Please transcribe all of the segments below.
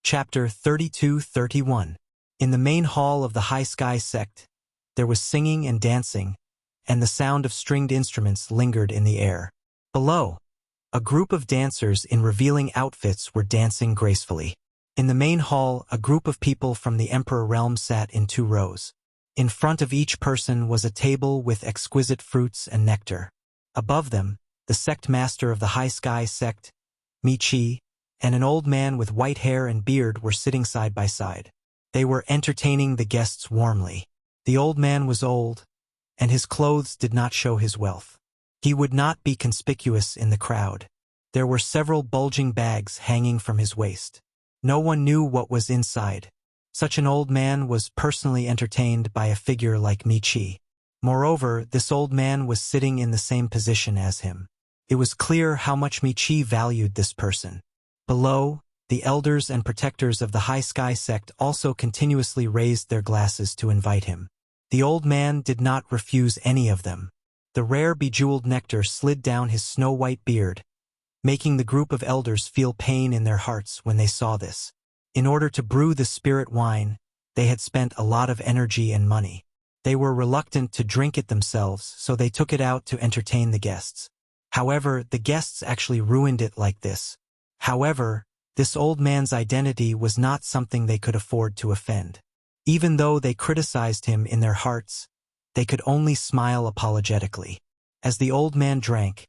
Chapter 32-31. In the main hall of the High Sky sect, there was singing and dancing, and the sound of stringed instruments lingered in the air. Below, a group of dancers in revealing outfits were dancing gracefully. In the main hall, a group of people from the Emperor realm sat in 2 rows. In front of each person was a table with exquisite fruits and nectar. Above them, the sect master of the High Sky sect, Michi, and an old man with white hair and beard were sitting side by side. They were entertaining the guests warmly. The old man was old, and his clothes did not show his wealth. He would not be conspicuous in the crowd. There were several bulging bags hanging from his waist. No one knew what was inside. Such an old man was personally entertained by a figure like Michi. Moreover, this old man was sitting in the same position as him. It was clear how much Michi valued this person. Below, the elders and protectors of the High Sky sect also continuously raised their glasses to invite him. The old man did not refuse any of them. The rare bejeweled nectar slid down his snow-white beard, making the group of elders feel pain in their hearts when they saw this. In order to brew the spirit wine, they had spent a lot of energy and money. They were reluctant to drink it themselves, so they took it out to entertain the guests. However, the guests actually ruined it like this. However, this old man's identity was not something they could afford to offend. Even though they criticized him in their hearts, they could only smile apologetically. As the old man drank,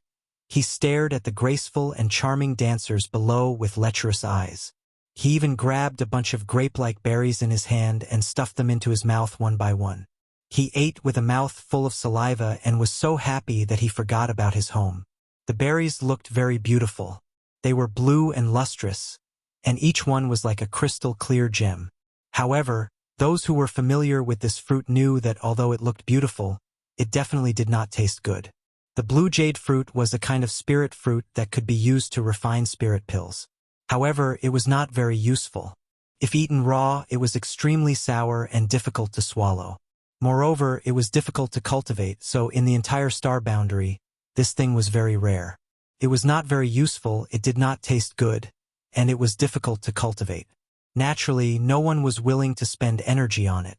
he stared at the graceful and charming dancers below with lecherous eyes. He even grabbed a bunch of grape-like berries in his hand and stuffed them into his mouth one by one. He ate with a mouth full of saliva and was so happy that he forgot about his home. The berries looked very beautiful. They were blue and lustrous, and each one was like a crystal-clear gem. However, those who were familiar with this fruit knew that although it looked beautiful, it definitely did not taste good. The blue jade fruit was a kind of spirit fruit that could be used to refine spirit pills. However, it was not very useful. If eaten raw, it was extremely sour and difficult to swallow. Moreover, it was difficult to cultivate, so in the entire star boundary, this thing was very rare. It was not very useful, it did not taste good, and it was difficult to cultivate. Naturally, no one was willing to spend energy on it.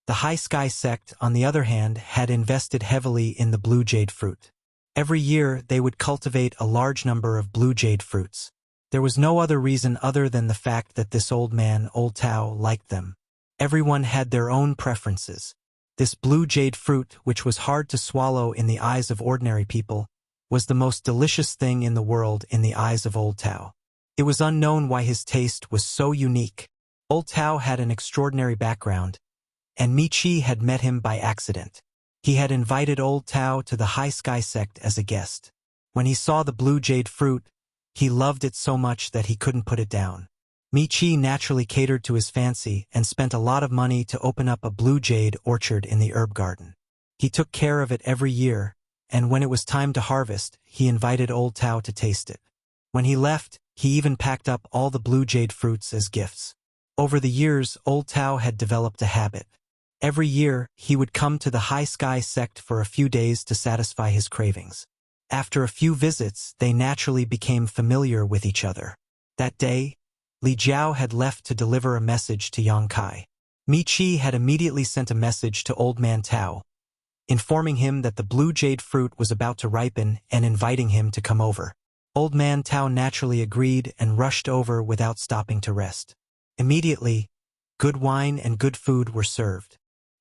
The High Sky sect, on the other hand, had invested heavily in the blue jade fruit. Every year, they would cultivate a large number of blue jade fruits. There was no other reason other than the fact that this old man, Old Tao, liked them. Everyone had their own preferences. This blue jade fruit, which was hard to swallow in the eyes of ordinary people, was the most delicious thing in the world in the eyes of Old Tao. It was unknown why his taste was so unique. Old Tao had an extraordinary background, and Michi had met him by accident. He had invited Old Tao to the High Sky sect as a guest. When he saw the blue jade fruit, he loved it so much that he couldn't put it down. Michi naturally catered to his fancy and spent a lot of money to open up a blue jade orchard in the herb garden. He took care of it every year, and when it was time to harvest, he invited Old Tao to taste it. When he left, he even packed up all the blue jade fruits as gifts. Over the years, Old Tao had developed a habit. Every year, he would come to the High Sky sect for a few days to satisfy his cravings. After a few visits, they naturally became familiar with each other. That day, Li Jiao had left to deliver a message to Yang Kai. Michi had immediately sent a message to Old Man Tao, informing him that the blue jade fruit was about to ripen and inviting him to come over. Old Man Tao naturally agreed and rushed over without stopping to rest. Immediately, good wine and good food were served.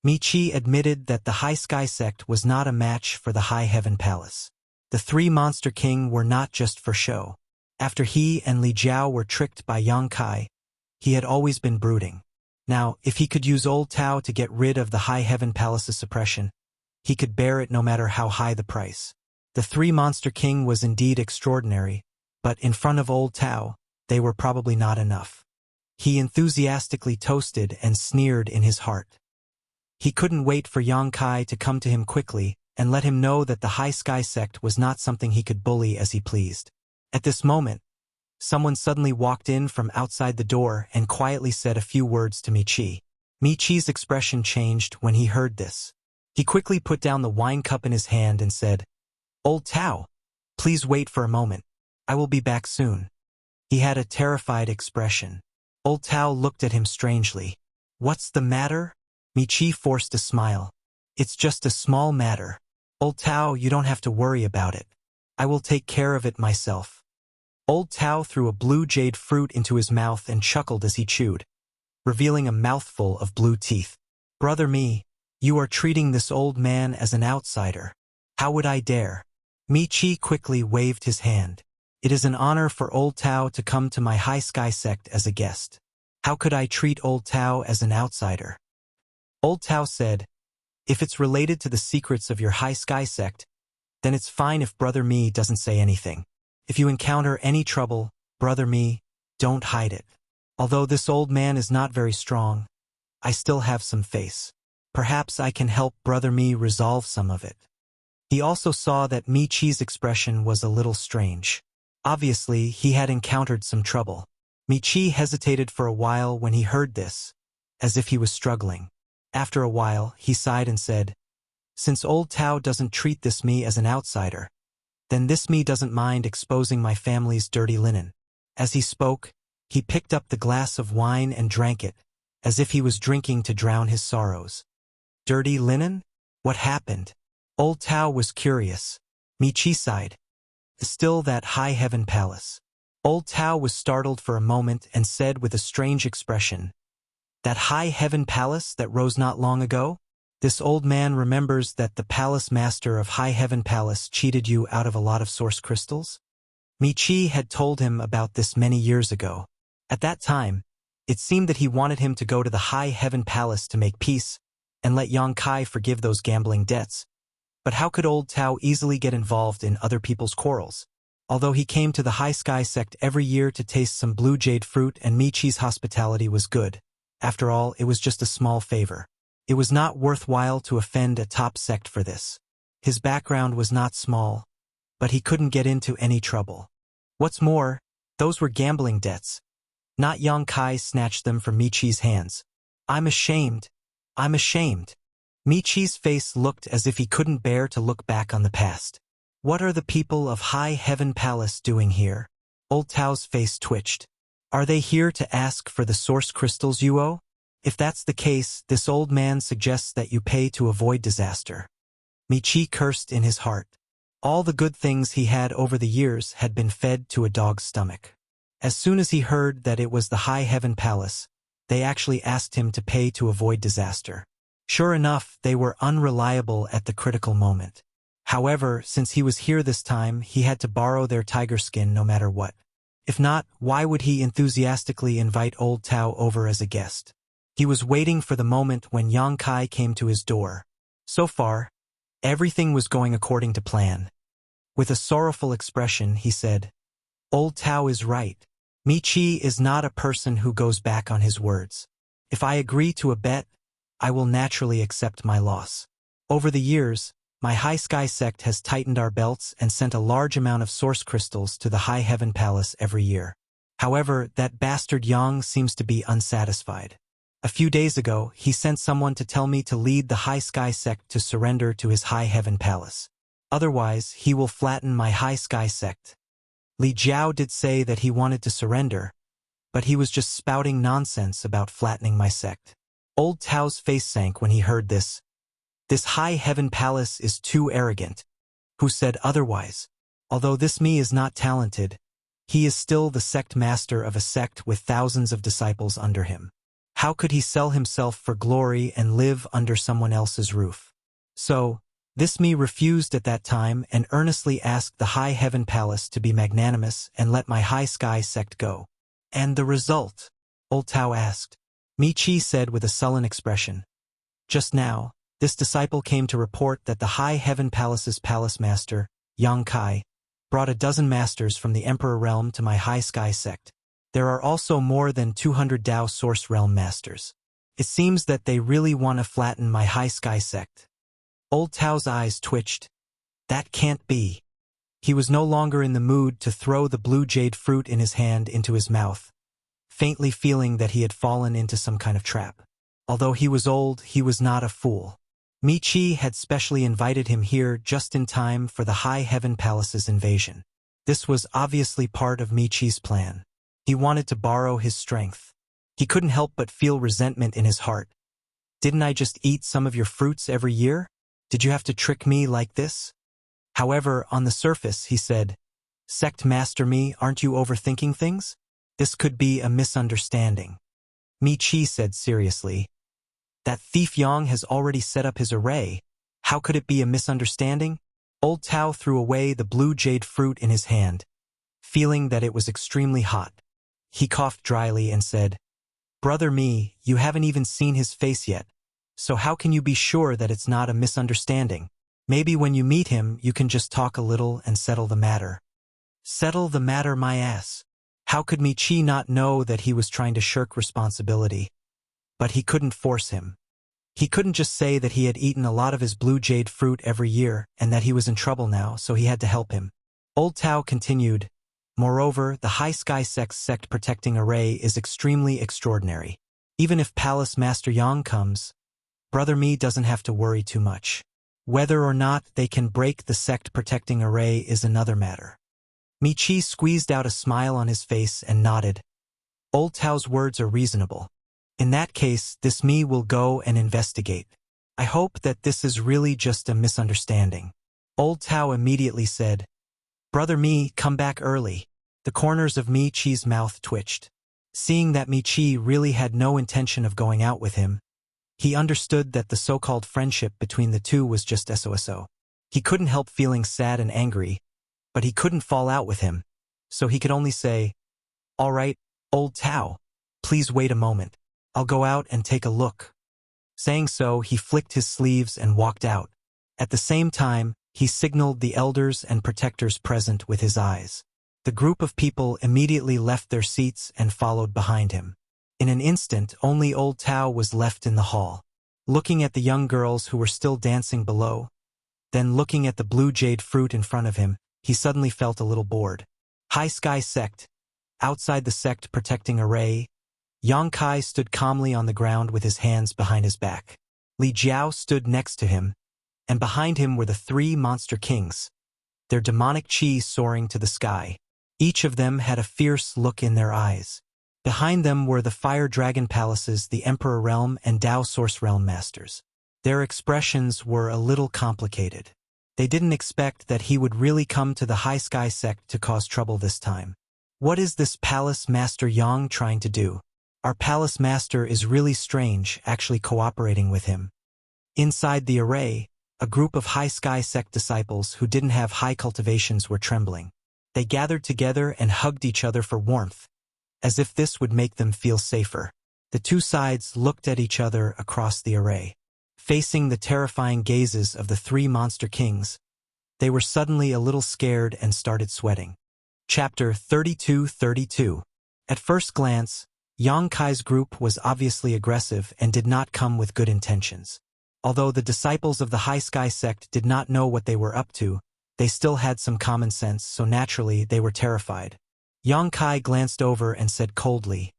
Michi admitted that the High Sky sect was not a match for the High Heaven Palace. The 3 Monster King were not just for show. After he and Li Jiao were tricked by Yang Kai, he had always been brooding. Now, if he could use Old Tao to get rid of the High Heaven Palace's suppression, he could bear it no matter how high the price. The 3 Monster King was indeed extraordinary, but in front of Old Tao, they were probably not enough. He enthusiastically toasted and sneered in his heart. He couldn't wait for Yang Kai to come to him quickly and let him know that the High Sky sect was not something he could bully as he pleased. At this moment, someone suddenly walked in from outside the door and quietly said a few words to Michi. Michi's expression changed when he heard this. He quickly put down the wine cup in his hand and said, "Old Tao, please wait for a moment. I will be back soon." He had a terrified expression. Old Tao looked at him strangely. What's the matter? Michi forced a smile. It's just a small matter. Old Tao, you don't have to worry about it. I will take care of it myself. Old Tao threw a blue jade fruit into his mouth and chuckled as he chewed, revealing a mouthful of blue teeth. Brother me, you are treating this old man as an outsider. How would I dare? Michi quickly waved his hand. It is an honor for Old Tao to come to my High Sky sect as a guest. How could I treat Old Tao as an outsider? Old Tao said, if it's related to the secrets of your High Sky sect, then it's fine if Brother Me doesn't say anything. If you encounter any trouble, Brother Me, don't hide it. Although this old man is not very strong, I still have some faith. Perhaps I can help Brother Me resolve some of it. He also saw that Michi's expression was a little strange. Obviously, he had encountered some trouble. Michi hesitated for a while when he heard this, as if he was struggling. After a while, he sighed and said, since Old Tao doesn't treat this me as an outsider, then this me doesn't mind exposing my family's dirty linen. As he spoke, he picked up the glass of wine and drank it, as if he was drinking to drown his sorrows. Dirty linen? What happened? Old Tao was curious. Michi sighed. Still that high heaven palace. Old Tao was startled for a moment and said with a strange expression, that high heaven palace that rose not long ago? This old man remembers that the palace master of High Heaven Palace cheated you out of a lot of source crystals? Michi had told him about this many years ago. At that time, it seemed that he wanted him to go to the High Heaven Palace to make peace and let Yang Kai forgive those gambling debts. But how could Old Tao easily get involved in other people's quarrels? Although he came to the High Sky sect every year to taste some blue jade fruit and Michi's hospitality was good, after all, it was just a small favor. It was not worthwhile to offend a top sect for this. His background was not small, but he couldn't get into any trouble. What's more, those were gambling debts. Not Yang Kai snatched them from Michi's hands. I'm ashamed. I'm ashamed. Michi's face looked as if he couldn't bear to look back on the past. What are the people of High Heaven Palace doing here? Old Tao's face twitched. Are they here to ask for the source crystals you owe? If that's the case, this old man suggests that you pay to avoid disaster. Michi cursed in his heart. All the good things he had over the years had been fed to a dog's stomach. As soon as he heard that it was the High Heaven Palace, they actually asked him to pay to avoid disaster. Sure enough, they were unreliable at the critical moment. However, since he was here this time, he had to borrow their tiger skin no matter what. If not, why would he enthusiastically invite Old Tao over as a guest? He was waiting for the moment when Yang Kai came to his door. So far, everything was going according to plan. With a sorrowful expression, he said, Old Tao is right. Michi is not a person who goes back on his words. If I agree to a bet, I will naturally accept my loss. Over the years, my High Sky sect has tightened our belts and sent a large amount of source crystals to the High Heaven Palace every year. However, that bastard Yang seems to be unsatisfied. A few days ago, he sent someone to tell me to lead the High Sky sect to surrender to his High Heaven Palace. Otherwise, he will flatten my High Sky sect. Li Jiao did say that he wanted to surrender, but he was just spouting nonsense about flattening my sect. Old Tao's face sank when he heard this. This High Heaven Palace is too arrogant. Who said otherwise? Although this me is not talented, he is still the sect master of a sect with thousands of disciples under him. How could he sell himself for glory and live under someone else's roof? So, this me refused at that time and earnestly asked the High Heaven Palace to be magnanimous and let my High Sky sect go. And the result? Old Tao asked. Michi said with a sullen expression. Just now, this disciple came to report that the High Heaven Palace's palace master, Yang Kai, brought a dozen masters from the Emperor Realm to my High Sky sect. There are also more than 200 Dao Source Realm masters. It seems that they really want to flatten my High Sky sect. Old Tao's eyes twitched. That can't be. He was no longer in the mood to throw the blue jade fruit in his hand into his mouth, faintly feeling that he had fallen into some kind of trap. Although he was old, he was not a fool. Michi had specially invited him here just in time for the High Heaven Palace's invasion. This was obviously part of Michi's plan. He wanted to borrow his strength. He couldn't help but feel resentment in his heart. Didn't I just eat some of your fruits every year? Did you have to trick me like this? However, on the surface, he said, Sect Master Mi, aren't you overthinking things? This could be a misunderstanding. Mi Chi said seriously, that thief Yang has already set up his array. How could it be a misunderstanding? Old Tao threw away the blue jade fruit in his hand, feeling that it was extremely hot. He coughed dryly and said, Brother Mi, you haven't even seen his face yet, so how can you be sure that it's not a misunderstanding? Maybe when you meet him, you can just talk a little and settle the matter. Settle the matter, my ass. How could Mi Chi not know that he was trying to shirk responsibility? But he couldn't force him. He couldn't just say that he had eaten a lot of his blue jade fruit every year and that he was in trouble now, so he had to help him. Old Tao continued, Moreover, the High Sky sect protecting array is extremely extraordinary. Even if Palace Master Yang comes, Brother Mi doesn't have to worry too much. Whether or not they can break the sect protecting array is another matter. Mi Chi squeezed out a smile on his face and nodded. Old Tao's words are reasonable. In that case, this Mi will go and investigate. I hope that this is really just a misunderstanding. Old Tao immediately said, Brother Mi, come back early. The corners of Mi Chi's mouth twitched. Seeing that Mi Chi really had no intention of going out with him, he understood that the so-called friendship between the two was just SOSO. He couldn't help feeling sad and angry, but he couldn't fall out with him, so he could only say, All right, Old Tao, please wait a moment. I'll go out and take a look. Saying so, he flicked his sleeves and walked out. At the same time, he signaled the elders and protectors present with his eyes. The group of people immediately left their seats and followed behind him. In an instant, only Old Tao was left in the hall, looking at the young girls who were still dancing below. Then looking at the blue jade fruit in front of him, he suddenly felt a little bored. High Sky Sect. Outside the sect protecting array, Yang Kai stood calmly on the ground with his hands behind his back. Li Jiao stood next to him, and behind him were the three monster kings, their demonic chi soaring to the sky. Each of them had a fierce look in their eyes. Behind them were the Fire Dragon Palaces, the Emperor Realm, and Dao Source Realm Masters. Their expressions were a little complicated. They didn't expect that he would really come to the High Sky Sect to cause trouble this time. What is this Palace Master Yang trying to do? Our Palace Master is really strange, actually cooperating with him. Inside the array, a group of High Sky Sect disciples who didn't have high cultivations were trembling. They gathered together and hugged each other for warmth, as if this would make them feel safer. The two sides looked at each other across the array. Facing the terrifying gazes of the three monster kings, they were suddenly a little scared and started sweating. Chapter 32:32. At first glance, Yang Kai's group was obviously aggressive and did not come with good intentions. Although the disciples of the High Sky Sect did not know what they were up to, they still had some common sense, so naturally they were terrified. Yang Kai glanced over and said coldly,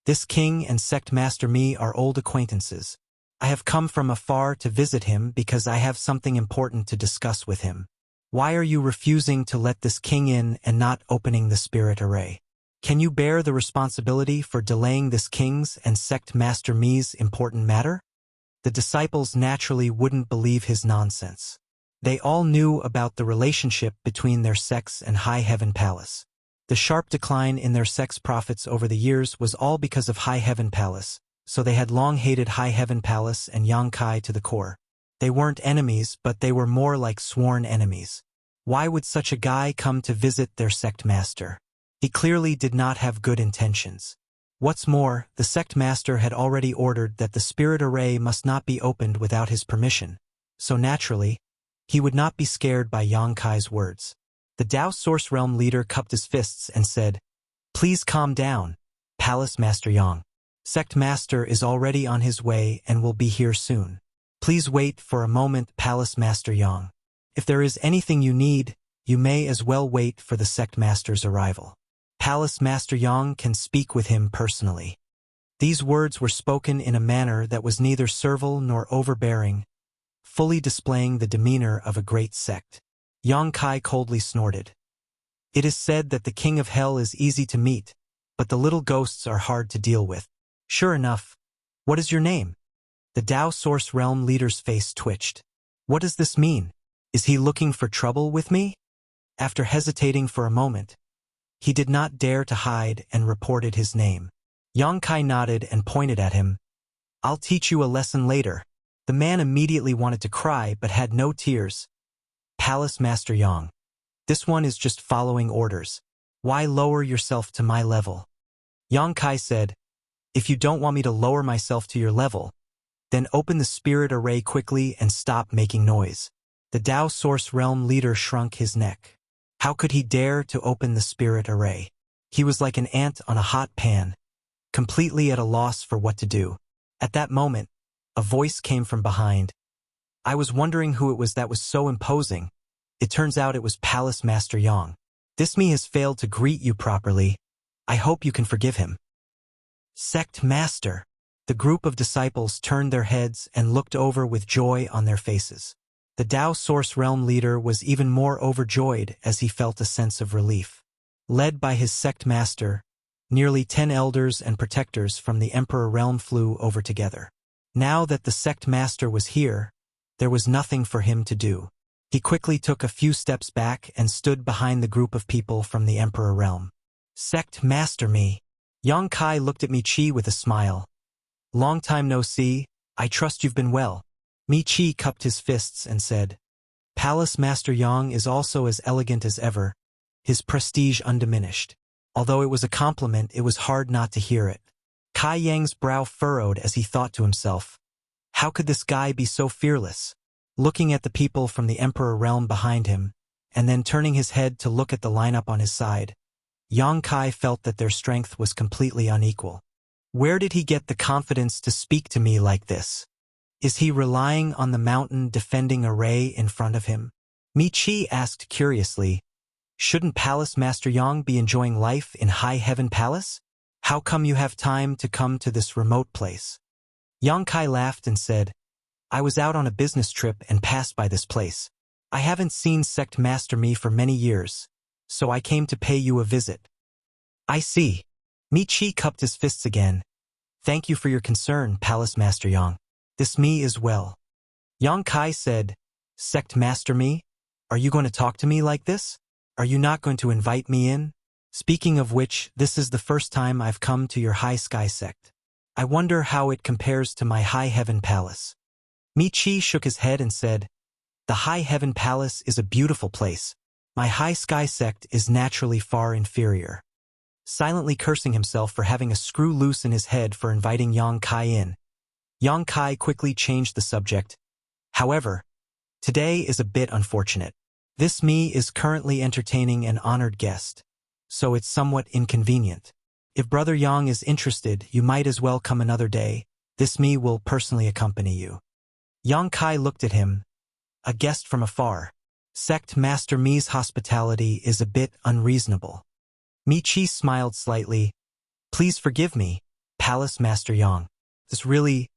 This king and sect master Mi are old acquaintances. I have come from afar to visit him because I have something important to discuss with him. Why are you refusing to let this king in and not opening the spirit array? Can you bear the responsibility for delaying this king's and sect master Mi's important matter? The disciples naturally wouldn't believe his nonsense. They all knew about the relationship between their sects and High Heaven Palace. The sharp decline in their sect's profits over the years was all because of High Heaven Palace, so they had long hated High Heaven Palace and Yang Kai to the core. They weren't enemies, but they were more like sworn enemies. Why would such a guy come to visit their sect master? He clearly did not have good intentions. What's more, the sect master had already ordered that the spirit array must not be opened without his permission, so naturally, he would not be scared by Yang Kai's words. The Dao Source Realm leader cupped his fists and said, Please calm down, Palace Master Yang. Sect Master is already on his way and will be here soon. Please wait for a moment, Palace Master Yang. If there is anything you need, you may as well wait for the Sect Master's arrival. Palace Master Yang can speak with him personally. These words were spoken in a manner that was neither servile nor overbearing, fully displaying the demeanor of a great sect. Yang Kai coldly snorted. It is said that the King of Hell is easy to meet, but the little ghosts are hard to deal with. Sure enough. What is your name? The Tao Source Realm leader's face twitched. What does this mean? Is he looking for trouble with me? After hesitating for a moment, he did not dare to hide and reported his name. Yang Kai nodded and pointed at him. I'll teach you a lesson later. The man immediately wanted to cry but had no tears. Palace Master Yang. This one is just following orders. Why lower yourself to my level? Yang Kai said, if you don't want me to lower myself to your level, then open the spirit array quickly and stop making noise. The Tao Source Realm leader shrunk his neck. How could he dare to open the spirit array? He was like an ant on a hot pan, completely at a loss for what to do. At that moment, a voice came from behind. I was wondering who it was that was so imposing. It turns out it was Palace Master Yang. This me has failed to greet you properly. I hope you can forgive him. Sect Master. The group of disciples turned their heads and looked over with joy on their faces. The Tao Source Realm leader was even more overjoyed as he felt a sense of relief. Led by his sect master, nearly 10 elders and protectors from the Emperor Realm flew over together. Now that the sect master was here, there was nothing for him to do. He quickly took a few steps back and stood behind the group of people from the Emperor Realm. Sect Master me. Yang Kai looked at Mi Chi with a smile. Long time no see, I trust you've been well. Mi Chi cupped his fists and said, Palace Master Yang is also as elegant as ever, his prestige undiminished. Although it was a compliment, it was hard not to hear it. Kai Yang's brow furrowed as he thought to himself, how could this guy be so fearless? Looking at the people from the Emperor Realm behind him, and then turning his head to look at the lineup on his side, Yang Kai felt that their strength was completely unequal. Where did he get the confidence to speak to me like this? Is he relying on the mountain defending array in front of him? Mi Chi asked curiously, shouldn't Palace Master Yang be enjoying life in High Heaven Palace? How come you have time to come to this remote place? Yang Kai laughed and said, I was out on a business trip and passed by this place. I haven't seen Sect Master Me for many years, so I came to pay you a visit. I see. Mi Chi cupped his fists again. Thank you for your concern, Palace Master Yang. This me is well. Yang Kai said, Sect Master me? Are you going to talk to me like this? Are you not going to invite me in? Speaking of which, this is the first time I've come to your High Sky sect. I wonder how it compares to my High Heaven Palace. Mi Chi shook his head and said, the High Heaven Palace is a beautiful place. My High Sky sect is naturally far inferior. Silently cursing himself for having a screw loose in his head for inviting Yang Kai in, Yang Kai quickly changed the subject. However, today is a bit unfortunate. This me is currently entertaining an honored guest, so it's somewhat inconvenient. If Brother Yang is interested, you might as well come another day. This me will personally accompany you. Yang Kai looked at him, a guest from afar. Sect Master Mi's hospitality is a bit unreasonable. Mi Chi smiled slightly. Please forgive me, Palace Master Yang. This really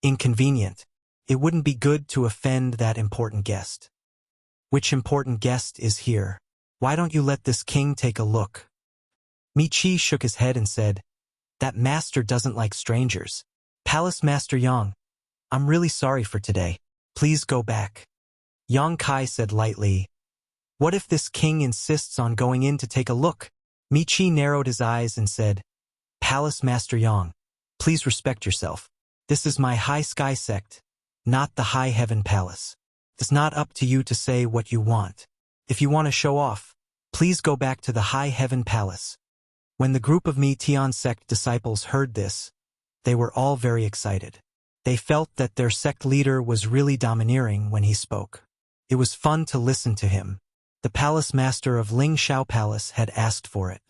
inconvenient. It wouldn't be good to offend that important guest. Which important guest is here? Why don't you let this king take a look? Mi Chi shook his head and said, that master doesn't like strangers. Palace Master Yang, I'm really sorry for today. Please go back. Yang Kai said lightly, what if this king insists on going in to take a look? Mi Chi narrowed his eyes and said, Palace Master Yang, please respect yourself. This is my High Sky sect, not the High Heaven Palace. It's not up to you to say what you want. If you want to show off, please go back to the High Heaven Palace. When the group of Mi Tian sect disciples heard this, they were all very excited. They felt that their sect leader was really domineering when he spoke. It was fun to listen to him. The palace master of Ling Shao Palace had asked for it.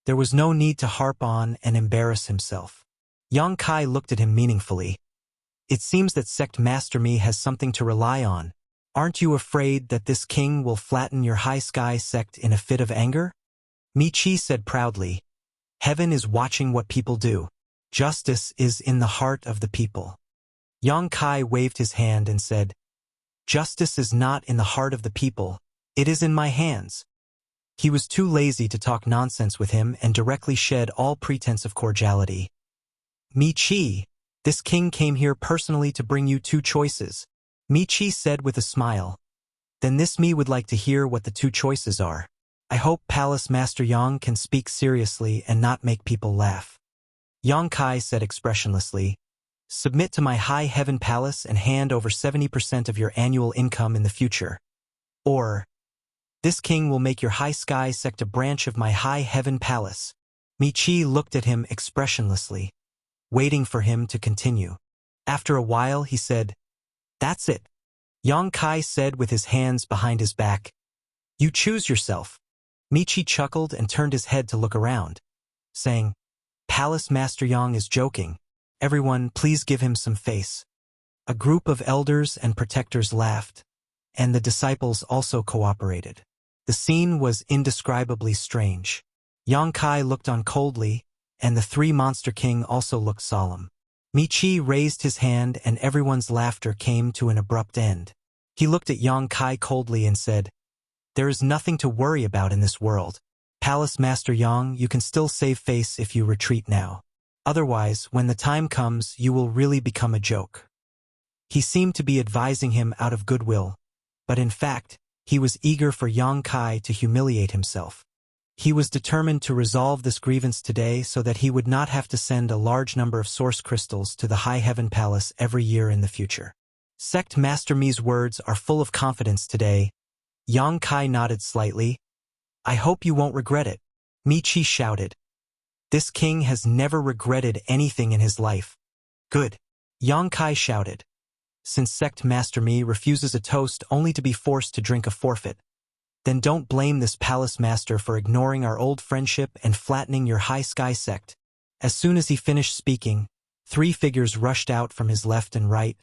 There was no need to harp on and embarrass himself. Yang Kai looked at him meaningfully. It seems that Sect Master Mi has something to rely on. Aren't you afraid that this king will flatten your High Sky sect in a fit of anger? Mi Chi said proudly, Heaven is watching what people do. Justice is in the heart of the people. Yang Kai waved his hand and said, Justice is not in the heart of the people, it is in my hands. He was too lazy to talk nonsense with him and directly shed all pretense of cordiality. Mi-Chi, this king came here personally to bring you two choices. Mi-Chi said with a smile. Then this me would like to hear what the two choices are. I hope Palace Master Yang can speak seriously and not make people laugh. Yang Kai said expressionlessly, submit to my high heaven palace and hand over 70% of your annual income in the future. Or, this king will make your high sky sect a branch of my high heaven palace. Mi-Chi looked at him expressionlessly, waiting for him to continue. After a while he said, that's it. Yang Kai said with his hands behind his back, you choose yourself. Mi-Chi chuckled and turned his head to look around, saying, Palace Master Yang is joking. Everyone, please give him some face. A group of elders and protectors laughed, and the disciples also cooperated. The scene was indescribably strange. Yang Kai looked on coldly, and the three Monster King also looked solemn. Mi-Chi raised his hand and everyone's laughter came to an abrupt end. He looked at Yang Kai coldly and said, there is nothing to worry about in this world. Palace Master Yang, you can still save face if you retreat now. Otherwise, when the time comes, you will really become a joke. He seemed to be advising him out of goodwill, but in fact, he was eager for Yang Kai to humiliate himself. He was determined to resolve this grievance today so that he would not have to send a large number of source crystals to the High Heaven Palace every year in the future. Sect Master Mi's words are full of confidence today. Yang Kai nodded slightly. I hope you won't regret it. Mi-Chi shouted. This king has never regretted anything in his life. Good. Yang Kai shouted. Since Sect Master Mi refuses a toast only to be forced to drink a forfeit, then don't blame this palace master for ignoring our old friendship and flattening your high sky sect. As soon as he finished speaking, three figures rushed out from his left and right,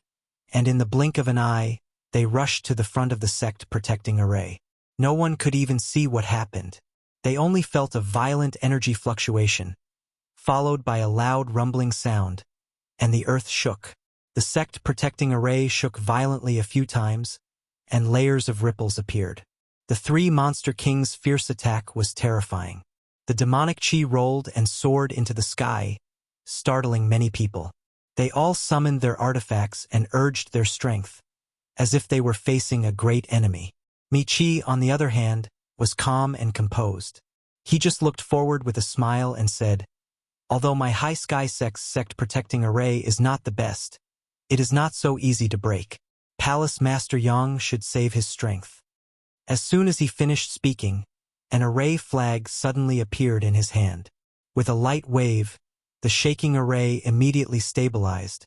and in the blink of an eye, they rushed to the front of the sect protecting array. No one could even see what happened. They only felt a violent energy fluctuation, followed by a loud rumbling sound, and the earth shook. The sect protecting array shook violently a few times, and layers of ripples appeared. The three Monster Kings' fierce attack was terrifying. The demonic chi rolled and soared into the sky, startling many people. They all summoned their artifacts and urged their strength, as if they were facing a great enemy. Mi-Chi, on the other hand, was calm and composed. He just looked forward with a smile and said, although my high sky sect protecting array is not the best, it is not so easy to break. Palace Master Yang should save his strength. As soon as he finished speaking, an array flag suddenly appeared in his hand. With a light wave, the shaking array immediately stabilized,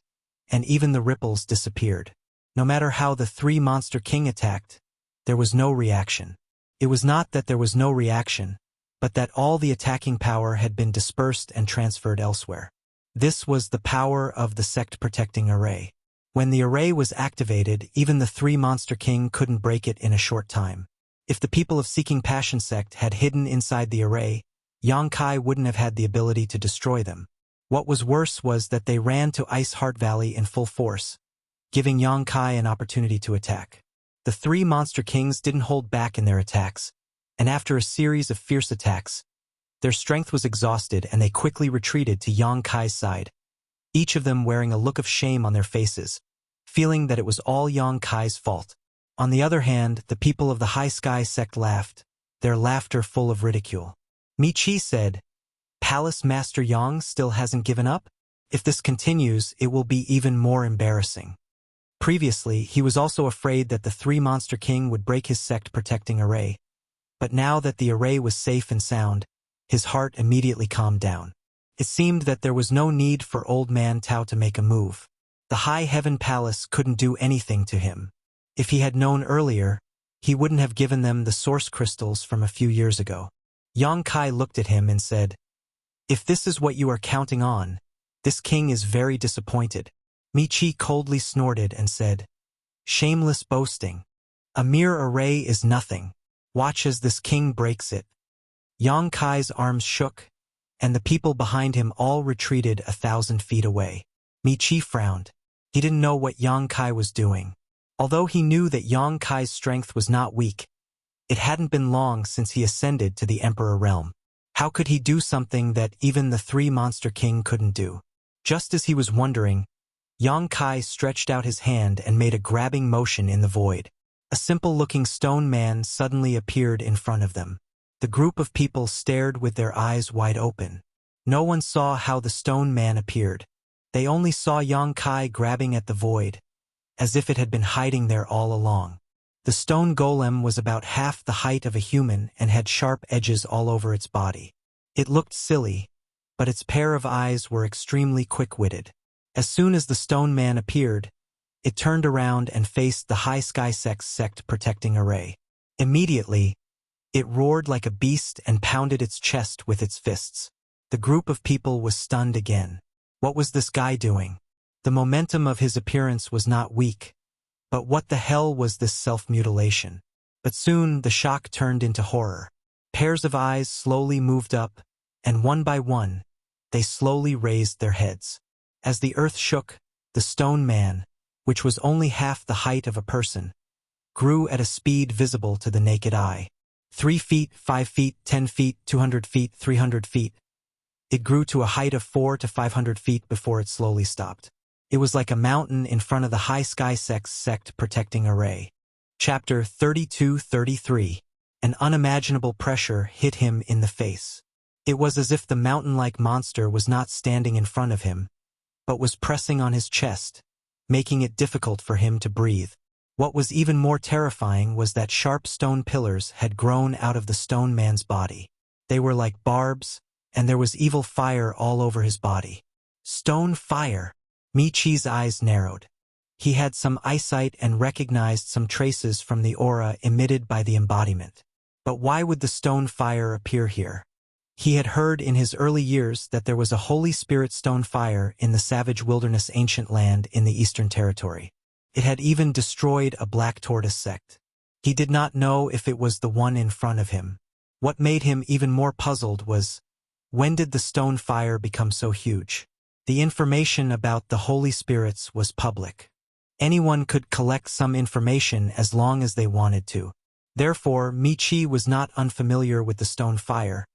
and even the ripples disappeared. No matter how the three Monster King attacked, there was no reaction. It was not that there was no reaction, but that all the attacking power had been dispersed and transferred elsewhere. This was the power of the sect protecting array. When the array was activated, even the three Monster King couldn't break it in a short time. If the people of Seeking Passion sect had hidden inside the array, Yang Kai wouldn't have had the ability to destroy them. What was worse was that they ran to Ice Heart Valley in full force, giving Yang Kai an opportunity to attack. The three Monster Kings didn't hold back in their attacks, and after a series of fierce attacks, their strength was exhausted and they quickly retreated to Yang Kai's side, each of them wearing a look of shame on their faces, feeling that it was all Yang Kai's fault. On the other hand, the people of the High Sky sect laughed, their laughter full of ridicule. Mi-Chi said, Palace Master Yang still hasn't given up? If this continues, it will be even more embarrassing. Previously, he was also afraid that the three Monster King would break his sect protecting array. But now that the array was safe and sound, his heart immediately calmed down. It seemed that there was no need for Old Man Tao to make a move. The High Heaven Palace couldn't do anything to him. If he had known earlier, he wouldn't have given them the source crystals from a few years ago. Yang Kai looked at him and said, if this is what you are counting on, this king is very disappointed. Mi-Chi coldly snorted and said, shameless boasting. A mere array is nothing. Watch as this king breaks it. Yang Kai's arms shook, and the people behind him all retreated 1,000 feet away. Mi-Chi frowned. He didn't know what Yang Kai was doing. Although he knew that Yang Kai's strength was not weak, it hadn't been long since he ascended to the Emperor realm. How could he do something that even the three Monster King couldn't do? Just as he was wondering, Yang Kai stretched out his hand and made a grabbing motion in the void. A simple-looking stone man suddenly appeared in front of them. The group of people stared with their eyes wide open. No one saw how the stone man appeared. They only saw Yang Kai grabbing at the void, as if it had been hiding there all along. The stone golem was about half the height of a human and had sharp edges all over its body. It looked silly, but its pair of eyes were extremely quick-witted. As soon as the stone man appeared, it turned around and faced the High Sky sect protecting array. Immediately, it roared like a beast and pounded its chest with its fists. The group of people was stunned again. What was this guy doing? The momentum of his appearance was not weak. But what the hell was this self-mutilation? But soon the shock turned into horror. Pairs of eyes slowly moved up, and one by one, they slowly raised their heads. As the earth shook, the stone man, which was only half the height of a person, grew at a speed visible to the naked eye. 3 feet, 5 feet, 10 feet, 200 feet, 300 feet. It grew to a height of 400 to 500 feet before it slowly stopped. It was like a mountain in front of the High Sky sect protecting array. Chapter 32-33. An unimaginable pressure hit him in the face. It was as if the mountain-like monster was not standing in front of him, but was pressing on his chest, making it difficult for him to breathe. What was even more terrifying was that sharp stone pillars had grown out of the stone man's body. They were like barbs, and there was evil fire all over his body. Stone fire! Michi's eyes narrowed. He had some eyesight and recognized some traces from the aura emitted by the embodiment. But why would the stone fire appear here? He had heard in his early years that there was a Holy Spirit stone fire in the savage wilderness ancient land in the Eastern Territory. It had even destroyed a black tortoise sect. He did not know if it was the one in front of him. What made him even more puzzled was, when did the stone fire become so huge? The information about the Holy Spirits was public. Anyone could collect some information as long as they wanted to. Therefore, Michi was not unfamiliar with the stone fire,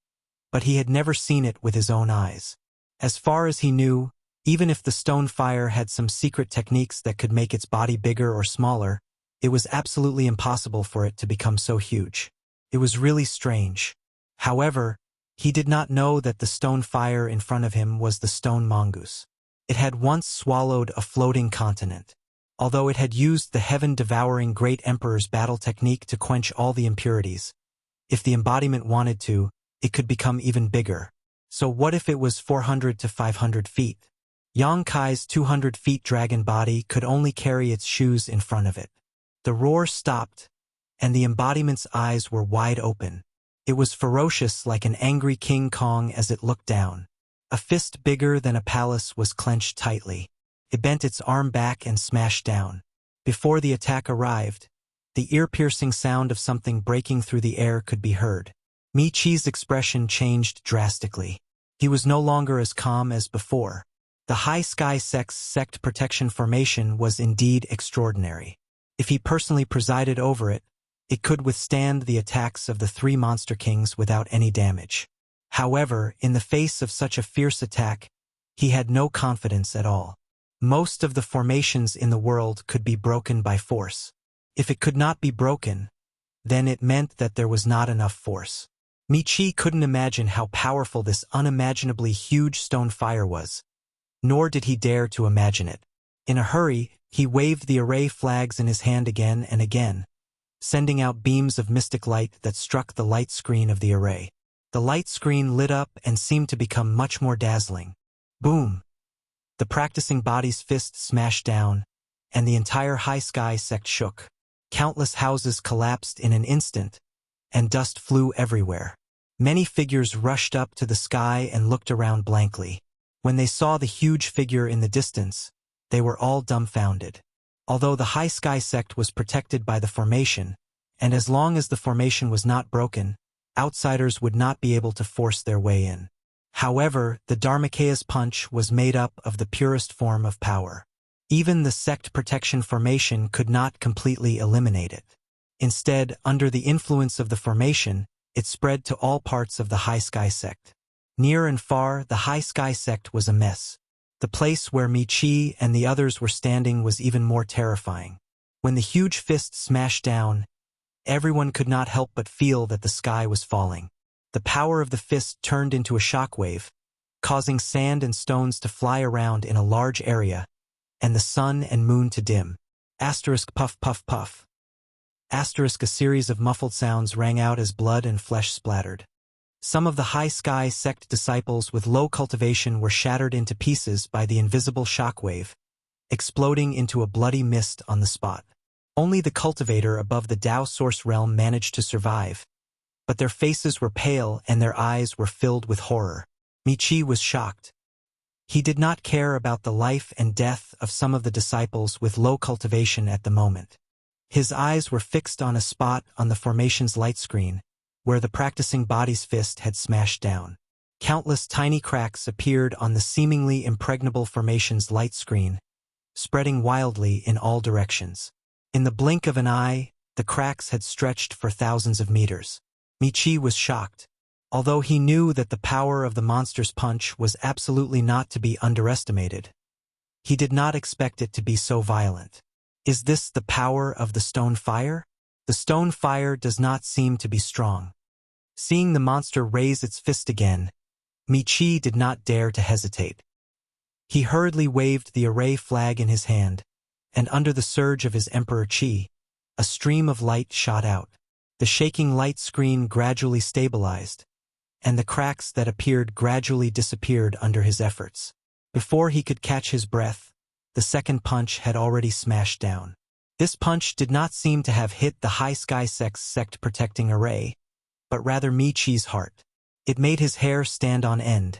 but he had never seen it with his own eyes. As far as he knew, even if the stone fire had some secret techniques that could make its body bigger or smaller, it was absolutely impossible for it to become so huge. It was really strange. However, he did not know that the stone fire in front of him was the stone mongoose. It had once swallowed a floating continent. Although it had used the heaven-devouring Great Emperor's battle technique to quench all the impurities, if the embodiment wanted to, it could become even bigger. So what if it was 400 to 500 feet? Yang Kai's 200 feet dragon body could only carry its shoes in front of it. The roar stopped, and the embodiment's eyes were wide open. It was ferocious like an angry King Kong as it looked down. A fist bigger than a palace was clenched tightly. It bent its arm back and smashed down. Before the attack arrived, the ear-piercing sound of something breaking through the air could be heard. Michi's expression changed drastically. He was no longer as calm as before. The High Sky sect protection formation was indeed extraordinary. If he personally presided over it, it could withstand the attacks of the 3 monster kings without any damage. However, in the face of such a fierce attack, he had no confidence at all. Most of the formations in the world could be broken by force. If it could not be broken, then it meant that there was not enough force. Michi couldn't imagine how powerful this unimaginably huge stone fire was, nor did he dare to imagine it. In a hurry, he waved the array flags in his hand again and again, sending out beams of mystic light that struck the light screen of the array. The light screen lit up and seemed to become much more dazzling. Boom! The practicing body's fist smashed down, and the entire High Sky sect shook. Countless houses collapsed in an instant, and dust flew everywhere. Many figures rushed up to the sky and looked around blankly. When they saw the huge figure in the distance, they were all dumbfounded. Although the High Sky sect was protected by the formation, and as long as the formation was not broken, outsiders would not be able to force their way in. However, the Dharmakeya's punch was made up of the purest form of power. Even the sect protection formation could not completely eliminate it. Instead, under the influence of the formation, it spread to all parts of the High Sky sect. Near and far, the High Sky sect was a mess. The place where Mi-Chi and the others were standing was even more terrifying. When the huge fist smashed down, everyone could not help but feel that the sky was falling. The power of the fist turned into a shockwave, causing sand and stones to fly around in a large area, and the sun and moon to dim. Asterisk puff puff puff. Asterisk a series of muffled sounds rang out as blood and flesh splattered. Some of the high sky sect disciples with low cultivation were shattered into pieces by the invisible shockwave, exploding into a bloody mist on the spot. Only the cultivator above the Tao source realm managed to survive, but their faces were pale and their eyes were filled with horror. Mi-Chi was shocked. He did not care about the life and death of some of the disciples with low cultivation at the moment. His eyes were fixed on a spot on the formation's light screen, where the practicing body's fist had smashed down. Countless tiny cracks appeared on the seemingly impregnable formation's light screen, spreading wildly in all directions. In the blink of an eye, the cracks had stretched for thousands of meters. Mi-Chi was shocked. Although he knew that the power of the monster's punch was absolutely not to be underestimated, he did not expect it to be so violent. Is this the power of the stone fire? The stone fire does not seem to be strong. Seeing the monster raise its fist again, Mi-Chi did not dare to hesitate. He hurriedly waved the array flag in his hand, and under the surge of his Emperor Chi, a stream of light shot out. The shaking light screen gradually stabilized, and the cracks that appeared gradually disappeared under his efforts. Before he could catch his breath, the second punch had already smashed down. This punch did not seem to have hit the High Sky Sect's sect-protecting array, but rather Mi-Chi's heart. It made his hair stand on end,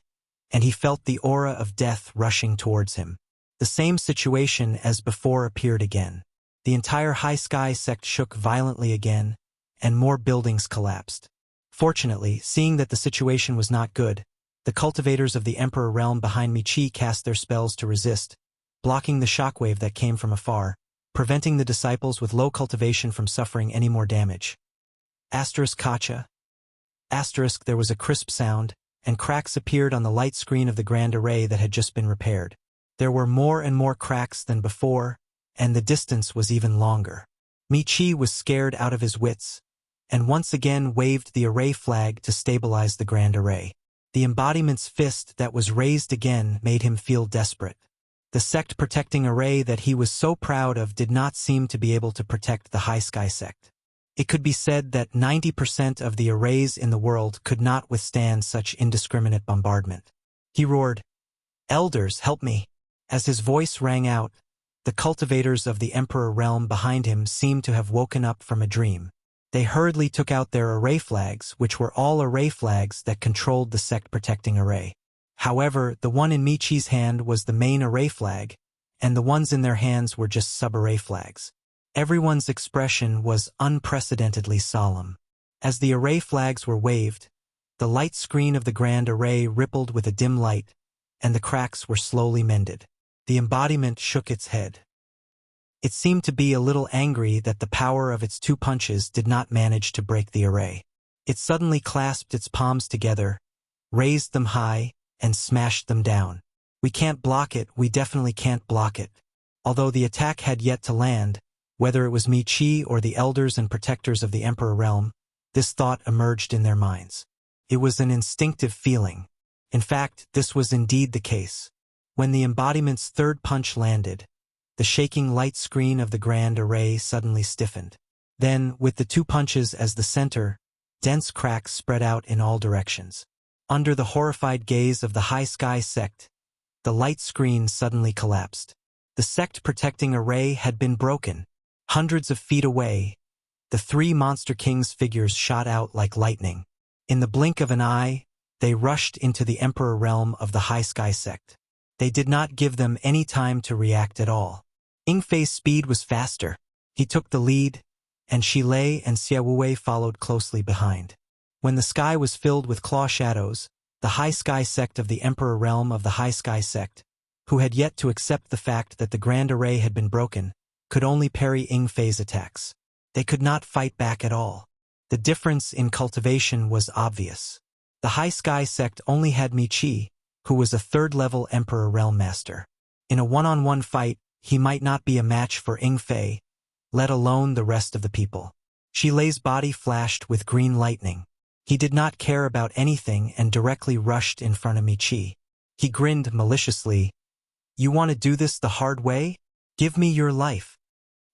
and he felt the aura of death rushing towards him. The same situation as before appeared again. The entire High Sky Sect shook violently again, and more buildings collapsed. Fortunately, seeing that the situation was not good, the cultivators of the Emperor realm behind Mi-Chi cast their spells to resist, blocking the shockwave that came from afar, preventing the disciples with low cultivation from suffering any more damage. Asterisk Kacha. Asterisk there was a crisp sound, and cracks appeared on the light screen of the grand array that had just been repaired. There were more and more cracks than before, and the distance was even longer. Mi-Chi was scared out of his wits, and once again waved the array flag to stabilize the grand array. The embodiment's fist that was raised again made him feel desperate. The sect-protecting array that he was so proud of did not seem to be able to protect the High Sky Sect. It could be said that 90% of the arrays in the world could not withstand such indiscriminate bombardment. He roared, "Elders, help me!" As his voice rang out, the cultivators of the Emperor realm behind him seemed to have woken up from a dream. They hurriedly took out their array flags, which were all array flags that controlled the sect-protecting array. However, the one in Mi-Chi's hand was the main array flag, and the ones in their hands were just sub-array flags. Everyone's expression was unprecedentedly solemn. As the array flags were waved, the light screen of the grand array rippled with a dim light, and the cracks were slowly mended. The embodiment shook its head. It seemed to be a little angry that the power of its two punches did not manage to break the array. It suddenly clasped its palms together, raised them high, and smashed them down. "We can't block it, we definitely can't block it." Although the attack had yet to land, whether it was Mi-Chi or the elders and protectors of the Emperor realm, this thought emerged in their minds. It was an instinctive feeling. In fact, this was indeed the case. When the embodiment's third punch landed, the shaking light screen of the grand array suddenly stiffened. Then, with the two punches as the center, dense cracks spread out in all directions. Under the horrified gaze of the High Sky Sect, the light screen suddenly collapsed. The sect-protecting array had been broken. Hundreds of feet away, the three Monster Kings figures shot out like lightning. In the blink of an eye, they rushed into the Emperor realm of the High Sky Sect. They did not give them any time to react at all. Yingfei's speed was faster. He took the lead, and Shilei and Xiaowei followed closely behind. When the sky was filled with claw shadows, the High Sky Sect of the Emperor realm of the High Sky Sect, who had yet to accept the fact that the grand array had been broken, could only parry Yingfei's attacks. They could not fight back at all. The difference in cultivation was obvious. The High Sky Sect only had Mi-Chi, who was a third-level Emperor Realm Master. In a one-on-one fight, he might not be a match for Ying Fei, let alone the rest of the people. Shilei's body flashed with green lightning. He did not care about anything and directly rushed in front of Michi. He grinned maliciously. "You want to do this the hard way? Give me your life."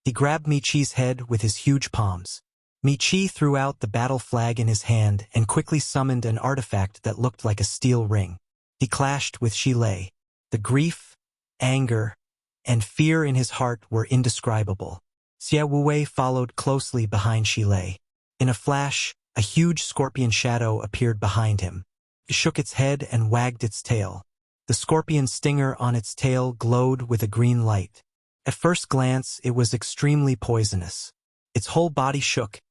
He grabbed Michi's head with his huge palms. Michi threw out the battle flag in his hand and quickly summoned an artifact that looked like a steel ring. He clashed with Shilei. The grief, anger, and fear in his heart were indescribable. Xia Wuwei followed closely behind Shilei. In a flash, a huge scorpion shadow appeared behind him. It shook its head and wagged its tail. The scorpion stinger on its tail glowed with a green light. At first glance, it was extremely poisonous. Its whole body shook,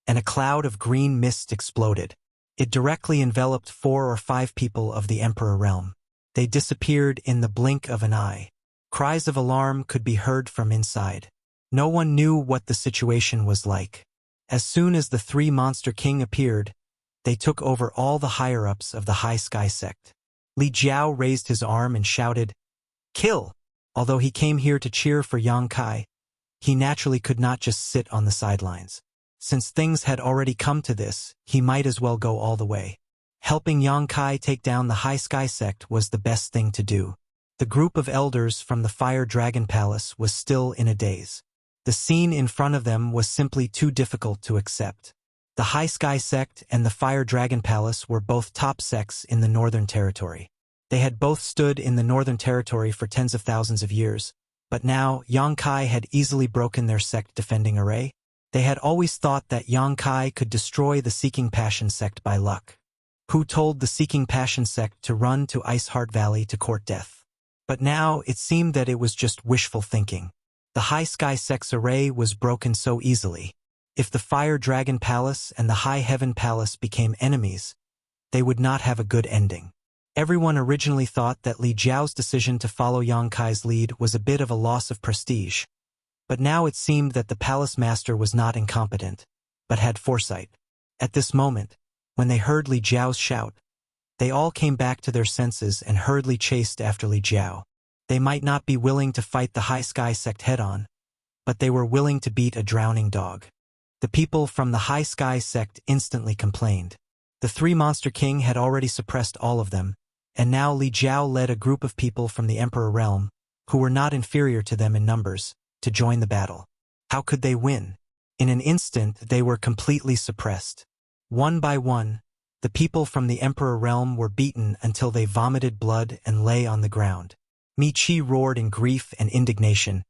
and a cloud of green mist exploded. It directly enveloped 4 or 5 people of the Emperor realm. They disappeared in the blink of an eye. Cries of alarm could be heard from inside. No one knew what the situation was like. As soon as the 3 Monster King appeared, they took over all the higher-ups of the High Sky sect. Li Jiao raised his arm and shouted, "Kill!" Although he came here to cheer for Yang Kai, he naturally could not just sit on the sidelines. Since things had already come to this, he might as well go all the way. Helping Yang Kai take down the High Sky sect was the best thing to do. The group of elders from the Fire Dragon Palace was still in a daze. The scene in front of them was simply too difficult to accept. The High Sky sect and the Fire Dragon Palace were both top sects in the Northern Territory. They had both stood in the Northern Territory for tens of thousands of years, but now Yang Kai had easily broken their sect defending array. They had always thought that Yang Kai could destroy the Seeking Passion sect by luck. Who told the Seeking Passion sect to run to Iceheart Valley to court death? But now it seemed that it was just wishful thinking. The High Sky sect's array was broken so easily. If the Fire Dragon Palace and the High Heaven Palace became enemies, they would not have a good ending. Everyone originally thought that Li Jiao's decision to follow Yang Kai's lead was a bit of a loss of prestige. But now it seemed that the palace master was not incompetent, but had foresight. At this moment, when they heard Li Jiao's shout, they all came back to their senses and hurriedly chased after Li Jiao. They might not be willing to fight the High Sky sect head-on, but they were willing to beat a drowning dog. The people from the High Sky sect instantly complained. The 3 Monster King had already suppressed all of them, and now Li Jiao led a group of people from the Emperor realm, who were not inferior to them in numbers, to join the battle. How could they win? In an instant, they were completely suppressed. One by one, the people from the Emperor realm were beaten until they vomited blood and lay on the ground. Michi roared in grief and indignation.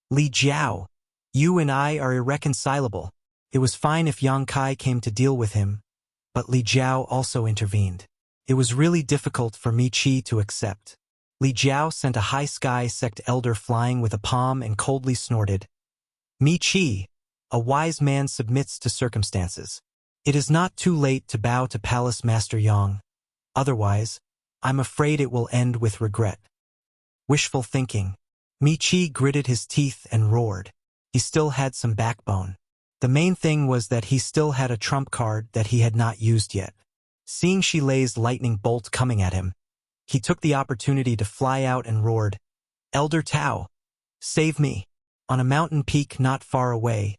"Li Jiao, you and I are irreconcilable." It was fine if Yang Kai came to deal with him, but Li Jiao also intervened. It was really difficult for Michi to accept. Li Jiao sent a High Sky sect elder flying with a palm and coldly snorted, "Michi, a wise man submits to circumstances. It is not too late to bow to Palace Master Yang. Otherwise, I'm afraid it will end with regret." Wishful thinking. Michi gritted his teeth and roared. He still had some backbone. The main thing was that he still had a trump card that he had not used yet. Seeing Shilei's lightning bolt coming at him, he took the opportunity to fly out and roared, "Elder Tao, save me." On a mountain peak not far away,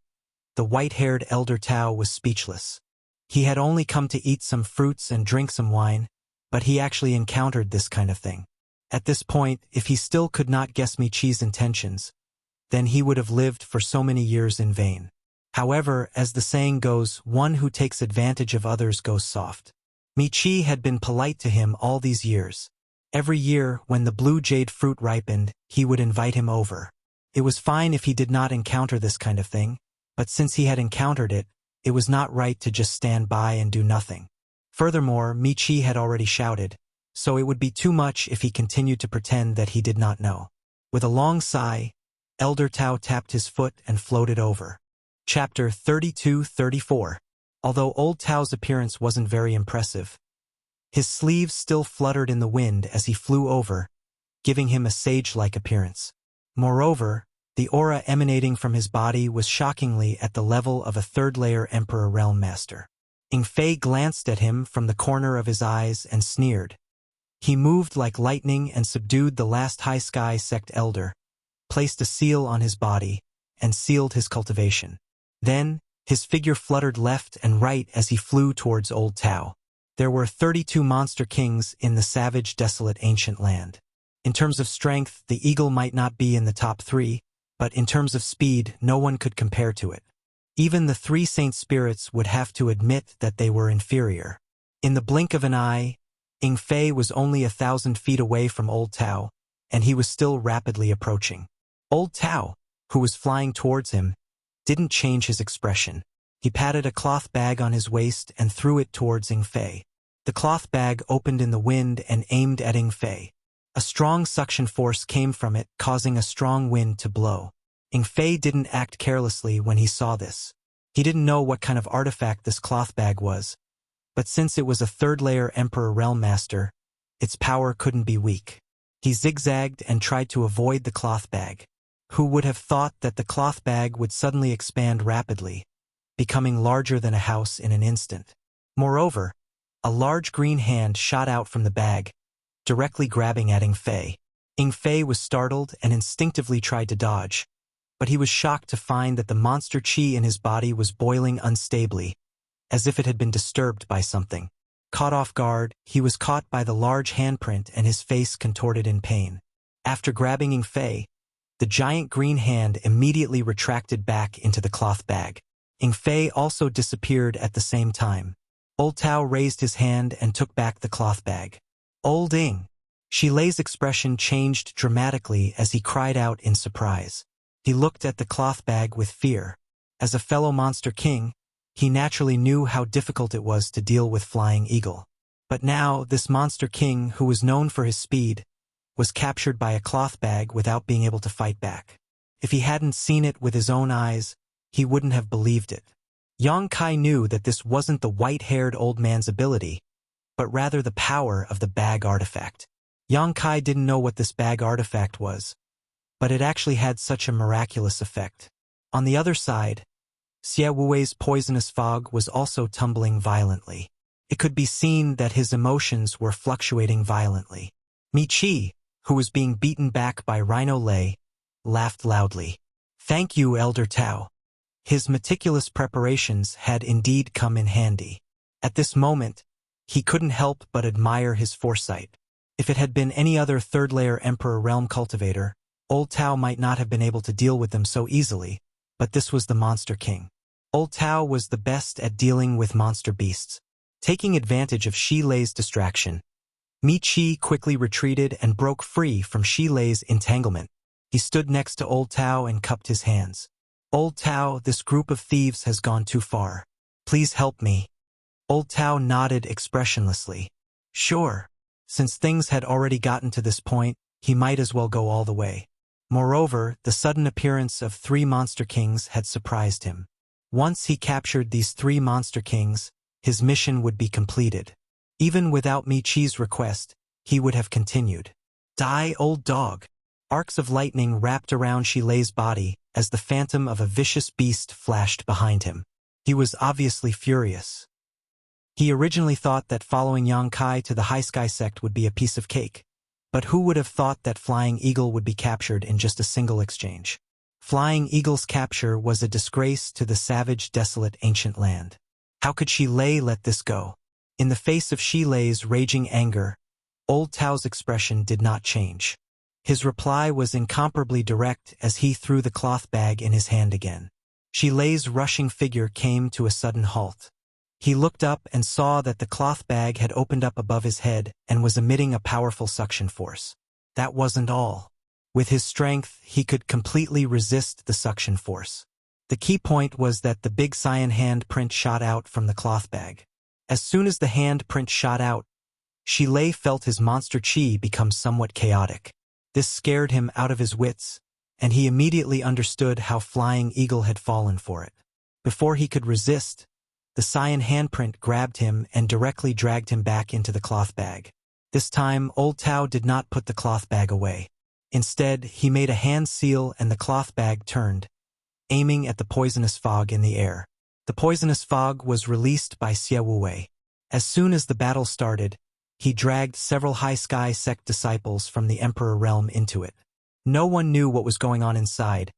the white-haired Elder Tao was speechless. He had only come to eat some fruits and drink some wine, but he actually encountered this kind of thing. At this point, if he still could not guess Michi's intentions, then he would have lived for so many years in vain. However, as the saying goes, one who takes advantage of others goes soft. Michi had been polite to him all these years. Every year, when the blue jade fruit ripened, he would invite him over. It was fine if he did not encounter this kind of thing, but since he had encountered it, it was not right to just stand by and do nothing. Furthermore, Michi had already shouted, so it would be too much if he continued to pretend that he did not know. With a long sigh, Elder Tao tapped his foot and floated over. Chapter 32-34. Although Old Tao's appearance wasn't very impressive, his sleeves still fluttered in the wind as he flew over, giving him a sage-like appearance. Moreover, the aura emanating from his body was shockingly at the level of a third-layer Emperor Realm Master. Ying Fei glanced at him from the corner of his eyes and sneered. He moved like lightning and subdued the last high sky sect elder, placed a seal on his body, and sealed his cultivation. Then, his figure fluttered left and right as he flew towards Old Tao. There were 32 monster kings in the savage, desolate ancient land. In terms of strength, the eagle might not be in the top 3, but in terms of speed, no one could compare to it. Even the 3 saint spirits would have to admit that they were inferior. In the blink of an eye, Ying Fei was only 1,000 feet away from Old Tao, and he was still rapidly approaching. Old Tao, who was flying towards him, didn't change his expression. He patted a cloth bag on his waist and threw it towards Ying Fei. The cloth bag opened in the wind and aimed at Ying Fei. A strong suction force came from it, causing a strong wind to blow. Ying Fei didn't act carelessly when he saw this. He didn't know what kind of artifact this cloth bag was, but since it was a 3rd-layer Emperor Realm Master, its power couldn't be weak. He zigzagged and tried to avoid the cloth bag. Who would have thought that the cloth bag would suddenly expand rapidly, becoming larger than a house in an instant? Moreover, a large green hand shot out from the bag, directly grabbing at Ying Fei. Ying Fei was startled and instinctively tried to dodge, but he was shocked to find that the monster chi in his body was boiling unstably, as if it had been disturbed by something. Caught off guard, he was caught by the large handprint and his face contorted in pain. After grabbing Ying Fei, the giant green hand immediately retracted back into the cloth bag. Ying Fei also disappeared at the same time. Old Tao raised his hand and took back the cloth bag. Old Ying. Shi Lei's expression changed dramatically as he cried out in surprise. He looked at the cloth bag with fear. As a fellow monster king, he naturally knew how difficult it was to deal with Flying Eagle. But now, this monster king, who was known for his speed, was captured by a cloth bag without being able to fight back. If he hadn't seen it with his own eyes, he wouldn't have believed it. Yang Kai knew that this wasn't the white-haired old man's ability, but rather the power of the bag artifact. Yang Kai didn't know what this bag artifact was, but it actually had such a miraculous effect. On the other side, Xie Wuwei's poisonous fog was also tumbling violently. It could be seen that his emotions were fluctuating violently. Mi Qi, who was being beaten back by Rhino Lei, laughed loudly. "Thank you, Elder Tao." His meticulous preparations had indeed come in handy. At this moment, he couldn't help but admire his foresight. If it had been any other 3rd-layer Emperor Realm cultivator, Old Tao might not have been able to deal with them so easily, but this was the Monster King. Old Tao was the best at dealing with monster beasts. Taking advantage of Shi Lei's distraction, Mi Qi quickly retreated and broke free from Shi Lei's entanglement. He stood next to Old Tao and cupped his hands. "Old Tao, this group of thieves has gone too far. Please help me." Old Tao nodded expressionlessly. Sure. Since things had already gotten to this point, he might as well go all the way. Moreover, the sudden appearance of 3 monster kings had surprised him. Once he captured these 3 monster kings, his mission would be completed. Even without Mi Qi's request, he would have continued. "Die, old dog." Arcs of lightning wrapped around Shi Lei's body as the phantom of a vicious beast flashed behind him. He was obviously furious. He originally thought that following Yang Kai to the High Sky sect would be a piece of cake. But who would have thought that Flying Eagle would be captured in just a single exchange? Flying Eagle's capture was a disgrace to the savage, desolate ancient land. How could Shi Lei let this go? In the face of Shi Lei's raging anger, Old Tao's expression did not change. His reply was incomparably direct as he threw the cloth bag in his hand again. Shi Lei's rushing figure came to a sudden halt. He looked up and saw that the cloth bag had opened up above his head and was emitting a powerful suction force. That wasn't all. With his strength, he could completely resist the suction force. The key point was that the big cyan hand print shot out from the cloth bag. As soon as the hand print shot out, Shi Lei felt his monster chi become somewhat chaotic. This scared him out of his wits, and he immediately understood how Flying Eagle had fallen for it. Before he could resist, the cyan handprint grabbed him and directly dragged him back into the cloth bag. This time, Old Tao did not put the cloth bag away. Instead, he made a hand seal and the cloth bag turned, aiming at the poisonous fog in the air. The poisonous fog was released by Xie Wuwei. As soon as the battle started, he dragged several High Sky sect disciples from the Emperor realm into it. No one knew what was going on inside,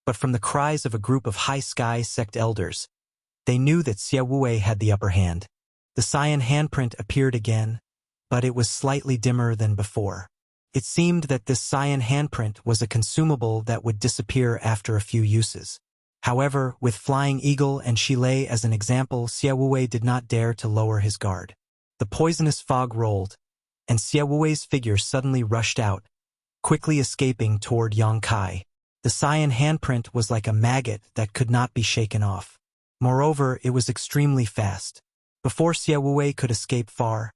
but from the cries of a group of High Sky sect elders, they knew that Xie Wei had the upper hand. The cyan handprint appeared again, but it was slightly dimmer than before. It seemed that this cyan handprint was a consumable that would disappear after a few uses. However, with Flying Eagle and Shilei as an example, Xie Wei did not dare to lower his guard. The poisonous fog rolled, and Xie Wei's figure suddenly rushed out, quickly escaping toward Yang Kai. The cyan handprint was like a maggot that could not be shaken off. Moreover, it was extremely fast. Before Xie Wei could escape far,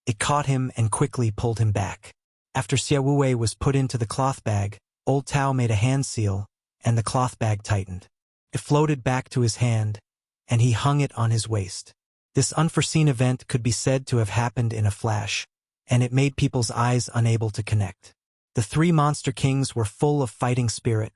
it caught him and quickly pulled him back. After Xie Wei was put into the cloth bag, Old Tao made a hand seal, and the cloth bag tightened. It floated back to his hand, and he hung it on his waist. This unforeseen event could be said to have happened in a flash, and it made people's eyes unable to connect. The three monster kings were full of fighting spirit,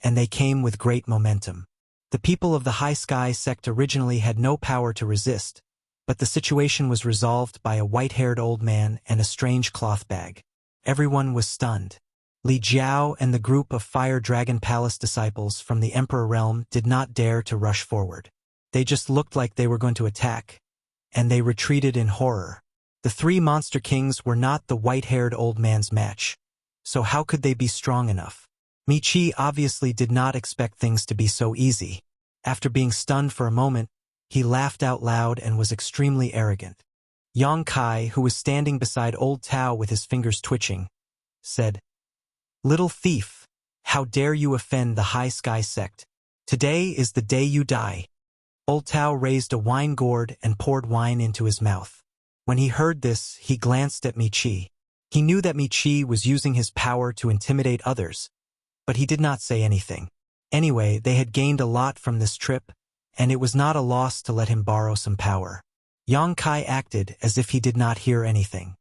and they came with great momentum. The people of the High Sky sect originally had no power to resist, but the situation was resolved by a white-haired old man and a strange cloth bag. Everyone was stunned. Li Jiao and the group of Fire Dragon Palace disciples from the Emperor realm did not dare to rush forward. They just looked like they were going to attack, and they retreated in horror. The three monster kings were not the white-haired old man's match, so how could they be strong enough? Michi obviously did not expect things to be so easy. After being stunned for a moment, he laughed out loud and was extremely arrogant. Yang Kai, who was standing beside Old Tao with his fingers twitching, said, "Little thief, how dare you offend the High Sky sect? Today is the day you die." Old Tao raised a wine gourd and poured wine into his mouth. When he heard this, he glanced at Michi. He knew that Michi was using his power to intimidate others, but he did not say anything. Anyway, they had gained a lot from this trip, and it was not a loss to let him borrow some power. Yang Kai acted as if he did not hear anything.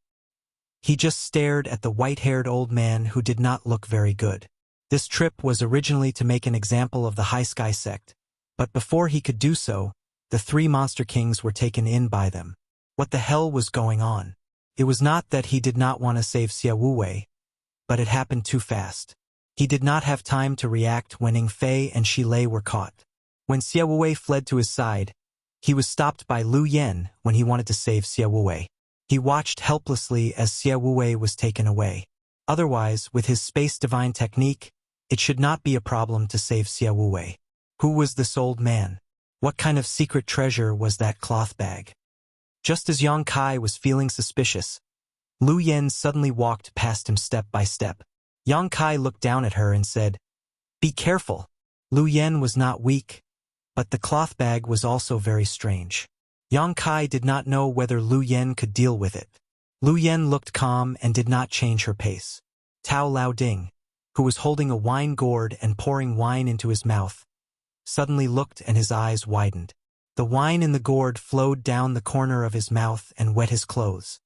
He just stared at the white-haired old man who did not look very good. This trip was originally to make an example of the High Sky sect, but before he could do so, the three monster kings were taken in by them. What the hell was going on? It was not that he did not want to save Xie Wei, but it happened too fast. He did not have time to react when Ning Fei and Shilei were caught. When Xie Wei fled to his side, he was stopped by Lu Yen when he wanted to save Xie Wei. He watched helplessly as Xie Wei was taken away. Otherwise, with his space divine technique, it should not be a problem to save Xie Wei. Who was this old man? What kind of secret treasure was that cloth bag? Just as Yang Kai was feeling suspicious, Lu Yen suddenly walked past him step by step. Yang Kai looked down at her and said, "Be careful." Lu Yen was not weak, but the cloth bag was also very strange. Yang Kai did not know whether Lu Yen could deal with it. Lu Yen looked calm and did not change her pace. Tao Laoding, who was holding a wine gourd and pouring wine into his mouth, suddenly looked and his eyes widened. The wine in the gourd flowed down the corner of his mouth and wet his clothes.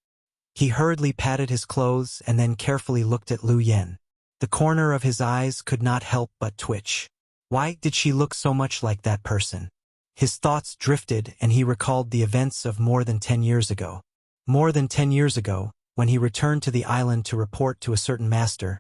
He hurriedly patted his clothes and then carefully looked at Lu Yen. The corner of his eyes could not help but twitch. Why did she look so much like that person? His thoughts drifted and he recalled the events of more than 10 years ago. More than 10 years ago, when he returned to the island to report to a certain master,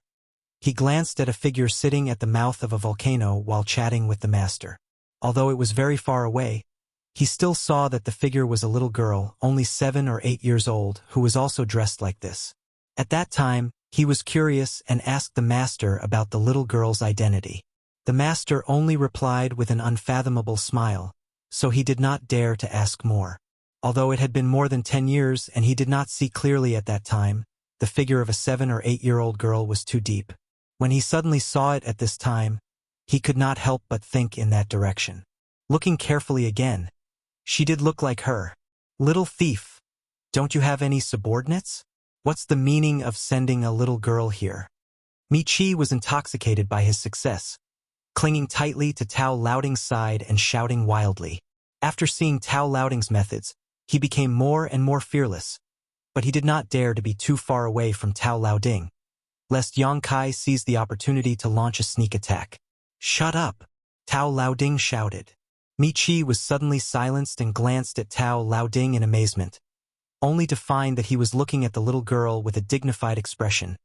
he glanced at a figure sitting at the mouth of a volcano while chatting with the master. Although it was very far away, he still saw that the figure was a little girl, only 7 or 8 years old, who was also dressed like this. At that time, he was curious and asked the master about the little girl's identity. The master only replied with an unfathomable smile, so he did not dare to ask more. Although it had been more than 10 years and he did not see clearly at that time, the figure of a 7 or 8-year-old girl was too deep. When he suddenly saw it at this time, he could not help but think in that direction. Looking carefully again, she did look like her. "Little thief, don't you have any subordinates? What's the meaning of sending a little girl here?" Michi was intoxicated by his success, clinging tightly to Tao Laoding's side and shouting wildly. After seeing Tao Laoding's methods, he became more and more fearless, but he did not dare to be too far away from Tao Laoding, lest Yang Kai seize the opportunity to launch a sneak attack. "Shut up!" Tao Laoding shouted. Michi was suddenly silenced and glanced at Tao Laoding in amazement. only to find that he was looking at the little girl with a dignified expression,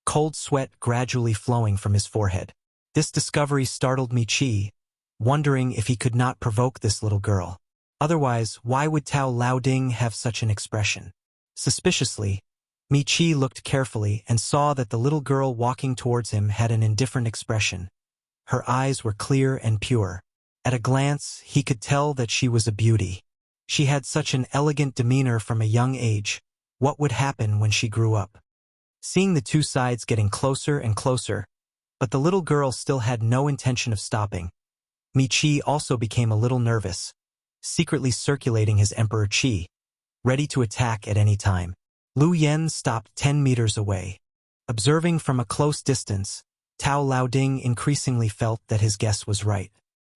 cold sweat gradually flowing from his forehead. This discovery startled Mi-Chi, wondering if he could not provoke this little girl. Otherwise, why would Tao Laoding have such an expression? Suspiciously, Mi-Chi looked carefully and saw that the little girl walking towards him had an indifferent expression. Her eyes were clear and pure. At a glance, he could tell that she was a beauty. She had such an elegant demeanor from a young age. What would happen when she grew up? Seeing the two sides getting closer and closer, but the little girl still had no intention of stopping, Mi-Chi also became a little nervous, secretly circulating his Emperor Qi, ready to attack at any time. Lu Yen stopped 10 meters away. Observing from a close distance, Tao Laoding increasingly felt that his guess was right.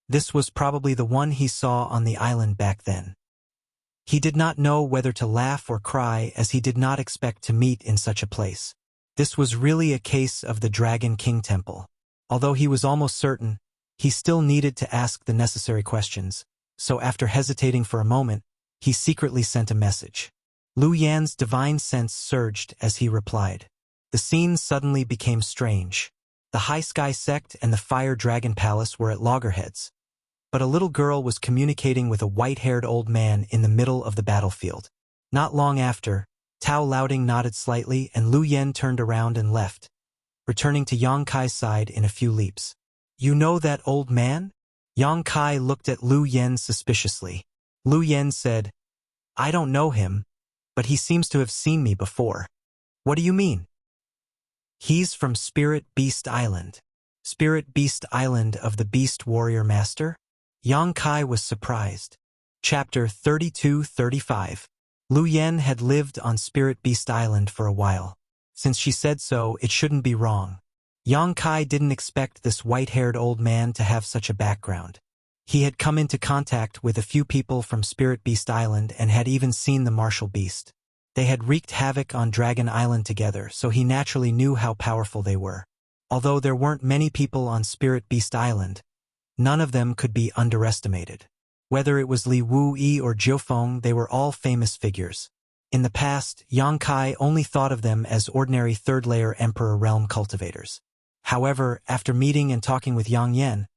This was probably the one he saw on the island back then. He did not know whether to laugh or cry, as he did not expect to meet in such a place. This was really a case of the Dragon King Temple. Although he was almost certain, he still needed to ask the necessary questions, so after hesitating for a moment, he secretly sent a message. Lu Yan's divine sense surged as he replied. The scene suddenly became strange. The High Sky Sect and the Fire Dragon Palace were at loggerheads, but a little girl was communicating with a white-haired old man in the middle of the battlefield. Not long after, Tao Laoding nodded slightly and Lu Yen turned around and left, returning to Yang Kai's side in a few leaps. "You know that old man?" Yang Kai looked at Lu Yen suspiciously. Lu Yen said, "I don't know him, but he seems to have seen me before." "What do you mean?" "He's from Spirit Beast Island." "Spirit Beast Island of the Beast Warrior Master?" Yang Kai was surprised. Chapter 32-35. Lu Yen had lived on Spirit Beast Island for a while. Since she said so, it shouldn't be wrong. Yang Kai didn't expect this white-haired old man to have such a background. He had come into contact with a few people from Spirit Beast Island and had even seen the martial beast. They had wreaked havoc on Dragon Island together, so he naturally knew how powerful they were. Although there weren't many people on Spirit Beast Island, none of them could be underestimated. Whether it was Li Wu-Yi or Jiufeng, they were all famous figures. In the past, Yang Kai only thought of them as ordinary third-layer Emperor Realm cultivators. However, after meeting and talking with Yang Yen,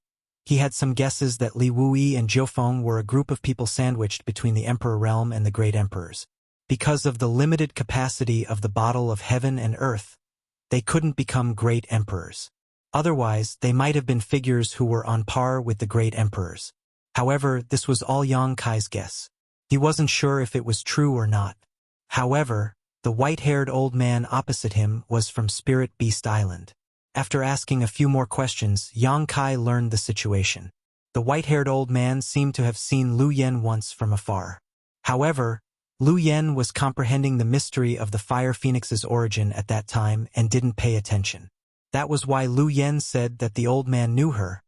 he had some guesses that Li Wu-Yi and Jiufeng were a group of people sandwiched between the Emperor Realm and the Great Emperors. Because of the limited capacity of the bottle of heaven and earth, they couldn't become great emperors. Otherwise, they might have been figures who were on par with the great emperors. However, this was all Yang Kai's guess. He wasn't sure if it was true or not. However, the white-haired old man opposite him was from Spirit Beast Island. After asking a few more questions, Yang Kai learned the situation. The white-haired old man seemed to have seen Lu Yen once from afar. However, Lu Yen was comprehending the mystery of the Fire Phoenix's origin at that time and didn't pay attention. That was why Lu Yen said that the old man knew her,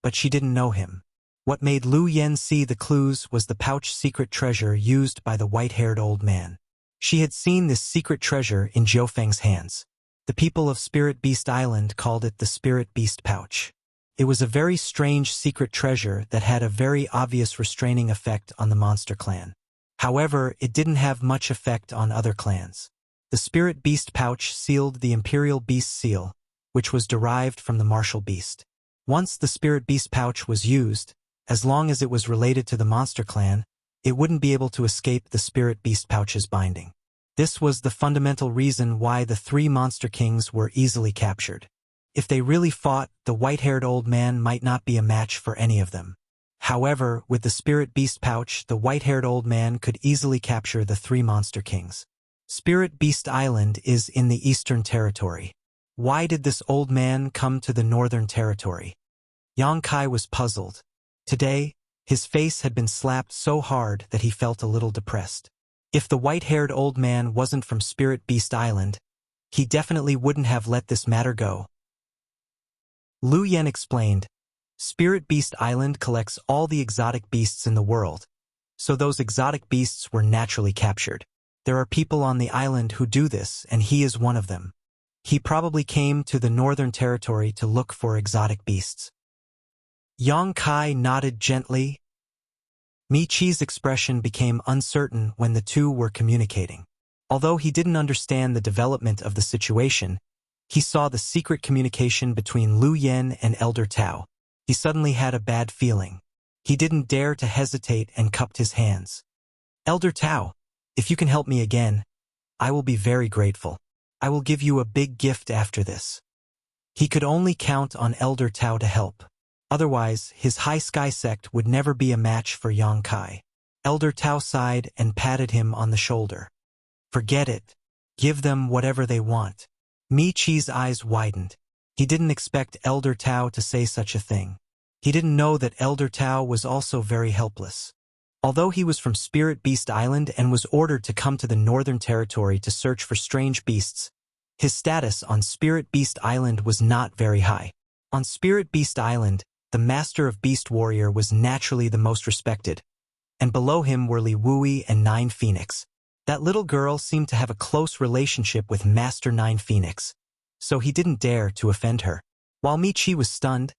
but she didn't know him. What made Lu Yen see the clues was the pouch secret treasure used by the white-haired old man. She had seen this secret treasure in Jiufeng's hands. The people of Spirit Beast Island called it the Spirit Beast Pouch. It was a very strange secret treasure that had a very obvious restraining effect on the monster clan. However, it didn't have much effect on other clans. The Spirit Beast Pouch sealed the Imperial Beast Seal, which was derived from the martial beast. Once the Spirit Beast Pouch was used, as long as it was related to the monster clan, it wouldn't be able to escape the Spirit Beast Pouch's binding. This was the fundamental reason why the three monster kings were easily captured. If they really fought, the white-haired old man might not be a match for any of them. However, with the Spirit Beast Pouch, the white-haired old man could easily capture the three monster kings. Spirit Beast Island is in the Eastern Territory. Why did this old man come to the Northern Territory? Yang Kai was puzzled. Today, his face had been slapped so hard that he felt a little depressed. If the white-haired old man wasn't from Spirit Beast Island, he definitely wouldn't have let this matter go. Lu Yen explained, Spirit Beast Island collects all the exotic beasts in the world, so those exotic beasts were naturally captured. There are people on the island who do this, and he is one of them. He probably came to the Northern Territory to look for exotic beasts. Yang Kai nodded gently. Michi's expression became uncertain when the two were communicating. Although he didn't understand the development of the situation, he saw the secret communication between Lu Yen and Elder Tao. He suddenly had a bad feeling. He didn't dare to hesitate and cupped his hands. Elder Tao, if you can help me again, I will be very grateful. I will give you a big gift after this. He could only count on Elder Tao to help. Otherwise, his High Sky sect would never be a match for Yang Kai. Elder Tao sighed and patted him on the shoulder. Forget it. Give them whatever they want. Michi's eyes widened. He didn't expect Elder Tao to say such a thing. He didn't know that Elder Tao was also very helpless. Although he was from Spirit Beast Island and was ordered to come to the Northern Territory to search for strange beasts, his status on Spirit Beast Island was not very high. On Spirit Beast Island, the Master of Beast Warrior was naturally the most respected, and below him were Li Wui and Nine Phoenix. That little girl seemed to have a close relationship with Master Nine Phoenix, so he didn't dare to offend her. While Michi was stunned,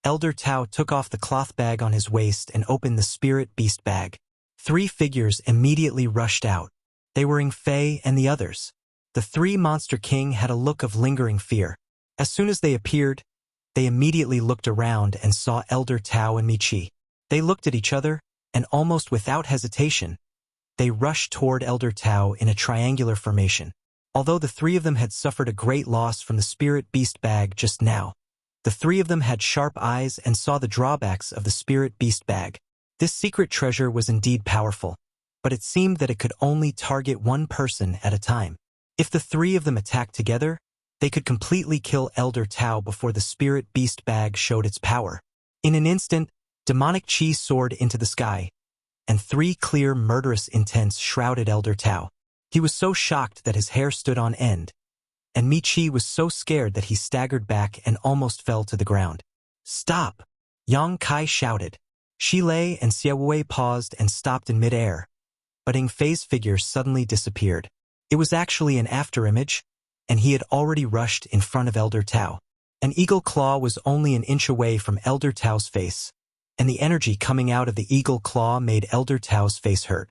Elder Tao took off the cloth bag on his waist and opened the Spirit Beast bag. 3 figures immediately rushed out. They were Ing Fei and the others. The 3 Monster King had a look of lingering fear. As soon as they appeared, they immediately looked around and saw Elder Tao and Michi. They looked at each other, and almost without hesitation, they rushed toward Elder Tao in a triangular formation. Although the 3 of them had suffered a great loss from the Spirit Beast bag just now, the 3 of them had sharp eyes and saw the drawbacks of the Spirit Beast bag. This secret treasure was indeed powerful, but it seemed that it could only target one person at a time. If the 3 of them attacked together, they could completely kill Elder Tao before the Spirit Beast bag showed its power. In an instant, demonic chi soared into the sky, and 3 clear, murderous intents shrouded Elder Tao. He was so shocked that his hair stood on end, and Michi was so scared that he staggered back and almost fell to the ground. Stop! Yang Kai shouted. Shilei and Xiaowei paused and stopped in midair, but Ing Fei's figure suddenly disappeared. It was actually an afterimage, and he had already rushed in front of Elder Tao. An eagle claw was only an inch away from Elder Tao's face, and the energy coming out of the eagle claw made Elder Tao's face hurt.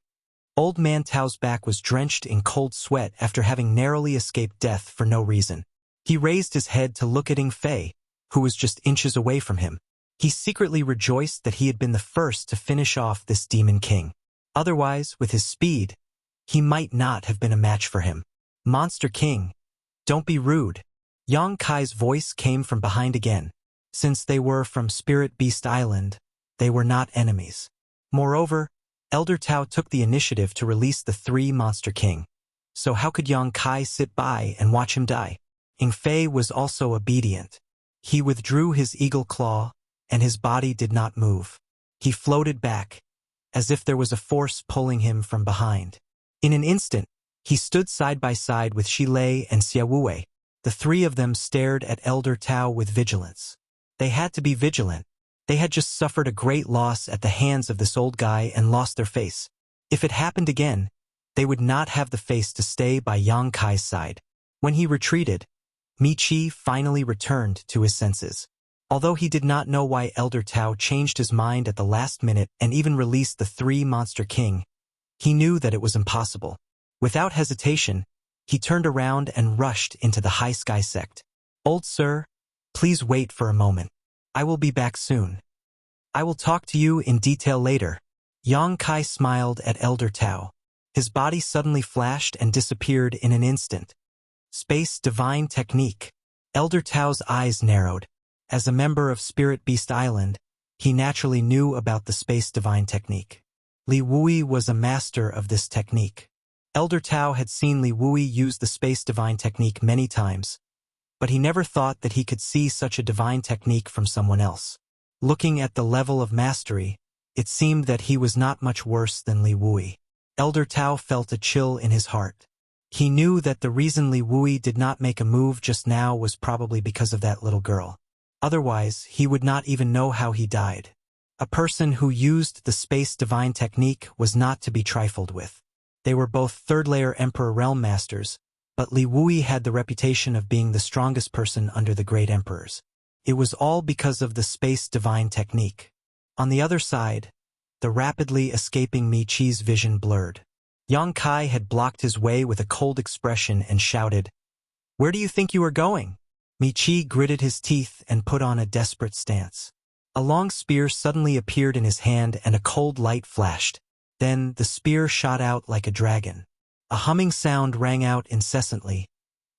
Old Man Tao's back was drenched in cold sweat after having narrowly escaped death for no reason. He raised his head to look at Ing Fei, who was just inches away from him. He secretly rejoiced that he had been the first to finish off this Demon King. Otherwise, with his speed, he might not have been a match for him. Monster King, don't be rude. Yang Kai's voice came from behind again. Since they were from Spirit Beast Island, they were not enemies. Moreover, Elder Tao took the initiative to release the 3 Monster King. So how could Yang Kai sit by and watch him die? Ing Fei was also obedient. He withdrew his eagle claw, and his body did not move. He floated back, as if there was a force pulling him from behind. In an instant, he stood side by side with Shilei and Xiaowei. The 3 of them stared at Elder Tao with vigilance. They had to be vigilant. They had just suffered a great loss at the hands of this old guy and lost their face. If it happened again, they would not have the face to stay by Yang Kai's side. When he retreated, Michi finally returned to his senses. Although he did not know why Elder Tao changed his mind at the last minute and even released the 3 Monster King, he knew that it was impossible. Without hesitation, he turned around and rushed into the High Sky sect. Old sir, please wait for a moment. I will be back soon. I will talk to you in detail later. Yang Kai smiled at Elder Tao. His body suddenly flashed and disappeared in an instant. Space Divine Technique. Elder Tao's eyes narrowed. As a member of Spirit Beast Island, he naturally knew about the Space Divine Technique. Li Wui was a master of this technique. Elder Tao had seen Li Wui use the Space Divine Technique many times, but he never thought that he could see such a divine technique from someone else. Looking at the level of mastery, it seemed that he was not much worse than Li Wui. Elder Tao felt a chill in his heart. He knew that the reason Li Wui did not make a move just now was probably because of that little girl. Otherwise, he would not even know how he died. A person who used the Space Divine Technique was not to be trifled with. They were both third-layer Emperor Realm Masters, but Li Wui had the reputation of being the strongest person under the Great Emperors. It was all because of the Space Divine Technique. On the other side, the rapidly escaping Mi-Chi's vision blurred. Yang Kai had blocked his way with a cold expression and shouted, "Where do you think you are going?" Mi-Chi gritted his teeth and put on a desperate stance. A long spear suddenly appeared in his hand and a cold light flashed. Then the spear shot out like a dragon. A humming sound rang out incessantly,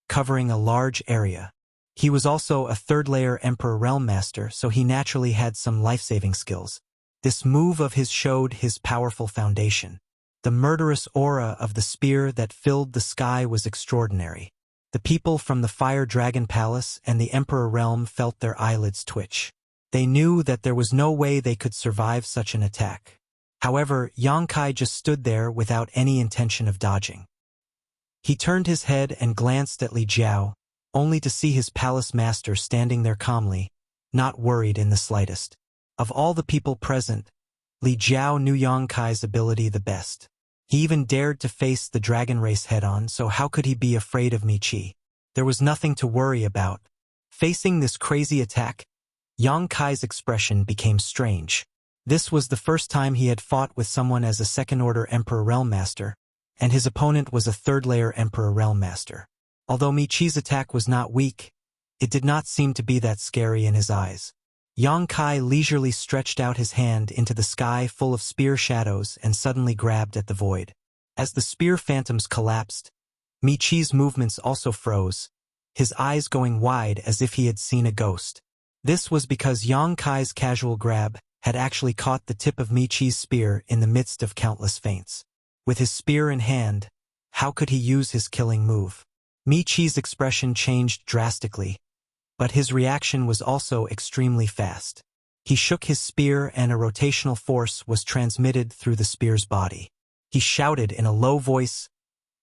covering a large area. He was also a third-layer Emperor Realm Master, so he naturally had some life-saving skills. This move of his showed his powerful foundation. The murderous aura of the spear that filled the sky was extraordinary. The people from the Fire Dragon Palace and the Emperor Realm felt their eyelids twitch. They knew that there was no way they could survive such an attack. However, Yang Kai just stood there without any intention of dodging. He turned his head and glanced at Li Jiao, only to see his palace master standing there calmly, not worried in the slightest. Of all the people present, Li Jiao knew Yang Kai's ability the best. He even dared to face the dragon race head-on, so how could he be afraid of Mi-Chi? There was nothing to worry about. Facing this crazy attack, Yang Kai's expression became strange. This was the first time he had fought with someone as a second-order Emperor Realm Master, and his opponent was a third-layer Emperor Realm Master. Although Mi-Chi's attack was not weak, it did not seem to be that scary in his eyes. Yang Kai leisurely stretched out his hand into the sky full of spear shadows and suddenly grabbed at the void. As the spear phantoms collapsed, Mi-Chi's movements also froze, his eyes going wide as if he had seen a ghost. This was because Yang Kai's casual grab had actually caught the tip of Mi-Chi's spear in the midst of countless feints. With his spear in hand, how could he use his killing move? Mi-Chi's expression changed drastically, but his reaction was also extremely fast. He shook his spear and a rotational force was transmitted through the spear's body. He shouted in a low voice,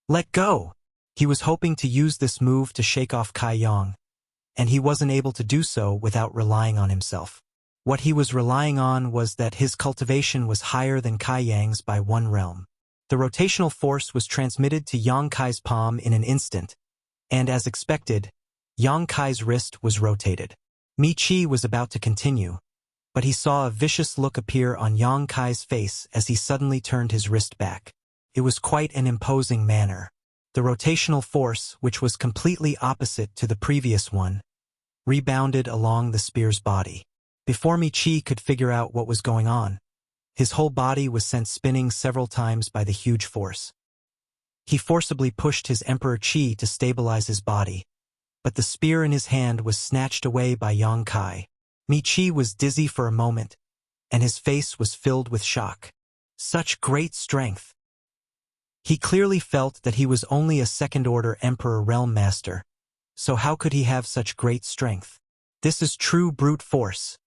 "Let go!" He was hoping to use this move to shake off Kai Yang, and he wasn't able to do so without relying on himself. What he was relying on was that his cultivation was higher than Kai Yang's by 1 realm. The rotational force was transmitted to Yang Kai's palm in an instant, and as expected, Yang Kai's wrist was rotated. Mi-Chi was about to continue, but he saw a vicious look appear on Yang Kai's face as he suddenly turned his wrist back. It was quite an imposing manner. The rotational force, which was completely opposite to the previous one, rebounded along the spear's body. Before Mi-Chi could figure out what was going on, his whole body was sent spinning several times by the huge force. He forcibly pushed his Emperor Chi to stabilize his body, but the spear in his hand was snatched away by Yang Kai. Mi-Chi was dizzy for a moment, and his face was filled with shock. Such great strength! He clearly felt that he was only a second-order Emperor Realm Master, so how could he have such great strength? This is true brute force.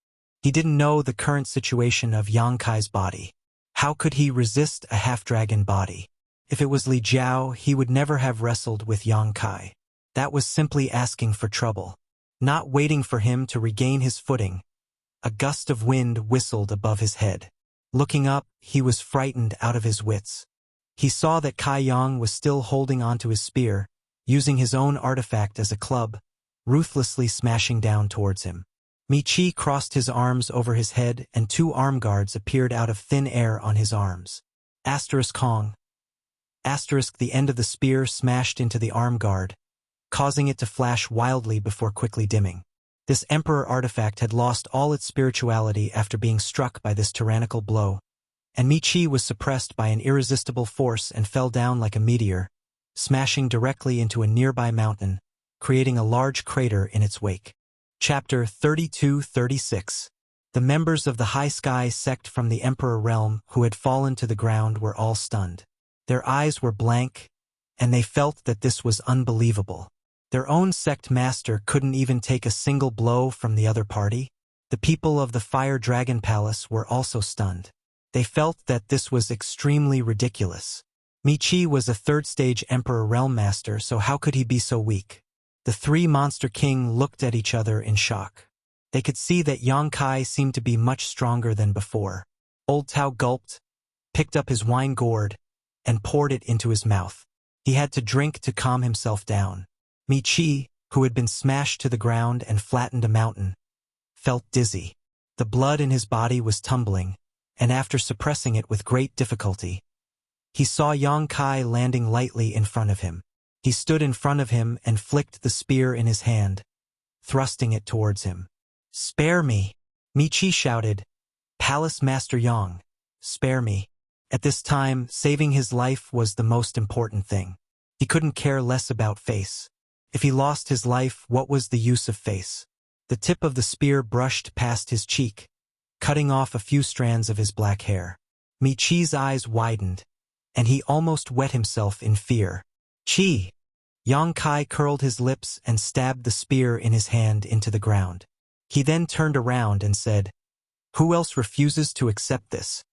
He didn't know the current situation of Yang Kai's body. How could he resist a half-dragon body? If it was Li Jiao, he would never have wrestled with Yang Kai. That was simply asking for trouble. Not waiting for him to regain his footing, a gust of wind whistled above his head. Looking up, he was frightened out of his wits. He saw that Kai Yang was still holding onto his spear, using his own artifact as a club, ruthlessly smashing down towards him. Mi-Chi crossed his arms over his head and 2 arm guards appeared out of thin air on his arms. Kong. The end of the spear smashed into the arm guard, causing it to flash wildly before quickly dimming. This Emperor artifact had lost all its spirituality after being struck by this tyrannical blow, and Mi-Chi was suppressed by an irresistible force and fell down like a meteor, smashing directly into a nearby mountain, creating a large crater in its wake. Chapter 32-36. The members of the High Sky sect from the Emperor Realm who had fallen to the ground were all stunned. Their eyes were blank, and they felt that this was unbelievable. Their own sect master couldn't even take a single blow from the other party. The people of the Fire Dragon Palace were also stunned. They felt that this was extremely ridiculous. Mi-Chi was a third-stage Emperor Realm Master, so how could he be so weak? The 3 Monster King looked at each other in shock. They could see that Yang Kai seemed to be much stronger than before. Old Tao gulped, picked up his wine gourd, and poured it into his mouth. He had to drink to calm himself down. Mi-Chi, who had been smashed to the ground and flattened a mountain, felt dizzy. The blood in his body was tumbling, and after suppressing it with great difficulty, he saw Yang Kai landing lightly in front of him. He stood in front of him and flicked the spear in his hand, thrusting it towards him. "Spare me!" Michi shouted. "Palace Master Yang, spare me." At this time, saving his life was the most important thing. He couldn't care less about face. If he lost his life, what was the use of face? The tip of the spear brushed past his cheek, cutting off a few strands of his black hair. Michi's eyes widened, and he almost wet himself in fear. "Chi!" Yang Kai curled his lips and stabbed the spear in his hand into the ground. He then turned around and said, "Who else refuses to accept this?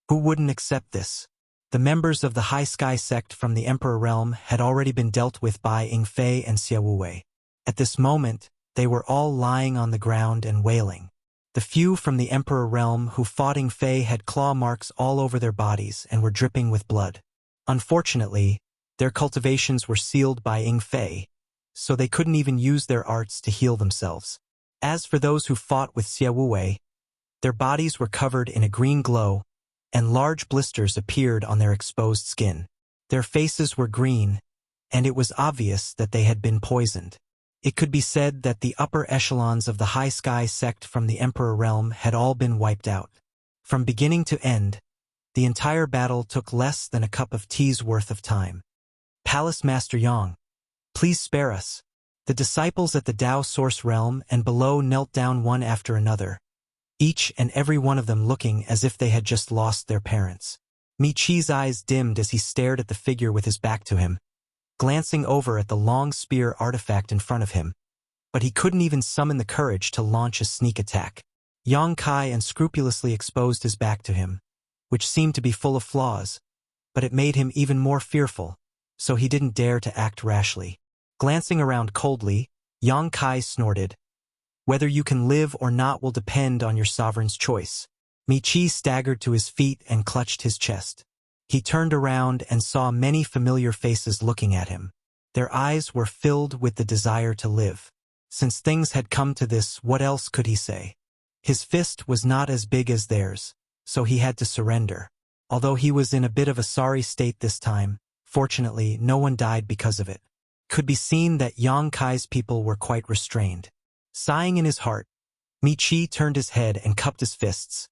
Who wouldn't accept this?" The members of the High Sky sect from the Emperor realm had already been dealt with by Ying Fei and Xia Wuwei. At this moment, they were all lying on the ground and wailing. The few from the Emperor realm who fought Ying Fei had claw marks all over their bodies and were dripping with blood. Unfortunately, their cultivations were sealed by Ying Fei, so they couldn't even use their arts to heal themselves. As for those who fought with Xia Wuwei, their bodies were covered in a green glow, and large blisters appeared on their exposed skin. Their faces were green, and it was obvious that they had been poisoned. It could be said that the upper echelons of the High Sky sect from the Emperor realm had all been wiped out. From beginning to end, the entire battle took less than a cup of tea's worth of time. "Palace Master Yang, please spare us." The disciples at the Dao Source realm and below knelt down one after another, each and every one of them looking as if they had just lost their parents. Michi's eyes dimmed as he stared at the figure with his back to him, glancing over at the long spear artifact in front of him, but he couldn't even summon the courage to launch a sneak attack. Yang Kai unscrupulously exposed his back to him, which seemed to be full of flaws, but it made him even more fearful, so he didn't dare to act rashly. Glancing around coldly, Yang Kai snorted, "Whether you can live or not will depend on your sovereign's choice." Michi staggered to his feet and clutched his chest. He turned around and saw many familiar faces looking at him. Their eyes were filled with the desire to live. Since things had come to this, what else could he say? His fist was not as big as theirs, so he had to surrender. Although he was in a bit of a sorry state this time, fortunately no one died because of it. Could be seen that Yang Kai's people were quite restrained. Sighing in his heart, Michi turned his head and cupped his fists.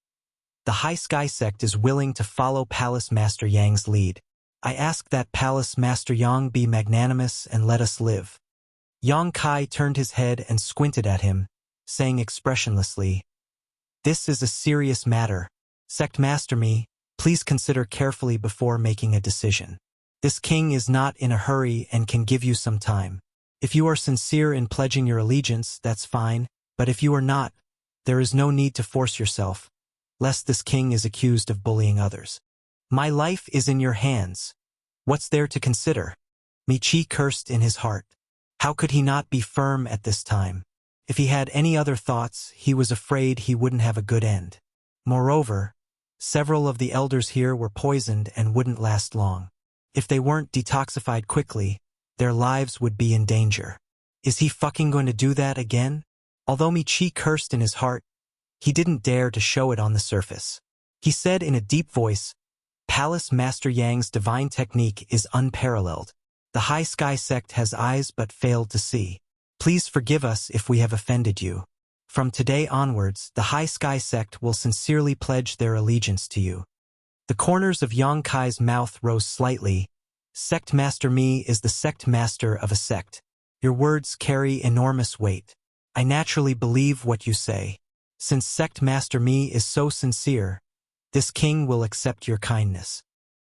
"The High Sky sect is willing to follow Palace Master Yang's lead. I ask that Palace Master Yang be magnanimous and let us live." Yang Kai turned his head and squinted at him, saying expressionlessly, "This is a serious matter. Sect Master Me, please consider carefully before making a decision. This king is not in a hurry and can give you some time. If you are sincere in pledging your allegiance, that's fine, but if you are not, there is no need to force yourself, lest this king is accused of bullying others. My life is in your hands. What's there to consider?" Michi cursed in his heart. How could he not be firm at this time? If he had any other thoughts, he was afraid he wouldn't have a good end. Moreover, several of the elders here were poisoned and wouldn't last long. If they weren't detoxified quickly, their lives would be in danger. Is he fucking going to do that again? Although Michi cursed in his heart, he didn't dare to show it on the surface. He said in a deep voice, "Palace Master Yang's divine technique is unparalleled. The High Sky sect has eyes but failed to see. Please forgive us if we have offended you. From today onwards, the High Sky sect will sincerely pledge their allegiance to you." The corners of Yang Kai's mouth rose slightly. "Sect Master Me is the sect master of a sect. Your words carry enormous weight. I naturally believe what you say. Since Sect Master Me is so sincere, this king will accept your kindness."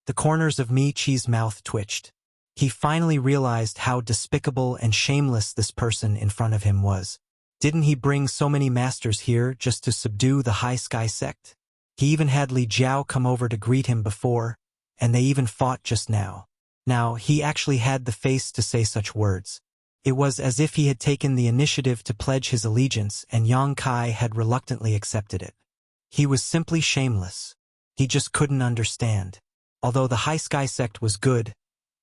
The corners of Michi's mouth twitched. He finally realized how despicable and shameless this person in front of him was. Didn't he bring so many masters here just to subdue the High Sky sect? He even had Li Jiao come over to greet him before, and they even fought just now. Now, he actually had the face to say such words. It was as if he had taken the initiative to pledge his allegiance and Yang Kai had reluctantly accepted it. He was simply shameless. He just couldn't understand. Although the High Sky sect was good,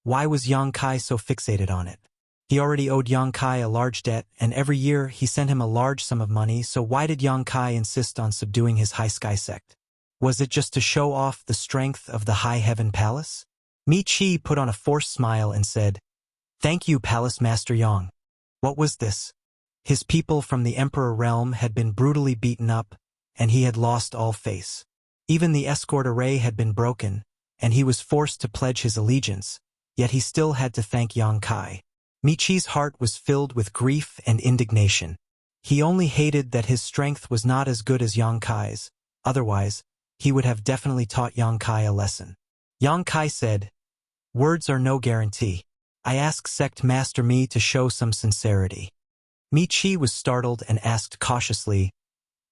why was Yang Kai so fixated on it? He already owed Yang Kai a large debt, and every year he sent him a large sum of money, so why did Yang Kai insist on subduing his High Sky sect? Was it just to show off the strength of the High Heaven Palace? Mi Chi put on a forced smile and said, "Thank you, Palace Master Yang." What was this? His people from the Emperor realm had been brutally beaten up, and he had lost all face. Even the escort array had been broken, and he was forced to pledge his allegiance, yet he still had to thank Yang Kai. Mi Chi's heart was filled with grief and indignation. He only hated that his strength was not as good as Yang Kai's, otherwise, he would have definitely taught Yang Kai a lesson. Yang Kai said, "Words are no guarantee. I ask Sect Master Mi to show some sincerity." Mi Chi was startled and asked cautiously,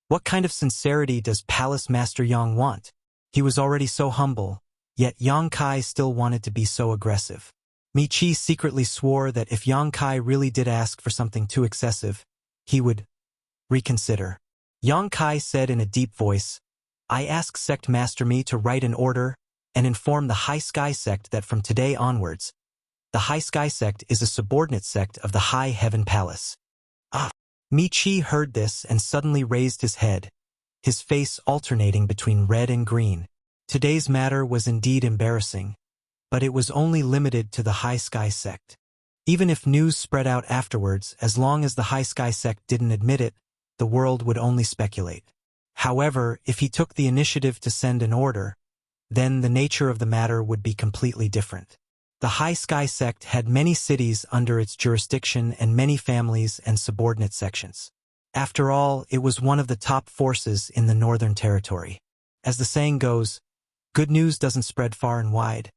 "What kind of sincerity does Palace Master Yang want?" He was already so humble, yet Yang Kai still wanted to be so aggressive. Mi Chi secretly swore that if Yang Kai really did ask for something too excessive, he would reconsider. Yang Kai said in a deep voice, "I ask Sect Master Mi to write an order and inform the High Sky Sect that from today onwards, the High Sky Sect is a subordinate sect of the High Heaven Palace." Ah! Mi Chi heard this and suddenly raised his head, his face alternating between red and green. Today's matter was indeed embarrassing, but it was only limited to the High Sky Sect. Even if news spread out afterwards, as long as the High Sky Sect didn't admit it, the world would only speculate. However, if he took the initiative to send an order, then the nature of the matter would be completely different. The High Sky Sect had many cities under its jurisdiction and many families and subordinate sections. After all, it was one of the top forces in the Northern Territory. As the saying goes, good news doesn't spread far and wide,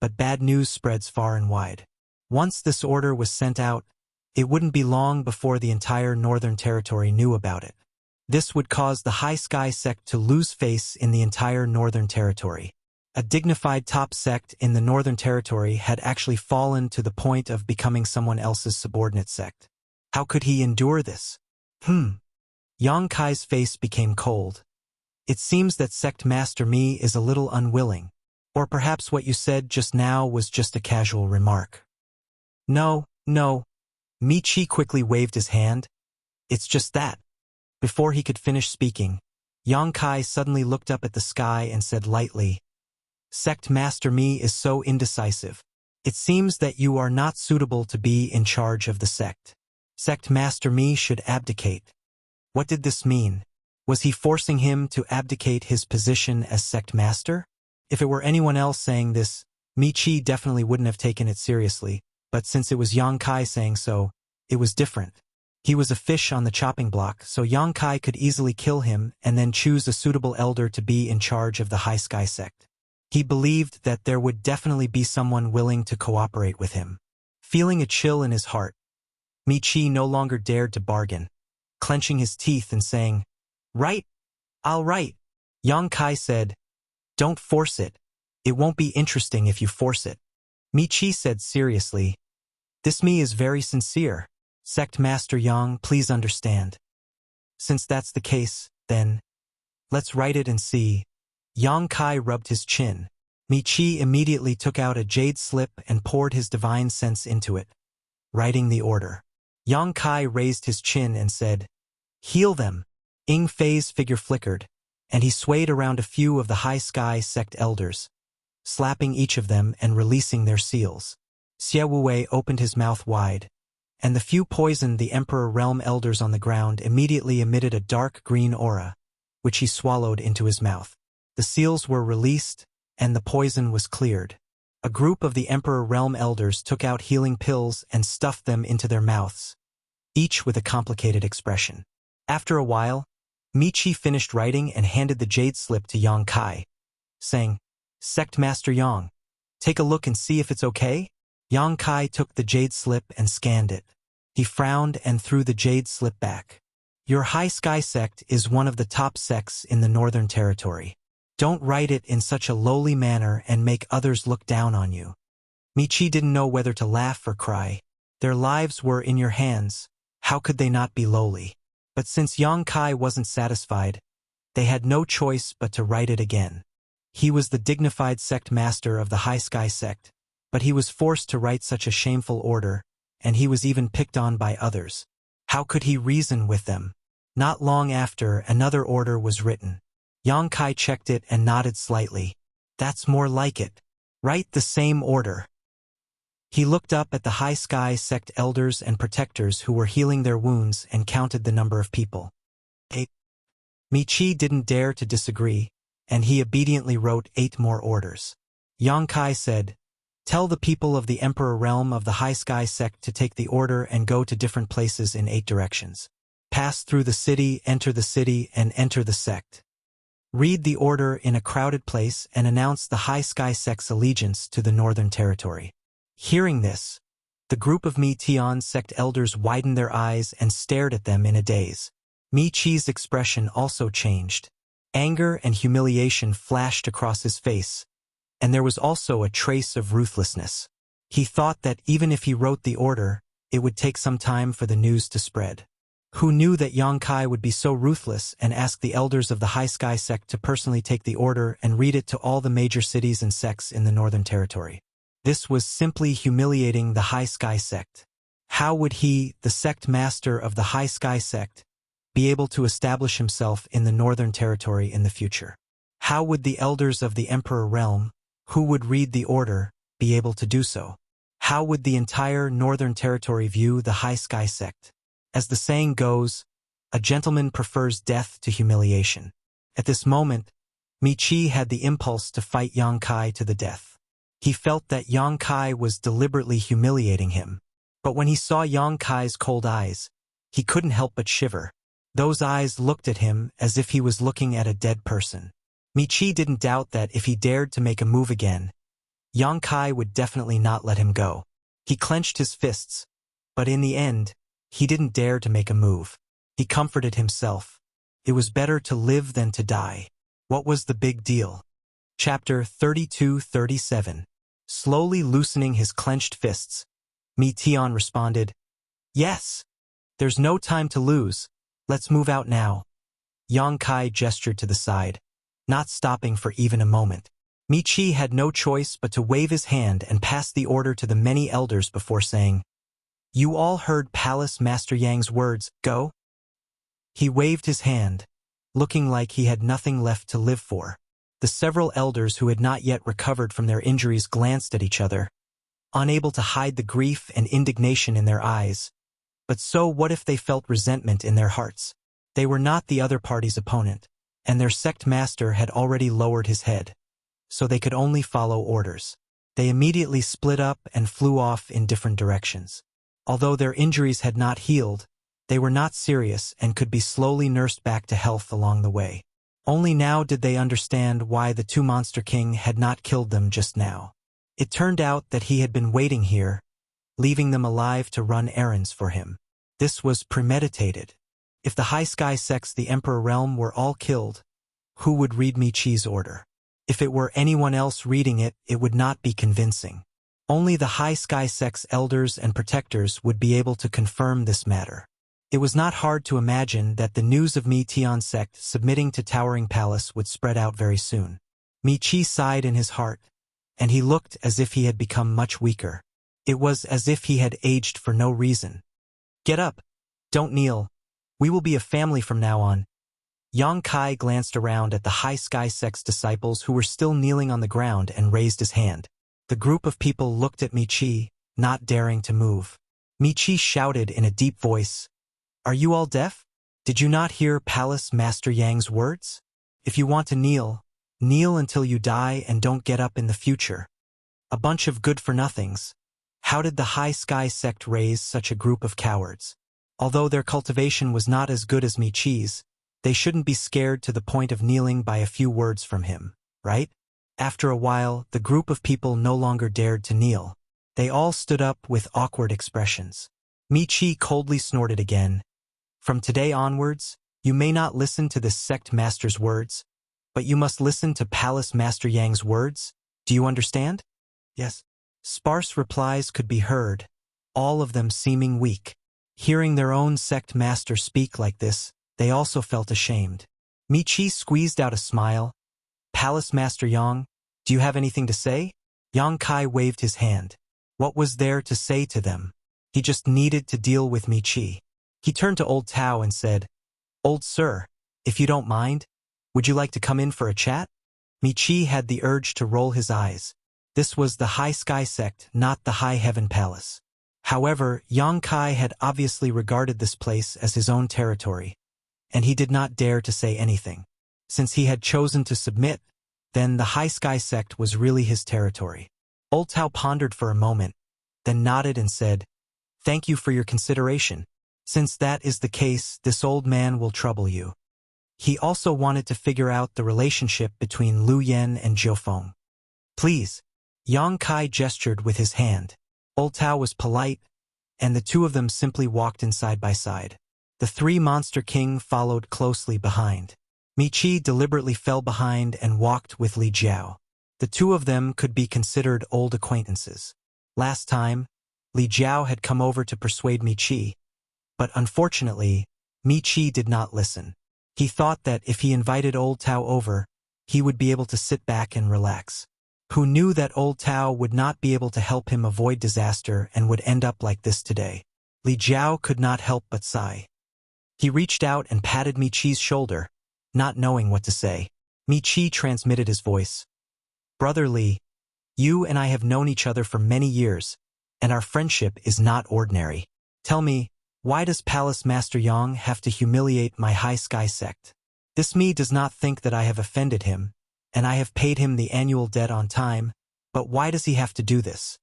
but bad news spreads far and wide. Once this order was sent out, it wouldn't be long before the entire Northern Territory knew about it. This would cause the High Sky Sect to lose face in the entire Northern Territory. A dignified top sect in the Northern Territory had actually fallen to the point of becoming someone else's subordinate sect. How could he endure this? Yang Kai's face became cold. It seems that Sect Master Mi is a little unwilling, or perhaps what you said just now was just a casual remark. No. Mi Chi quickly waved his hand. It's just that. Before he could finish speaking, Yang Kai suddenly looked up at the sky and said lightly, "Sect Master Mi is so indecisive. It seems that you are not suitable to be in charge of the sect. Sect Master Mi should abdicate." What did this mean? Was he forcing him to abdicate his position as sect master? If it were anyone else saying this, Mi Chi definitely wouldn't have taken it seriously, but since it was Yang Kai saying so, it was different. He was a fish on the chopping block, so Yang Kai could easily kill him and then choose a suitable elder to be in charge of the High Sky Sect. He believed that there would definitely be someone willing to cooperate with him. Feeling a chill in his heart, Mi Chi no longer dared to bargain, clenching his teeth and saying, "Right, I'll write." Yang Kai said, "Don't force it. It won't be interesting if you force it." Mi Chi said seriously, "This Mi is very sincere. Sect Master Yang, please understand. Since that's the case, then, let's write it and see." Yang Kai rubbed his chin. Mi Chi immediately took out a jade slip and poured his divine sense into it, writing the order. Yang Kai raised his chin and said, "Heal them." Ying Fei's figure flickered, and he swayed around a few of the High Sky Sect elders, slapping each of them and releasing their seals. Xie Wuwei opened his mouth wide, and the few poisoned the Emperor Realm elders on the ground immediately emitted a dark green aura, which he swallowed into his mouth. The seals were released, and the poison was cleared. A group of the Emperor Realm elders took out healing pills and stuffed them into their mouths, each with a complicated expression. After a while, Mi Chi finished writing and handed the jade slip to Yang Kai, saying, "Sect Master Yang, take a look and see if it's okay." Yang Kai took the jade slip and scanned it. He frowned and threw the jade slip back. "Your High Sky Sect is one of the top sects in the Northern Territory. Don't write it in such a lowly manner and make others look down on you." Mi Chi didn't know whether to laugh or cry. Their lives were in your hands. How could they not be lowly? But since Yang Kai wasn't satisfied, they had no choice but to write it again. He was the dignified sect master of the High Sky Sect, but he was forced to write such a shameful order, and he was even picked on by others. How could he reason with them? Not long after, another order was written. Yang Kai checked it and nodded slightly. That's more like it. Write the same order. He looked up at the High Sky sect elders and protectors who were healing their wounds and counted the number of people. 8. Michi didn't dare to disagree, and he obediently wrote 8 more orders. Yang Kai said, "Tell the people of the Emperor realm of the High Sky sect to take the order and go to different places in 8 directions. Pass through the city, and enter the sect. Read the order in a crowded place and announce the High Sky sect's allegiance to the Northern Territory." Hearing this, the group of Mi Tian sect elders widened their eyes and stared at them in a daze. Mi Chi's expression also changed. Anger and humiliation flashed across his face, and there was also a trace of ruthlessness. He thought that even if he wrote the order, it would take some time for the news to spread. Who knew that Yang Kai would be so ruthless and ask the elders of the High Sky sect to personally take the order and read it to all the major cities and sects in the Northern Territory? This was simply humiliating the High Sky sect. How would he, the sect master of the High Sky sect, be able to establish himself in the Northern Territory in the future? How would the elders of the Emperor realm, who would read the order, be able to do so? How would the entire Northern Territory view the High Sky sect? As the saying goes, a gentleman prefers death to humiliation. At this moment, Michi had the impulse to fight Yang Kai to the death. He felt that Yang Kai was deliberately humiliating him. But when he saw Yang Kai's cold eyes, he couldn't help but shiver. Those eyes looked at him as if he was looking at a dead person. Michi didn't doubt that if he dared to make a move again, Yang Kai would definitely not let him go. He clenched his fists, but in the end, he didn't dare to make a move. He comforted himself. It was better to live than to die. What was the big deal? Chapter 32-37. Slowly loosening his clenched fists, Mi Tian responded, "Yes. There's no time to lose. Let's move out now." Yang Kai gestured to the side, not stopping for even a moment. Michi had no choice but to wave his hand and pass the order to the many elders before saying, "You all heard Palace Master Yang's words, go?" He waved his hand, looking like he had nothing left to live for. The several elders who had not yet recovered from their injuries glanced at each other, unable to hide the grief and indignation in their eyes. But so what if they felt resentment in their hearts? They were not the other party's opponent, and their sect master had already lowered his head, so they could only follow orders. They immediately split up and flew off in different directions. Although their injuries had not healed, they were not serious and could be slowly nursed back to health along the way. Only now did they understand why the 2 Monster King had not killed them just now. It turned out that he had been waiting here, leaving them alive to run errands for him. This was premeditated. If the High Sky sects the Emperor realm were all killed, who would read Michi's order? If it were anyone else reading it, it would not be convincing. Only the High Sky sect's elders and protectors would be able to confirm this matter. It was not hard to imagine that the news of Mi Tian sect submitting to Towering Palace would spread out very soon. Michi sighed in his heart, and he looked as if he had become much weaker. It was as if he had aged for no reason. "Get up. Don't kneel. We will be a family from now on." Yang Kai glanced around at the High Sky sect's disciples who were still kneeling on the ground and raised his hand. The group of people looked at Michi, not daring to move. Michi shouted in a deep voice, "Are you all deaf? Did you not hear Palace Master Yang's words? If you want to kneel, kneel until you die and don't get up in the future. A bunch of good-for-nothings. How did the High Sky sect raise such a group of cowards? Although their cultivation was not as good as Michi's, they shouldn't be scared to the point of kneeling by a few words from him, right?" After a while, the group of people no longer dared to kneel. They all stood up with awkward expressions. Michi coldly snorted again. "From today onwards, you may not listen to this sect master's words, but you must listen to Palace Master Yang's words. Do you understand?" "Yes." Sparse replies could be heard, all of them seeming weak. Hearing their own sect master speak like this, they also felt ashamed. Michi squeezed out a smile. "Palace Master Yang, do you have anything to say?" Yang Kai waved his hand. What was there to say to them? He just needed to deal with Michi. He turned to Old Tao and said, "Old Sir, if you don't mind, Would you like to come in for a chat? Mi-Chi had the urge to roll his eyes. This was the High Sky Sect, not the High Heaven Palace. However, Yang Kai had obviously regarded this place as his own territory, and he did not dare to say anything. Since he had chosen to submit, then the High Sky Sect was really his territory. Old Tao pondered for a moment, then nodded and said, "Thank you for your consideration. Since that is the case, this old man will trouble you." He also wanted to figure out the relationship between Lu Yen and Jiufeng. "Please." Yang Kai gestured with his hand. Old Tao was polite, and the two of them simply walked in side by side. The three Monster King followed closely behind. Mi-Chi deliberately fell behind and walked with Li Jiao. The two of them could be considered old acquaintances. Last time, Li Jiao had come over to persuade Mi-Chi, but unfortunately, Mi-Chi did not listen. He thought that if he invited Old Tao over, he would be able to sit back and relax. Who knew that Old Tao would not be able to help him avoid disaster and would end up like this today? Li Jiao could not help but sigh. He reached out and patted Mi-Chi's shoulder, not knowing what to say. Mi-Chi transmitted his voice. "Brother Li, you and I have known each other for many years, and our friendship is not ordinary. Tell me, why does Palace Master Yang have to humiliate my High Sky Sect? This me does not think that I have offended him, and I have paid him the annual debt on time, but why does he have to do this?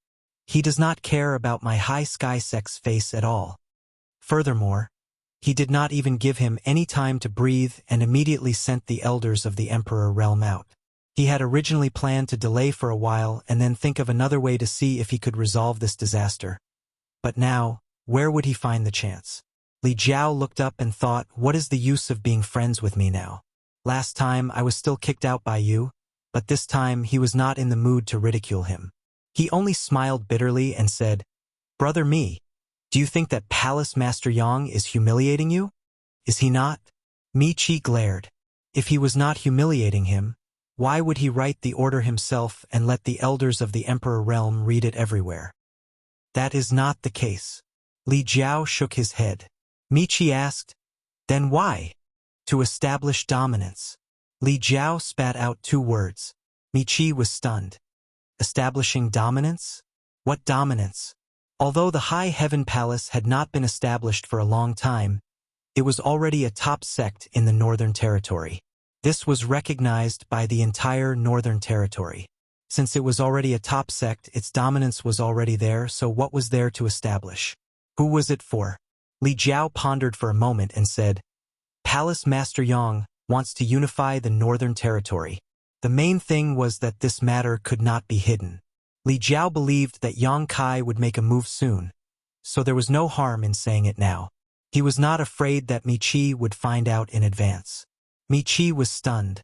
He does not care about my High Sky Sect's face at all. Furthermore, he did not even give him any time to breathe and immediately sent the elders of the Emperor realm out. He had originally planned to delay for a while and then think of another way to see if he could resolve this disaster. But now, where would he find the chance?" Li Jiao looked up and thought, what is the use of being friends with me now? Last time I was still kicked out by you, but this time he was not in the mood to ridicule him. He only smiled bitterly and said, "Brother Mi, do you think that Palace Master Yang is humiliating you? Is he not?" Mi-Chi glared. If he was not humiliating him, why would he write the order himself and let the elders of the Emperor realm read it everywhere? That is not the case. Li Jiao shook his head. Mi-Chi asked, "Then why?" "To establish dominance." Li Jiao spat out two words. Mi-Chi was stunned. Establishing dominance? What dominance? Although the High Heaven Palace had not been established for a long time, it was already a top sect in the Northern Territory. This was recognized by the entire Northern Territory. Since it was already a top sect, its dominance was already there, so what was there to establish? Who was it for? Li Jiao pondered for a moment and said, "Palace Master Yang wants to unify the Northern Territory." The main thing was that this matter could not be hidden. Li Jiao believed that Yang Kai would make a move soon, so there was no harm in saying it now. He was not afraid that Mi-Chi would find out in advance. Mi-Chi was stunned,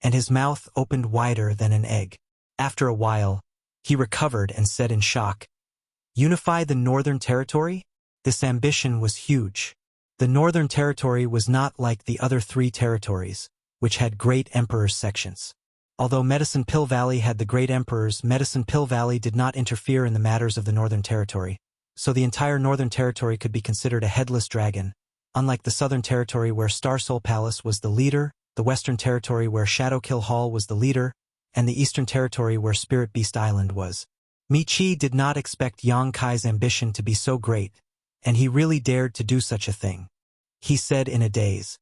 and his mouth opened wider than an egg. After a while, he recovered and said in shock, "Unify the Northern Territory?" This ambition was huge. The Northern Territory was not like the other three territories, which had great emperors' sections. Although Medicine Pill Valley had the great emperors, Medicine Pill Valley did not interfere in the matters of the Northern Territory, so the entire Northern Territory could be considered a headless dragon, unlike the Southern Territory where Star Soul Palace was the leader, the Western Territory where Shadowkill Hall was the leader, and the Eastern Territory where Spirit Beast Island was. Mi-Chi did not expect Yang Kai's ambition to be so great, and he really dared to do such a thing. He said in a daze,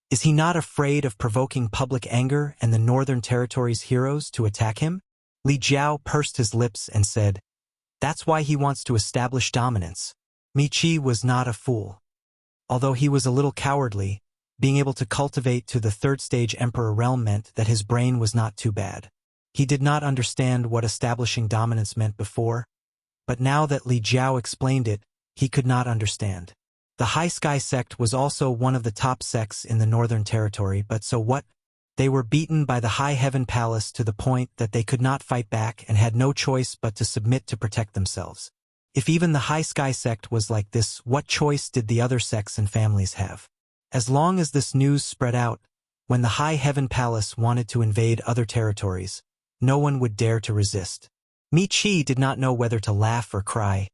"Is he not afraid of provoking public anger and the Northern Territory's heroes to attack him?" Li Jiao pursed his lips and said, "That's why he wants to establish dominance." Mi-Chi was not a fool. Although he was a little cowardly, being able to cultivate to the third stage Emperor realm meant that his brain was not too bad. He did not understand what establishing dominance meant before, but now that Li Jiao explained it, he could not understand. The High Sky Sect was also one of the top sects in the Northern Territory, but so what? They were beaten by the High Heaven Palace to the point that they could not fight back and had no choice but to submit to protect themselves. If even the High Sky Sect was like this, what choice did the other sects and families have? As long as this news spread out, when the High Heaven Palace wanted to invade other territories, no one would dare to resist. Mi-Chi did not know whether to laugh or cry.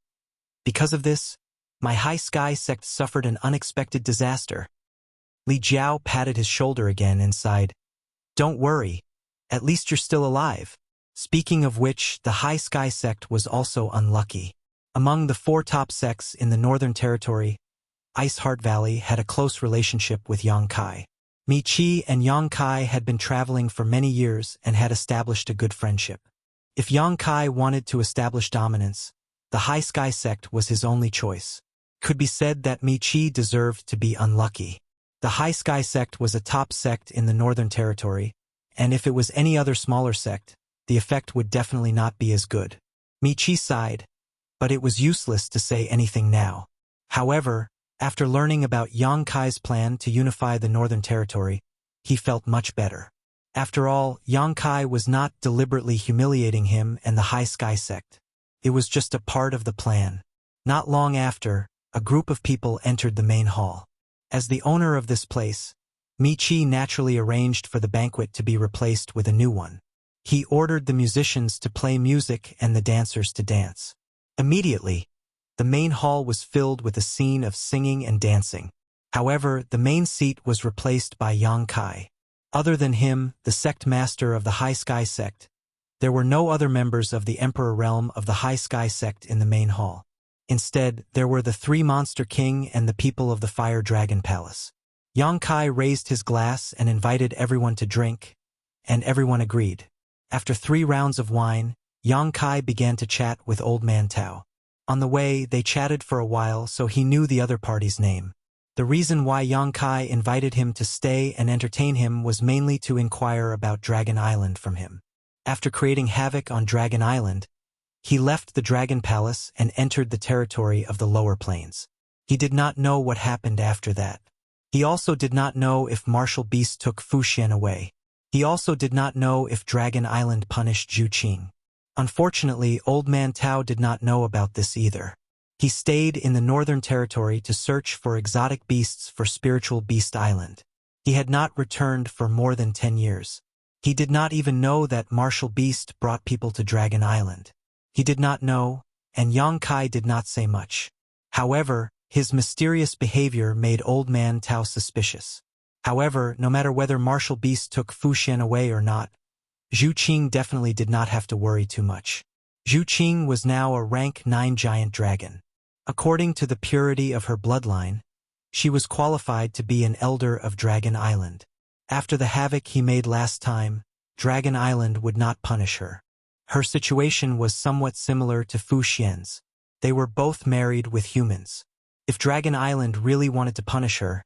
Because of this, my High Sky Sect suffered an unexpected disaster. Li Jiao patted his shoulder again and sighed. Don't worry. At least you're still alive. Speaking of which, the High Sky sect was also unlucky. Among the 4 top sects in the Northern Territory, Iceheart Valley had a close relationship with Yongkai. Mi-Chi and Yongkai had been traveling for many years and had established a good friendship. If Yongkai wanted to establish dominance, the High Sky sect was his only choice. Could be said that Mi-Chi deserved to be unlucky. The High Sky sect was a top sect in the Northern Territory, and if it was any other smaller sect, the effect would definitely not be as good. Mi-Chi sighed, but it was useless to say anything now. However, after learning about Yongkai's plan to unify the Northern Territory, he felt much better. After all, Yongkai was not deliberately humiliating him and the High Sky sect. It was just a part of the plan. Not long after, a group of people entered the main hall. As the owner of this place, Mi-Chi naturally arranged for the banquet to be replaced with a new one. He ordered the musicians to play music and the dancers to dance. Immediately, the main hall was filled with a scene of singing and dancing. However, the main seat was replaced by Yongkai. Other than him, the sect master of the High Sky sect, there were no other members of the Emperor realm of the High Sky sect in the main hall. Instead, there were the 3 Monster King and the people of the Fire Dragon Palace. Yongkai raised his glass and invited everyone to drink, and everyone agreed. After 3 rounds of wine, Yongkai began to chat with Old Man Tao. On the way, they chatted for a while, so he knew the other party's name. The reason why Yongkai invited him to stay and entertain him was mainly to inquire about Dragon Island from him. After creating havoc on Dragon Island, he left the Dragon Palace and entered the territory of the lower plains. He did not know what happened after that. He also did not know if Martial Beast took Fuxian away. He also did not know if Dragon Island punished Zhu Qing. Unfortunately, Old Man Tao did not know about this either. He stayed in the Northern Territory to search for exotic beasts for Spiritual Beast Island. He had not returned for more than 10 years. He did not even know that Martial Beast brought people to Dragon Island. He did not know, and Yongkai did not say much. However, his mysterious behavior made Old Man Tao suspicious. However, no matter whether Martial Beast took Fuxian away or not, Zhu Qing definitely did not have to worry too much. Zhu Qing was now a rank 9 giant dragon. According to the purity of her bloodline, she was qualified to be an elder of Dragon Island. After the havoc he made last time, Dragon Island would not punish her. Her situation was somewhat similar to Fuxian's. They were both married with humans. If Dragon Island really wanted to punish her,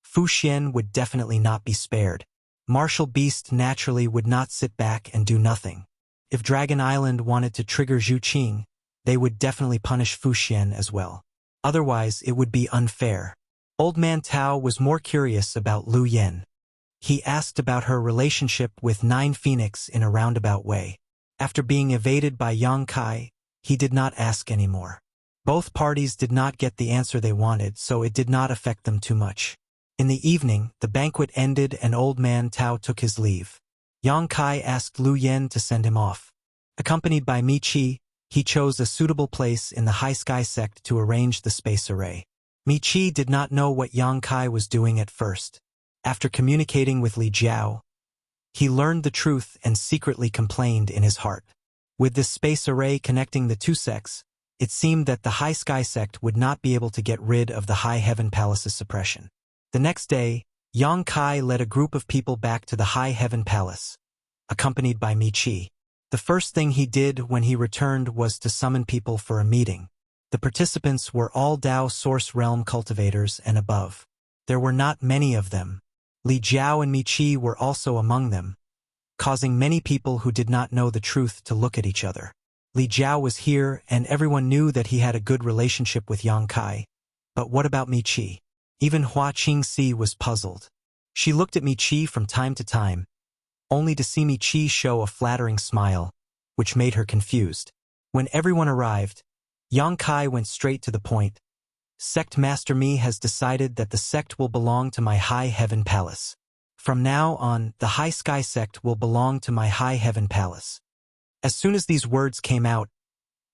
Fuxian would definitely not be spared. Martial Beast naturally would not sit back and do nothing. If Dragon Island wanted to trigger Zhu Qing, they would definitely punish Fuxian as well. Otherwise, it would be unfair. Old Man Tao was more curious about Lu Yen. He asked about her relationship with 9 Phoenix in a roundabout way. After being evaded by Yongkai, he did not ask anymore. Both parties did not get the answer they wanted, so it did not affect them too much. In the evening, the banquet ended and Old Man Tao took his leave. Yongkai asked Lu Yen to send him off. Accompanied by Mi-Chi, he chose a suitable place in the High Sky sect to arrange the space array. Mi-Chi did not know what Yongkai was doing at first. After communicating with Li Jiao, he learned the truth and secretly complained in his heart. With this space array connecting the 2 sects, it seemed that the High Sky sect would not be able to get rid of the High Heaven Palace's suppression. The next day, Yongkai led a group of people back to the High Heaven Palace, accompanied by Mi-Chi. The first thing he did when he returned was to summon people for a meeting. The participants were all Dao Source Realm cultivators and above. There were not many of them. Li Jiao and Mi-Chi were also among them, causing many people who did not know the truth to look at each other. Li Jiao was here and everyone knew that he had a good relationship with Yongkai. But what about Mi-Chi? Even Hua Qingxi was puzzled. She looked at Mi-Chi from time to time, only to see Mi-Chi show a flattering smile, which made her confused. When everyone arrived, Yongkai went straight to the point. Sect Master Mi has decided that the sect will belong to my High Heaven Palace. From now on, the High Sky sect will belong to my High Heaven Palace. As soon as these words came out,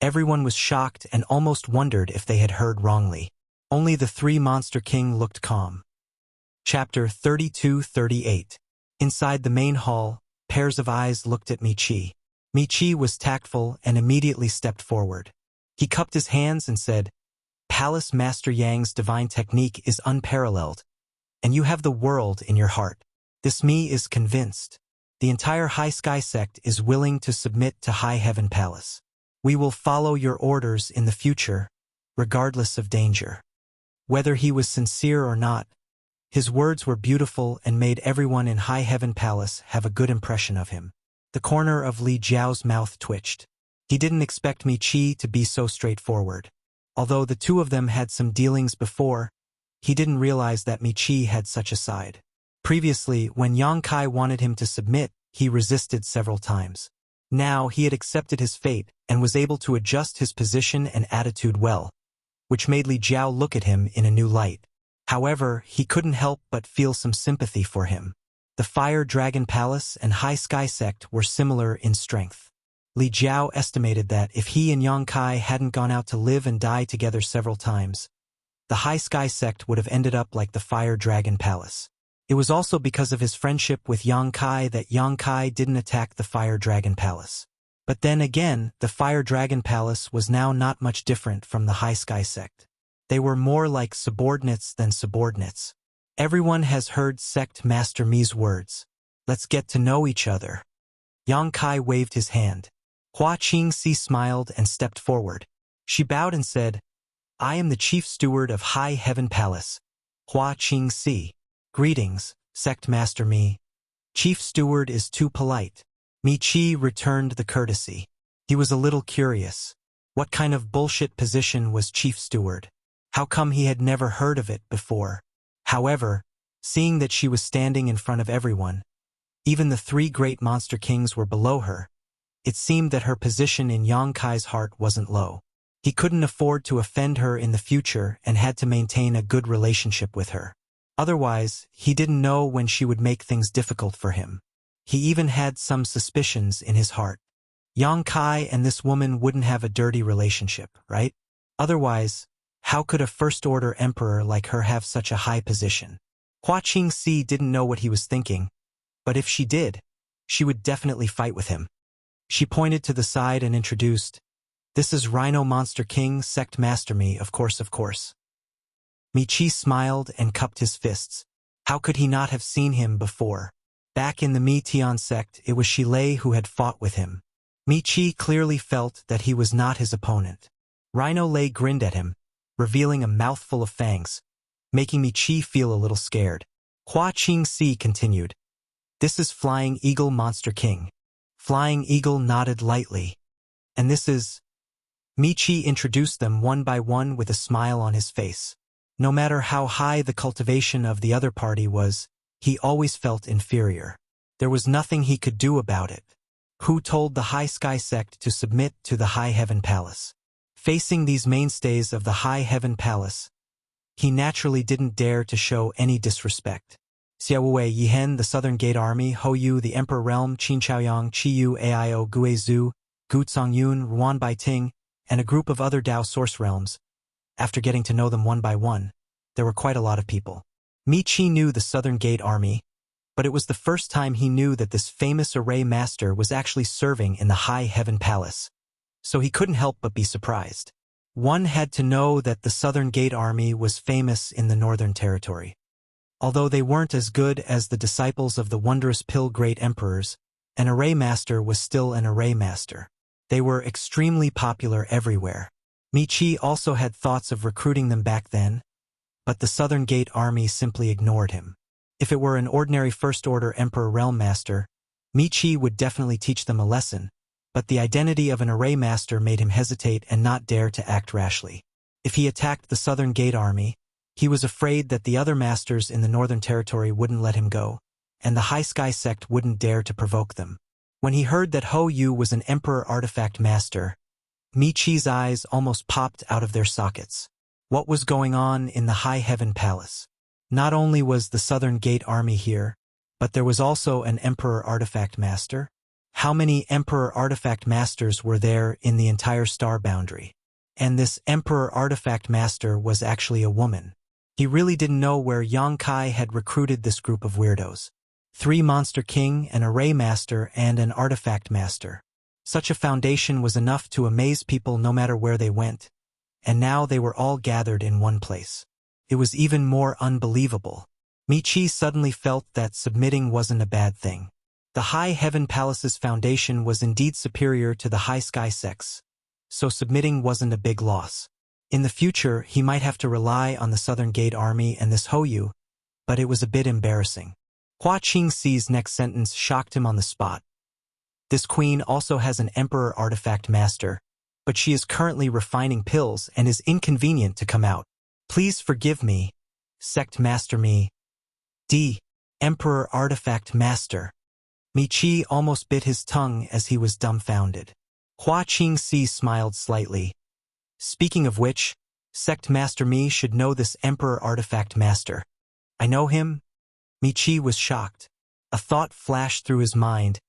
everyone was shocked and almost wondered if they had heard wrongly. Only the 3 Monster King looked calm. Chapter 32-38 Inside the main hall, pairs of eyes looked at Michi. Michi was tactful and immediately stepped forward. He cupped his hands and said, "Palace Master Yang's divine technique is unparalleled, and you have the world in your heart. This me is convinced. The entire High Sky sect is willing to submit to High Heaven Palace. We will follow your orders in the future, regardless of danger." Whether he was sincere or not, his words were beautiful and made everyone in High Heaven Palace have a good impression of him. The corner of Li Jiao's mouth twitched. He didn't expect Michi to be so straightforward. Although the two of them had some dealings before, he didn't realize that Michi had such a side. Previously, when Yang Kai wanted him to submit, he resisted several times. Now he had accepted his fate and was able to adjust his position and attitude well, which made Li Jiao look at him in a new light. However, he couldn't help but feel some sympathy for him. The Fire Dragon Palace and High Sky Sect were similar in strength. Li Jiao estimated that if he and Yang Kai hadn't gone out to live and die together several times, the High Sky Sect would have ended up like the Fire Dragon Palace. It was also because of his friendship with Yang Kai that Yang Kai didn't attack the Fire Dragon Palace. But then again, the Fire Dragon Palace was now not much different from the High Sky Sect. They were more like subordinates than subordinates. Everyone has heard Sect Master Mi's words. Let's get to know each other. Yang Kai waved his hand. Hua Qingxi smiled and stepped forward. She bowed and said, "I am the Chief Steward of High Heaven Palace, Hua Qingxi. Greetings, Sect Master Mi." "Chief Steward is too polite." Michi returned the courtesy. He was a little curious. What kind of bullshit position was Chief Steward? How come he had never heard of it before? However, seeing that she was standing in front of everyone, even the three great monster kings were below her, it seemed that her position in Yang Kai's heart wasn't low. He couldn't afford to offend her in the future and had to maintain a good relationship with her. Otherwise, he didn't know when she would make things difficult for him. He even had some suspicions in his heart. Yang Kai and this woman wouldn't have a dirty relationship, right? Otherwise, how could a first-order emperor like her have such a high position? Hua Qingxi didn't know what he was thinking, but if she did, she would definitely fight with him. She pointed to the side and introduced, "This is Rhino Monster King, Sect Master Mi, of course, of course." Michi smiled and cupped his fists. How could he not have seen him before? Back in the Mi Tian sect, it was Shilei who had fought with him. Michi clearly felt that he was not his opponent. Rhino Lei grinned at him, revealing a mouthful of fangs, making Michi feel a little scared. Hua Qingxi continued, "This is Flying Eagle Monster King." Flying Eagle nodded lightly. "And this is..." Michi introduced them one by one with a smile on his face. No matter how high the cultivation of the other party was, he always felt inferior. There was nothing he could do about it. Who told the High Sky sect to submit to the High Heaven Palace? Facing these mainstays of the High Heaven Palace, he naturally didn't dare to show any disrespect. Xiaowei Yihen, the Southern Gate Army, Hou Yu, the Emperor Realm, Qin Chaoyang, Qiyu, Aio, Guizhou, Gu Zongyun, Ruan Baiting, and a group of other Dao Source Realms. After getting to know them one by one, there were quite a lot of people. Michi knew the Southern Gate Army, but it was the first time he knew that this famous array master was actually serving in the High Heaven Palace. So he couldn't help but be surprised. One had to know that the Southern Gate Army was famous in the Northern Territory. Although they weren't as good as the disciples of the wondrous Pill Great Emperors, an array master was still an array master. They were extremely popular everywhere. Michi also had thoughts of recruiting them back then, but the Southern Gate Army simply ignored him. If it were an ordinary First-Order Emperor Realm Master, Michi would definitely teach them a lesson, but the identity of an array master made him hesitate and not dare to act rashly. If he attacked the Southern Gate Army, he was afraid that the other masters in the Northern Territory wouldn't let him go, and the High Sky sect wouldn't dare to provoke them. When he heard that Hou Yu was an Emperor Artifact Master, Michi's eyes almost popped out of their sockets. What was going on in the High Heaven Palace? Not only was the Southern Gate Army here, but there was also an Emperor Artifact Master. How many Emperor Artifact Masters were there in the entire star boundary? And this Emperor Artifact Master was actually a woman. He really didn't know where Yang Kai had recruited this group of weirdos. 3 Monster King, an Array Master, and an Artifact Master. Such a foundation was enough to amaze people no matter where they went, and now they were all gathered in one place. It was even more unbelievable. Michi suddenly felt that submitting wasn't a bad thing. The High Heaven Palace's foundation was indeed superior to the High Sky Sect's, so submitting wasn't a big loss. In the future, he might have to rely on the Southern Gate Army and this Hoyu, but it was a bit embarrassing. Hua Qingxi's next sentence shocked him on the spot. This queen also has an Emperor Artifact Master, but she is currently refining pills and is inconvenient to come out. Please forgive me, Sect Master Mi. D. Emperor Artifact Master. Michi almost bit his tongue as he was dumbfounded. Hua Qingxi smiled slightly. Speaking of which, Sect Master Mi should know this Emperor Artifact Master. I know him? Michi was shocked. A thought flashed through his mind,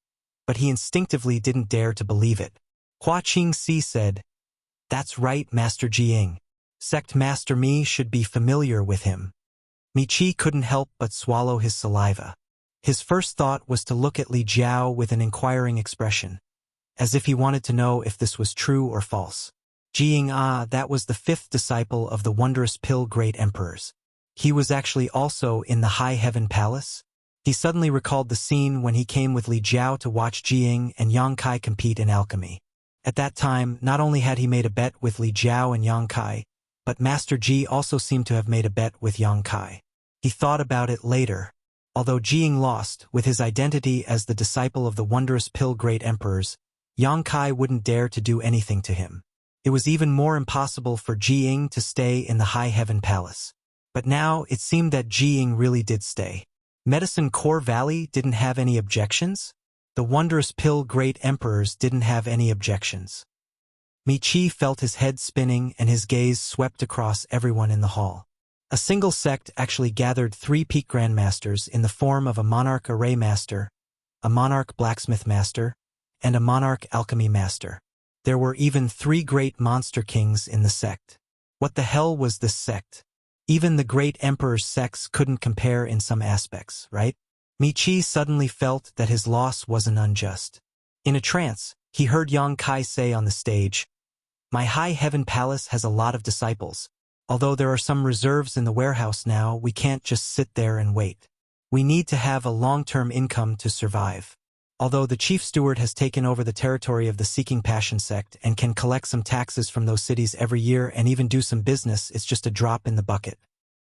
but he instinctively didn't dare to believe it. Hua Qingxi said, That's right, Master Jiying. Sect Master Mi should be familiar with him. Michi couldn't help but swallow his saliva. His first thought was to look at Li Jiao with an inquiring expression, as if he wanted to know if this was true or false. Jiying, that was the 5th disciple of the wondrous pill Great Emperors. He was actually also in the High Heaven Palace. He suddenly recalled the scene when he came with Li Jiao to watch Jiying and Yang Kai compete in alchemy. At that time, not only had he made a bet with Li Jiao and Yang Kai, but Master Ji also seemed to have made a bet with Yang Kai. He thought about it later. Although Jiying lost, with his identity as the disciple of the wondrous pill Great Emperors, Yang Kai wouldn't dare to do anything to him. It was even more impossible for Jiying to stay in the High Heaven Palace. But now it seemed that Jiying really did stay. Medicine Core Valley didn't have any objections? The wondrous pill Great Emperors didn't have any objections. Michi felt his head spinning and his gaze swept across everyone in the hall. A single sect actually gathered 3 peak grandmasters in the form of a monarch array master, a monarch blacksmith master, and a monarch alchemy master. There were even 3 great monster kings in the sect. What the hell was this sect? Even the great emperor's sects couldn't compare in some aspects, right? Michi suddenly felt that his loss wasn't unjust. In a trance, he heard Yang Kai say on the stage, My High Heaven Palace has a lot of disciples. Although there are some reserves in the warehouse now, we can't just sit there and wait. We need to have a long-term income to survive. Although the chief steward has taken over the territory of the Seeking Passion sect and can collect some taxes from those cities every year and even do some business, it's just a drop in the bucket.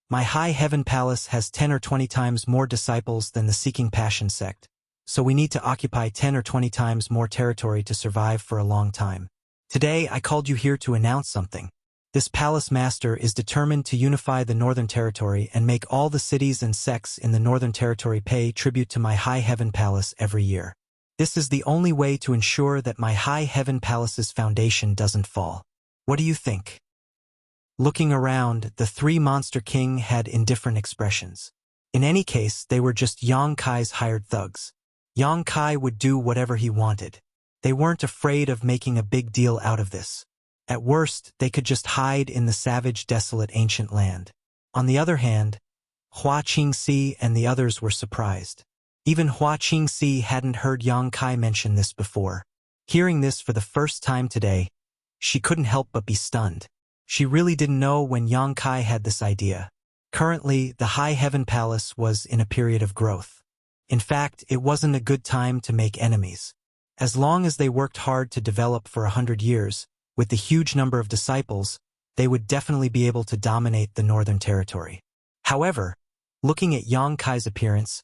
My High Heaven Palace has 10 or 20 times more disciples than the Seeking Passion sect, so we need to occupy 10 or 20 times more territory to survive for a long time. Today, I called you here to announce something. This palace master is determined to unify the Northern Territory and make all the cities and sects in the Northern Territory pay tribute to my High Heaven Palace every year. This is the only way to ensure that my High Heaven Palace's foundation doesn't fall. What do you think? Looking around, the 3 Monster King had indifferent expressions. In any case, they were just Yang Kai's hired thugs. Yang Kai would do whatever he wanted. They weren't afraid of making a big deal out of this. At worst, they could just hide in the savage, desolate ancient land. On the other hand, Hua Qingxi and the others were surprised. Even Hua Qingxi hadn't heard Yang Kai mention this before. Hearing this for the first time today, she couldn't help but be stunned. She really didn't know when Yang Kai had this idea. Currently, the High Heaven Palace was in a period of growth. In fact, it wasn't a good time to make enemies. As long as they worked hard to develop for 100 years, with the huge number of disciples, they would definitely be able to dominate the Northern Territory. However, looking at Yang Kai's appearance,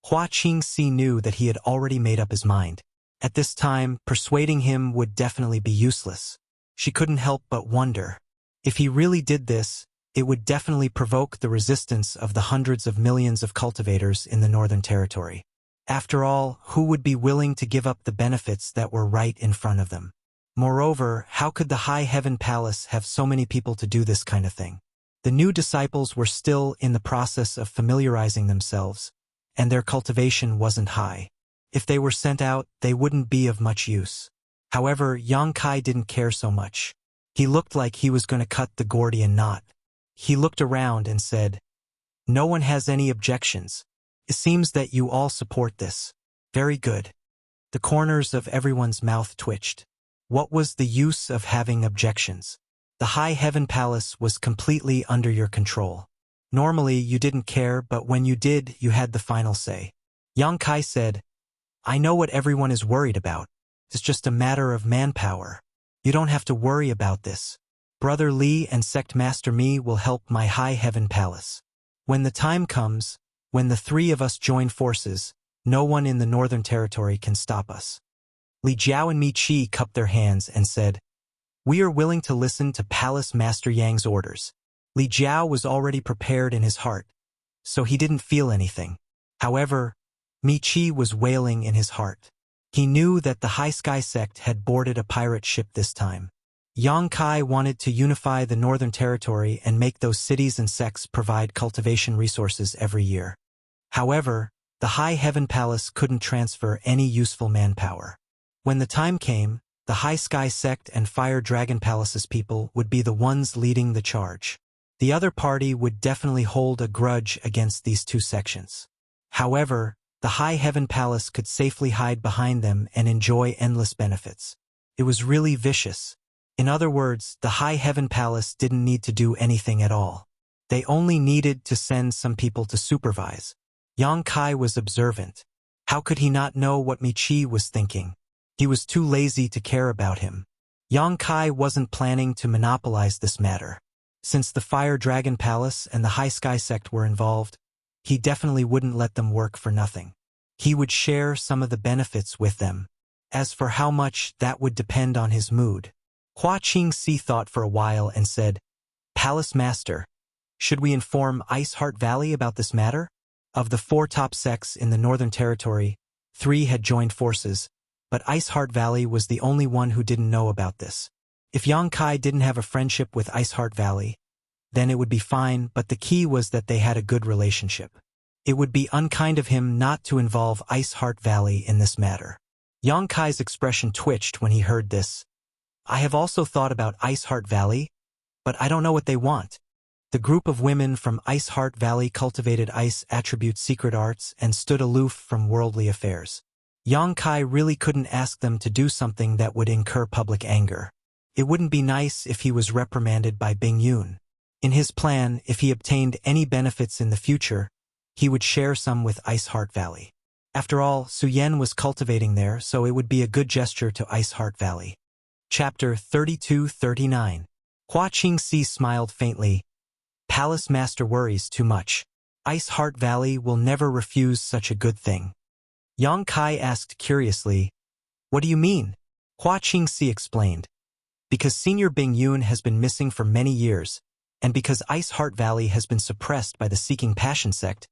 Hua Qingxi knew that he had already made up his mind. At this time, persuading him would definitely be useless. She couldn't help but wonder. If he really did this, it would definitely provoke the resistance of the hundreds of millions of cultivators in the Northern Territory. After all, who would be willing to give up the benefits that were right in front of them? Moreover, how could the High Heaven Palace have so many people to do this kind of thing? The new disciples were still in the process of familiarizing themselves, and their cultivation wasn't high. If they were sent out, they wouldn't be of much use. However, Yang Kai didn't care so much. He looked like he was going to cut the Gordian knot. He looked around and said, No one has any objections. It seems that you all support this. Very good. The corners of everyone's mouth twitched. What was the use of having objections? The High Heaven Palace was completely under your control. Normally, you didn't care, but when you did, you had the final say. Yang Kai said, I know what everyone is worried about. It's just a matter of manpower. You don't have to worry about this. Brother Li and Sect Master Mi will help my High Heaven Palace. When the time comes, when the three of us join forces, no one in the Northern Territory can stop us. Li Jiao and Mi Qi cupped their hands and said, We are willing to listen to Palace Master Yang's orders. Li Jiao was already prepared in his heart, so he didn't feel anything. However, Mi Qi was wailing in his heart. He knew that the High Sky Sect had boarded a pirate ship this time. Yang Kai wanted to unify the Northern Territory and make those cities and sects provide cultivation resources every year. However, the High Heaven Palace couldn't transfer any useful manpower. When the time came, the High Sky Sect and Fire Dragon Palace's people would be the ones leading the charge. The other party would definitely hold a grudge against these two sections. However, the High Heaven Palace could safely hide behind them and enjoy endless benefits. It was really vicious. In other words, the High Heaven Palace didn't need to do anything at all. They only needed to send some people to supervise. Yang Kai was observant. How could he not know what Mi Qi was thinking? He was too lazy to care about him. Yang Kai wasn't planning to monopolize this matter. Since the Fire Dragon Palace and the High Sky Sect were involved, he definitely wouldn't let them work for nothing. He would share some of the benefits with them. As for how much, that would depend on his mood. Hua Qingxi thought for a while and said, Palace Master, should we inform Ice Heart Valley about this matter? Of the 4 top sects in the Northern Territory, 3 had joined forces, but Ice Heart Valley was the only one who didn't know about this. If Yang Kai didn't have a friendship with Ice Heart Valley, then it would be fine, but the key was that they had a good relationship. It would be unkind of him not to involve Ice Heart Valley in this matter. Yang Kai's expression twitched when he heard this. I have also thought about Ice Heart Valley, but I don't know what they want. The group of women from Ice Heart Valley cultivated ice attribute secret arts and stood aloof from worldly affairs. Yang Kai really couldn't ask them to do something that would incur public anger. It wouldn't be nice if he was reprimanded by Bing Yun. In his plan, if he obtained any benefits in the future, he would share some with Ice Heart Valley. After all, Su Yan was cultivating there, so it would be a good gesture to Ice Heart Valley. Chapter 32-39. Hua Qingxi smiled faintly. Palace Master worries too much. Ice Heart Valley will never refuse such a good thing. Yang Kai asked curiously, What do you mean? Hua Qingxi explained. Because Senior Bing Yun has been missing for many years, and because Ice Heart Valley has been suppressed by the Seeking Passion sect,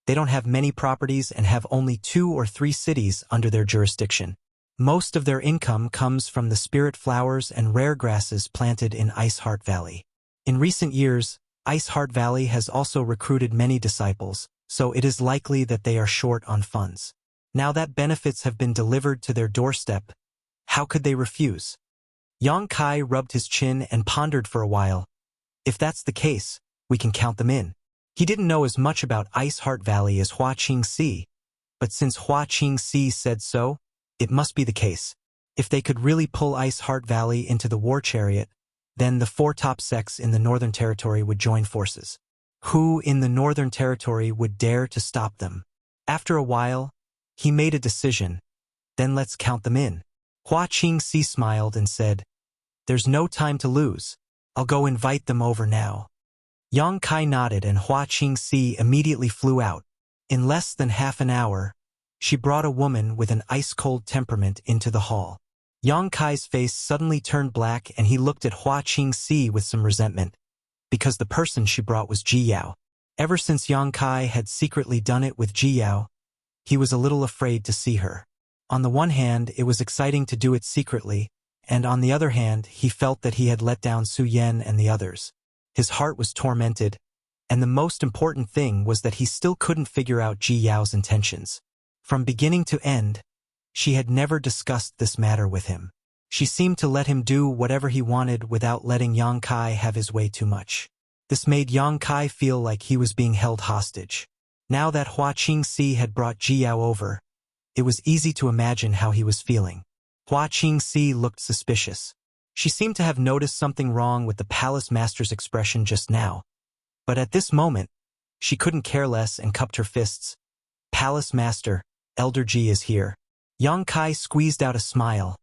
they don't have many properties and have only 2 or 3 cities under their jurisdiction. Most of their income comes from the spirit flowers and rare grasses planted in Ice Heart Valley. In recent years, Ice Heart Valley has also recruited many disciples, so it is likely that they are short on funds. Now that benefits have been delivered to their doorstep, how could they refuse? Yang Kai rubbed his chin and pondered for a while. If that's the case, we can count them in. He didn't know as much about Ice Heart Valley as Hua Qingxi, but since Hua Qingxi said so, it must be the case. If they could really pull Ice Heart Valley into the war chariot, then the 4 top sects in the Northern Territory would join forces. Who in the Northern Territory would dare to stop them? After a while, he made a decision. Then let's count them in. Hua Qingxi smiled and said, There's no time to lose. I'll go invite them over now. Yang Kai nodded and Hua Qingxi immediately flew out. In less than half an hour, she brought a woman with an ice-cold temperament into the hall. Yang Kai's face suddenly turned black and he looked at Hua Qingxi with some resentment, because the person she brought was Ji Yao. Ever since Yang Kai had secretly done it with Ji Yao, he was a little afraid to see her. On the one hand, it was exciting to do it secretly, and on the other hand, he felt that he had let down Su Yan and the others. His heart was tormented, and the most important thing was that he still couldn't figure out Ji Yao's intentions. From beginning to end, she had never discussed this matter with him. She seemed to let him do whatever he wanted without letting Yang Kai have his way too much. This made Yang Kai feel like he was being held hostage. Now that Hua Qingxi had brought Ji Yao over, it was easy to imagine how he was feeling. Hua Qingxi looked suspicious. She seemed to have noticed something wrong with the palace master's expression just now. But at this moment, she couldn't care less and cupped her fists. Palace master, Elder Ji is here. Yang Kai squeezed out a smile.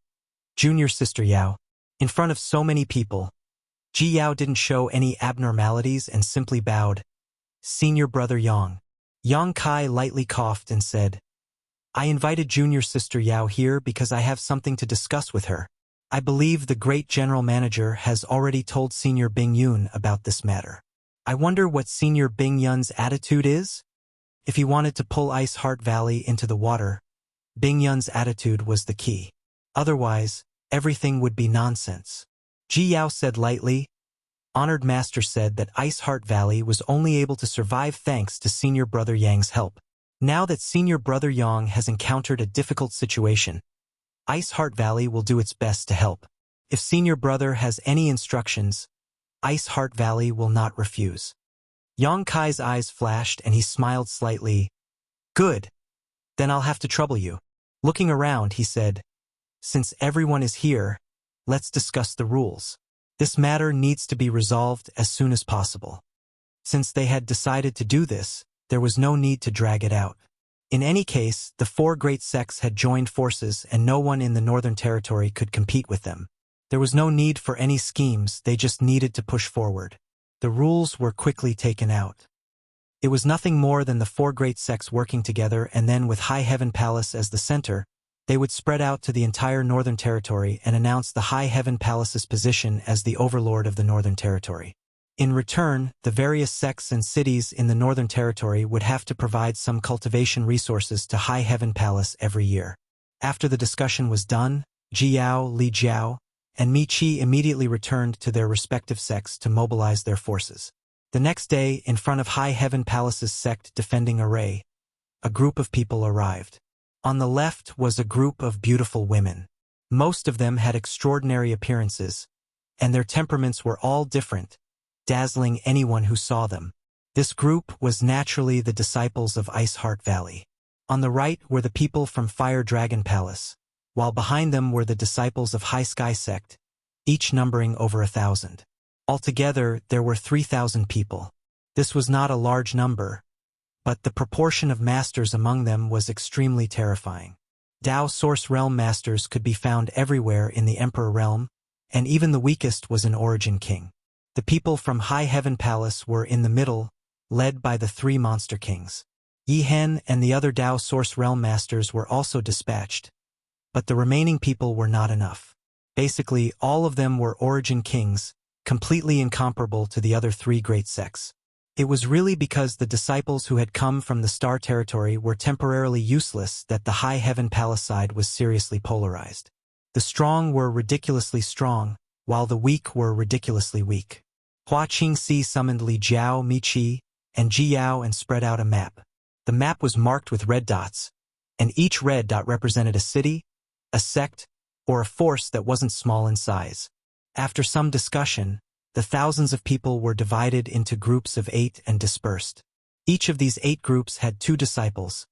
Junior sister Yao. In front of so many people, Ji Yao didn't show any abnormalities and simply bowed. Senior brother Yang. Yang Kai lightly coughed and said, I invited junior sister Yao here because I have something to discuss with her. I believe the great general manager has already told Senior Bing Yun about this matter. I wonder what Senior Bing Yun's attitude is? If he wanted to pull Ice Heart Valley into the water, Bing Yun's attitude was the key. Otherwise, everything would be nonsense. Ji Yao said lightly. Honored Master said that Ice Heart Valley was only able to survive thanks to Senior Brother Yang's help. Now that Senior Brother Yang has encountered a difficult situation, Ice Heart Valley will do its best to help. If Senior Brother has any instructions, Ice Heart Valley will not refuse. Yang Kai's eyes flashed and he smiled slightly. Good. Then I'll have to trouble you. Looking around, he said, Since everyone is here, let's discuss the rules. This matter needs to be resolved as soon as possible. Since they had decided to do this, there was no need to drag it out. In any case, the four great sects had joined forces and no one in the Northern Territory could compete with them. There was no need for any schemes, they just needed to push forward. The rules were quickly taken out. It was nothing more than the four great sects working together, and then with High Heaven Palace as the center, they would spread out to the entire Northern Territory and announce the High Heaven Palace's position as the overlord of the Northern Territory. In return, the various sects and cities in the Northern Territory would have to provide some cultivation resources to High Heaven Palace every year. After the discussion was done, Ji Yao, Li Jiao, and Mi Qi immediately returned to their respective sects to mobilize their forces. The next day, in front of High Heaven Palace's sect defending array, a group of people arrived. On the left was a group of beautiful women. Most of them had extraordinary appearances, and their temperaments were all different, dazzling anyone who saw them. This group was naturally the disciples of Ice Heart Valley. On the right were the people from Fire Dragon Palace, while behind them were the disciples of High Sky Sect, each numbering over 1,000. Altogether, there were 3,000 people. This was not a large number, but the proportion of masters among them was extremely terrifying. Dao Source Realm masters could be found everywhere in the Emperor Realm, and even the weakest was an Origin King. The people from High Heaven Palace were in the middle, led by the three Monster Kings. Yi Hen and the other Dao Source Realm masters were also dispatched, but the remaining people were not enough. Basically, all of them were Origin Kings, completely incomparable to the other three great sects. It was really because the disciples who had come from the Star Territory were temporarily useless that the High Heaven Palace side was seriously polarized. The strong were ridiculously strong, while the weak were ridiculously weak. Hua Qingxi summoned Li Jiao, Mi Qi, and Ji Yao and spread out a map. The map was marked with red dots, and each red dot represented a city, a sect, or a force that wasn't small in size. After some discussion, the thousands of people were divided into groups of 8 and dispersed. Each of these 8 groups had 2 disciples,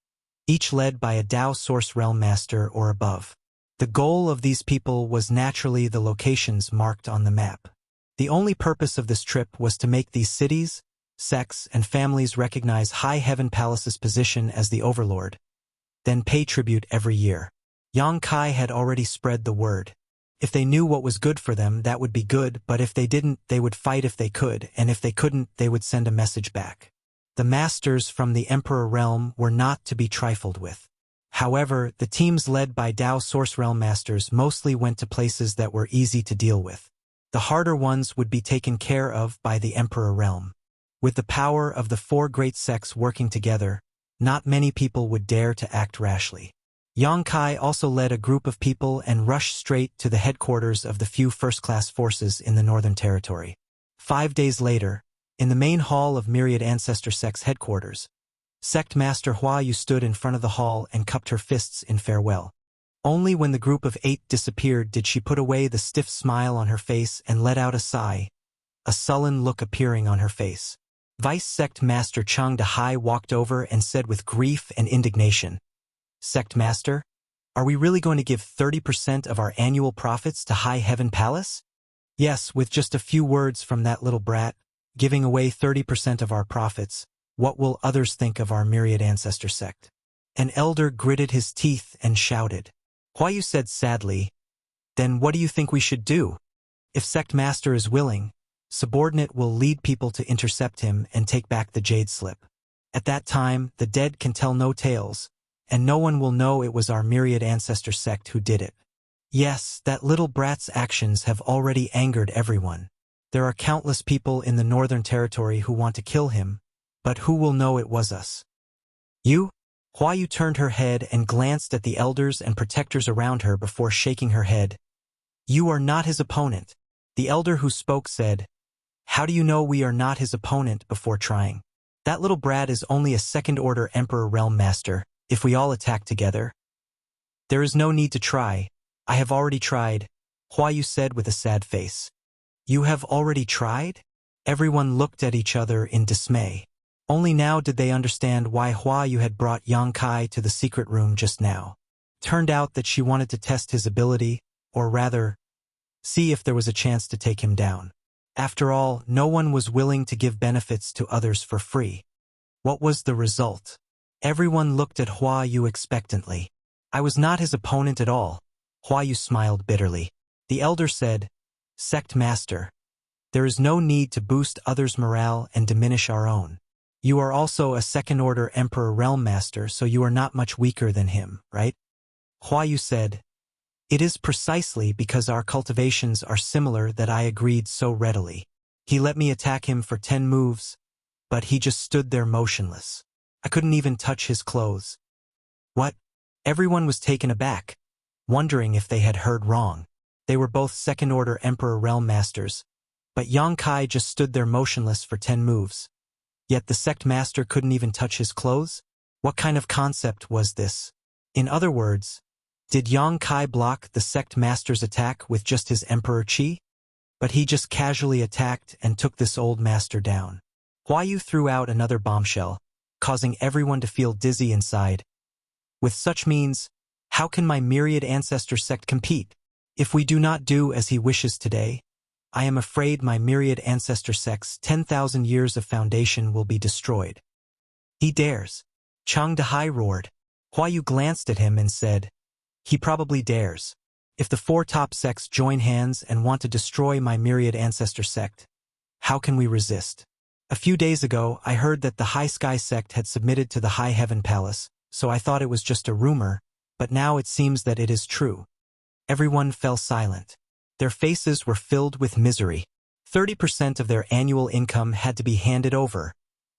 each led by a Dao Source Realm Master or above. The goal of these people was naturally the locations marked on the map. The only purpose of this trip was to make these cities, sects, and families recognize High Heaven Palace's position as the overlord, then pay tribute every year. Yang Kai had already spread the word. If they knew what was good for them, that would be good, but if they didn't, they would fight if they could, and if they couldn't, they would send a message back. The masters from the Emperor Realm were not to be trifled with. However, the teams led by Dao Source Realm Masters mostly went to places that were easy to deal with. The harder ones would be taken care of by the Emperor Realm. With the power of the 4 great sects working together, not many people would dare to act rashly. Yang Kai also led a group of people and rushed straight to the headquarters of the few first-class forces in the Northern Territory. 5 days later, in the main hall of Myriad Ancestor Sect's headquarters, Sect Master Hua Yu stood in front of the hall and cupped her fists in farewell. Only when the group of 8 disappeared did she put away the stiff smile on her face and let out a sigh, a sullen look appearing on her face. Vice Sect Master Chang Dahai walked over and said with grief and indignation, "Sect Master, are we really going to give 30% of our annual profits to High Heaven Palace?" "Yes, with just a few words from that little brat, giving away 30% of our profits, what will others think of our myriad ancestor sect?" An elder gritted his teeth and shouted. Huayu said sadly, "Then what do you think we should do? If Sect Master is willing, subordinate will lead people to intercept him and take back the jade slip. At that time, the dead can tell no tales, and no one will know it was our myriad ancestor sect who did it. Yes, that little brat's actions have already angered everyone. There are countless people in the Northern Territory who want to kill him, but who will know it was us?" "You?" Huayu turned her head and glanced at the elders and protectors around her before shaking her head. "You are not his opponent." The elder who spoke said, "How do you know we are not his opponent before trying? That little brat is only a second-order Emperor Realm Master, if we all attack together." "There is no need to try. I have already tried," Huayu said with a sad face. "You have already tried?" Everyone looked at each other in dismay. Only now did they understand why Huayu had brought Yang Kai to the secret room just now. Turned out that she wanted to test his ability, or rather, see if there was a chance to take him down. After all, no one was willing to give benefits to others for free. What was the result? Everyone looked at Huayu expectantly. "I was not his opponent at all." Huayu smiled bitterly. The elder said, "Sect Master, there is no need to boost others' morale and diminish our own. You are also a second-order Emperor Realm Master, so you are not much weaker than him, right?" Huayu said, "It is precisely because our cultivations are similar that I agreed so readily. He let me attack him for 10 moves, but he just stood there motionless. I couldn't even touch his clothes." "What?" Everyone was taken aback, wondering if they had heard wrong. They were both second-order Emperor Realm Masters, but Yang Kai just stood there motionless for 10 moves. Yet the Sect Master couldn't even touch his clothes? What kind of concept was this? In other words, did Yang Kai block the Sect Master's attack with just his Emperor Chi? But he just casually attacked and took this old master down. Huayu threw out another bombshell, causing everyone to feel dizzy inside. With such means, how can my myriad ancestor sect compete? If we do not do as he wishes today, I am afraid my myriad ancestor sect's 10,000 years of foundation will be destroyed. "He dares." Chang Dahai roared. Huayu glanced at him and said, "He probably dares. If the 4 top sects join hands and want to destroy my myriad ancestor sect, how can we resist? A few days ago, I heard that the High Sky sect had submitted to the High Heaven Palace, so I thought it was just a rumor, but now it seems that it is true." Everyone fell silent. Their faces were filled with misery. 30% of their annual income had to be handed over,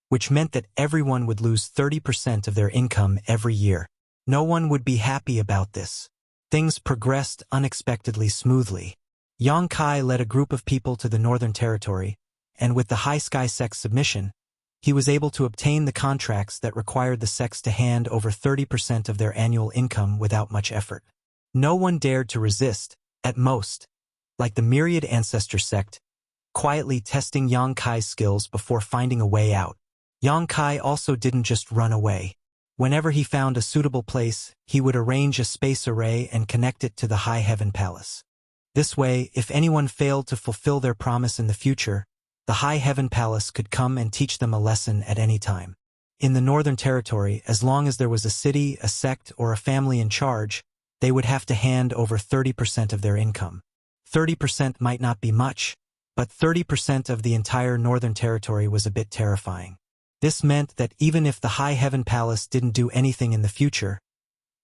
which meant that everyone would lose 30% of their income every year. No one would be happy about this. Things progressed unexpectedly smoothly. Yang Kai led a group of people to the Northern Territory, and with the High Sky sect's submission, he was able to obtain the contracts that required the sects to hand over 30% of their annual income without much effort. No one dared to resist, at most, like the myriad ancestor sect, quietly testing Yang Kai's skills before finding a way out. Yang Kai also didn't just run away. Whenever he found a suitable place, he would arrange a space array and connect it to the High Heaven Palace. This way, if anyone failed to fulfill their promise in the future, the High Heaven Palace could come and teach them a lesson at any time. In the Northern Territory, as long as there was a city, a sect, or a family in charge, they would have to hand over 30% of their income. 30% might not be much, but 30% of the entire Northern Territory was a bit terrifying. This meant that even if the High Heaven Palace didn't do anything in the future,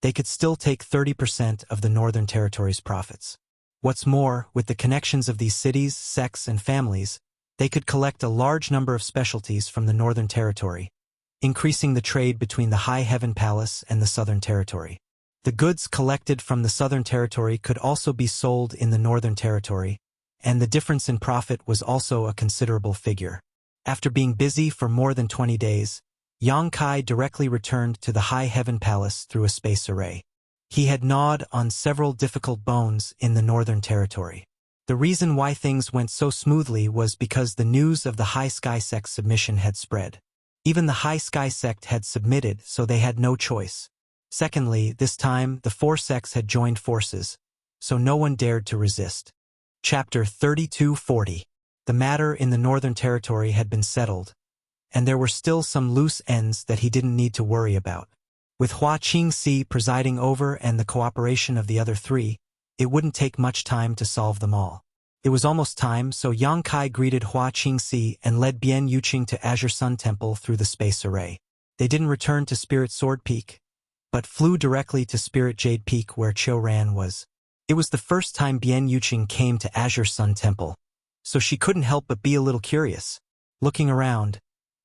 they could still take 30% of the Northern Territory's profits. What's more, with the connections of these cities, sects, and families, they could collect a large number of specialties from the Northern Territory, increasing the trade between the High Heaven Palace and the Southern Territory. The goods collected from the Southern Territory could also be sold in the Northern Territory, and the difference in profit was also a considerable figure. After being busy for more than 20 days, Yang Kai directly returned to the High Heaven Palace through a space array. He had gnawed on several difficult bones in the Northern Territory. The reason why things went so smoothly was because the news of the High Sky Sect's submission had spread. Even the High Sky Sect had submitted, so they had no choice. Secondly, this time, the four sects had joined forces, so no one dared to resist. Chapter 3240. The matter in the Northern Territory had been settled, and there were still some loose ends that he didn't need to worry about. With Hua Qingxi presiding over and the cooperation of the other three, it wouldn't take much time to solve them all. It was almost time, so Yang Kai greeted Hua Qingxi and led Bian Yuqing to Azure Sun Temple through the space array. They didn't return to Spirit Sword Peak, but flew directly to Spirit Jade Peak where Qiu Ran was. It was the first time Bian Yuqing came to Azure Sun Temple, so she couldn't help but be a little curious. Looking around,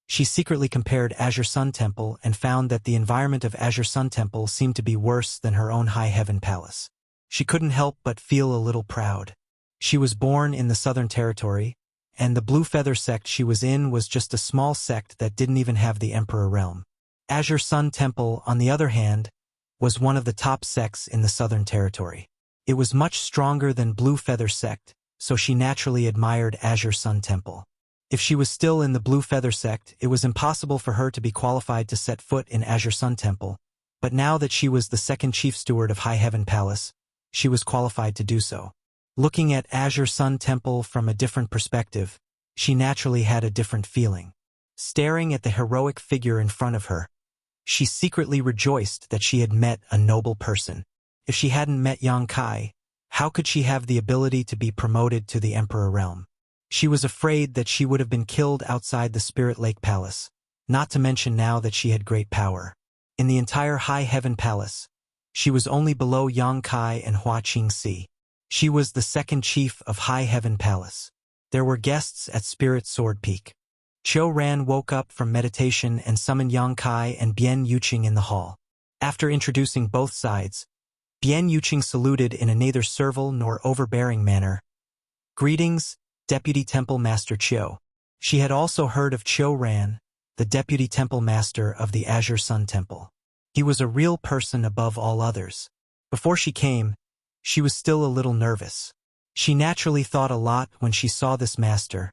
she secretly compared Azure Sun Temple and found that the environment of Azure Sun Temple seemed to be worse than her own High Heaven Palace. She couldn't help but feel a little proud. She was born in the Southern Territory, and the Blue Feather sect she was in was just a small sect that didn't even have the Emperor realm. Azure Sun Temple, on the other hand, was one of the top sects in the Southern Territory. It was much stronger than Blue Feather sect, so she naturally admired Azure Sun Temple. If she was still in the Blue Feather sect, it was impossible for her to be qualified to set foot in Azure Sun Temple, but now that she was the second chief steward of High Heaven Palace, she was qualified to do so. Looking at Azure Sun Temple from a different perspective, she naturally had a different feeling. Staring at the heroic figure in front of her, she secretly rejoiced that she had met a noble person. If she hadn't met Yang Kai, how could she have the ability to be promoted to the Emperor realm? She was afraid that she would have been killed outside the Spirit Lake Palace, not to mention now that she had great power. In the entire High Heaven Palace, she was only below Yang Kai and Hua Qingxi. She was the second chief of High Heaven Palace. There were guests at Spirit Sword Peak. Qiu Ran woke up from meditation and summoned Yang Kai and Bian Yuqing in the hall. After introducing both sides, Bian Yuqing saluted in a neither servile nor overbearing manner. "Greetings, Deputy Temple Master Qiu." She had also heard of Qiu Ran, the Deputy Temple Master of the Azure Sun Temple. He was a real person above all others. Before she came, she was still a little nervous. She naturally thought a lot when she saw this master,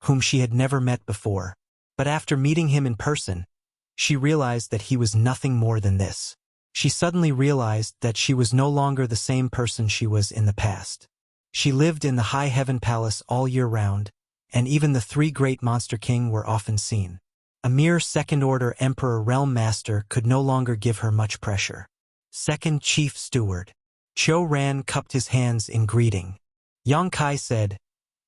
whom she had never met before. But after meeting him in person, she realized that he was nothing more than this. She suddenly realized that she was no longer the same person she was in the past. She lived in the High Heaven Palace all year round, and even the three great Monster King were often seen. A mere second-order Emperor Realm Master could no longer give her much pressure. Second Chief Steward. Qiu Ran cupped his hands in greeting. Yang Kai said,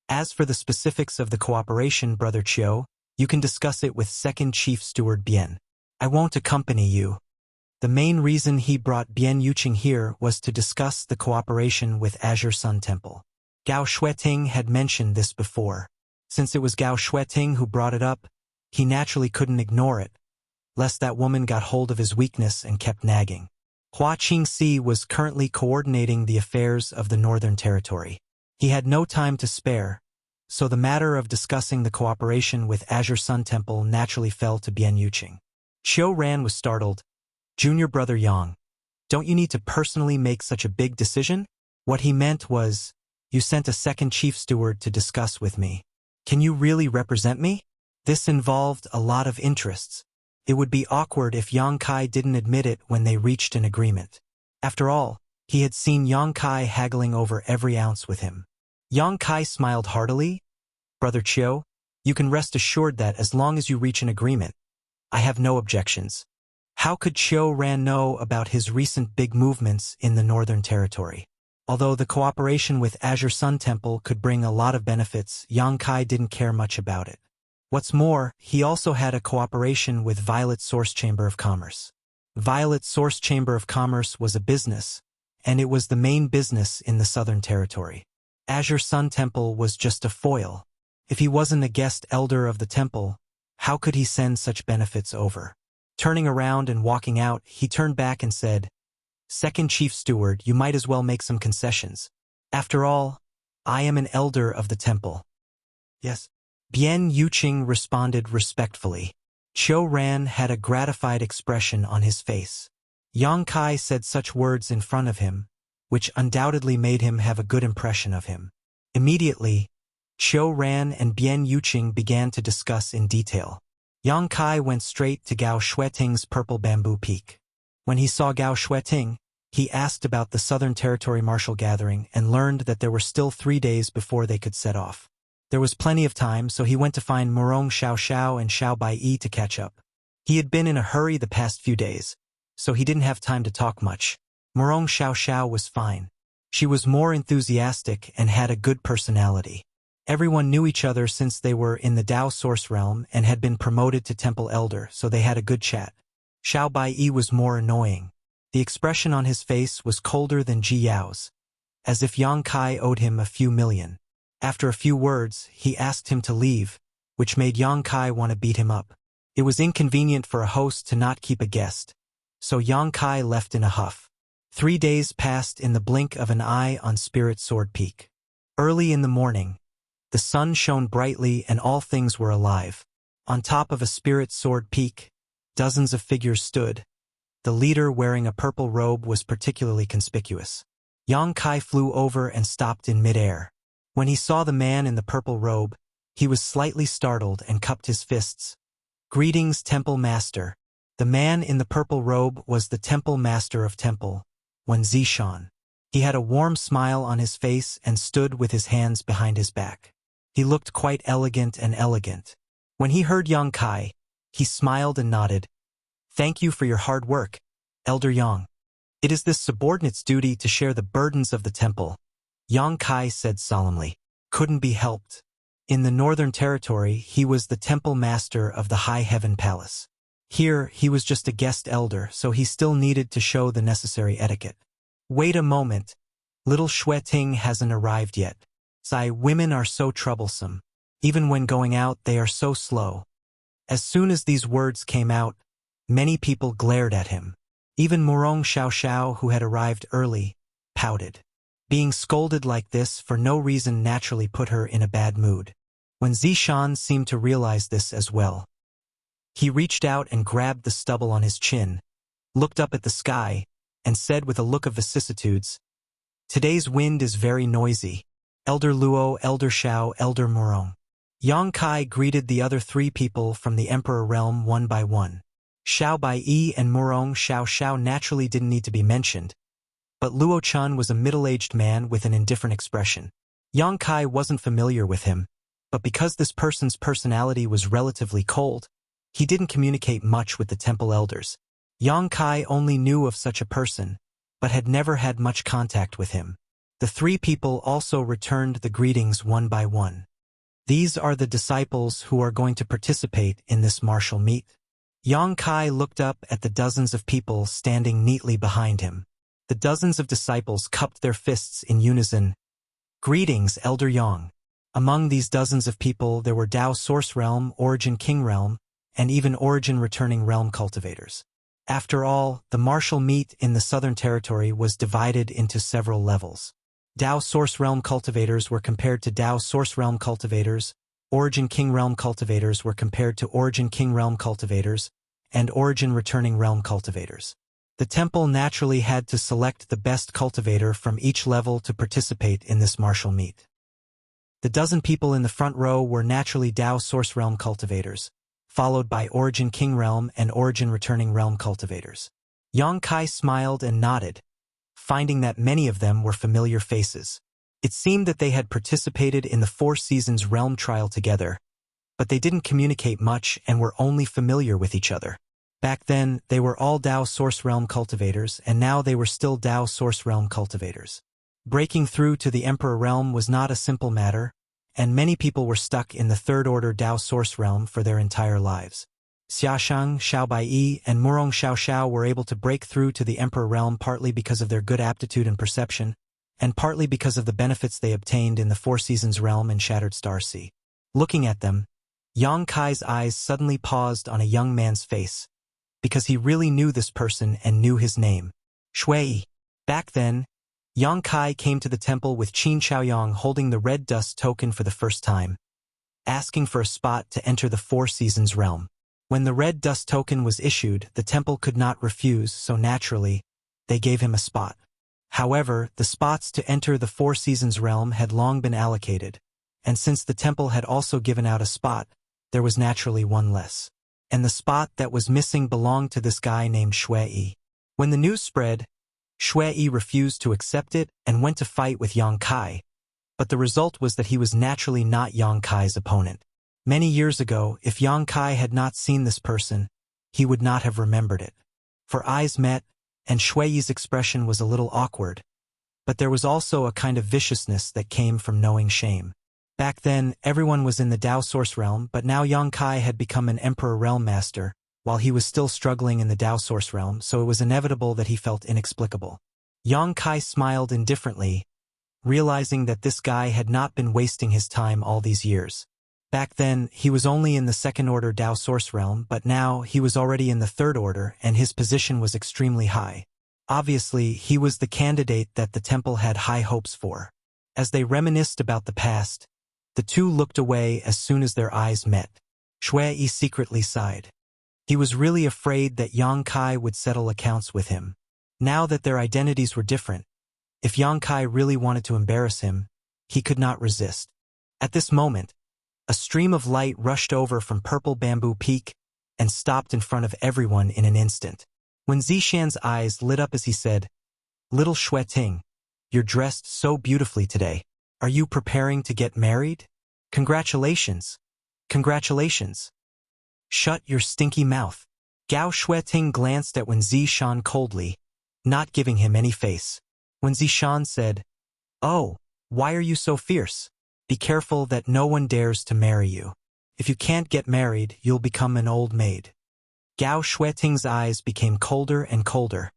"As for the specifics of the cooperation, Brother Qiu, you can discuss it with Second Chief Steward Bian. I won't accompany you." The main reason he brought Bian Yuqing here was to discuss the cooperation with Azure Sun Temple. Gao Xueting had mentioned this before. Since it was Gao Xueting who brought it up, he naturally couldn't ignore it, lest that woman got hold of his weakness and kept nagging. Hua Qingxi was currently coordinating the affairs of the Northern Territory. He had no time to spare, so the matter of discussing the cooperation with Azure Sun Temple naturally fell to Bian Yuqing. Qiu Ran was startled. "Junior Brother Yang, don't you need to personally make such a big decision?" What he meant was, "You sent a second chief steward to discuss with me. Can you really represent me?" This involved a lot of interests. It would be awkward if Yang Kai didn't admit it when they reached an agreement. After all, he had seen Yang Kai haggling over every ounce with him. Yang Kai smiled heartily. "Brother Qiu, you can rest assured that as long as you reach an agreement, I have no objections." How could Qiu Ran know about his recent big movements in the Northern Territory? Although the cooperation with Azure Sun Temple could bring a lot of benefits, Yang Kai didn't care much about it. What's more, he also had a cooperation with Violet Source Chamber of Commerce. Violet Source Chamber of Commerce was a business, and it was the main business in the Southern Territory. Azure Sun Temple was just a foil. If he wasn't a guest elder of the temple, how could he send such benefits over? Turning around and walking out, he turned back and said, "Second Chief Steward, you might as well make some concessions. After all, I am an elder of the temple." "Yes." Bian Yuqing responded respectfully. Qiu Ran had a gratified expression on his face. Yang Kai said such words in front of him, which undoubtedly made him have a good impression of him. Immediately, Qiu Ran and Bian Yuqing began to discuss in detail. Yang Kai went straight to Gao Shueting's purple bamboo peak. When he saw Gao Shueting, he asked about the Southern Territory Martial Gathering and learned that there were still 3 days before they could set off. There was plenty of time, so he went to find Murong Xiaoxiao and Xiao Baiyi to catch up. He had been in a hurry the past few days, so he didn't have time to talk much. Murong Xiaoxiao was fine. She was more enthusiastic and had a good personality. Everyone knew each other since they were in the Dao Source Realm and had been promoted to Temple Elder, so they had a good chat. Xiao Baiyi was more annoying. The expression on his face was colder than Ji Yao's, as if Yang Kai owed him a few million. After a few words, he asked him to leave, which made Yang Kai want to beat him up. It was inconvenient for a host to not keep a guest, so Yang Kai left in a huff. 3 days passed in the blink of an eye on Spirit Sword Peak. Early in the morning, the sun shone brightly and all things were alive. On top of a Spirit Sword Peak, dozens of figures stood. The leader wearing a purple robe was particularly conspicuous. Yang Kai flew over and stopped in midair. When he saw the man in the purple robe, he was slightly startled and cupped his fists. "Greetings, Temple Master." The man in the purple robe was the Temple Master of Temple, Wen Zishan. He had a warm smile on his face and stood with his hands behind his back. He looked quite elegant. When he heard Yang Kai, he smiled and nodded. "Thank you for your hard work, Elder Yang. It is this subordinate's duty to share the burdens of the temple," Yang Kai said solemnly. "Couldn't be helped." In the Northern Territory, he was the Temple Master of the High Heaven Palace. Here, he was just a guest elder, so he still needed to show the necessary etiquette. "Wait a moment. Little Shueting hasn't arrived yet. Women are so troublesome. Even when going out, they are so slow." As soon as these words came out, many people glared at him. Even Murong Xiaoxiao, who had arrived early, pouted. Being scolded like this for no reason naturally put her in a bad mood. When Zishan seemed to realize this as well. He reached out and grabbed the stubble on his chin, looked up at the sky, and said with a look of vicissitudes, "Today's wind is very noisy. Elder Luo, Elder Xiao, Elder Murong." Yang Kai greeted the other 3 people from the Emperor Realm one by one. Xiao Baiyi and Murong Xiaoxiao naturally didn't need to be mentioned, but Luo Chun was a middle-aged man with an indifferent expression. Yang Kai wasn't familiar with him, but because this person's personality was relatively cold, he didn't communicate much with the temple elders. Yang Kai only knew of such a person, but had never had much contact with him. The 3 people also returned the greetings one by one. "These are the disciples who are going to participate in this martial meet." Yang Kai looked up at the dozens of people standing neatly behind him. The dozens of disciples cupped their fists in unison. "Greetings, Elder Yang." Among these dozens of people there were Dao Source Realm, Origin King Realm, and even Origin Returning Realm cultivators. After all, the martial meet in the Southern Territory was divided into several levels. Dao Source Realm cultivators were compared to Dao Source Realm cultivators, Origin King Realm cultivators were compared to Origin King Realm cultivators, and Origin Returning Realm cultivators. The temple naturally had to select the best cultivator from each level to participate in this martial meet. The dozen people in the front row were naturally Dao Source Realm cultivators, followed by Origin King Realm and Origin Returning Realm cultivators. Yang Kai smiled and nodded, finding that many of them were familiar faces. It seemed that they had participated in the 4 Seasons Realm trial together, but they didn't communicate much and were only familiar with each other. Back then, they were all Dao Source Realm cultivators, and now they were still Dao Source Realm cultivators. Breaking through to the Emperor Realm was not a simple matter, and many people were stuck in the 3rd Order Dao Source Realm for their entire lives. Xiaoshang, Xiao Baiyi, and Murong Xiaoxiao were able to break through to the Emperor Realm partly because of their good aptitude and perception, and partly because of the benefits they obtained in the 4 Seasons Realm and Shattered Star Sea. Looking at them, Yang Kai's eyes suddenly paused on a young man's face, because he really knew this person and knew his name, Shui. Back then, Yang Kai came to the temple with Qin Chaoyang holding the red dust token for the first time, asking for a spot to enter the 4 Seasons Realm. When the red dust token was issued, the temple could not refuse, so naturally, they gave him a spot. However, the spots to enter the Four Seasons realm had long been allocated, and since the temple had also given out a spot, there was naturally one less. And the spot that was missing belonged to this guy named Shui. When the news spread, Shui refused to accept it and went to fight with Yang Kai, but the result was that he was naturally not Yang Kai's opponent. Many years ago, if Yang Kai had not seen this person, he would not have remembered it. For eyes met, and Shui's expression was a little awkward, but there was also a kind of viciousness that came from knowing shame. Back then, everyone was in the Dao Source realm, but now Yang Kai had become an Emperor Realm Master, while he was still struggling in the Dao Source realm, so it was inevitable that he felt inexplicable. Yang Kai smiled indifferently, realizing that this guy had not been wasting his time all these years. Back then, he was only in the second order Dao Source realm, but now he was already in the third order and his position was extremely high. Obviously, he was the candidate that the temple had high hopes for. As they reminisced about the past, the two looked away as soon as their eyes met. Shui secretly sighed. He was really afraid that Yang Kai would settle accounts with him. Now that their identities were different, if Yang Kai really wanted to embarrass him, he could not resist. At this moment, a stream of light rushed over from Purple Bamboo Peak and stopped in front of everyone in an instant. When Zishan's eyes lit up as he said, "Little Xueting, you're dressed so beautifully today. Are you preparing to get married? Congratulations. Congratulations." "Shut your stinky mouth." Gao Xueting glanced at Wen Zishan coldly, not giving him any face. When Zishan said, "Oh, why are you so fierce? Be careful that no one dares to marry you. If you can't get married, you'll become an old maid." Gao Xueting's eyes became colder and colder,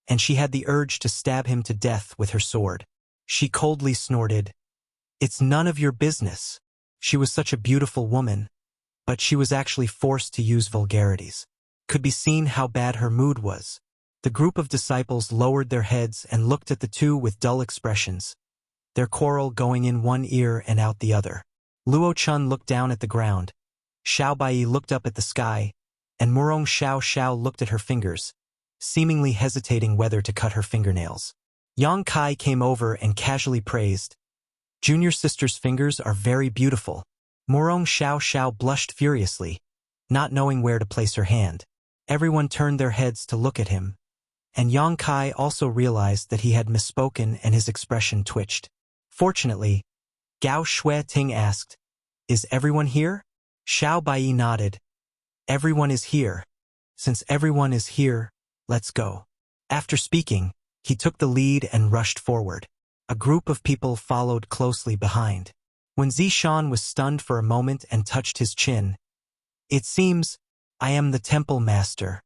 and she had the urge to stab him to death with her sword. She coldly snorted, "It's none of your business." She was such a beautiful woman, but she was actually forced to use vulgarities. Could be seen how bad her mood was. The group of disciples lowered their heads and looked at the two with dull expressions, their quarrel going in one ear and out the other. Luo Chun looked down at the ground, Xiao Bai looked up at the sky, and Murong Xiao Xiao looked at her fingers, seemingly hesitating whether to cut her fingernails. Yang Kai came over and casually praised, "Junior sister's fingers are very beautiful." Murong Xiao Xiao blushed furiously, not knowing where to place her hand. Everyone turned their heads to look at him, and Yang Kai also realized that he had misspoken and his expression twitched. Fortunately, Gao Xueting asked, "Is everyone here?" Xiao Bai nodded. "Everyone is here. Since everyone is here, let's go." After speaking, he took the lead and rushed forward. A group of people followed closely behind. When Zishan was stunned for a moment and touched his chin, "It seems I am the temple master."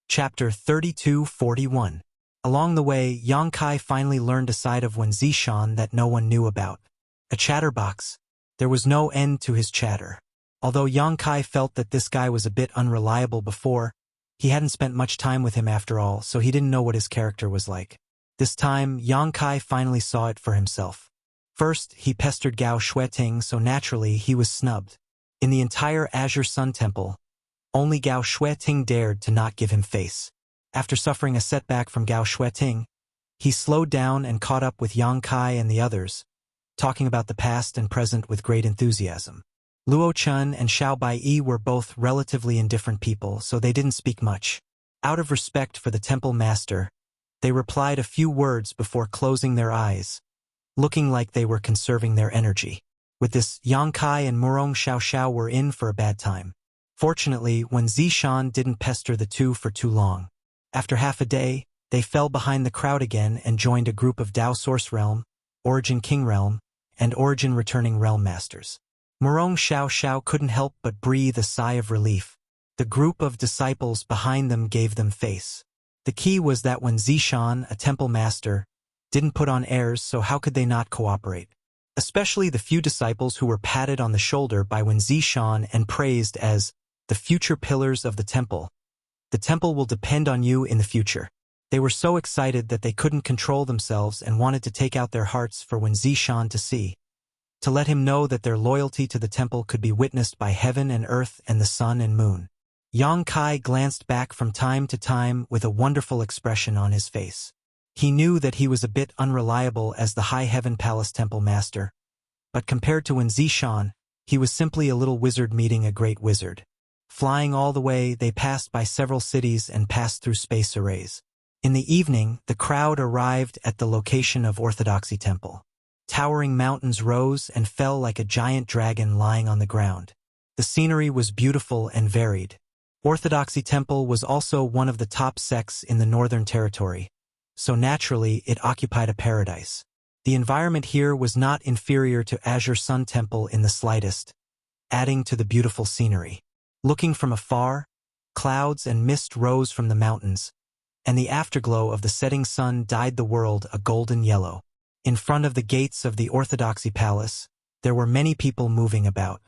Chapter 32:41. Along the way, Yang Kai finally learned a side of Wen Zishan that no one knew about. A chatterbox. There was no end to his chatter. Although Yang Kai felt that this guy was a bit unreliable before, he hadn't spent much time with him after all, so he didn't know what his character was like. This time, Yang Kai finally saw it for himself. First, he pestered Gao Xueting, so naturally he was snubbed. In the entire Azure Sun Temple, only Gao Xueting dared to not give him face. After suffering a setback from Gao Xueting, he slowed down and caught up with Yang Kai and the others, talking about the past and present with great enthusiasm. Luo Chun and Xiao Bai were both relatively indifferent people, so they didn't speak much. Out of respect for the temple master, they replied a few words before closing their eyes, looking like they were conserving their energy. With this, Yang Kai and Murong Xiao Xiao were in for a bad time. Fortunately, Wen Zishan didn't pester the two for too long. After half a day, they fell behind the crowd again and joined a group of Dao Source Realm, Origin King Realm, and Origin Returning Realm Masters. Murong Xiao Xiao couldn't help but breathe a sigh of relief. The group of disciples behind them gave them face. The key was that when Zishan, a temple master, didn't put on airs, so how could they not cooperate? Especially the few disciples who were patted on the shoulder by Wen Zishan and praised as the future pillars of the temple. The temple will depend on you in the future. They were so excited that they couldn't control themselves and wanted to take out their hearts for Wen Zishan to see, to let him know that their loyalty to the temple could be witnessed by heaven and earth and the sun and moon. Yang Kai glanced back from time to time with a wonderful expression on his face. He knew that he was a bit unreliable as the High Heaven Palace Temple Master, but compared to Wen Zishan, he was simply a little wizard meeting a great wizard. Flying all the way, they passed by several cities and passed through space arrays. In the evening, the crowd arrived at the location of Orthodoxy Temple. Towering mountains rose and fell like a giant dragon lying on the ground. The scenery was beautiful and varied. Orthodoxy Temple was also one of the top sects in the Northern Territory, so naturally it occupied a paradise. The environment here was not inferior to Azure Sun Temple in the slightest, adding to the beautiful scenery. Looking from afar, clouds and mist rose from the mountains, and the afterglow of the setting sun dyed the world a golden yellow. In front of the gates of the Orthodoxy Palace, there were many people moving about.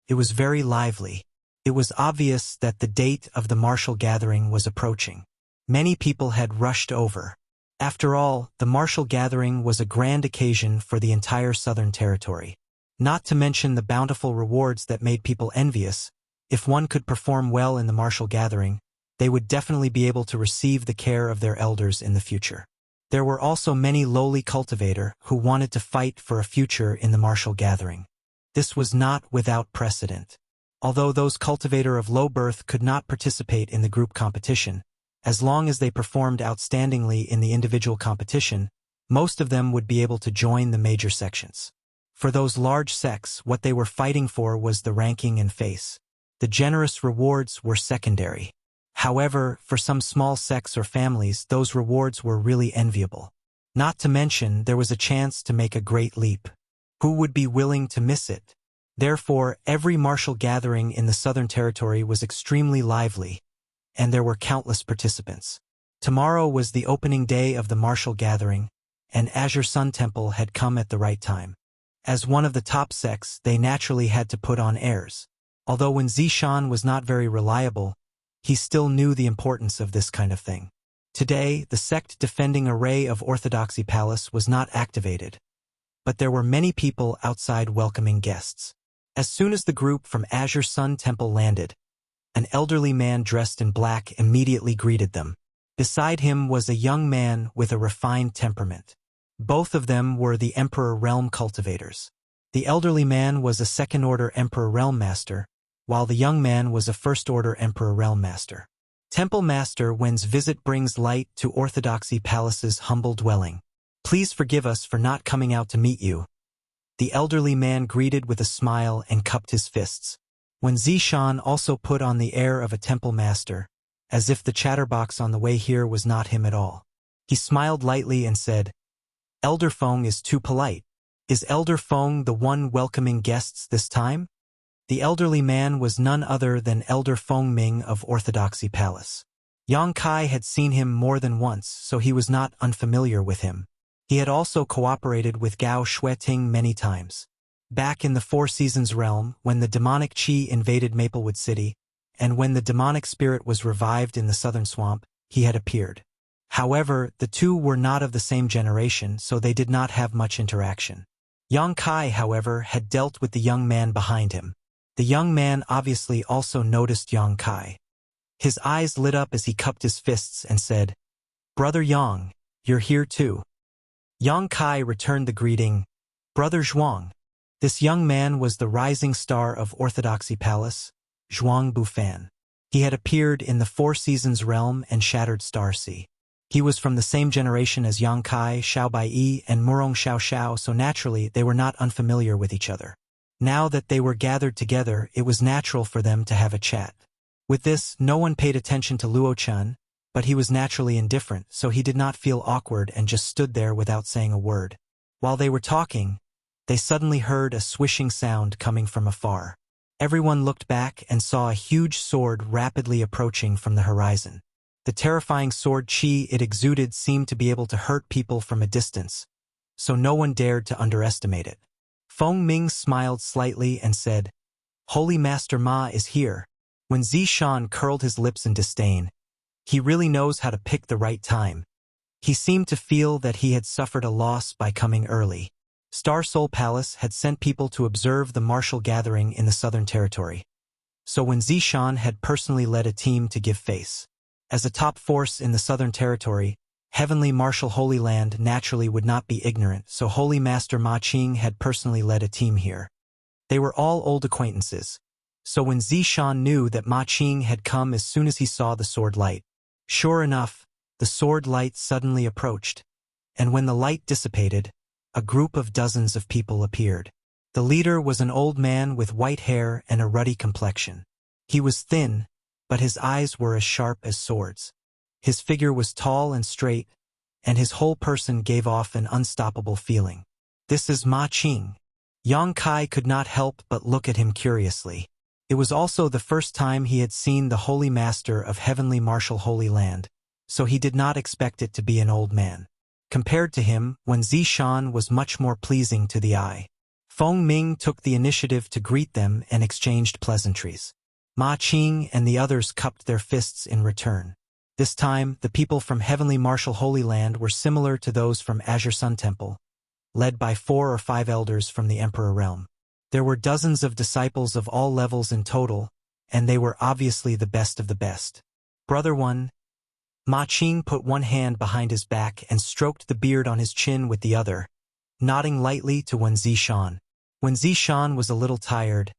It was very lively. It was obvious that the date of the martial gathering was approaching. Many people had rushed over. After all, the martial gathering was a grand occasion for the entire Southern Territory. Not to mention the bountiful rewards that made people envious. If one could perform well in the martial gathering, they would definitely be able to receive the care of their elders in the future. There were also many lowly cultivator who wanted to fight for a future in the martial gathering. This was not without precedent. Although those cultivator of low birth could not participate in the group competition, as long as they performed outstandingly in the individual competition, most of them would be able to join the major sections. For those large sects, what they were fighting for was the ranking and face. The generous rewards were secondary. However, for some small sects or families, those rewards were really enviable. Not to mention, there was a chance to make a great leap. Who would be willing to miss it? Therefore, every martial gathering in the Southern Territory was extremely lively, and there were countless participants. Tomorrow was the opening day of the martial gathering, and Azure Sun Temple had come at the right time. As one of the top sects, they naturally had to put on airs. Although Wen Zishan was not very reliable, he still knew the importance of this kind of thing. Today, the sect defending array of Orthodoxy Palace was not activated, but there were many people outside welcoming guests. As soon as the group from Azure Sun Temple landed, an elderly man dressed in black immediately greeted them. Beside him was a young man with a refined temperament. Both of them were the Emperor Realm cultivators. The elderly man was a second-order Emperor Realm Master, while the young man was a first-order Emperor Realm Master. Temple Master Wen's visit brings light to Orthodoxy Palace's humble dwelling. Please forgive us for not coming out to meet you. The elderly man greeted with a smile and cupped his fists. Wen Zishan also put on the air of a temple master, as if the chatterbox on the way here was not him at all. He smiled lightly and said, "Elder Feng is too polite. Is Elder Feng the one welcoming guests this time?" The elderly man was none other than Elder Feng Ming of Orthodoxy Palace. Yang Kai had seen him more than once, so he was not unfamiliar with him. He had also cooperated with Gao Xueting many times. Back in the Four Seasons realm, when the demonic Qi invaded Maplewood City, and when the demonic spirit was revived in the Southern Swamp, he had appeared. However, the two were not of the same generation, so they did not have much interaction. Yang Kai, however, had dealt with the young man behind him. The young man obviously also noticed Yang Kai. His eyes lit up as he cupped his fists and said, "Brother Yang, you're here too." Yang Kai returned the greeting, "Brother Zhuang." This young man was the rising star of Orthodoxy Palace, Zhuang Bufan. He had appeared in the Four Seasons realm and Shattered Star Sea. He was from the same generation as Yang Kai, Xiao Baiyi, and Murong Xiao, so naturally they were not unfamiliar with each other. Now that they were gathered together, it was natural for them to have a chat. With this, no one paid attention to Luo Chun, but he was naturally indifferent, so he did not feel awkward and just stood there without saying a word. While they were talking, they suddenly heard a swishing sound coming from afar. Everyone looked back and saw a huge sword rapidly approaching from the horizon. The terrifying sword qi it exuded seemed to be able to hurt people from a distance, so no one dared to underestimate it. Feng Ming smiled slightly and said, "Holy Master Ma is here." When Zishan curled his lips in disdain, he really knows how to pick the right time. He seemed to feel that he had suffered a loss by coming early. Star Soul Palace had sent people to observe the martial gathering in the Southern Territory, so when Zishan had personally led a team to give face. As a top force in the Southern Territory, Heavenly Martial Holy Land naturally would not be ignorant, so Holy Master Ma Qing had personally led a team here. They were all old acquaintances, so when Zishan knew that Ma Qing had come as soon as he saw the sword light. Sure enough, the sword light suddenly approached, and when the light dissipated, a group of dozens of people appeared. The leader was an old man with white hair and a ruddy complexion. He was thin, but his eyes were as sharp as swords. His figure was tall and straight, and his whole person gave off an unstoppable feeling. This is Ma Qing. Yang Kai could not help but look at him curiously. It was also the first time he had seen the Holy Master of Heavenly Martial Holy Land, so he did not expect it to be an old man. Compared to him, Wen Zishan was much more pleasing to the eye. Feng Ming took the initiative to greet them and exchanged pleasantries. Ma Qing and the others cupped their fists in return. This time, the people from Heavenly Martial Holy Land were similar to those from Azure Sun Temple, led by 4 or 5 elders from the Emperor Realm. There were dozens of disciples of all levels in total, and they were obviously the best of the best. Brother One, Ma Qing put one hand behind his back and stroked the beard on his chin with the other, nodding lightly to Wen Zishan. Wen Zishan was a little tired.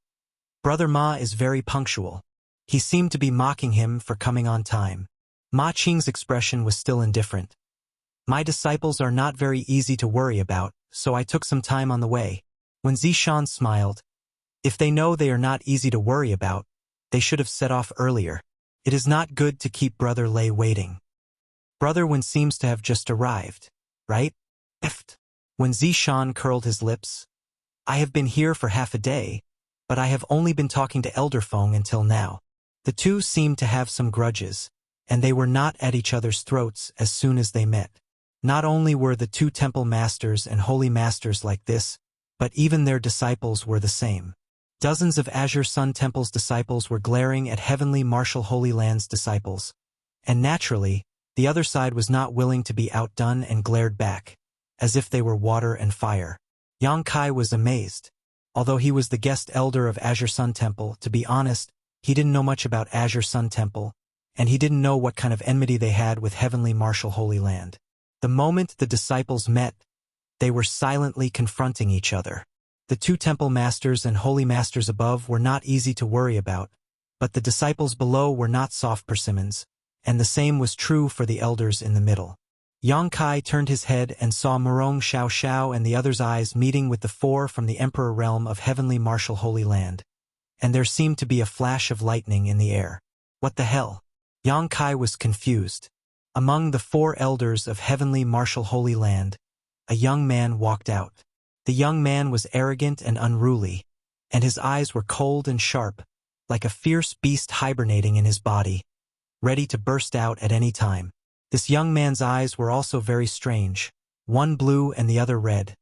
Brother Ma is very punctual. He seemed to be mocking him for coming on time. Ma Qing's expression was still indifferent. My disciples are not very easy to worry about, so I took some time on the way. When Zishan smiled, if they know they are not easy to worry about, they should have set off earlier. It is not good to keep Brother Lei waiting. Brother Wen seems to have just arrived, right? When Zishan curled his lips, I have been here for half a day, but I have only been talking to Elder Feng until now. The two seemed to have some grudges, and they were not at each other's throats as soon as they met. Not only were the 2 temple masters and holy masters like this, but even their disciples were the same. Dozens of Azure Sun Temple's disciples were glaring at Heavenly Martial Holy Land's disciples, and naturally, the other side was not willing to be outdone and glared back, as if they were water and fire. Yang Kai was amazed. Although he was the guest elder of Azure Sun Temple, to be honest, he didn't know much about Azure Sun Temple, and he didn't know what kind of enmity they had with Heavenly Martial Holy Land. The moment the disciples met, they were silently confronting each other. The 2 temple masters and holy masters above were not easy to worry about, but the disciples below were not soft persimmons, and the same was true for the elders in the middle. Yang Kai turned his head and saw Murong Xiao Xiao and the others' eyes meeting with the 4 from the Emperor Realm of Heavenly Martial Holy Land, and there seemed to be a flash of lightning in the air. What the hell? Yang Kai was confused. Among the 4 elders of Heavenly Martial Holy Land, a young man walked out. The young man was arrogant and unruly, and his eyes were cold and sharp, like a fierce beast hibernating in his body, ready to burst out at any time. This young man's eyes were also very strange, one blue and the other red,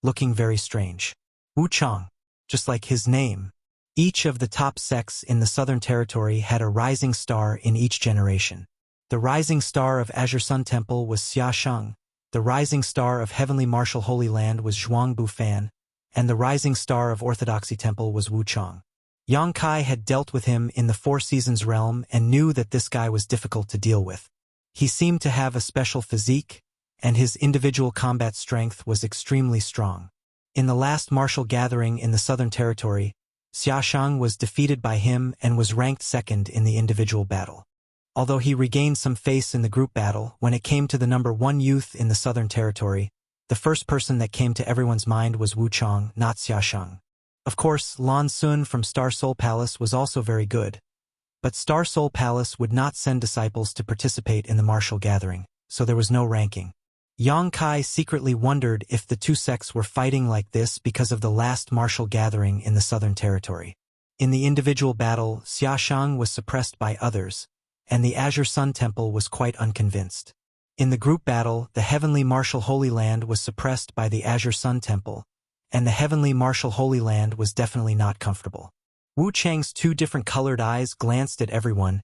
looking very strange. Wuchang, just like his name. Each of the top sects in the Southern Territory had a rising star in each generation. The rising star of Azure Sun Temple was Xia Sheng, the rising star of Heavenly Martial Holy Land was Zhuang Bufan, and the rising star of Orthodoxy Temple was Wuchang. Yang Kai had dealt with him in the 4 Seasons realm and knew that this guy was difficult to deal with. He seemed to have a special physique, and his individual combat strength was extremely strong. In the last martial gathering in the Southern Territory, Xia Sheng was defeated by him and was ranked 2nd in the individual battle. Although he regained some face in the group battle, when it came to the number 1 youth in the Southern Territory, the first person that came to everyone's mind was Wuchang, not Xia Sheng. Of course, Lan Sun from Star Soul Palace was also very good, but Star Soul Palace would not send disciples to participate in the martial gathering, so there was no ranking. Yang Kai secretly wondered if the 2 sects were fighting like this because of the last martial gathering in the Southern Territory. In the individual battle, Xia Sheng was suppressed by others, and the Azure Sun Temple was quite unconvinced. In the group battle, the Heavenly Martial Holy Land was suppressed by the Azure Sun Temple, and the Heavenly Martial Holy Land was definitely not comfortable. Wu Chang's 2 different colored eyes glanced at everyone,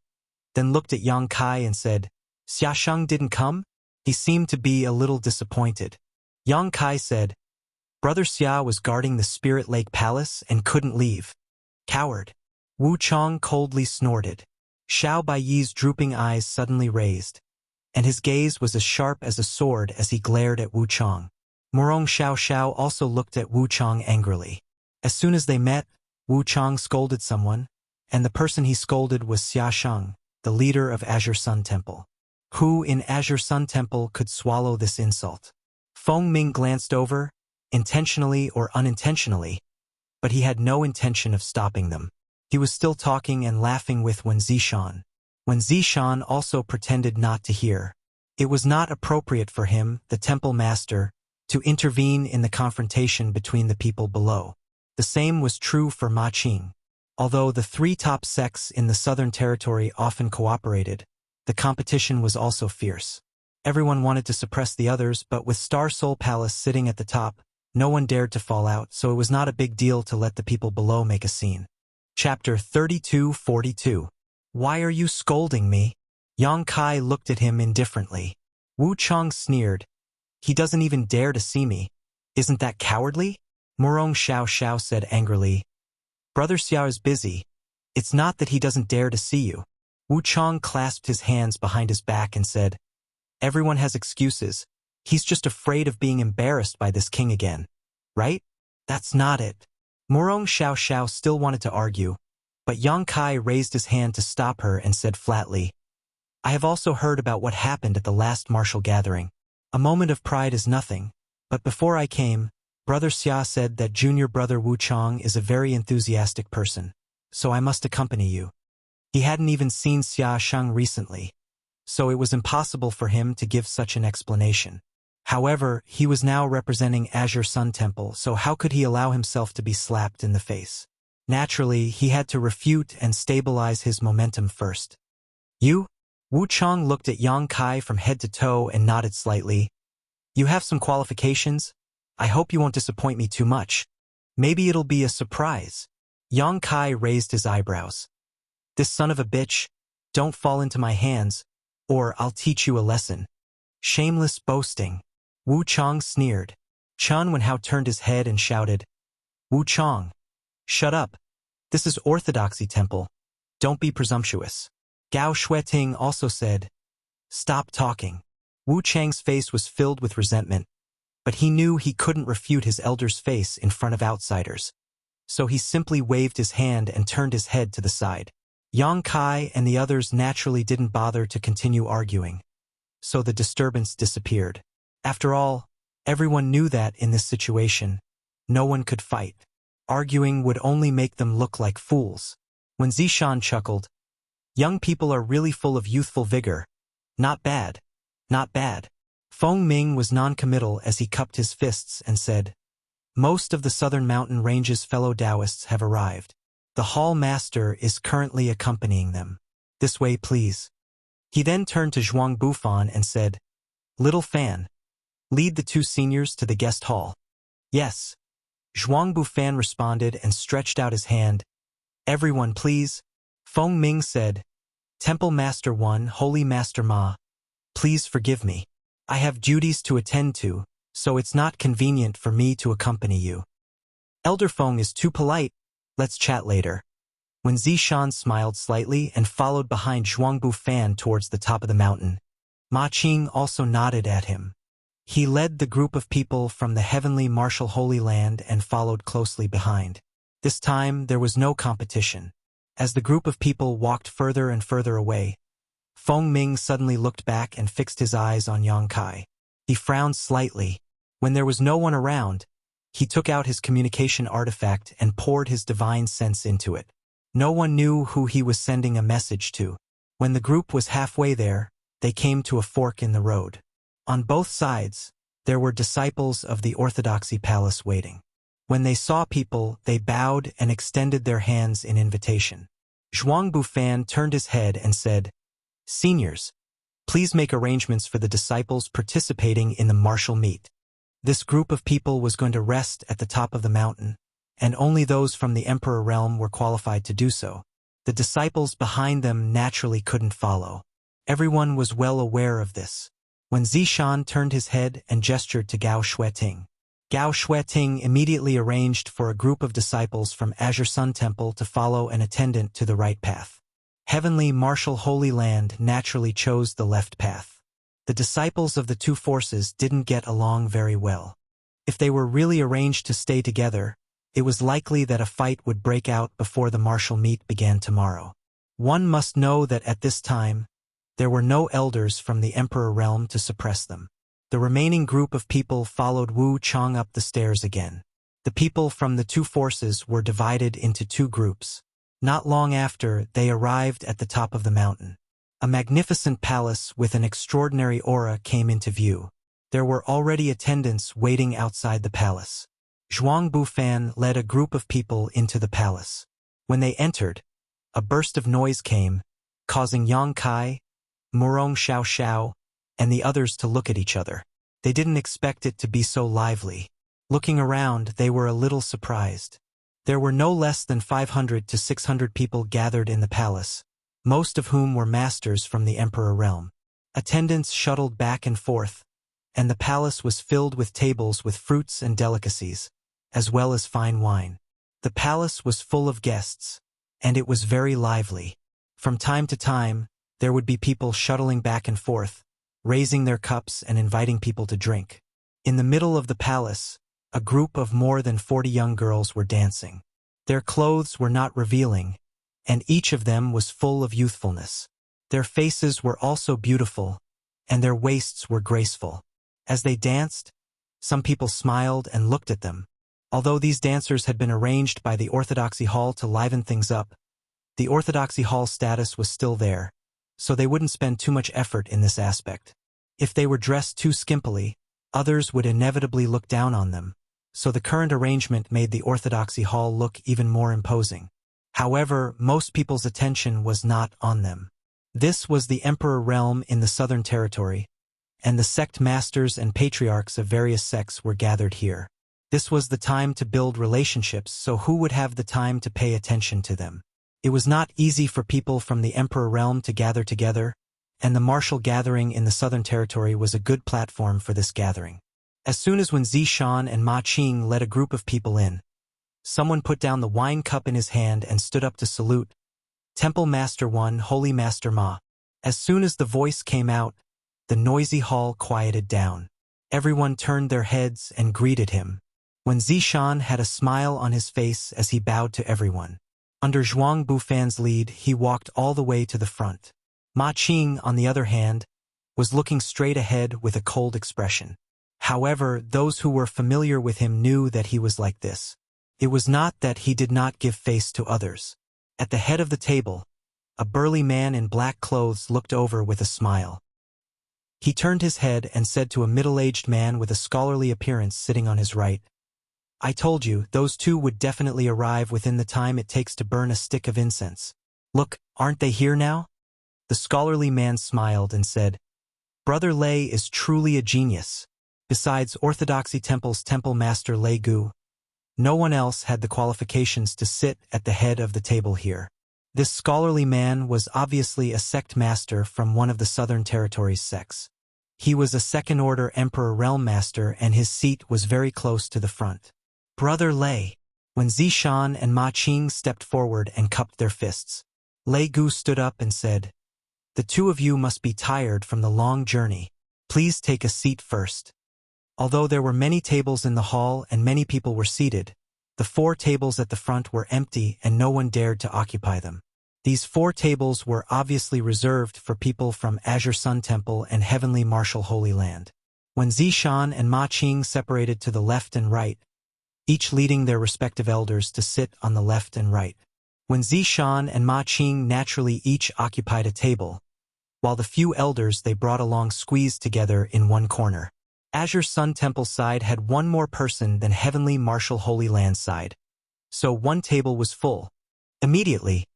then looked at Yang Kai and said, Xia Sheng didn't come? He seemed to be a little disappointed. Yang Kai said, Brother Xia was guarding the Spirit Lake Palace and couldn't leave. Coward. Wu Chang coldly snorted. Xiao Baiyi's drooping eyes suddenly raised. and his gaze was as sharp as a sword as he glared at Wu Chang. Murong Xiao also looked at Wu Chang angrily. As soon as they met, Wu Chang scolded someone, and the person he scolded was Xia Sheng, the leader of Azure Sun Temple. Who in Azure Sun Temple could swallow this insult? Feng Ming glanced over, intentionally or unintentionally, but he had no intention of stopping them. He was still talking and laughing with Wen Zishan. Wen Zishan also pretended not to hear. It was not appropriate for him, the temple master, to intervene in the confrontation between the people below. The same was true for Ma Qing. Although the three top sects in the Southern Territory often cooperated, the competition was also fierce. Everyone wanted to suppress the others, but with Star Soul Palace sitting at the top, no one dared to fall out, so it was not a big deal to let the people below make a scene. Chapter 32-42. Why are you scolding me? Yang Kai looked at him indifferently. Wu Chang sneered. He doesn't even dare to see me. Isn't that cowardly? Murong Xiao said angrily. Brother Xiao is busy. It's not that he doesn't dare to see you. Wu Chang clasped his hands behind his back and said, Everyone has excuses. He's just afraid of being embarrassed by this king again. Right? That's not it. Murong Xiao still wanted to argue, but Yang Kai raised his hand to stop her and said flatly, I have also heard about what happened at the last martial gathering. A moment of pride is nothing, but before I came, Brother Xia said that junior brother Wu Chang is a very enthusiastic person, so I must accompany you. He hadn't even seen Xia Sheng recently, so it was impossible for him to give such an explanation. However, he was now representing Azure Sun Temple, so how could he allow himself to be slapped in the face? Naturally, he had to refute and stabilize his momentum first. You? Wu Chang looked at Yang Kai from head to toe and nodded slightly. You have some qualifications? I hope you won't disappoint me too much. Maybe it'll be a surprise. Yang Kai raised his eyebrows. This son of a bitch, don't fall into my hands, or I'll teach you a lesson. Shameless boasting. Wu Chang sneered. Chen Wenhao turned his head and shouted, Wu Chang, shut up. This is Orthodoxy Temple. Don't be presumptuous. Gao Shueting also said, Stop talking. Wu Chang's face was filled with resentment, but he knew he couldn't refute his elder's face in front of outsiders. So he simply waved his hand and turned his head to the side. Yang Kai and the others naturally didn't bother to continue arguing, so the disturbance disappeared. After all, everyone knew that in this situation, no one could fight. Arguing would only make them look like fools. When Zishan chuckled, Young people are really full of youthful vigor. Not bad. Not bad. Feng Ming was non-committal as he cupped his fists and said, Most of the southern mountain ranges' fellow Taoists have arrived. The hall master is currently accompanying them. This way, please. He then turned to Zhuang Bufan and said, Little Fan, lead the two seniors to the guest hall. Yes. Zhuang Bufan responded and stretched out his hand. Everyone, please. Feng Ming said, Temple Master 1, Holy Master Ma, please forgive me. I have duties to attend to, so it's not convenient for me to accompany you. Elder Feng is too polite. Let's chat later. When Zishan smiled slightly and followed behind Zhuang Bufan towards the top of the mountain, Ma Qing also nodded at him. He led the group of people from the heavenly martial Holy Land and followed closely behind. This time, there was no competition. As the group of people walked further and further away, Feng Ming suddenly looked back and fixed his eyes on Yang Kai. He frowned slightly. When there was no one around, he took out his communication artifact and poured his divine sense into it. No one knew who he was sending a message to. When the group was halfway there, they came to a fork in the road. On both sides, there were disciples of the Orthodoxy Palace waiting. When they saw people, they bowed and extended their hands in invitation. Zhuang Bufan turned his head and said, Seniors, please make arrangements for the disciples participating in the martial meet. This group of people was going to rest at the top of the mountain, and only those from the Emperor realm were qualified to do so. The disciples behind them naturally couldn't follow. Everyone was well aware of this. When Zishan turned his head and gestured to Gao Shueting, Gao Shueting immediately arranged for a group of disciples from Azure Sun Temple to follow an attendant to the right path. Heavenly Martial Holy Land naturally chose the left path. The disciples of the two forces didn't get along very well. If they were really arranged to stay together, it was likely that a fight would break out before the martial meet began tomorrow. One must know that at this time, there were no elders from the Emperor realm to suppress them. The remaining group of people followed Wu Chang up the stairs again. The people from the two forces were divided into two groups. Not long after, they arrived at the top of the mountain. A magnificent palace with an extraordinary aura came into view. There were already attendants waiting outside the palace. Zhuang Bufan led a group of people into the palace. When they entered, a burst of noise came, causing Yang Kai, Murong Xiao Xiao, and the others to look at each other. They didn't expect it to be so lively. Looking around, they were a little surprised. There were no less than 500 to 600 people gathered in the palace, most of whom were masters from the Emperor realm. Attendants shuttled back and forth, and the palace was filled with tables with fruits and delicacies, as well as fine wine. The palace was full of guests, and it was very lively. From time to time, there would be people shuttling back and forth, raising their cups and inviting people to drink. In the middle of the palace, a group of more than 40 young girls were dancing. Their clothes were not revealing, and each of them was full of youthfulness. Their faces were also beautiful, and their waists were graceful. As they danced, some people smiled and looked at them. Although these dancers had been arranged by the Orthodoxy Hall to liven things up, the Orthodoxy Hall status was still there, so they wouldn't spend too much effort in this aspect. If they were dressed too skimpily, others would inevitably look down on them, so the current arrangement made the Orthodoxy Hall look even more imposing. However, most people's attention was not on them. This was the Emperor realm in the Southern Territory, and the sect masters and patriarchs of various sects were gathered here. This was the time to build relationships, so who would have the time to pay attention to them? It was not easy for people from the Emperor realm to gather together, and the martial gathering in the Southern Territory was a good platform for this gathering. As soon as when Zishan and Ma Qing led a group of people in, someone put down the wine cup in his hand and stood up to salute. Temple Master 1, Holy Master Ma. As soon as the voice came out, the noisy hall quieted down. Everyone turned their heads and greeted him. When Zishan had a smile on his face as he bowed to everyone. Under Zhuang Bufan's lead, he walked all the way to the front. Ma Qing, on the other hand, was looking straight ahead with a cold expression. However, those who were familiar with him knew that he was like this. It was not that he did not give face to others. At the head of the table, a burly man in black clothes looked over with a smile. He turned his head and said to a middle-aged man with a scholarly appearance sitting on his right, "I told you, those two would definitely arrive within the time it takes to burn a stick of incense. Look, aren't they here now?" The scholarly man smiled and said, "Brother Lei is truly a genius. Besides Orthodoxy Temple's Temple Master Lei Gu, no one else had the qualifications to sit at the head of the table here." This scholarly man was obviously a sect master from one of the Southern Territories sects. He was a second-order Emperor Realm Master, and his seat was very close to the front. "Brother Lei." When Zishan and Ma Qing stepped forward and cupped their fists, Lei Gu stood up and said, "The two of you must be tired from the long journey. Please take a seat first." Although there were many tables in the hall and many people were seated, the 4 tables at the front were empty and no one dared to occupy them. These 4 tables were obviously reserved for people from Azure Sun Temple and Heavenly Martial Holy Land. When Zishan and Ma Qing separated to the left and right, each leading their respective elders to sit on the left and right. When Zishan and Ma Qing naturally each occupied a table, while the few elders they brought along squeezed together in one corner. Azure Sun Temple side had one more person than Heavenly Martial Holy Land side, so one table was full. Immediately,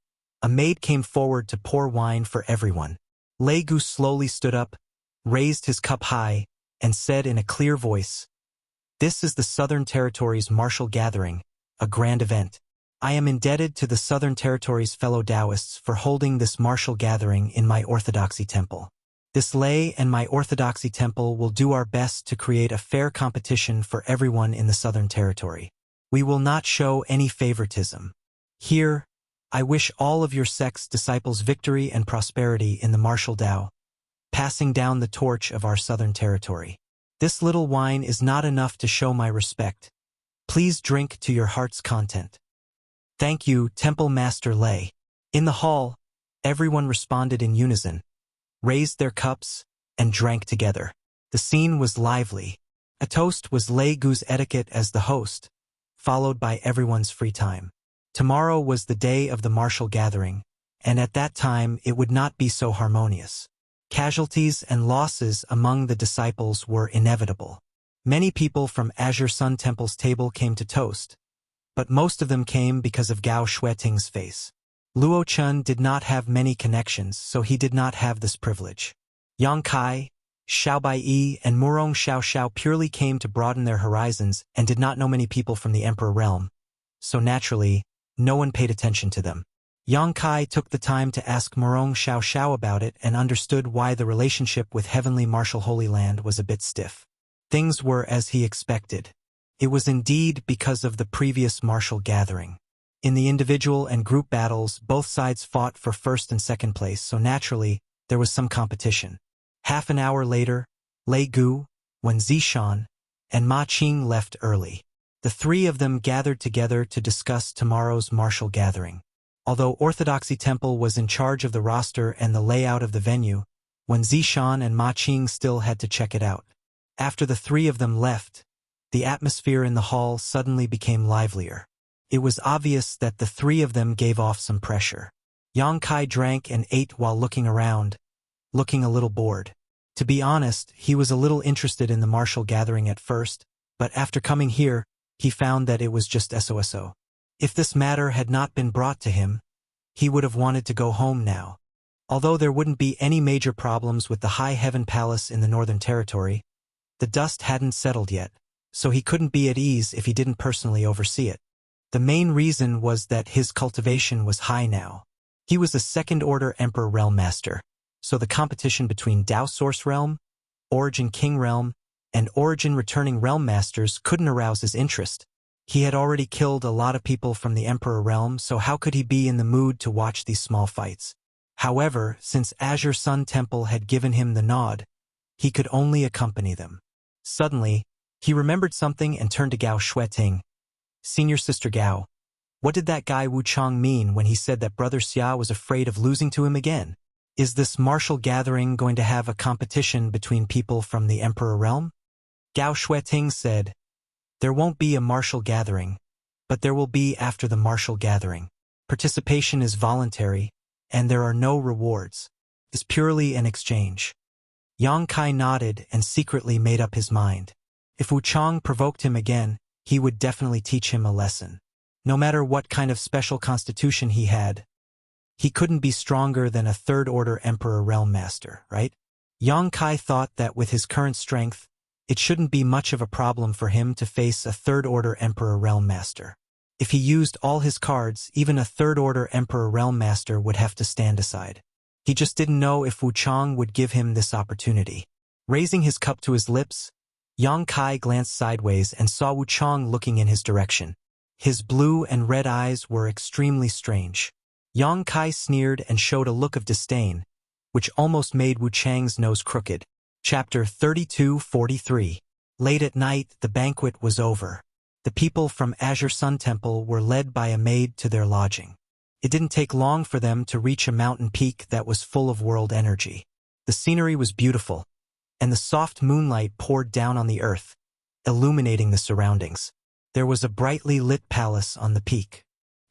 a maid came forward to pour wine for everyone. Lei Gu slowly stood up, raised his cup high, and said in a clear voice, "This is the Southern Territories martial gathering, a grand event. I am indebted to the Southern Territories fellow Taoists for holding this martial gathering in my Orthodoxy Temple. This Lei and my Orthodoxy Temple will do our best to create a fair competition for everyone in the Southern Territory. We will not show any favoritism. Here, I wish all of your sect's disciples victory and prosperity in the martial Tao. passing down the torch of our southern territory. This little wine is not enough to show my respect. Please drink to your heart's content. Thank you, Temple Master Lei. In the hall, everyone responded in unison, raised their cups, and drank together. The scene was lively. A toast was Lei Gu's etiquette as the host, followed by everyone's free time. Tomorrow was the day of the martial gathering, and at that time it would not be so harmonious. Casualties and losses among the disciples were inevitable. Many people from Azure Sun Temple's table came to toast, but most of them came because of Gao Xueting's face. Luo Chun did not have many connections, so he did not have this privilege. Yang Kai, Xiao Baiyi, and Murong Xiao purely came to broaden their horizons and did not know many people from the Emperor realm, so naturally, no one paid attention to them. Yang Kai took the time to ask Murong Xiao about it and understood why the relationship with Heavenly Martial Holy Land was a bit stiff. Things were as he expected. It was indeed because of the previous martial gathering. In the individual and group battles, both sides fought for first and second place, so naturally, there was some competition. Half an hour later, Lei Gu, Wen Zishan, and Ma Qing left early. The three of them gathered together to discuss tomorrow's martial gathering. Although Orthodoxy Temple was in charge of the roster and the layout of the venue, Wen Zishan and Ma Qing still had to check it out. After the three of them left, the atmosphere in the hall suddenly became livelier. It was obvious that the three of them gave off some pressure. Yang Kai drank and ate while looking around, looking a little bored. To be honest, he was a little interested in the martial gathering at first, but after coming here, he found that it was just SOSO. If this matter had not been brought to him, he would have wanted to go home now. Although there wouldn't be any major problems with the High Heaven Palace in the Northern Territory, the dust hadn't settled yet, so he couldn't be at ease if he didn't personally oversee it. The main reason was that his cultivation was high now. He was a second-order Emperor Realm Master, so the competition between Dao Source Realm, Origin King Realm, and Origin Returning Realm Masters couldn't arouse his interest. He had already killed a lot of people from the Emperor Realm, so how could he be in the mood to watch these small fights? However, since Azure Sun Temple had given him the nod, he could only accompany them. Suddenly, he remembered something and turned to Gao Xueting. Senior Sister Gao, what did that guy Wu Chang mean when he said that Brother Xia was afraid of losing to him again? Is this martial gathering going to have a competition between people from the Emperor Realm? Gao Xueting said, there won't be a martial gathering, but there will be after the martial gathering. Participation is voluntary, and there are no rewards. It's purely an exchange. Yang Kai nodded and secretly made up his mind. If Wu Chang provoked him again, he would definitely teach him a lesson. No matter what kind of special constitution he had, he couldn't be stronger than a third-order Emperor Realm Master, right? Yang Kai thought that with his current strength, it shouldn't be much of a problem for him to face a third-order Emperor Realm Master. If he used all his cards, even a third-order Emperor Realm Master would have to stand aside. He just didn't know if Wu Chang would give him this opportunity. Raising his cup to his lips, Yang Kai glanced sideways and saw Wu Chang looking in his direction. His blue and red eyes were extremely strange. Yang Kai sneered and showed a look of disdain, which almost made Wu Chang's nose crooked. Chapter 32-43. Late at night, the banquet was over. The people from Azure Sun Temple were led by a maid to their lodging. It didn't take long for them to reach a mountain peak that was full of world energy. The scenery was beautiful, and the soft moonlight poured down on the earth, illuminating the surroundings. There was a brightly lit palace on the peak.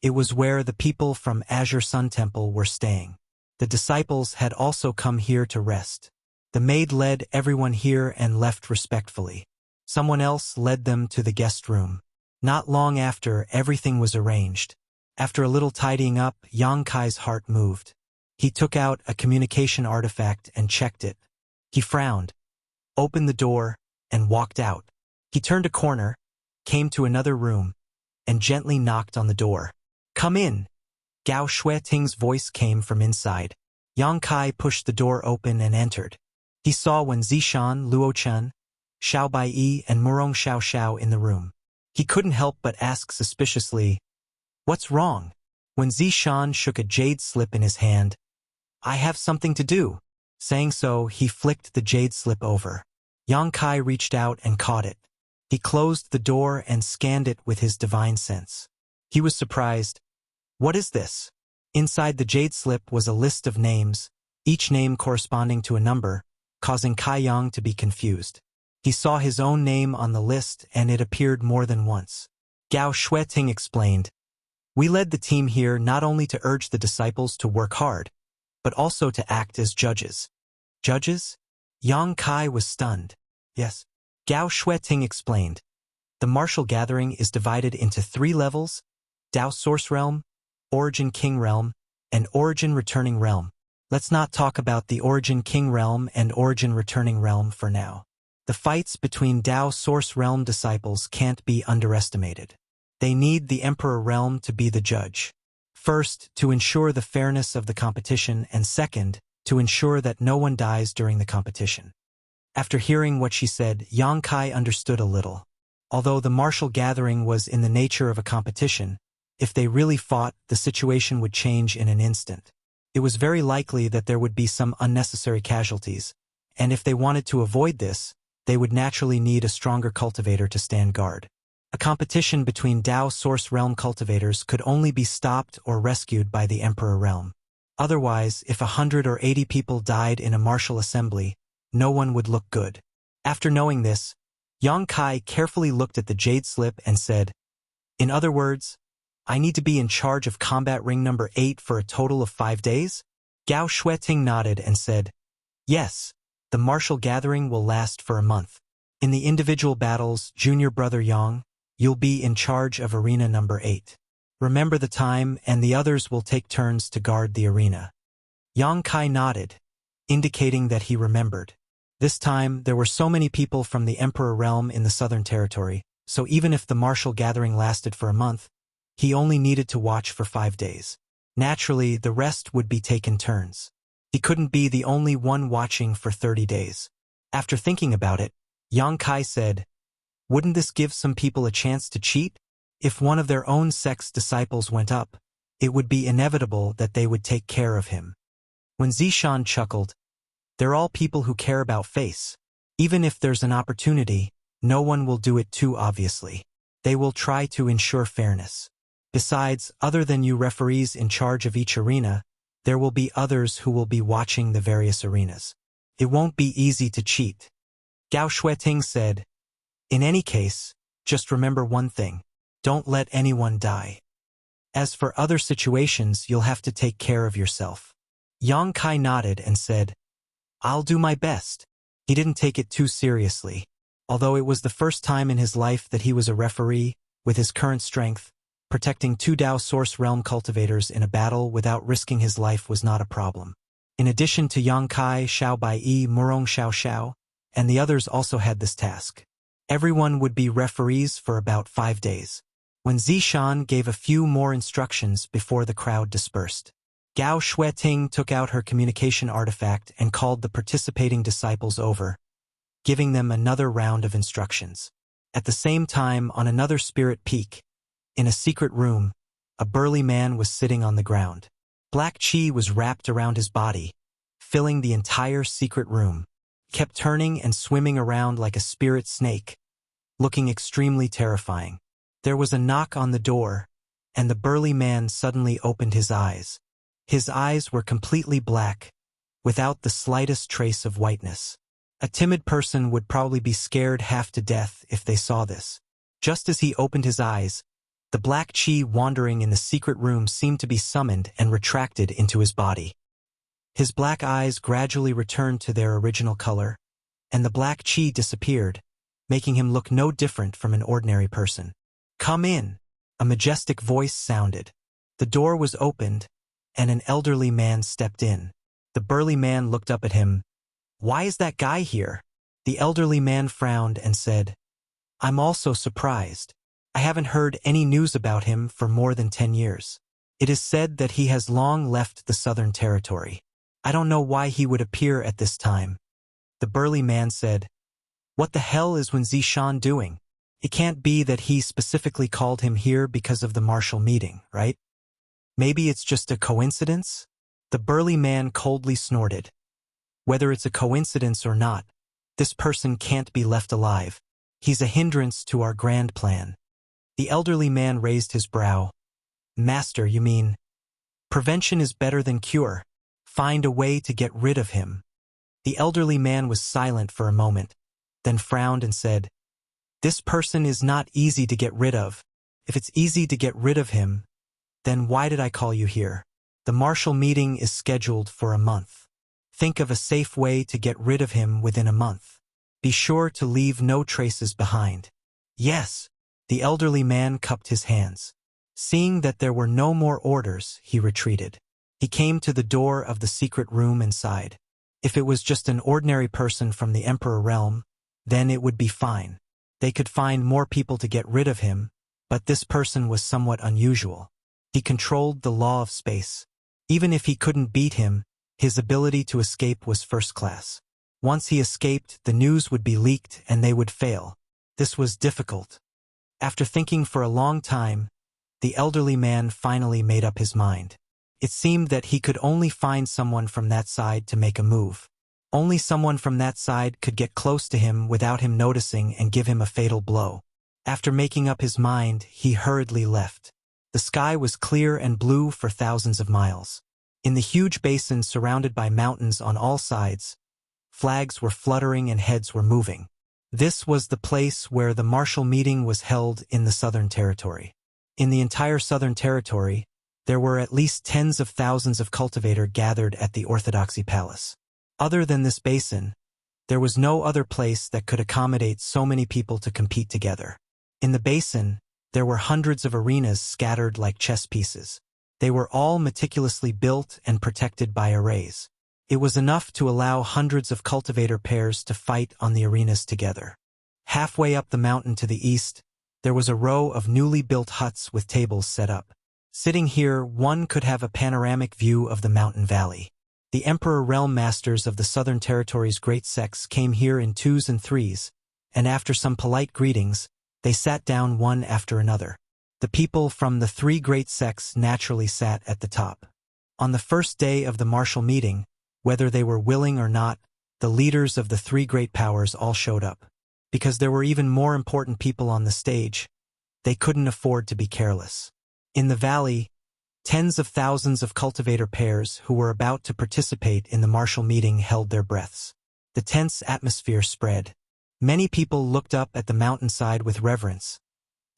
It was where the people from Azure Sun Temple were staying. The disciples had also come here to rest. The maid led everyone here and left respectfully. Someone else led them to the guest room. Not long after, everything was arranged. After a little tidying up, Yang Kai's heart moved. He took out a communication artifact and checked it. He frowned, opened the door, and walked out. He turned a corner, came to another room, and gently knocked on the door. "Come in." Gao Xueting's voice came from inside. Yang Kai pushed the door open and entered. He saw Wen Zishan, Luo Chun, Xiao Baiyi, and Murong Xiao in the room. He couldn't help but ask suspiciously, "What's wrong?" Wen Zishan shook a jade slip in his hand. "I have something to do." Saying so, he flicked the jade slip over. Yang Kai reached out and caught it. He closed the door and scanned it with his divine sense. He was surprised. What is this? Inside the jade slip was a list of names, each name corresponding to a number, causing Kai Yang to be confused. He saw his own name on the list and it appeared more than once. Gao Shueting explained, "We led the team here not only to urge the disciples to work hard, but also to act as judges." Judges? Yang Kai was stunned. Yes. Gao Shueting explained, "The martial gathering is divided into 3 levels, Dao Source Realm, Origin King Realm, and Origin Returning Realm. Let's not talk about the Origin King Realm and Origin Returning Realm for now. The fights between Dao Source Realm disciples can't be underestimated. They need the Emperor Realm to be the judge. First, to ensure the fairness of the competition, and second, to ensure that no one dies during the competition." After hearing what she said, Yang Kai understood a little. Although the martial gathering was in the nature of a competition, if they really fought, the situation would change in an instant. It was very likely that there would be some unnecessary casualties, and if they wanted to avoid this, they would naturally need a stronger cultivator to stand guard. A competition between Dao Source Realm cultivators could only be stopped or rescued by the Emperor Realm. Otherwise, if 100 or 80 people died in a martial assembly, no one would look good. After knowing this, Yang Kai carefully looked at the jade slip and said, "In other words, I need to be in charge of combat ring number 8 for a total of 5 days? Gao Shueting nodded and said, "Yes, the martial gathering will last for a month. In the individual battles, Junior Brother Yang, you'll be in charge of arena number 8. Remember the time and the others will take turns to guard the arena." Yang Kai nodded, indicating that he remembered. This time, there were so many people from the Emperor Realm in the Southern Territory, so even if the martial gathering lasted for a month, he only needed to watch for 5 days. Naturally, the rest would be taken turns. He couldn't be the only one watching for 30 days. After thinking about it, Yang Kai said, "Wouldn't this give some people a chance to cheat? If one of their own sect's disciples went up, it would be inevitable that they would take care of him." When Zishan chuckled, "They're all people who care about face. Even if there's an opportunity, no one will do it too obviously. They will try to ensure fairness. Besides, other than you referees in charge of each arena, there will be others who will be watching the various arenas. It won't be easy to cheat." Gao Shueting said, "In any case, just remember one thing. Don't let anyone die. As for other situations, you'll have to take care of yourself." Yang Kai nodded and said, "I'll do my best." He didn't take it too seriously. Although it was the first time in his life that he was a referee, with his current strength, protecting 2 Dao Source Realm cultivators in a battle without risking his life was not a problem. In addition to Yang Kai, Xiao Baiyi, Murong Xiao, and the others also had this task. Everyone would be referees for about 5 days. When Zishan gave a few more instructions before the crowd dispersed, Gao Shueting took out her communication artifact and called the participating disciples over, giving them another round of instructions. At the same time, on another spirit peak, in a secret room, a burly man was sitting on the ground. Black chi was wrapped around his body, filling the entire secret room. He kept turning and swimming around like a spirit snake, looking extremely terrifying. There was a knock on the door, and the burly man suddenly opened his eyes. His eyes were completely black, without the slightest trace of whiteness. A timid person would probably be scared half to death if they saw this. Just as he opened his eyes, the black chi wandering in the secret room seemed to be summoned and retracted into his body. His black eyes gradually returned to their original color, and the black chi disappeared, making him look no different from an ordinary person. "Come in," a majestic voice sounded. The door was opened, and an elderly man stepped in. The burly man looked up at him. "Why is that guy here?" The elderly man frowned and said, "I'm also surprised. I haven't heard any news about him for more than 10 years. It is said that he has long left the Southern Territory. I don't know why he would appear at this time." The burly man said, "What the hell is Wen Zishan doing? It can't be that he specifically called him here because of the martial meeting, right? Maybe it's just a coincidence?" The burly man coldly snorted. Whether it's a coincidence or not, this person can't be left alive. He's a hindrance to our grand plan. The elderly man raised his brow. Master, you mean? Prevention is better than cure. Find a way to get rid of him. The elderly man was silent for a moment, then frowned and said, This person is not easy to get rid of. If it's easy to get rid of him, then why did I call you here? The martial meeting is scheduled for a month. Think of a safe way to get rid of him within a month. Be sure to leave no traces behind. Yes. The elderly man cupped his hands. Seeing that there were no more orders, he retreated. He came to the door of the secret room and sighed. If it was just an ordinary person from the Emperor realm, then it would be fine. They could find more people to get rid of him, but this person was somewhat unusual. He controlled the law of space. Even if he couldn't beat him, his ability to escape was first class. Once he escaped, the news would be leaked and they would fail. This was difficult. After thinking for a long time, the elderly man finally made up his mind. It seemed that he could only find someone from that side to make a move. Only someone from that side could get close to him without him noticing and give him a fatal blow. After making up his mind, he hurriedly left. The sky was clear and blue for thousands of miles. In the huge basin surrounded by mountains on all sides, flags were fluttering and heads were moving. This was the place where the martial meeting was held in the Southern Territory. In the entire Southern Territory, there were at least tens of thousands of cultivators gathered at the Orthodoxy Palace. Other than this basin, there was no other place that could accommodate so many people to compete together. In the basin, there were hundreds of arenas scattered like chess pieces. They were all meticulously built and protected by arrays. It was enough to allow hundreds of cultivator pairs to fight on the arenas together. Halfway up the mountain to the east, there was a row of newly built huts with tables set up. Sitting here, one could have a panoramic view of the mountain valley. The Emperor Realm Masters of the Southern Territory's great sects came here in twos and threes, and after some polite greetings, they sat down one after another. The people from the three great sects naturally sat at the top. On the first day of the martial meeting, whether they were willing or not, the leaders of the three great powers all showed up. Because there were even more important people on the stage, they couldn't afford to be careless. In the valley, tens of thousands of cultivator pairs who were about to participate in the martial meeting held their breaths. The tense atmosphere spread. Many people looked up at the mountainside with reverence,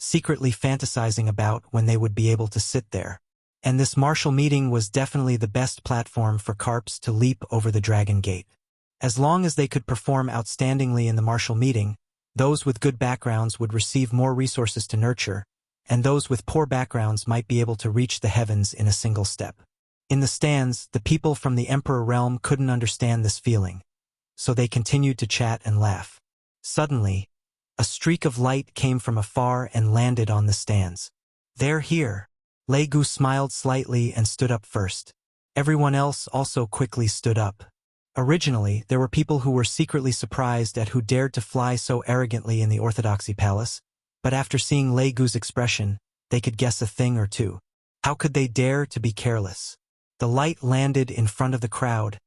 secretly fantasizing about when they would be able to sit there. And this martial meeting was definitely the best platform for carps to leap over the Dragon Gate. As long as they could perform outstandingly in the martial meeting, those with good backgrounds would receive more resources to nurture, and those with poor backgrounds might be able to reach the heavens in a single step. In the stands, the people from the Emperor Realm couldn't understand this feeling, so they continued to chat and laugh. Suddenly, a streak of light came from afar and landed on the stands. They're here. Lei Gu smiled slightly and stood up first. Everyone else also quickly stood up. Originally, there were people who were secretly surprised at who dared to fly so arrogantly in the Orthodoxy Palace, but after seeing Lei Gu's expression, they could guess a thing or two. How could they dare to be careless? The light landed in front of the crowd,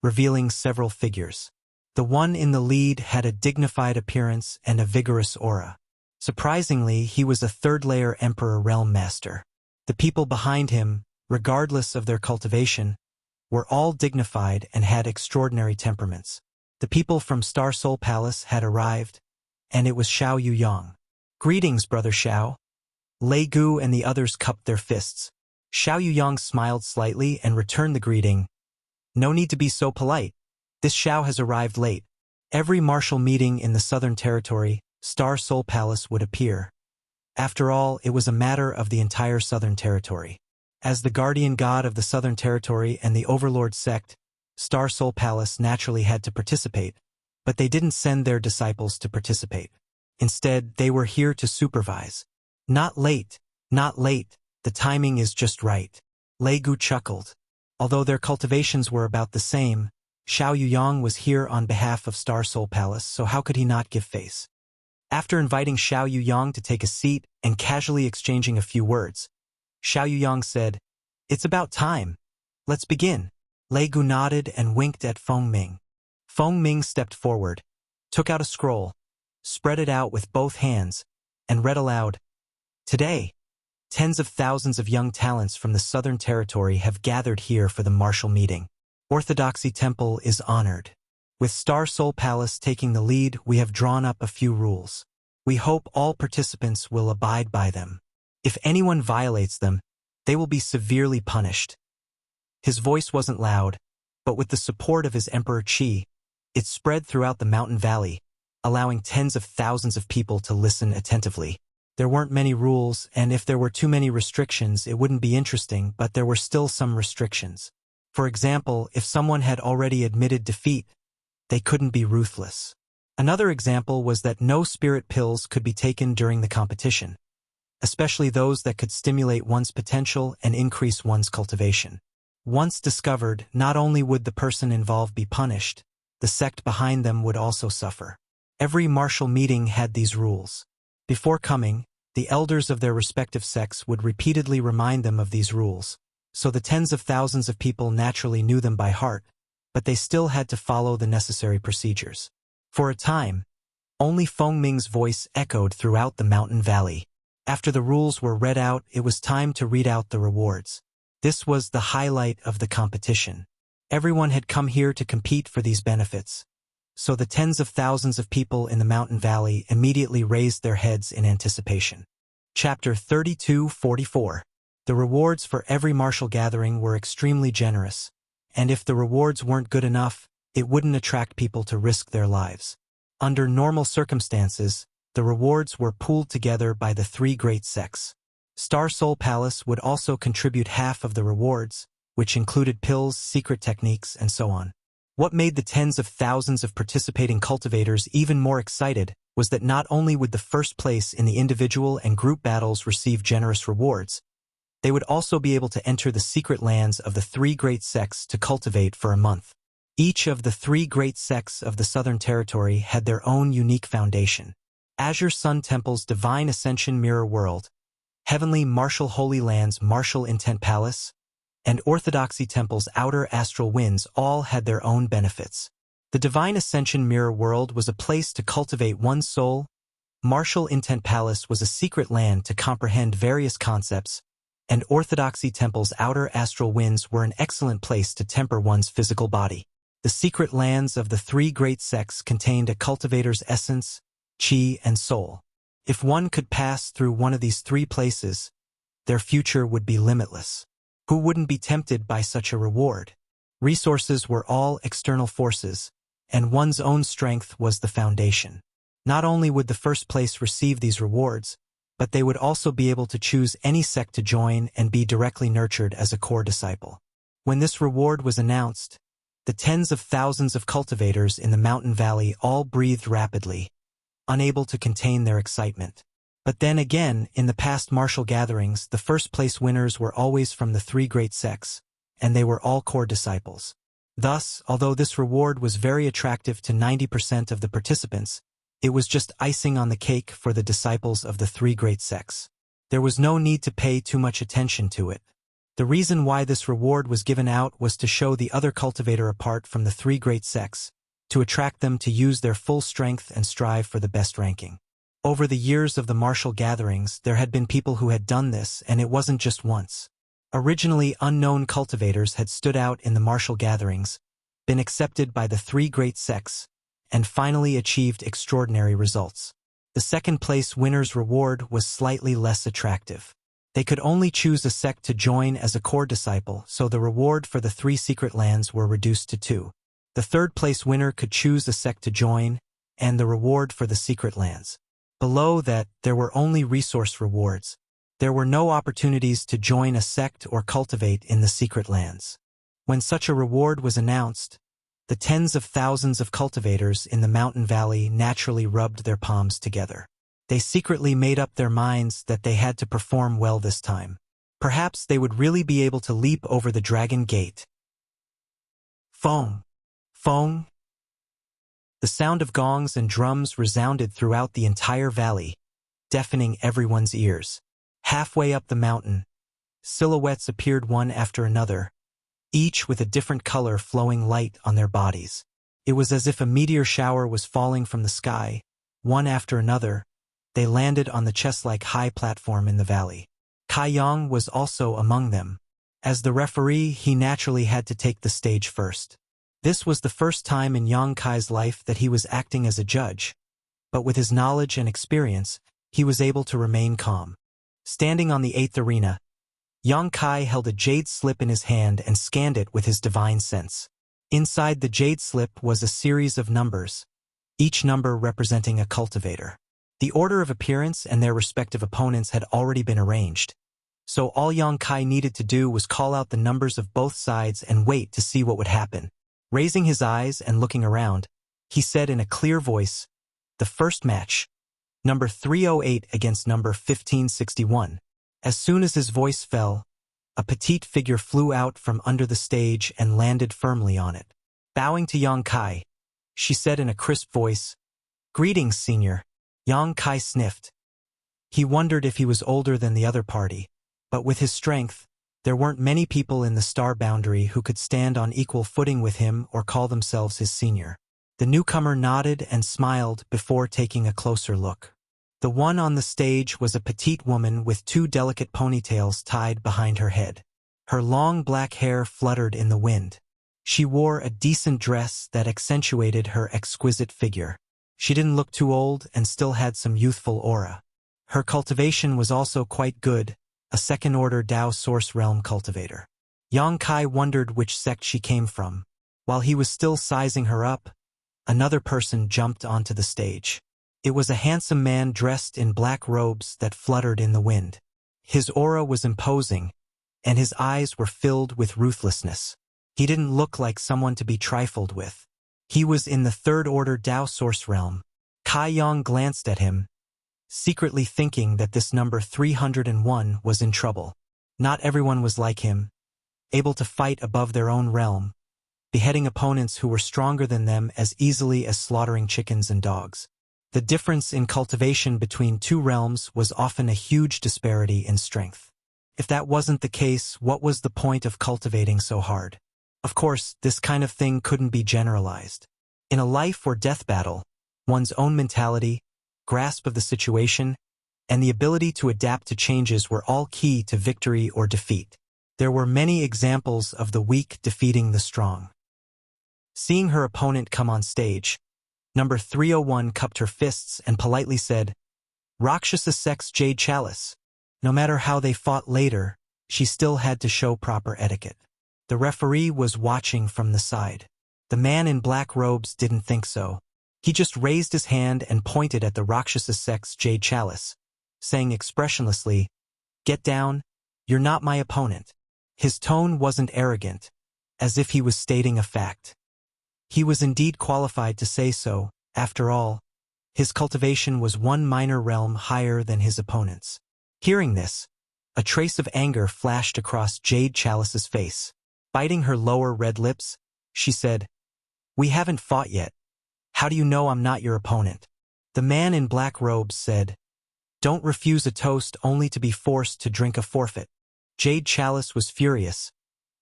revealing several figures. The one in the lead had a dignified appearance and a vigorous aura. Surprisingly, he was a third-layer Emperor Realm Master. The people behind him, regardless of their cultivation, were all dignified and had extraordinary temperaments. The people from Star Soul Palace had arrived, and it was Xiao Yuyang. Greetings, Brother Xiao. Lei Gu and the others cupped their fists. Xiao Yuyang smiled slightly and returned the greeting. No need to be so polite. This Xiao has arrived late. Every martial meeting in the Southern Territory, Star Soul Palace would appear. After all, it was a matter of the entire Southern Territory. As the guardian god of the Southern Territory and the Overlord sect, Star Soul Palace naturally had to participate, but they didn't send their disciples to participate. Instead, they were here to supervise. Not late, not late, the timing is just right. Lei Gu chuckled. Although their cultivations were about the same, Xiao Yuyang was here on behalf of Star Soul Palace, so how could he not give face? After inviting Xiao Yuyang to take a seat and casually exchanging a few words, Xiao Yuyang said, "It's about time. Let's begin." Lei Gu nodded and winked at Feng Ming. Feng Ming stepped forward, took out a scroll, spread it out with both hands, and read aloud, "Today, tens of thousands of young talents from the Southern Territory have gathered here for the martial meeting. Orthodoxy Temple is honored. With Star Soul Palace taking the lead, we have drawn up a few rules. We hope all participants will abide by them. If anyone violates them, they will be severely punished." His voice wasn't loud, but with the support of his Emperor Qi, it spread throughout the mountain valley, allowing tens of thousands of people to listen attentively. There weren't many rules, and if there were too many restrictions, it wouldn't be interesting, but there were still some restrictions. For example, if someone had already admitted defeat, they couldn't be ruthless. Another example was that no spirit pills could be taken during the competition, especially those that could stimulate one's potential and increase one's cultivation. Once discovered, not only would the person involved be punished, the sect behind them would also suffer. Every martial meeting had these rules. Before coming, the elders of their respective sects would repeatedly remind them of these rules, so the tens of thousands of people naturally knew them by heart, but they still had to follow the necessary procedures. For a time, only Feng Ming's voice echoed throughout the mountain valley. After the rules were read out, it was time to read out the rewards. This was the highlight of the competition. Everyone had come here to compete for these benefits, so the tens of thousands of people in the mountain valley immediately raised their heads in anticipation. Chapter 32:44. The rewards for every martial gathering were extremely generous, and if the rewards weren't good enough, it wouldn't attract people to risk their lives. Under normal circumstances, the rewards were pooled together by the three great sects. Star Soul Palace would also contribute half of the rewards, which included pills, secret techniques, and so on. What made the tens of thousands of participating cultivators even more excited was that not only would the first place in the individual and group battles receive generous rewards, they would also be able to enter the secret lands of the three great sects to cultivate for a month. Each of the three great sects of the Southern Territory had their own unique foundation. Azure Sun Temple's Divine Ascension Mirror World, Heavenly Martial Holy Lands Martial Intent Palace, and Orthodoxy Temple's Outer Astral Winds all had their own benefits. The Divine Ascension Mirror World was a place to cultivate one's soul. Martial Intent Palace was a secret land to comprehend various concepts, and Orthodoxy Temple's Outer Astral Winds were an excellent place to temper one's physical body. The secret lands of the three great sects contained a cultivator's essence, qi, and soul. If one could pass through one of these three places, their future would be limitless. Who wouldn't be tempted by such a reward? Resources were all external forces, and one's own strength was the foundation. Not only would the first place receive these rewards, but they would also be able to choose any sect to join and be directly nurtured as a core disciple. When this reward was announced, the tens of thousands of cultivators in the mountain valley all breathed rapidly, unable to contain their excitement. But then again, in the past martial gatherings, the first place winners were always from the three great sects, and they were all core disciples. Thus, although this reward was very attractive to 90% of the participants, it was just icing on the cake for the disciples of the three great sects. There was no need to pay too much attention to it. The reason why this reward was given out was to show the other cultivator apart from the three great sects, to attract them to use their full strength and strive for the best ranking. Over the years of the martial gatherings, there had been people who had done this, and it wasn't just once. Originally unknown cultivators had stood out in the martial gatherings, been accepted by the three great sects, and finally achieved extraordinary results. The second place winner's reward was slightly less attractive. They could only choose a sect to join as a core disciple, so the reward for the three secret lands were reduced to 2. The third place winner could choose a sect to join, and the reward for the secret lands. Below that, there were only resource rewards. There were no opportunities to join a sect or cultivate in the secret lands. When such a reward was announced, the tens of thousands of cultivators in the mountain valley naturally rubbed their palms together. They secretly made up their minds that they had to perform well this time. Perhaps they would really be able to leap over the dragon gate. Fong! Fong! The sound of gongs and drums resounded throughout the entire valley, deafening everyone's ears. Halfway up the mountain, silhouettes appeared one after another, each with a different color flowing light on their bodies. It was as if a meteor shower was falling from the sky. One after another, they landed on the chest-like high platform in the valley. Kai Yang was also among them. As the referee, he naturally had to take the stage first. This was the first time in Yang Kai's life that he was acting as a judge, but with his knowledge and experience, he was able to remain calm. Standing on the 8th arena, Yang Kai held a jade slip in his hand and scanned it with his divine sense. Inside the jade slip was a series of numbers, each number representing a cultivator. The order of appearance and their respective opponents had already been arranged, so all Yang Kai needed to do was call out the numbers of both sides and wait to see what would happen. Raising his eyes and looking around, he said in a clear voice, "The first match, number 308 against number 1561. As soon as his voice fell, a petite figure flew out from under the stage and landed firmly on it. Bowing to Yang Kai, she said in a crisp voice, "Greetings, senior." Yang Kai sniffed. He wondered if he was older than the other party, but with his strength, there weren't many people in the star boundary who could stand on equal footing with him or call themselves his senior. The newcomer nodded and smiled before taking a closer look. The one on the stage was a petite woman with 2 delicate ponytails tied behind her head. Her long black hair fluttered in the wind. She wore a decent dress that accentuated her exquisite figure. She didn't look too old and still had some youthful aura. Her cultivation was also quite good, a second-order Dao Source Realm cultivator. Yang Kai wondered which sect she came from. While he was still sizing her up, another person jumped onto the stage. It was a handsome man dressed in black robes that fluttered in the wind. His aura was imposing, and his eyes were filled with ruthlessness. He didn't look like someone to be trifled with. He was in the third-order Dao Source Realm. Kai Yang glanced at him, secretly thinking that this number 301 was in trouble. Not everyone was like him, able to fight above their own realm, beheading opponents who were stronger than them as easily as slaughtering chickens and dogs. The difference in cultivation between 2 realms was often a huge disparity in strength. If that wasn't the case, what was the point of cultivating so hard? Of course, this kind of thing couldn't be generalized. In a life or death battle, one's own mentality, grasp of the situation, and the ability to adapt to changes were all key to victory or defeat. There were many examples of the weak defeating the strong. Seeing her opponent come on stage, number 301 cupped her fists and politely said, "Rakshasa Sect's Jade Chalice." No matter how they fought later, she still had to show proper etiquette. The referee was watching from the side. The man in black robes didn't think so. He just raised his hand and pointed at the Rakshasa Sect's Jade Chalice, saying expressionlessly, "Get down, you're not my opponent." His tone wasn't arrogant, as if he was stating a fact. He was indeed qualified to say so. After all, his cultivation was 1 minor realm higher than his opponent's. Hearing this, a trace of anger flashed across Jade Chalice's face. Biting her lower red lips, she said, "We haven't fought yet. How do you know I'm not your opponent?" The man in black robes said, "Don't refuse a toast only to be forced to drink a forfeit." Jade Chalice was furious,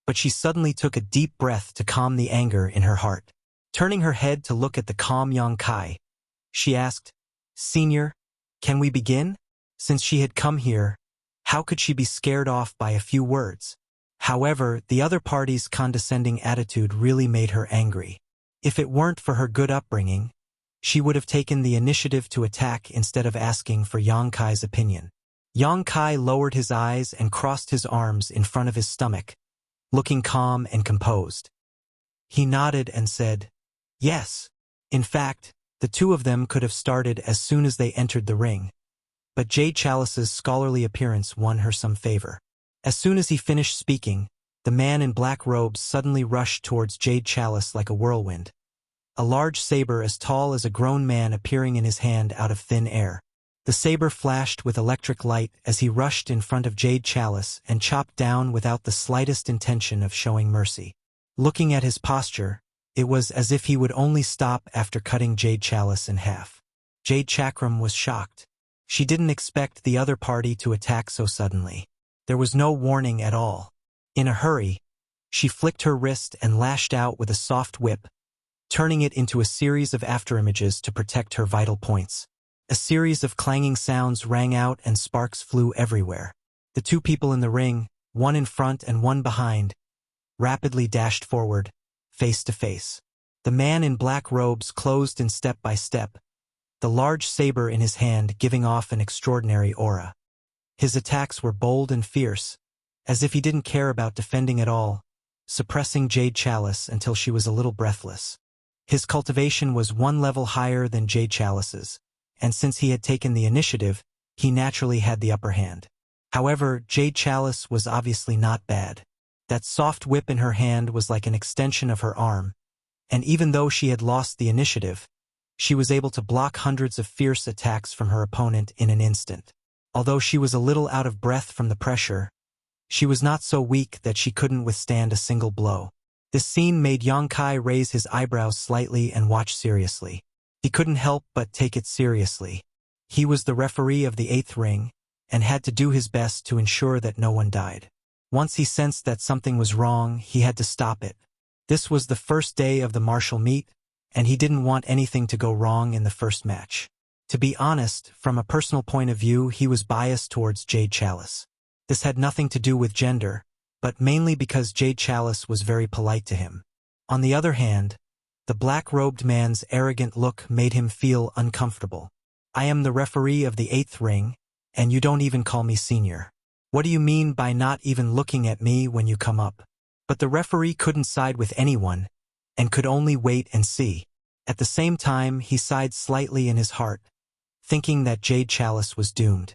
but she suddenly took a deep breath to calm the anger in her heart. Turning her head to look at the calm Yang Kai, she asked, "Senior, can we begin?" Since she had come here, how could she be scared off by a few words? However, the other party's condescending attitude really made her angry. If it weren't for her good upbringing, she would have taken the initiative to attack instead of asking for Yang Kai's opinion. Yang Kai lowered his eyes and crossed his arms in front of his stomach, looking calm and composed. He nodded and said, "Yes." In fact, the 2 of them could have started as soon as they entered the ring. But Jade Chalice's scholarly appearance won her some favor. As soon as he finished speaking, the man in black robes suddenly rushed towards Jade Chalice like a whirlwind. A large saber as tall as a grown man appearing in his hand out of thin air. The saber flashed with electric light as he rushed in front of Jade Chalice and chopped down without the slightest intention of showing mercy. Looking at his posture, it was as if he would only stop after cutting Jade Chalice in half. Jade Chakram was shocked. She didn't expect the other party to attack so suddenly. There was no warning at all. In a hurry, She flicked her wrist and lashed out with a soft whip, turning it into a series of afterimages to protect her vital points. A series of clanging sounds rang out and sparks flew everywhere. The two people in the ring, one in front and one behind, rapidly dashed forward, face to face. The man in black robes closed in step by step, the large saber in his hand giving off an extraordinary aura. His attacks were bold and fierce, as if he didn't care about defending at all, suppressing Jade Chalice until she was a little breathless. His cultivation was one level higher than Jade Chalice's, and since he had taken the initiative, he naturally had the upper hand. However, Jade Chalice was obviously not bad. That soft whip in her hand was like an extension of her arm, and even though she had lost the initiative, she was able to block hundreds of fierce attacks from her opponent in an instant. Although she was a little out of breath from the pressure, she was not so weak that she couldn't withstand a single blow. This scene made Yang Kai raise his eyebrows slightly and watch seriously. He couldn't help but take it seriously. He was the referee of the 8th ring, and had to do his best to ensure that no one died. Once he sensed that something was wrong, he had to stop it. This was the first day of the martial meet, and he didn't want anything to go wrong in the first match. To be honest, from a personal point of view, he was biased towards Jade Chalice. This had nothing to do with gender, but mainly because Jade Chalice was very polite to him. On the other hand, the black-robed man's arrogant look made him feel uncomfortable. I am the referee of the 8th ring, and you don't even call me senior. What do you mean by not even looking at me when you come up? But the referee couldn't side with anyone, and could only wait and see. At the same time, he sighed slightly in his heart, thinking that Jade Chalice was doomed.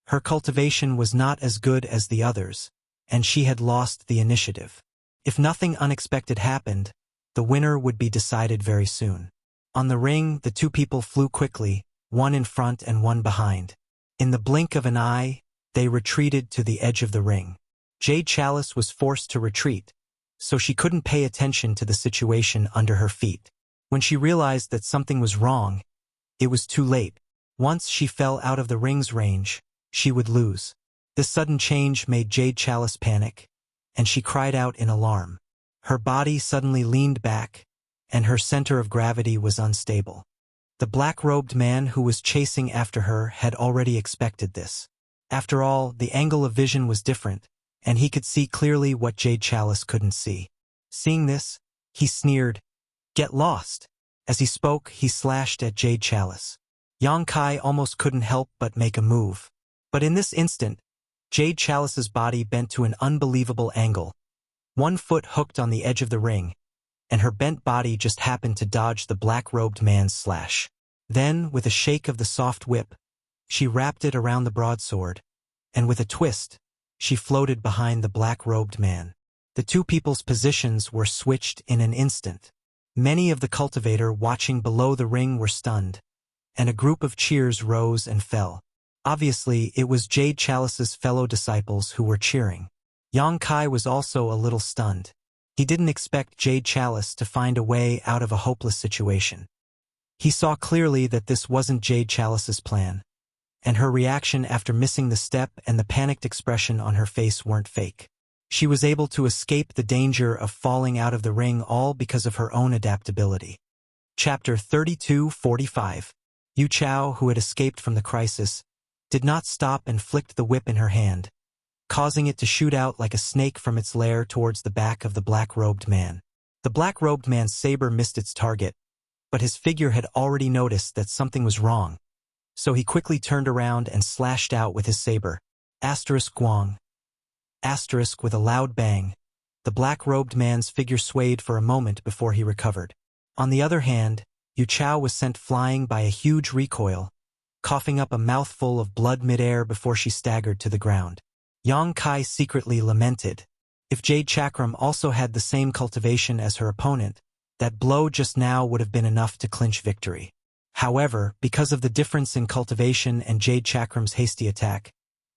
Her cultivation was not as good as the others, and she had lost the initiative. If nothing unexpected happened, the winner would be decided very soon. On the ring, the two people flew quickly, one in front and one behind. In the blink of an eye, they retreated to the edge of the ring. Jade Chalice was forced to retreat, so she couldn't pay attention to the situation under her feet. When she realized that something was wrong, it was too late. Once she fell out of the ring's range, she would lose. This sudden change made Jade Chalice panic, and she cried out in alarm. Her body suddenly leaned back, and her center of gravity was unstable. The black-robed man who was chasing after her had already expected this. After all, the angle of vision was different, and he could see clearly what Jade Chalice couldn't see. Seeing this, he sneered, "Get lost!" As he spoke, he slashed at Jade Chalice. Yang Kai almost couldn't help but make a move. But in this instant, Jade Chalice's body bent to an unbelievable angle. One foot hooked on the edge of the ring, and her bent body just happened to dodge the black-robed man's slash. Then, with a shake of the soft whip, she wrapped it around the broadsword, and with a twist, she floated behind the black-robed man. The two people's positions were switched in an instant. Many of the cultivator watching below the ring were stunned, and a group of cheers rose and fell. Obviously, it was Jade Chalice's fellow disciples who were cheering. Yang Kai was also a little stunned. He didn't expect Jade Chalice to find a way out of a hopeless situation. He saw clearly that this wasn't Jade Chalice's plan, and her reaction after missing the step and the panicked expression on her face weren't fake. She was able to escape the danger of falling out of the ring all because of her own adaptability. Chapter 32:45. Yu Chao, who had escaped from the crisis, did not stop and flicked the whip in her hand, causing it to shoot out like a snake from its lair towards the back of the black-robed man. The black-robed man's saber missed its target, but his figure had already noticed that something was wrong, so he quickly turned around and slashed out with his saber. Guang. With a loud bang, the black-robed man's figure swayed for a moment before he recovered. On the other hand, Yu Chao was sent flying by a huge recoil, coughing up a mouthful of blood mid-air before she staggered to the ground. Yang Kai secretly lamented. If Jade Chakram also had the same cultivation as her opponent, that blow just now would have been enough to clinch victory. However, because of the difference in cultivation and Jade Chakram's hasty attack,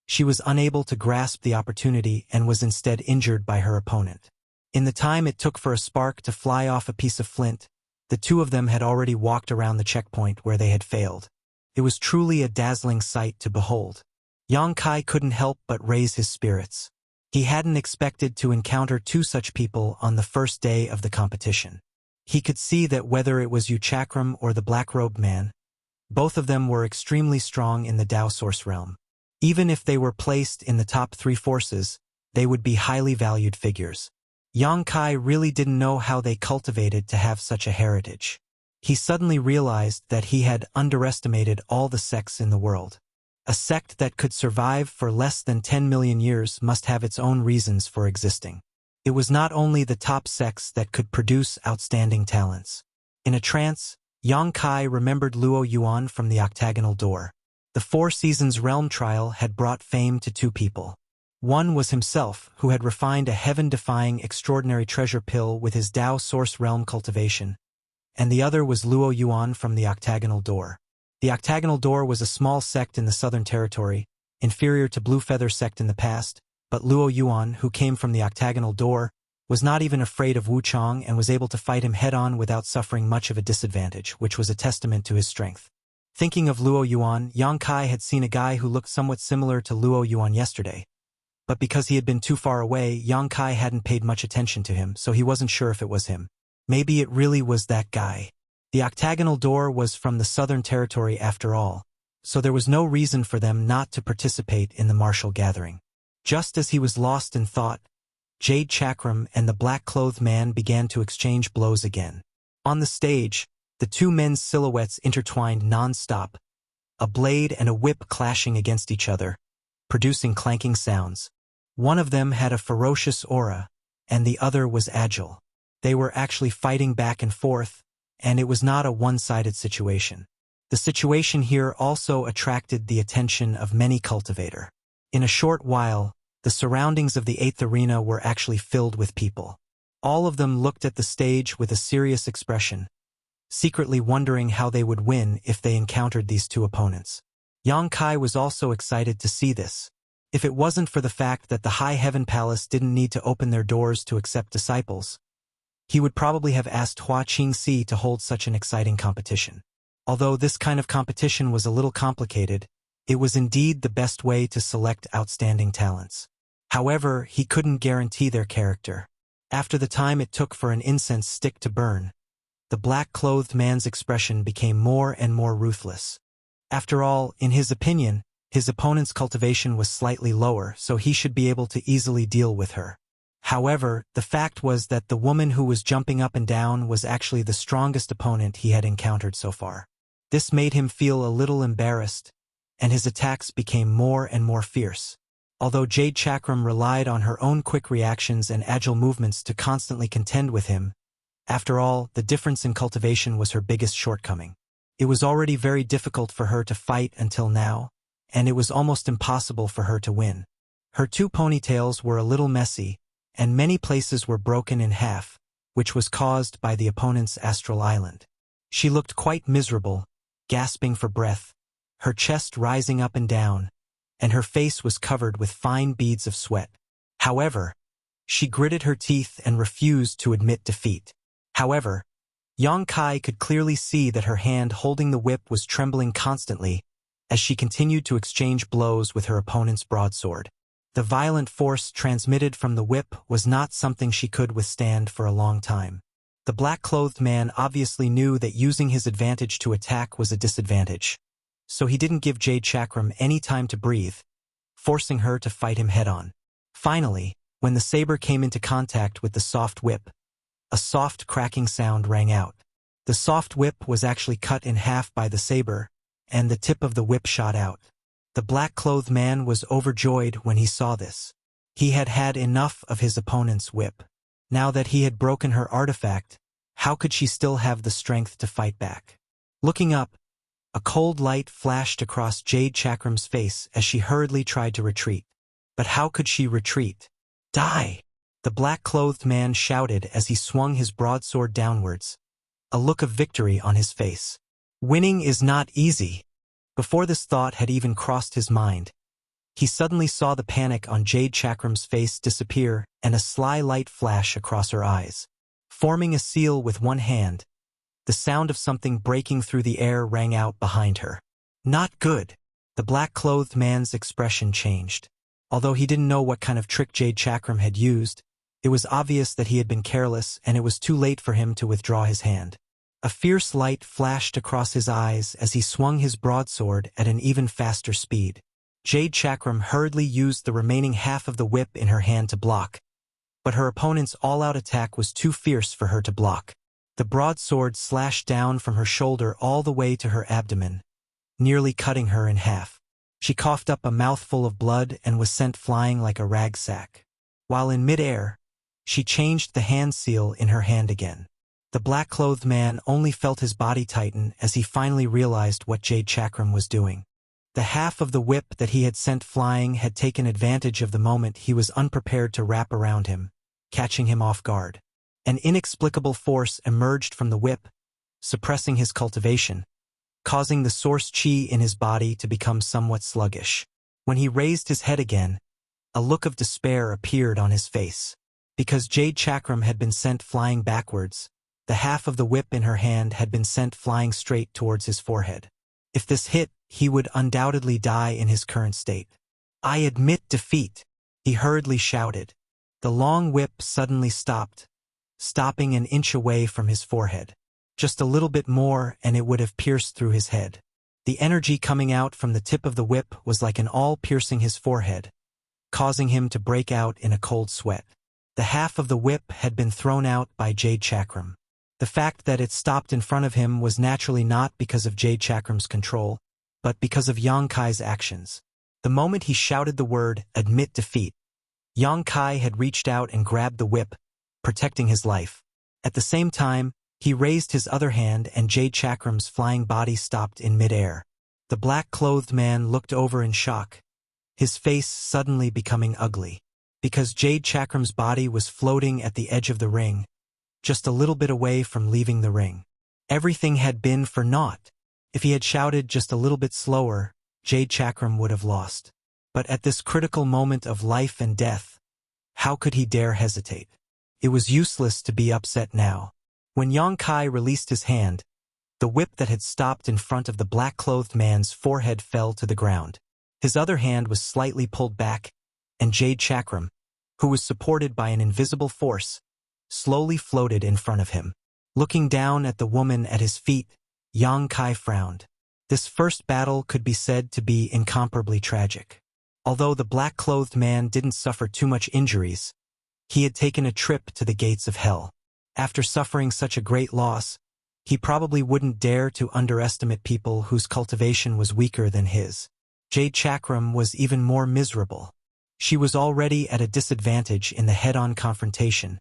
she was unable to grasp the opportunity and was instead injured by her opponent. In the time it took for a spark to fly off a piece of flint, the two of them had already walked around the checkpoint where they had failed. It was truly a dazzling sight to behold. Yang Kai couldn't help but raise his spirits. He hadn't expected to encounter two such people on the first day of the competition. He could see that whether it was Wuxia or the black-robed man, both of them were extremely strong in the Tao Source realm. Even if they were placed in the top 3 forces, they would be highly valued figures. Yang Kai really didn't know how they cultivated to have such a heritage. He suddenly realized that he had underestimated all the sects in the world. A sect that could survive for less than 10 million years must have its own reasons for existing. It was not only the top sects that could produce outstanding talents. In a trance, Yang Kai remembered Luo Yuan from the octagonal door. The 4 Seasons realm trial had brought fame to 2 people. One was himself, who had refined a heaven-defying extraordinary treasure pill with his Tao Source realm cultivation, and the other was Luo Yuan from the octagonal door. The octagonal door was a small sect in the Southern Territory, inferior to Blue Feather sect in the past, but Luo Yuan, who came from the octagonal door, was not even afraid of Wu Chong and was able to fight him head-on without suffering much of a disadvantage, which was a testament to his strength. Thinking of Luo Yuan, Yang Kai had seen a guy who looked somewhat similar to Luo Yuan yesterday. But because he had been too far away, Yang Kai hadn't paid much attention to him, so he wasn't sure if it was him. Maybe it really was that guy. The octagonal door was from the Southern Territory after all, so there was no reason for them not to participate in the martial gathering. Just as he was lost in thought, Jade Chakram and the black-clothed man began to exchange blows again. On the stage, the 2 men's silhouettes intertwined non-stop, a blade and a whip clashing against each other, producing clanking sounds. One of them had a ferocious aura, and the other was agile. They were actually fighting back and forth, and it was not a one-sided situation. The situation here also attracted the attention of many cultivators. In a short while, the surroundings of the 8th arena were actually filled with people. All of them looked at the stage with a serious expression, secretly wondering how they would win if they encountered these 2 opponents. Yang Kai was also excited to see this. If it wasn't for the fact that the High Heaven Palace didn't need to open their doors to accept disciples, he would probably have asked Hua Qingxi to hold such an exciting competition. Although this kind of competition was a little complicated, it was indeed the best way to select outstanding talents. However, he couldn't guarantee their character. After the time it took for an incense stick to burn, the black-clothed man's expression became more and more ruthless. After all, in his opinion, his opponent's cultivation was slightly lower, so he should be able to easily deal with her. However, the fact was that the woman who was jumping up and down was actually the strongest opponent he had encountered so far. This made him feel a little embarrassed, and his attacks became more and more fierce. Although Jade Chakram relied on her own quick reactions and agile movements to constantly contend with him, after all, the difference in cultivation was her biggest shortcoming. It was already very difficult for her to fight until now, and it was almost impossible for her to win. Her 2 ponytails were a little messy, and many places were broken in half, which was caused by the opponent's astral island. She looked quite miserable, gasping for breath, her chest rising up and down, and her face was covered with fine beads of sweat. However, she gritted her teeth and refused to admit defeat. However, Yang Kai could clearly see that her hand holding the whip was trembling constantly as she continued to exchange blows with her opponent's broadsword. The violent force transmitted from the whip was not something she could withstand for a long time. The black-clothed man obviously knew that using his advantage to attack was a disadvantage, so he didn't give Jade Chakram any time to breathe, forcing her to fight him head-on. Finally, when the saber came into contact with the soft whip, a soft cracking sound rang out. The soft whip was actually cut in half by the saber, and the tip of the whip shot out. The black-clothed man was overjoyed when he saw this. He had had enough of his opponent's whip. Now that he had broken her artifact, how could she still have the strength to fight back? Looking up, a cold light flashed across Jade Chakram's face as she hurriedly tried to retreat. But how could she retreat? Die! The black-clothed man shouted as he swung his broadsword downwards, a look of victory on his face. Winning is not easy. Before this thought had even crossed his mind, he suddenly saw the panic on Jade Chakram's face disappear and a sly light flash across her eyes. Forming a seal with one hand, the sound of something breaking through the air rang out behind her. Not good. The black-clothed man's expression changed. Although he didn't know what kind of trick Jade Chakram had used, it was obvious that he had been careless and it was too late for him to withdraw his hand. A fierce light flashed across his eyes as he swung his broadsword at an even faster speed. Jade Chakram hurriedly used the remaining half of the whip in her hand to block, but her opponent's all-out attack was too fierce for her to block. The broadsword slashed down from her shoulder all the way to her abdomen, nearly cutting her in half. She coughed up a mouthful of blood and was sent flying like a rag sack. While in midair, she changed the hand seal in her hand again. The black-clothed man only felt his body tighten as he finally realized what Jade Chakram was doing. The half of the whip that he had sent flying had taken advantage of the moment he was unprepared to wrap around him, catching him off guard. An inexplicable force emerged from the whip, suppressing his cultivation, causing the source chi in his body to become somewhat sluggish. When he raised his head again, a look of despair appeared on his face. Because Jade Chakram had been sent flying backwards, the half of the whip in her hand had been sent flying straight towards his forehead. If this hit, he would undoubtedly die in his current state. "I admit defeat," he hurriedly shouted. The long whip suddenly stopped, stopping an inch away from his forehead. Just a little bit more and it would have pierced through his head. The energy coming out from the tip of the whip was like an awl piercing his forehead, causing him to break out in a cold sweat. The half of the whip had been thrown out by Jade Chakram. The fact that it stopped in front of him was naturally not because of Jade Chakram's control, but because of Yang Kai's actions. The moment he shouted the word, "Admit defeat," Yang Kai had reached out and grabbed the whip, protecting his life. At the same time, he raised his other hand and Jade Chakram's flying body stopped in midair. The black-clothed man looked over in shock, his face suddenly becoming ugly. Because Jade Chakram's body was floating at the edge of the ring, just a little bit away from leaving the ring. Everything had been for naught. If he had shouted just a little bit slower, Jade Chakram would have lost. But at this critical moment of life and death, how could he dare hesitate? It was useless to be upset now. When Yang Kai released his hand, the whip that had stopped in front of the black-clothed man's forehead fell to the ground. His other hand was slightly pulled back, and Jade Chakram, who was supported by an invisible force, slowly floated in front of him. Looking down at the woman at his feet, Yang Kai frowned. This first battle could be said to be incomparably tragic. Although the black-clothed man didn't suffer too much injuries, he had taken a trip to the gates of hell. After suffering such a great loss, he probably wouldn't dare to underestimate people whose cultivation was weaker than his. Jade Chakram was even more miserable. She was already at a disadvantage in the head-on confrontation,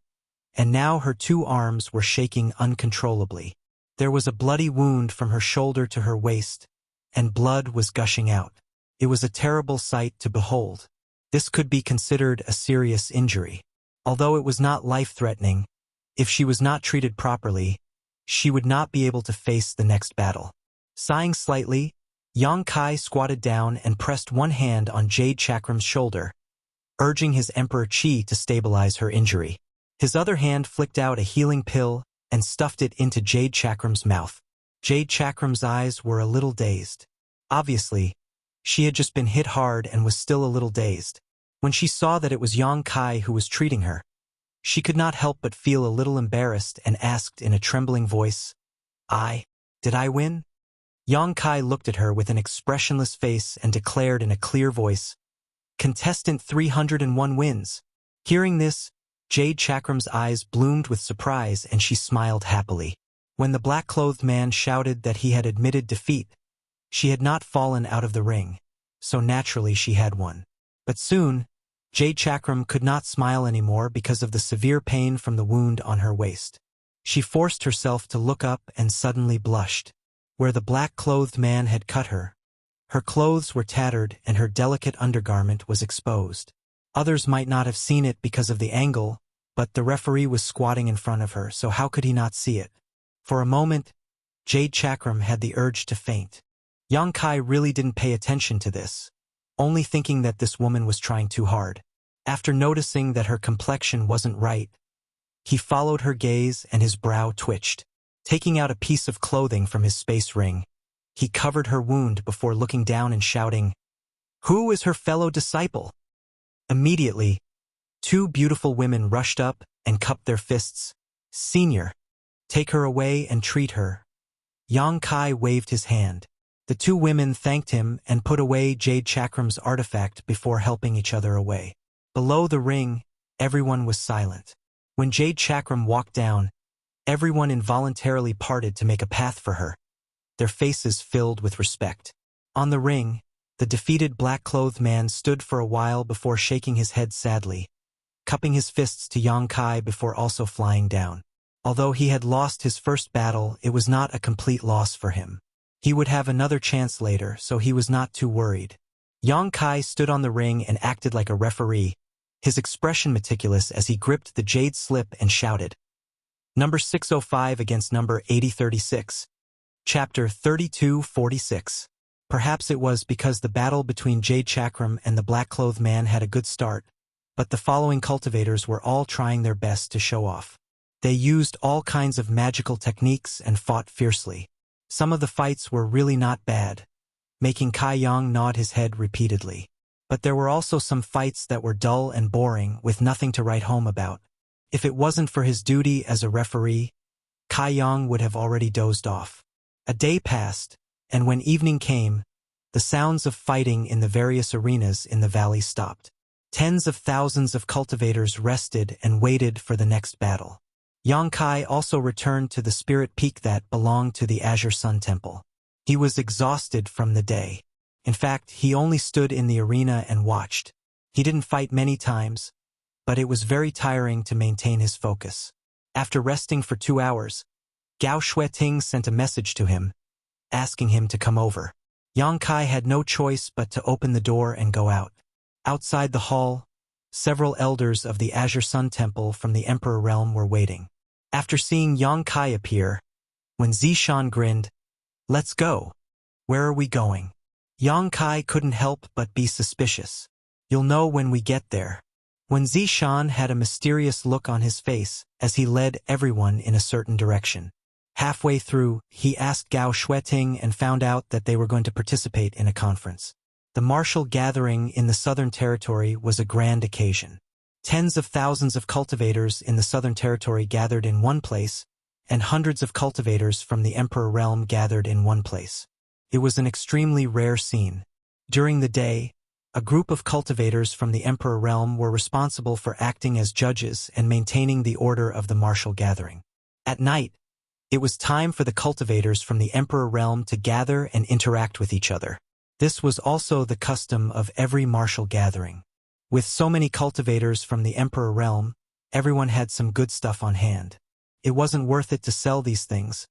and now her two arms were shaking uncontrollably. There was a bloody wound from her shoulder to her waist, and blood was gushing out. It was a terrible sight to behold. This could be considered a serious injury. Although it was not life-threatening, if she was not treated properly, she would not be able to face the next battle. Sighing slightly, Yang Kai squatted down and pressed one hand on Jade Chakram's shoulder, urging his Emperor Qi to stabilize her injury. His other hand flicked out a healing pill and stuffed it into Jade Chakram's mouth. Jade Chakram's eyes were a little dazed. Obviously, she had just been hit hard and was still a little dazed. When she saw that it was Yang Kai who was treating her, she could not help but feel a little embarrassed and asked in a trembling voice, Did I win?" Yang Kai looked at her with an expressionless face and declared in a clear voice, "Contestant 301 wins." Hearing this, Jade Chakram's eyes bloomed with surprise and she smiled happily. When the black-clothed man shouted that he had admitted defeat, she had not fallen out of the ring, so naturally she had won. But soon, Jade Chakram could not smile anymore because of the severe pain from the wound on her waist. She forced herself to look up and suddenly blushed. Where the black-clothed man had cut her, her clothes were tattered and her delicate undergarment was exposed. Others might not have seen it because of the angle, but the referee was squatting in front of her, so how could he not see it? For a moment, Jade Chakram had the urge to faint. Yang Kai really didn't pay attention to this, only thinking that this woman was trying too hard. After noticing that her complexion wasn't right, he followed her gaze and his brow twitched. Taking out a piece of clothing from his space ring, he covered her wound before looking down and shouting, "Who is her fellow disciple?" Immediately, two beautiful women rushed up and cupped their fists. "Senior, take her away and treat her." Yang Kai waved his hand. The two women thanked him and put away Jade Chakram's artifact before helping each other away. Below the ring, everyone was silent. When Jade Chakram walked down, everyone involuntarily parted to make a path for her, their faces filled with respect. On the ring, the defeated black-clothed man stood for a while before shaking his head sadly, cupping his fists to Yang Kai before also flying down. Although he had lost his first battle, it was not a complete loss for him. He would have another chance later, so he was not too worried. Yang Kai stood on the ring and acted like a referee, his expression meticulous as he gripped the jade slip and shouted, "Number 605 against number 8036. Chapter 3246. Perhaps it was because the battle between Jade Chakram and the black-clothed man had a good start, but the following cultivators were all trying their best to show off. They used all kinds of magical techniques and fought fiercely. Some of the fights were really not bad, making Kai Yang nod his head repeatedly. But there were also some fights that were dull and boring with nothing to write home about. If it wasn't for his duty as a referee, Kai Yang would have already dozed off. A day passed, and when evening came, the sounds of fighting in the various arenas in the valley stopped. Tens of thousands of cultivators rested and waited for the next battle. Yang Kai also returned to the spirit peak that belonged to the Azure Sun Temple. He was exhausted from the day. In fact, he only stood in the arena and watched. He didn't fight many times, but it was very tiring to maintain his focus. After resting for 2 hours, Gao Shueting sent a message to him, asking him to come over. Yang Kai had no choice but to open the door and go out. Outside the hall, several elders of the Azure Sun Temple from the Emperor Realm were waiting. After seeing Yang Kai appear, when Zishan grinned, "Let's go. Where are we going?" Yang Kai couldn't help but be suspicious. "You'll know when we get there." When Zishan had a mysterious look on his face as he led everyone in a certain direction. Halfway through, he asked Gao Shueting and found out that they were going to participate in a conference. The martial gathering in the Southern Territory was a grand occasion. Tens of thousands of cultivators in the Southern Territory gathered in one place, and hundreds of cultivators from the Emperor Realm gathered in one place. It was an extremely rare scene. During the day, a group of cultivators from the Emperor Realm were responsible for acting as judges and maintaining the order of the martial gathering. At night, it was time for the cultivators from the Emperor Realm to gather and interact with each other. This was also the custom of every martial gathering. With so many cultivators from the Emperor Realm, everyone had some good stuff on hand. It wasn't worth it to sell these things,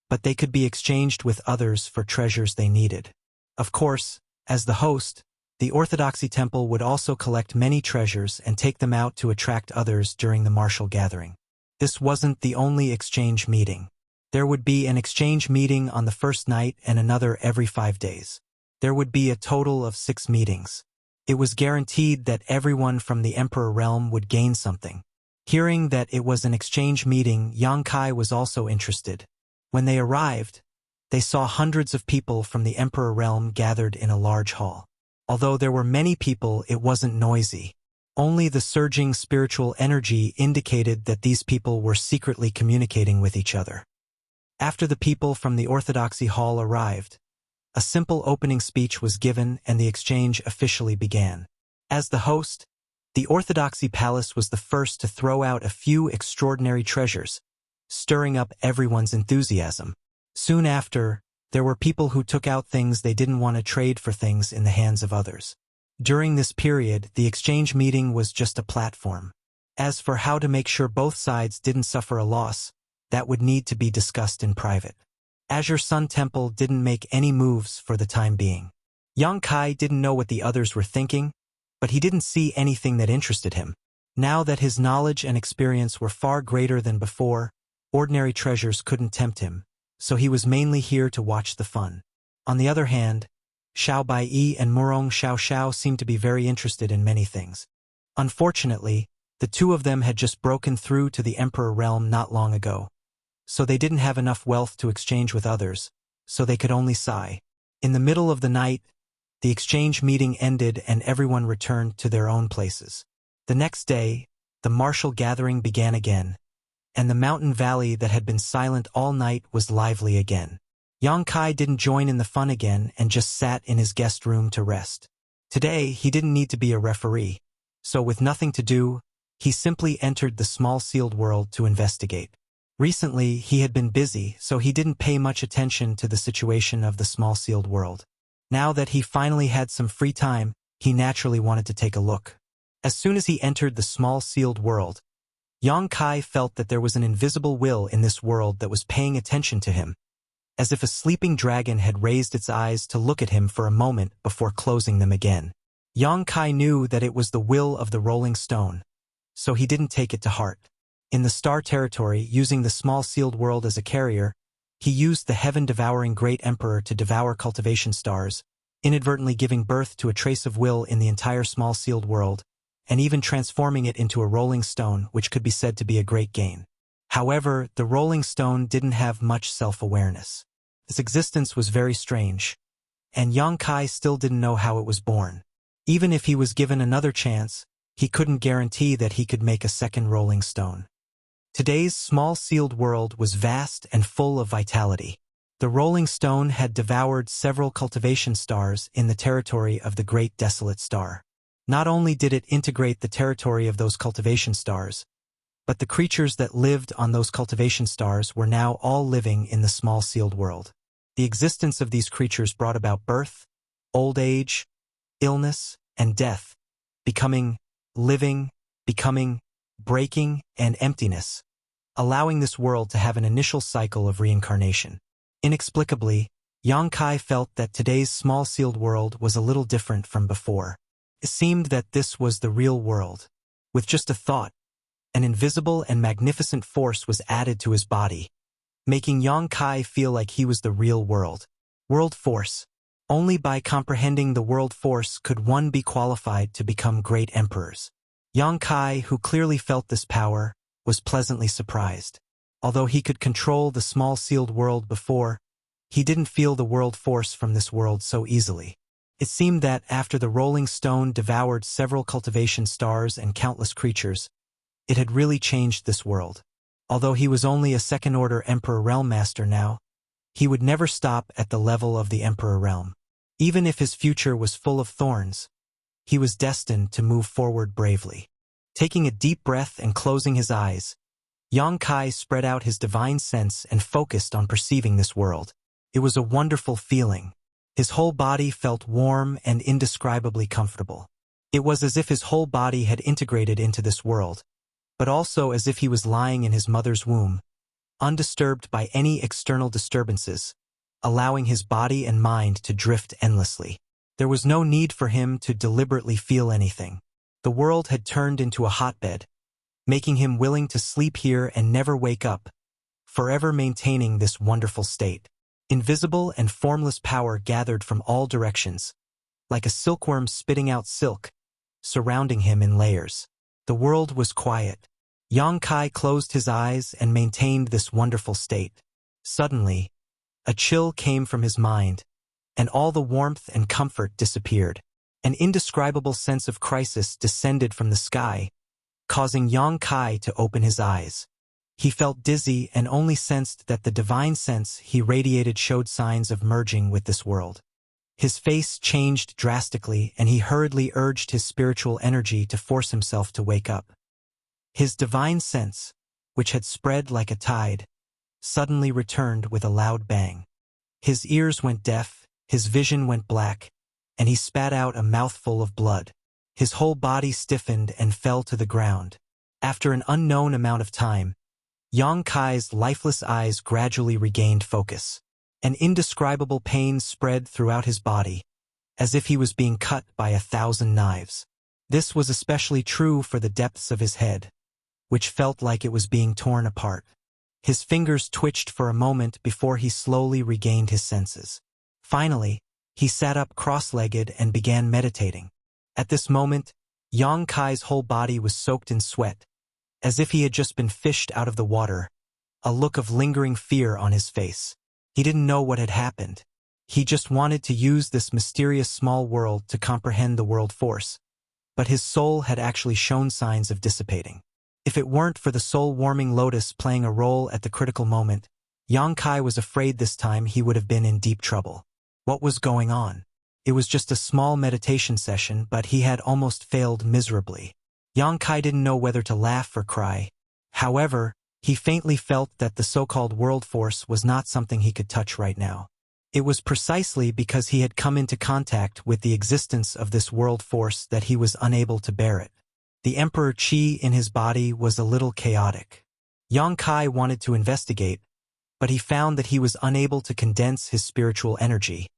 but they could be exchanged with others for treasures they needed. Of course, as the host, the Orthodoxy Temple would also collect many treasures and take them out to attract others during the martial gathering. This wasn't the only exchange meeting. There would be an exchange meeting on the first night and another every 5 days. There would be a total of 6 meetings. It was guaranteed that everyone from the Emperor Realm would gain something. Hearing that it was an exchange meeting, Yang Kai was also interested. When they arrived, they saw hundreds of people from the Emperor Realm gathered in a large hall. Although there were many people, it wasn't noisy. Only the surging spiritual energy indicated that these people were secretly communicating with each other. After the people from the Orthodoxy Hall arrived, a simple opening speech was given and the exchange officially began. As the host, the Orthodoxy Palace was the first to throw out a few extraordinary treasures, stirring up everyone's enthusiasm. Soon after, there were people who took out things they didn't want to trade for things in the hands of others. During this period, the exchange meeting was just a platform. As for how to make sure both sides didn't suffer a loss, that would need to be discussed in private. Azure Sun Temple didn't make any moves for the time being. Yang Kai didn't know what the others were thinking, but he didn't see anything that interested him. Now that his knowledge and experience were far greater than before, ordinary treasures couldn't tempt him, so he was mainly here to watch the fun. On the other hand, Xiao Baiyi and Murong Xiao seemed to be very interested in many things. Unfortunately, the two of them had just broken through to the Emperor Realm not long ago, so they didn't have enough wealth to exchange with others, so they could only sigh. In the middle of the night, The exchange meeting ended and everyone returned to their own places. The next day, the martial gathering began again, and the mountain valley that had been silent all night was lively again. Yang Kai didn't join in the fun again and just sat in his guest room to rest. Today, he didn't need to be a referee, so with nothing to do, he simply entered the small sealed world to investigate. Recently, he had been busy, so he didn't pay much attention to the situation of the small sealed world. Now that he finally had some free time, he naturally wanted to take a look. As soon as he entered the small sealed world, Yang Kai felt that there was an invisible will in this world that was paying attention to him, as if a sleeping dragon had raised its eyes to look at him for a moment before closing them again. Yang Kai knew that it was the will of the rolling stone, so he didn't take it to heart. In the star territory, using the small sealed world as a carrier, he used the heaven-devouring great emperor to devour cultivation stars, inadvertently giving birth to a trace of will in the entire small sealed world, and even transforming it into a rolling stone, which could be said to be a great gain. However, the rolling stone didn't have much self-awareness. Its existence was very strange, and Yang Kai still didn't know how it was born. Even if he was given another chance, he couldn't guarantee that he could make a second rolling stone. Today's small sealed world was vast and full of vitality. The rolling stone had devoured several cultivation stars in the territory of the Great Desolate Star. Not only did it integrate the territory of those cultivation stars, but the creatures that lived on those cultivation stars were now all living in the small sealed world. The existence of these creatures brought about birth, old age, illness, and death, becoming, living, becoming, breaking, and emptiness, allowing this world to have an initial cycle of reincarnation. Inexplicably, Yang Kai felt that today's small sealed world was a little different from before. It seemed that this was the real world. With just a thought, an invisible and magnificent force was added to his body, making Yang Kai feel like he was the real world. World force. Only by comprehending the world force could one be qualified to become great emperors. Yang Kai, who clearly felt this power, was pleasantly surprised. Although he could control the small sealed world before, he didn't feel the world force from this world so easily. It seemed that after the rolling stone devoured several cultivation stars and countless creatures, it had really changed this world. Although he was only a second-order Emperor Realm Master now, he would never stop at the level of the Emperor Realm. Even if his future was full of thorns, he was destined to move forward bravely. Taking a deep breath and closing his eyes, Yang Kai spread out his divine sense and focused on perceiving this world. It was a wonderful feeling. His whole body felt warm and indescribably comfortable. It was as if his whole body had integrated into this world, but also as if he was lying in his mother's womb, undisturbed by any external disturbances, allowing his body and mind to drift endlessly. There was no need for him to deliberately feel anything. The world had turned into a hotbed, making him willing to sleep here and never wake up, forever maintaining this wonderful state. Invisible and formless power gathered from all directions, like a silkworm spitting out silk, surrounding him in layers. The world was quiet. Yang Kai closed his eyes and maintained this wonderful state. Suddenly, a chill came from his mind, and all the warmth and comfort disappeared. An indescribable sense of crisis descended from the sky, causing Yang Kai to open his eyes. He felt dizzy and only sensed that the divine sense he radiated showed signs of merging with this world. His face changed drastically, and he hurriedly urged his spiritual energy to force himself to wake up. His divine sense, which had spread like a tide, suddenly returned with a loud bang. His ears went deaf, his vision went black, and he spat out a mouthful of blood. His whole body stiffened and fell to the ground. After an unknown amount of time, Yang Kai's lifeless eyes gradually regained focus. An indescribable pain spread throughout his body, as if he was being cut by 1,000 knives. This was especially true for the depths of his head, which felt like it was being torn apart. His fingers twitched for a moment before he slowly regained his senses. Finally, he sat up cross-legged and began meditating. At this moment, Yang Kai's whole body was soaked in sweat, as if he had just been fished out of the water, a look of lingering fear on his face. He didn't know what had happened. He just wanted to use this mysterious small world to comprehend the world force, but his soul had actually shown signs of dissipating. If it weren't for the soul-warming lotus playing a role at the critical moment, Yang Kai was afraid this time he would have been in deep trouble. What was going on? It was just a small meditation session, but he had almost failed miserably. Yang Kai didn't know whether to laugh or cry. However, he faintly felt that the so-called world force was not something he could touch right now. It was precisely because he had come into contact with the existence of this world force that he was unable to bear it. The Emperor Qi in his body was a little chaotic. Yang Kai wanted to investigate, but he found that he was unable to condense his spiritual energy,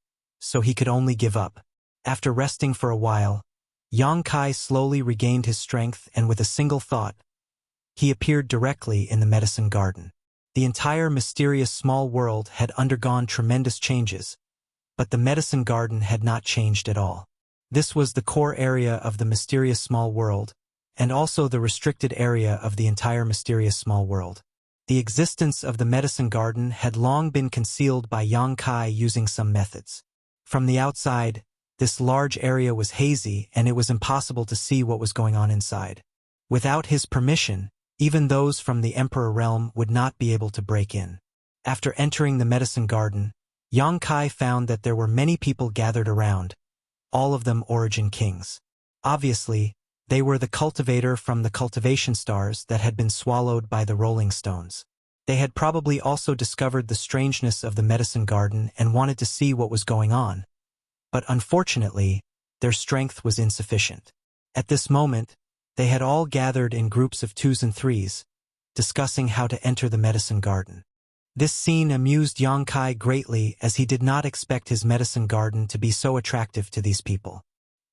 so he could only give up. After resting for a while, Yang Kai slowly regained his strength, and with a single thought, he appeared directly in the medicine garden. The entire mysterious small world had undergone tremendous changes, but the medicine garden had not changed at all. This was the core area of the mysterious small world, and also the restricted area of the entire mysterious small world. The existence of the medicine garden had long been concealed by Yang Kai using some methods. From the outside, this large area was hazy, and it was impossible to see what was going on inside. Without his permission, even those from the Emperor realm would not be able to break in. After entering the medicine garden, Yang Kai found that there were many people gathered around, all of them origin kings. Obviously, they were the cultivator from the cultivation stars that had been swallowed by the rolling stones. They had probably also discovered the strangeness of the medicine garden and wanted to see what was going on. But unfortunately, their strength was insufficient. At this moment, they had all gathered in groups of 2s and 3s, discussing how to enter the medicine garden. This scene amused Yang Kai greatly, as he did not expect his medicine garden to be so attractive to these people.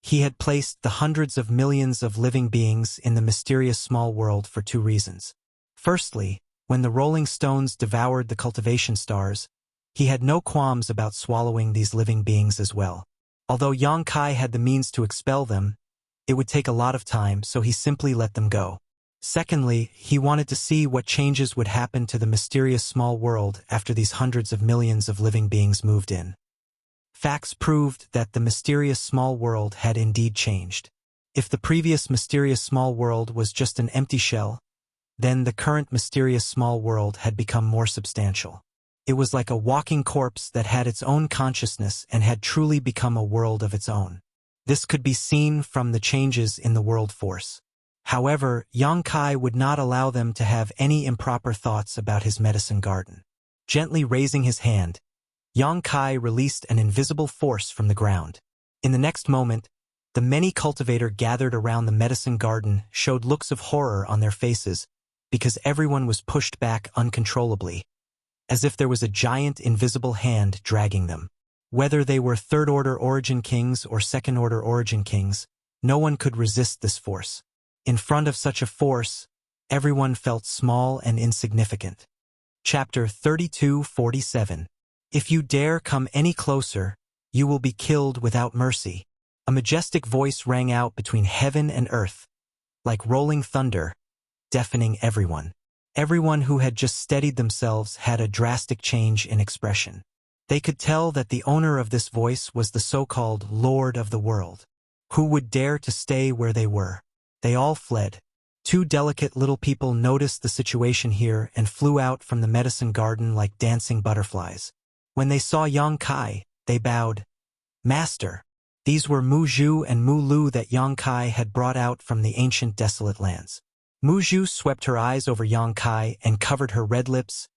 He had placed the hundreds of millions of living beings in the mysterious small world for 2 reasons. Firstly, when the rolling stones devoured the cultivation stars, he had no qualms about swallowing these living beings as well. Although Yang Kai had the means to expel them, it would take a lot of time, so he simply let them go. Secondly, he wanted to see what changes would happen to the mysterious small world after these hundreds of millions of living beings moved in. Facts proved that the mysterious small world had indeed changed. If the previous mysterious small world was just an empty shell, then the current mysterious small world had become more substantial. It was like a walking corpse that had its own consciousness and had truly become a world of its own. This could be seen from the changes in the world force. However, Yang Kai would not allow them to have any improper thoughts about his medicine garden. Gently raising his hand, Yang Kai released an invisible force from the ground. In the next moment, the many cultivators gathered around the medicine garden showed looks of horror on their faces because everyone was pushed back uncontrollably, as if there was a giant invisible hand dragging them. Whether they were third-order origin kings or second-order origin kings, no one could resist this force. In front of such a force, everyone felt small and insignificant. Chapter 32:47. If you dare come any closer, you will be killed without mercy. A majestic voice rang out between heaven and earth, like rolling thunder, deafening everyone. Everyone who had just steadied themselves had a drastic change in expression. They could tell that the owner of this voice was the so-called Lord of the World. Who would dare to stay where they were? They all fled. 2 delicate little people noticed the situation here and flew out from the medicine garden like dancing butterflies. When they saw Yang Kai, they bowed. Master. These were Mu Zhu and Mu Lu that Yang Kai had brought out from the ancient desolate lands. Mu Zhu swept her eyes over Yang Kai and covered her red lips.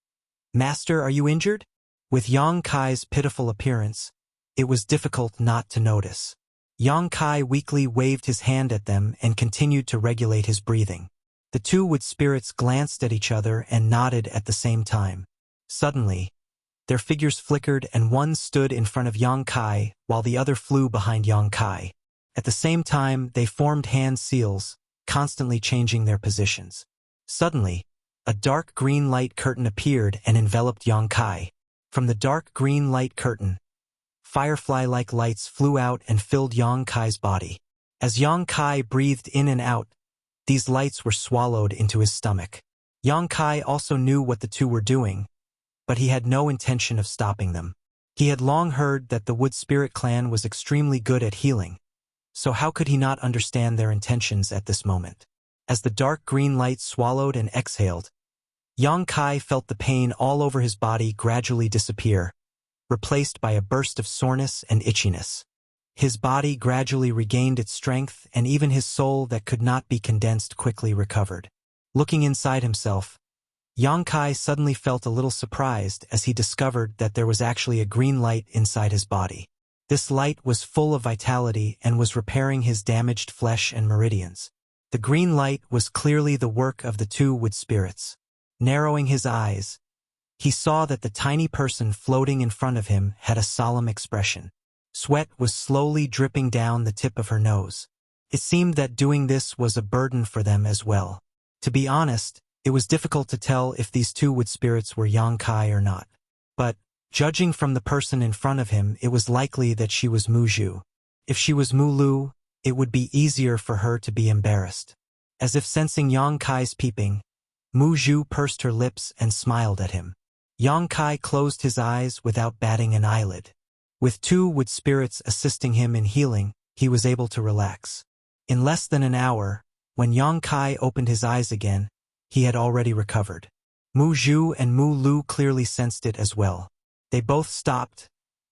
Master, are you injured? With Yang Kai's pitiful appearance, it was difficult not to notice. Yang Kai weakly waved his hand at them and continued to regulate his breathing. The 2 wood spirits glanced at each other and nodded at the same time. Suddenly, their figures flickered and one stood in front of Yang Kai while the other flew behind Yang Kai. At the same time, they formed hand seals, constantly changing their positions. Suddenly, a dark green light curtain appeared and enveloped Yang Kai. From the dark green light curtain, firefly-like lights flew out and filled Yang Kai's body. As Yang Kai breathed in and out, these lights were swallowed into his stomach. Yang Kai also knew what the 2 were doing, but he had no intention of stopping them. He had long heard that the Wood Spirit clan was extremely good at healing, so how could he not understand their intentions at this moment? As the dark green light swallowed and exhaled, Yang Kai felt the pain all over his body gradually disappear, replaced by a burst of soreness and itchiness. His body gradually regained its strength, and even his soul that could not be condensed quickly recovered. Looking inside himself, Yang Kai suddenly felt a little surprised as he discovered that there was actually a green light inside his body. This light was full of vitality and was repairing his damaged flesh and meridians. The green light was clearly the work of the two Wood Spirits. Narrowing his eyes, he saw that the tiny person floating in front of him had a solemn expression. Sweat was slowly dripping down the tip of her nose. It seemed that doing this was a burden for them as well. To be honest, it was difficult to tell if these two Wood Spirits were Yang Kai or not. But, judging from the person in front of him, it was likely that she was Mu Zhu. If she was Mu Lu, it would be easier for her to be embarrassed. As if sensing Yang Kai's peeping, Mu Zhu pursed her lips and smiled at him. Yang Kai closed his eyes without batting an eyelid. With two Wood Spirits assisting him in healing, he was able to relax. In less than an hour, when Yang Kai opened his eyes again, he had already recovered. Mu Zhu and Mu Lu clearly sensed it as well. They both stopped,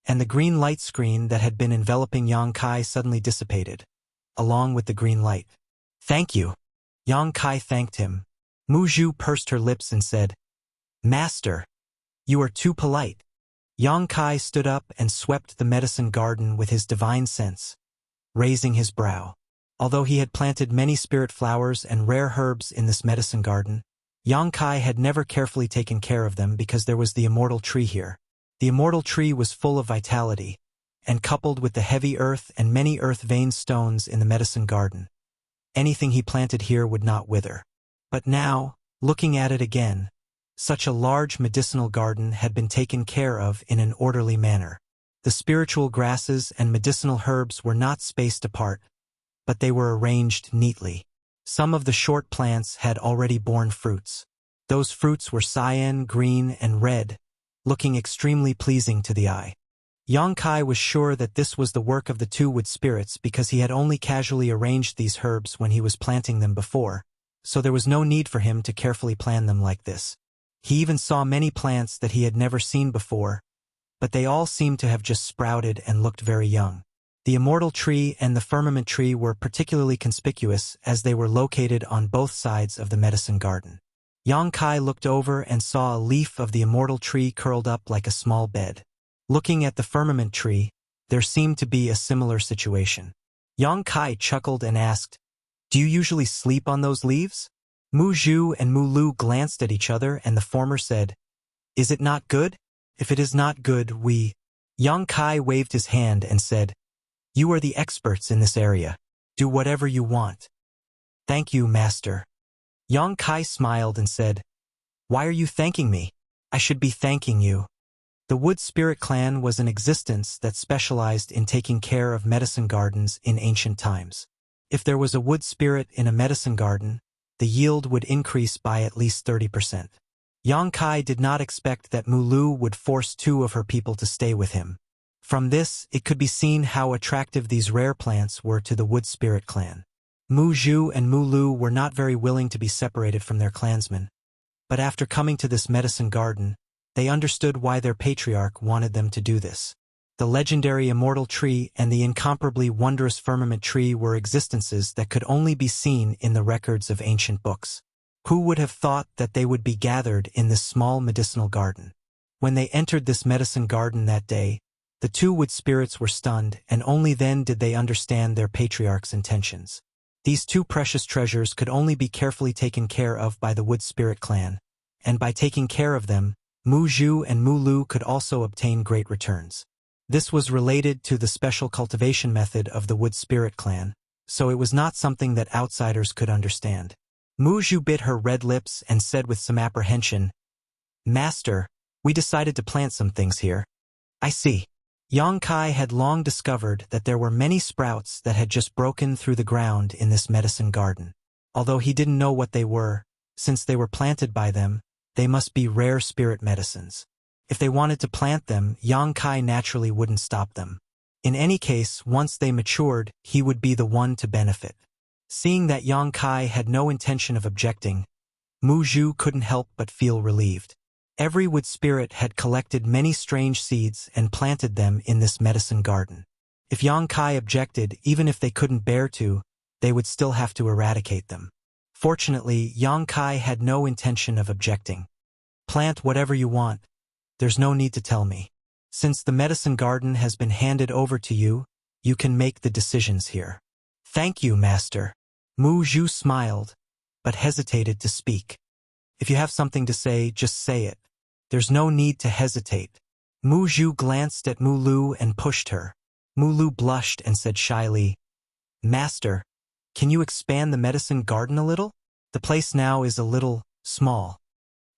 and the green light screen that had been enveloping Yang Kai suddenly dissipated, along with the green light. "Thank you." Yang Kai thanked him. Mu Zhu pursed her lips and said, "Master, you are too polite." Yang Kai stood up and swept the medicine garden with his divine sense, raising his brow. Although he had planted many spirit flowers and rare herbs in this medicine garden, Yang Kai had never carefully taken care of them because there was the immortal tree here. The immortal tree was full of vitality, and coupled with the heavy earth and many earth-veined stones in the medicine garden, anything he planted here would not wither. But now, looking at it again, such a large medicinal garden had been taken care of in an orderly manner. The spiritual grasses and medicinal herbs were not spaced apart, but they were arranged neatly. Some of the short plants had already borne fruits. Those fruits were cyan, green, and red, looking extremely pleasing to the eye. Yang Kai was sure that this was the work of the two Wood Spirits because he had only casually arranged these herbs when he was planting them before, so there was no need for him to carefully plan them like this. He even saw many plants that he had never seen before, but they all seemed to have just sprouted and looked very young. The immortal tree and the firmament tree were particularly conspicuous as they were located on both sides of the medicine garden. Yang Kai looked over and saw a leaf of the immortal tree curled up like a small bed. Looking at the firmament tree, there seemed to be a similar situation. Yang Kai chuckled and asked, "Do you usually sleep on those leaves?" Mu Zhu and Mu Lu glanced at each other, and the former said, "Is it not good? If it is not good, we—" Yang Kai waved his hand and said, "You are the experts in this area. Do whatever you want." "Thank you, Master." Yang Kai smiled and said, "Why are you thanking me? I should be thanking you." The Wood Spirit clan was an existence that specialized in taking care of medicine gardens in ancient times. If there was a Wood Spirit in a medicine garden, the yield would increase by at least 30%. Yang Kai did not expect that Mu Lu would force two of her people to stay with him. From this, it could be seen how attractive these rare plants were to the Wood Spirit clan. Mu Zhu and Mu Lu were not very willing to be separated from their clansmen, but after coming to this medicine garden, they understood why their patriarch wanted them to do this. The legendary immortal tree and the incomparably wondrous firmament tree were existences that could only be seen in the records of ancient books. Who would have thought that they would be gathered in this small medicinal garden? When they entered this medicine garden that day, the two Wood Spirits were stunned, and only then did they understand their patriarch's intentions. These two precious treasures could only be carefully taken care of by the Wood Spirit clan, and by taking care of them, Mu Zhu and Mu Lu could also obtain great returns. This was related to the special cultivation method of the Wood Spirit clan, so it was not something that outsiders could understand. Mu Zhu bit her red lips and said with some apprehension, "Master, we decided to plant some things here." "I see." Yang Kai had long discovered that there were many sprouts that had just broken through the ground in this medicine garden. Although he didn't know what they were, since they were planted by them, they must be rare spirit medicines. If they wanted to plant them, Yang Kai naturally wouldn't stop them. In any case, once they matured, he would be the one to benefit. Seeing that Yang Kai had no intention of objecting, Mu Zhu couldn't help but feel relieved. Every wood spirit had collected many strange seeds and planted them in this medicine garden. If Yang Kai objected, even if they couldn't bear to, they would still have to eradicate them. Fortunately, Yang Kai had no intention of objecting. Plant whatever you want. There's no need to tell me. Since the medicine garden has been handed over to you, you can make the decisions here. Thank you, Master. Mu Zhu smiled, but hesitated to speak. If you have something to say, just say it. There's no need to hesitate. Mu Zhu glanced at Mu Lu and pushed her. Mu Lu blushed and said shyly, Master, can you expand the medicine garden a little? The place now is a little small.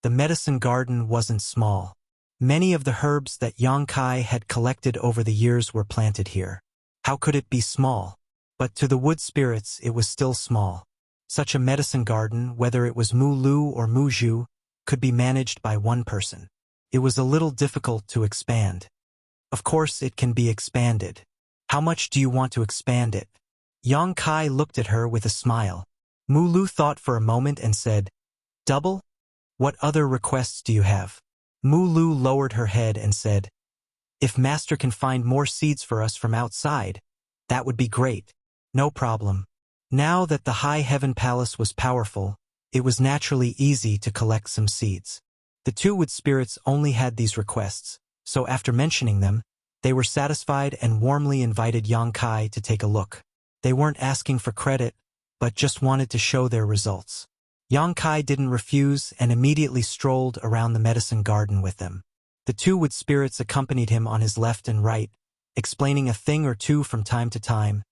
The medicine garden wasn't small. Many of the herbs that Yang Kai had collected over the years were planted here. How could it be small? But to the wood spirits it was still small. Such a medicine garden, whether it was Mu Lu or Mu Zhu, could be managed by one person. It was a little difficult to expand. Of course it can be expanded. How much do you want to expand it? Yang Kai looked at her with a smile. Mu Lu thought for a moment and said, Double? What other requests do you have? Mu Lu lowered her head and said, If Master can find more seeds for us from outside, that would be great. No problem. Now that the High Heaven Palace was powerful, it was naturally easy to collect some seeds. The two wood spirits only had these requests, so after mentioning them, they were satisfied and warmly invited Yang Kai to take a look. They weren't asking for credit, but just wanted to show their results. Yang Kai didn't refuse and immediately strolled around the medicine garden with them. The two wood spirits accompanied him on his left and right, explaining a thing or two from time to time,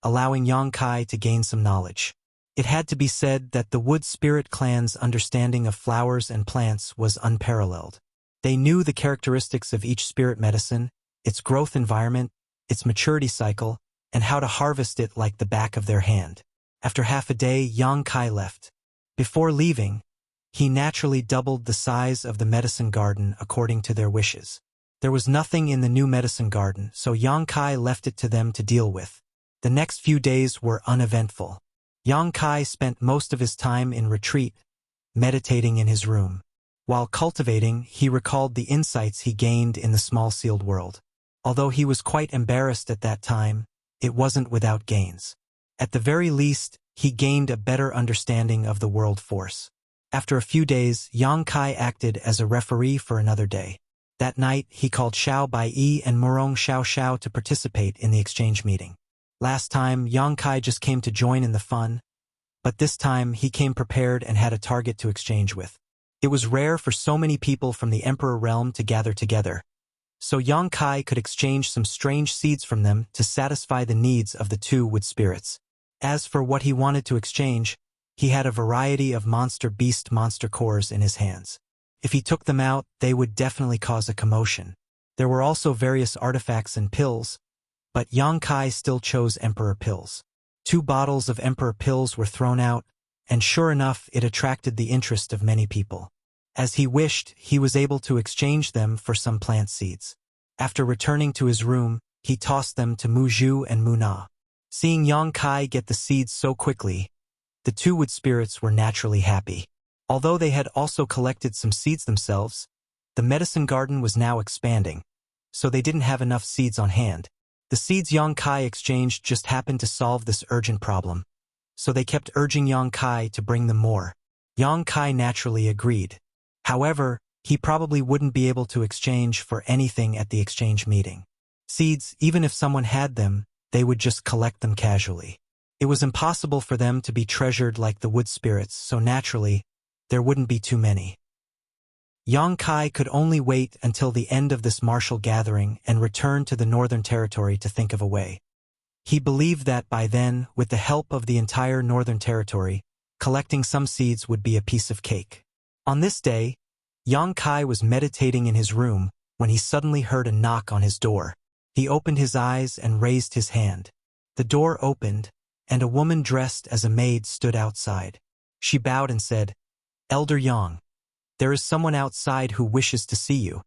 allowing Yang Kai to gain some knowledge. It had to be said that the wood spirit clan's understanding of flowers and plants was unparalleled. They knew the characteristics of each spirit medicine, its growth environment, its maturity cycle, and how to harvest it like the back of their hand. After half a day, Yang Kai left. Before leaving, he naturally doubled the size of the medicine garden according to their wishes. There was nothing in the new medicine garden, so Yang Kai left it to them to deal with. The next few days were uneventful. Yang Kai spent most of his time in retreat, meditating in his room. While cultivating, he recalled the insights he gained in the small sealed world. Although he was quite embarrassed at that time, it wasn't without gains. At the very least, he gained a better understanding of the world force. After a few days, Yang Kai acted as a referee for another day. That night, he called Xiao Baiyi and Murong Xiao to participate in the exchange meeting. Last time, Yang Kai just came to join in the fun, but this time he came prepared and had a target to exchange with. It was rare for so many people from the Emperor realm to gather together, so Yang Kai could exchange some strange seeds from them to satisfy the needs of the two wood spirits. As for what he wanted to exchange, he had a variety of monster cores in his hands. If he took them out, they would definitely cause a commotion. There were also various artifacts and pills, but Yang Kai still chose Emperor pills. 2 bottles of Emperor pills were thrown out, and sure enough, it attracted the interest of many people. As he wished, he was able to exchange them for some plant seeds. After returning to his room, he tossed them to Mu Zhu and Mu Na. Seeing Yang Kai get the seeds so quickly, the two wood spirits were naturally happy. Although they had also collected some seeds themselves, the medicine garden was now expanding, so they didn't have enough seeds on hand. The seeds Yang Kai exchanged just happened to solve this urgent problem, so they kept urging Yang Kai to bring them more. Yang Kai naturally agreed. However, he probably wouldn't be able to exchange for anything at the exchange meeting. Seeds, even if someone had them, they would just collect them casually. It was impossible for them to be treasured like the wood spirits, so naturally, there wouldn't be too many. Yang Kai could only wait until the end of this martial gathering and return to the Northern Territory to think of a way. He believed that by then, with the help of the entire Northern Territory, collecting some seeds would be a piece of cake. On this day, Yang Kai was meditating in his room when he suddenly heard a knock on his door. He opened his eyes and raised his hand. The door opened, and a woman dressed as a maid stood outside. She bowed and said, "Elder Yang, there is someone outside who wishes to see you."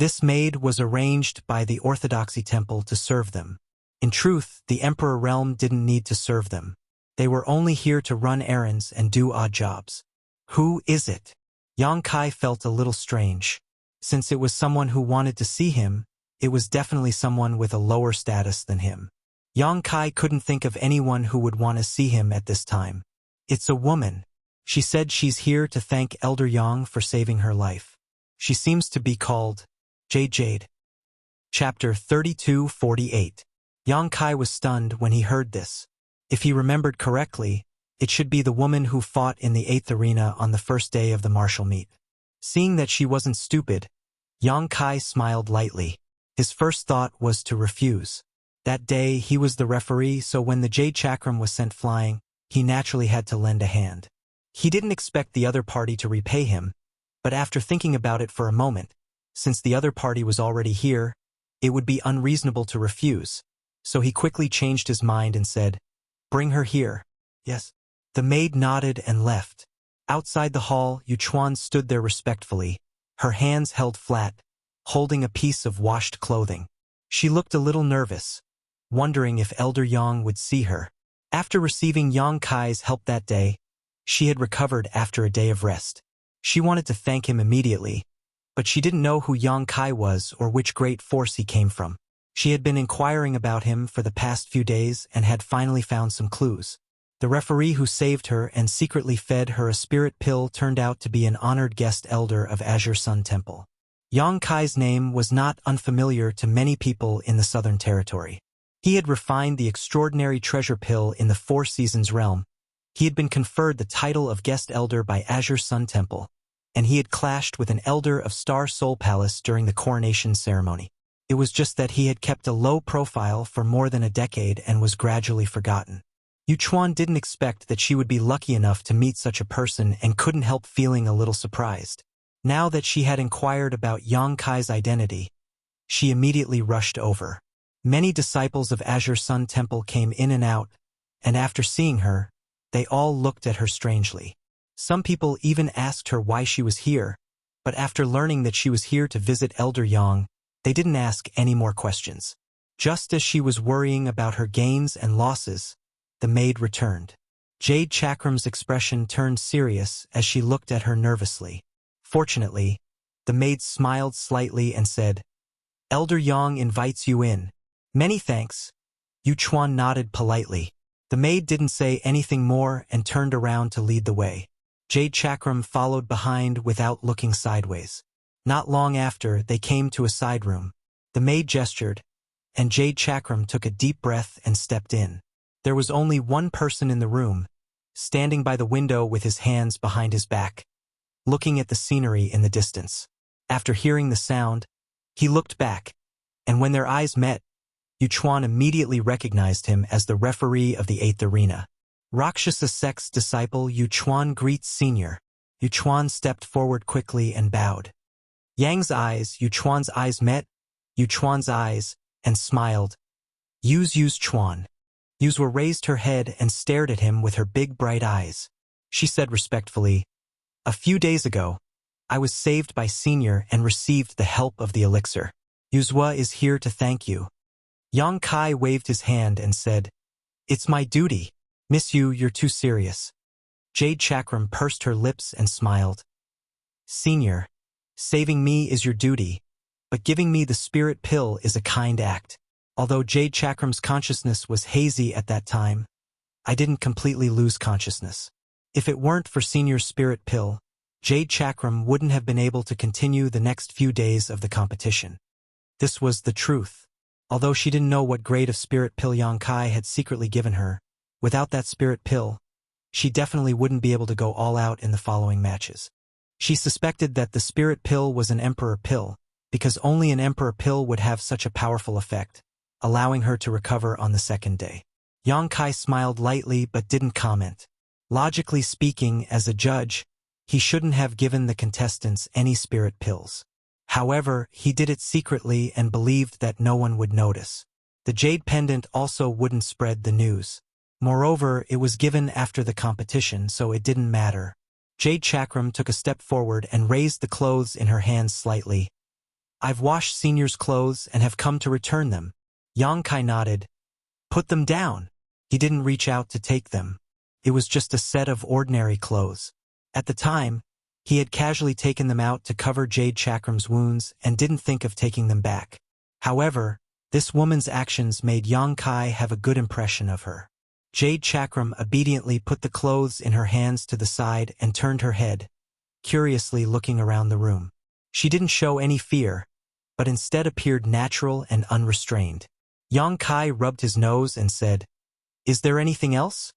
This maid was arranged by the Orthodoxy temple to serve them. In truth, the Emperor realm didn't need to serve them. They were only here to run errands and do odd jobs. Who is it? Yang Kai felt a little strange. Since it was someone who wanted to see him, it was definitely someone with a lower status than him. Yang Kai couldn't think of anyone who would want to see him at this time. It's a woman. She said she's here to thank Elder Yang for saving her life. She seems to be called Jade. Chapter 32:48. Yang Kai was stunned when he heard this. If he remembered correctly, it should be the woman who fought in the 8th arena on the first day of the martial meet. Seeing that she wasn't stupid, Yang Kai smiled lightly. His first thought was to refuse. That day, he was the referee, so when the Jade Chakram was sent flying, he naturally had to lend a hand. He didn't expect the other party to repay him, but after thinking about it for a moment, since the other party was already here, it would be unreasonable to refuse, so he quickly changed his mind and said, "Bring her here." Yes. The maid nodded and left. Outside the hall, Yu Chuan stood there respectfully, her hands held flat, holding a piece of washed clothing. She looked a little nervous, wondering if Elder Yang would see her. After receiving Yang Kai's help that day, she had recovered after a day of rest. She wanted to thank him immediately, but she didn't know who Yang Kai was or which great force he came from. She had been inquiring about him for the past few days and had finally found some clues. The referee who saved her and secretly fed her a spirit pill turned out to be an honored guest elder of Azure Sun Temple. Yang Kai's name was not unfamiliar to many people in the Southern Territory. He had refined the extraordinary treasure pill in the Four Seasons realm. He had been conferred the title of guest elder by Azure Sun Temple, and he had clashed with an elder of Star Soul Palace during the coronation ceremony. It was just that he had kept a low profile for more than a decade and was gradually forgotten. Yu Chuan didn't expect that she would be lucky enough to meet such a person and couldn't help feeling a little surprised. Now that she had inquired about Yang Kai's identity, she immediately rushed over. Many disciples of Azure Sun Temple came in and out, and after seeing her, they all looked at her strangely. Some people even asked her why she was here, but after learning that she was here to visit Elder Yang, they didn't ask any more questions. Just as she was worrying about her gains and losses, the maid returned. Jade Chakram's expression turned serious as she looked at her nervously. Fortunately, the maid smiled slightly and said, "Elder Yang invites you in." "Many thanks." Yu Chuan nodded politely. The maid didn't say anything more and turned around to lead the way. Jade Chakram followed behind without looking sideways. Not long after, they came to a side room. The maid gestured, and Jade Chakram took a deep breath and stepped in. There was only one person in the room, standing by the window with his hands behind his back, looking at the scenery in the distance. After hearing the sound, he looked back, and when their eyes met, Yu Chuan immediately recognized him as the referee of the 8th arena. Rakshasa sect's disciple Yu Chuan greets Senior. Yu Chuan stepped forward quickly and bowed. Yu Chuan's eyes met, Yu Chuan's eyes, and smiled. Yu Chuan. Yuzwa raised her head and stared at him with her big bright eyes. She said respectfully, "A few days ago, I was saved by Senior and received the help of the elixir. Yuzwa is here to thank you." Yang Kai waved his hand and said, "It's my duty. Miss Yu, you're too serious." Jade Chakram pursed her lips and smiled. "Senior, saving me is your duty, but giving me the spirit pill is a kind act." Although Jade Chakram's consciousness was hazy at that time, I didn't completely lose consciousness. If it weren't for Senior's spirit pill, Jade Chakram wouldn't have been able to continue the next few days of the competition. This was the truth. Although she didn't know what grade of spirit pill Yang Kai had secretly given her, without that spirit pill, she definitely wouldn't be able to go all out in the following matches. She suspected that the spirit pill was an emperor pill, because only an emperor pill would have such a powerful effect, allowing her to recover on the second day. Yang Kai smiled lightly but didn't comment. Logically speaking, as a judge, he shouldn't have given the contestants any spirit pills. However, he did it secretly and believed that no one would notice. The jade pendant also wouldn't spread the news. Moreover, it was given after the competition, so it didn't matter. Jade Chakram took a step forward and raised the clothes in her hands slightly. I've washed Senior's clothes and have come to return them. Yang Kai nodded. Put them down. He didn't reach out to take them. It was just a set of ordinary clothes. At the time, he had casually taken them out to cover Jade Chakram's wounds and didn't think of taking them back. However, this woman's actions made Yang Kai have a good impression of her. Jade Chakram obediently put the clothes in her hands to the side and turned her head, curiously looking around the room. She didn't show any fear, but instead appeared natural and unrestrained. Yang Kai rubbed his nose and said, "Is there anything else?"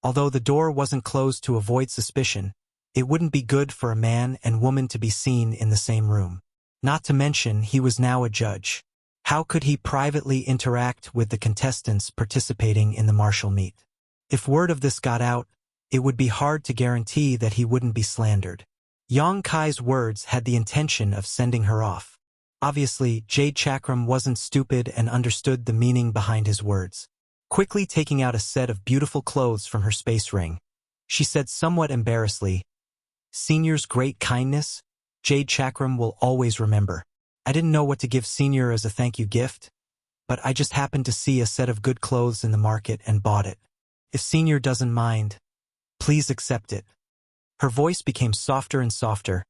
Although the door wasn't closed to avoid suspicion, it wouldn't be good for a man and woman to be seen in the same room. Not to mention, he was now a judge. How could he privately interact with the contestants participating in the martial meet? If word of this got out, it would be hard to guarantee that he wouldn't be slandered. Yang Kai's words had the intention of sending her off. Obviously, Jade Chakram wasn't stupid and understood the meaning behind his words. Quickly taking out a set of beautiful clothes from her space ring, she said somewhat embarrassedly, "Senior's great kindness, Jade Chakram will always remember. I didn't know what to give Senior as a thank you gift, but I just happened to see a set of good clothes in the market and bought it. If Senior doesn't mind, please accept it." Her voice became softer and softer,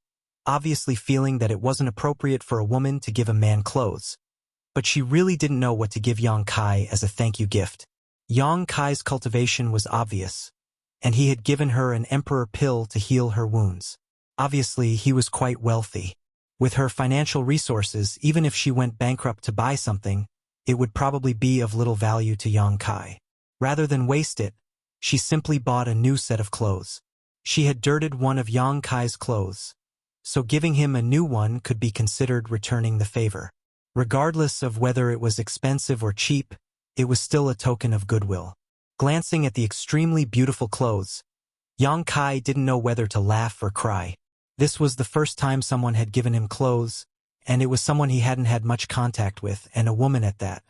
obviously feeling that it wasn't appropriate for a woman to give a man clothes. But she really didn't know what to give Yang Kai as a thank you gift. Yang Kai's cultivation was obvious, and he had given her an emperor pill to heal her wounds. Obviously, he was quite wealthy. With her financial resources, even if she went bankrupt to buy something, it would probably be of little value to Yang Kai. Rather than waste it, she simply bought a new set of clothes. She had dirted one of Yang Kai's clothes, so giving him a new one could be considered returning the favor. Regardless of whether it was expensive or cheap, it was still a token of goodwill. Glancing at the extremely beautiful clothes, Yang Kai didn't know whether to laugh or cry. This was the first time someone had given him clothes, and it was someone he hadn't had much contact with, and a woman at that.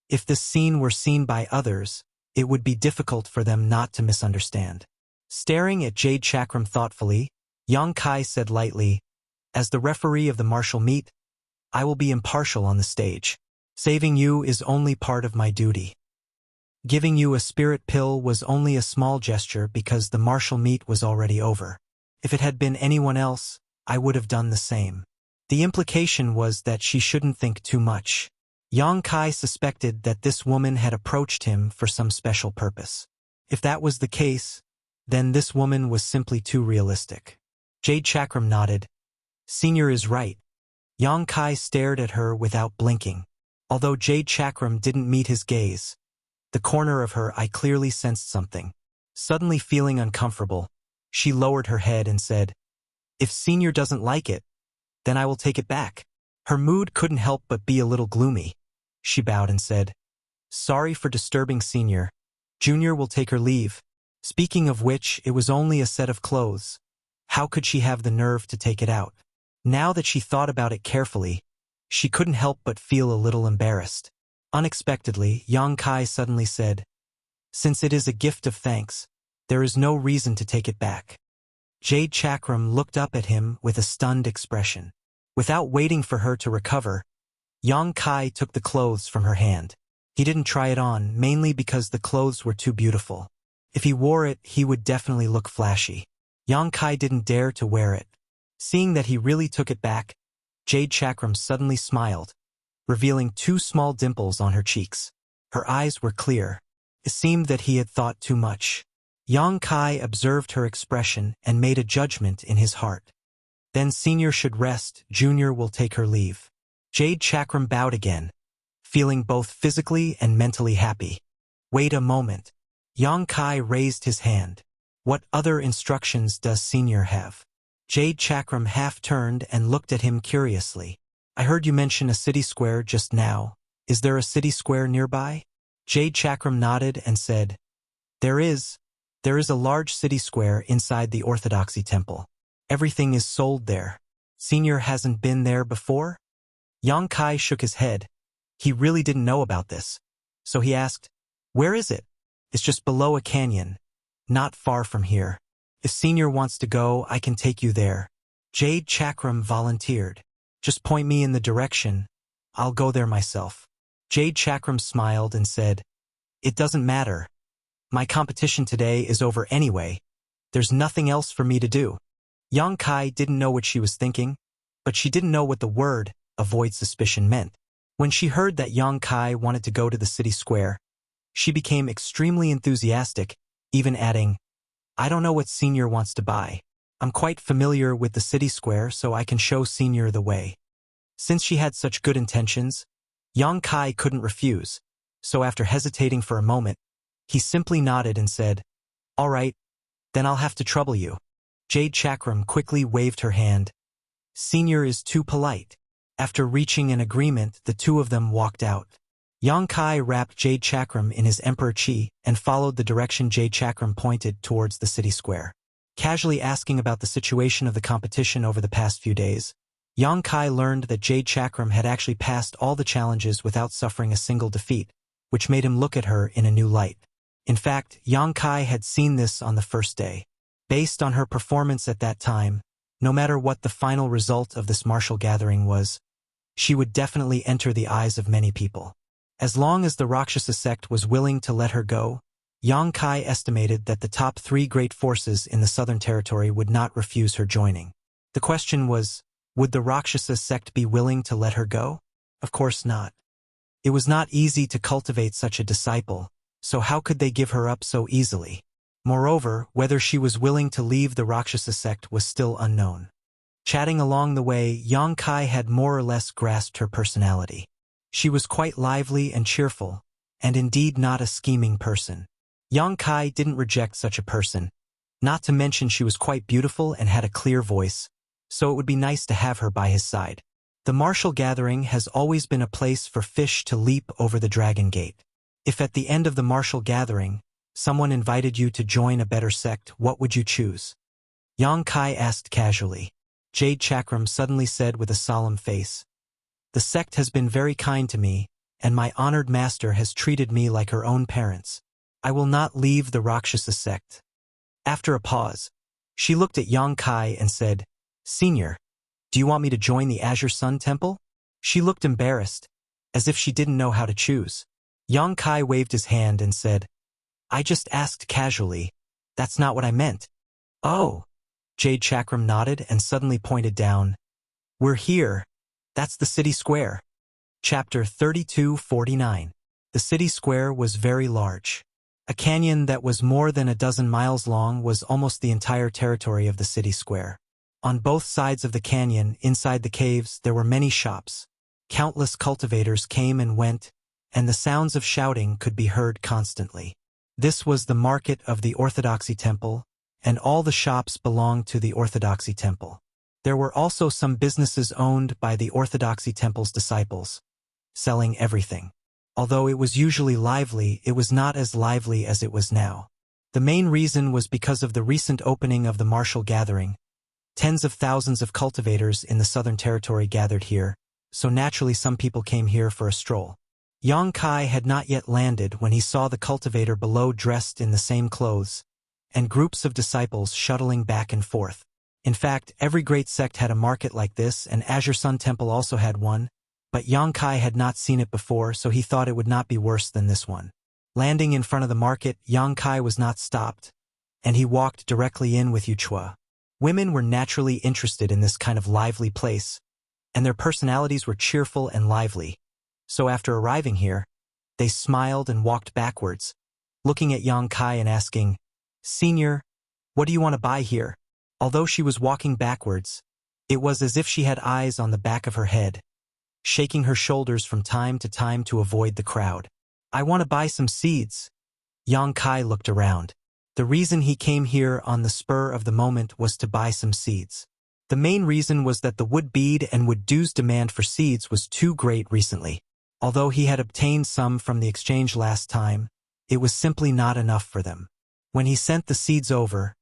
If this scene were seen by others, it would be difficult for them not to misunderstand. Staring at Jade Chakram thoughtfully, Yang Kai said lightly, "As the referee of the martial meet, I will be impartial on the stage. Saving you is only part of my duty. Giving you a spirit pill was only a small gesture because the martial meet was already over. If it had been anyone else, I would have done the same." The implication was that she shouldn't think too much. Yang Kai suspected that this woman had approached him for some special purpose. If that was the case, then this woman was simply too realistic. Jade Chakram nodded. "Senior is right." Yang Kai stared at her without blinking. Although Jade Chakram didn't meet his gaze, the corner of her eye clearly sensed something. Suddenly feeling uncomfortable, she lowered her head and said, "If Senior doesn't like it, then I will take it back." Her mood couldn't help but be a little gloomy. She bowed and said, "Sorry for disturbing Senior. Junior will take her leave." Speaking of which, it was only a set of clothes. How could she have the nerve to take it out? Now that she thought about it carefully, she couldn't help but feel a little embarrassed. Unexpectedly, Yang Kai suddenly said, "Since it is a gift of thanks, there is no reason to take it back." Jade Chakram looked up at him with a stunned expression. Without waiting for her to recover, Yang Kai took the clothes from her hand. He didn't try it on, mainly because the clothes were too beautiful. If he wore it, he would definitely look flashy. Yang Kai didn't dare to wear it. Seeing that he really took it back, Jade Chakram suddenly smiled, revealing 2 small dimples on her cheeks. Her eyes were clear. It seemed that he had thought too much. Yang Kai observed her expression and made a judgment in his heart. Then Senior should rest, Junior will take her leave. Jade Chakram bowed again, feeling both physically and mentally happy. Wait a moment. Yang Kai raised his hand. What other instructions does Senior have? Jade Chakram half turned and looked at him curiously. "I heard you mention a city square just now. Is there a city square nearby?" Jade Chakram nodded and said, There is a large city square inside the Orthodoxy temple. Everything is sold there. Senior hasn't been there before?" Yang Kai shook his head. He really didn't know about this. So he asked, "Where is it?" "It's just below a canyon, not far from here. If Senior wants to go, I can take you there." Jade Chakram volunteered. Just point me in the direction. I'll go there myself. Jade Chakram smiled and said, It doesn't matter. My competition today is over anyway. There's nothing else for me to do. Yang Kai didn't know what she was thinking, but she didn't know what the word, avoid suspicion, meant. When she heard that Yang Kai wanted to go to the city square, she became extremely enthusiastic, even adding, I don't know what Senior wants to buy. I'm quite familiar with the city square, so I can show Senior the way. Since she had such good intentions, Yang Kai couldn't refuse, so after hesitating for a moment, he simply nodded and said, All right, then I'll have to trouble you. Jade Chakram quickly waved her hand. Senior is too polite. After reaching an agreement, the two of them walked out. Yang Kai wrapped Jade Chakram in his Emperor Chi and followed the direction Jade Chakram pointed towards the city square. Casually asking about the situation of the competition over the past few days, Yang Kai learned that Jade Chakram had actually passed all the challenges without suffering a single defeat, which made him look at her in a new light. In fact, Yang Kai had seen this on the first day. Based on her performance at that time, no matter what the final result of this martial gathering was, she would definitely enter the eyes of many people. As long as the Rakshasa sect was willing to let her go, Yang Kai estimated that the top 3 great forces in the Southern Territory would not refuse her joining. The question was, would the Rakshasa sect be willing to let her go? Of course not. It was not easy to cultivate such a disciple, so how could they give her up so easily? Moreover, whether she was willing to leave the Rakshasa sect was still unknown. Chatting along the way, Yang Kai had more or less grasped her personality. She was quite lively and cheerful, and indeed not a scheming person. Yang Kai didn't reject such a person, not to mention she was quite beautiful and had a clear voice, so it would be nice to have her by his side. The martial gathering has always been a place for fish to leap over the Dragon Gate. If at the end of the martial gathering, someone invited you to join a better sect, what would you choose? Yang Kai asked casually. Jade Chakram suddenly said with a solemn face, The sect has been very kind to me, and my honored master has treated me like her own parents. I will not leave the Rakshasa sect. After a pause, she looked at Yang Kai and said, Senior, do you want me to join the Azure Sun Temple? She looked embarrassed, as if she didn't know how to choose. Yang Kai waved his hand and said, I just asked casually. That's not what I meant. Oh. Jade Chakram nodded and suddenly pointed down. We're here. That's the city square. Chapter 3249. The city square was very large. A canyon that was more than a dozen miles long was almost the entire territory of the city square. On both sides of the canyon, inside the caves, there were many shops. Countless cultivators came and went, and the sounds of shouting could be heard constantly. This was the market of the Orthodoxy Temple, and all the shops belonged to the Orthodoxy Temple. There were also some businesses owned by the Orthodoxy Temple's disciples, selling everything. Although it was usually lively, it was not as lively as it was now. The main reason was because of the recent opening of the martial gathering. Tens of thousands of cultivators in the Southern Territory gathered here, so naturally some people came here for a stroll. Yang Kai had not yet landed when he saw the cultivator below dressed in the same clothes, and groups of disciples shuttling back and forth. In fact, every great sect had a market like this, and Azure Sun Temple also had one, but Yang Kai had not seen it before, so he thought it would not be worse than this one. Landing in front of the market, Yang Kai was not stopped, and he walked directly in with Wuxia. Women were naturally interested in this kind of lively place, and their personalities were cheerful and lively. So after arriving here, they smiled and walked backwards, looking at Yang Kai and asking, Senior, what do you want to buy here? Although she was walking backwards, it was as if she had eyes on the back of her head, shaking her shoulders from time to avoid the crowd. I want to buy some seeds. Yang Kai looked around. The reason he came here on the spur of the moment was to buy some seeds. The main reason was that the wood bead and wood dew's demand for seeds was too great recently. Although he had obtained some from the exchange last time, it was simply not enough for them. When he sent the seeds over,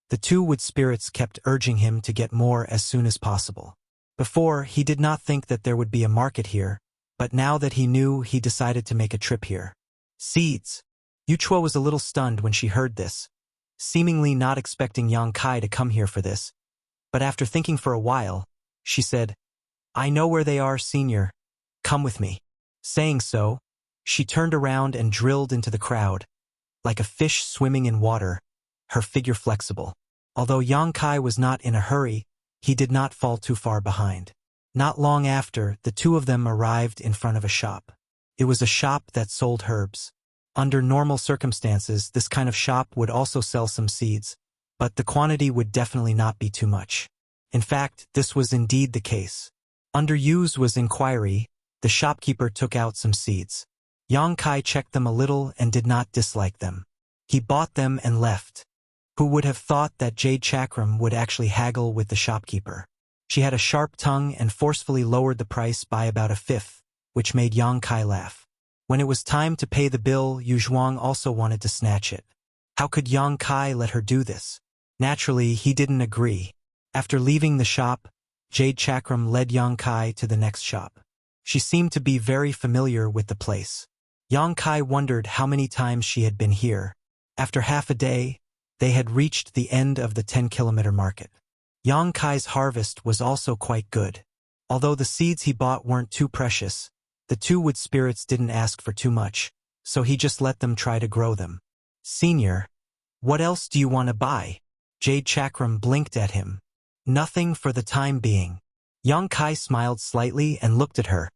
the two wood spirits kept urging him to get more as soon as possible. Before, he did not think that there would be a market here, but now that he knew, he decided to make a trip here. Seeds. Wuxia was a little stunned when she heard this, seemingly not expecting Yang Kai to come here for this. But after thinking for a while, she said, I know where they are, senior. Come with me. Saying so, she turned around and drilled into the crowd. Like a fish swimming in water, her figure flexible. Although Yang Kai was not in a hurry, he did not fall too far behind. Not long after, the two of them arrived in front of a shop. It was a shop that sold herbs. Under normal circumstances, this kind of shop would also sell some seeds, but the quantity would definitely not be too much. In fact, this was indeed the case. Under Yu's inquiry, the shopkeeper took out some seeds. Yang Kai checked them a little and did not dislike them. He bought them and left. Who would have thought that Jade Chakram would actually haggle with the shopkeeper? She had a sharp tongue and forcefully lowered the price by about a fifth, which made Yang Kai laugh. When it was time to pay the bill, Yu Zhuang also wanted to snatch it. How could Yang Kai let her do this? Naturally, he didn't agree. After leaving the shop, Jade Chakram led Yang Kai to the next shop. She seemed to be very familiar with the place. Yang Kai wondered how many times she had been here. After half a day, they had reached the end of the 10-kilometer market. Yang Kai's harvest was also quite good. Although the seeds he bought weren't too precious, the two wood spirits didn't ask for too much, so he just let them try to grow them. Senior, what else do you want to buy? Jade Chakram blinked at him. Nothing for the time being. Yang Kai smiled slightly and looked at her.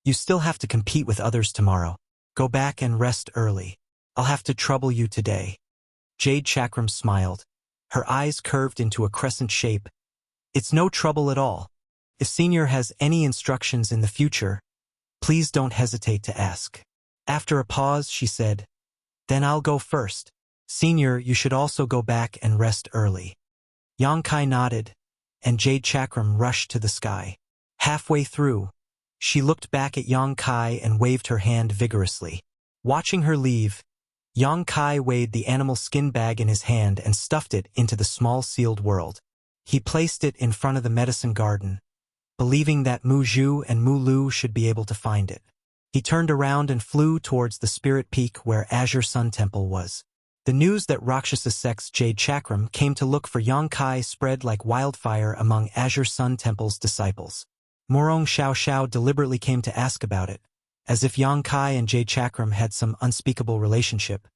You still have to compete with others tomorrow. Go back and rest early. I'll have to trouble you today. Jade Chakram smiled. Her eyes curved into a crescent shape. It's no trouble at all. If Senior has any instructions in the future, please don't hesitate to ask. After a pause, she said, Then I'll go first. Senior, you should also go back and rest early. Yang Kai nodded, and Jade Chakram rushed to the sky. Halfway through, she looked back at Yang Kai and waved her hand vigorously. Watching her leave, Yang Kai weighed the animal skin bag in his hand and stuffed it into the small sealed world. He placed it in front of the medicine garden, believing that Mu Zhu and Mu Lu should be able to find it. He turned around and flew towards the spirit peak where Azure Sun Temple was. The news that Rakshasa sect's Jade Chakram came to look for Yang Kai spread like wildfire among Azure Sun Temple's disciples. Morong Xiao Xiao deliberately came to ask about it, as if Yang Kai and Jade Chakram had some unspeakable relationship,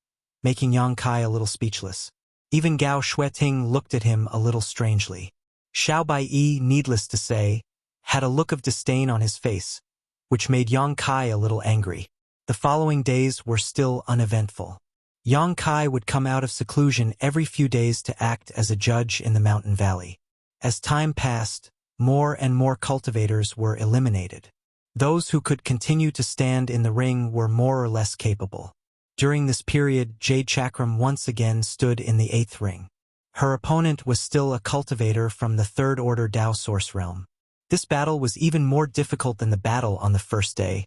making Yang Kai a little speechless. Even Gao Shueting looked at him a little strangely. Xiao Baiyi, needless to say, had a look of disdain on his face, which made Yang Kai a little angry. The following days were still uneventful. Yang Kai would come out of seclusion every few days to act as a judge in the mountain valley. As time passed, more and more cultivators were eliminated. Those who could continue to stand in the ring were more or less capable. During this period, Jade Chakram once again stood in the 8th ring. Her opponent was still a cultivator from the 3rd Order Dao Source Realm. This battle was even more difficult than the battle on the first day,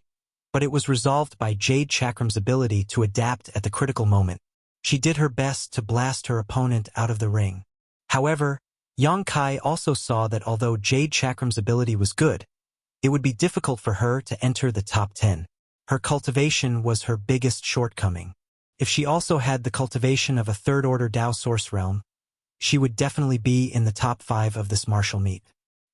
but it was resolved by Jade Chakram's ability to adapt at the critical moment. She did her best to blast her opponent out of the ring. However, Yang Kai also saw that although Jade Chakram's ability was good, it would be difficult for her to enter the top 10. Her cultivation was her biggest shortcoming. If she also had the cultivation of a 3rd Order Dao Source Realm, she would definitely be in the top 5 of this martial meet.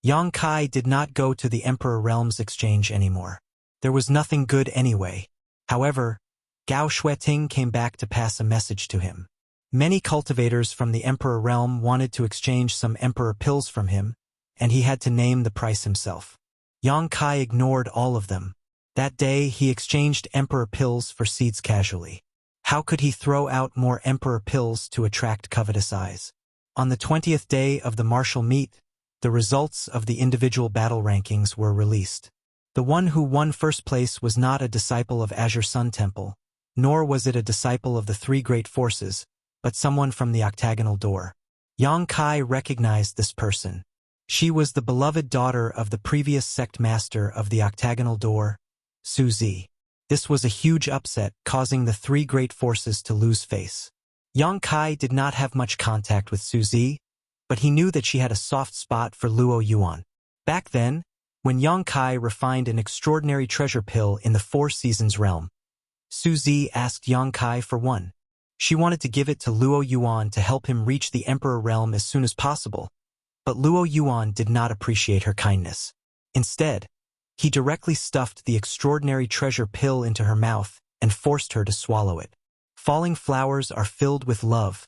Yang Kai did not go to the Emperor Realms exchange anymore. There was nothing good anyway. However, Gao Shueting came back to pass a message to him. Many cultivators from the Emperor Realm wanted to exchange some Emperor pills from him, and he had to name the price himself. Yang Kai ignored all of them. That day, he exchanged Emperor pills for seeds casually. How could he throw out more Emperor pills to attract covetous eyes? On the 20th day of the martial meet, the results of the individual battle rankings were released. The one who won first place was not a disciple of Azure Sun Temple, nor was it a disciple of the 3 great forces, but someone from the octagonal door. Yang Kai recognized this person. She was the beloved daughter of the previous sect master of the octagonal door, Su Zi. This was a huge upset, causing the 3 great forces to lose face. Yang Kai did not have much contact with Su Zi, but he knew that she had a soft spot for Luo Yuan. Back then, when Yang Kai refined an extraordinary treasure pill in the 4 Seasons realm, Su Zi asked Yang Kai for one. She wanted to give it to Luo Yuan to help him reach the Emperor realm as soon as possible, but Luo Yuan did not appreciate her kindness. Instead, he directly stuffed the extraordinary treasure pill into her mouth and forced her to swallow it. Falling flowers are filled with love,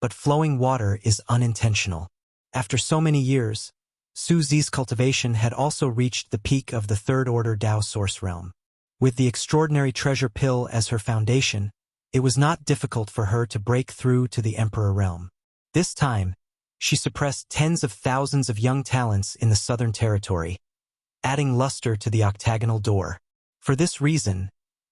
but flowing water is unintentional. After so many years, Su Zi's cultivation had also reached the peak of the third-order Dao source realm. With the extraordinary treasure pill as her foundation, it was not difficult for her to break through to the Emperor realm. This time, she suppressed tens of thousands of young talents in the Southern Territory, adding luster to the octagonal door. For this reason,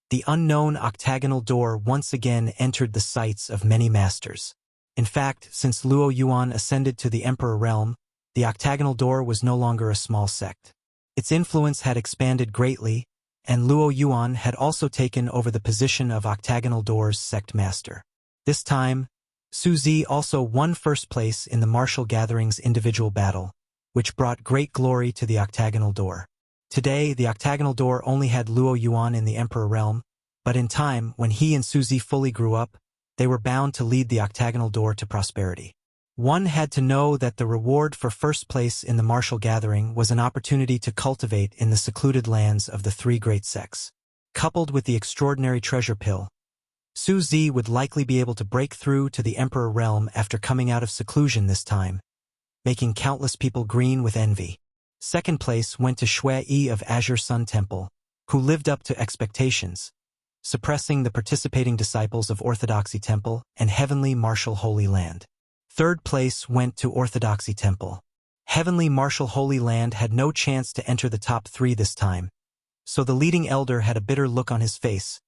the unknown octagonal door once again entered the sights of many masters. In fact, since Luo Yuan ascended to the Emperor realm, the octagonal door was no longer a small sect. Its influence had expanded greatly, and Luo Yuan had also taken over the position of octagonal door's sect master. This time, Su Zi also won first place in the martial gathering's individual battle, which brought great glory to the octagonal door. Today, the octagonal door only had Luo Yuan in the Emperor realm, but in time, when he and Su Zi fully grew up, they were bound to lead the octagonal door to prosperity. One had to know that the reward for first place in the martial gathering was an opportunity to cultivate in the secluded lands of the three great sects. Coupled with the extraordinary treasure pill, Su Zi would likely be able to break through to the Emperor realm after coming out of seclusion this time, making countless people green with envy. Second place went to Shui Yi of Azure Sun Temple, who lived up to expectations, suppressing the participating disciples of Orthodoxy Temple and Heavenly Martial Holy Land. Third place went to Orthodoxy Temple. Heavenly Martial Holy Land had no chance to enter the top 3 this time, so the leading elder had a bitter look on his face,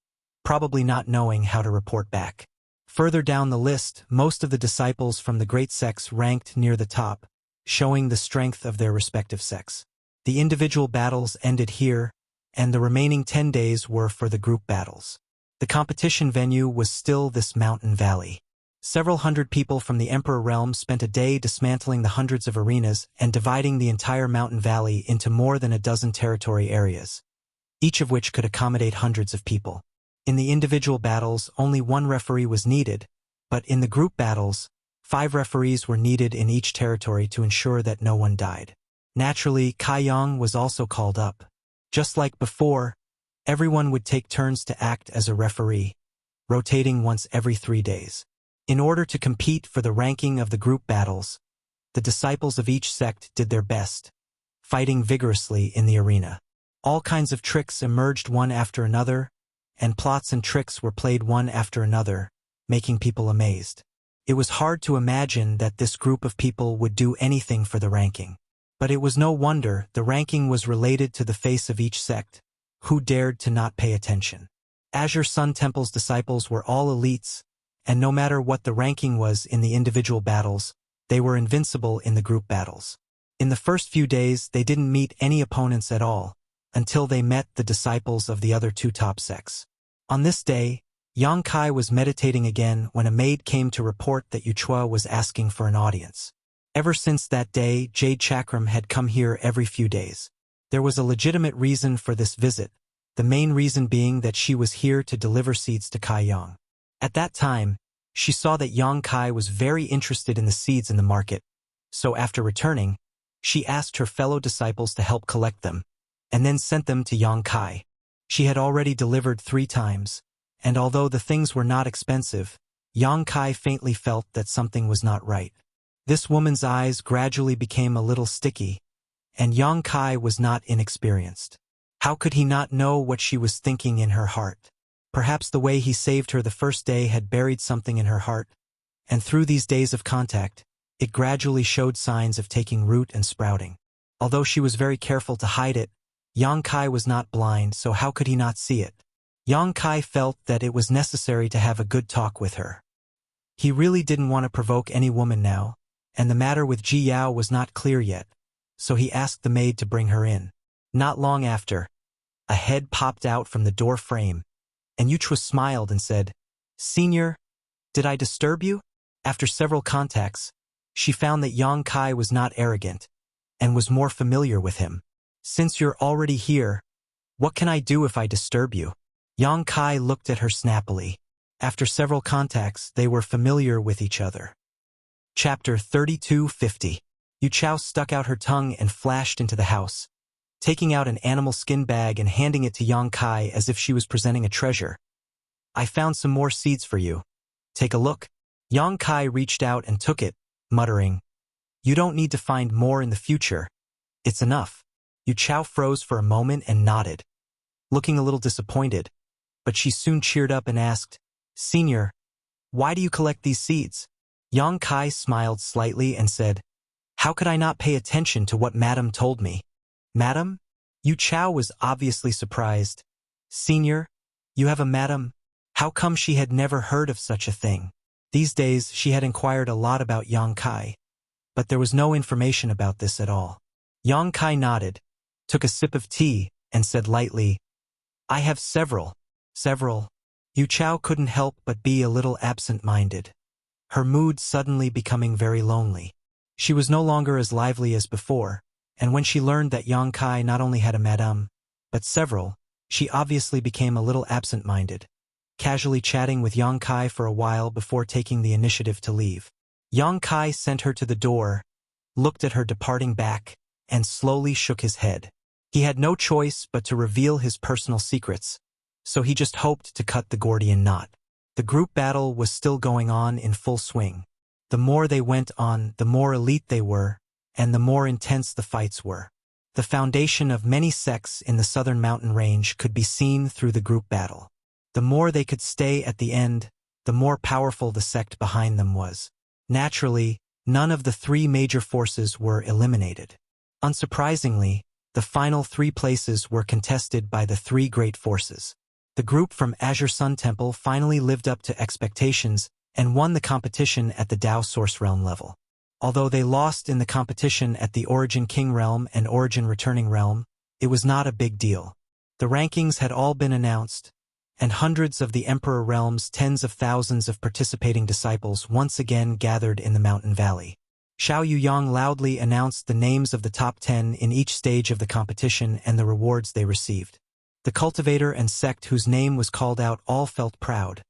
probably not knowing how to report back. Further down the list, most of the disciples from the great sects ranked near the top, showing the strength of their respective sects. The individual battles ended here, and the remaining 10 days were for the group battles. The competition venue was still this mountain valley. Several hundred people from the Emperor realm spent a day dismantling the hundreds of arenas and dividing the entire mountain valley into more than a dozen territory areas, each of which could accommodate hundreds of people. In the individual battles, only one referee was needed, but in the group battles, 5 referees were needed in each territory to ensure that no one died. Naturally, Kai Yang was also called up. Just like before, everyone would take turns to act as a referee, rotating once every 3 days. In order to compete for the ranking of the group battles, the disciples of each sect did their best, fighting vigorously in the arena. All kinds of tricks emerged one after another, and plots and tricks were played one after another, making people amazed. It was hard to imagine that this group of people would do anything for the ranking. But it was no wonder the ranking was related to the face of each sect, who dared to not pay attention. Azure Sun Temple's disciples were all elites, and no matter what the ranking was in the individual battles, they were invincible in the group battles. In the first few days, they didn't meet any opponents at all, until they met the disciples of the other 2 top sects. On this day, Yang Kai was meditating again when a maid came to report that Yuchua was asking for an audience. Ever since that day, Jade Chakram had come here every few days. There was a legitimate reason for this visit, the main reason being that she was here to deliver seeds to Kai Yang. At that time, she saw that Yang Kai was very interested in the seeds in the market, so after returning, she asked her fellow disciples to help collect them, and then sent them to Yang Kai. She had already delivered 3 times, and although the things were not expensive, Yang Kai faintly felt that something was not right. This woman's eyes gradually became a little sticky, and Yang Kai was not inexperienced. How could he not know what she was thinking in her heart? Perhaps the way he saved her the first day had buried something in her heart, and through these days of contact, it gradually showed signs of taking root and sprouting. Although she was very careful to hide it, Yang Kai was not blind, so how could he not see it? Yang Kai felt that it was necessary to have a good talk with her. He really didn't want to provoke any woman now, and the matter with Ji Yao was not clear yet, so he asked the maid to bring her in. Not long after, a head popped out from the door frame, and Yuchua smiled and said, "Senior, did I disturb you?" After several contacts, she found that Yang Kai was not arrogant, and was more familiar with him. "Since you're already here, what can I do if I disturb you?" Yang Kai looked at her snappily. After several contacts, they were familiar with each other. Chapter 3250. Yu Chao stuck out her tongue and flashed into the house, taking out an animal skin bag and handing it to Yang Kai as if she was presenting a treasure. "I found some more seeds for you. Take a look." Yang Kai reached out and took it, muttering, "You don't need to find more in the future. It's enough." Yu Chao froze for a moment and nodded, looking a little disappointed, but she soon cheered up and asked, "Senior, why do you collect these seeds?" Yang Kai smiled slightly and said, "How could I not pay attention to what Madam told me?" "Madam?" Yu Chao was obviously surprised. "Senior, you have a madam?" How come she had never heard of such a thing? These days she had inquired a lot about Yang Kai, but there was no information about this at all. Yang Kai nodded, took a sip of tea, and said lightly, "I have several. Yu Chao couldn't help but be a little absent-minded, her mood suddenly becoming very lonely. She was no longer as lively as before, and when she learned that Yang Kai not only had a madame, but several, she obviously became a little absent-minded, casually chatting with Yang Kai for a while before taking the initiative to leave. Yang Kai sent her to the door, looked at her departing back, and slowly shook his head. He had no choice but to reveal his personal secrets, so he just hoped to cut the Gordian knot. The group battle was still going on in full swing. The more they went on, the more elite they were, and the more intense the fights were. The foundation of many sects in the southern mountain range could be seen through the group battle. The more they could stay at the end, the more powerful the sect behind them was. Naturally, none of the three major forces were eliminated. Unsurprisingly, the final 3 places were contested by the 3 great forces. The group from Azure Sun Temple finally lived up to expectations and won the competition at the Dao Source Realm level. Although they lost in the competition at the Origin King Realm and Origin Returning Realm, it was not a big deal. The rankings had all been announced, and hundreds of the Emperor Realm's tens of thousands of participating disciples once again gathered in the mountain valley. Xiao Yuyang loudly announced the names of the top 10 in each stage of the competition and the rewards they received. The cultivator and sect whose name was called out all felt proud,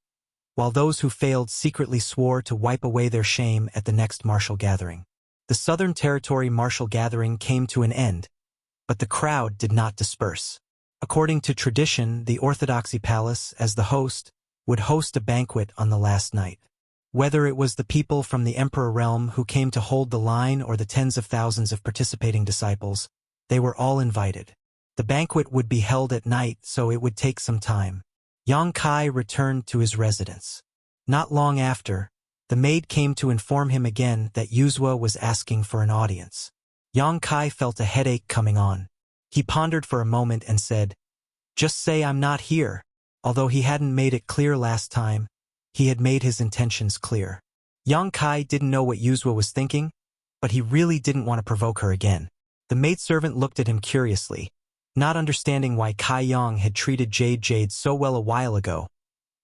while those who failed secretly swore to wipe away their shame at the next martial gathering. The Southern Territory martial gathering came to an end, but the crowd did not disperse. According to tradition, the Orthodoxy Palace, as the host, would host a banquet on the last night. Whether it was the people from the Emperor Realm who came to hold the line or the tens of thousands of participating disciples, they were all invited. The banquet would be held at night, so it would take some time. Yang Kai returned to his residence. Not long after, the maid came to inform him again that Yuzua was asking for an audience. Yang Kai felt a headache coming on. He pondered for a moment and said, "Just say I'm not here." Although he hadn't made it clear last time, he had made his intentions clear. Yang Kai didn't know what Yuzua was thinking, but he really didn't want to provoke her again. The maidservant looked at him curiously, not understanding why Kai Yang had treated Jade so well a while ago.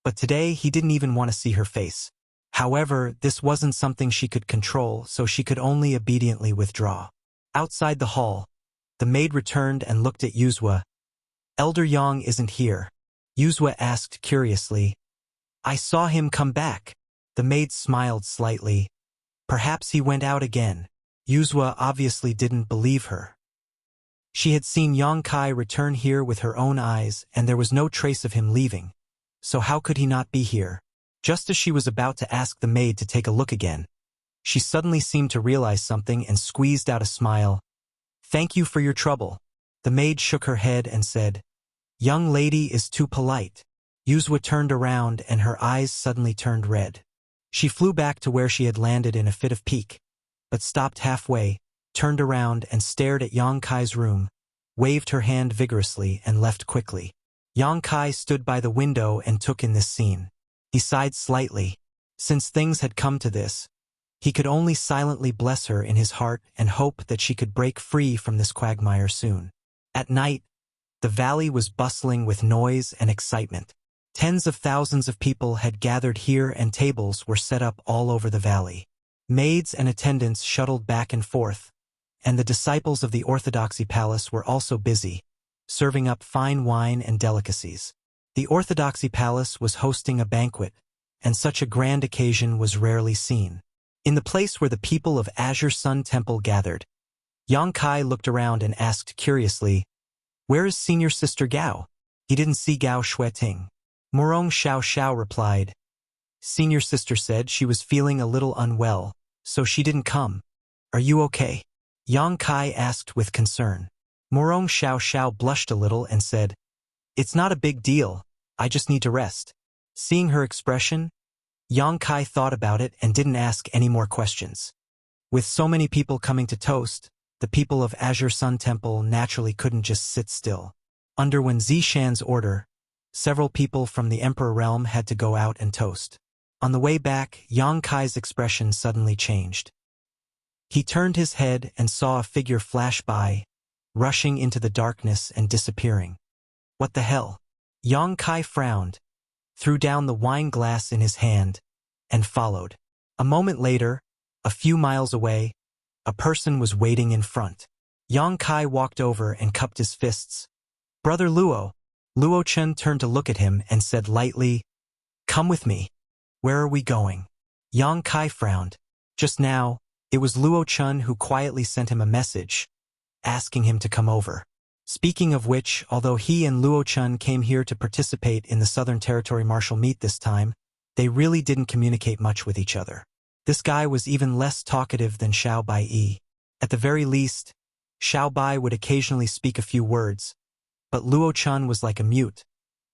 But today he didn't even want to see her face. However, this wasn't something she could control, so she could only obediently withdraw. Outside the hall, the maid returned and looked at Yuzua. "Elder Yang isn't here?" Yuzua asked curiously. "I saw him come back." The maid smiled slightly. "Perhaps he went out again." Yuzua obviously didn't believe her. She had seen Yang Kai return here with her own eyes, and there was no trace of him leaving. So how could he not be here? Just as she was about to ask the maid to take a look again, she suddenly seemed to realize something and squeezed out a smile. "Thank you for your trouble." The maid shook her head and said, "Young lady is too polite." Yuzua turned around and her eyes suddenly turned red. She flew back to where she had landed in a fit of pique, but stopped halfway, turned around and stared at Yang Kai's room, waved her hand vigorously and left quickly. Yang Kai stood by the window and took in this scene. He sighed slightly. Since things had come to this, he could only silently bless her in his heart and hope that she could break free from this quagmire soon. At night, the valley was bustling with noise and excitement. Tens of thousands of people had gathered here and tables were set up all over the valley. Maids and attendants shuttled back and forth, and the disciples of the Orthodoxy Palace were also busy, serving up fine wine and delicacies. The Orthodoxy Palace was hosting a banquet, and such a grand occasion was rarely seen. In the place where the people of Azure Sun Temple gathered, Yang Kai looked around and asked curiously, "Where is Senior Sister Gao?" He didn't see Gao Shueting. Morong Xiao Xiao replied. Senior Sister said she was feeling a little unwell, so she didn't come. "Are you okay?" Yang Kai asked with concern. Morong Xiao Xiao blushed a little and said, "It's not a big deal, I just need to rest." Seeing her expression, Yang Kai thought about it and didn't ask any more questions. With so many people coming to toast, the people of Azure Sun Temple naturally couldn't just sit still. Under Wen Zishan's order, several people from the Emperor realm had to go out and toast. On the way back, Yang Kai's expression suddenly changed. He turned his head and saw a figure flash by, rushing into the darkness and disappearing. What the hell? Yang Kai frowned, threw down the wine glass in his hand, and followed. A moment later, a few miles away, a person was waiting in front. Yang Kai walked over and cupped his fists. "Brother Luo." Luo Chen turned to look at him and said lightly, "Come with me." "Where are we going?" Yang Kai frowned. Just now, it was Luo Chen who quietly sent him a message, asking him to come over. Speaking of which, although he and Luo Chen came here to participate in the Southern Territory Martial Meet this time, they really didn't communicate much with each other. This guy was even less talkative than Xiao Bai. At the very least, Xiao Bai would occasionally speak a few words, but Luo Chen was like a mute,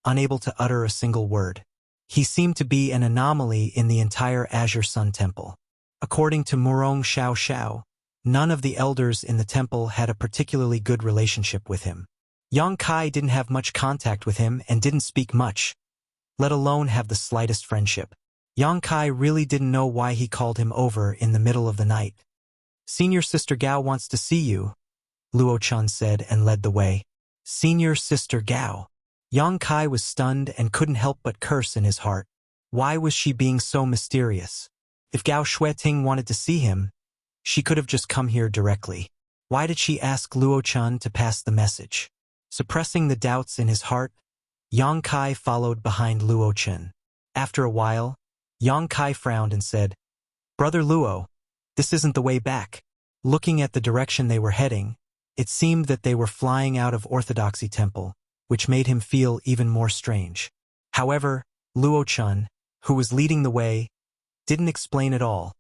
unable to utter a single word. He seemed to be an anomaly in the entire Azure Sun Temple. According to Murong Xiao Xiao, none of the elders in the temple had a particularly good relationship with him. Yang Kai didn't have much contact with him and didn't speak much, let alone have the slightest friendship. Yang Kai really didn't know why he called him over in the middle of the night. "Senior Sister Gao wants to see you," Luo Chen said and led the way. Senior Sister Gao. Yang Kai was stunned and couldn't help but curse in his heart. Why was she being so mysterious? If Gao Shueting wanted to see him, she could have just come here directly. Why did she ask Luo Chen to pass the message? Suppressing the doubts in his heart, Yang Kai followed behind Luo Chen. After a while, Yang Kai frowned and said, "Brother Luo, this isn't the way back." Looking at the direction they were heading, it seemed that they were flying out of Orthodoxy Temple, which made him feel even more strange. However, Luo Chen, who was leading the way, didn't explain at all,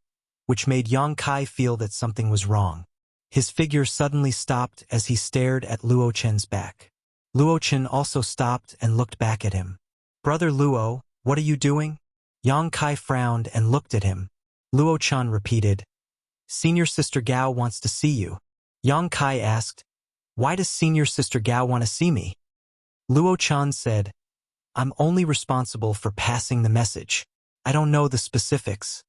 which made Yang Kai feel that something was wrong. His figure suddenly stopped as he stared at Luo Chen's back. Luo Chen also stopped and looked back at him. "Brother Luo, what are you doing?" Yang Kai frowned and looked at him. Luo Chen repeated, "Senior Sister Gao wants to see you." Yang Kai asked, "Why does Senior Sister Gao want to see me?" Luo Chen said, "I'm only responsible for passing the message. I don't know the specifics."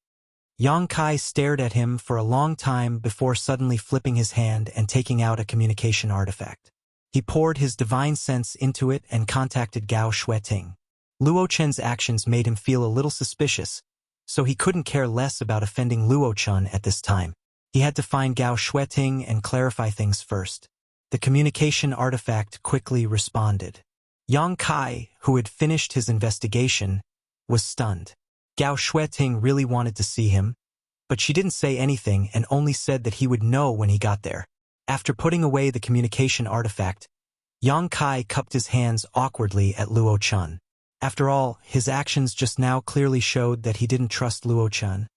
Yang Kai stared at him for a long time before suddenly flipping his hand and taking out a communication artifact. He poured his divine sense into it and contacted Gao Shueting. Luo Chen's actions made him feel a little suspicious, so he couldn't care less about offending Luo Chen at this time. He had to find Gao Shueting and clarify things first. The communication artifact quickly responded. Yang Kai, who had finished his investigation, was stunned. Gao Shueting really wanted to see him, but she didn't say anything and only said that he would know when he got there. After putting away the communication artifact, Yang Kai cupped his hands awkwardly at Luo Chen. After all, his actions just now clearly showed that he didn't trust Luo Chen,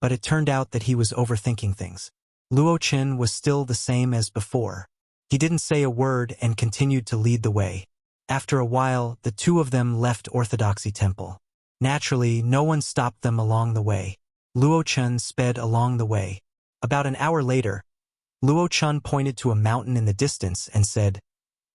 but it turned out that he was overthinking things. Luo Chen was still the same as before. He didn't say a word and continued to lead the way. After a while, the two of them left Orthodoxy Temple. Naturally, no one stopped them along the way. Luo Chen sped along the way. About an hour later, Luo Chen pointed to a mountain in the distance and said,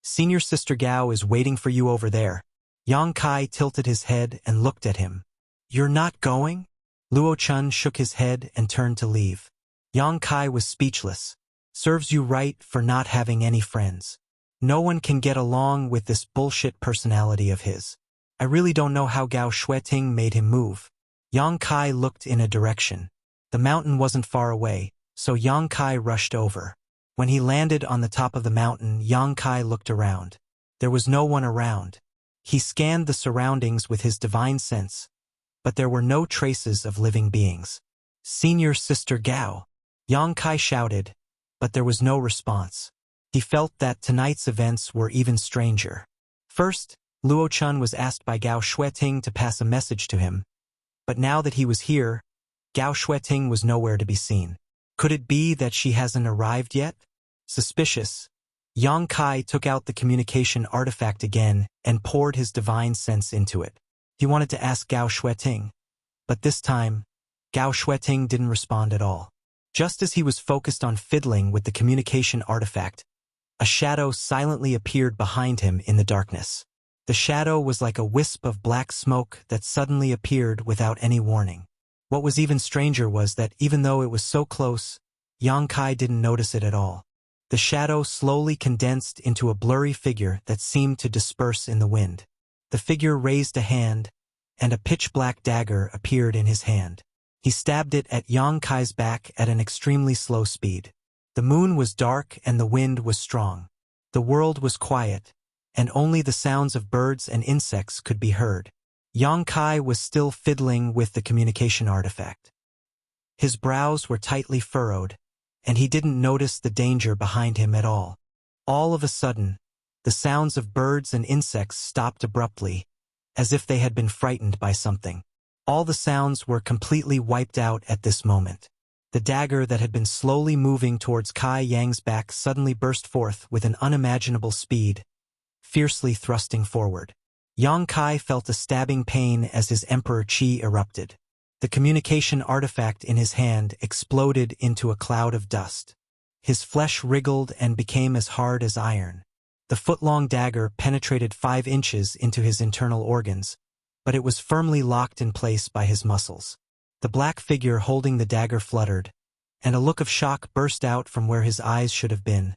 "Senior Sister Gao is waiting for you over there." Yang Kai tilted his head and looked at him. "You're not going?" Luo Chen shook his head and turned to leave. Yang Kai was speechless. Serves you right for not having any friends. No one can get along with this bullshit personality of his. I really don't know how Gao Shueting made him move. Yang Kai looked in a direction. The mountain wasn't far away, so Yang Kai rushed over. When he landed on the top of the mountain, Yang Kai looked around. There was no one around. He scanned the surroundings with his divine sense, but there were no traces of living beings. "Senior Sister Gao," Yang Kai shouted, but there was no response. He felt that tonight's events were even stranger. First, Luo Chun was asked by Gao Shueting to pass a message to him, but now that he was here, Gao Shueting was nowhere to be seen. Could it be that she hasn't arrived yet? Suspicious, Yang Kai took out the communication artifact again and poured his divine sense into it. He wanted to ask Gao Shueting, but this time, Gao Shueting didn't respond at all. Just as he was focused on fiddling with the communication artifact, a shadow silently appeared behind him in the darkness. The shadow was like a wisp of black smoke that suddenly appeared without any warning. What was even stranger was that even though it was so close, Yang Kai didn't notice it at all. The shadow slowly condensed into a blurry figure that seemed to disperse in the wind. The figure raised a hand, and a pitch-black dagger appeared in his hand. He stabbed it at Yang Kai's back at an extremely slow speed. The moon was dark and the wind was strong. The world was quiet, and only the sounds of birds and insects could be heard. Yang Kai was still fiddling with the communication artifact. His brows were tightly furrowed, and he didn't notice the danger behind him at all. All of a sudden, the sounds of birds and insects stopped abruptly, as if they had been frightened by something. All the sounds were completely wiped out at this moment. The dagger that had been slowly moving towards Kai Yang's back suddenly burst forth with an unimaginable speed, fiercely thrusting forward. Yang Kai felt a stabbing pain as his emperor qi erupted. The communication artifact in his hand exploded into a cloud of dust. His flesh wriggled and became as hard as iron. The foot-long dagger penetrated 5 inches into his internal organs, but it was firmly locked in place by his muscles. The black figure holding the dagger fluttered, and a look of shock burst out from where his eyes should have been,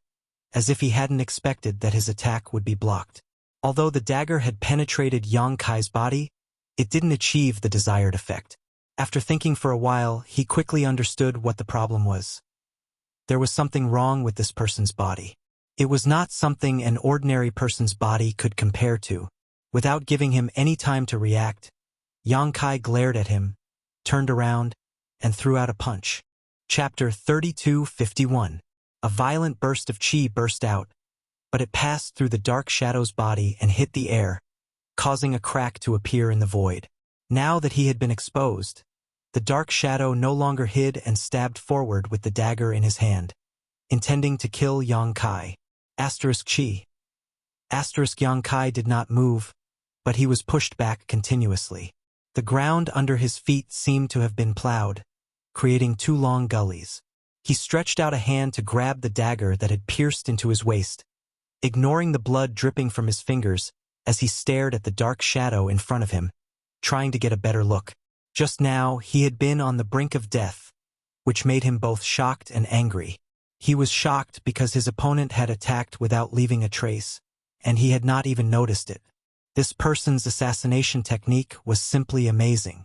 as if he hadn't expected that his attack would be blocked. Although the dagger had penetrated Yang Kai's body, it didn't achieve the desired effect. After thinking for a while, he quickly understood what the problem was. There was something wrong with this person's body. It was not something an ordinary person's body could compare to. Without giving him any time to react, Yang Kai glared at him, turned around, and threw out a punch. Chapter 32:51. A violent burst of qi burst out, but it passed through the dark shadow's body and hit the air, causing a crack to appear in the void. Now that he had been exposed, the dark shadow no longer hid and stabbed forward with the dagger in his hand, intending to kill Yang Kai. Qi. Yang Kai did not move, but he was pushed back continuously. The ground under his feet seemed to have been plowed, creating 2 long gullies. He stretched out a hand to grab the dagger that had pierced into his waist, ignoring the blood dripping from his fingers as he stared at the dark shadow in front of him, trying to get a better look. Just now, he had been on the brink of death, which made him both shocked and angry. He was shocked because his opponent had attacked without leaving a trace, and he had not even noticed it. This person's assassination technique was simply amazing.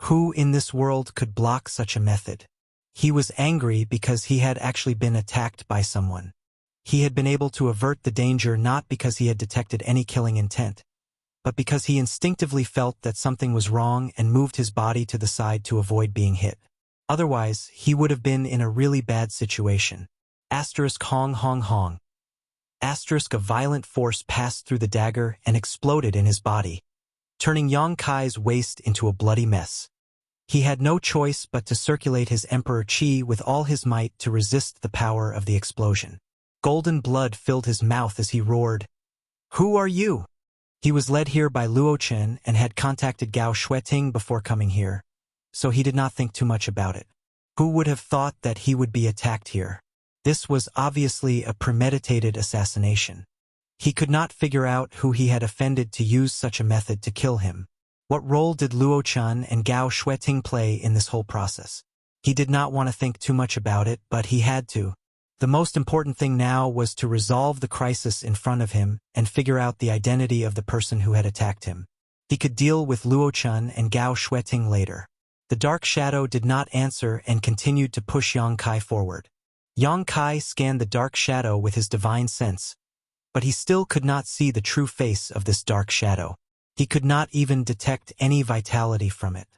Who in this world could block such a method? He was angry because he had actually been attacked by someone. He had been able to avert the danger not because he had detected any killing intent, but because he instinctively felt that something was wrong and moved his body to the side to avoid being hit. Otherwise, he would have been in a really bad situation. Hong hong hong. A violent force passed through the dagger and exploded in his body, turning Yang Kai's waist into a bloody mess. He had no choice but to circulate his emperor qi with all his might to resist the power of the explosion. Golden blood filled his mouth as he roared, "Who are you?" He was led here by Luo Chen and had contacted Gao Shueting before coming here, so he did not think too much about it. Who would have thought that he would be attacked here? This was obviously a premeditated assassination. He could not figure out who he had offended to use such a method to kill him. What role did Luo Chen and Gao Shueting play in this whole process? He did not want to think too much about it, but he had to. The most important thing now was to resolve the crisis in front of him and figure out the identity of the person who had attacked him. He could deal with Luo Chen and Gao Shueting later. The dark shadow did not answer and continued to push Yang Kai forward. Yang Kai scanned the dark shadow with his divine sense, but he still could not see the true face of this dark shadow. He could not even detect any vitality from it.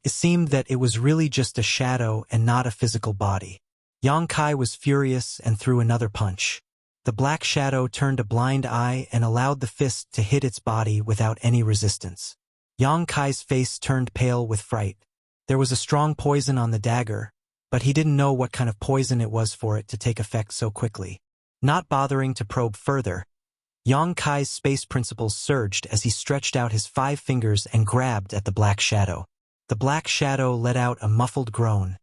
It seemed that it was really just a shadow and not a physical body. Yang Kai was furious and threw another punch. The black shadow turned a blind eye and allowed the fist to hit its body without any resistance. Yang Kai's face turned pale with fright. There was a strong poison on the dagger, but he didn't know what kind of poison it was for it to take effect so quickly. Not bothering to probe further, Yang Kai's space principles surged as he stretched out his 5 fingers and grabbed at the black shadow. The black shadow let out a muffled groan,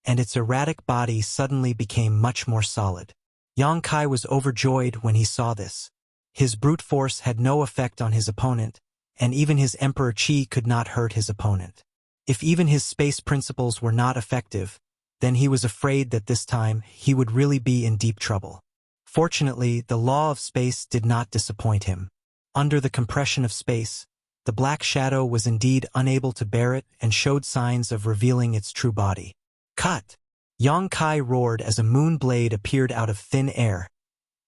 and its erratic body suddenly became much more solid. Yang Kai was overjoyed when he saw this. His brute force had no effect on his opponent, and even his Emperor Qi could not hurt his opponent. If even his space principles were not effective, then he was afraid that this time he would really be in deep trouble. Fortunately, the law of space did not disappoint him. Under the compression of space, the black shadow was indeed unable to bear it and showed signs of revealing its true body. Cut! Yang Kai roared as a moon blade appeared out of thin air,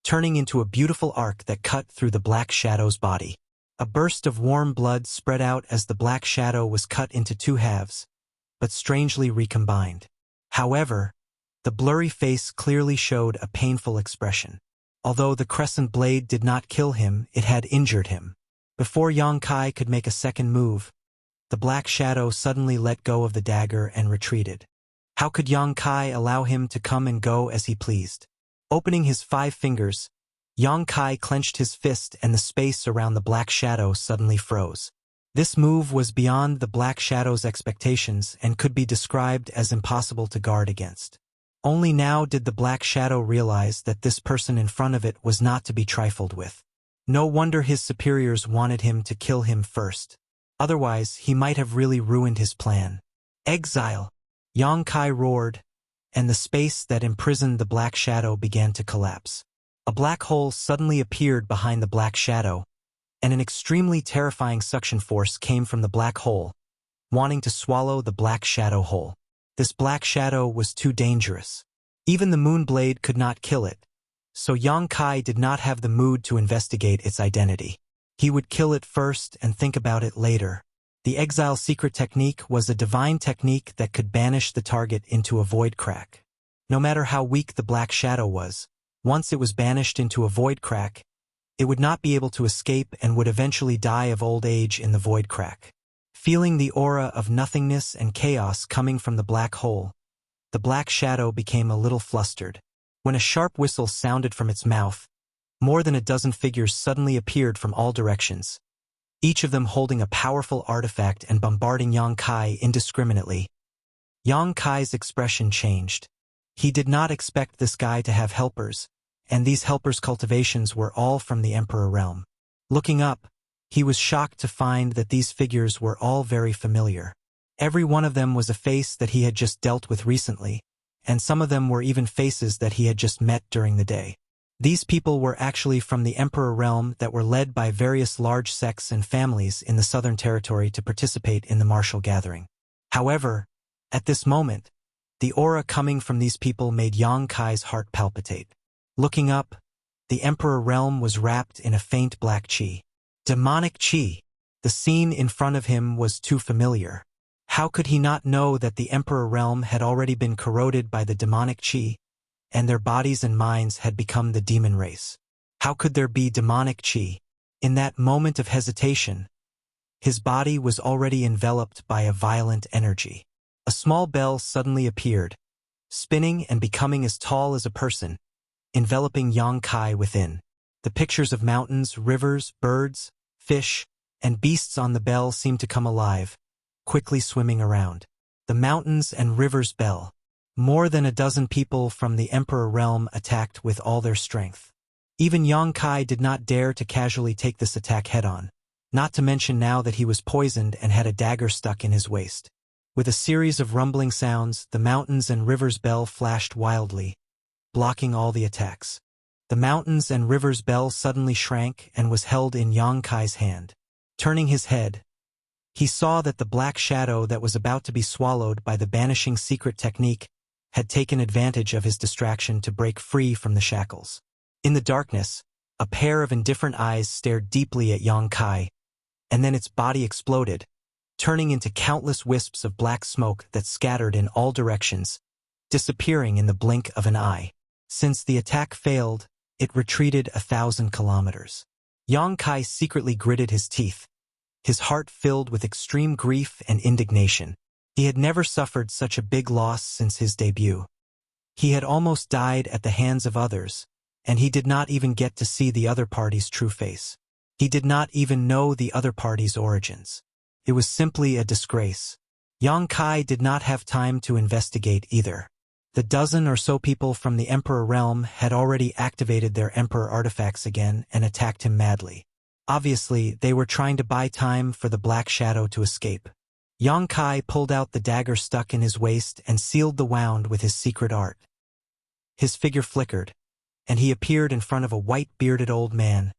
turning into a beautiful arc that cut through the black shadow's body. A burst of warm blood spread out as the black shadow was cut into 2 halves, but strangely recombined. However, the blurry face clearly showed a painful expression. Although the crescent blade did not kill him, it had injured him. Before Yang Kai could make a second move, the black shadow suddenly let go of the dagger and retreated. How could Yang Kai allow him to come and go as he pleased? Opening his 5 fingers, Yang Kai clenched his fist and the space around the black shadow suddenly froze. This move was beyond the black shadow's expectations and could be described as impossible to guard against. Only now did the black shadow realize that this person in front of it was not to be trifled with. No wonder his superiors wanted him to kill him first. Otherwise, he might have really ruined his plan. Exile! Yang Kai roared, and the space that imprisoned the black shadow began to collapse. A black hole suddenly appeared behind the black shadow, and an extremely terrifying suction force came from the black hole, wanting to swallow the black shadow whole. This black shadow was too dangerous. Even the moon blade could not kill it, so Yang Kai did not have the mood to investigate its identity. He would kill it first and think about it later. The exile secret technique was a divine technique that could banish the target into a void crack. No matter how weak the black shadow was, once it was banished into a void crack, it would not be able to escape and would eventually die of old age in the void crack. Feeling the aura of nothingness and chaos coming from the black hole, the black shadow became a little flustered. When a sharp whistle sounded from its mouth, more than a dozen figures suddenly appeared from all directions, each of them holding a powerful artifact and bombarding Yang Kai indiscriminately. Yang Kai's expression changed. He did not expect this guy to have helpers, and these helpers' cultivations were all from the Emperor realm. Looking up, he was shocked to find that these figures were all very familiar. Every one of them was a face that he had just dealt with recently, and some of them were even faces that he had just met during the day. These people were actually from the Emperor realm that were led by various large sects and families in the Southern Territory to participate in the martial gathering. However, at this moment, the aura coming from these people made Yang Kai's heart palpitate. Looking up, the Emperor realm was wrapped in a faint black qi. Demonic qi. The scene in front of him was too familiar. How could he not know that the Emperor realm had already been corroded by the demonic qi, and their bodies and minds had become the demon race? How could there be demonic qi? In that moment of hesitation, his body was already enveloped by a violent energy. A small bell suddenly appeared, spinning and becoming as tall as a person, enveloping Yang Kai within. The pictures of mountains, rivers, birds, fish, and beasts on the bell seemed to come alive, quickly swimming around. The mountains and rivers bell. More than a dozen people from the Emperor realm attacked with all their strength. Even Yang Kai did not dare to casually take this attack head-on, not to mention now that he was poisoned and had a dagger stuck in his waist. With a series of rumbling sounds, the mountains and rivers bell flashed wildly, blocking all the attacks. The mountains and rivers bell suddenly shrank and was held in Yang Kai's hand. Turning his head, he saw that the black shadow that was about to be swallowed by the banishing secret technique had taken advantage of his distraction to break free from the shackles. In the darkness, a pair of indifferent eyes stared deeply at Yang Kai, and then its body exploded, turning into countless wisps of black smoke that scattered in all directions, disappearing in the blink of an eye. Since the attack failed, it retreated 1,000 kilometers. Yang Kai secretly gritted his teeth, his heart filled with extreme grief and indignation. He had never suffered such a big loss since his debut. He had almost died at the hands of others, and he did not even get to see the other party's true face. He did not even know the other party's origins. It was simply a disgrace. Yang Kai did not have time to investigate either. The dozen or so people from the Emperor realm had already activated their Emperor artifacts again and attacked him madly. Obviously, they were trying to buy time for the Black Shadow to escape. Yang Kai pulled out the dagger stuck in his waist and sealed the wound with his secret art. His figure flickered, and he appeared in front of a white-bearded old man,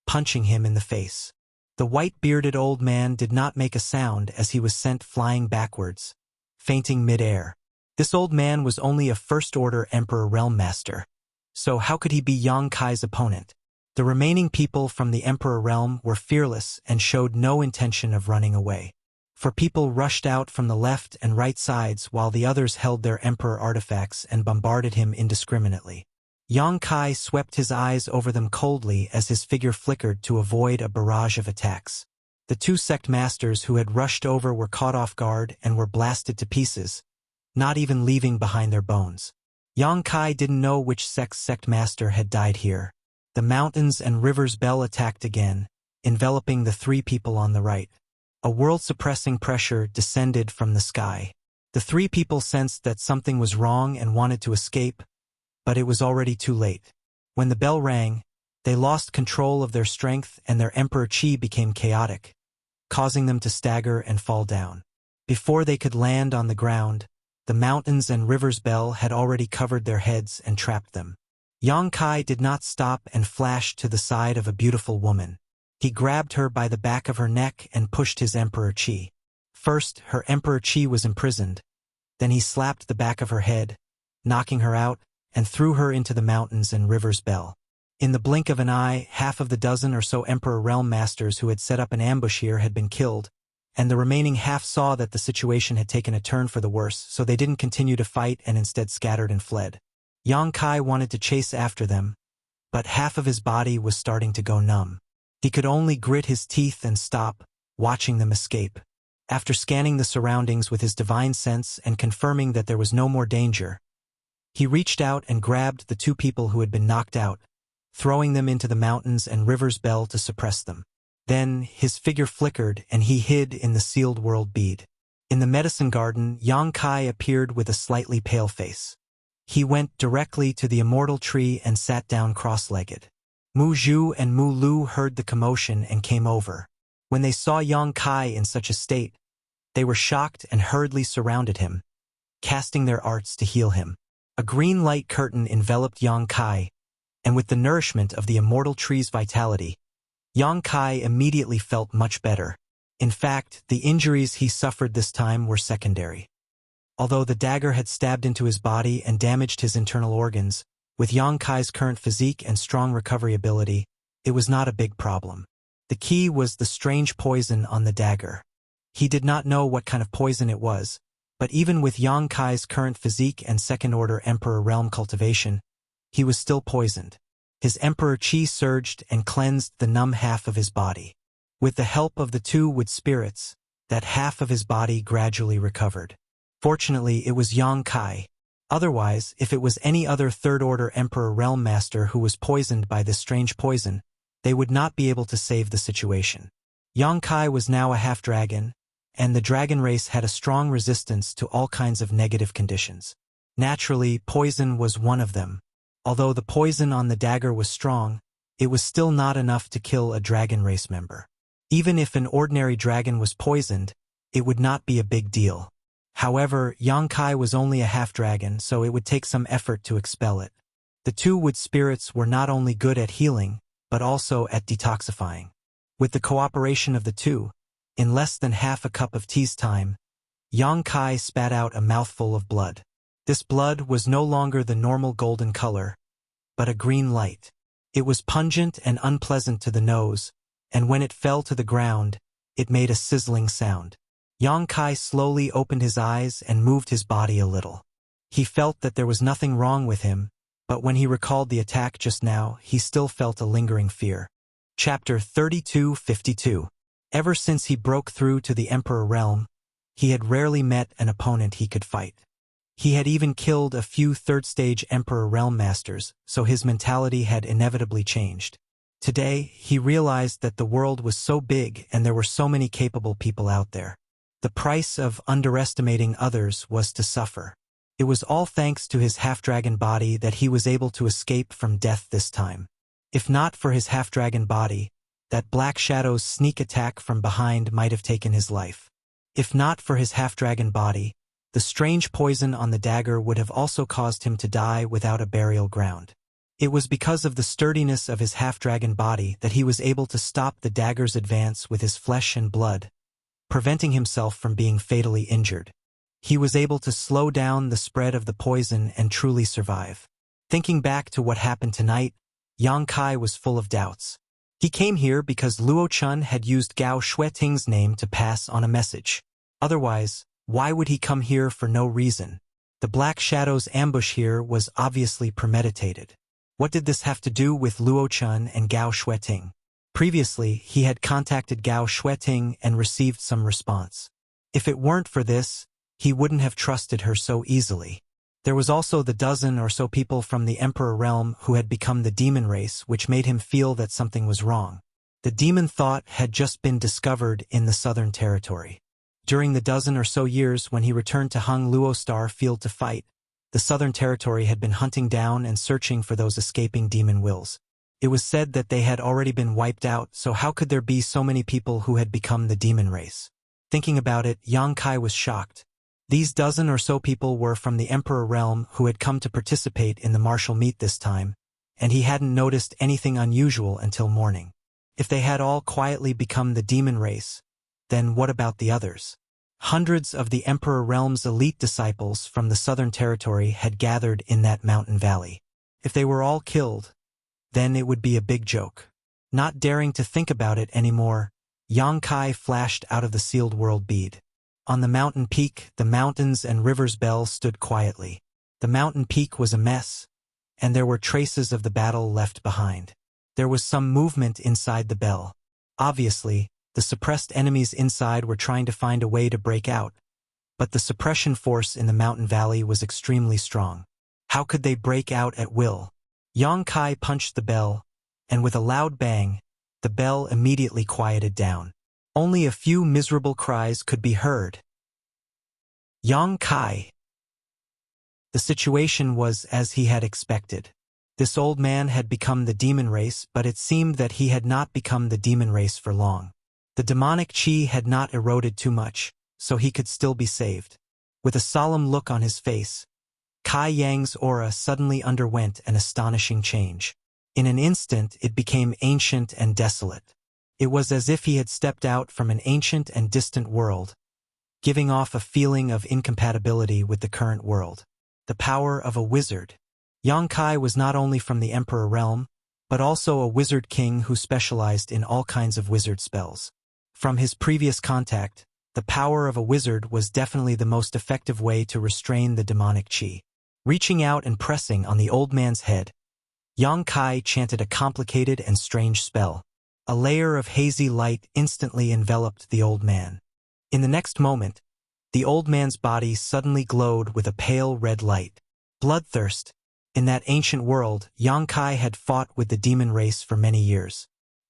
punching him in the face. The white-bearded old man did not make a sound as he was sent flying backwards, fainting mid-air. This old man was only a first-order Emperor Realm Master, so how could he be Yang Kai's opponent? The remaining people from the Emperor Realm were fearless and showed no intention of running away. For people rushed out from the left and right sides while the others held their Emperor artifacts and bombarded him indiscriminately. Yang Kai swept his eyes over them coldly as his figure flickered to avoid a barrage of attacks. The two sect masters who had rushed over were caught off guard and were blasted to pieces, not even leaving behind their bones. Yang Kai didn't know which sect master had died here. The mountains and rivers bell attacked again, enveloping the three people on the right. A world-suppressing pressure descended from the sky. The three people sensed that something was wrong and wanted to escape, but it was already too late. When the bell rang, they lost control of their strength and their Emperor Chi became chaotic, causing them to stagger and fall down. Before they could land on the ground, the mountains and rivers bell had already covered their heads and trapped them. Yang Kai did not stop and flashed to the side of a beautiful woman. He grabbed her by the back of her neck and pushed his Emperor Chi. First, her Emperor Chi was imprisoned. Then he slapped the back of her head, knocking her out, and threw her into the mountains and rivers bell. In the blink of an eye, half of the dozen or so Emperor Realm Masters who had set up an ambush here had been killed, and the remaining half saw that the situation had taken a turn for the worse, so they didn't continue to fight and instead scattered and fled. Yang Kai wanted to chase after them, but half of his body was starting to go numb. He could only grit his teeth and stop, watching them escape. After scanning the surroundings with his divine sense and confirming that there was no more danger, he reached out and grabbed the two people who had been knocked out, throwing them into the mountains and rivers bell to suppress them. Then, his figure flickered and he hid in the sealed world bead. In the medicine garden, Yang Kai appeared with a slightly pale face. He went directly to the immortal tree and sat down cross-legged. Mu Zhu and Mu Lu heard the commotion and came over. When they saw Yang Kai in such a state, they were shocked and hurriedly surrounded him, casting their arts to heal him. A green light curtain enveloped Yang Kai, and with the nourishment of the immortal tree's vitality, Yang Kai immediately felt much better. In fact, the injuries he suffered this time were secondary. Although the dagger had stabbed into his body and damaged his internal organs, with Yang Kai's current physique and strong recovery ability, it was not a big problem. The key was the strange poison on the dagger. He did not know what kind of poison it was, but even with Yang Kai's current physique and second-order Emperor Realm cultivation, he was still poisoned. His Emperor Chi surged and cleansed the numb half of his body. With the help of the two wood spirits, that half of his body gradually recovered. Fortunately, it was Yang Kai. Otherwise, if it was any other third-order Emperor Realm Master who was poisoned by this strange poison, they would not be able to save the situation. Yang Kai was now a half-dragon, and the dragon race had a strong resistance to all kinds of negative conditions. Naturally, poison was one of them. Although the poison on the dagger was strong, it was still not enough to kill a dragon race member. Even if an ordinary dragon was poisoned, it would not be a big deal. However, Yang Kai was only a half-dragon, so it would take some effort to expel it. The two wood spirits were not only good at healing, but also at detoxifying. With the cooperation of the two, in less than half a cup of tea's time, Yang Kai spat out a mouthful of blood. This blood was no longer the normal golden color, but a green light. It was pungent and unpleasant to the nose, and when it fell to the ground, it made a sizzling sound. Yang Kai slowly opened his eyes and moved his body a little. He felt that there was nothing wrong with him, but when he recalled the attack just now, he still felt a lingering fear. Chapter 32:52. Ever since he broke through to the Emperor realm, he had rarely met an opponent he could fight. He had even killed a few third-stage Emperor realm masters, so his mentality had inevitably changed. Today, he realized that the world was so big and there were so many capable people out there. The price of underestimating others was to suffer. It was all thanks to his half-dragon body that he was able to escape from death this time. If not for his half-dragon body, that Black Shadow's sneak attack from behind might have taken his life. If not for his half-dragon body, the strange poison on the dagger would have also caused him to die without a burial ground. It was because of the sturdiness of his half-dragon body that he was able to stop the dagger's advance with his flesh and blood, preventing himself from being fatally injured. He was able to slow down the spread of the poison and truly survive. Thinking back to what happened tonight, Yang Kai was full of doubts. He came here because Luo Chun had used Gao Shueting's name to pass on a message. Otherwise, why would he come here for no reason? The Black Shadow's ambush here was obviously premeditated. What did this have to do with Luo Chun and Gao Shueting? Previously, he had contacted Gao Shueting and received some response. If it weren't for this, he wouldn't have trusted her so easily. There was also the dozen or so people from the Emperor realm who had become the demon race, which made him feel that something was wrong. The demon thought had just been discovered in the Southern Territory. During the dozen or so years when he returned to Hung Luo Star Field to fight, the Southern Territory had been hunting down and searching for those escaping demon wills. It was said that they had already been wiped out, so how could there be so many people who had become the demon race? Thinking about it, Yang Kai was shocked. These dozen or so people were from the Emperor realm who had come to participate in the martial meet this time, and he hadn't noticed anything unusual until morning. If they had all quietly become the demon race, then what about the others? Hundreds of the Emperor realm's elite disciples from the Southern Territory had gathered in that mountain valley. If they were all killed, then it would be a big joke. Not daring to think about it anymore, Yang Kai flashed out of the sealed world bead. On the mountain peak, the mountains and rivers bell stood quietly. The mountain peak was a mess, and there were traces of the battle left behind. There was some movement inside the bell. Obviously, the suppressed enemies inside were trying to find a way to break out, but the suppression force in the mountain valley was extremely strong. How could they break out at will? Yang Kai punched the bell, and with a loud bang, the bell immediately quieted down. Only a few miserable cries could be heard. Yang Kai. The situation was as he had expected. This old man had become the demon race, but it seemed that he had not become the demon race for long. The demonic chi had not eroded too much, so he could still be saved. With a solemn look on his face, Kai Yang's aura suddenly underwent an astonishing change. In an instant, it became ancient and desolate. It was as if he had stepped out from an ancient and distant world, giving off a feeling of incompatibility with the current world. The power of a wizard. Yang Kai was not only from the Emperor realm, but also a wizard king who specialized in all kinds of wizard spells. From his previous contact, the power of a wizard was definitely the most effective way to restrain the demonic chi. Reaching out and pressing on the old man's head, Yang Kai chanted a complicated and strange spell. A layer of hazy light instantly enveloped the old man. In the next moment, the old man's body suddenly glowed with a pale red light. Bloodthirst. In that ancient world, Yang Kai had fought with the demon race for many years.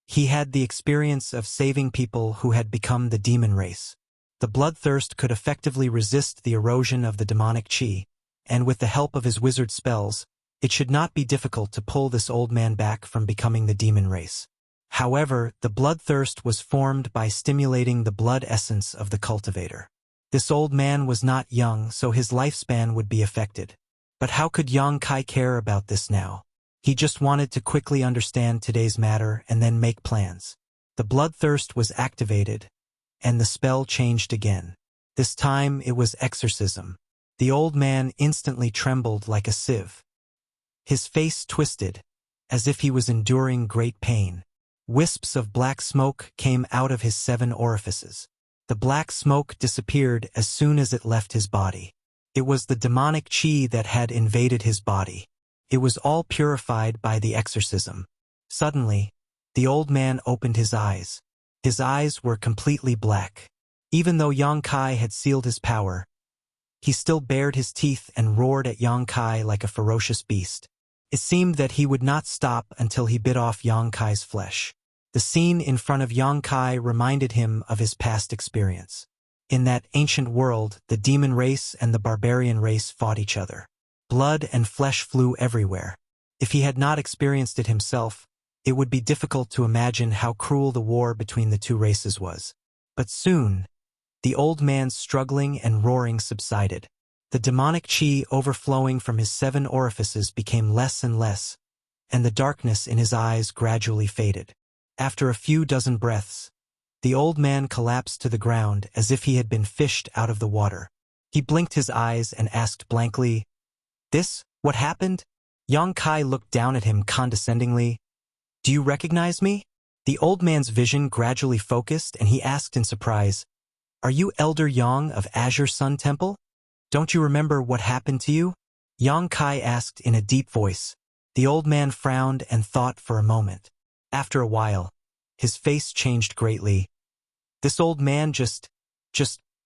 He had the experience of saving people who had become the demon race. The bloodthirst could effectively resist the erosion of the demonic chi, and with the help of his wizard spells, it should not be difficult to pull this old man back from becoming the demon race. However, the bloodthirst was formed by stimulating the blood essence of the cultivator. This old man was not young, so his lifespan would be affected. But how could Yang Kai care about this now? He just wanted to quickly understand today's matter and then make plans. The bloodthirst was activated, and the spell changed again. This time it was exorcism. The old man instantly trembled like a sieve. His face twisted, as if he was enduring great pain. Wisps of black smoke came out of his 7 orifices. The black smoke disappeared as soon as it left his body. It was the demonic chi that had invaded his body. It was all purified by the exorcism. Suddenly, the old man opened his eyes. His eyes were completely black. Even though Yang Kai had sealed his power, he still bared his teeth and roared at Yang Kai like a ferocious beast. It seemed that he would not stop until he bit off Yang Kai's flesh. The scene in front of Yang Kai reminded him of his past experience. In that ancient world, the demon race and the barbarian race fought each other. Blood and flesh flew everywhere. If he had not experienced it himself, it would be difficult to imagine how cruel the war between the two races was. But soon, the old man's struggling and roaring subsided. The demonic chi overflowing from his 7 orifices became less and less, and the darkness in his eyes gradually faded. After a few dozen breaths, the old man collapsed to the ground as if he had been fished out of the water. He blinked his eyes and asked blankly, "This, what happened?" Yang Kai looked down at him condescendingly. "Do you recognize me?" The old man's vision gradually focused and he asked in surprise, "Are you Elder Yang of Azure Sun Temple? Don't you remember what happened to you?" Yang Kai asked in a deep voice. The old man frowned and thought for a moment. After a while, his face changed greatly. This old man just,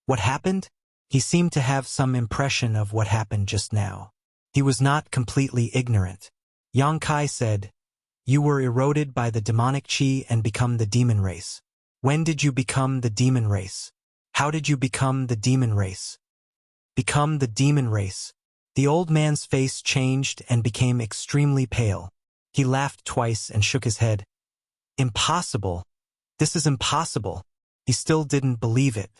what happened? He seemed to have some impression of what happened just now. He was not completely ignorant. Yang Kai said, "You were eroded by the demonic chi and become the demon race. When did you become the demon race? How did you become the demon race?" Become the demon race. The old man's face changed and became extremely pale. He laughed twice and shook his head. "Impossible. This is impossible." He still didn't believe it.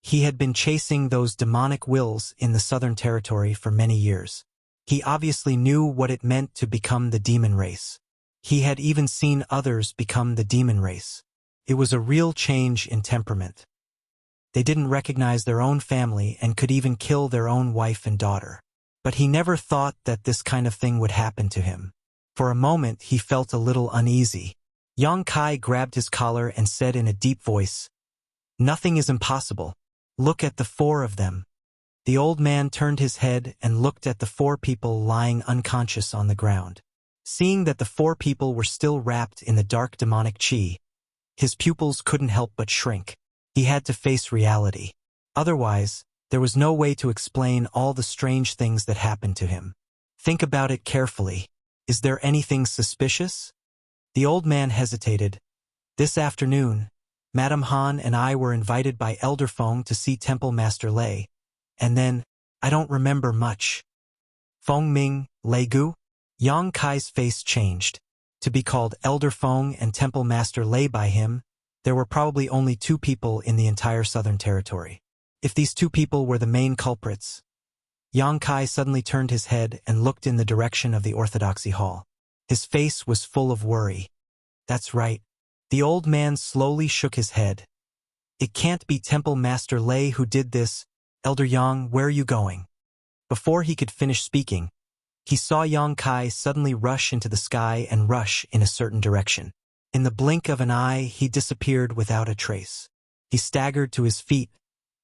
He had been chasing those demonic wills in the Southern Territory for many years. He obviously knew what it meant to become the demon race. He had even seen others become the demon race. It was a real change in temperament. They didn't recognize their own family and could even kill their own wife and daughter. But he never thought that this kind of thing would happen to him. For a moment he felt a little uneasy. Yang Kai grabbed his collar and said in a deep voice, "Nothing is impossible. Look at the 4 of them." The old man turned his head and looked at the 4 people lying unconscious on the ground. Seeing that the 4 people were still wrapped in the dark demonic chi, his pupils couldn't help but shrink. He had to face reality. Otherwise, there was no way to explain all the strange things that happened to him. Think about it carefully. Is there anything suspicious? The old man hesitated. "This afternoon, Madame Han and I were invited by Elder Feng to see Temple Master Lei, and then, I don't remember much." "Feng Ming, Lei Gu?" Yang Kai's face changed. To be called Elder Feng and Temple Master Lei by him, there were probably only 2 people in the entire Southern Territory. If these 2 people were the main culprits, Yang Kai suddenly turned his head and looked in the direction of the Orthodoxy Hall. His face was full of worry. "That's right." The old man slowly shook his head. "It can't be Temple Master Lei who did this. Elder Yang, where are you going?" Before he could finish speaking, he saw Yang Kai suddenly rush into the sky and rush in a certain direction. In the blink of an eye, he disappeared without a trace. He staggered to his feet,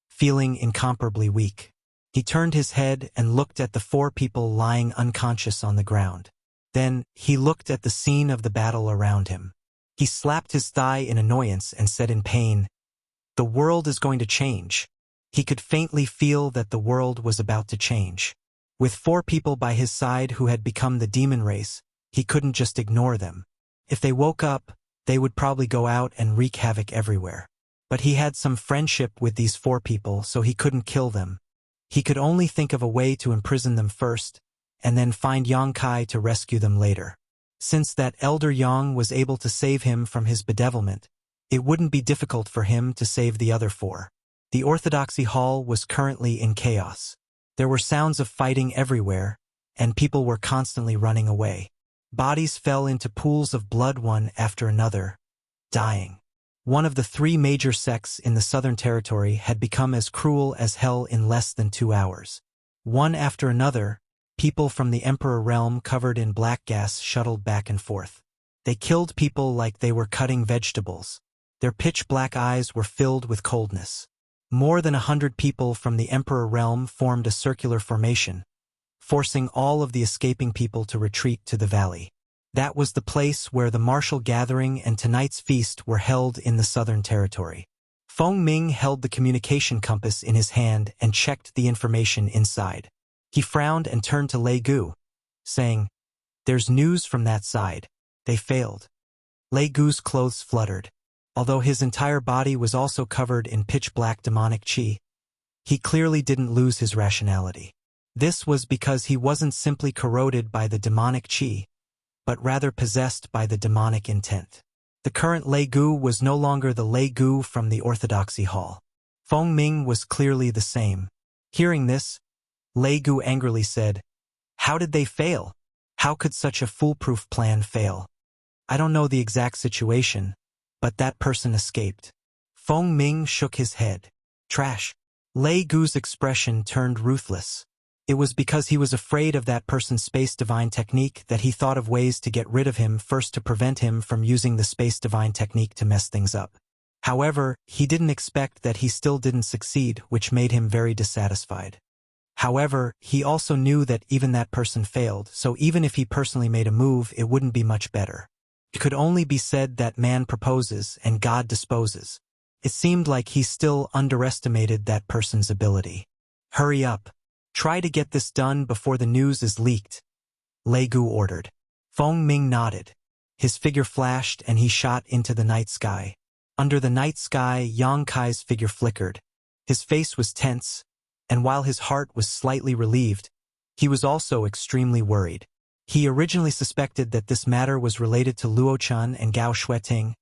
feeling incomparably weak. He turned his head and looked at the 4 people lying unconscious on the ground. Then, he looked at the scene of the battle around him. He slapped his thigh in annoyance and said in pain, "The world is going to change." He could faintly feel that the world was about to change. With 4 people by his side who had become the demon race, he couldn't just ignore them. If they woke up, they would probably go out and wreak havoc everywhere. But he had some friendship with these 4 people, so he couldn't kill them. He could only think of a way to imprison them first, and then find Yang Kai to rescue them later. Since that Elder Yang was able to save him from his bedevilment, it wouldn't be difficult for him to save the other 4. The Orthodoxy Hall was currently in chaos. There were sounds of fighting everywhere, and people were constantly running away. Bodies fell into pools of blood one after another, dying. One of the 3 major sects in the Southern Territory had become as cruel as hell in less than 2 hours. One after another, people from the Emperor realm covered in black gas shuttled back and forth. They killed people like they were cutting vegetables. Their pitch-black eyes were filled with coldness. More than 100 people from the Emperor realm formed a circular formation, forcing all of the escaping people to retreat to the valley. That was the place where the martial gathering and tonight's feast were held in the Southern Territory. Feng Ming held the communication compass in his hand and checked the information inside. He frowned and turned to Lei Gu, saying, "There's news from that side. They failed." Lei Gu's clothes fluttered. Although his entire body was also covered in pitch-black demonic qi, he clearly didn't lose his rationality. This was because he wasn't simply corroded by the demonic qi, but rather possessed by the demonic intent. The current Lei Gu was no longer the Lei Gu from the Orthodoxy Hall. Feng Ming was clearly the same. Hearing this, Lei Gu angrily said, "How did they fail? How could such a foolproof plan fail? I don't know the exact situation, but that person escaped." Feng Ming shook his head. "Trash." Lei Gu's expression turned ruthless. It was because he was afraid of that person's space divine technique that he thought of ways to get rid of him first to prevent him from using the space divine technique to mess things up. However, he didn't expect that he still didn't succeed, which made him very dissatisfied. However, he also knew that even that person failed, so even if he personally made a move, it wouldn't be much better. It could only be said that man proposes and God disposes. It seemed like he still underestimated that person's ability. "Hurry up. Try to get this done before the news is leaked," Lei Gu ordered. Feng Ming nodded. His figure flashed and he shot into the night sky. Under the night sky, Yang Kai's figure flickered. His face was tense, and while his heart was slightly relieved, he was also extremely worried. He originally suspected that this matter was related to Luo Chun and Gao Shueting,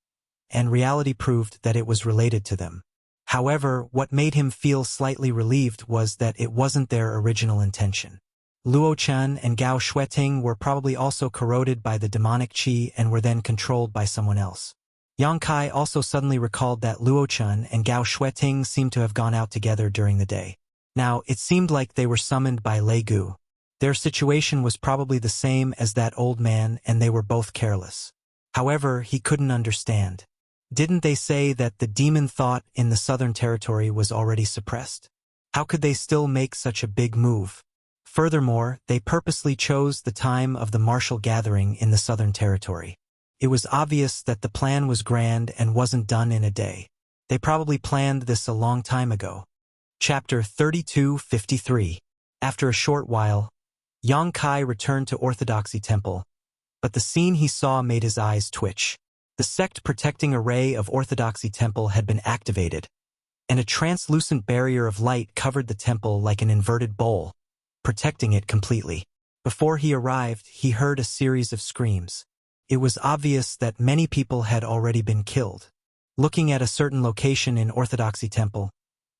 and reality proved that it was related to them. However, what made him feel slightly relieved was that it wasn't their original intention. Luo Chun and Gao Shueting were probably also corroded by the demonic qi and were then controlled by someone else. Yang Kai also suddenly recalled that Luo Chun and Gao Shueting seemed to have gone out together during the day. Now, it seemed like they were summoned by Lei Gu. Their situation was probably the same as that old man, and they were both careless. However, he couldn't understand. Didn't they say that the demon thought in the Southern Territory was already suppressed? How could they still make such a big move? Furthermore, they purposely chose the time of the martial gathering in the Southern Territory. It was obvious that the plan was grand and wasn't done in a day. They probably planned this a long time ago. Chapter 32:53. After a short while, Yang Kai returned to Orthodoxy Temple, but the scene he saw made his eyes twitch. The sect-protecting array of Orthodoxy Temple had been activated, and a translucent barrier of light covered the temple like an inverted bowl, protecting it completely. Before he arrived, he heard a series of screams. It was obvious that many people had already been killed. Looking at a certain location in Orthodoxy Temple,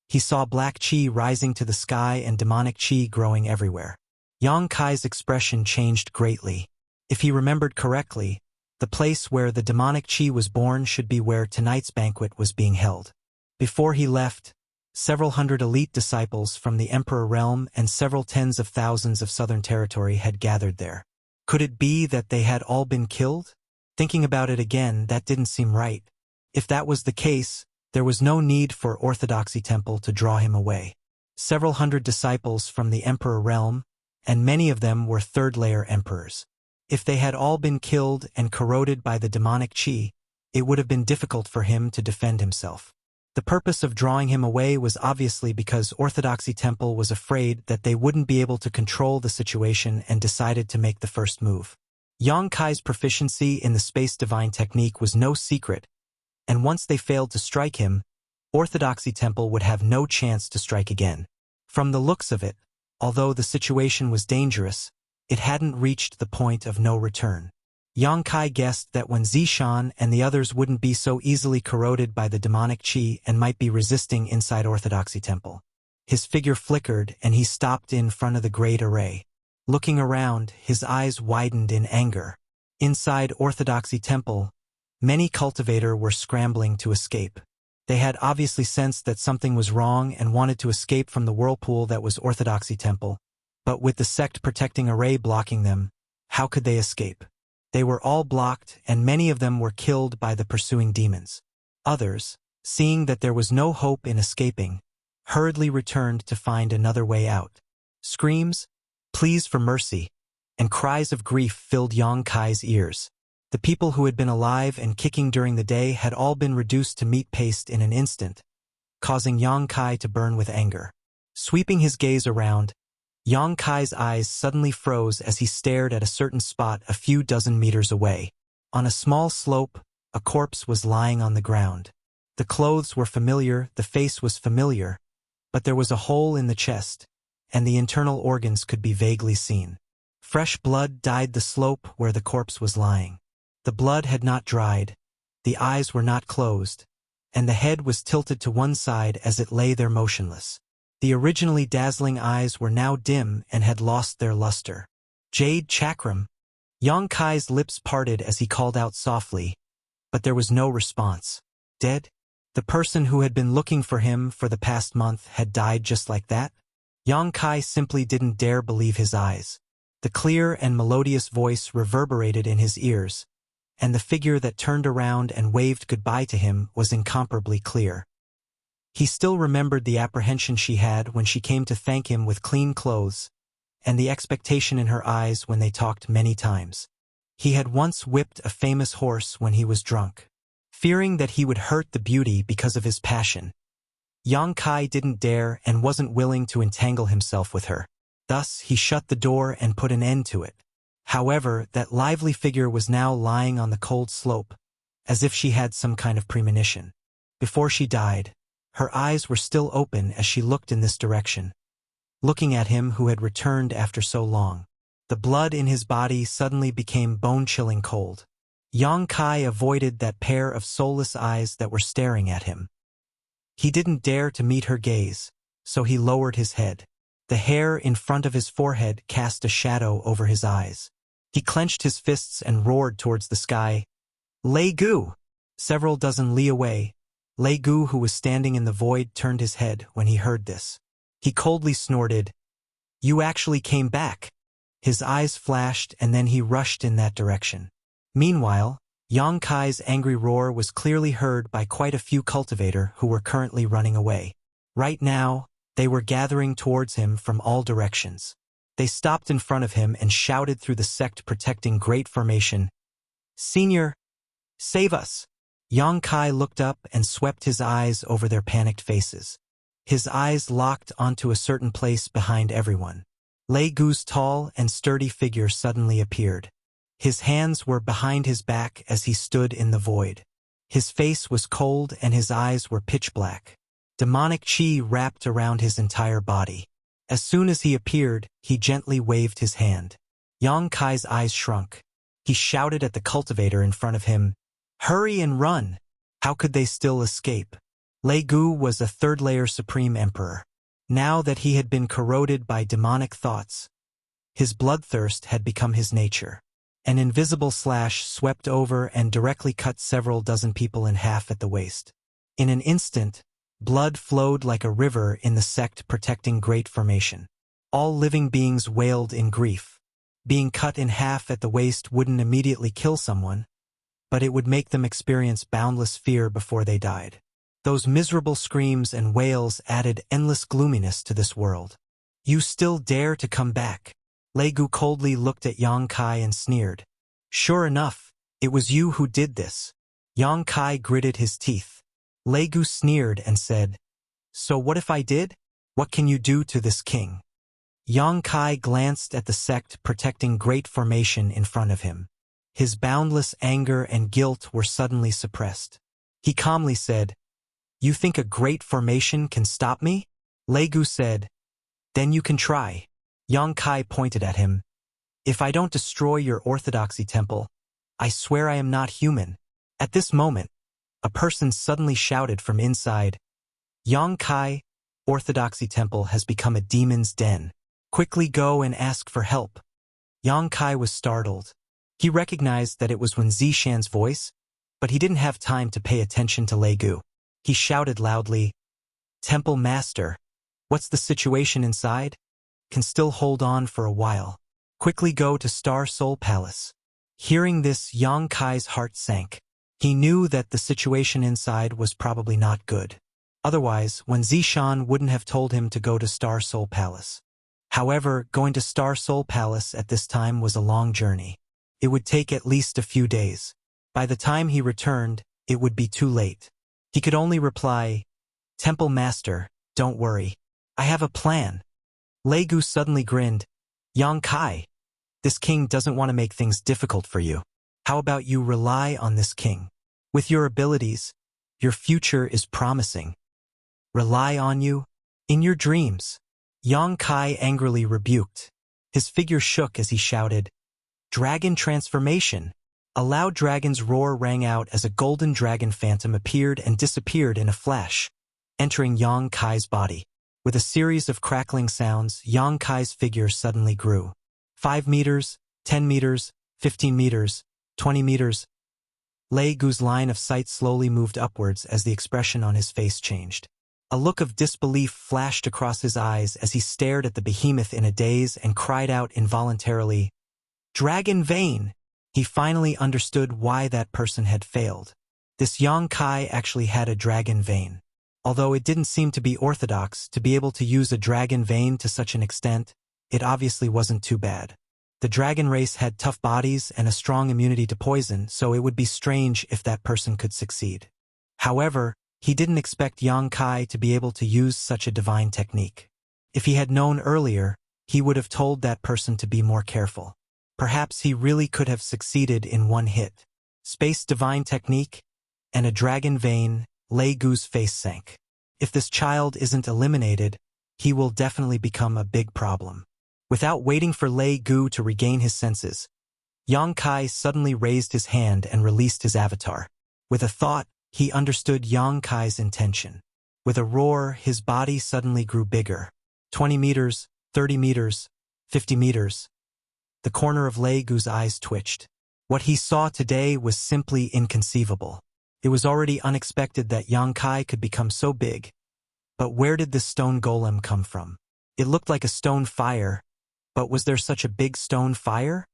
he saw black qi rising to the sky and demonic qi growing everywhere. Yang Kai's expression changed greatly. If he remembered correctly, the place where the demonic qi was born should be where tonight's banquet was being held. Before he left, several hundred elite disciples from the Emperor Realm and several tens of thousands of Southern Territory had gathered there. Could it be that they had all been killed? Thinking about it again, that didn't seem right. If that was the case, there was no need for Orthodoxy Temple to draw him away. Several hundred disciples from the Emperor Realm, and many of them were third-layer emperors. If they had all been killed and corroded by the demonic qi, it would have been difficult for him to defend himself. The purpose of drawing him away was obviously because Orthodoxy Temple was afraid that they wouldn't be able to control the situation and decided to make the first move. Yang Kai's proficiency in the space divine technique was no secret, and once they failed to strike him, Orthodoxy Temple would have no chance to strike again. From the looks of it, although the situation was dangerous, it hadn't reached the point of no return. Yang Kai guessed that when Zishan and the others wouldn't be so easily corroded by the demonic qi and might be resisting inside Orthodoxy Temple. His figure flickered and he stopped in front of the great array. Looking around, his eyes widened in anger. Inside Orthodoxy Temple, many cultivators were scrambling to escape. They had obviously sensed that something was wrong and wanted to escape from the whirlpool that was Orthodoxy Temple. But with the sect-protecting array blocking them, how could they escape? They were all blocked, and many of them were killed by the pursuing demons. Others, seeing that there was no hope in escaping, hurriedly returned to find another way out. Screams, pleas for mercy, and cries of grief filled Yang Kai's ears. The people who had been alive and kicking during the day had all been reduced to meat paste in an instant, causing Yang Kai to burn with anger. Sweeping his gaze around, Yang Kai's eyes suddenly froze as he stared at a certain spot a few dozen meters away. On a small slope, a corpse was lying on the ground. The clothes were familiar, the face was familiar, but there was a hole in the chest, and the internal organs could be vaguely seen. Fresh blood dyed the slope where the corpse was lying. The blood had not dried, the eyes were not closed, and the head was tilted to one side as it lay there motionless. The originally dazzling eyes were now dim and had lost their luster. Jade Chakram. Yang Kai's lips parted as he called out softly, but there was no response. Dead? The person who had been looking for him for the past month had died just like that? Yang Kai simply didn't dare believe his eyes. The clear and melodious voice reverberated in his ears, and the figure that turned around and waved goodbye to him was incomparably clear. He still remembered the apprehension she had when she came to thank him with clean clothes, and the expectation in her eyes when they talked many times. He had once whipped a famous horse when he was drunk. Fearing that he would hurt the beauty because of his passion, Yang Kai didn't dare and wasn't willing to entangle himself with her. Thus, he shut the door and put an end to it. However, that lively figure was now lying on the cold slope, as if she had some kind of premonition. Before she died, her eyes were still open as she looked in this direction, looking at him who had returned after so long. The blood in his body suddenly became bone-chilling cold. Yang Kai avoided that pair of soulless eyes that were staring at him. He didn't dare to meet her gaze, so he lowered his head. The hair in front of his forehead cast a shadow over his eyes. He clenched his fists and roared towards the sky. Lei Gu! Several dozen li away, Lei Gu, who was standing in the void, turned his head when he heard this. He coldly snorted, "You actually came back!" His eyes flashed and then he rushed in that direction. Meanwhile, Yang Kai's angry roar was clearly heard by quite a few cultivator who were currently running away. Right now, they were gathering towards him from all directions. They stopped in front of him and shouted through the sect protecting Great Formation, "Senior, save us!" Yang Kai looked up and swept his eyes over their panicked faces. His eyes locked onto a certain place behind everyone. Lei Gu's tall and sturdy figure suddenly appeared. His hands were behind his back as he stood in the void. His face was cold and his eyes were pitch black. Demonic chi wrapped around his entire body. As soon as he appeared, he gently waved his hand. Yang Kai's eyes shrunk. He shouted at the cultivator in front of him, "Hurry and run!" How could they still escape? Lei Gu was a third-layer Supreme Emperor. Now that he had been corroded by demonic thoughts, his bloodthirst had become his nature. An invisible slash swept over and directly cut several dozen people in half at the waist. In an instant, blood flowed like a river in the sect protecting Great Formation. All living beings wailed in grief. Being cut in half at the waist wouldn't immediately kill someone, but it would make them experience boundless fear before they died. Those miserable screams and wails added endless gloominess to this world. "You still dare to come back?" Lei Gu coldly looked at Yang Kai and sneered. "Sure enough, it was you who did this." Yang Kai gritted his teeth. Lei Gu sneered and said, "So what if I did? What can you do to this king?" Yang Kai glanced at the sect protecting Great Formation in front of him. His boundless anger and guilt were suddenly suppressed. He calmly said, "You think a Great Formation can stop me?" Lei Gu said, "Then you can try." Yang Kai pointed at him. "If I don't destroy your orthodoxy temple, I swear I am not human." At this moment, a person suddenly shouted from inside, "Yang Kai, orthodoxy temple has become a demon's den. Quickly go and ask for help." Yang Kai was startled. He recognized that it was Wen Zishan's voice, but he didn't have time to pay attention to Lei Gu. He shouted loudly, "Temple Master, what's the situation inside? Can still hold on for a while. Quickly go to Star Soul Palace." Hearing this, Yang Kai's heart sank. He knew that the situation inside was probably not good. Otherwise, Wen Zishan wouldn't have told him to go to Star Soul Palace. However, going to Star Soul Palace at this time was a long journey. It would take at least a few days. By the time he returned, it would be too late. He could only reply, "Temple Master, don't worry. I have a plan." Lei Gu suddenly grinned. "Yang Kai, this king doesn't want to make things difficult for you. How about you rely on this king? With your abilities, your future is promising. Rely on you? In your dreams." Yang Kai angrily rebuked. His figure shook as he shouted, "Dragon transformation!" A loud dragon's roar rang out as a golden dragon phantom appeared and disappeared in a flash, entering Yang Kai's body. With a series of crackling sounds, Yang Kai's figure suddenly grew. 5 meters, 10 meters, 15 meters, 20 meters. Lei Gu's line of sight slowly moved upwards as the expression on his face changed. A look of disbelief flashed across his eyes as he stared at the behemoth in a daze and cried out involuntarily, "Dragon Vein!" He finally understood why that person had failed. This Yang Kai actually had a dragon vein. Although it didn't seem to be orthodox to be able to use a dragon vein to such an extent, it obviously wasn't too bad. The dragon race had tough bodies and a strong immunity to poison, so it would be strange if that person could succeed. However, he didn't expect Yang Kai to be able to use such a divine technique. If he had known earlier, he would have told that person to be more careful. Perhaps he really could have succeeded in one hit. Space divine technique and a dragon vein. Lei Gu's face sank. If this child isn't eliminated, he will definitely become a big problem. Without waiting for Lei Gu to regain his senses, Yang Kai suddenly raised his hand and released his avatar. With a thought, he understood Yang Kai's intention. With a roar, his body suddenly grew bigger. 20 meters, 30 meters, 50 meters. The corner of Lei Gu's eyes twitched. What he saw today was simply inconceivable. It was already unexpected that Yang Kai could become so big. But where did this stone golem come from? It looked like a stone fire, but was there such a big stone fire?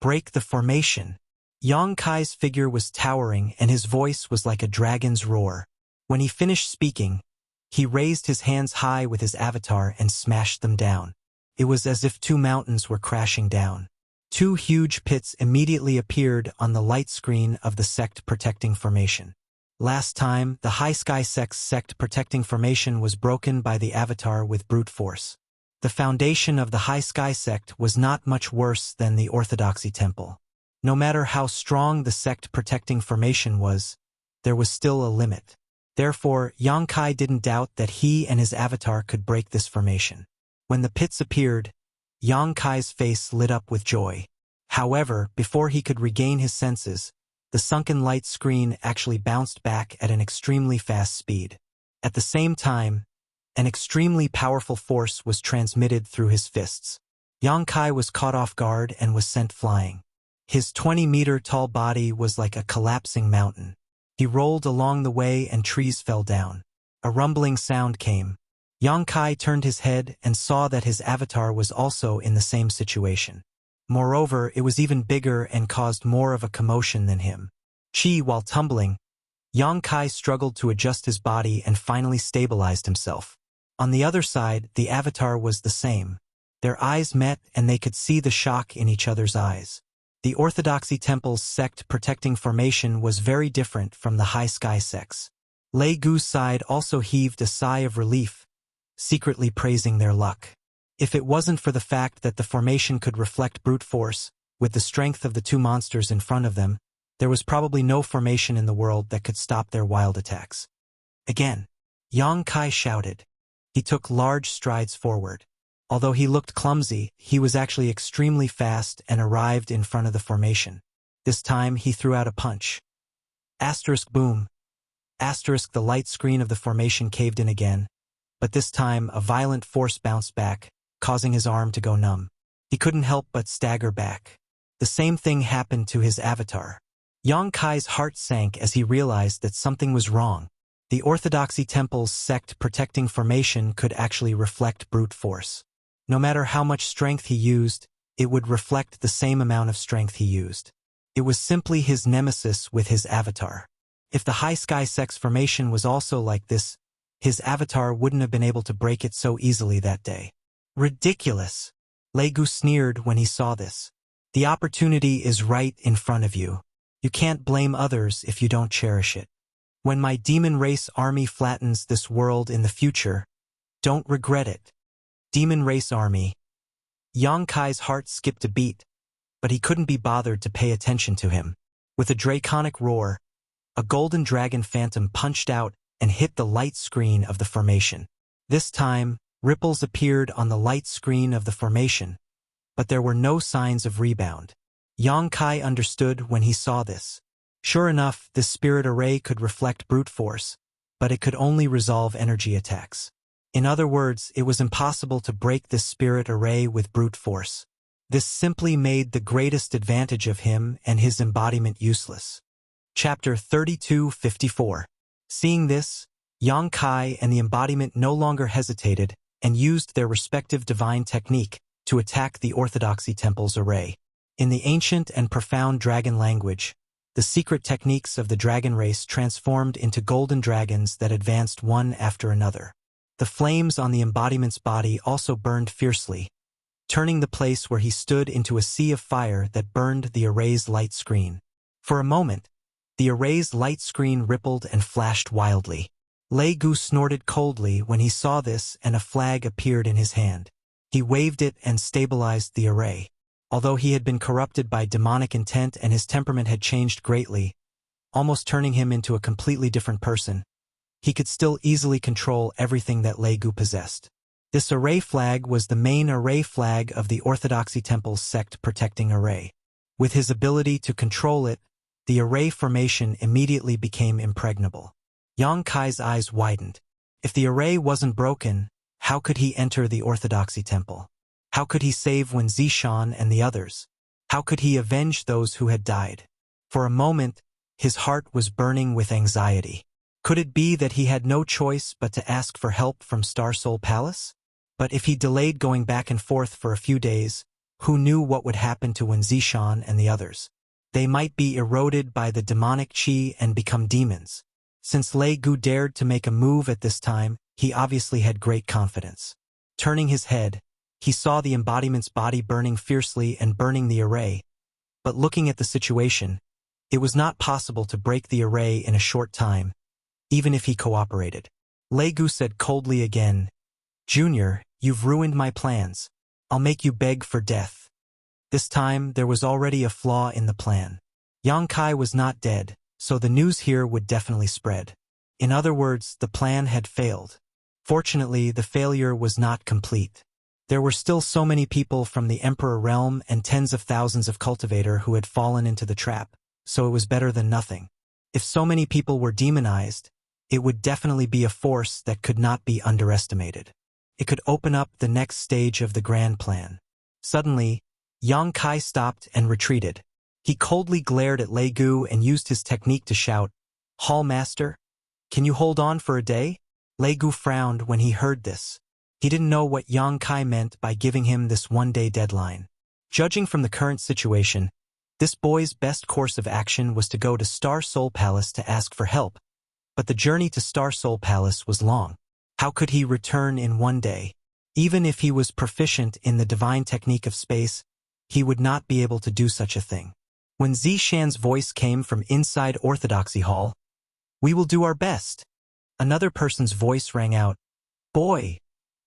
Break the formation. Yang Kai's figure was towering and his voice was like a dragon's roar. When he finished speaking, he raised his hands high with his avatar and smashed them down. It was as if 2 mountains were crashing down. 2 huge pits immediately appeared on the light screen of the sect protecting formation. Last time, the High Sky Sect's sect protecting formation was broken by the avatar with brute force. The foundation of the High Sky Sect was not much worse than the Orthodoxy Temple. No matter how strong the sect protecting formation was, there was still a limit. Therefore, Yang Kai didn't doubt that he and his avatar could break this formation. When the pits appeared, Yang Kai's face lit up with joy. However, before he could regain his senses, the sunken light screen actually bounced back at an extremely fast speed. At the same time, an extremely powerful force was transmitted through his fists. Yang Kai was caught off guard and was sent flying. His 20-meter-tall body was like a collapsing mountain. He rolled along the way and trees fell down. A rumbling sound came. Yang Kai turned his head and saw that his avatar was also in the same situation. Moreover, it was even bigger and caused more of a commotion than him. While tumbling, Yang Kai struggled to adjust his body and finally stabilized himself. On the other side, the avatar was the same. Their eyes met and they could see the shock in each other's eyes. The Orthodoxy Temple's sect protecting formation was very different from the High Sky Sects. Lei Gu's side also heaved a sigh of relief, secretly praising their luck. If it wasn't for the fact that the formation could reflect brute force, with the strength of the 2 monsters in front of them, there was probably no formation in the world that could stop their wild attacks. Again, Yang Kai shouted. He took large strides forward. Although he looked clumsy, he was actually extremely fast and arrived in front of the formation. This time he threw out a punch. Asterisk boom. Asterisk the light screen of the formation caved in again, but this time a violent force bounced back, causing his arm to go numb. He couldn't help but stagger back. The same thing happened to his avatar. Yang Kai's heart sank as he realized that something was wrong. The Orthodoxy Temple's sect protecting formation could actually reflect brute force. No matter how much strength he used, it would reflect the same amount of strength he used. It was simply his nemesis with his avatar. If the High Sky Sect's formation was also like this, his avatar wouldn't have been able to break it so easily that day. Ridiculous. Lei Gu sneered when he saw this. The opportunity is right in front of you. You can't blame others if you don't cherish it. When my demon race army flattens this world in the future, don't regret it. Demon race army. Yang Kai's heart skipped a beat, but he couldn't be bothered to pay attention to him. With a draconic roar, a golden dragon phantom punched out and hit the light screen of the formation. This time, ripples appeared on the light screen of the formation, but there were no signs of rebound. Yang Kai understood when he saw this. Sure enough, this spirit array could reflect brute force, but it could only resolve energy attacks. In other words, it was impossible to break this spirit array with brute force. This simply made the greatest advantage of him and his embodiment useless. Chapter 32:54. Seeing this, Yang Kai and the embodiment no longer hesitated and used their respective divine technique to attack the Orthodoxy Temple's array. In the ancient and profound dragon language, the secret techniques of the dragon race transformed into golden dragons that advanced one after another. The flames on the embodiment's body also burned fiercely, turning the place where he stood into a sea of fire that burned the array's light screen. For a moment, the array's light screen rippled and flashed wildly. Lei Gu snorted coldly when he saw this and a flag appeared in his hand. He waved it and stabilized the array. Although he had been corrupted by demonic intent and his temperament had changed greatly, almost turning him into a completely different person, he could still easily control everything that Lei Gu possessed. This array flag was the main array flag of the Orthodoxy Temple's sect protecting array. With his ability to control it, the array formation immediately became impregnable. Yang Kai's eyes widened. If the array wasn't broken, how could he enter the Orthodoxy Temple? How could he save Wen Zishan and the others? How could he avenge those who had died? For a moment, his heart was burning with anxiety. Could it be that he had no choice but to ask for help from Star Soul Palace? But if he delayed going back and forth for a few days, who knew what would happen to Wen Zishan and the others? They might be eroded by the demonic qi and become demons. Since Lei Gu dared to make a move at this time, he obviously had great confidence. Turning his head, he saw the embodiment's body burning fiercely and burning the array. But looking at the situation, it was not possible to break the array in a short time, even if he cooperated. Lei Gu said coldly again, "Junior, you've ruined my plans. I'll make you beg for death." This time, there was already a flaw in the plan. Yang Kai was not dead, so the news here would definitely spread. In other words, the plan had failed. Fortunately, the failure was not complete. There were still so many people from the Emperor realm and tens of thousands of cultivator who had fallen into the trap, so it was better than nothing. If so many people were demonized, it would definitely be a force that could not be underestimated. It could open up the next stage of the grand plan. Suddenly, Yang Kai stopped and retreated. He coldly glared at Lei Gu and used his technique to shout, "Hall Master, can you hold on for a day?" Lei Gu frowned when he heard this. He didn't know what Yang Kai meant by giving him this one-day deadline. Judging from the current situation, this boy's best course of action was to go to Star Soul Palace to ask for help, but the journey to Star Soul Palace was long. How could he return in one day? Even if he was proficient in the divine technique of space, he would not be able to do such a thing. When Zishan's voice came from inside Orthodoxy Hall, "We will do our best," another person's voice rang out, "Boy,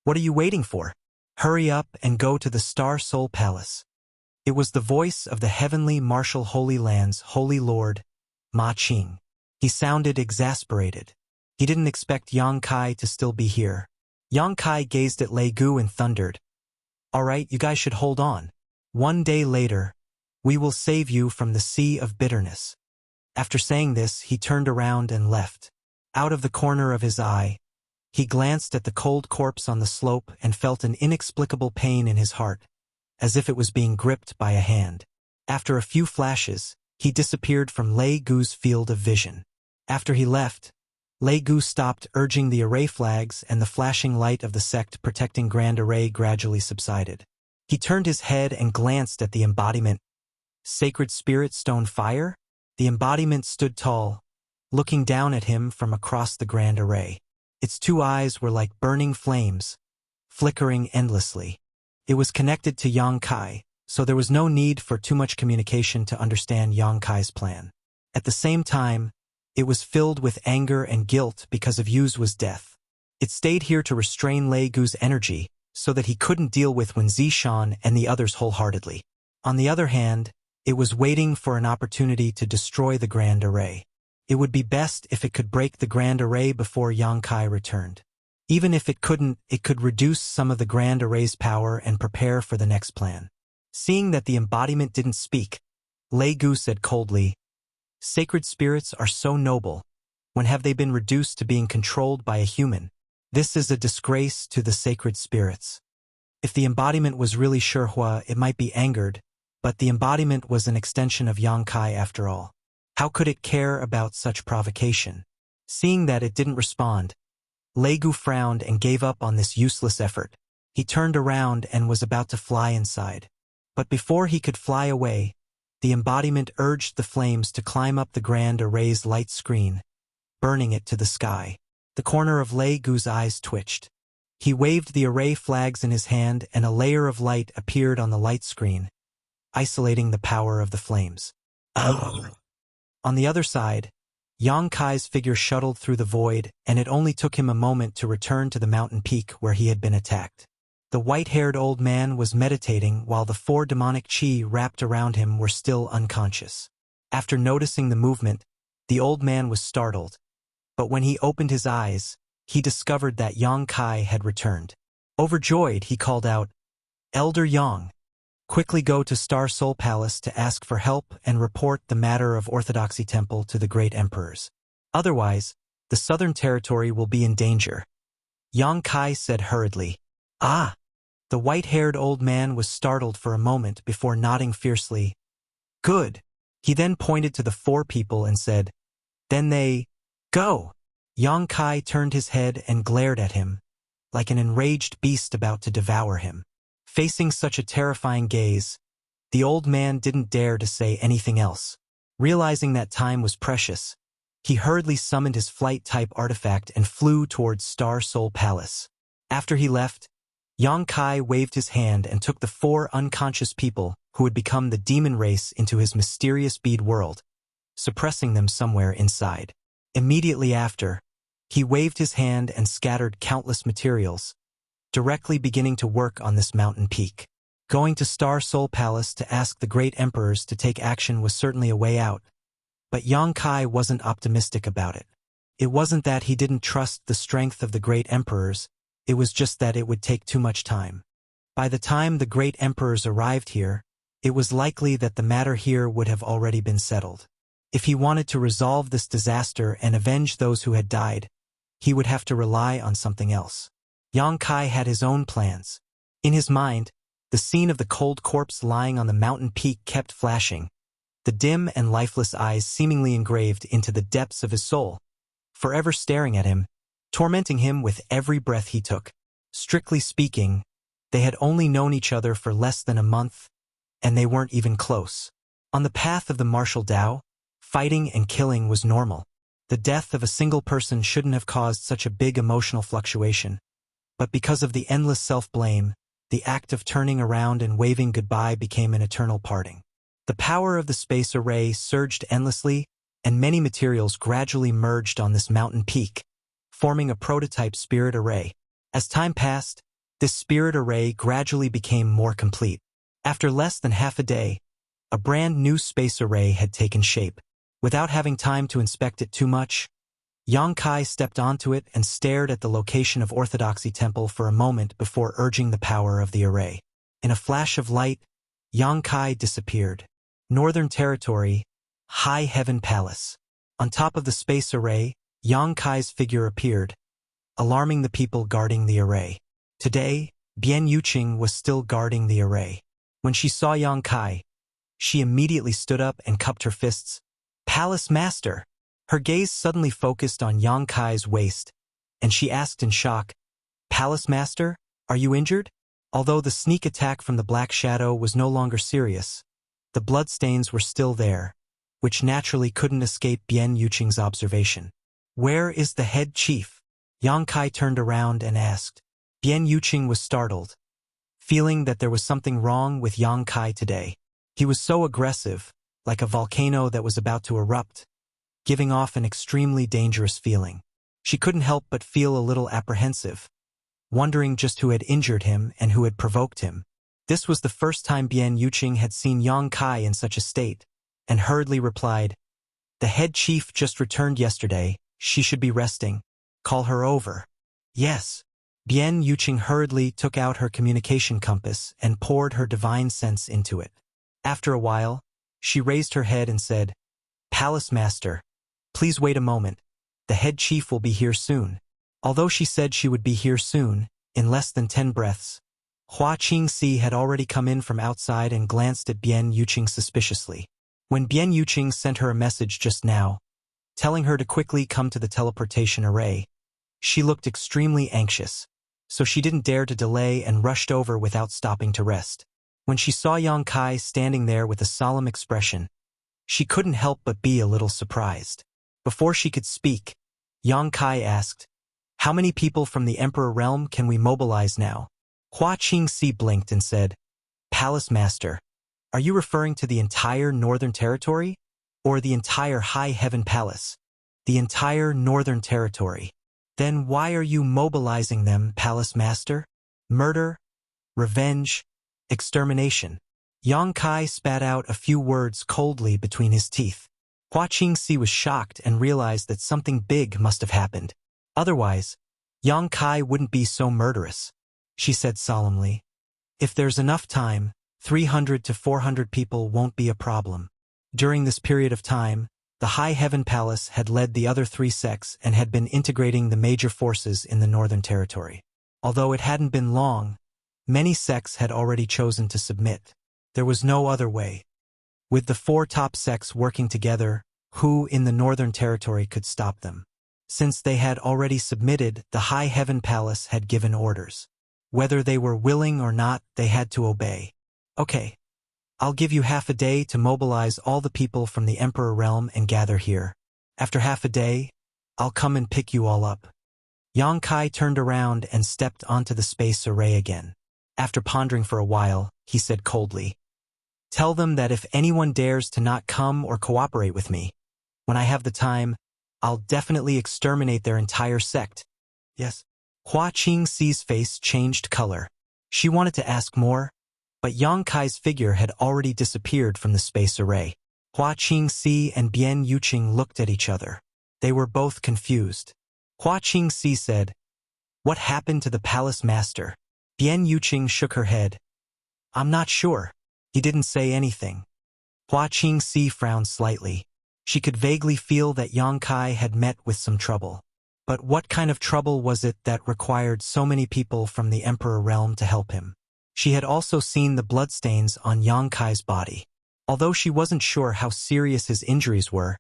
what are you waiting for? Hurry up and go to the Star Soul Palace." It was the voice of the Heavenly Marshal Holy Land's Holy Lord, Ma Qing. He sounded exasperated. He didn't expect Yang Kai to still be here. Yang Kai gazed at Lei Gu and thundered, "All right, you guys should hold on. One day later, we will save you from the sea of bitterness." After saying this, he turned around and left. Out of the corner of his eye, he glanced at the cold corpse on the slope and felt an inexplicable pain in his heart, as if it was being gripped by a hand. After a few flashes, he disappeared from Lei Gu's field of vision. After he left, Lei Gu stopped urging the array flags and the flashing light of the sect protecting Grand Array gradually subsided. He turned his head and glanced at the embodiment. Sacred Spirit Stone Fire? The embodiment stood tall, looking down at him from across the Grand Array. Its two eyes were like burning flames, flickering endlessly. It was connected to Yang Kai, so there was no need for too much communication to understand Yang Kai's plan. At the same time, it was filled with anger and guilt because of Yu's death. It stayed here to restrain Lei Gu's energy so that he couldn't deal with Wen Zishan and the others wholeheartedly. On the other hand, it was waiting for an opportunity to destroy the Grand Array. It would be best if it could break the Grand Array before Yang Kai returned. Even if it couldn't, it could reduce some of the Grand Array's power and prepare for the next plan. Seeing that the embodiment didn't speak, Lei Gu said coldly, "Sacred spirits are so noble. When have they been reduced to being controlled by a human? This is a disgrace to the sacred spirits." If the embodiment was really Shihua, it might be angered, but the embodiment was an extension of Yang Kai after all. How could it care about such provocation? Seeing that it didn't respond, Lei Gu frowned and gave up on this useless effort. He turned around and was about to fly inside. But before he could fly away, the embodiment urged the flames to climb up the Grand Array's light screen, burning it to the sky. The corner of Lei Gu's eyes twitched. He waved the array flags in his hand and a layer of light appeared on the light screen, isolating the power of the flames. On the other side, Yang Kai's figure shuttled through the void, and it only took him a moment to return to the mountain peak where he had been attacked. The white-haired old man was meditating while the 4 demonic chi wrapped around him were still unconscious. After noticing the movement, the old man was startled, but when he opened his eyes, he discovered that Yang Kai had returned. Overjoyed, he called out, "Elder Yang, quickly go to Star Soul Palace to ask for help and report the matter of Orthodoxy Temple to the great emperors. Otherwise, the southern territory will be in danger." Yang Kai said hurriedly. "Ah!" The white-haired old man was startled for a moment before nodding fiercely. "Good." He then pointed to the 4 people and said, "Then they go." Yang Kai turned his head and glared at him, like an enraged beast about to devour him. Facing such a terrifying gaze, the old man didn't dare to say anything else. Realizing that time was precious, he hurriedly summoned his flight-type artifact and flew towards Star Soul Palace. After he left, Yang Kai waved his hand and took the 4 unconscious people who had become the demon race into his mysterious bead world, suppressing them somewhere inside. Immediately after, he waved his hand and scattered countless materials, directly beginning to work on this mountain peak. Going to Star Soul Palace to ask the great emperors to take action was certainly a way out, but Yang Kai wasn't optimistic about it. It wasn't that he didn't trust the strength of the great emperors, it was just that it would take too much time. By the time the great emperors arrived here, it was likely that the matter here would have already been settled. If he wanted to resolve this disaster and avenge those who had died, he would have to rely on something else. Yang Kai had his own plans. In his mind, the scene of the cold corpse lying on the mountain peak kept flashing, the dim and lifeless eyes seemingly engraved into the depths of his soul, forever staring at him, tormenting him with every breath he took. Strictly speaking, they had only known each other for less than a month, and they weren't even close. On the path of the martial Tao, fighting and killing was normal. The death of a single person shouldn't have caused such a big emotional fluctuation. But because of the endless self-blame, the act of turning around and waving goodbye became an eternal parting. The power of the space array surged endlessly, and many materials gradually merged on this mountain peak, forming a prototype spirit array. As time passed, this spirit array gradually became more complete. After less than half a day, a brand new space array had taken shape. Without having time to inspect it too much, Yang Kai stepped onto it and stared at the location of Orthodoxy Temple for a moment before urging the power of the array. In a flash of light, Yang Kai disappeared. Northern Territory, High Heaven Palace. On top of the space array, Yang Kai's figure appeared, alarming the people guarding the array. Today, Bian Yuqing was still guarding the array. When she saw Yang Kai, she immediately stood up and cupped her fists. "Palace Master!" Her gaze suddenly focused on Yang Kai's waist, and she asked in shock, "Palace Master, are you injured?" Although the sneak attack from the Black Shadow was no longer serious, the bloodstains were still there, which naturally couldn't escape Bian Yuqing's observation. "Where is the head chief?" Yang Kai turned around and asked. Bian Yuqing was startled, feeling that there was something wrong with Yang Kai today. He was so aggressive, like a volcano that was about to erupt, giving off an extremely dangerous feeling. She couldn't help but feel a little apprehensive, wondering just who had injured him and who had provoked him. This was the first time Bian Yuqing had seen Yang Kai in such a state, and hurriedly replied, "The head chief just returned yesterday. She should be resting. Call her over." "Yes." Bian Yuqing hurriedly took out her communication compass and poured her divine sense into it. After a while, she raised her head and said, "Palace Master, please wait a moment. The head chief will be here soon." Although she said she would be here soon, in less than 10 breaths, Hua Qingxi had already come in from outside and glanced at Bian Yuqing suspiciously. When Bian Yuqing sent her a message just now, telling her to quickly come to the teleportation array, she looked extremely anxious, so she didn't dare to delay and rushed over without stopping to rest. When she saw Yang Kai standing there with a solemn expression, she couldn't help but be a little surprised. Before she could speak, Yang Kai asked, "How many people from the Emperor realm can we mobilize now?" Hua Qingxi blinked and said, "Palace Master, are you referring to the entire Northern Territory? Or the entire High Heaven Palace?" "The entire Northern Territory." "Then why are you mobilizing them, Palace Master?" "Murder, revenge, extermination." Yang Kai spat out a few words coldly between his teeth. Hua Qingxi was shocked and realized that something big must have happened. Otherwise, Yang Kai wouldn't be so murderous. She said solemnly, "If there's enough time, 300 to 400 people won't be a problem." During this period of time, the High Heaven Palace had led the other 3 sects and had been integrating the major forces in the Northern Territory. Although it hadn't been long, many sects had already chosen to submit. There was no other way. With the 4 top sects working together, who in the Northern Territory could stop them? Since they had already submitted, the High Heaven Palace had given orders. Whether they were willing or not, they had to obey. "Okay, I'll give you half a day to mobilize all the people from the Emperor realm and gather here. After half a day, I'll come and pick you all up." Yang Kai turned around and stepped onto the space array again. After pondering for a while, he said coldly, "Tell them that if anyone dares to not come or cooperate with me, when I have the time, I'll definitely exterminate their entire sect." "Yes." Hua Qingxi's face changed color. She wanted to ask more, but Yang Kai's figure had already disappeared from the space array. Hua Qingxi and Bian Yuqing looked at each other. They were both confused. Hua Qingxi said, "What happened to the palace master?" Bian Yuqing shook her head. "I'm not sure. He didn't say anything." Hua Qingxi frowned slightly. She could vaguely feel that Yang Kai had met with some trouble. But what kind of trouble was it that required so many people from the Emperor realm to help him? She had also seen the bloodstains on Yang Kai's body. Although she wasn't sure how serious his injuries were,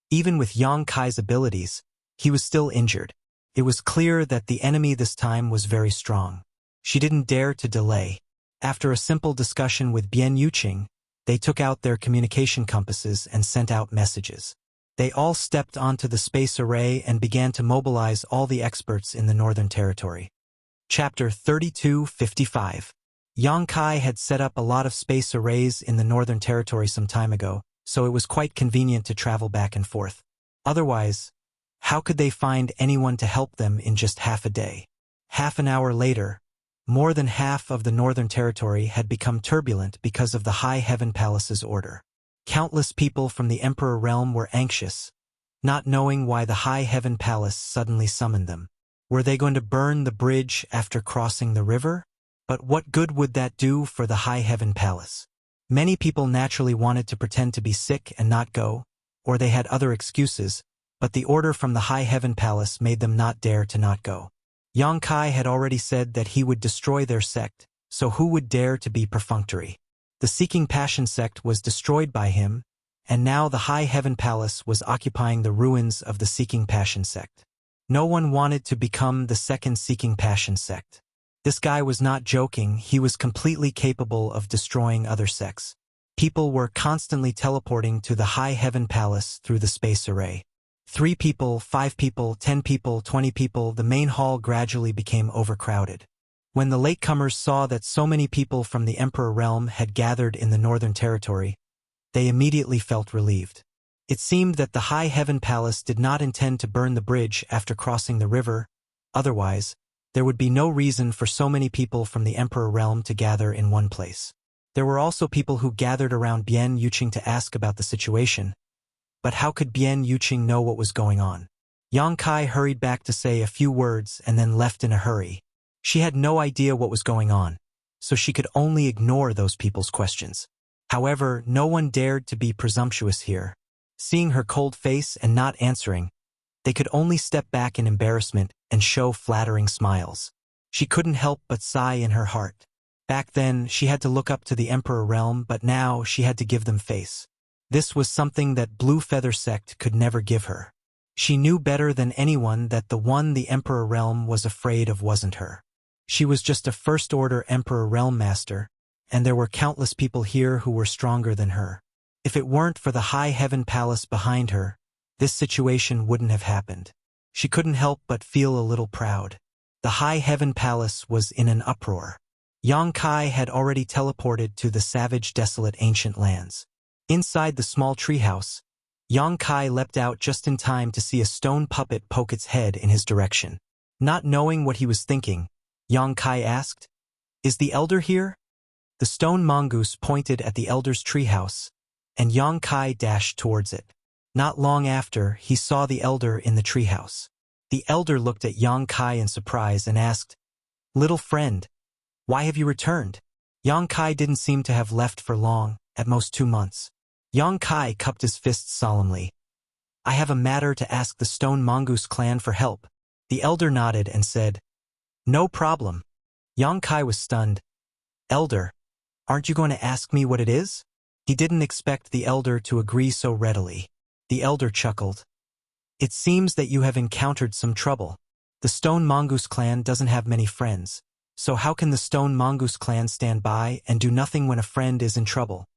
even with Yang Kai's abilities, he was still injured. It was clear that the enemy this time was very strong. She didn't dare to delay. After a simple discussion with Bian Yuqing, they took out their communication compasses and sent out messages. They all stepped onto the space array and began to mobilize all the experts in the Northern Territory. Chapter 3255. Yang Kai had set up a lot of space arrays in the Northern Territory some time ago, so it was quite convenient to travel back and forth. Otherwise, how could they find anyone to help them in just half a day? Half an hour later, more than half of the Northern Territory had become turbulent because of the High Heaven Palace's order. Countless people from the Emperor realm were anxious, not knowing why the High Heaven Palace suddenly summoned them. Were they going to burn the bridge after crossing the river? But what good would that do for the High Heaven Palace? Many people naturally wanted to pretend to be sick and not go, or they had other excuses, but the order from the High Heaven Palace made them not dare to not go. Yang Kai had already said that he would destroy their sect, so who would dare to be perfunctory? The Seeking Passion sect was destroyed by him, and now the High Heaven Palace was occupying the ruins of the Seeking Passion sect. No one wanted to become the second Seeking Passion sect. This guy was not joking, he was completely capable of destroying other sects. People were constantly teleporting to the High Heaven Palace through the space array. 3 people, 5 people, 10 people, 20 people, the main hall gradually became overcrowded. When the latecomers saw that so many people from the Emperor realm had gathered in the Northern Territory, they immediately felt relieved. It seemed that the High Heaven Palace did not intend to burn the bridge after crossing the river. Otherwise, there would be no reason for so many people from the Emperor realm to gather in one place. There were also people who gathered around Bian Yuqing to ask about the situation. But how could Bian Yuqing know what was going on? Yang Kai hurried back to say a few words and then left in a hurry. She had no idea what was going on, so she could only ignore those people's questions. However, no one dared to be presumptuous here. Seeing her cold face and not answering, they could only step back in embarrassment and show flattering smiles. She couldn't help but sigh in her heart. Back then, she had to look up to the Emperor realm, but now she had to give them face. This was something that Blue Feather Sect could never give her. She knew better than anyone that the one the Emperor realm was afraid of wasn't her. She was just a first-order Emperor realm master, and there were countless people here who were stronger than her. If it weren't for the High Heaven Palace behind her, this situation wouldn't have happened. She couldn't help but feel a little proud. The High Heaven Palace was in an uproar. Yang Kai had already teleported to the savage, desolate ancient lands. Inside the small treehouse, Yang Kai leapt out just in time to see a stone puppet poke its head in his direction. Not knowing what he was thinking, Yang Kai asked, "Is the elder here?" The stone mongoose pointed at the elder's treehouse, and Yang Kai dashed towards it. Not long after, he saw the elder in the treehouse. The elder looked at Yang Kai in surprise and asked, "Little friend, why have you returned?" Yang Kai didn't seem to have left for long, at most 2 months. Yang Kai cupped his fists solemnly. "I have a matter to ask the Stone Mongoose clan for help." The elder nodded and said, "No problem." Yang Kai was stunned. "Elder, aren't you going to ask me what it is?" He didn't expect the elder to agree so readily. The elder chuckled. "It seems that you have encountered some trouble. The Stone Mongoose clan doesn't have many friends, so how can the Stone Mongoose clan stand by and do nothing when a friend is in trouble?"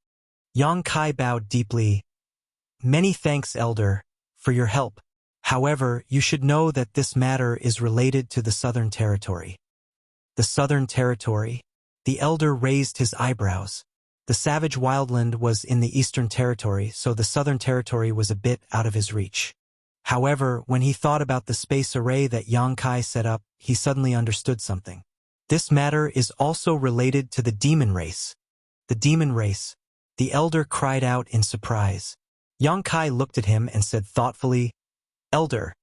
Yang Kai bowed deeply. "Many thanks, elder, for your help. However, you should know that this matter is related to the Southern Territory." "The Southern Territory?" The elder raised his eyebrows. The savage wildland was in the Eastern Territory, so the Southern Territory was a bit out of his reach. However, when he thought about the space array that Yang Kai set up, he suddenly understood something. This matter is also related to the demon race. "The demon race?" The elder cried out in surprise. Yang Kai looked at him and said thoughtfully, "Elder,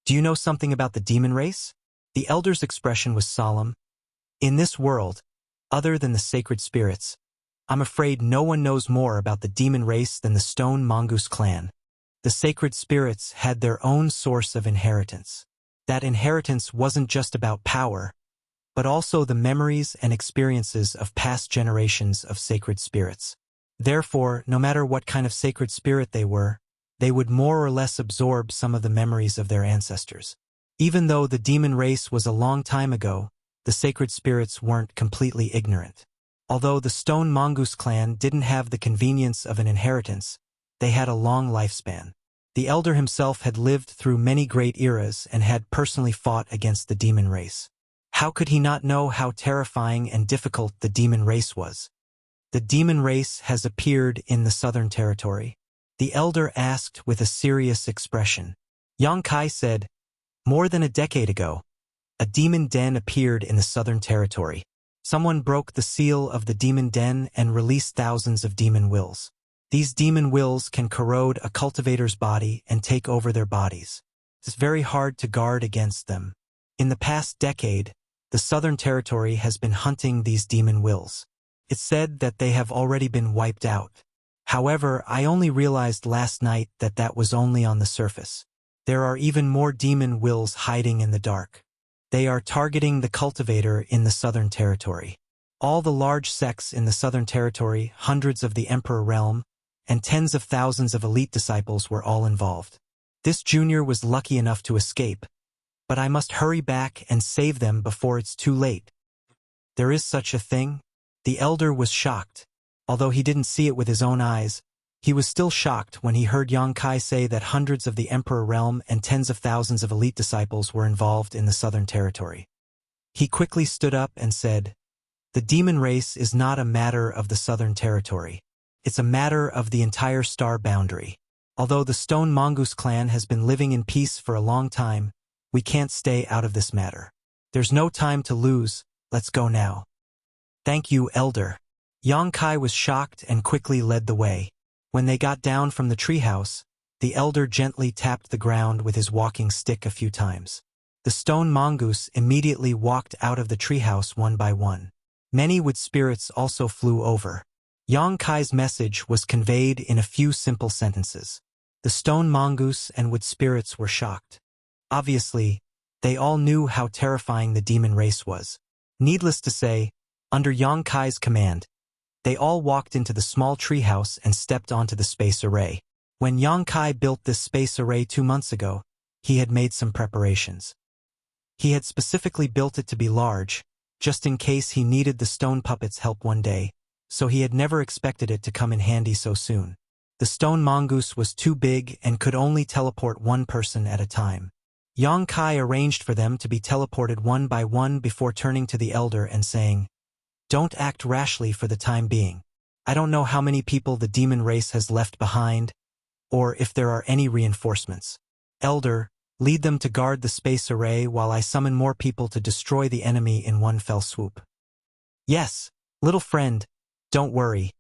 do you know something about the demon race?" The elder's expression was solemn. "In this world, other than the sacred spirits, I'm afraid no one knows more about the demon race than the Stone Mongoose clan. The sacred spirits had their own source of inheritance. That inheritance wasn't just about power, but also the memories and experiences of past generations of sacred spirits. Therefore, no matter what kind of sacred spirit they were, they would more or less absorb some of the memories of their ancestors. Even though the demon race was a long time ago, the sacred spirits weren't completely ignorant. Although the Stone Mongoose clan didn't have the convenience of an inheritance, they had a long lifespan. The elder himself had lived through many great eras and had personally fought against the demon race. How could he not know how terrifying and difficult the demon race was? "The demon race has appeared in the Southern Territory?" the elder asked with a serious expression. Yang Kai said, "More than a decade ago, a demon den appeared in the Southern Territory. Someone broke the seal of the demon den and released thousands of demon wills. These demon wills can corrode a cultivator's body and take over their bodies. It's very hard to guard against them. In the past decade, the Southern Territory has been hunting these demon wills. It's said that they have already been wiped out. However, I only realized last night that that was only on the surface. There are even more demon wills hiding in the dark. They are targeting the cultivator in the Southern Territory. All the large sects in the Southern Territory, hundreds of the Emperor realm, and tens of thousands of elite disciples were all involved. This junior was lucky enough to escape, but I must hurry back and save them before it's too late." "There is such a thing?" The elder was shocked. Although he didn't see it with his own eyes, he was still shocked when he heard Yang Kai say that hundreds of the Emperor realm and tens of thousands of elite disciples were involved in the Southern Territory. He quickly stood up and said, "The demon race is not a matter of the southern territory. It's a matter of the entire star boundary. Although the Stone Mongoose clan has been living in peace for a long time, we can't stay out of this matter. There's no time to lose, let's go now." "Thank you, Elder." Yang Kai was shocked and quickly led the way. When they got down from the treehouse, the elder gently tapped the ground with his walking stick a few times. The stone mongoose immediately walked out of the treehouse one by one. Many wood spirits also flew over. Yang Kai's message was conveyed in a few simple sentences. The stone mongoose and wood spirits were shocked. Obviously, they all knew how terrifying the demon race was. Needless to say, under Yang Kai's command, they all walked into the small treehouse and stepped onto the space array. When Yang Kai built this space array 2 months ago, he had made some preparations. He had specifically built it to be large, just in case he needed the stone puppet's help one day, so he had never expected it to come in handy so soon. The stone mongoose was too big and could only teleport one person at a time. Yang Kai arranged for them to be teleported one by one before turning to the elder and saying, "Don't act rashly for the time being. I don't know how many people the demon race has left behind, or if there are any reinforcements. Elder, lead them to guard the space array while I summon more people to destroy the enemy in one fell swoop." "Yes, little friend, don't worry."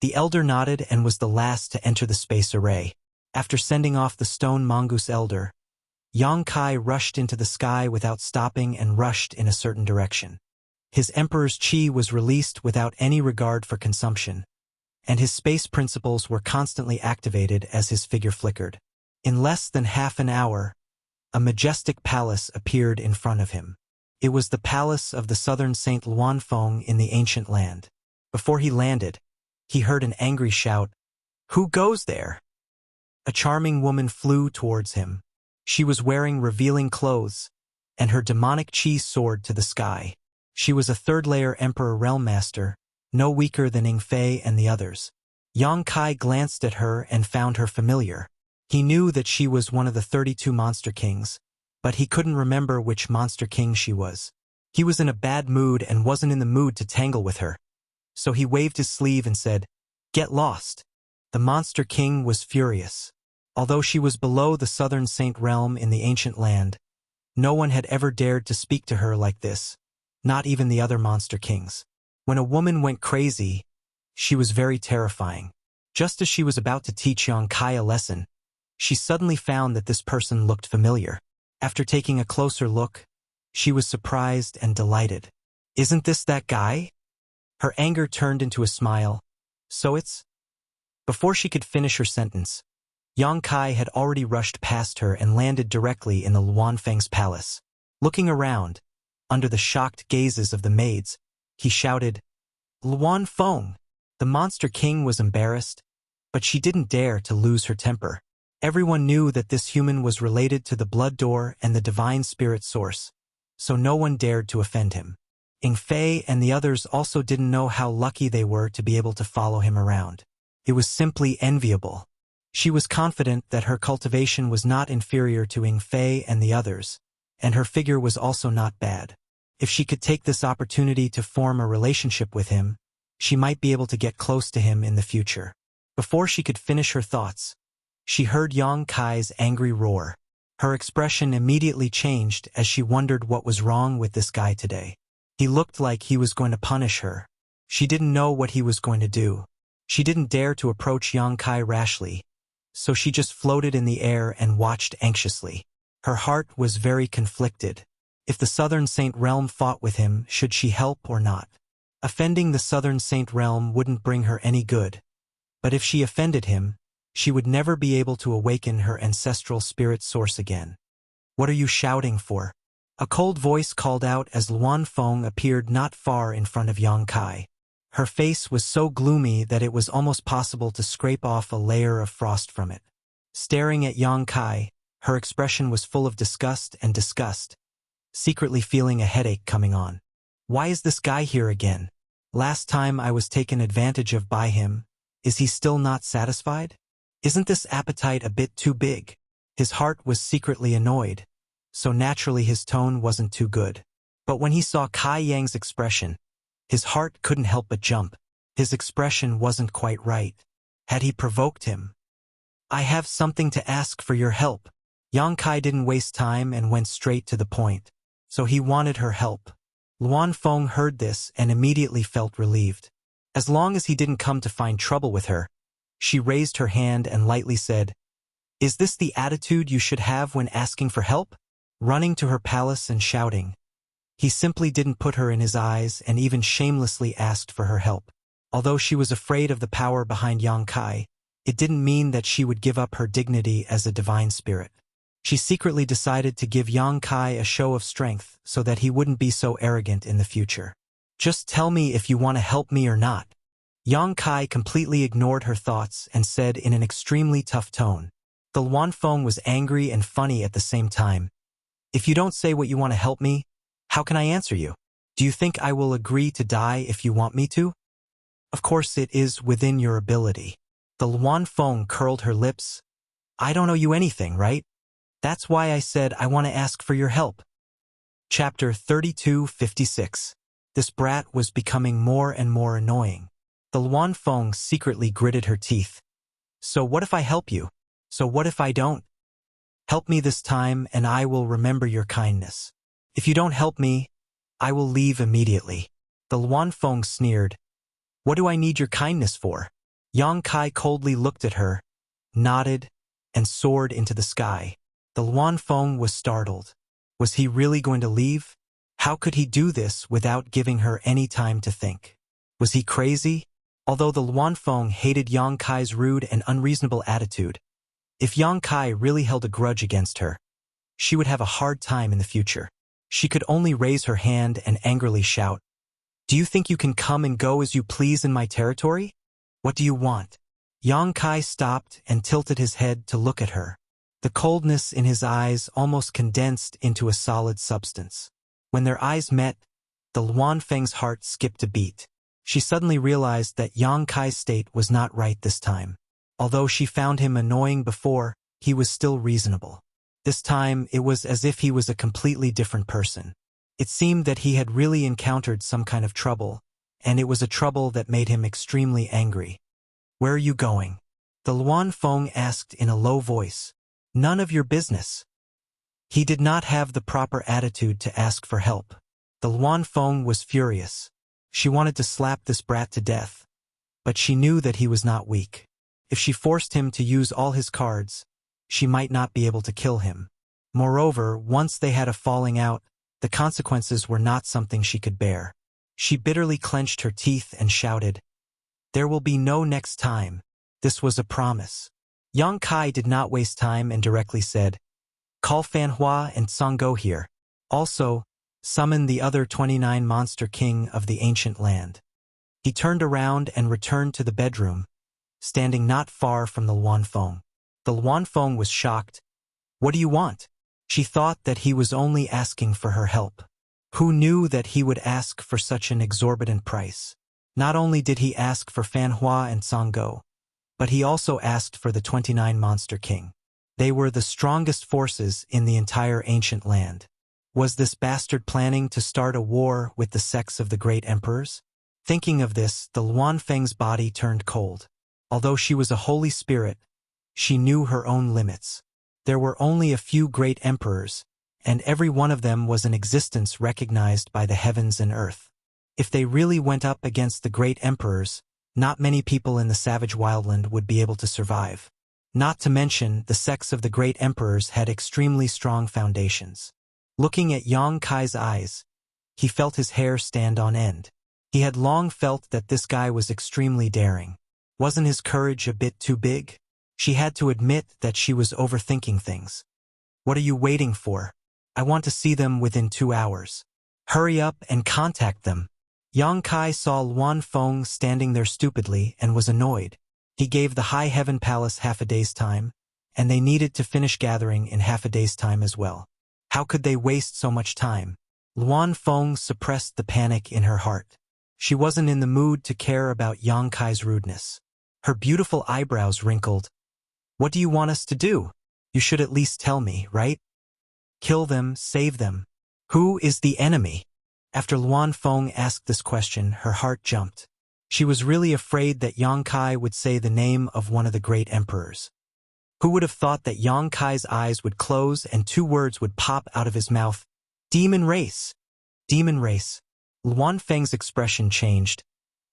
The elder nodded and was the last to enter the space array. After sending off the stone mongoose elder, Yang Kai rushed into the sky without stopping and rushed in a certain direction. His emperor's chi was released without any regard for consumption, and his space principles were constantly activated as his figure flickered. In less than half an hour, a majestic palace appeared in front of him. It was the palace of the southern Saint Luanfeng in the ancient land. Before he landed, he heard an angry shout, "Who goes there?" A charming woman flew towards him. She was wearing revealing clothes, and her demonic chi soared to the sky. She was a third-layer Emperor Realm Master, no weaker than Ing Fei and the others. Yang Kai glanced at her and found her familiar. He knew that she was one of the 32 Monster Kings, but he couldn't remember which Monster King she was. He was in a bad mood and wasn't in the mood to tangle with her. So he waved his sleeve and said, "Get lost." The Monster King was furious. Although she was below the southern Saint Realm in the ancient land, no one had ever dared to speak to her like this, not even the other Monster Kings. When a woman went crazy, she was very terrifying. Just as she was about to teach Yang Kai a lesson, she suddenly found that this person looked familiar. After taking a closer look, she was surprised and delighted. "Isn't this that guy?" Her anger turned into a smile. "So it's—" Before she could finish her sentence, Yang Kai had already rushed past her and landed directly in the Luanfeng's palace. Looking around, under the shocked gazes of the maids, he shouted, "Luanfeng!" The Monster King was embarrassed, but she didn't dare to lose her temper. Everyone knew that this human was related to the Blood Door and the Divine Spirit Source, so no one dared to offend him. Ing Fei and the others also didn't know how lucky they were to be able to follow him around. It was simply enviable. She was confident that her cultivation was not inferior to Ing Fei and the others, and her figure was also not bad. If she could take this opportunity to form a relationship with him, she might be able to get close to him in the future. Before she could finish her thoughts, she heard Yang Kai's angry roar. Her expression immediately changed as she wondered what was wrong with this guy today. He looked like he was going to punish her. She didn't know what he was going to do. She didn't dare to approach Yang Kai rashly, so she just floated in the air and watched anxiously. Her heart was very conflicted. If the Southern Saint Realm fought with him, should she help or not? Offending the Southern Saint Realm wouldn't bring her any good, but if she offended him, she would never be able to awaken her ancestral spirit source again. "What are you shouting for?" A cold voice called out as Luanfeng appeared not far in front of Yang Kai. Her face was so gloomy that it was almost possible to scrape off a layer of frost from it. Staring at Yang Kai, her expression was full of disgust, secretly feeling a headache coming on. "Why is this guy here again? Last time I was taken advantage of by him. Is he still not satisfied? Isn't this appetite a bit too big?" His heart was secretly annoyed, so naturally his tone wasn't too good. But when he saw Kai Yang's expression, his heart couldn't help but jump. His expression wasn't quite right. Had he provoked him? I have something to ask for your help. Yang Kai didn't waste time and went straight to the point. So he wanted her help. Luan Feng heard this and immediately felt relieved. As long as he didn't come to find trouble with her, she raised her hand and lightly said, "Is this the attitude you should have when asking for help?" Running to her palace and shouting. He simply didn't put her in his eyes and even shamelessly asked for her help. Although she was afraid of the power behind Yang Kai, it didn't mean that she would give up her dignity as a divine spirit. She secretly decided to give Yang Kai a show of strength so that he wouldn't be so arrogant in the future. "Just tell me if you want to help me or not." Yang Kai completely ignored her thoughts and said in an extremely tough tone. The Luan Feng was angry and funny at the same time. "If you don't say what you want to help me, how can I answer you? Do you think I will agree to die if you want me to?" "Of course it is within your ability." The Luan Feng curled her lips. "I don't owe you anything, right? That's why I said I want to ask for your help." Chapter 32:56. This brat was becoming more and more annoying. The Luan Feng secretly gritted her teeth. "So what if I help you? So what if I don't? Help me this time and I will remember your kindness. If you don't help me, I will leave immediately." The Luan Feng sneered. "What do I need your kindness for?" Yang Kai coldly looked at her, nodded, and soared into the sky. The Luan Feng was startled. Was he really going to leave? How could he do this without giving her any time to think? Was he crazy? Although the Luan Feng hated Yang Kai's rude and unreasonable attitude, if Yang Kai really held a grudge against her, she would have a hard time in the future. She could only raise her hand and angrily shout, "Do you think you can come and go as you please in my territory? What do you want?" Yang Kai stopped and tilted his head to look at her. The coldness in his eyes almost condensed into a solid substance. When their eyes met, the Luan Feng's heart skipped a beat. She suddenly realized that Yang Kai's state was not right this time. Although she found him annoying before, he was still reasonable. This time, it was as if he was a completely different person. It seemed that he had really encountered some kind of trouble, and it was a trouble that made him extremely angry. "Where are you going?" the Luan Feng asked in a low voice. "None of your business." He did not have the proper attitude to ask for help. The Luan Feng was furious. She wanted to slap this brat to death, but she knew that he was not weak. If she forced him to use all his cards, she might not be able to kill him. Moreover, once they had a falling out, the consequences were not something she could bear. She bitterly clenched her teeth and shouted, "There will be no next time. This was a promise." Yang Kai did not waste time and directly said, "Call Fan Hua and Song Go here. Also, summon the other 29 monster king of the ancient land." He turned around and returned to the bedroom, standing not far from the Luan Feng. The Luan Feng was shocked. "What do you want?" She thought that he was only asking for her help. Who knew that he would ask for such an exorbitant price? Not only did he ask for Fan Hua and Song Go, but he also asked for the 29 Monster King. They were the strongest forces in the entire ancient land. Was this bastard planning to start a war with the sects of the great emperors? Thinking of this, the Luan Feng's body turned cold. Although she was a holy spirit, she knew her own limits. There were only a few great emperors, and every one of them was an existence recognized by the heavens and earth. If they really went up against the great emperors, not many people in the savage wildland would be able to survive. Not to mention, the sects of the great emperors had extremely strong foundations. Looking at Yang Kai's eyes, he felt his hair stand on end. He had long felt that this guy was extremely daring. Wasn't his courage a bit too big? She had to admit that she was overthinking things. "What are you waiting for? I want to see them within 2 hours. Hurry up and contact them." Yang Kai saw Luan Feng standing there stupidly and was annoyed. He gave the High Heaven Palace half a day's time, and they needed to finish gathering in half a day's time as well. How could they waste so much time? Luan Feng suppressed the panic in her heart. She wasn't in the mood to care about Yang Kai's rudeness. Her beautiful eyebrows wrinkled. "What do you want us to do? You should at least tell me, right? Kill them, save them. Who is the enemy?" After Luan Feng asked this question, her heart jumped. She was really afraid that Yang Kai would say the name of one of the great emperors. Who would have thought that Yang Kai's eyes would close and two words would pop out of his mouth? Demon race! Demon race. Luan Feng's expression changed.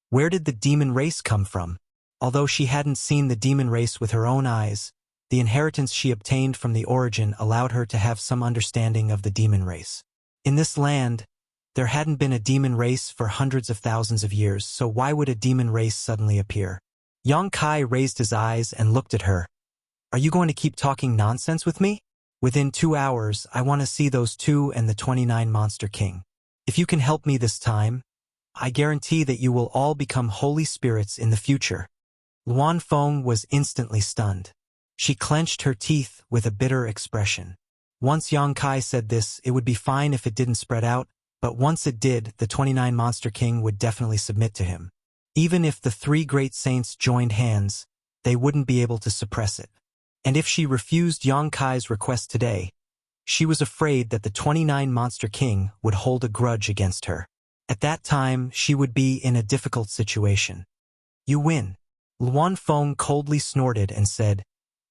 Where did the demon race come from? Although she hadn't seen the demon race with her own eyes, the inheritance she obtained from the origin allowed her to have some understanding of the demon race. In this land, there hadn't been a demon race for hundreds of thousands of years, so why would a demon race suddenly appear? Yang Kai raised his eyes and looked at her. Are you going to keep talking nonsense with me? Within 2 hours, I want to see those two and the 29 Monster King. If you can help me this time, I guarantee that you will all become holy spirits in the future. Luan Feng was instantly stunned. She clenched her teeth with a bitter expression. Once Yang Kai said this, it would be fine if it didn't spread out, but once it did, the 29 Monster King would definitely submit to him. Even if the 3 great saints joined hands, they wouldn't be able to suppress it. And if she refused Yang Kai's request today, she was afraid that the 29 Monster King would hold a grudge against her. At that time, she would be in a difficult situation. You win. Luan Feng coldly snorted and said,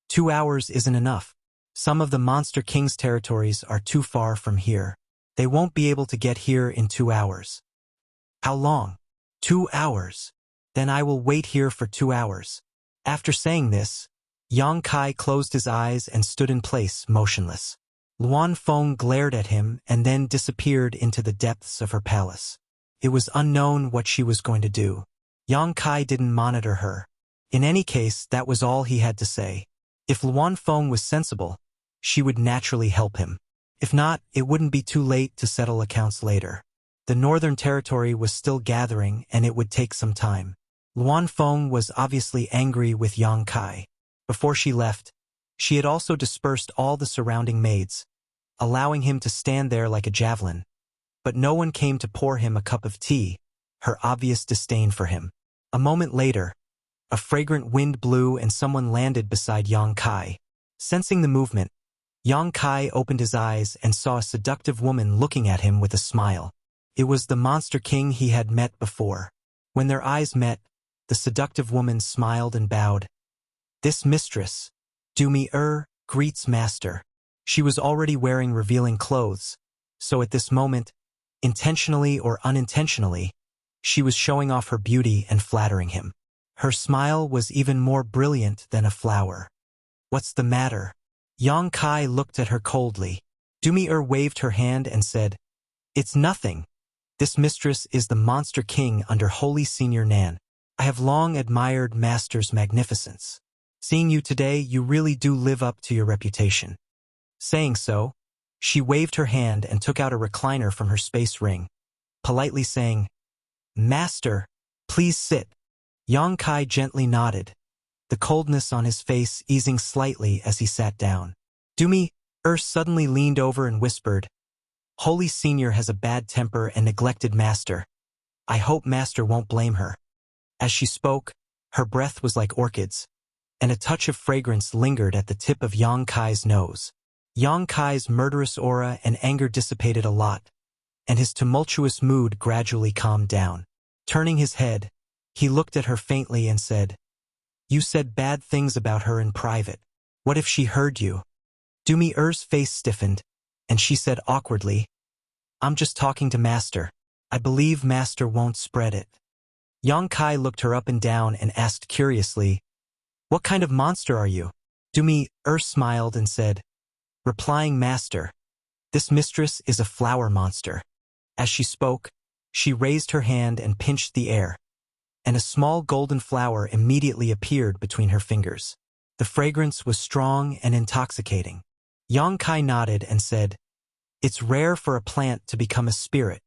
2 hours isn't enough. Some of the Monster King's territories are too far from here. They won't be able to get here in 2 hours. How long? 2 hours. Then I will wait here for 2 hours. After saying this, Yang Kai closed his eyes and stood in place, motionless. Luan Feng glared at him and then disappeared into the depths of her palace. It was unknown what she was going to do. Yang Kai didn't monitor her. In any case, that was all he had to say. If Luan Feng was sensible, she would naturally help him. If not, it wouldn't be too late to settle accounts later. The northern territory was still gathering and it would take some time. Luan Feng was obviously angry with Yang Kai. Before she left, she had also dispersed all the surrounding maids, allowing him to stand there like a javelin. But no one came to pour him a cup of tea, her obvious disdain for him. A moment later, a fragrant wind blew and someone landed beside Yang Kai. Sensing the movement, Yang Kai opened his eyes and saw a seductive woman looking at him with a smile. It was the Monster King he had met before. When their eyes met, the seductive woman smiled and bowed. This mistress, Dumi greets master. She was already wearing revealing clothes, so at this moment, intentionally or unintentionally, she was showing off her beauty and flattering him. Her smile was even more brilliant than a flower. What's the matter? Yang Kai looked at her coldly. Dumi waved her hand and said, It's nothing. This mistress is the Monster King under Holy Senior Nan. I have long admired Master's magnificence. Seeing you today, you really do live up to your reputation. Saying so, she waved her hand and took out a recliner from her space ring, politely saying, Master, please sit. Yang Kai gently nodded, the coldness on his face easing slightly as he sat down. Dumi suddenly leaned over and whispered, Holy Senior has a bad temper and neglected Master. I hope Master won't blame her. As she spoke, her breath was like orchids, and a touch of fragrance lingered at the tip of Yang Kai's nose. Yang Kai's murderous aura and anger dissipated a lot, and his tumultuous mood gradually calmed down. Turning his head, he looked at her faintly and said, You said bad things about her in private. What if she heard you? Dumi face stiffened, and she said awkwardly, I'm just talking to Master. I believe Master won't spread it. Yang Kai looked her up and down and asked curiously, What kind of monster are you? Dumi smiled and said, Replying Master, this mistress is a flower monster. As she spoke, she raised her hand and pinched the air, and a small golden flower immediately appeared between her fingers. The fragrance was strong and intoxicating. Yang Kai nodded and said, It's rare for a plant to become a spirit.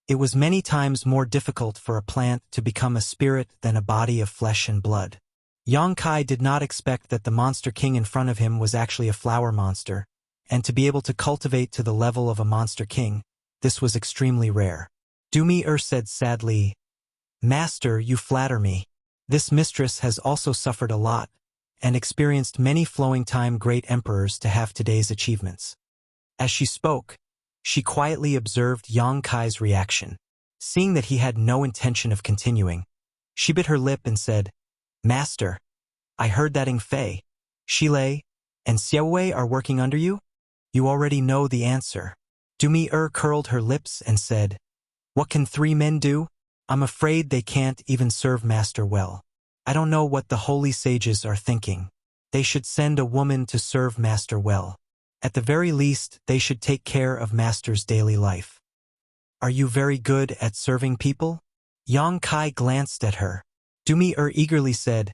It was many times more difficult for a plant to become a spirit than a body of flesh and blood. Yang Kai did not expect that the Monster King in front of him was actually a flower monster, and to be able to cultivate to the level of a Monster King, this was extremely rare. Dumi said sadly, Master, you flatter me. This mistress has also suffered a lot, and experienced many flowing time great emperors to have today's achievements. As she spoke, She quietly observed Yang Kai's reaction. Seeing that he had no intention of continuing, she bit her lip and said, "Master, I heard that Ing Fei, Shilei, and Xiaowei are working under you? You already know the answer." Dumi curled her lips and said, "What can 3 men do? I'm afraid they can't even serve Master well. I don't know what the holy sages are thinking. They should send a woman to serve Master well. At the very least, they should take care of Master's daily life." "Are you very good at serving people?" Yang Kai glanced at her. Dumi eagerly said,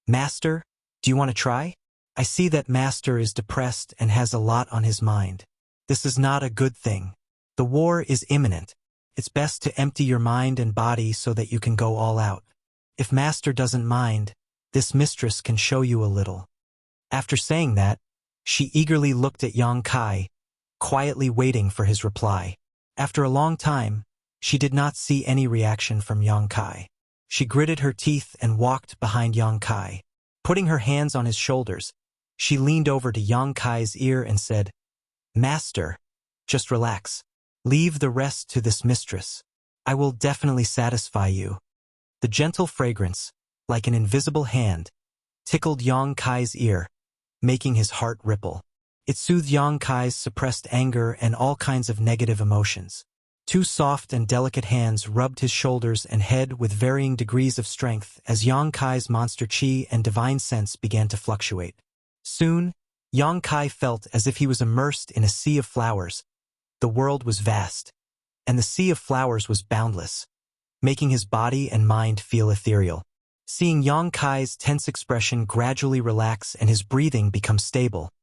"Master, do you want to try? I see that Master is depressed and has a lot on his mind. This is not a good thing. The war is imminent. It's best to empty your mind and body so that you can go all out. If Master doesn't mind, this mistress can show you a little." After saying that, she eagerly looked at Yang Kai, quietly waiting for his reply. After a long time, she did not see any reaction from Yang Kai. She gritted her teeth and walked behind Yang Kai. Putting her hands on his shoulders, she leaned over to Yang Kai's ear and said, "Master, just relax. Leave the rest to this mistress. I will definitely satisfy you." The gentle fragrance, like an invisible hand, tickled Yang Kai's ear, making his heart ripple. It soothed Yang Kai's suppressed anger and all kinds of negative emotions. 2 soft and delicate hands rubbed his shoulders and head with varying degrees of strength as Yang Kai's monster chi and divine sense began to fluctuate. Soon, Yang Kai felt as if he was immersed in a sea of flowers. The world was vast, and the sea of flowers was boundless, making his body and mind feel ethereal. Seeing Yang Kai's tense expression gradually relax and his breathing become stable,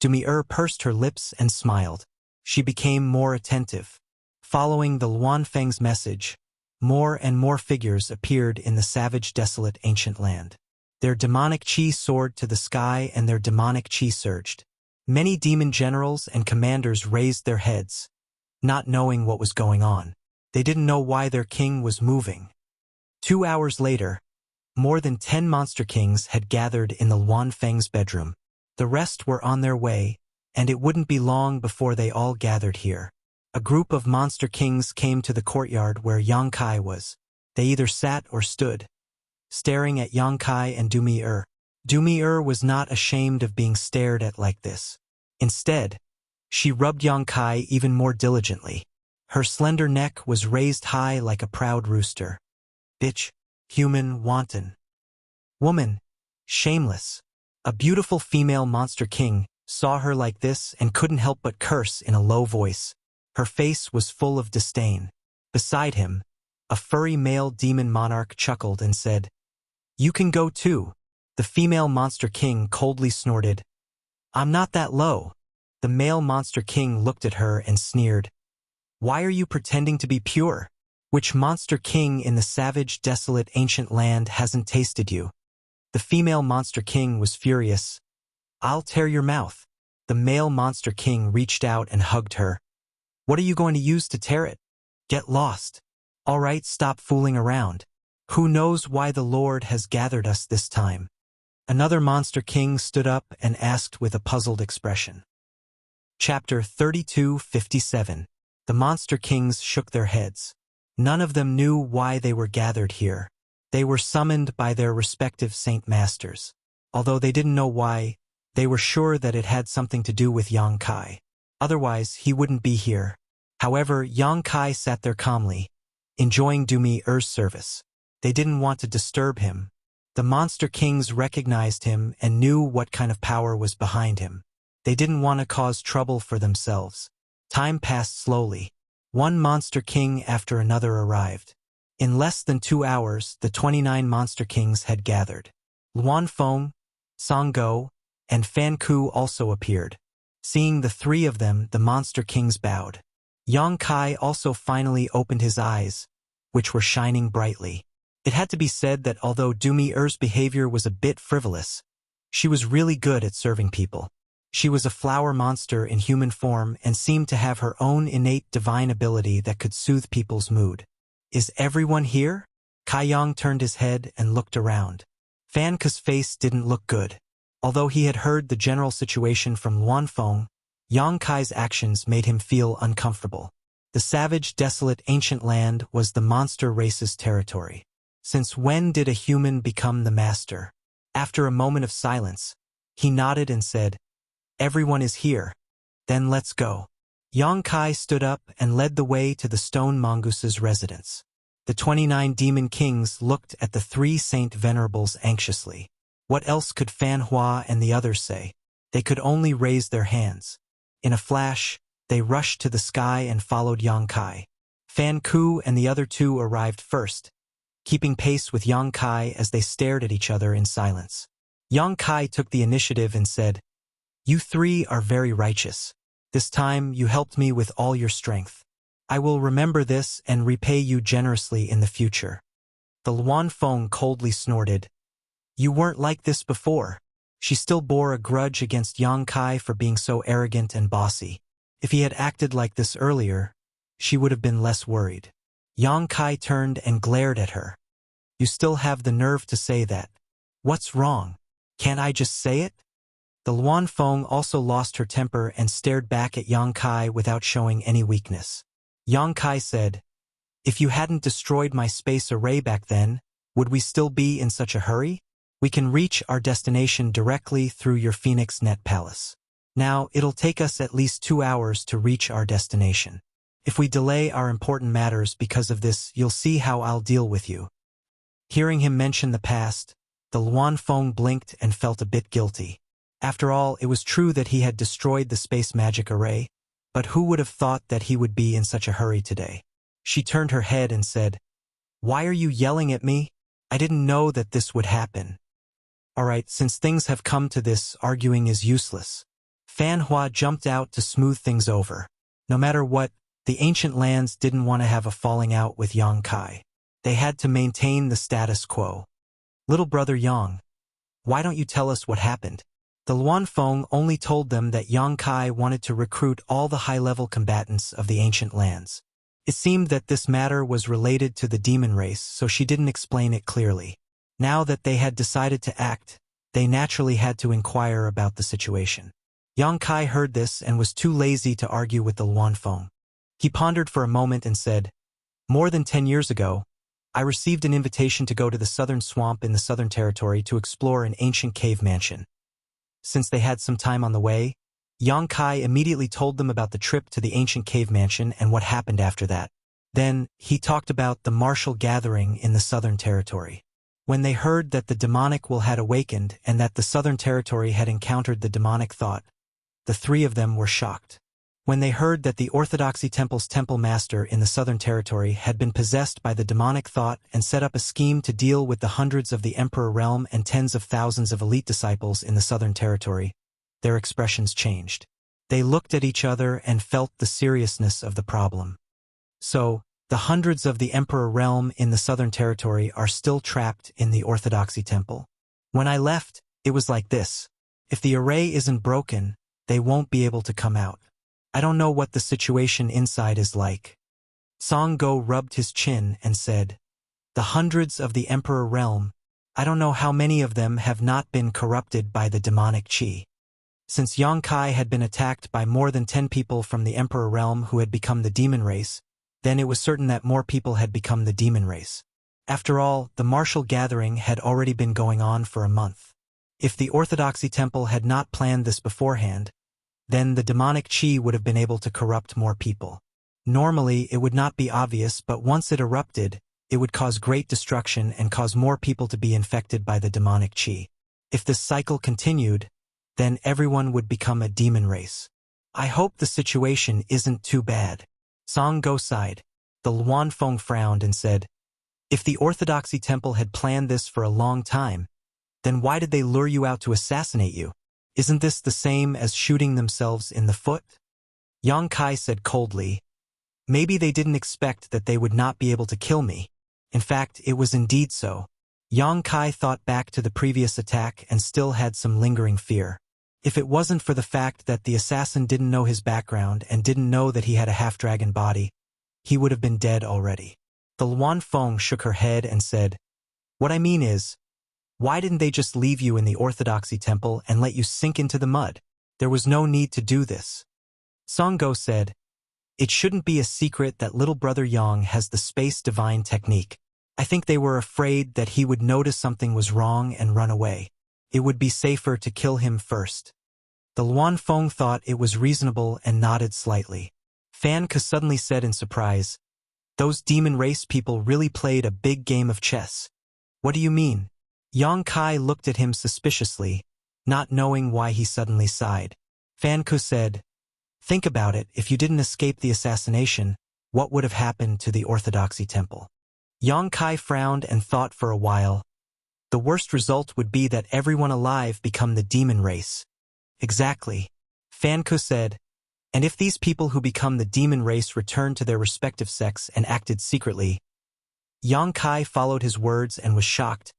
Dumi pursed her lips and smiled. She became more attentive. Following the Luanfeng's message, more and more figures appeared in the savage, desolate ancient land. Their demonic chi soared to the sky and their demonic chi surged. Many demon generals and commanders raised their heads, not knowing what was going on. They didn't know why their king was moving. 2 hours later, more than 10 monster kings had gathered in the Luanfeng's bedroom. The rest were on their way, and it wouldn't be long before they all gathered here. A group of monster kings came to the courtyard where Yang Kai was. They either sat or stood, staring at Yang Kai and Dumi. Dumi was not ashamed of being stared at like this. Instead, she rubbed Yang Kai even more diligently. Her slender neck was raised high like a proud rooster. "Bitch, human, wanton. Woman, shameless." A beautiful female monster king saw her like this and couldn't help but curse in a low voice. Her face was full of disdain. Beside him, a furry male demon monarch chuckled and said, "You can go too." The female monster king coldly snorted, "I'm not that low." The male monster king looked at her and sneered, "Why are you pretending to be pure? Which monster king in the savage, desolate, ancient land hasn't tasted you?" The female monster king was furious. "I'll tear your mouth." The male monster king reached out and hugged her. "What are you going to use to tear it? Get lost. All right, stop fooling around. Who knows why the Lord has gathered us this time?" Another monster king stood up and asked with a puzzled expression. Chapter 32:57. The monster kings shook their heads. None of them knew why they were gathered here. They were summoned by their respective saint masters. Although they didn't know why, they were sure that it had something to do with Yang Kai. Otherwise, he wouldn't be here. However, Yang Kai sat there calmly, enjoying Dumi service. They didn't want to disturb him. The monster kings recognized him and knew what kind of power was behind him. They didn't want to cause trouble for themselves. Time passed slowly. One monster king after another arrived. In less than 2 hours, the 29 monster kings had gathered. Luanfeng, Songgo, and Fan Ku also appeared. Seeing the 3 of them, the monster kings bowed. Yang Kai also finally opened his eyes, which were shining brightly. It had to be said that although Dumi behavior was a bit frivolous, she was really good at serving people. She was a flower monster in human form and seemed to have her own innate divine ability that could soothe people's mood. "Is everyone here?" Kai Yang turned his head and looked around. Fan Ku's face didn't look good. Although he had heard the general situation from Luanfeng, Yang Kai's actions made him feel uncomfortable. The savage, desolate, ancient land was the monster race's territory. Since when did a human become the master? After a moment of silence, he nodded and said, "Everyone is here. Then let's go." Yang Kai stood up and led the way to the stone mongoose's residence. The 29 demon kings looked at the 3 saint venerables anxiously. What else could Fan Hua and the others say? They could only raise their hands. In a flash, they rushed to the sky and followed Yang Kai. Fan Ku and the other 2 arrived first, keeping pace with Yang Kai as they stared at each other in silence. Yang Kai took the initiative and said, "You 3 are very righteous. This time you helped me with all your strength. I will remember this and repay you generously in the future." The Luan Feng coldly snorted. "You weren't like this before." She still bore a grudge against Yang Kai for being so arrogant and bossy. If he had acted like this earlier, she would have been less worried. Yang Kai turned and glared at her. "You still have the nerve to say that. What's wrong? Can't I just say it?" The Luan Feng also lost her temper and stared back at Yang Kai without showing any weakness. Yang Kai said, "If you hadn't destroyed my space array back then, would we still be in such a hurry? We can reach our destination directly through your Phoenix Net Palace. Now, it'll take us at least 2 hours to reach our destination. If we delay our important matters because of this, you'll see how I'll deal with you." Hearing him mention the past, the Luan Feng blinked and felt a bit guilty. After all, it was true that he had destroyed the space magic array, but who would have thought that he would be in such a hurry today? She turned her head and said, "Why are you yelling at me? I didn't know that this would happen." "All right, since things have come to this, arguing is useless." Fan Hua jumped out to smooth things over. No matter what, the ancient lands didn't want to have a falling out with Yang Kai. They had to maintain the status quo. "Little brother Yang, why don't you tell us what happened?" The Luan Feng only told them that Yang Kai wanted to recruit all the high-level combatants of the ancient lands. It seemed that this matter was related to the demon race, so she didn't explain it clearly. Now that they had decided to act, they naturally had to inquire about the situation. Yang Kai heard this and was too lazy to argue with the Luan Feng. He pondered for a moment and said, "More than 10 years ago, I received an invitation to go to the southern swamp in the Southern Territory to explore an ancient cave mansion." Since they had some time on the way, Yang Kai immediately told them about the trip to the ancient cave mansion and what happened after that. Then, he talked about the martial gathering in the Southern Territory. When they heard that the demonic will had awakened and that the Southern Territory had encountered the demonic thought, the 3 of them were shocked. When they heard that the Orthodoxy Temple's temple master in the Southern Territory had been possessed by the demonic thought and set up a scheme to deal with the hundreds of the Emperor realm and tens of thousands of elite disciples in the Southern Territory, their expressions changed. They looked at each other and felt the seriousness of the problem. "So, the hundreds of the Emperor realm in the Southern Territory are still trapped in the Orthodoxy Temple. When I left, it was like this. If the array isn't broken, they won't be able to come out. I don't know what the situation inside is like." Song Go rubbed his chin and said, "The hundreds of the Emperor realm, I don't know how many of them have not been corrupted by the demonic chi." Since Yang Kai had been attacked by more than 10 people from the Emperor realm who had become the demon race, then it was certain that more people had become the demon race. After all, the martial gathering had already been going on for a month. If the Orthodoxy Temple had not planned this beforehand, then the demonic chi would have been able to corrupt more people. Normally, it would not be obvious, but once it erupted, it would cause great destruction and cause more people to be infected by the demonic chi. If this cycle continued, then everyone would become a demon race. "I hope the situation isn't too bad." Song Go sighed. The Luan Feng frowned and said, "If the Orthodoxy Temple had planned this for a long time, then why did they lure you out to assassinate you? Isn't this the same as shooting themselves in the foot?" Yang Kai said coldly, "Maybe they didn't expect that they would not be able to kill me. In fact, it was indeed so." Yang Kai thought back to the previous attack and still had some lingering fear. If it wasn't for the fact that the assassin didn't know his background and didn't know that he had a half-dragon body, he would have been dead already. The Luan Feng shook her head and said, "What I mean is, why didn't they just leave you in the Orthodoxy Temple and let you sink into the mud? There was no need to do this." Songo said, "It shouldn't be a secret that little brother Yang has the space divine technique. I think they were afraid that he would notice something was wrong and run away. It would be safer to kill him first." The Luan Feng thought it was reasonable and nodded slightly. Fan Ke suddenly said in surprise, "Those demon race people really played a big game of chess." "What do you mean?" Yang Kai looked at him suspiciously, not knowing why he suddenly sighed. Fan Ke said, "Think about it, if you didn't escape the assassination, what would have happened to the Orthodoxy Temple?" Yang Kai frowned and thought for a while. "The worst result would be that everyone alive become the demon race." "Exactly," Fan Ke said, "and if these people who become the demon race returned to their respective sects and acted secretly." Yang Kai followed his words and was shocked.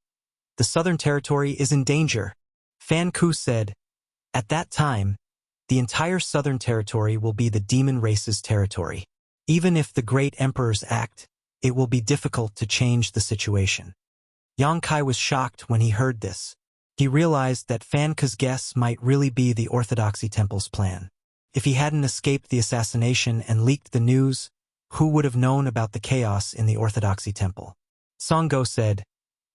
"The Southern Territory is in danger," Fan Ke said. "At that time, the entire Southern Territory will be the demon race's territory. Even if the great emperors act, it will be difficult to change the situation." Yang Kai was shocked when he heard this. He realized that Fan Ke's guess might really be the Orthodoxy Temple's plan. If he hadn't escaped the assassination and leaked the news, who would have known about the chaos in the Orthodoxy Temple? Songo said,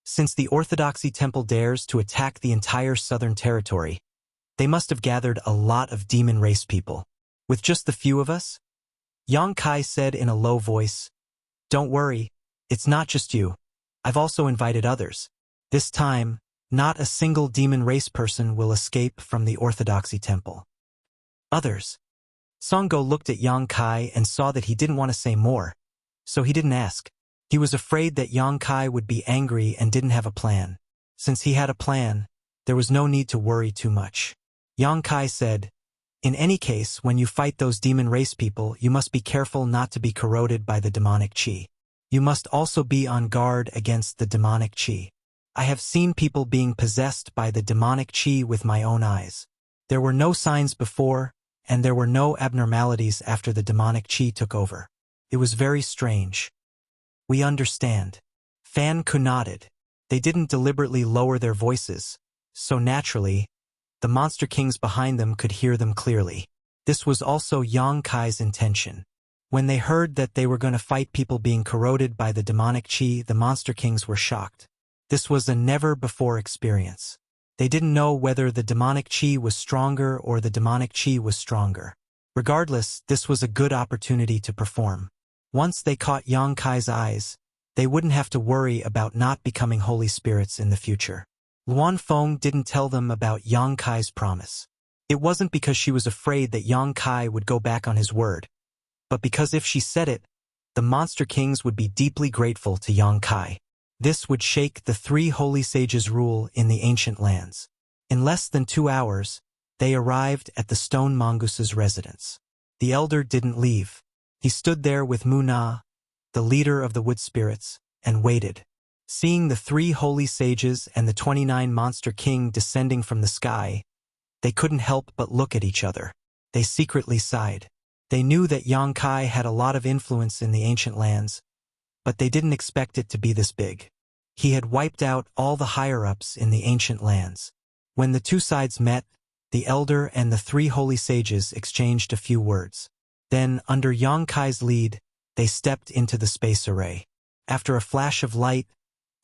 "Since the Orthodoxy Temple dares to attack the entire Southern Territory, they must have gathered a lot of demon race people. With just the few of us?" Yang Kai said in a low voice, "Don't worry, it's not just you. I've also invited others. This time, not a single demon race person will escape from the Orthodoxy Temple." "Others?" Songo looked at Yang Kai and saw that he didn't want to say more, so he didn't ask. He was afraid that Yang Kai would be angry and didn't have a plan. Since he had a plan, there was no need to worry too much. Yang Kai said, "In any case, when you fight those demon race people, you must be careful not to be corroded by the demonic qi. You must also be on guard against the demonic qi. I have seen people being possessed by the demonic qi with my own eyes. There were no signs before, and there were no abnormalities after the demonic qi took over. It was very strange." "We understand." Fan Ke nodded. They didn't deliberately lower their voices, so naturally, the monster kings behind them could hear them clearly. This was also Yang Kai's intention. When they heard that they were going to fight people being corroded by the demonic qi, the monster kings were shocked. This was a never-before experience. They didn't know whether the demonic qi was stronger or the demonic qi was stronger. Regardless, this was a good opportunity to perform. Once they caught Yang Kai's eyes, they wouldn't have to worry about not becoming holy spirits in the future. Luan Feng didn't tell them about Yang Kai's promise. It wasn't because she was afraid that Yang Kai would go back on his word, but because if she said it, the monster kings would be deeply grateful to Yang Kai. This would shake the three holy sages' rule in the ancient lands. In less than 2 hours, they arrived at the stone mongoose's residence. The elder didn't leave. He stood there with Muna, the leader of the wood spirits, and waited. Seeing the 3 holy sages and the 29 monster king descending from the sky, they couldn't help but look at each other. They secretly sighed. They knew that Yang Kai had a lot of influence in the ancient lands, but they didn't expect it to be this big. He had wiped out all the higher-ups in the ancient lands. When the 2 sides met, the elder and the 3 holy sages exchanged a few words. Then, under Yang Kai's lead, they stepped into the space array. After a flash of light,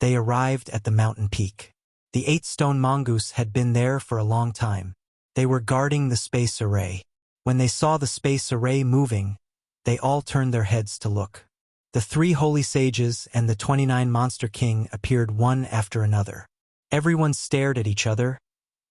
they arrived at the mountain peak. The 8 stone mongoose had been there for a long time. They were guarding the space array. When they saw the space array moving, they all turned their heads to look. The 3 holy sages and the 29 monster king appeared one after another. Everyone stared at each other,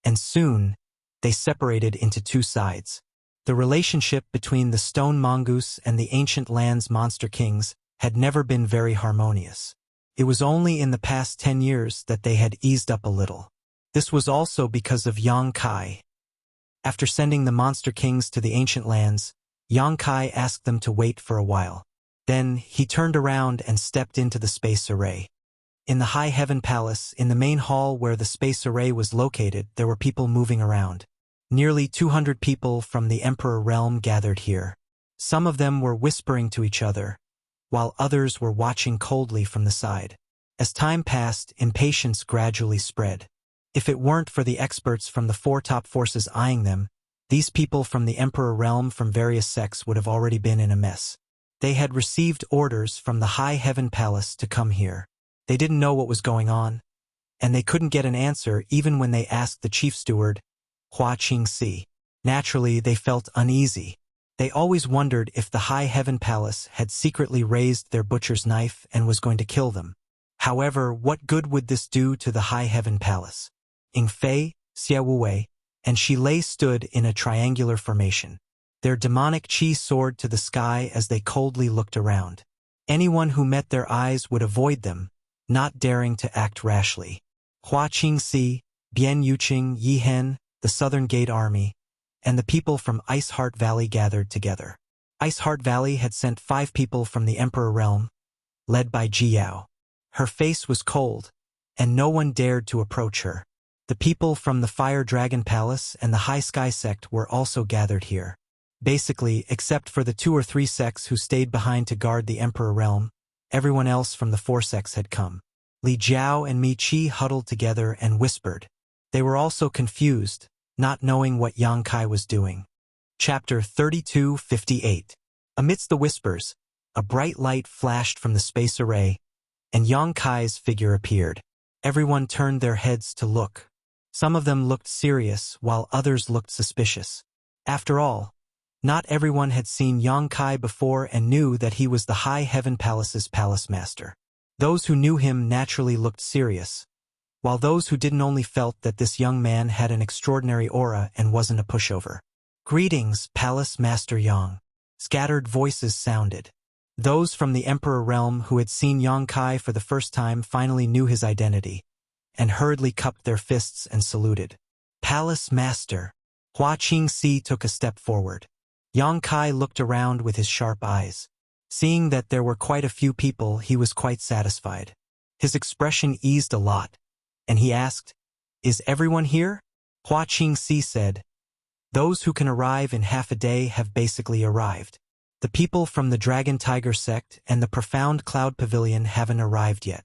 and soon, they separated into 2 sides. The relationship between the stone mongoose and the ancient lands monster kings had never been very harmonious. It was only in the past 10 years that they had eased up a little. This was also because of Yang Kai. After sending the monster kings to the ancient lands, Yang Kai asked them to wait for a while. Then, he turned around and stepped into the space array. In the High Heaven Palace, in the main hall where the space array was located, there were people moving around. Nearly 200 people from the Emperor realm gathered here. Some of them were whispering to each other, while others were watching coldly from the side. As time passed, impatience gradually spread. If it weren't for the experts from the 4 top forces eyeing them, These people from the Emperor realm from various sects would have already been in a mess. They had received orders from the High Heaven Palace to come here. They didn't know what was going on, and they couldn't get an answer even when they asked the chief steward, Hua Qingxi. Naturally, they felt uneasy. They always wondered if the High Heaven Palace had secretly raised their butcher's knife and was going to kill them. However, what good would this do to the High Heaven Palace? Ying Fei, Xie Wuwei, and Shi Lei stood in a triangular formation. Their demonic qi soared to the sky as they coldly looked around. Anyone who met their eyes would avoid them, not daring to act rashly. Hua Qingxi, Bian Yuqing, Yi Hen, the Southern Gate Army, and the people from Ice Heart Valley gathered together. Ice Heart Valley had sent 5 people from the Emperor realm, led by Ji Yao. Her face was cold, and no one dared to approach her. The people from the Fire Dragon Palace and the High Sky Sect were also gathered here. Basically, except for the 2 or 3 sects who stayed behind to guard the Emperor realm, everyone else from the 4 sects had come. Li Jiao and Mi Qi huddled together and whispered. They were also confused, not knowing what Yang Kai was doing. Chapter 32:58. Amidst the whispers, a bright light flashed from the space array, and Yang Kai's figure appeared. Everyone turned their heads to look. Some of them looked serious, while others looked suspicious. After all, not everyone had seen Yang Kai before and knew that he was the High Heaven Palace's palace master. Those who knew him naturally looked serious, while those who didn't only felt that this young man had an extraordinary aura and wasn't a pushover. Greetings, Palace Master Yang. Scattered voices sounded. Those from the Emperor realm who had seen Yang Kai for the first time finally knew his identity, and hurriedly cupped their fists and saluted. Palace Master. Hua Qingxi took a step forward. Yang Kai looked around with his sharp eyes. Seeing that there were quite a few people, he was quite satisfied. His expression eased a lot, and he asked, Is everyone here? Hua Qingxi said, Those who can arrive in half a day have basically arrived. The people from the Dragon Tiger sect and the Profound Cloud Pavilion haven't arrived yet.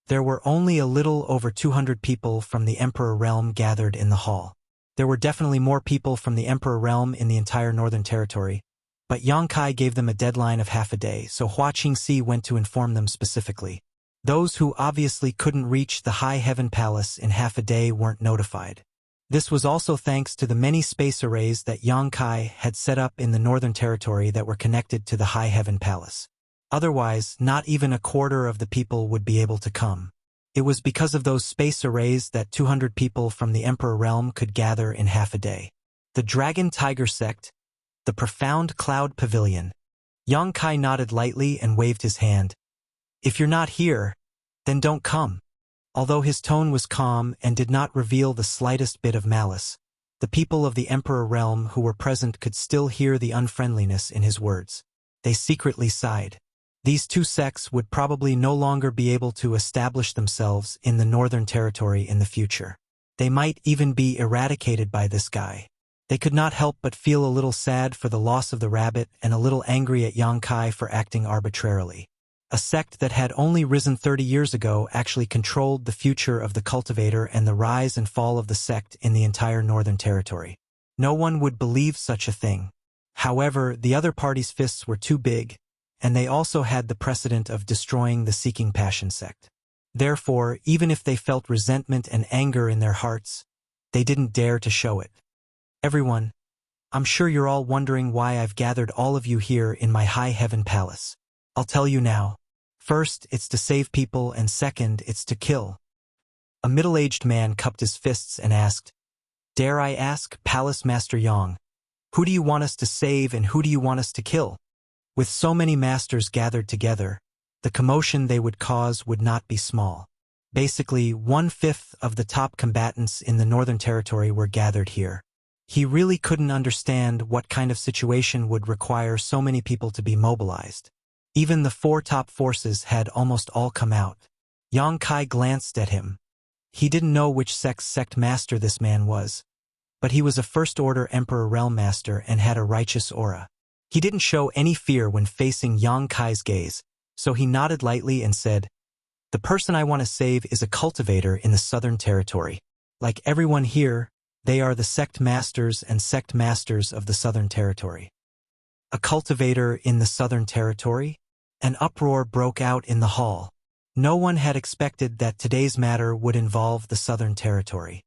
There were only a little over 200 people from the Emperor realm gathered in the hall. There were definitely more people from the Emperor realm in the entire Northern Territory, but Yang Kai gave them a deadline of half a day, so Hua Qingxi went to inform them specifically. Those who obviously couldn't reach the High Heaven Palace in half a day weren't notified. This was also thanks to the many space arrays that Yang Kai had set up in the Northern Territory that were connected to the High Heaven Palace. Otherwise, not even a quarter of the people would be able to come. It was because of those space arrays that 200 people from the Emperor realm could gather in half a day. The Dragon Tiger sect, the Profound Cloud Pavilion. Yang Kai nodded lightly and waved his hand. If you're not here, then don't come. Although his tone was calm and did not reveal the slightest bit of malice, the people of the Emperor realm who were present could still hear the unfriendliness in his words. They secretly sighed. These 2 sects would probably no longer be able to establish themselves in the Northern Territory in the future. They might even be eradicated by this guy. They could not help but feel a little sad for the loss of the rabbit and a little angry at Yang Kai for acting arbitrarily. A sect that had only risen 30 years ago actually controlled the future of the cultivator and the rise and fall of the sect in the entire Northern Territory. No one would believe such a thing. However, the other party's fists were too big, and they also had the precedent of destroying the Seeking Passion sect. Therefore, even if they felt resentment and anger in their hearts, they didn't dare to show it. Everyone, I'm sure you're all wondering why I've gathered all of you here in my High Heaven Palace. I'll tell you now. First, it's to save people, and second, it's to kill. A middle-aged man cupped his fists and asked, Dare I ask, Palace Master Yang, who do you want us to save and who do you want us to kill? With so many masters gathered together, the commotion they would cause would not be small. Basically, 1/5 of the top combatants in the Northern Territory were gathered here. He really couldn't understand what kind of situation would require so many people to be mobilized. Even the 4 top forces had almost all come out. Yang Kai glanced at him. He didn't know which sect master this man was, but he was a First-Order Emperor Realm Master and had a righteous aura. He didn't show any fear when facing Yang Kai's gaze, so he nodded lightly and said, The person I want to save is a cultivator in the Southern Territory. Like everyone here, They are the sect masters and sect masters of the Southern Territory. A cultivator in the Southern Territory? An uproar broke out in the hall. No one had expected that today's matter would involve the Southern Territory.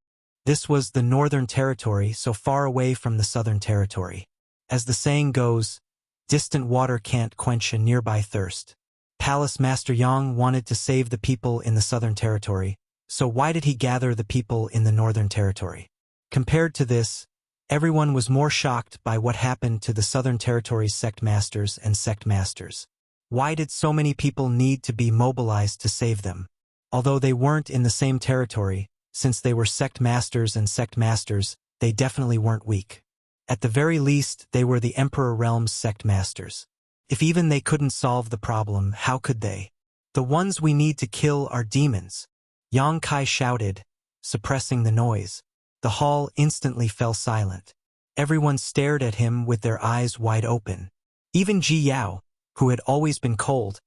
This was the Northern Territory, so far away from the Southern Territory. As the saying goes, distant water can't quench a nearby thirst. Palace Master Yang wanted to save the people in the Southern Territory, so why did he gather the people in the Northern Territory? Compared to this, everyone was more shocked by what happened to the Southern Territory's sect masters and sect masters. Why did so many people need to be mobilized to save them? Although they weren't in the same territory, since they were sect masters and sect masters, they definitely weren't weak. At the very least, they were the Emperor Realm's sect masters. If even they couldn't solve the problem, how could they? The ones we need to kill are demons. Yang Kai shouted, suppressing the noise. The hall instantly fell silent. Everyone stared at him with their eyes wide open. Even Ji Yao, who had always been cold,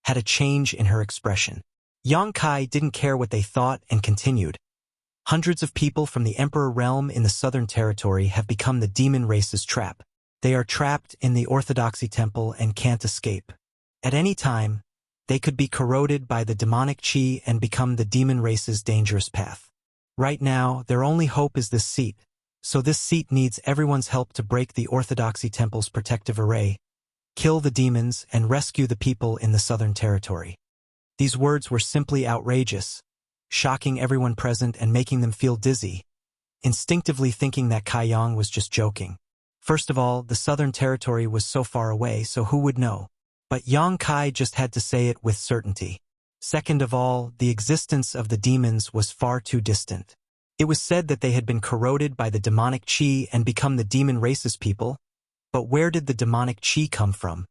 had a change in her expression. Yang Kai didn't care what they thought and continued. Hundreds of people from the Emperor Realm in the Southern Territory have become the demon race's trap. They are trapped in the Orthodoxy Temple and can't escape. At any time, they could be corroded by the demonic chi and become the demon race's dangerous path. Right now, their only hope is this seat, so this seat needs everyone's help to break the Orthodoxy Temple's protective array, kill the demons, and rescue the people in the Southern Territory. These words were simply outrageous, shocking everyone present and making them feel dizzy, instinctively thinking that Kai Yang was just joking. First of all, the Southern Territory was so far away, so who would know? But Yang Kai just had to say it with certainty. Second of all, the existence of the demons was far too distant. It was said that they had been corroded by the demonic chi and become the demon race's people. But where did the demonic chi come from?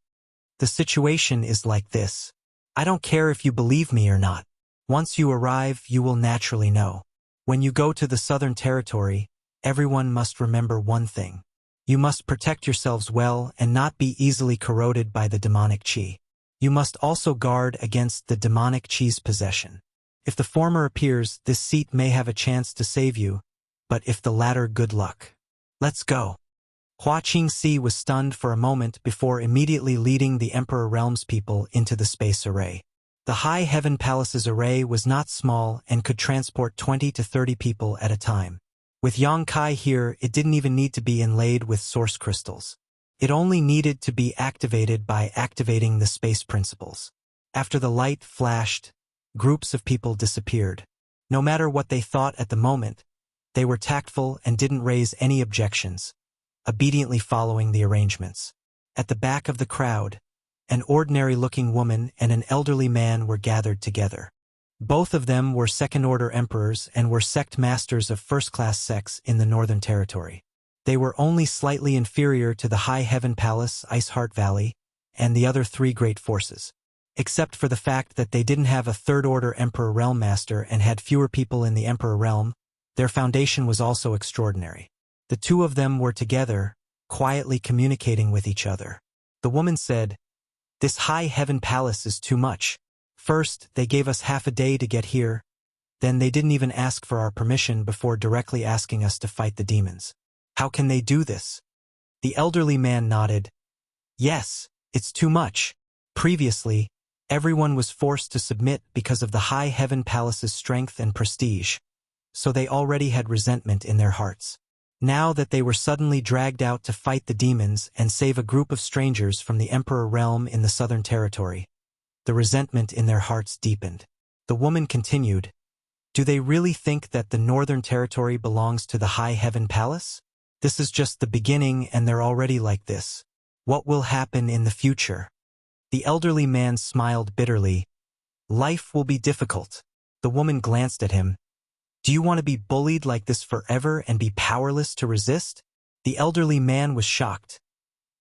The situation is like this. I don't care if you believe me or not. Once you arrive, you will naturally know. When you go to the Southern Territory, everyone must remember one thing. You must protect yourselves well and not be easily corroded by the demonic chi. You must also guard against the demonic chi's possession. If the former appears, this seat may have a chance to save you, but if the latter, good luck. Let's go. Hua Qingxi was stunned for a moment before immediately leading the Emperor Realm's people into the space array. The High Heaven Palace's array was not small and could transport 20 to 30 people at a time. With Yang Kai here, it didn't even need to be inlaid with source crystals. It only needed to be activated by activating the space principles. After the light flashed, groups of people disappeared. No matter what they thought at the moment, they were tactful and didn't raise any objections, obediently following the arrangements. At the back of the crowd, an ordinary-looking woman and an elderly man were gathered together. Both of them were second-order emperors and were sect masters of first-class sects in the Northern Territory. They were only slightly inferior to the High Heaven Palace, Ice Heart Valley, and the other three great forces. Except for the fact that they didn't have a third-order Emperor Realm Master and had fewer people in the Emperor Realm, their foundation was also extraordinary. The two of them were together, quietly communicating with each other. The woman said, "This High Heaven Palace is too much. First, they gave us half a day to get here. Then they didn't even ask for our permission before directly asking us to fight the demons. How can they do this?" The elderly man nodded. "Yes, it's too much. Previously, everyone was forced to submit because of the High Heaven Palace's strength and prestige, so they already had resentment in their hearts. Now that they were suddenly dragged out to fight the demons and save a group of strangers from the Emperor Realm in the Southern Territory, the resentment in their hearts deepened. The woman continued, "Do they really think that the Northern Territory belongs to the High Heaven Palace? This is just the beginning and they're already like this. What will happen in the future?" The elderly man smiled bitterly. "Life will be difficult." The woman glanced at him. "Do you want to be bullied like this forever and be powerless to resist?" The elderly man was shocked.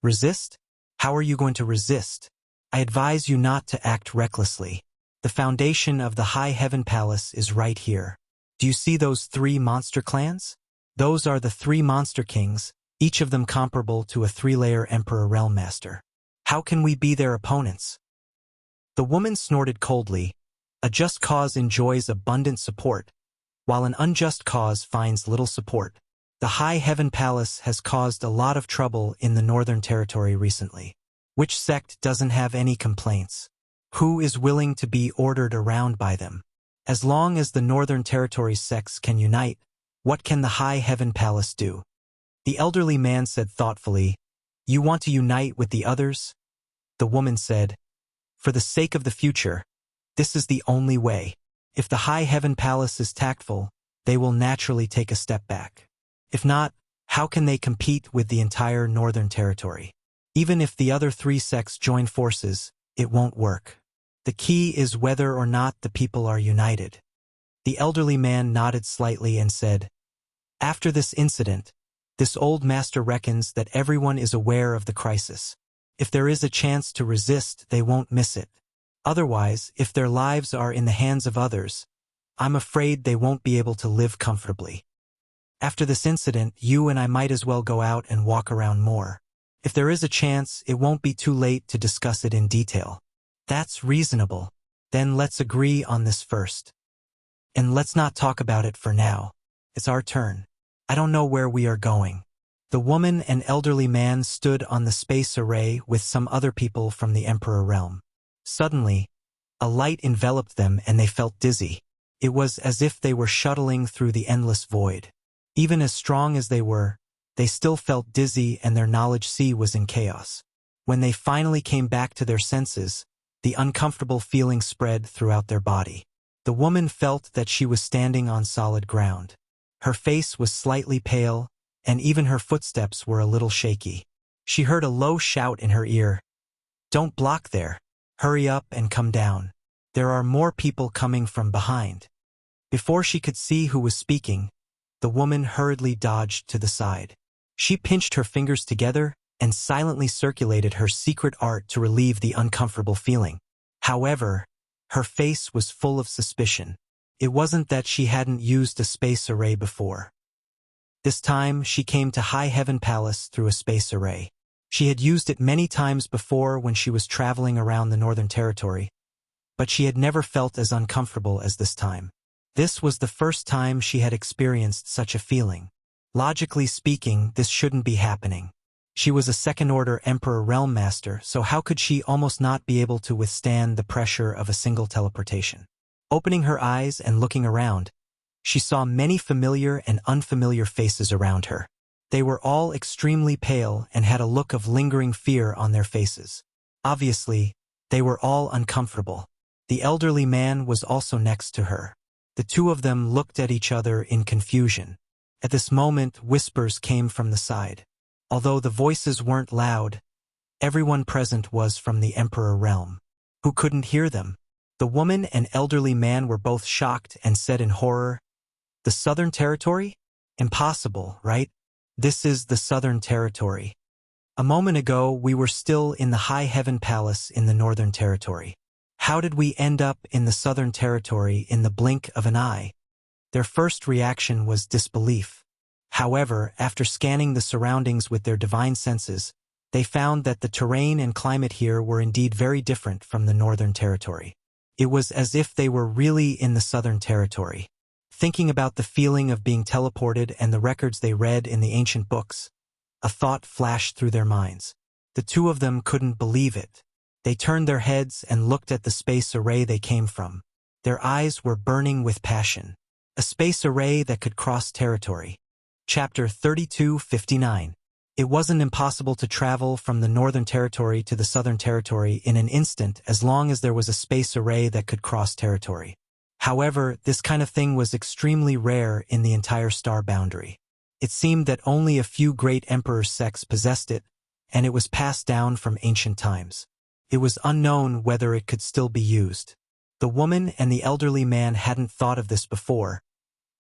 "Resist? How are you going to resist? I advise you not to act recklessly. The foundation of the High Heaven Palace is right here. Do you see those three monster clans? Those are the three monster kings, each of them comparable to a three-layer Emperor Realm Master. How can we be their opponents?" The woman snorted coldly. "A just cause enjoys abundant support, while an unjust cause finds little support. The High Heaven Palace has caused a lot of trouble in the Northern Territory recently. Which sect doesn't have any complaints? Who is willing to be ordered around by them? As long as the Northern Territory's sects can unite, what can the High Heaven Palace do? The elderly man said thoughtfully, "You want to unite with the others?" The woman said, "For the sake of the future, this is the only way. If the High Heaven Palace is tactful, they will naturally take a step back. If not, how can they compete with the entire Northern Territory? Even if the other three sects join forces, it won't work. The key is whether or not the people are united." The elderly man nodded slightly and said, "After this incident, this old master reckons that everyone is aware of the crisis. If there is a chance to resist, they won't miss it. Otherwise, if their lives are in the hands of others, I'm afraid they won't be able to live comfortably. After this incident, you and I might as well go out and walk around more. If there is a chance, it won't be too late to discuss it in detail." "That's reasonable. Then let's agree on this first. And let's not talk about it for now. It's our turn. I don't know where we are going." The woman and elderly man stood on the space array with some other people from the Emperor realm. Suddenly, a light enveloped them and they felt dizzy. It was as if they were shuttling through the endless void. Even as strong as they were, they still felt dizzy and their knowledge sea was in chaos. When they finally came back to their senses, the uncomfortable feeling spread throughout their body. The woman felt that she was standing on solid ground. Her face was slightly pale, and even her footsteps were a little shaky. She heard a low shout in her ear. "Don't block there. Hurry up and come down. There are more people coming from behind." Before she could see who was speaking, the woman hurriedly dodged to the side. She pinched her fingers together and silently circulated her secret art to relieve the uncomfortable feeling. However, her face was full of suspicion. It wasn't that she hadn't used a space array before. This time, she came to High Heaven Palace through a space array. She had used it many times before when she was traveling around the Northern Territory, but she had never felt as uncomfortable as this time. This was the first time she had experienced such a feeling. Logically speaking, this shouldn't be happening. She was a second-order Emperor Realm Master, so how could she almost not be able to withstand the pressure of a single teleportation? Opening her eyes and looking around, she saw many familiar and unfamiliar faces around her. They were all extremely pale and had a look of lingering fear on their faces. Obviously, they were all uncomfortable. The elderly man was also next to her. The two of them looked at each other in confusion. At this moment, whispers came from the side. Although the voices weren't loud, everyone present was from the Emperor realm. Who couldn't hear them? The woman and elderly man were both shocked and said in horror, "The Southern Territory? Impossible, right? This is the Southern Territory. A moment ago, we were still in the High Heaven Palace in the Northern Territory. How did we end up in the Southern Territory in the blink of an eye?" Their first reaction was disbelief. However, after scanning the surroundings with their divine senses, they found that the terrain and climate here were indeed very different from the Northern Territory. It was as if they were really in the Southern Territory. Thinking about the feeling of being teleported and the records they read in the ancient books, a thought flashed through their minds. The two of them couldn't believe it. They turned their heads and looked at the space array they came from. Their eyes were burning with passion. A space array that could cross territory. Chapter 32:59. It wasn't impossible to travel from the Northern Territory to the Southern Territory in an instant as long as there was a space array that could cross territory. However, this kind of thing was extremely rare in the entire star boundary. It seemed that only a few great emperors' sects possessed it, and it was passed down from ancient times. It was unknown whether it could still be used. The woman and the elderly man hadn't thought of this before,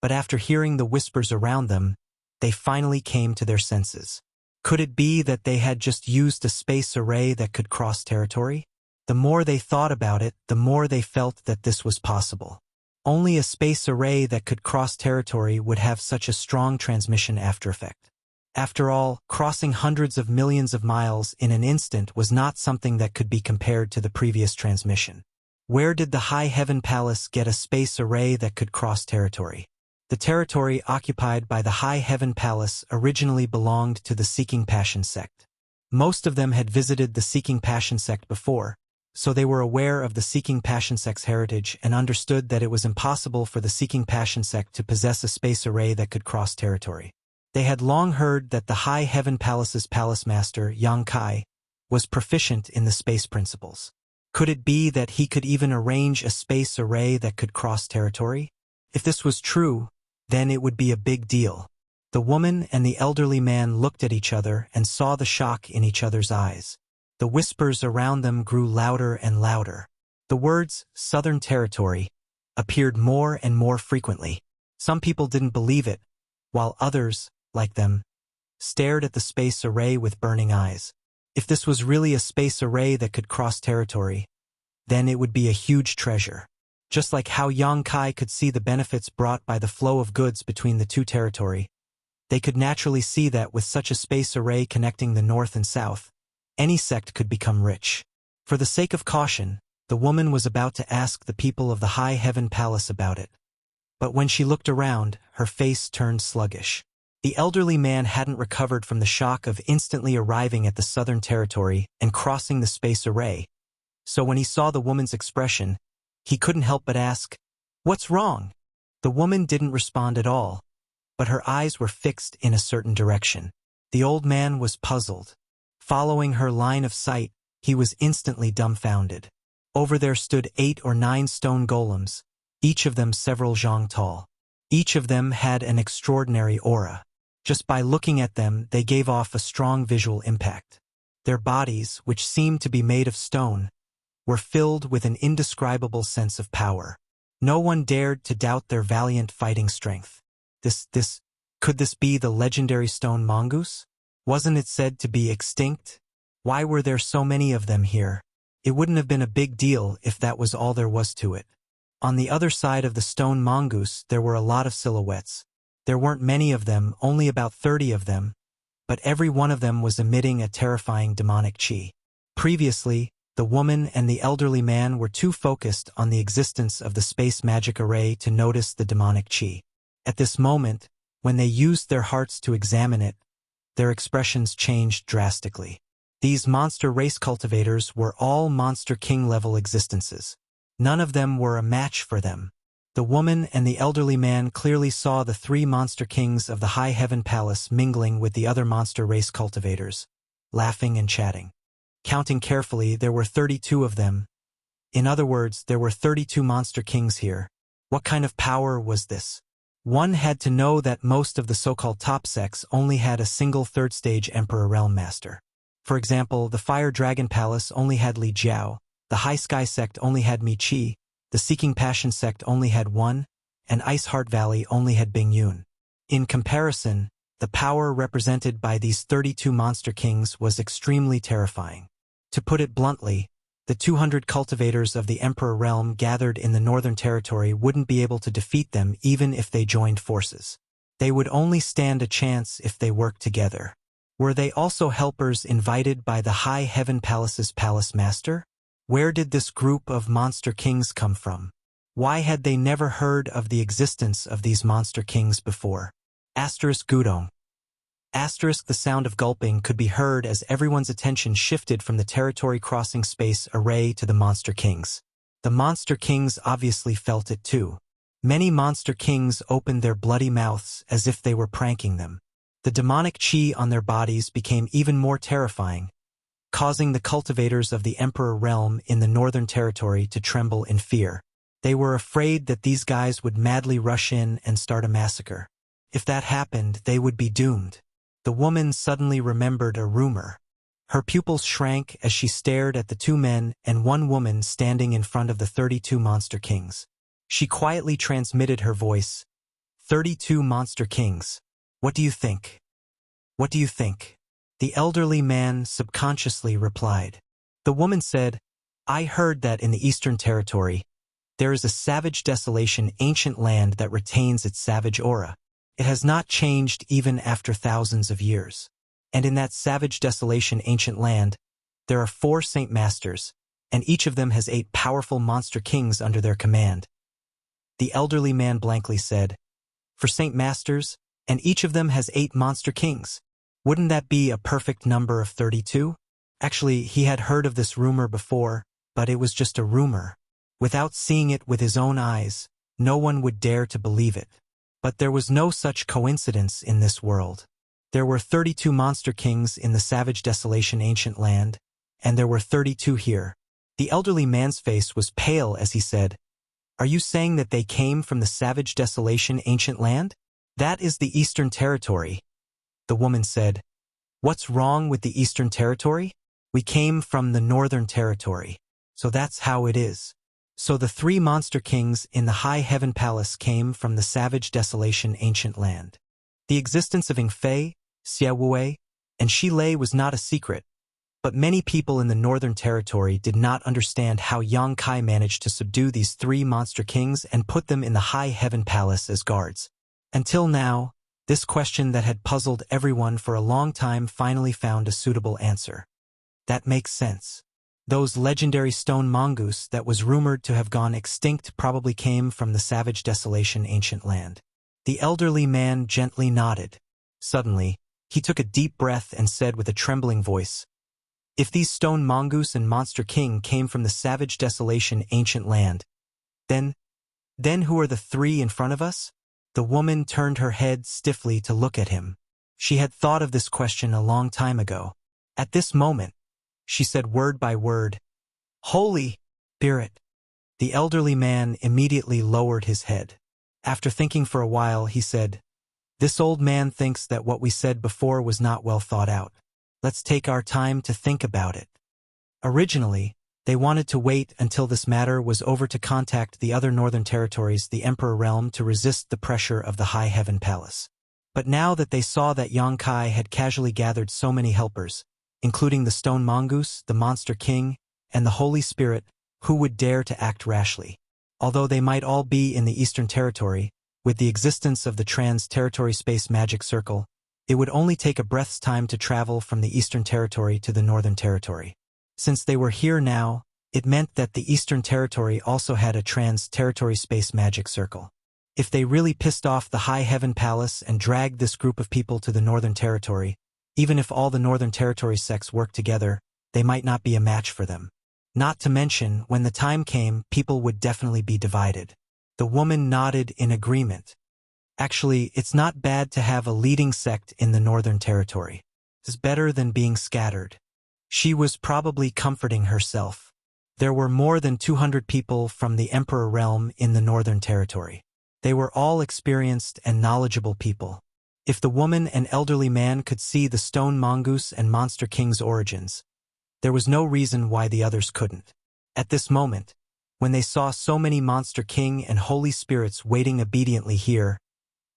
but after hearing the whispers around them, they finally came to their senses. Could it be that they had just used a space array that could cross territory? The more they thought about it, the more they felt that this was possible. Only a space array that could cross territory would have such a strong transmission after effect. After all, crossing hundreds of millions of miles in an instant was not something that could be compared to the previous transmission. Where did the High Heaven Palace get a space array that could cross territory? The territory occupied by the High Heaven Palace originally belonged to the Seeking Passion sect. Most of them had visited the Seeking Passion sect before, so they were aware of the Seeking Passion sect's heritage and understood that it was impossible for the Seeking Passion sect to possess a space array that could cross territory. They had long heard that the High Heaven Palace's palace master, Yang Kai, was proficient in the space principles. Could it be that he could even arrange a space array that could cross territory? If this was true, then it would be a big deal. The woman and the elderly man looked at each other and saw the shock in each other's eyes. The whispers around them grew louder and louder. The words, Southern Territory, appeared more and more frequently. Some people didn't believe it, while others, like them, stared at the space array with burning eyes. If this was really a space array that could cross territory, then it would be a huge treasure. Just like how Yang Kai could see the benefits brought by the flow of goods between the two territory, they could naturally see that with such a space array connecting the north and south, any sect could become rich. For the sake of caution, the woman was about to ask the people of the High Heaven Palace about it. But when she looked around, her face turned sluggish. The elderly man hadn't recovered from the shock of instantly arriving at the Southern Territory and crossing the space array, so when he saw the woman's expression, he couldn't help but ask, "What's wrong?" The woman didn't respond at all, but her eyes were fixed in a certain direction. The old man was puzzled. Following her line of sight, he was instantly dumbfounded. Over there stood 8 or 9 stone golems, each of them several zhang tall. Each of them had an extraordinary aura. Just by looking at them, they gave off a strong visual impact. Their bodies, which seemed to be made of stone, were filled with an indescribable sense of power. No one dared to doubt their valiant fighting strength. Could this be the legendary stone mongoose? Wasn't it said to be extinct? Why were there so many of them here? It wouldn't have been a big deal if that was all there was to it. On the other side of the stone mongoose, there were a lot of silhouettes. There weren't many of them, only about 30 of them, but every one of them was emitting a terrifying demonic chi. Previously, the woman and the elderly man were too focused on the existence of the space magic array to notice the demonic chi. At this moment, when they used their hearts to examine it, their expressions changed drastically. These monster race cultivators were all Monster King-level existences. None of them were a match for them. The woman and the elderly man clearly saw the 3 Monster Kings of the High Heaven Palace mingling with the other monster race cultivators, laughing and chatting. Counting carefully, there were 32 of them. In other words, there were 32 Monster Kings here. What kind of power was this? One had to know that most of the so-called top sects only had a single third-stage Emperor Realm Master. For example, the Fire Dragon Palace only had Li Jiao, the High Sky Sect only had Mi Qi, the Seeking Passion Sect only had one, and Ice Heart Valley only had Bing Yun. In comparison, the power represented by these 32 Monster Kings was extremely terrifying. To put it bluntly, the 200 cultivators of the Emperor Realm gathered in the Northern Territory wouldn't be able to defeat them even if they joined forces. They would only stand a chance if they worked together. Were they also helpers invited by the High Heaven Palace's Palace Master? Where did this group of Monster Kings come from? Why had they never heard of the existence of these Monster Kings before? Gudong. The sound of gulping could be heard as everyone's attention shifted from the territory-crossing space array to the Monster Kings. The Monster Kings obviously felt it too. Many Monster Kings opened their bloody mouths as if they were pranking them. The demonic chi on their bodies became even more terrifying, causing the cultivators of the Emperor Realm in the Northern Territory to tremble in fear. They were afraid that these guys would madly rush in and start a massacre. If that happened, they would be doomed. The woman suddenly remembered a rumor. Her pupils shrank as she stared at the 2 men and 1 woman standing in front of the 32 Monster Kings. She quietly transmitted her voice, 32 Monster Kings. What do you think? What do you think? The elderly man subconsciously replied. The woman said, I heard that in the Eastern Territory, there is a savage desolation ancient land that retains its savage aura. It has not changed even after thousands of years. And in that savage desolation ancient land, there are 4 Saint Masters, and each of them has 8 powerful Monster Kings under their command. The elderly man blankly said, for Saint Masters, and each of them has 8 monster kings. Wouldn't that be a perfect number of 32? Actually, he had heard of this rumor before, but it was just a rumor. Without seeing it with his own eyes, no one would dare to believe it. But there was no such coincidence in this world. There were 32 monster kings in the savage desolation ancient land, and there were 32 here. The elderly man's face was pale as he said, "Are you saying that they came from the savage desolation ancient land? That is the Eastern Territory." The woman said, "What's wrong with the Eastern Territory? We came from the Northern Territory. So that's how it is." So the 3 monster kings in the High Heaven Palace came from the savage desolation ancient land. The existence of Yingfei, Xiaowei, and Shilei was not a secret, but many people in the Northern Territory did not understand how Yang Kai managed to subdue these 3 monster kings and put them in the High Heaven Palace as guards. Until now, this question that had puzzled everyone for a long time finally found a suitable answer. That makes sense. Those legendary stone mongoose that was rumored to have gone extinct probably came from the savage desolation ancient land. The elderly man gently nodded. Suddenly, he took a deep breath and said with a trembling voice, "If these stone mongoose and monster king came from the savage desolation ancient land, then who are the 3 in front of us?" The woman turned her head stiffly to look at him. She had thought of this question a long time ago. At this moment, she said word by word, "Holy Spirit." The elderly man immediately lowered his head. After thinking for a while, he said, "This old man thinks that what we said before was not well thought out. Let's take our time to think about it." Originally, they wanted to wait until this matter was over to contact the other northern territories, the Emperor Realm, to resist the pressure of the High Heaven Palace. But now that they saw that Yang Kai had casually gathered so many helpers, including the Stone Mongoose, the Monster King, and the Holy Spirit, who would dare to act rashly? Although they might all be in the Eastern Territory, with the existence of the Trans-Territory Space Magic Circle, it would only take a breath's time to travel from the Eastern Territory to the Northern Territory. Since they were here now, it meant that the Eastern Territory also had a Trans-Territory Space Magic Circle. If they really pissed off the High Heaven Palace and dragged this group of people to the Northern Territory, even if all the Northern Territory sects worked together, they might not be a match for them. Not to mention, when the time came, people would definitely be divided. The woman nodded in agreement. Actually, it's not bad to have a leading sect in the Northern Territory. It's better than being scattered. She was probably comforting herself. There were more than 200 people from the Emperor Realm in the Northern Territory. They were all experienced and knowledgeable people. If the woman and elderly man could see the Stone Mongoose and Monster King's origins, there was no reason why the others couldn't. At this moment, when they saw so many Monster King and Holy Spirits waiting obediently here,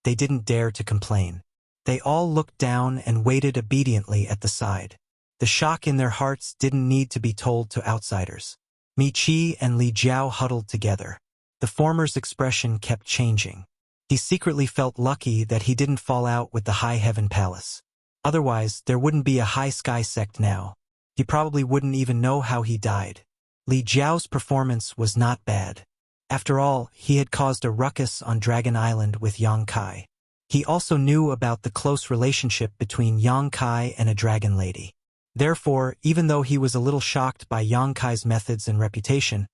they didn't dare to complain. They all looked down and waited obediently at the side. The shock in their hearts didn't need to be told to outsiders. Mi Qi and Li Jiao huddled together. The former's expression kept changing. He secretly felt lucky that he didn't fall out with the High Heaven Palace. Otherwise, there wouldn't be a High Sky sect now. He probably wouldn't even know how he died. Li Jiao's performance was not bad. After all, he had caused a ruckus on Dragon Island with Yang Kai. He also knew about the close relationship between Yang Kai and a dragon lady. Therefore, even though he was a little shocked by Yang Kai's methods and reputation,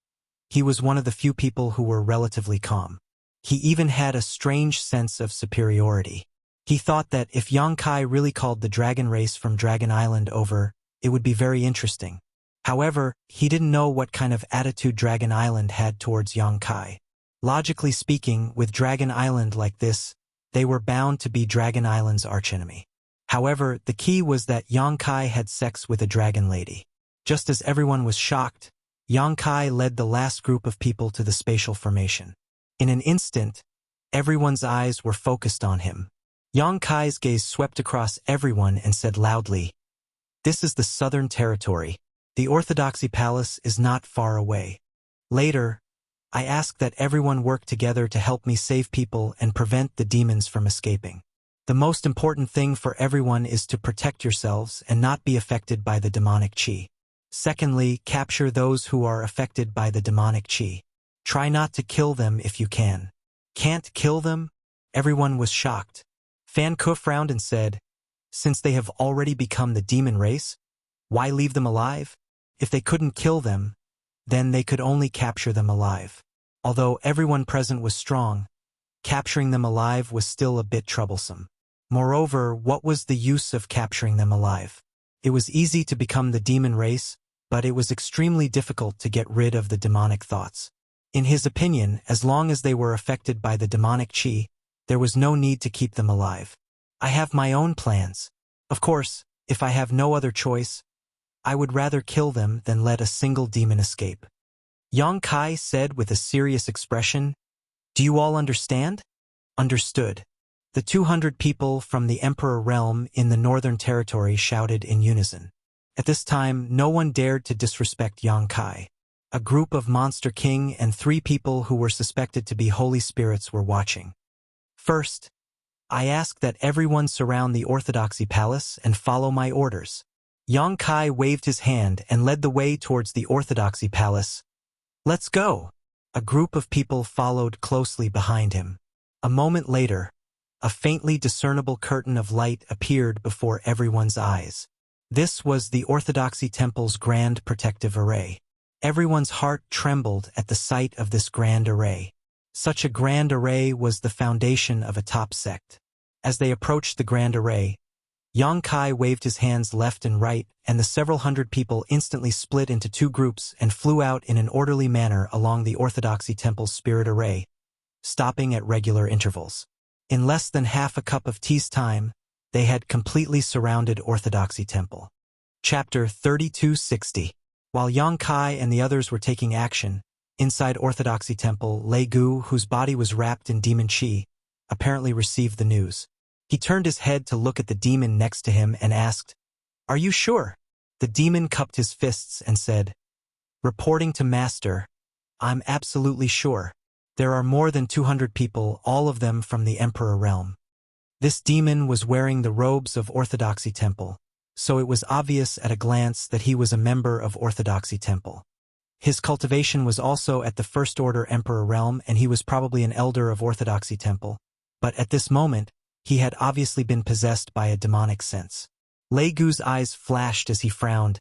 he was one of the few people who were relatively calm. He even had a strange sense of superiority. He thought that if Yang Kai really called the dragon race from Dragon Island over, it would be very interesting. However, he didn't know what kind of attitude Dragon Island had towards Yang Kai. Logically speaking, with Dragon Island like this, they were bound to be Dragon Island's archenemy. However, the key was that Yang Kai had sex with a dragon lady. Just as everyone was shocked, Yang Kai led the last group of people to the spatial formation. In an instant, everyone's eyes were focused on him. Yang Kai's gaze swept across everyone and said loudly, "This is the Southern Territory. The Orthodoxy Palace is not far away. Later, I ask that everyone work together to help me save people and prevent the demons from escaping. The most important thing for everyone is to protect yourselves and not be affected by the demonic chi. Secondly, capture those who are affected by the demonic chi. Try not to kill them if you can. Can't kill them? Everyone was shocked. Fan Ke frowned and said, "Since they have already become the demon race, why leave them alive? If they couldn't kill them, then they could only capture them alive." Although everyone present was strong, capturing them alive was still a bit troublesome. Moreover, what was the use of capturing them alive? It was easy to become the demon race, but it was extremely difficult to get rid of the demonic thoughts. In his opinion, as long as they were affected by the demonic chi, there was no need to keep them alive. "I have my own plans. Of course, if I have no other choice, I would rather kill them than let a single demon escape." Yang Kai said with a serious expression, "Do you all understand?" "Understood." The 200 people from the Emperor realm in the Northern Territory shouted in unison. At this time, no one dared to disrespect Yang Kai. A group of Monster King and 3 people who were suspected to be holy spirits were watching. "First, I ask that everyone surround the Orthodoxy Palace and follow my orders." Yang Kai waved his hand and led the way towards the Orthodoxy Palace. "Let's go!" A group of people followed closely behind him. A moment later, a faintly discernible curtain of light appeared before everyone's eyes. This was the Orthodoxy Temple's grand protective array. Everyone's heart trembled at the sight of this grand array. Such a grand array was the foundation of a top sect. As they approached the grand array, Yang Kai waved his hands left and right, and the several hundred people instantly split into 2 groups and flew out in an orderly manner along the Orthodoxy Temple's spirit array, stopping at regular intervals. In less than half a cup of tea's time, they had completely surrounded Orthodoxy Temple. Chapter 3260. While Yang Kai and the others were taking action, inside Orthodoxy Temple, Lei Gu, whose body was wrapped in demon chi, apparently received the news. He turned his head to look at the demon next to him and asked, "Are you sure?" The demon cupped his fists and said, "Reporting to Master, I'm absolutely sure. There are more than 200 people, all of them from the Emperor realm." This demon was wearing the robes of Orthodoxy Temple, so it was obvious at a glance that he was a member of Orthodoxy Temple. His cultivation was also at the First Order Emperor realm, and he was probably an elder of Orthodoxy Temple. But at this moment, he had obviously been possessed by a demonic sense. Lei Gu's eyes flashed as he frowned.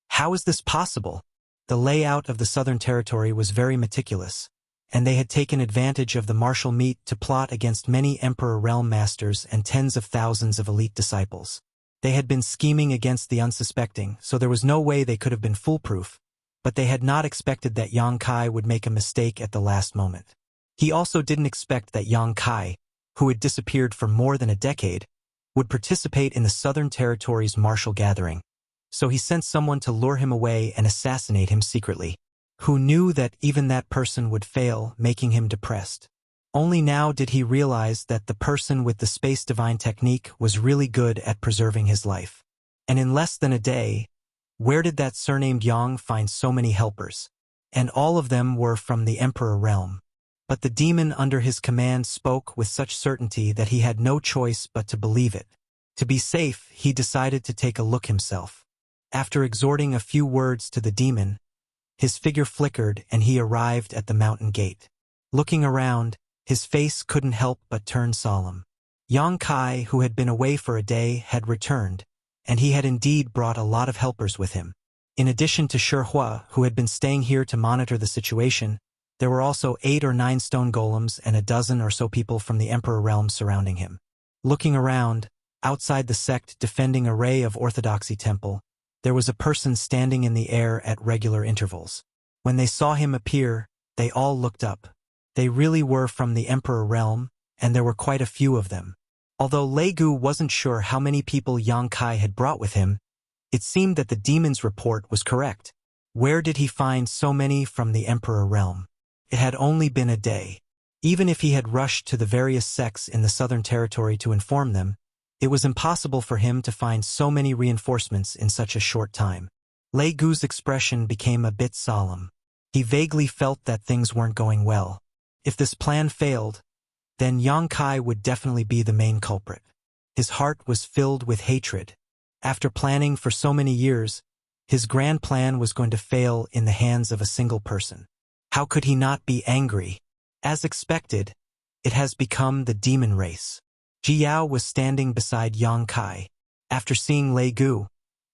How is this possible? The layout of the Southern Territory was very meticulous, and they had taken advantage of the martial meet to plot against many Emperor realm masters and tens of thousands of elite disciples. They had been scheming against the unsuspecting, so there was no way they could have been foolproof, but they had not expected that Yang Kai would make a mistake at the last moment. He also didn't expect that Yang Kai, who had disappeared for more than a decade, would participate in the Southern Territory's martial gathering, so he sent someone to lure him away and assassinate him secretly. Who knew that even that person would fail, making him depressed? Only now did he realize that the person with the space divine technique was really good at preserving his life. And in less than a day, where did that surnamed Yang find so many helpers? And all of them were from the Emperor realm. But the demon under his command spoke with such certainty that he had no choice but to believe it. To be safe, he decided to take a look himself. After exhorting a few words to the demon, his figure flickered and he arrived at the mountain gate. Looking around, his face couldn't help but turn solemn. Yang Kai, who had been away for a day, had returned, and he had indeed brought a lot of helpers with him. In addition to Shi Hua, who had been staying here to monitor the situation, there were also 8 or 9 stone golems and a dozen or so people from the Emperor realm surrounding him. Looking around, outside the sect defending array of Orthodoxy Temple, there was a person standing in the air at regular intervals. When they saw him appear, they all looked up. They really were from the Emperor realm, and there were quite a few of them. Although Lei Gu wasn't sure how many people Yang Kai had brought with him, it seemed that the demon's report was correct. Where did he find so many from the Emperor realm? It had only been a day. Even if he had rushed to the various sects in the Southern Territory to inform them, it was impossible for him to find so many reinforcements in such a short time. Lei Gu's expression became a bit solemn. He vaguely felt that things weren't going well. If this plan failed, then Yang Kai would definitely be the main culprit. His heart was filled with hatred. After planning for so many years, his grand plan was going to fail in the hands of a single person. How could he not be angry? As expected, It has become the demon race. Ji Yao was standing beside Yang Kai. After seeing Lei Gu,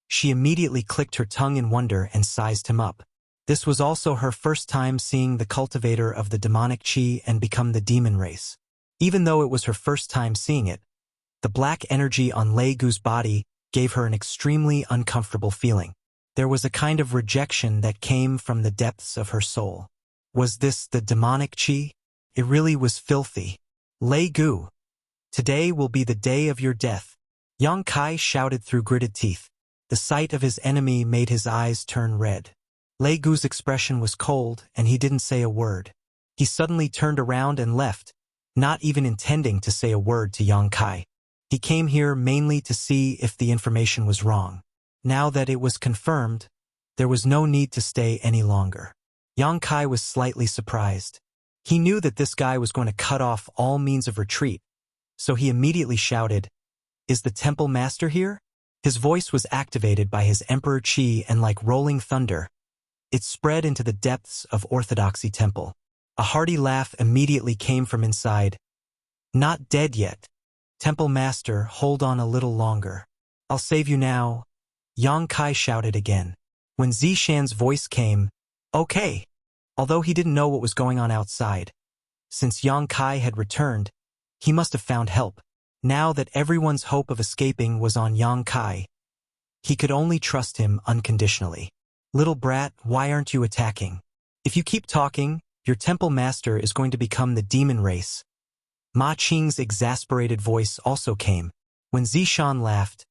she immediately clicked her tongue in wonder and sized him up. This was also her first time seeing the cultivator of the demonic chi and become the demon race. Even though it was her first time seeing it, the black energy on Lei Gu's body gave her an extremely uncomfortable feeling. There was a kind of rejection that came from the depths of her soul. Was this the demonic chi? It really was filthy. Lei Gu, today will be the day of your death. Yang Kai shouted through gritted teeth. The sight of his enemy made his eyes turn red. Lei Gu's expression was cold, and he didn't say a word. He suddenly turned around and left, not even intending to say a word to Yang Kai. He came here mainly to see if the information was wrong. Now that it was confirmed, there was no need to stay any longer. Yang Kai was slightly surprised. He knew that this guy was going to cut off all means of retreat, so he immediately shouted, "Is the temple master here?" His voice was activated by his emperor chi, and like rolling thunder, it spread into the depths of Orthodoxy Temple. A hearty laugh immediately came from inside. "Not dead yet. Temple master, hold on a little longer. I'll save you now," Yang Kai shouted again. When Zishan's voice came, "Okay," although he didn't know what was going on outside. Since Yang Kai had returned, he must have found help. Now that everyone's hope of escaping was on Yang Kai, he could only trust him unconditionally. "Little brat, why aren't you attacking? If you keep talking, your temple master is going to become the demon race." Ma Qing's exasperated voice also came. When Zishan laughed,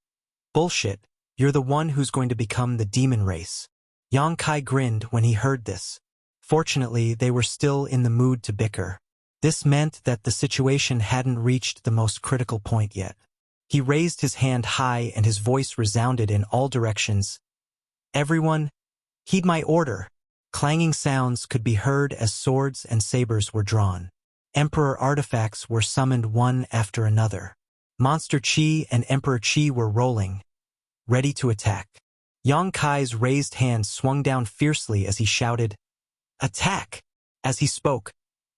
"Bullshit, you're the one who's going to become the demon race." Yang Kai grinned when he heard this. Fortunately, they were still in the mood to bicker. This meant that the situation hadn't reached the most critical point yet. He raised his hand high and his voice resounded in all directions. "Everyone, heed my order." Clanging sounds could be heard as swords and sabers were drawn. Emperor artifacts were summoned one after another. Monster Chi and Emperor Chi were rolling, ready to attack. Yang Kai's raised hand swung down fiercely as he shouted, "Attack!" As he spoke,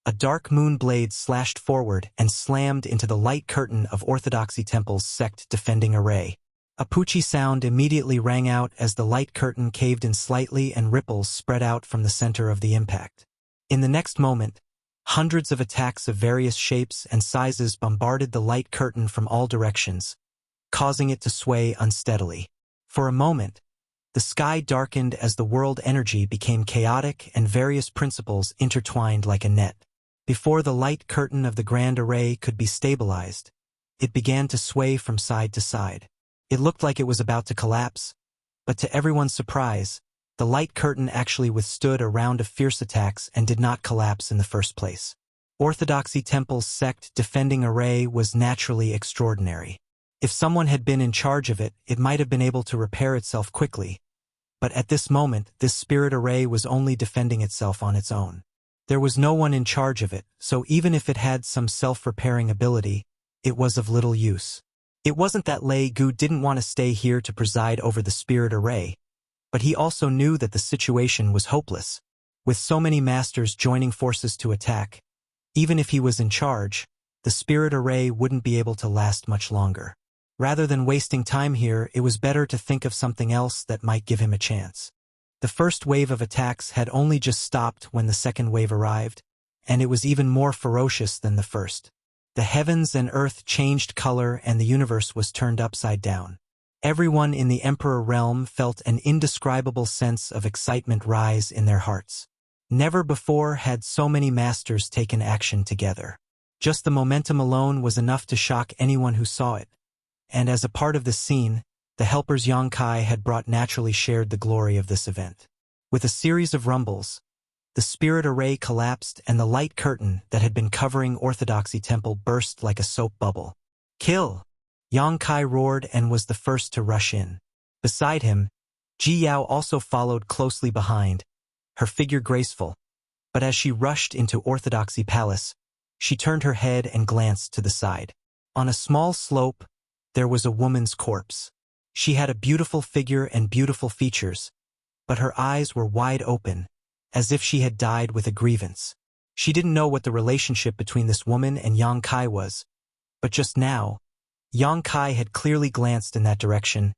a dark moon blade slashed forward and slammed into the light curtain of Orthodoxy Temple's sect defending array. A poochie sound immediately rang out as the light curtain caved in slightly and ripples spread out from the center of the impact. In the next moment, hundreds of attacks of various shapes and sizes bombarded the light curtain from all directions, causing it to sway unsteadily. For a moment, the sky darkened as the world energy became chaotic and various principles intertwined like a net. Before the light curtain of the grand array could be stabilized, it began to sway from side to side. It looked like it was about to collapse, but to everyone's surprise, the light curtain actually withstood a round of fierce attacks and did not collapse in the first place. Orthodoxy Temple's sect defending array was naturally extraordinary. If someone had been in charge of it, it might have been able to repair itself quickly, but at this moment, this spirit array was only defending itself on its own. There was no one in charge of it, so even if it had some self-repairing ability, it was of little use. It wasn't that Lei Gu didn't want to stay here to preside over the spirit array, but he also knew that the situation was hopeless. With so many masters joining forces to attack, even if he was in charge, the spirit array wouldn't be able to last much longer. Rather than wasting time here, it was better to think of something else that might give him a chance. The first wave of attacks had only just stopped when the second wave arrived, and it was even more ferocious than the first. The heavens and earth changed color and the universe was turned upside down. Everyone in the Emperor realm felt an indescribable sense of excitement rise in their hearts. Never before had so many masters taken action together. Just the momentum alone was enough to shock anyone who saw it. And as a part of this scene, the helpers Yang Kai had brought naturally shared the glory of this event. With a series of rumbles, the spirit array collapsed and the light curtain that had been covering Orthodoxy Temple burst like a soap bubble. "Kill!" Yang Kai roared and was the first to rush in. Beside him, Ji Yao also followed closely behind, her figure graceful, but as she rushed into Orthodoxy Palace, she turned her head and glanced to the side. On a small slope, there was a woman's corpse. She had a beautiful figure and beautiful features, but her eyes were wide open, as if she had died with a grievance. She didn't know what the relationship between this woman and Yang Kai was, but just now, Yang Kai had clearly glanced in that direction,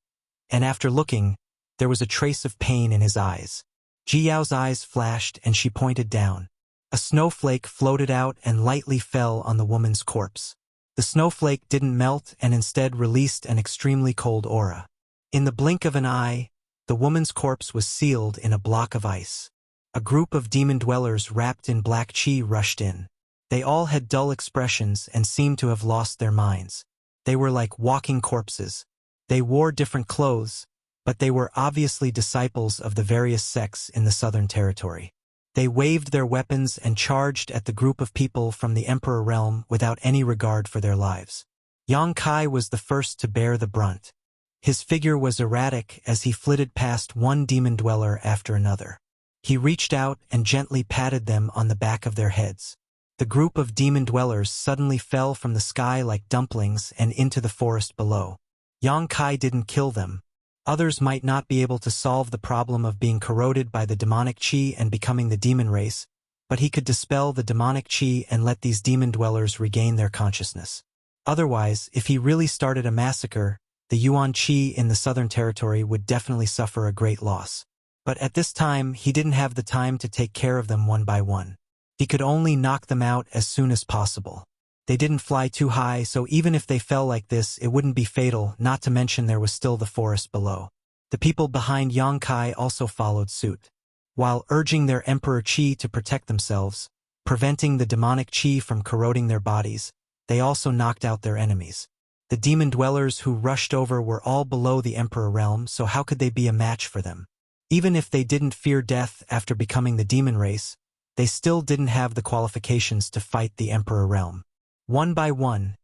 and after looking, there was a trace of pain in his eyes. Ji Yao's eyes flashed and she pointed down. A snowflake floated out and lightly fell on the woman's corpse. The snowflake didn't melt and instead released an extremely cold aura. In the blink of an eye, the woman's corpse was sealed in a block of ice. A group of demon dwellers wrapped in black qi rushed in. They all had dull expressions and seemed to have lost their minds. They were like walking corpses. They wore different clothes, but they were obviously disciples of the various sects in the Southern Territory. They waved their weapons and charged at the group of people from the Emperor realm without any regard for their lives. Yang Kai was the first to bear the brunt. His figure was erratic as he flitted past one demon dweller after another. He reached out and gently patted them on the back of their heads. The group of demon dwellers suddenly fell from the sky like dumplings and into the forest below. Yang Kai didn't kill them. Others might not be able to solve the problem of being corroded by the demonic qi and becoming the demon race, but he could dispel the demonic qi and let these demon dwellers regain their consciousness. Otherwise, if he really started a massacre, the Yuan qi in the Southern Territory would definitely suffer a great loss. But at this time, he didn't have the time to take care of them one by one. He could only knock them out as soon as possible. They didn't fly too high, so even if they fell like this, it wouldn't be fatal, not to mention there was still the forest below. The people behind Yang Kai also followed suit. While urging their Emperor Qi to protect themselves, preventing the demonic Qi from corroding their bodies, they also knocked out their enemies. The demon dwellers who rushed over were all below the Emperor realm, so how could they be a match for them? Even if they didn't fear death after becoming the demon race, they still didn't have the qualifications to fight the Emperor realm. One by one,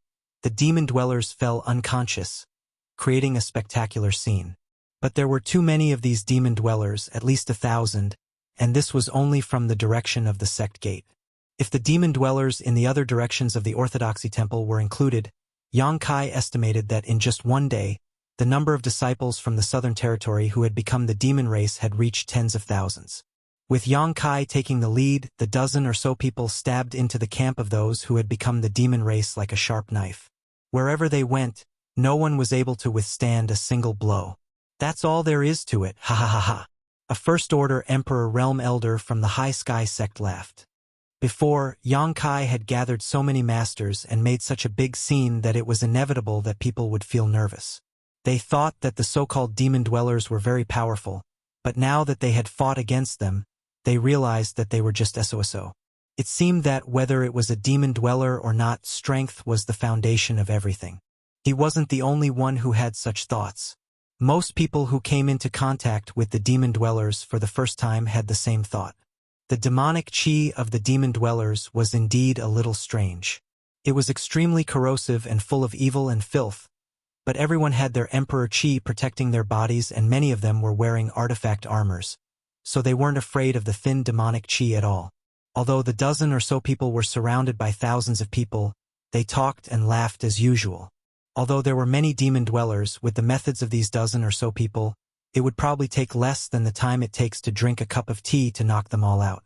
the demon dwellers fell unconscious, creating a spectacular scene. But there were too many of these demon dwellers, at least 1,000, and this was only from the direction of the sect gate. If the demon dwellers in the other directions of the Orthodoxy Temple were included, Yang Kai estimated that in just one day, the number of disciples from the Southern Territory who had become the demon race had reached tens of thousands. With Yang Kai taking the lead, the dozen or so people stabbed into the camp of those who had become the demon race like a sharp knife. Wherever they went, no one was able to withstand a single blow. That's all there is to it, ha ha ha ha. A first-order Emperor Realm Elder from the High Sky sect laughed. Before, Yang Kai had gathered so many masters and made such a big scene that it was inevitable that people would feel nervous. They thought that the so-called demon dwellers were very powerful, but now that they had fought against them, they realized that they were just SOSO. It seemed that whether it was a demon dweller or not, strength was the foundation of everything. He wasn't the only one who had such thoughts. Most people who came into contact with the demon dwellers for the first time had the same thought. The demonic qi of the demon dwellers was indeed a little strange. It was extremely corrosive and full of evil and filth, but everyone had their Emperor Qi protecting their bodies and many of them were wearing artifact armors, so they weren't afraid of the thin demonic Qi at all. Although the dozen or so people were surrounded by thousands of people, they talked and laughed as usual. Although there were many demon dwellers, with the methods of these dozen or so people, it would probably take less than the time it takes to drink a cup of tea to knock them all out.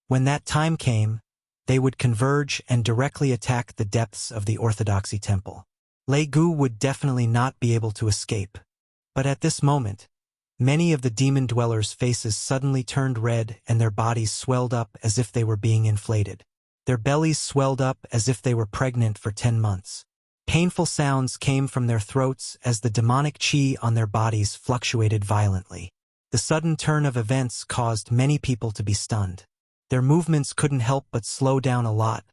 When that time came, they would converge and directly attack the depths of the Orthodoxy Temple. Lei Gu would definitely not be able to escape. But at this moment, many of the demon dwellers' faces suddenly turned red and their bodies swelled up as if they were being inflated. Their bellies swelled up as if they were pregnant for 10 months. Painful sounds came from their throats as the demonic qi on their bodies fluctuated violently. The sudden turn of events caused many people to be stunned. Their movements couldn't help but slow down a lot,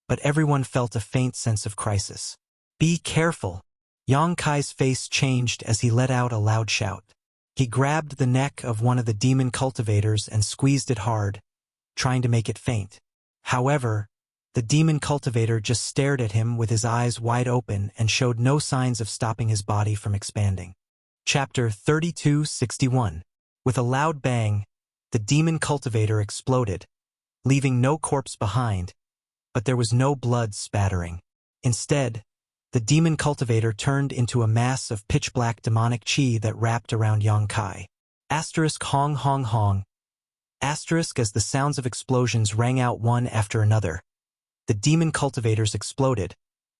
but everyone felt a faint sense of crisis. "Be careful!" Yang Kai's face changed as he let out a loud shout. He grabbed the neck of one of the demon cultivators and squeezed it hard, trying to make it faint. However, the demon cultivator just stared at him with his eyes wide open and showed no signs of stopping his body from expanding. Chapter 3261. With a loud bang, the demon cultivator exploded, leaving no corpse behind, but there was no blood spattering. Instead, the demon cultivator turned into a mass of pitch-black demonic qi that wrapped around Yang Kai. Asterisk Hong Hong Hong. Asterisk as the sounds of explosions rang out one after another. The demon cultivators exploded,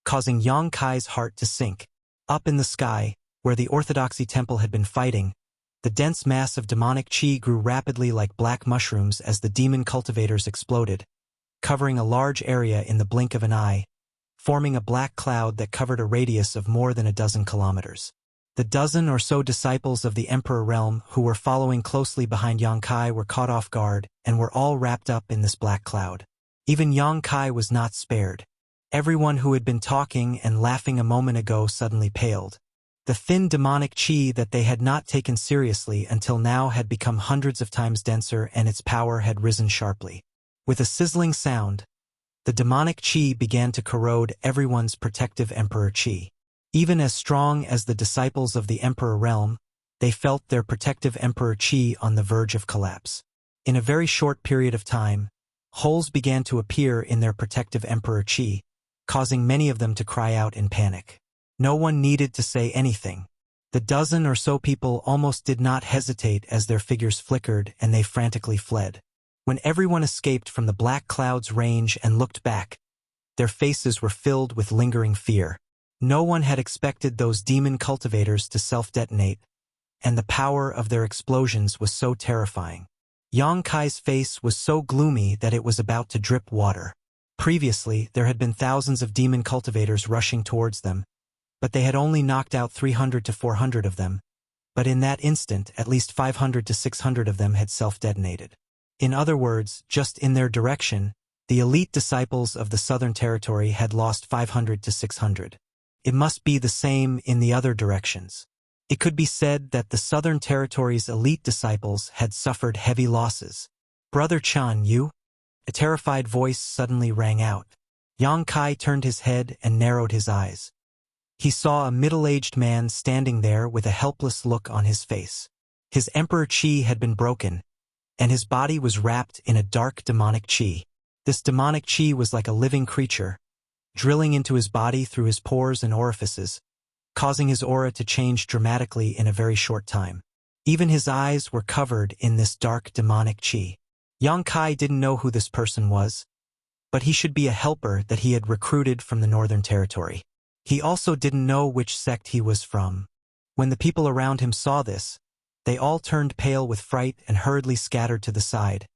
causing Yang Kai's heart to sink. Up in the sky, where the Orthodoxy temple had been fighting, the dense mass of demonic chi grew rapidly like black mushrooms as the demon cultivators exploded, covering a large area in the blink of an eye, forming a black cloud that covered a radius of more than a dozen kilometers. The dozen or so disciples of the Emperor Realm who were following closely behind Yang Kai were caught off guard and were all wrapped up in this black cloud. Even Yang Kai was not spared. Everyone who had been talking and laughing a moment ago suddenly paled. The thin demonic chi that they had not taken seriously until now had become hundreds of times denser and its power had risen sharply. With a sizzling sound, the demonic chi began to corrode everyone's protective emperor chi. Even as strong as the disciples of the Emperor Realm, they felt their protective emperor chi on the verge of collapse. In a very short period of time, holes began to appear in their protective emperor chi, causing many of them to cry out in panic. No one needed to say anything. The dozen or so people almost did not hesitate as their figures flickered and they frantically fled. When everyone escaped from the black cloud's range and looked back, their faces were filled with lingering fear. No one had expected those demon cultivators to self-detonate, and the power of their explosions was so terrifying. Yang Kai's face was so gloomy that it was about to drip water. Previously, there had been thousands of demon cultivators rushing towards them, but they had only knocked out 300 to 400 of them. But in that instant, at least 500 to 600 of them had self-detonated. In other words, just in their direction, the elite disciples of the Southern Territory had lost 500 to 600. It must be the same in the other directions. It could be said that the Southern Territory's elite disciples had suffered heavy losses. "Brother Chan, you?" A terrified voice suddenly rang out. Yang Kai turned his head and narrowed his eyes. He saw a middle-aged man standing there with a helpless look on his face. His emperor chi had been broken, and his body was wrapped in a dark demonic chi. This demonic chi was like a living creature, drilling into his body through his pores and orifices, causing his aura to change dramatically in a very short time. Even his eyes were covered in this dark demonic chi. Yang Kai didn't know who this person was, but he should be a helper that he had recruited from the Northern Territory. He also didn't know which sect he was from. When the people around him saw this, they all turned pale with fright and hurriedly scattered to the side,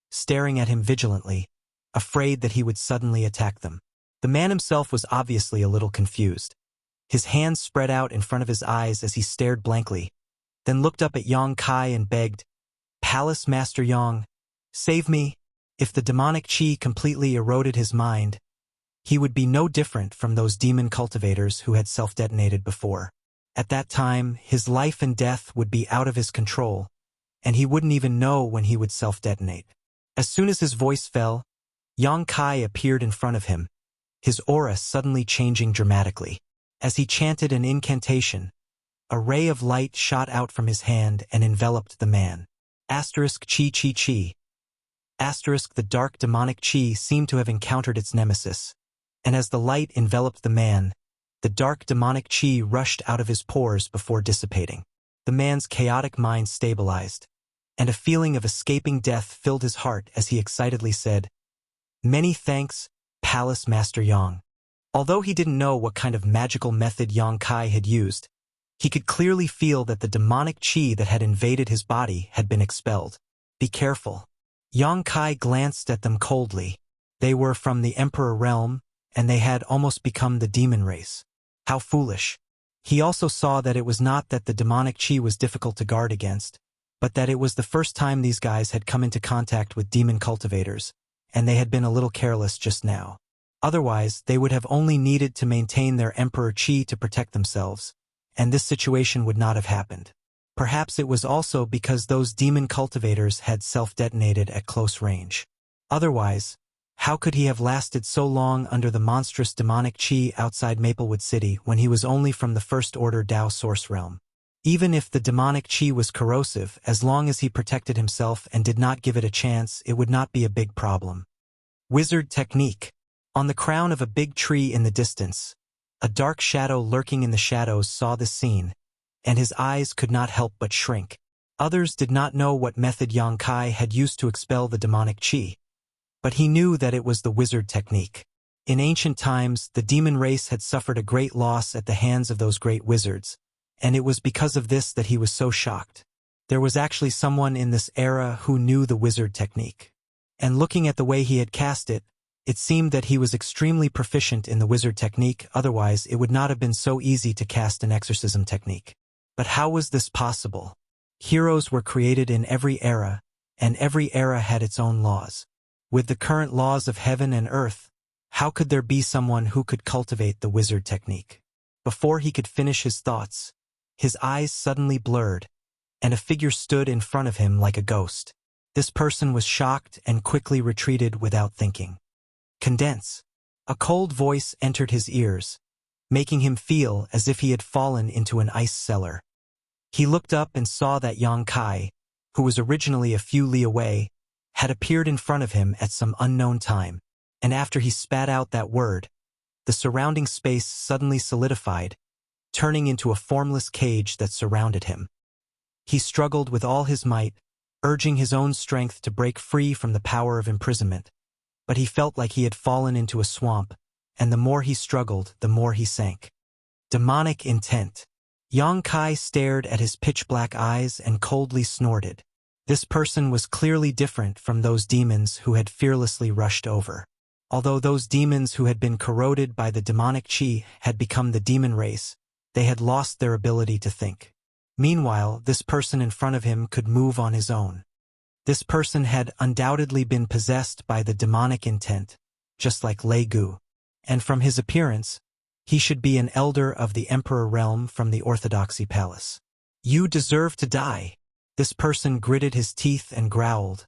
staring at him vigilantly, afraid that he would suddenly attack them. The man himself was obviously a little confused. His hands spread out in front of his eyes as he stared blankly, then looked up at Yang Kai and begged, "Palace Master Yang, save me." If the demonic chi completely eroded his mind, he would be no different from those demon cultivators who had self-detonated before. At that time, his life and death would be out of his control, and he wouldn't even know when he would self-detonate. As soon as his voice fell, Yang Kai appeared in front of him, his aura suddenly changing dramatically. As he chanted an incantation, a ray of light shot out from his hand and enveloped the man. Asterisk chi chi chi. Asterisk the dark demonic chi seemed to have encountered its nemesis, and as the light enveloped the man, the dark demonic chi rushed out of his pores before dissipating. The man's chaotic mind stabilized, and a feeling of escaping death filled his heart as he excitedly said, "Many thanks, Palace Master Yang." Although he didn't know what kind of magical method Yang Kai had used, he could clearly feel that the demonic chi that had invaded his body had been expelled. "Be careful." Yang Kai glanced at them coldly. They were from the Emperor Realm, and they had almost become the demon race. How foolish. He also saw that it was not that the demonic chi was difficult to guard against, but that it was the first time these guys had come into contact with demon cultivators, and they had been a little careless just now. Otherwise, they would have only needed to maintain their emperor chi to protect themselves, and this situation would not have happened. Perhaps it was also because those demon cultivators had self-detonated at close range. Otherwise, how could he have lasted so long under the monstrous demonic chi outside Maplewood City when he was only from the First Order Dao Source Realm? Even if the demonic chi was corrosive, as long as he protected himself and did not give it a chance, it would not be a big problem. Wizard technique. On the crown of a big tree in the distance, a dark shadow lurking in the shadows saw this scene, and his eyes could not help but shrink. Others did not know what method Yang Kai had used to expel the demonic qi, but he knew that it was the wizard technique. In ancient times, the demon race had suffered a great loss at the hands of those great wizards, and it was because of this that he was so shocked. There was actually someone in this era who knew the wizard technique. And looking at the way he had cast it, it seemed that he was extremely proficient in the wizard technique, otherwise it would not have been so easy to cast an exorcism technique. But how was this possible? Heroes were created in every era, and every era had its own laws. With the current laws of heaven and earth, how could there be someone who could cultivate the wizard technique? Before he could finish his thoughts, his eyes suddenly blurred, and a figure stood in front of him like a ghost. This person was shocked and quickly retreated without thinking. Condense. A cold voice entered his ears, making him feel as if he had fallen into an ice cellar. He looked up and saw that Yang Kai, who was originally a few li away, had appeared in front of him at some unknown time, and after he spat out that word, the surrounding space suddenly solidified, turning into a formless cage that surrounded him. He struggled with all his might, urging his own strength to break free from the power of imprisonment, but he felt like he had fallen into a swamp, and the more he struggled, the more he sank. Demonic intent. Yang Kai stared at his pitch-black eyes and coldly snorted. This person was clearly different from those demons who had fearlessly rushed over. Although those demons who had been corroded by the demonic qi had become the demon race, they had lost their ability to think. Meanwhile, this person in front of him could move on his own. This person had undoubtedly been possessed by the demonic intent, just like Lei Gu. And from his appearance, he should be an elder of the Emperor realm from the Orthodoxy Palace. You deserve to die. This person gritted his teeth and growled,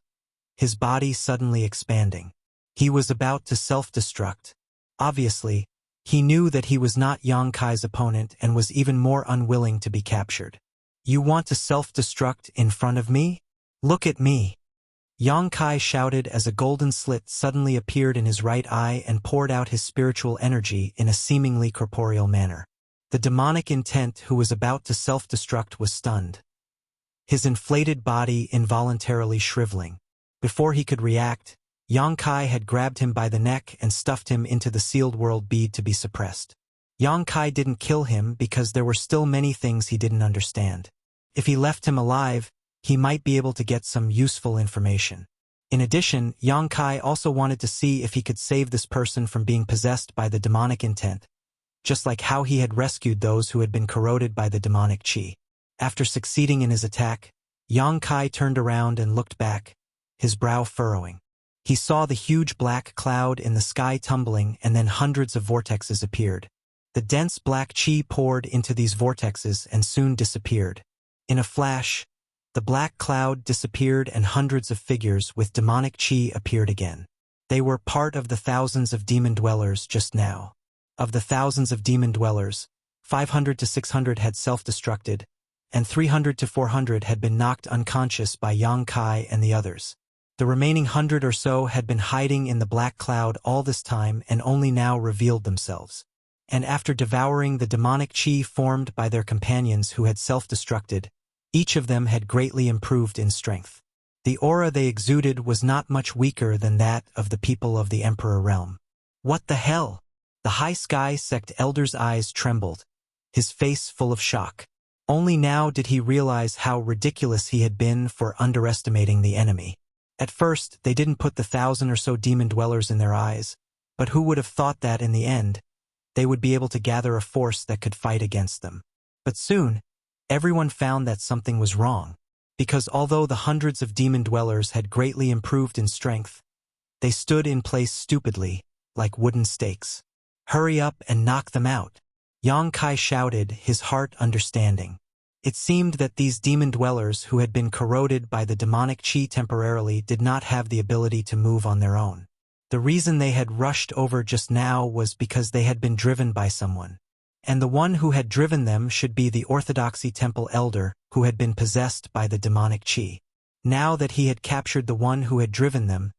his body suddenly expanding. He was about to self-destruct. Obviously, he knew that he was not Yang Kai's opponent and was even more unwilling to be captured. You want to self-destruct in front of me? Look at me. Yang Kai shouted as a golden slit suddenly appeared in his right eye and poured out his spiritual energy in a seemingly corporeal manner. The demonic intent who was about to self-destruct was stunned, his inflated body involuntarily shriveling. Before he could react, Yang Kai had grabbed him by the neck and stuffed him into the sealed world bead to be suppressed. Yang Kai didn't kill him because there were still many things he didn't understand. If he left him alive, he might be able to get some useful information. In addition, Yang Kai also wanted to see if he could save this person from being possessed by the demonic intent, just like how he had rescued those who had been corroded by the demonic qi. After succeeding in his attack, Yang Kai turned around and looked back, his brow furrowing. He saw the huge black cloud in the sky tumbling, and then hundreds of vortexes appeared. The dense black qi poured into these vortexes and soon disappeared. In a flash, the black cloud disappeared and hundreds of figures with demonic qi appeared again. They were part of the thousands of demon dwellers just now. Of the thousands of demon dwellers, 500 to 600 had self-destructed, and 300 to 400 had been knocked unconscious by Yang Kai and the others. The remaining 100 or so had been hiding in the black cloud all this time and only now revealed themselves. And after devouring the demonic qi formed by their companions who had self-destructed, each of them had greatly improved in strength. The aura they exuded was not much weaker than that of the people of the Emperor realm. What the hell? The High Sky Sect elder's eyes trembled, his face full of shock. Only now did he realize how ridiculous he had been for underestimating the enemy. At first, they didn't put the 1,000 or so demon dwellers in their eyes, but who would have thought that in the end, they would be able to gather a force that could fight against them. But soon, everyone found that something was wrong, because although the hundreds of demon dwellers had greatly improved in strength, they stood in place stupidly, like wooden stakes. Hurry up and knock them out. Yang Kai shouted, his heart understanding. It seemed that these demon dwellers who had been corroded by the demonic qi temporarily did not have the ability to move on their own. The reason they had rushed over just now was because they had been driven by someone. And the one who had driven them should be the Orthodoxy Temple elder who had been possessed by the demonic qi. Now that he had captured the one who had driven them,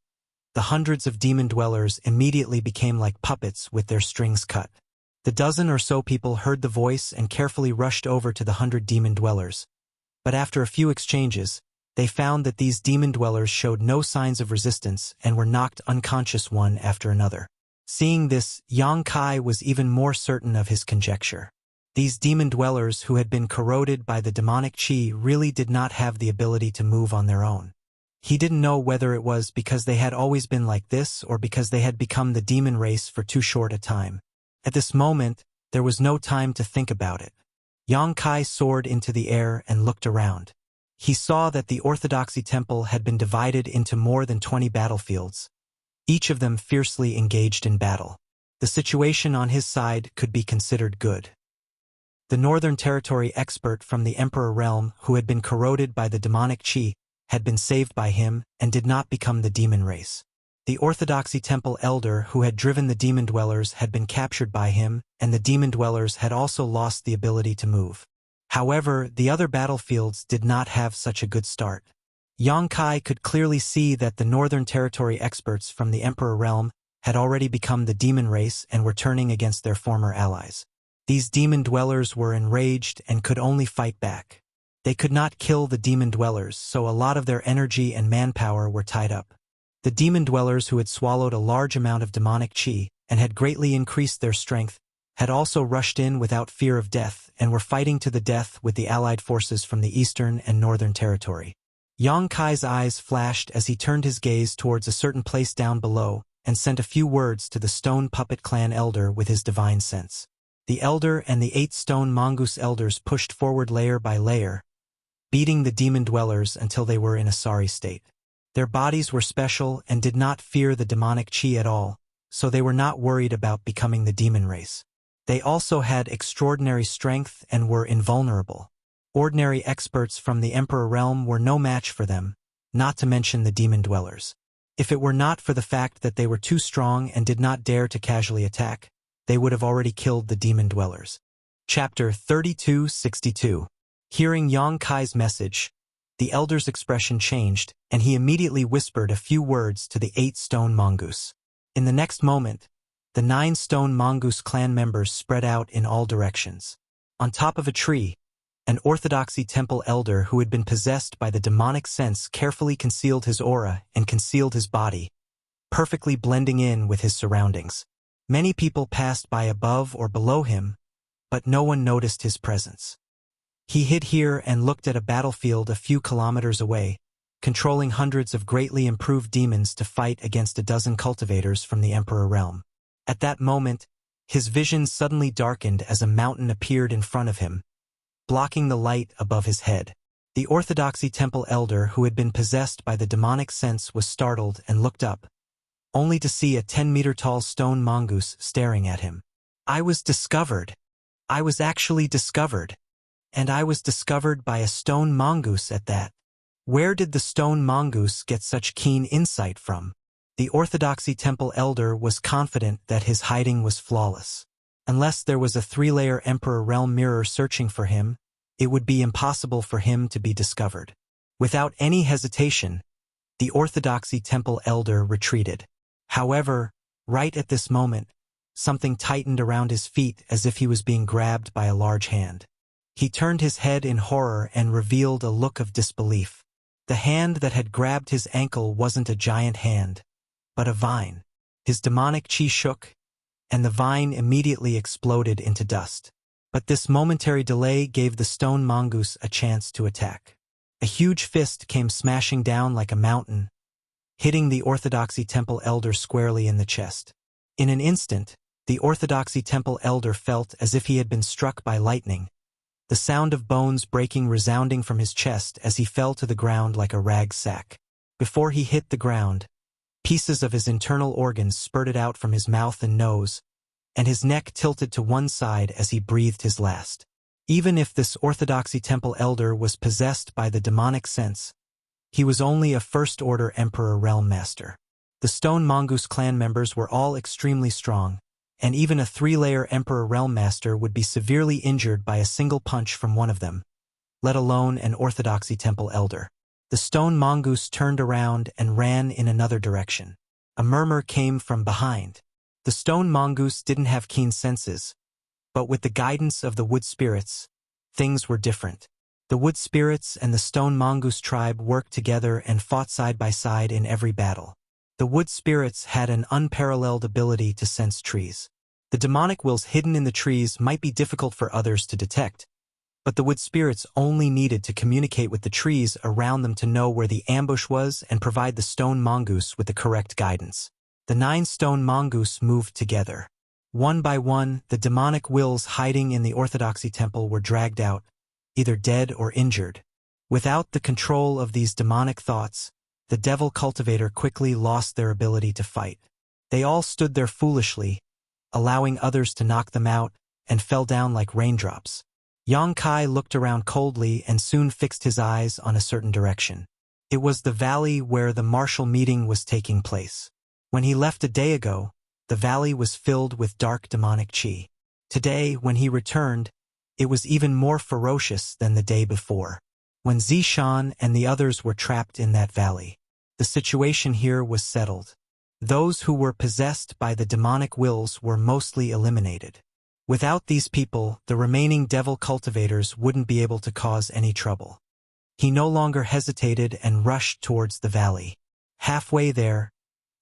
the hundreds of demon dwellers immediately became like puppets with their strings cut. The dozen or so people heard the voice and carefully rushed over to the 100 demon dwellers. But after a few exchanges, they found that these demon dwellers showed no signs of resistance and were knocked unconscious one after another. Seeing this, Yang Kai was even more certain of his conjecture. These demon dwellers who had been corroded by the demonic qi really did not have the ability to move on their own. He didn't know whether it was because they had always been like this or because they had become the demon race for too short a time. At this moment, there was no time to think about it. Yang Kai soared into the air and looked around. He saw that the Orthodoxy Temple had been divided into more than 20 battlefields, each of them fiercely engaged in battle. The situation on his side could be considered good. The Northern Territory expert from the Emperor realm who had been corroded by the demonic qi had been saved by him and did not become the demon race. The Orthodoxy Temple elder who had driven the demon dwellers had been captured by him, and the demon dwellers had also lost the ability to move. However, the other battlefields did not have such a good start. Yang Kai could clearly see that the Northern Territory experts from the Emperor realm had already become the demon race and were turning against their former allies. These demon dwellers were enraged and could only fight back. They could not kill the demon dwellers, so a lot of their energy and manpower were tied up. The demon dwellers who had swallowed a large amount of demonic qi and had greatly increased their strength had also rushed in without fear of death and were fighting to the death with the allied forces from the Eastern and Northern Territory. Yang Kai's eyes flashed as he turned his gaze towards a certain place down below and sent a few words to the Stone Puppet Clan elder with his divine sense. The elder and the 8 stone mongoose elders pushed forward layer by layer, beating the demon dwellers until they were in a sorry state. Their bodies were special and did not fear the demonic qi at all, so they were not worried about becoming the demon race. They also had extraordinary strength and were invulnerable. Ordinary experts from the Emperor realm were no match for them, not to mention the demon dwellers. If it were not for the fact that they were too strong and did not dare to casually attack, they would have already killed the demon dwellers. Chapter 3262. Hearing Yang Kai's message, the elder's expression changed, and he immediately whispered a few words to the 8 stone mongoose. In the next moment, the 9 stone mongoose clan members spread out in all directions. On top of a tree, an Orthodoxy Temple elder who had been possessed by the demonic sense carefully concealed his aura and concealed his body, perfectly blending in with his surroundings. Many people passed by above or below him, but no one noticed his presence. He hid here and looked at a battlefield a few kilometers away, controlling hundreds of greatly improved demons to fight against a dozen cultivators from the Emperor realm. At that moment, his vision suddenly darkened as a mountain appeared in front of him, blocking the light above his head. The Orthodoxy Temple elder who had been possessed by the demonic sense was startled and looked up, only to see a 10-meter-tall stone mongoose staring at him. I was discovered. I was actually discovered. And I was discovered by a stone mongoose at that. Where did the stone mongoose get such keen insight from? The Orthodoxy Temple elder was confident that his hiding was flawless. Unless there was a 3-layer Emperor realm mirror searching for him, it would be impossible for him to be discovered. Without any hesitation, the Orthodoxy Temple elder retreated. However, right at this moment, something tightened around his feet as if he was being grabbed by a large hand. He turned his head in horror and revealed a look of disbelief. The hand that had grabbed his ankle wasn't a giant hand, but a vine. His demonic qi shook, and the vine immediately exploded into dust. But this momentary delay gave the stone mongoose a chance to attack. A huge fist came smashing down like a mountain, hitting the Orthodoxy Temple elder squarely in the chest. In an instant, the Orthodoxy Temple elder felt as if he had been struck by lightning, the sound of bones breaking resounding from his chest as he fell to the ground like a rag sack. Before he hit the ground, pieces of his internal organs spurted out from his mouth and nose, and his neck tilted to one side as he breathed his last. Even if this Orthodoxy Temple elder was possessed by the demonic sense, he was only a first-order Emperor realm master. The Stone Mongoose clan members were all extremely strong, and even a 3-layer Emperor realm master would be severely injured by a single punch from one of them, let alone an Orthodoxy Temple elder. The Stone Mongoose turned around and ran in another direction. A murmur came from behind. The Stone Mongoose didn't have keen senses, but with the guidance of the wood spirits, things were different. The wood spirits and the stone mongoose tribe worked together and fought side by side in every battle. The wood spirits had an unparalleled ability to sense trees. The demonic wills hidden in the trees might be difficult for others to detect, but the wood spirits only needed to communicate with the trees around them to know where the ambush was and provide the stone mongoose with the correct guidance. The 9 stone mongoose moved together. One by one, the demonic wills hiding in the Orthodoxy temple were dragged out, either dead or injured. Without the control of these demonic thoughts, the devil cultivator quickly lost their ability to fight. They all stood there foolishly, allowing others to knock them out, and fell down like raindrops. Yang Kai looked around coldly and soon fixed his eyes on a certain direction. It was the valley where the martial meeting was taking place. When he left a day ago, the valley was filled with dark demonic chi. Today, when he returned, it was even more ferocious than the day before. When Zishan and the others were trapped in that valley, the situation here was settled. Those who were possessed by the demonic wills were mostly eliminated. Without these people, the remaining devil cultivators wouldn't be able to cause any trouble. He no longer hesitated and rushed towards the valley. Halfway there,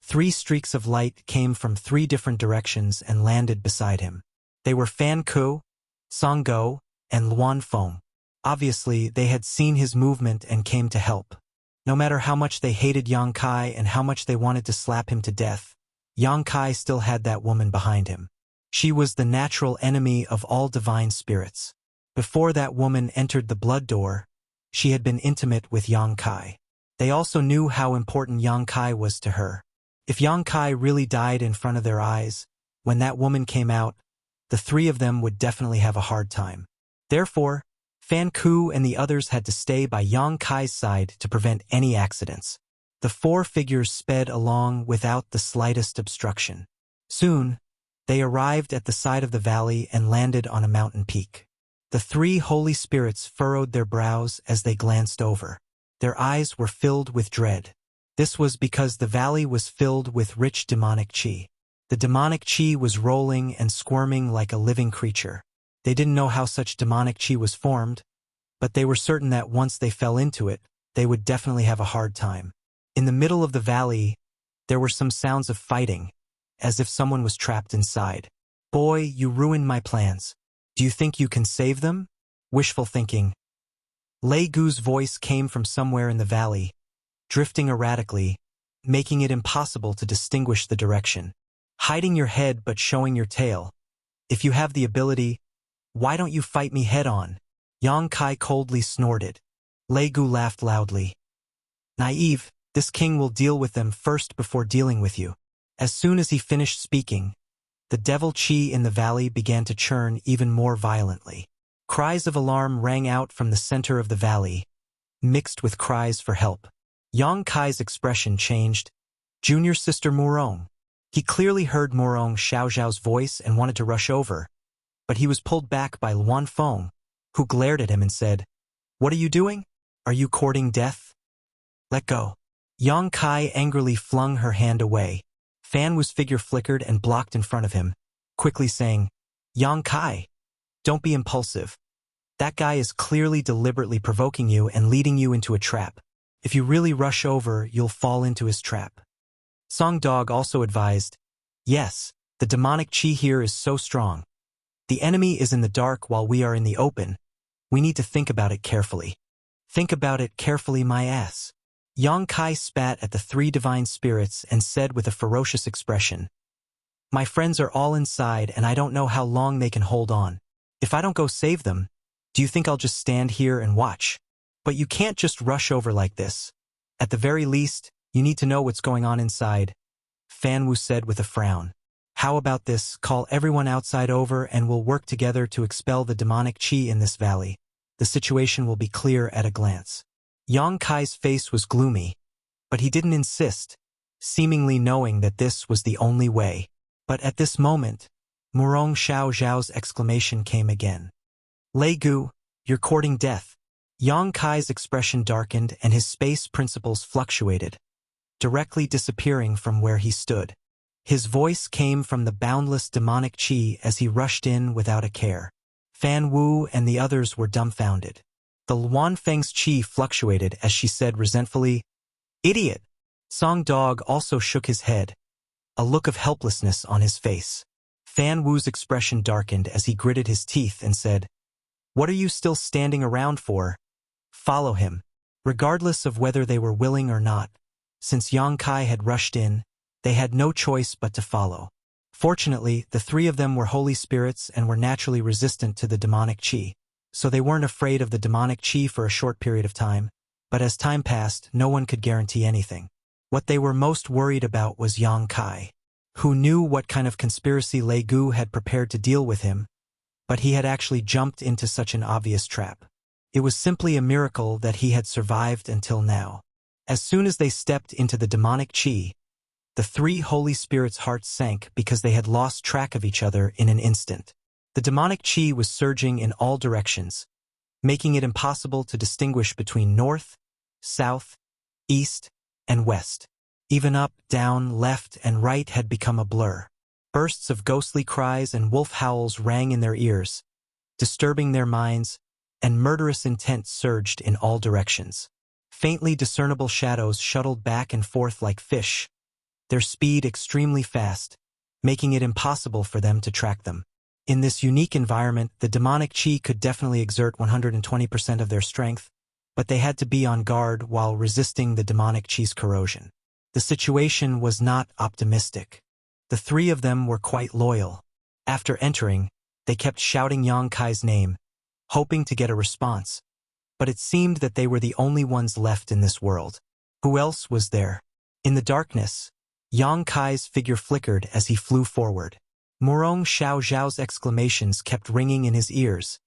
3 streaks of light came from 3 different directions and landed beside him. They were Fan Ku, Song Go, and Luan Feng. Obviously, they had seen his movement and came to help. No matter how much they hated Yang Kai and how much they wanted to slap him to death, Yang Kai still had that woman behind him. She was the natural enemy of all divine spirits. Before that woman entered the blood door, she had been intimate with Yang Kai. They also knew how important Yang Kai was to her. If Yang Kai really died in front of their eyes, when that woman came out, the 3 of them would definitely have a hard time. Therefore, Fan Ku and the others had to stay by Yang Kai's side to prevent any accidents. The 4 figures sped along without the slightest obstruction. Soon, they arrived at the side of the valley and landed on a mountain peak. The 3 holy spirits furrowed their brows as they glanced over. Their eyes were filled with dread. This was because the valley was filled with rich demonic chi. The demonic chi was rolling and squirming like a living creature. They didn't know how such demonic chi was formed, but they were certain that once they fell into it, they would definitely have a hard time. In the middle of the valley, there were some sounds of fighting, as if someone was trapped inside. "Boy, you ruined my plans. Do you think you can save them?" Wishful thinking. Lei Gu's voice came from somewhere in the valley, drifting erratically, making it impossible to distinguish the direction. "Hiding your head but showing your tail. If you have the ability, why don't you fight me head-on?" Yang Kai coldly snorted. Lei Gu laughed loudly. "Naive, this king will deal with them first before dealing with you." As soon as he finished speaking, the devil chi in the valley began to churn even more violently. Cries of alarm rang out from the center of the valley, mixed with cries for help. Yang Kai's expression changed. "Junior sister Murong." He clearly heard Murong Xiaoxiao's voice and wanted to rush over, but he was pulled back by Luan Feng, who glared at him and said, "What are you doing? Are you courting death? Let go." Yang Kai angrily flung her hand away. Fan Wu's figure flickered and blocked in front of him, quickly saying, "Yang Kai, don't be impulsive. That guy is clearly deliberately provoking you and leading you into a trap. If you really rush over, you'll fall into his trap." Song Dog also advised, "Yes, the demonic chi here is so strong. The enemy is in the dark while we are in the open. We need to think about it carefully." "Think about it carefully, my ass." Yang Kai spat at the 3 divine spirits and said with a ferocious expression, "My friends are all inside and I don't know how long they can hold on. If I don't go save them, do you think I'll just stand here and watch? But you can't just rush over like this. At the very least, you need to know what's going on inside," Fan Wu said with a frown. "How about this? Call everyone outside over and we'll work together to expel the demonic chi in this valley. The situation will be clear at a glance." Yang Kai's face was gloomy, but he didn't insist, seemingly knowing that this was the only way. But at this moment, Murong Xiaoxiao's exclamation came again. "Lei Gu, you're courting death." Yang Kai's expression darkened and his space principles fluctuated, directly disappearing from where he stood. His voice came from the boundless demonic chi as he rushed in without a care. Fan Wu and the others were dumbfounded. The Wanfeng's chi fluctuated as she said resentfully, "Idiot!" Song Dog also shook his head, a look of helplessness on his face. Fan Wu's expression darkened as he gritted his teeth and said, "What are you still standing around for? Follow him." Regardless of whether they were willing or not, since Yang Kai had rushed in, they had no choice but to follow. Fortunately, the three of them were holy spirits and were naturally resistant to the demonic chi, so they weren't afraid of the demonic chi for a short period of time, but as time passed, no one could guarantee anything. What they were most worried about was Yang Kai, who knew what kind of conspiracy Lei Gu had prepared to deal with him, but he had actually jumped into such an obvious trap. It was simply a miracle that he had survived until now. As soon as they stepped into the demonic chi, the three holy spirits' hearts sank because they had lost track of each other in an instant. The demonic chi was surging in all directions, making it impossible to distinguish between north, south, east, and west. Even up, down, left, and right had become a blur. Bursts of ghostly cries and wolf howls rang in their ears, disturbing their minds, and murderous intent surged in all directions. Faintly discernible shadows shuttled back and forth like fish, their speed extremely fast, making it impossible for them to track them. In this unique environment, the demonic chi could definitely exert 120% of their strength, but they had to be on guard while resisting the demonic chi's corrosion. The situation was not optimistic. The three of them were quite loyal. After entering, they kept shouting Yang Kai's name, hoping to get a response, but it seemed that they were the only ones left in this world. Who else was there? In the darkness, Yang Kai's figure flickered as he flew forward. Murong Xiao Zhao's exclamations kept ringing in his ears,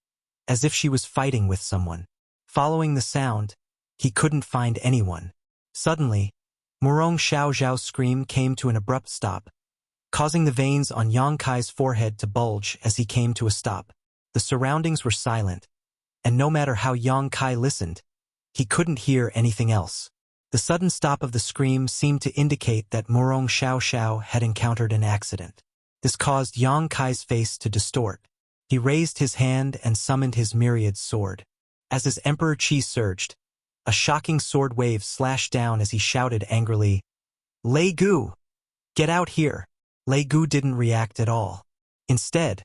as if she was fighting with someone. Following the sound, he couldn't find anyone. Suddenly, Murong Xiao Zhao's scream came to an abrupt stop, causing the veins on Yang Kai's forehead to bulge as he came to a stop. The surroundings were silent, and no matter how Yang Kai listened, he couldn't hear anything else. The sudden stop of the scream seemed to indicate that Murong Xiao Xiao had encountered an accident. This caused Yang Kai's face to distort. He raised his hand and summoned his myriad sword. As his Emperor Chi surged, a shocking sword wave slashed down as he shouted angrily, "Lei Gu! Get out here!" Lei Gu didn't react at all. Instead,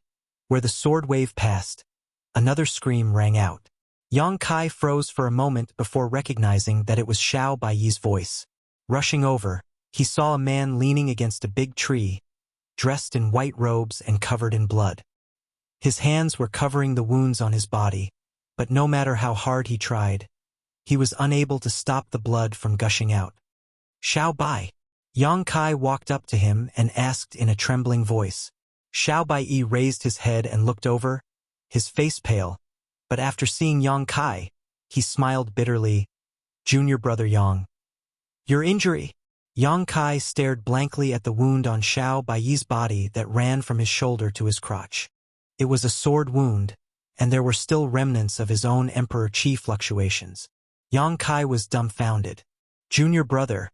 where the sword wave passed, another scream rang out. Yang Kai froze for a moment before recognizing that it was Xiao Baiyi's voice. Rushing over, he saw a man leaning against a big tree, dressed in white robes and covered in blood. His hands were covering the wounds on his body, but no matter how hard he tried, he was unable to stop the blood from gushing out. "Xiao Bai." Yang Kai walked up to him and asked in a trembling voice. Xiao Baiyi raised his head and looked over, his face pale, but after seeing Yang Kai, he smiled bitterly. "Junior brother Yang. Your injury?" Yang Kai stared blankly at the wound on Xiao Baiyi's body that ran from his shoulder to his crotch. It was a sword wound, and there were still remnants of his own Emperor Chi fluctuations. Yang Kai was dumbfounded. "Junior brother,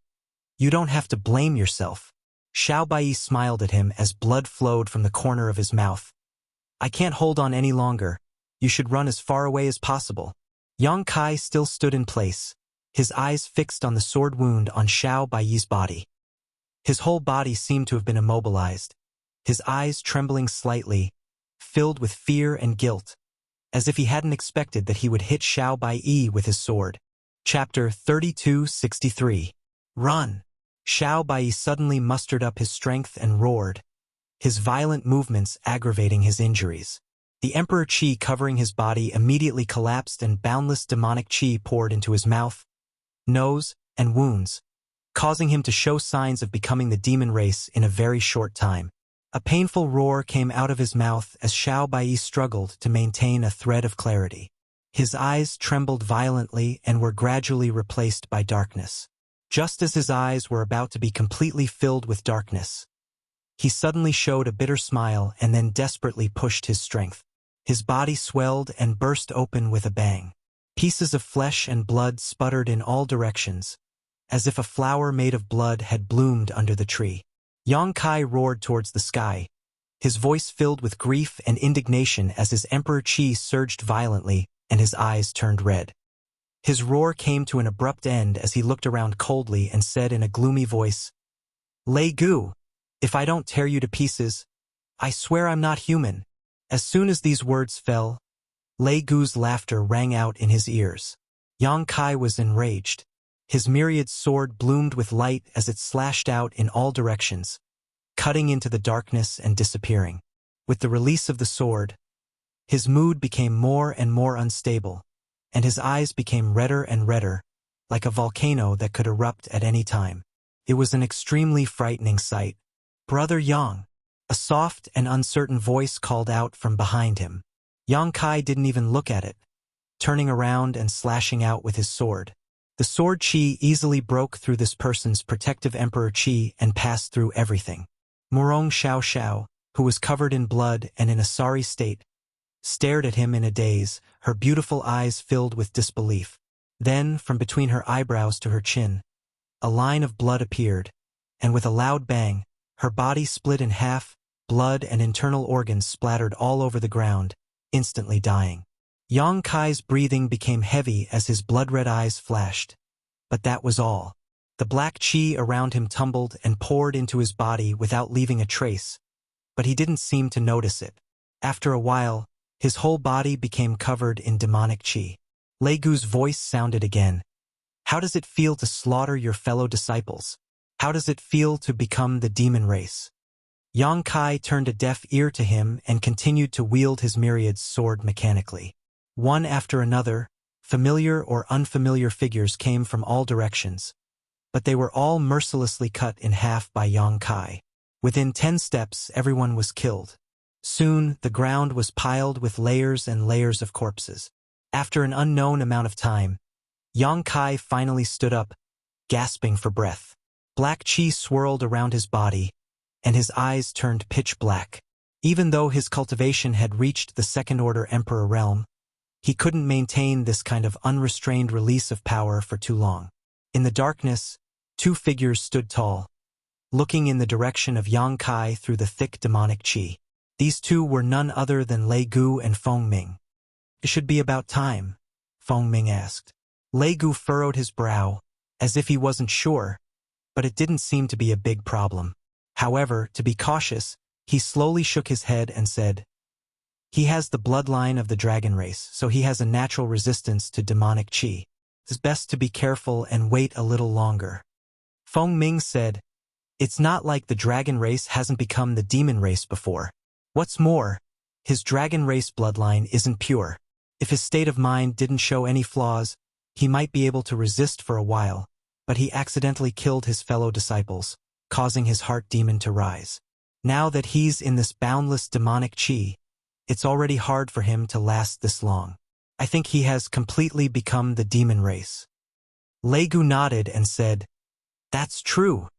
you don't have to blame yourself." Xiao Baiyi smiled at him as blood flowed from the corner of his mouth. "I can't hold on any longer. You should run as far away as possible." Yang Kai still stood in place, his eyes fixed on the sword wound on Xiao Baiyi's body. His whole body seemed to have been immobilized, his eyes trembling slightly, filled with fear and guilt, as if he hadn't expected that he would hit Xiao Baiyi with his sword. Chapter 3263. Run! Xiao Baiyi suddenly mustered up his strength and roared, his violent movements aggravating his injuries. The Emperor Chi covering his body immediately collapsed and boundless demonic chi poured into his mouth, nose, and wounds, causing him to show signs of becoming the demon race in a very short time. A painful roar came out of his mouth as Xiao Baiyi struggled to maintain a thread of clarity. His eyes trembled violently and were gradually replaced by darkness. Just as his eyes were about to be completely filled with darkness, he suddenly showed a bitter smile and then desperately pushed his strength. His body swelled and burst open with a bang. Pieces of flesh and blood sputtered in all directions, as if a flower made of blood had bloomed under the tree. Yang Kai roared towards the sky, his voice filled with grief and indignation as his Emperor Chi surged violently and his eyes turned red. His roar came to an abrupt end as he looked around coldly and said in a gloomy voice, "Lei Gu, if I don't tear you to pieces, I swear I'm not human." As soon as these words fell, Lei Gu's laughter rang out in his ears. Yang Kai was enraged. His myriad sword bloomed with light as it slashed out in all directions, cutting into the darkness and disappearing. With the release of the sword, his mood became more and more unstable, and his eyes became redder and redder, like a volcano that could erupt at any time. It was an extremely frightening sight. "Brother Yang," a soft and uncertain voice called out from behind him. Yang Kai didn't even look at it, turning around and slashing out with his sword. The sword chi easily broke through this person's protective emperor chi and passed through everything. Murong Xiao Xiao, who was covered in blood and in a sorry state, stared at him in a daze, her beautiful eyes filled with disbelief. Then, from between her eyebrows to her chin, a line of blood appeared, and with a loud bang, her body split in half, blood and internal organs splattered all over the ground, instantly dying. Yang Kai's breathing became heavy as his blood-red eyes flashed. But that was all. The black chi around him tumbled and poured into his body without leaving a trace, but he didn't seem to notice it. After a while, his whole body became covered in demonic chi. Lei Gu's voice sounded again. "How does it feel to slaughter your fellow disciples? How does it feel to become the demon race?" Yang Kai turned a deaf ear to him and continued to wield his myriad sword mechanically. One after another, familiar or unfamiliar figures came from all directions, but they were all mercilessly cut in half by Yang Kai. Within 10 steps, everyone was killed. Soon, the ground was piled with layers and layers of corpses. After an unknown amount of time, Yang Kai finally stood up, gasping for breath. Black chi swirled around his body, and his eyes turned pitch black. Even though his cultivation had reached the second-order emperor realm, he couldn't maintain this kind of unrestrained release of power for too long. In the darkness, 2 figures stood tall, looking in the direction of Yang Kai through the thick demonic chi. These 2 were none other than Lei Gu and Feng Ming. "It should be about time," Feng Ming asked. Lei Gu furrowed his brow, as if he wasn't sure, but it didn't seem to be a big problem. However, to be cautious, he slowly shook his head and said, "He has the bloodline of the dragon race, so he has a natural resistance to demonic chi. It's best to be careful and wait a little longer." Feng Ming said, "It's not like the dragon race hasn't become the demon race before. What's more, his dragon race bloodline isn't pure. If his state of mind didn't show any flaws, he might be able to resist for a while, but he accidentally killed his fellow disciples, causing his heart demon to rise. Now that he's in this boundless demonic chi, it's already hard for him to last this long. I think he has completely become the demon race." Lei Gu nodded and said, "That's true."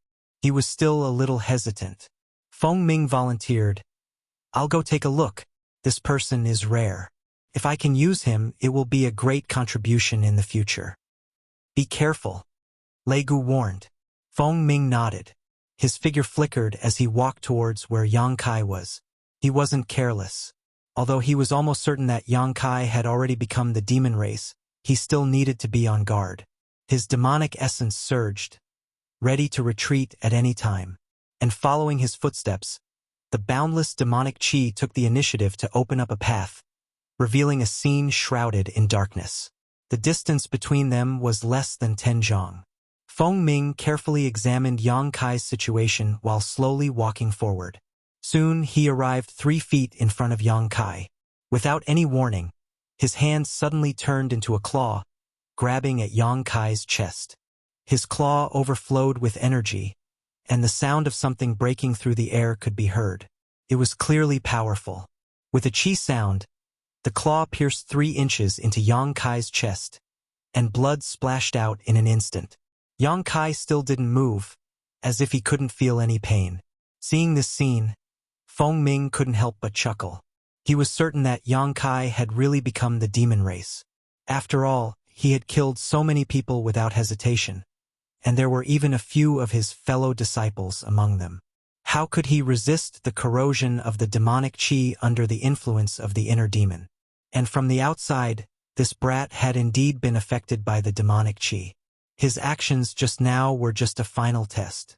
He was still a little hesitant. Feng Ming volunteered, "I'll go take a look. This person is rare. If I can use him, it will be a great contribution in the future." "Be careful," Lei Gu warned. Feng Ming nodded. His figure flickered as he walked towards where Yang Kai was. He wasn't careless. Although he was almost certain that Yang Kai had already become the demon race, he still needed to be on guard. His demonic essence surged, ready to retreat at any time. And following his footsteps, the boundless demonic chi took the initiative to open up a path, revealing a scene shrouded in darkness. The distance between them was less than 10 zhang. Feng Ming carefully examined Yang Kai's situation while slowly walking forward. Soon he arrived 3 feet in front of Yang Kai. Without any warning, his hand suddenly turned into a claw, grabbing at Yang Kai's chest. His claw overflowed with energy, and the sound of something breaking through the air could be heard. It was clearly powerful. With a chi sound, the claw pierced 3 inches into Yang Kai's chest, and blood splashed out in an instant. Yang Kai still didn't move, as if he couldn't feel any pain. Seeing this scene, Feng Ming couldn't help but chuckle. He was certain that Yang Kai had really become the demon race. After all, he had killed so many people without hesitation, and there were even a few of his fellow disciples among them. How could he resist the corrosion of the demonic chi under the influence of the inner demon? And from the outside, This brat had indeed been affected by the demonic chi. His actions just now were just a final test.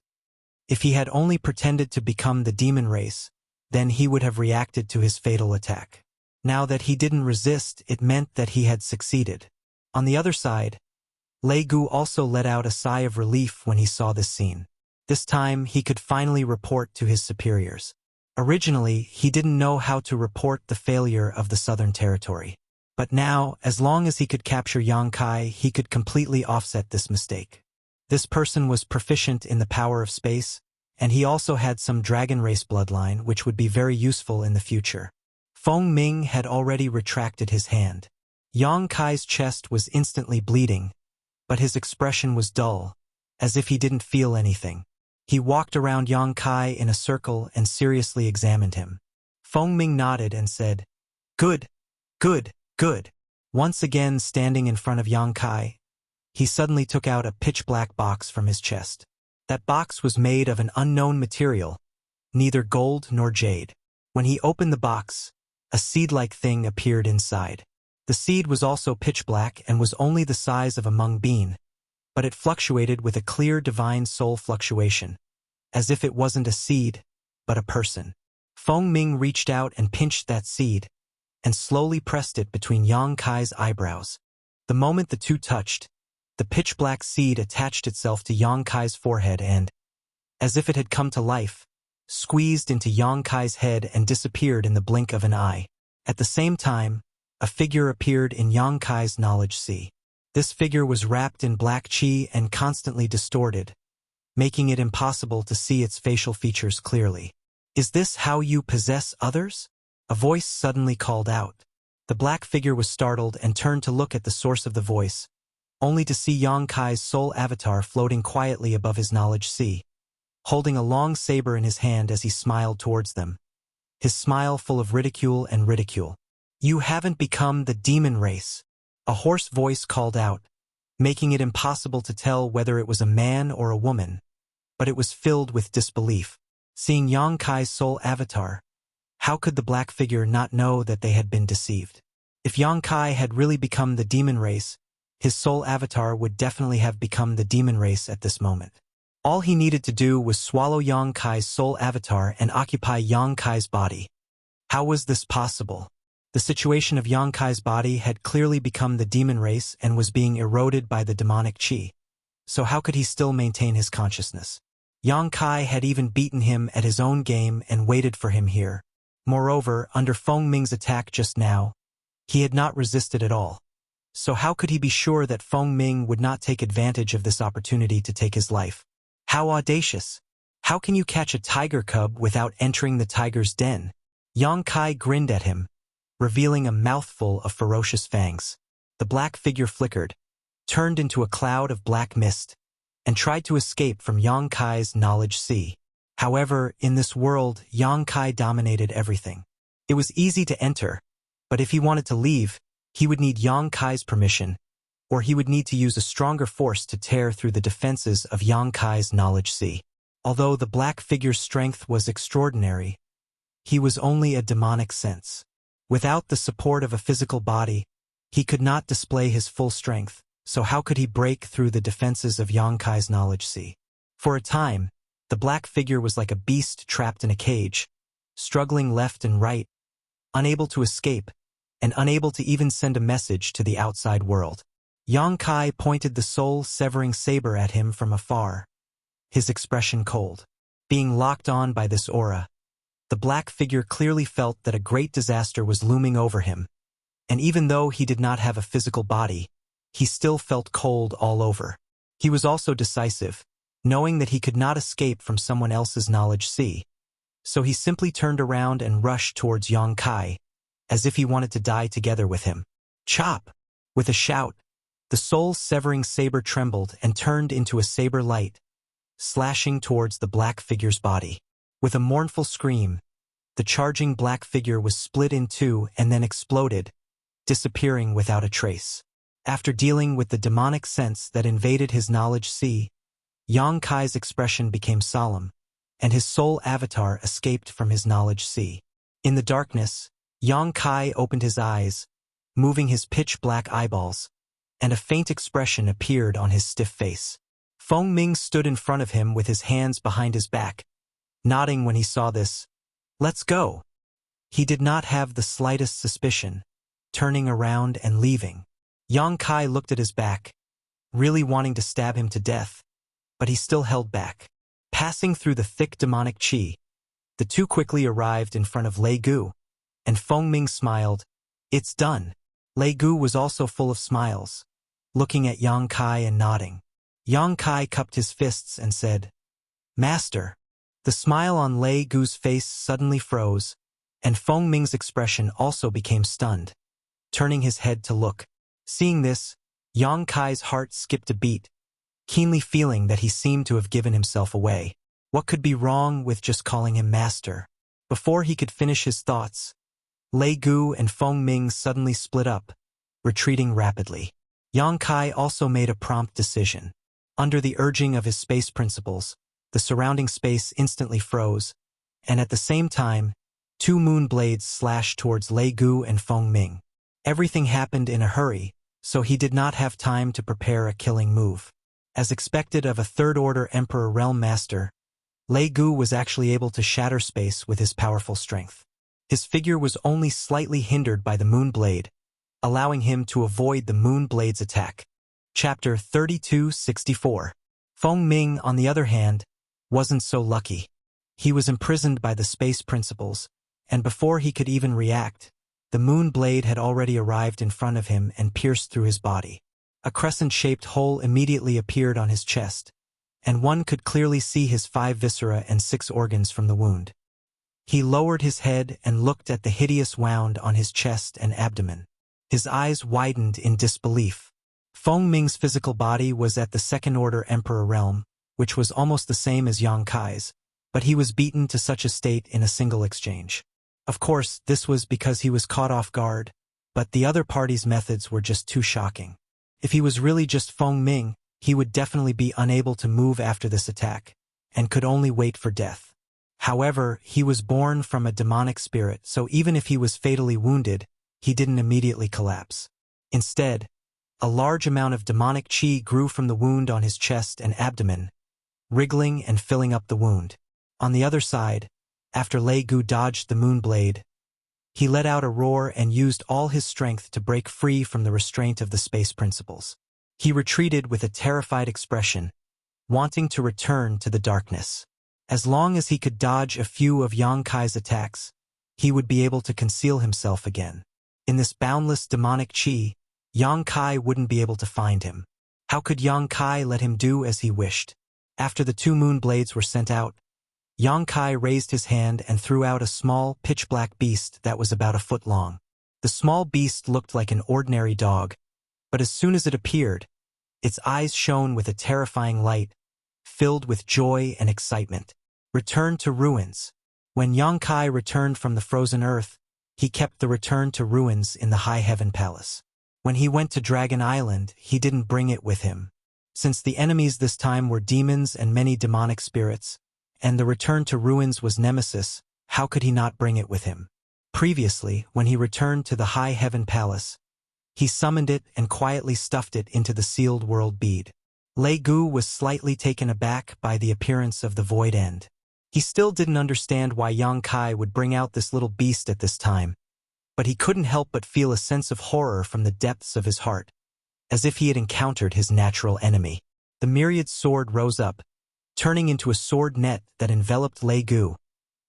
If he had only pretended to become the demon race, then he would have reacted to his fatal attack. Now that he didn't resist, it meant that he had succeeded. On the other side, Lei Gu also let out a sigh of relief when he saw this scene. This time, he could finally report to his superiors. Originally, he didn't know how to report the failure of the Southern Territory. But now, as long as he could capture Yang Kai, he could completely offset this mistake. This person was proficient in the power of space, and he also had some dragon race bloodline which would be very useful in the future. Feng Ming had already retracted his hand. Yang Kai's chest was instantly bleeding, but his expression was dull, as if he didn't feel anything. He walked around Yang Kai in a circle and seriously examined him. Feng Ming nodded and said, "Good, good, good." Once again standing in front of Yang Kai, he suddenly took out a pitch-black box from his chest. That box was made of an unknown material, neither gold nor jade. When he opened the box, a seed-like thing appeared inside. The seed was also pitch-black and was only the size of a mung bean, but it fluctuated with a clear divine soul fluctuation, as if it wasn't a seed, but a person. Feng Ming reached out and pinched that seed, and slowly pressed it between Yang Kai's eyebrows. The moment the two touched, the pitch-black seed attached itself to Yang Kai's forehead and, as if it had come to life, squeezed into Yang Kai's head and disappeared in the blink of an eye. At the same time, a figure appeared in Yang Kai's knowledge sea. This figure was wrapped in black chi and constantly distorted, making it impossible to see its facial features clearly. "Is this how you possess others?" A voice suddenly called out. The black figure was startled and turned to look at the source of the voice, only to see Yang Kai's soul avatar floating quietly above his knowledge sea, holding a long saber in his hand as he smiled towards them, his smile full of ridicule and ridicule. "You haven't become the demon race," a hoarse voice called out, making it impossible to tell whether it was a man or a woman, but it was filled with disbelief. Seeing Yang Kai's soul avatar, how could the black figure not know that they had been deceived? If Yang Kai had really become the demon race, his soul avatar would definitely have become the demon race at this moment. All he needed to do was swallow Yang Kai's soul avatar and occupy Yang Kai's body. How was this possible? The situation of Yang Kai's body had clearly become the demon race and was being eroded by the demonic chi. So how could he still maintain his consciousness? Yang Kai had even beaten him at his own game and waited for him here. Moreover, under Feng Ming's attack just now, he had not resisted at all. So how could he be sure that Feng Ming would not take advantage of this opportunity to take his life? How audacious! How can you catch a tiger cub without entering the tiger's den? Yang Kai grinned at him, revealing a mouthful of ferocious fangs. The black figure flickered, turned into a cloud of black mist, and tried to escape from Yang Kai's knowledge sea. However, in this world, Yang Kai dominated everything. It was easy to enter, but if he wanted to leave, he would need Yang Kai's permission, or he would need to use a stronger force to tear through the defenses of Yang Kai's knowledge sea. Although the black figure's strength was extraordinary, he was only a demonic sense. Without the support of a physical body, he could not display his full strength, so how could he break through the defenses of Yang Kai's knowledge sea? For a time, the black figure was like a beast trapped in a cage, struggling left and right, unable to escape, and unable to even send a message to the outside world. Yang Kai pointed the soul-severing saber at him from afar, his expression cold. Being locked on by this aura, the black figure clearly felt that a great disaster was looming over him, and even though he did not have a physical body, he still felt cold all over. He was also decisive, knowing that he could not escape from someone else's knowledge sea, so he simply turned around and rushed towards Yang Kai, as if he wanted to die together with him. Chop! With a shout, the soul-severing saber trembled and turned into a saber light, slashing towards the black figure's body. With a mournful scream, the charging black figure was split in two and then exploded, disappearing without a trace. After dealing with the demonic sense that invaded his knowledge sea, Yang Kai's expression became solemn, and his soul avatar escaped from his knowledge sea. In the darkness, Yang Kai opened his eyes, moving his pitch-black eyeballs, and a faint expression appeared on his stiff face. Feng Ming stood in front of him with his hands behind his back, nodding when he saw this. "Let's go." He did not have the slightest suspicion, turning around and leaving. Yang Kai looked at his back, really wanting to stab him to death, but he still held back. Passing through the thick demonic qi, the two quickly arrived in front of Lei Gu, and Feng Ming smiled. "It's done." Lei Gu was also full of smiles, looking at Yang Kai and nodding. Yang Kai cupped his fists and said, "Master." The smile on Lei Gu's face suddenly froze, and Feng Ming's expression also became stunned, turning his head to look. Seeing this, Yang Kai's heart skipped a beat, keenly feeling that he seemed to have given himself away. What could be wrong with just calling him master? Before he could finish his thoughts, Lei Gu and Feng Ming suddenly split up, retreating rapidly. Yang Kai also made a prompt decision. Under the urging of his space principles, the surrounding space instantly froze, and at the same time, two moon blades slashed towards Lei Gu and Feng Ming. Everything happened in a hurry, so he did not have time to prepare a killing move. As expected of a third-order Emperor Realm Master, Lei Gu was actually able to shatter space with his powerful strength. His figure was only slightly hindered by the moon blade, allowing him to avoid the moon blade's attack. Chapter 3264. Feng Ming, on the other hand, wasn't so lucky. He was imprisoned by the space principles, and before he could even react, the moon blade had already arrived in front of him and pierced through his body. A crescent-shaped hole immediately appeared on his chest, and one could clearly see his 5 viscera and 6 organs from the wound. He lowered his head and looked at the hideous wound on his chest and abdomen. His eyes widened in disbelief. Feng Ming's physical body was at the second-order Emperor realm, which was almost the same as Yang Kai's, but he was beaten to such a state in a single exchange. Of course, this was because he was caught off guard, but the other party's methods were just too shocking. If he was really just Feng Ming, he would definitely be unable to move after this attack, and could only wait for death. However, he was born from a demonic spirit, so even if he was fatally wounded, he didn't immediately collapse. Instead, a large amount of demonic qi grew from the wound on his chest and abdomen, wriggling and filling up the wound. On the other side, after Lei Gu dodged the moon blade, he let out a roar and used all his strength to break free from the restraint of the space principles. He retreated with a terrified expression, wanting to return to the darkness. As long as he could dodge a few of Yang Kai's attacks, he would be able to conceal himself again. In this boundless demonic qi, Yang Kai wouldn't be able to find him. How could Yang Kai let him do as he wished? After the 2 moon blades were sent out, Yang Kai raised his hand and threw out a small, pitch-black beast that was about a foot long. The small beast looked like an ordinary dog, but as soon as it appeared, its eyes shone with a terrifying light, filled with joy and excitement. Return to ruins. When Yang Kai returned from the frozen earth, he kept the return to ruins in the High Heaven Palace. When he went to Dragon Island, he didn't bring it with him. Since the enemies this time were demons and many demonic spirits, and the return to ruins was Nemesis, how could he not bring it with him? Previously, when he returned to the High Heaven Palace, he summoned it and quietly stuffed it into the sealed world bead. Lei Gu was slightly taken aback by the appearance of the void end. He still didn't understand why Yang Kai would bring out this little beast at this time, but he couldn't help but feel a sense of horror from the depths of his heart, as if he had encountered his natural enemy. The myriad sword rose up, turning into a sword net that enveloped Lei Gu,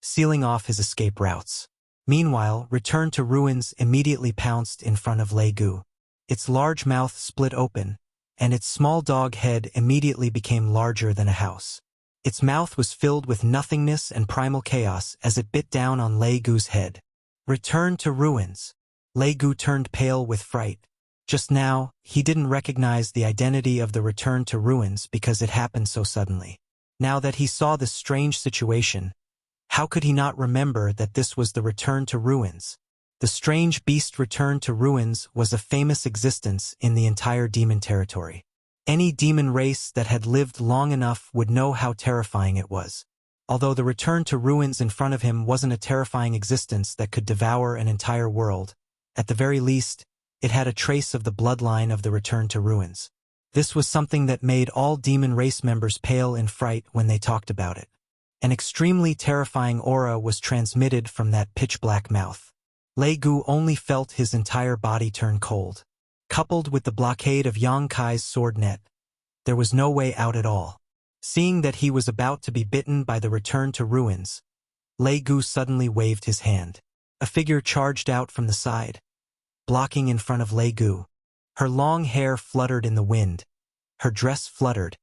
sealing off his escape routes. Meanwhile, Return to Ruins immediately pounced in front of Lei Gu. Its large mouth split open, and its small dog head immediately became larger than a house. Its mouth was filled with nothingness and primal chaos as it bit down on Lei Gu's head. Return to Ruins. Lei Gu turned pale with fright. Just now, he didn't recognize the identity of the Return to Ruins because it happened so suddenly. Now that he saw this strange situation, how could he not remember that this was the Return to Ruins? The strange beast Return to Ruins was a famous existence in the entire demon territory. Any demon race that had lived long enough would know how terrifying it was. Although the Return to Ruins in front of him wasn't a terrifying existence that could devour an entire world, at the very least, It had a trace of the bloodline of the Return to Ruins. This was something that made all demon race members pale in fright when they talked about it. An extremely terrifying aura was transmitted from that pitch-black mouth. Lei Gu only felt his entire body turn cold. Coupled with the blockade of Yang Kai's sword net, there was no way out at all. Seeing that he was about to be bitten by the Return to Ruins, Lei Gu suddenly waved his hand. A figure charged out from the side, blocking in front of Lei Gu. Her long hair fluttered in the wind, her dress fluttered,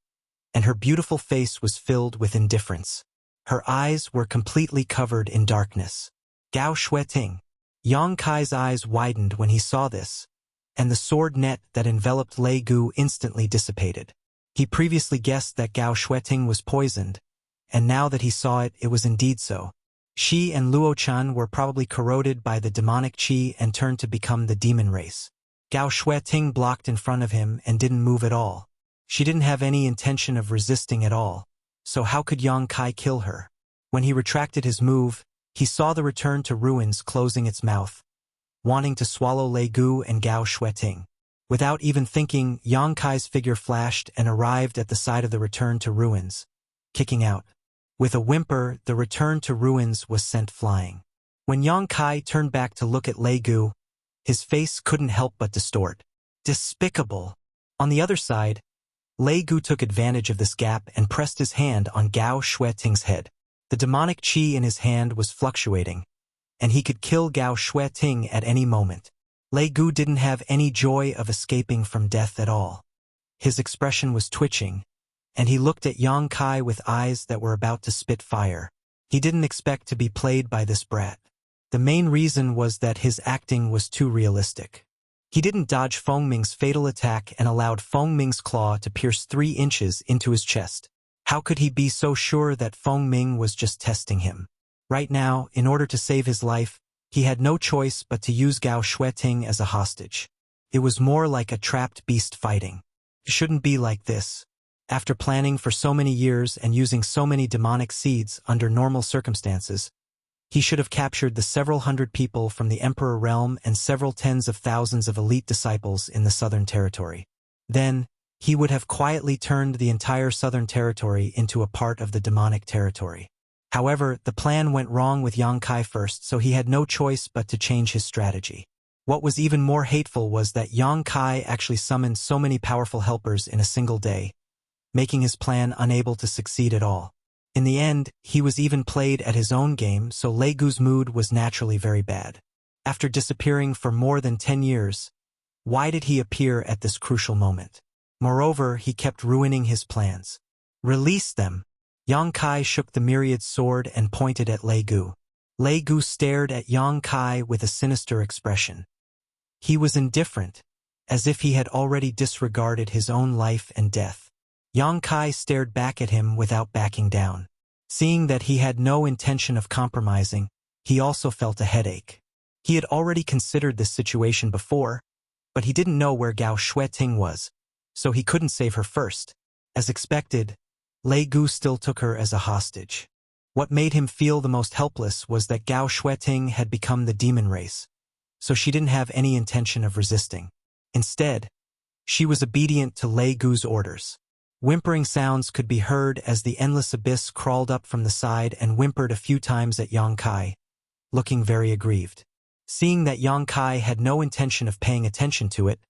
and her beautiful face was filled with indifference. Her eyes were completely covered in darkness. Gao Shueting. Yang Kai's eyes widened when he saw this, and the sword net that enveloped Lei Gu instantly dissipated. He previously guessed that Gao Shueting was poisoned, and now that he saw it, it was indeed so. She and Luo Chan were probably corroded by the demonic qi and turned to become the demon race. Gao Shueting blocked in front of him and didn't move at all. She didn't have any intention of resisting at all, so how could Yang Kai kill her? When he retracted his move, he saw the Return to Ruins closing its mouth, wanting to swallow Lei Gu and Gao Shueting. Without even thinking, Yang Kai's figure flashed and arrived at the side of the Return to Ruins, kicking out. With a whimper, the Return to Ruins was sent flying. When Yang Kai turned back to look at Lei Gu, his face couldn't help but distort. Despicable! On the other side, Lei Gu took advantage of this gap and pressed his hand on Gao Shueting's head. The demonic qi in his hand was fluctuating, and he could kill Gao Shueting at any moment. Lei Gu didn't have any joy of escaping from death at all. His expression was twitching, and he looked at Yang Kai with eyes that were about to spit fire. He didn't expect to be played by this brat. The main reason was that his acting was too realistic. He didn't dodge Feng Ming's fatal attack and allowed Feng Ming's claw to pierce 3 inches into his chest. How could he be so sure that Feng Ming was just testing him? Right now, in order to save his life, he had no choice but to use Gao Shueting as a hostage. It was more like a trapped beast fighting. It shouldn't be like this. After planning for so many years and using so many demonic seeds under normal circumstances, he should have captured the several hundred people from the Emperor realm and several tens of thousands of elite disciples in the Southern Territory. Then, he would have quietly turned the entire Southern Territory into a part of the demonic territory. However, the plan went wrong with Yang Kai first, so he had no choice but to change his strategy. What was even more hateful was that Yang Kai actually summoned so many powerful helpers in a single day, making his plan unable to succeed at all. In the end, he was even played at his own game, so Lei Gu's mood was naturally very bad. After disappearing for more than 10 years, why did he appear at this crucial moment? Moreover, he kept ruining his plans. Release them! Yang Kai shook the myriad sword and pointed at Lei Gu. Lei Gu stared at Yang Kai with a sinister expression. He was indifferent, as if he had already disregarded his own life and death. Yang Kai stared back at him without backing down. Seeing that he had no intention of compromising, he also felt a headache. He had already considered this situation before, but he didn't know where Gao Shueting was, so he couldn't save her first. As expected, Lei Gu still took her as a hostage. What made him feel the most helpless was that Gao Shueting had become the demon race, so she didn't have any intention of resisting. Instead, she was obedient to Lei Gu's orders. Whimpering sounds could be heard as the endless abyss crawled up from the side and whimpered a few times at Yang Kai, looking very aggrieved. Seeing that Yang Kai had no intention of paying attention to it,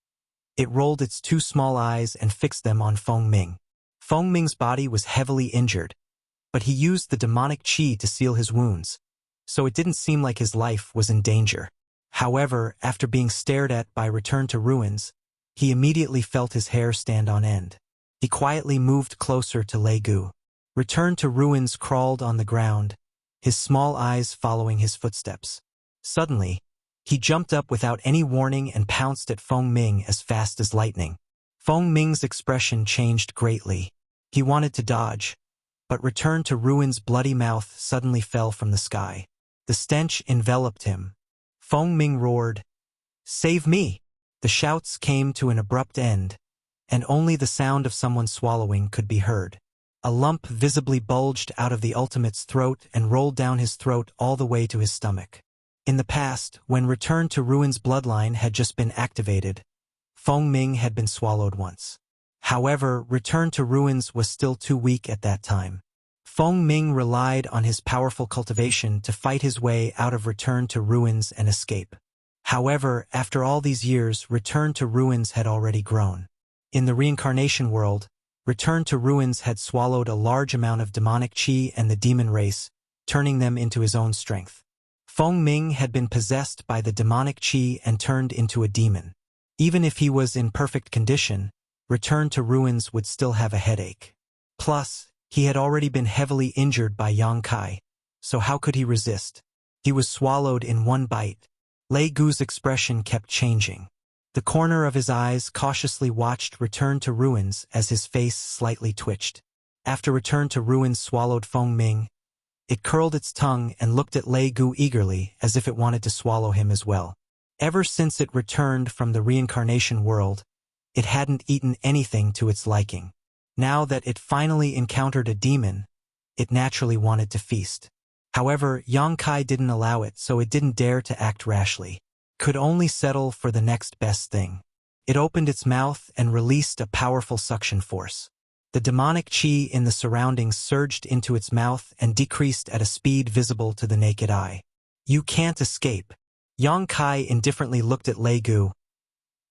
it rolled its 2 small eyes and fixed them on Feng Ming. Feng Ming's body was heavily injured, but he used the demonic qi to seal his wounds, so it didn't seem like his life was in danger. However, after being stared at by Return to Ruins, he immediately felt his hair stand on end. He quietly moved closer to Lei Gu. Return to Ruins crawled on the ground, his small eyes following his footsteps. Suddenly, he jumped up without any warning and pounced at Feng Ming as fast as lightning. Feng Ming's expression changed greatly. He wanted to dodge, but Return to Ruins' bloody mouth suddenly fell from the sky. The stench enveloped him. Feng Ming roared, "Save me!" The shouts came to an abrupt end, and only the sound of someone swallowing could be heard. A lump visibly bulged out of the ultimate's throat and rolled down his throat all the way to his stomach. In the past, when Return to Ruins bloodline had just been activated, Feng Ming had been swallowed once. However, Return to Ruins was still too weak at that time. Feng Ming relied on his powerful cultivation to fight his way out of Return to Ruins and escape. However, after all these years, Return to Ruins had already grown. In the reincarnation world, Return to Ruins had swallowed a large amount of demonic qi and the demon race, turning them into his own strength. Feng Ming had been possessed by the demonic qi and turned into a demon. Even if he was in perfect condition, Return to Ruins would still have a headache. Plus, he had already been heavily injured by Yang Kai, so how could he resist? He was swallowed in one bite. Lei Gu's expression kept changing. The corner of his eyes cautiously watched Return to Ruins as his face slightly twitched. After Return to Ruins swallowed Feng Ming, it curled its tongue and looked at Lei Gu eagerly as if it wanted to swallow him as well. Ever since it returned from the reincarnation world, it hadn't eaten anything to its liking. Now that it finally encountered a demon, it naturally wanted to feast. However, Yang Kai didn't allow it, so it didn't dare to act rashly. Could only settle for the next best thing. It opened its mouth and released a powerful suction force. The demonic qi in the surroundings surged into its mouth and decreased at a speed visible to the naked eye. You can't escape. Yang Kai indifferently looked at Lei Gu.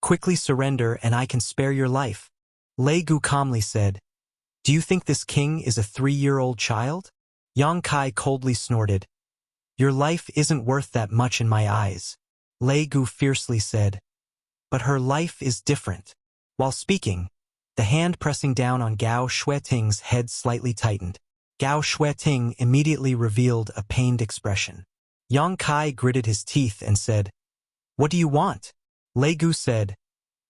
Quickly surrender and I can spare your life. Lei Gu calmly said, Do you think this king is a 3-year-old child? Yang Kai coldly snorted. Your life isn't worth that much in my eyes. Lei Gu fiercely said. But her life is different. While speaking, the hand pressing down on Gao Shueting's head slightly tightened. Gao Shueting immediately revealed a pained expression. Yang Kai gritted his teeth and said, What do you want? Lei Gu said,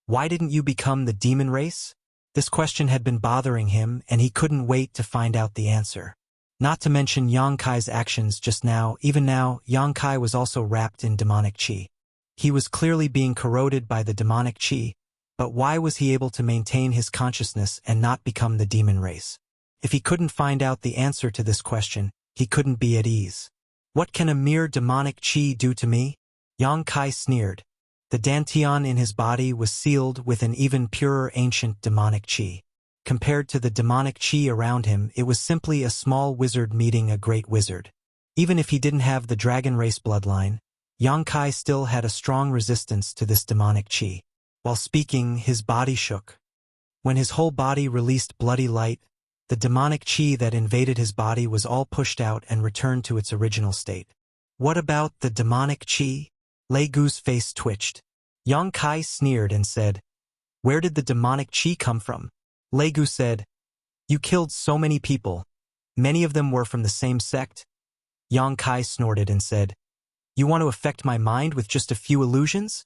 Why didn't you become the demon race? This question had been bothering him and he couldn't wait to find out the answer. Not to mention Yang Kai's actions just now. Even now, Yang Kai was also wrapped in demonic qi. He was clearly being corroded by the demonic qi, but why was he able to maintain his consciousness and not become the demon race? If he couldn't find out the answer to this question, he couldn't be at ease. What can a mere demonic qi do to me? Yang Kai sneered. The dantian in his body was sealed with an even purer ancient demonic qi. Compared to the demonic qi around him, it was simply a small wizard meeting a great wizard. Even if he didn't have the dragon race bloodline, Yang Kai still had a strong resistance to this demonic qi. While speaking, his body shook. When his whole body released bloody light, the demonic qi that invaded his body was all pushed out and returned to its original state. What about the demonic qi? Lei Gu's face twitched. Yang Kai sneered and said, Where did the demonic qi come from? Lei Gu said, You killed so many people. Many of them were from the same sect. Yang Kai snorted and said, You want to affect my mind with just a few illusions?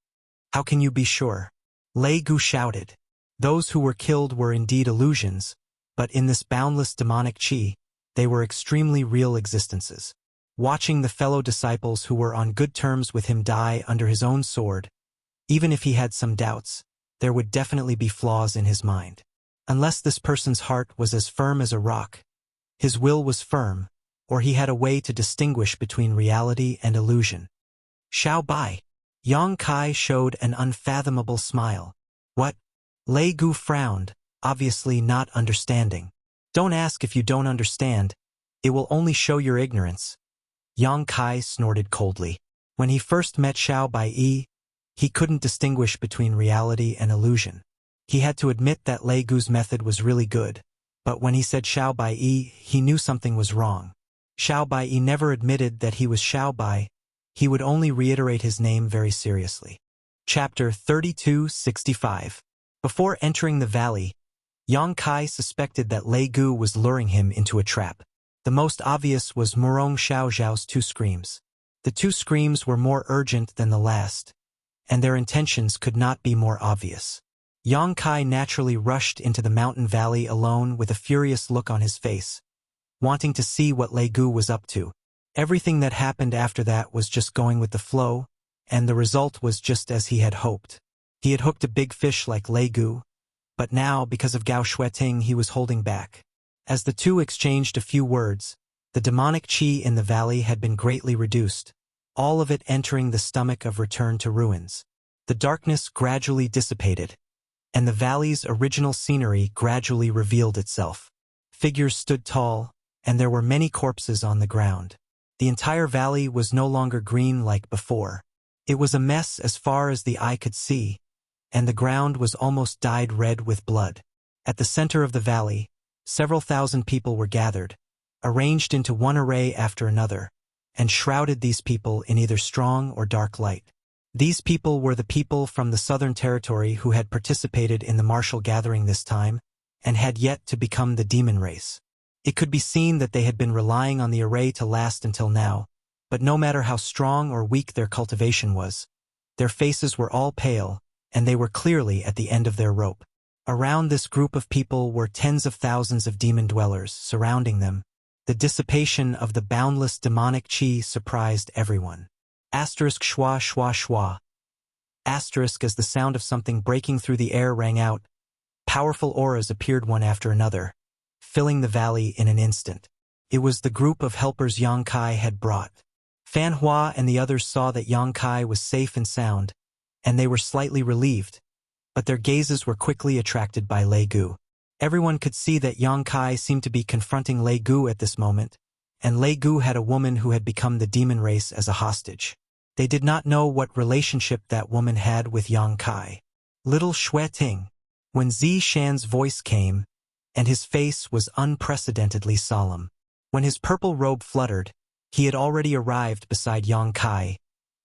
How can you be sure? Lei Gu shouted. Those who were killed were indeed illusions, but in this boundless demonic qi, they were extremely real existences. Watching the fellow disciples who were on good terms with him die under his own sword, even if he had some doubts, there would definitely be flaws in his mind. Unless this person's heart was as firm as a rock, his will was firm, or he had a way to distinguish between reality and illusion. Xiao Bai. Yang Kai showed an unfathomable smile. What? Lei Gu frowned, obviously not understanding. Don't ask if you don't understand. It will only show your ignorance. Yang Kai snorted coldly. When he first met Xiao Bai, he couldn't distinguish between reality and illusion. He had to admit that Lei Gu's method was really good, but when he said Xiao Bai, he knew something was wrong. Xiao Bai never admitted that he was Xiao Bai. He would only reiterate his name very seriously. Chapter 3265. Before entering the valley, Yang Kai suspected that Lei Gu was luring him into a trap. The most obvious was Murong Xiao Zhao's 2 screams. The 2 screams were more urgent than the last, and their intentions could not be more obvious. Yang Kai naturally rushed into the mountain valley alone with a furious look on his face, wanting to see what Lei Gu was up to. Everything that happened after that was just going with the flow, and the result was just as he had hoped. He had hooked a big fish like Lei Gu, but now, because of Gao Shueting, he was holding back. As the two exchanged a few words, the demonic qi in the valley had been greatly reduced, all of it entering the stomach of return to ruins. The darkness gradually dissipated, and the valley's original scenery gradually revealed itself. Figures stood tall, and there were many corpses on the ground. The entire valley was no longer green like before. It was a mess as far as the eye could see, and the ground was almost dyed red with blood. At the center of the valley, several thousand people were gathered, arranged into one array after another, and shrouded these people in either strong or dark light. These people were the people from the Southern Territory who had participated in the martial gathering this time, and had yet to become the demon race. It could be seen that they had been relying on the array to last until now, but no matter how strong or weak their cultivation was, their faces were all pale, and they were clearly at the end of their rope. Around this group of people were tens of thousands of demon dwellers surrounding them. The dissipation of the boundless demonic chi surprised everyone. Asterisk schwa schwa schwa. Asterisk as the sound of something breaking through the air rang out, powerful auras appeared one after another, filling the valley in an instant. It was the group of helpers Yang Kai had brought. Fan Hua and the others saw that Yang Kai was safe and sound, and they were slightly relieved, but their gazes were quickly attracted by Lei Gu. Everyone could see that Yang Kai seemed to be confronting Lei Gu at this moment, and Lei Gu had a woman who had become the demon race as a hostage. They did not know what relationship that woman had with Yang Kai. Little Xue Ting. When Zi Shan's voice came, and his face was unprecedentedly solemn. When his purple robe fluttered, he had already arrived beside Yang Kai,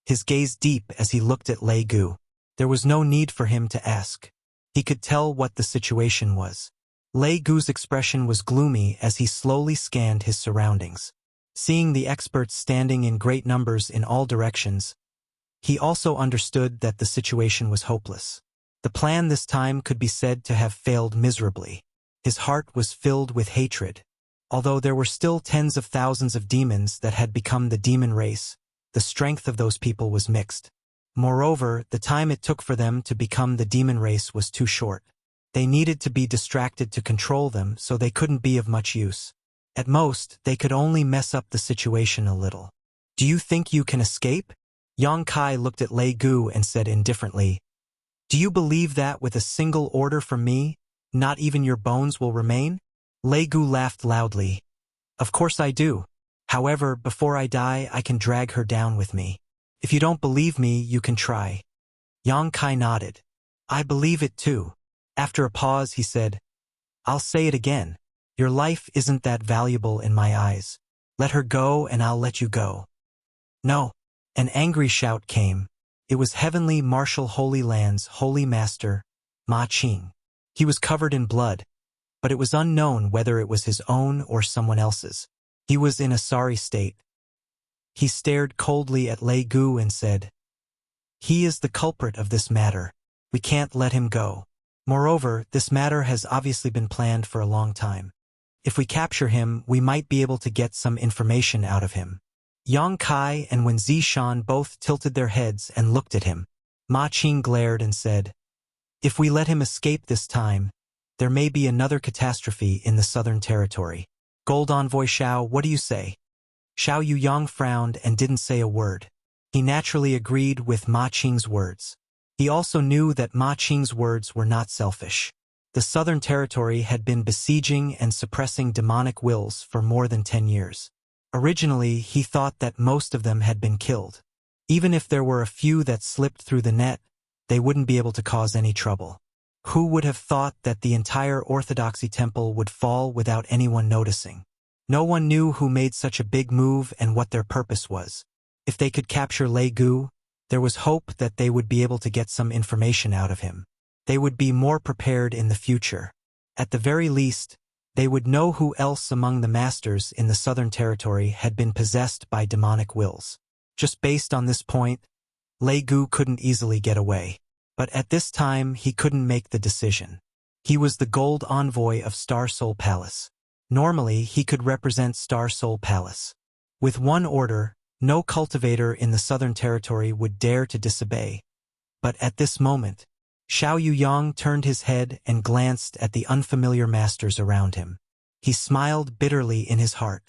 his gaze deep as he looked at Lei Gu. There was no need for him to ask. He could tell what the situation was. Lei Gu's expression was gloomy as he slowly scanned his surroundings. Seeing the experts standing in great numbers in all directions, he also understood that the situation was hopeless. The plan this time could be said to have failed miserably. His heart was filled with hatred. Although there were still tens of thousands of demons that had become the demon race, the strength of those people was mixed. Moreover, the time it took for them to become the demon race was too short. They needed to be distracted to control them, so they couldn't be of much use. At most, they could only mess up the situation a little. Do you think you can escape? Yang Kai looked at Lei Gu and said indifferently, do you believe that with a single order from me, not even your bones will remain? Lei Gu laughed loudly. Of course I do. However, before I die, I can drag her down with me. If you don't believe me, you can try. Yang Kai nodded. I believe it too. After a pause, he said, I'll say it again. Your life isn't that valuable in my eyes. Let her go and I'll let you go. No. An angry shout came. It was Heavenly Martial Holy Land's Holy Master, Ma Qing. He was covered in blood, but it was unknown whether it was his own or someone else's. He was in a sorry state. He stared coldly at Lei Gu and said, he is the culprit of this matter. We can't let him go. Moreover, this matter has obviously been planned for a long time. If we capture him, we might be able to get some information out of him. Yang Kai and Wen Zishan both tilted their heads and looked at him. Ma Qing glared and said, if we let him escape this time, there may be another catastrophe in the Southern Territory. Gold Envoy Xiao, what do you say? Xiao Yuyang frowned and didn't say a word. He naturally agreed with Ma Qing's words. He also knew that Ma Qing's words were not selfish. The Southern Territory had been besieging and suppressing demonic wills for more than 10 years. Originally, he thought that most of them had been killed. Even if there were a few that slipped through the net, they wouldn't be able to cause any trouble. Who would have thought that the entire Orthodoxy temple would fall without anyone noticing? No one knew who made such a big move and what their purpose was. If they could capture Lei Gu, there was hope that they would be able to get some information out of him. They would be more prepared in the future. At the very least, they would know who else among the masters in the Southern Territory had been possessed by demonic wills. Just based on this point, Lei Gu couldn't easily get away. But at this time, he couldn't make the decision. He was the gold envoy of Star Soul Palace. Normally, he could represent Star Soul Palace. With one order, no cultivator in the Southern Territory would dare to disobey. But at this moment, Xiao Yuyang turned his head and glanced at the unfamiliar masters around him. He smiled bitterly in his heart.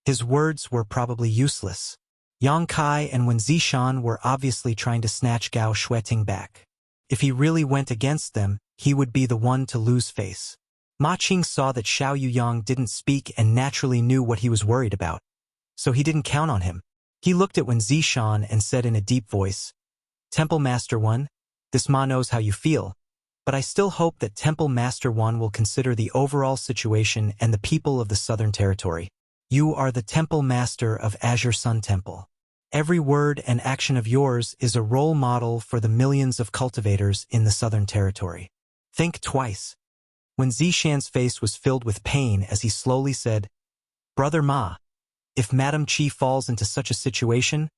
His words were probably useless. Yang Kai and Wen Zishan were obviously trying to snatch Gao Shueting back. If he really went against them, he would be the one to lose face. Ma Qing saw that Xiao Yuyang didn't speak and naturally knew what he was worried about, so he didn't count on him. He looked at Wen Zishan and said in a deep voice, "Temple Master One, this Ma knows how you feel, but I still hope that Temple Master One will consider the overall situation and the people of the Southern Territory. You are the Temple Master of Azure Sun Temple. Every word and action of yours is a role model for the millions of cultivators in the Southern Territory. Think twice." When Zishan's face was filled with pain as he slowly said, "Brother Ma, if Madame Qi falls into such a situation,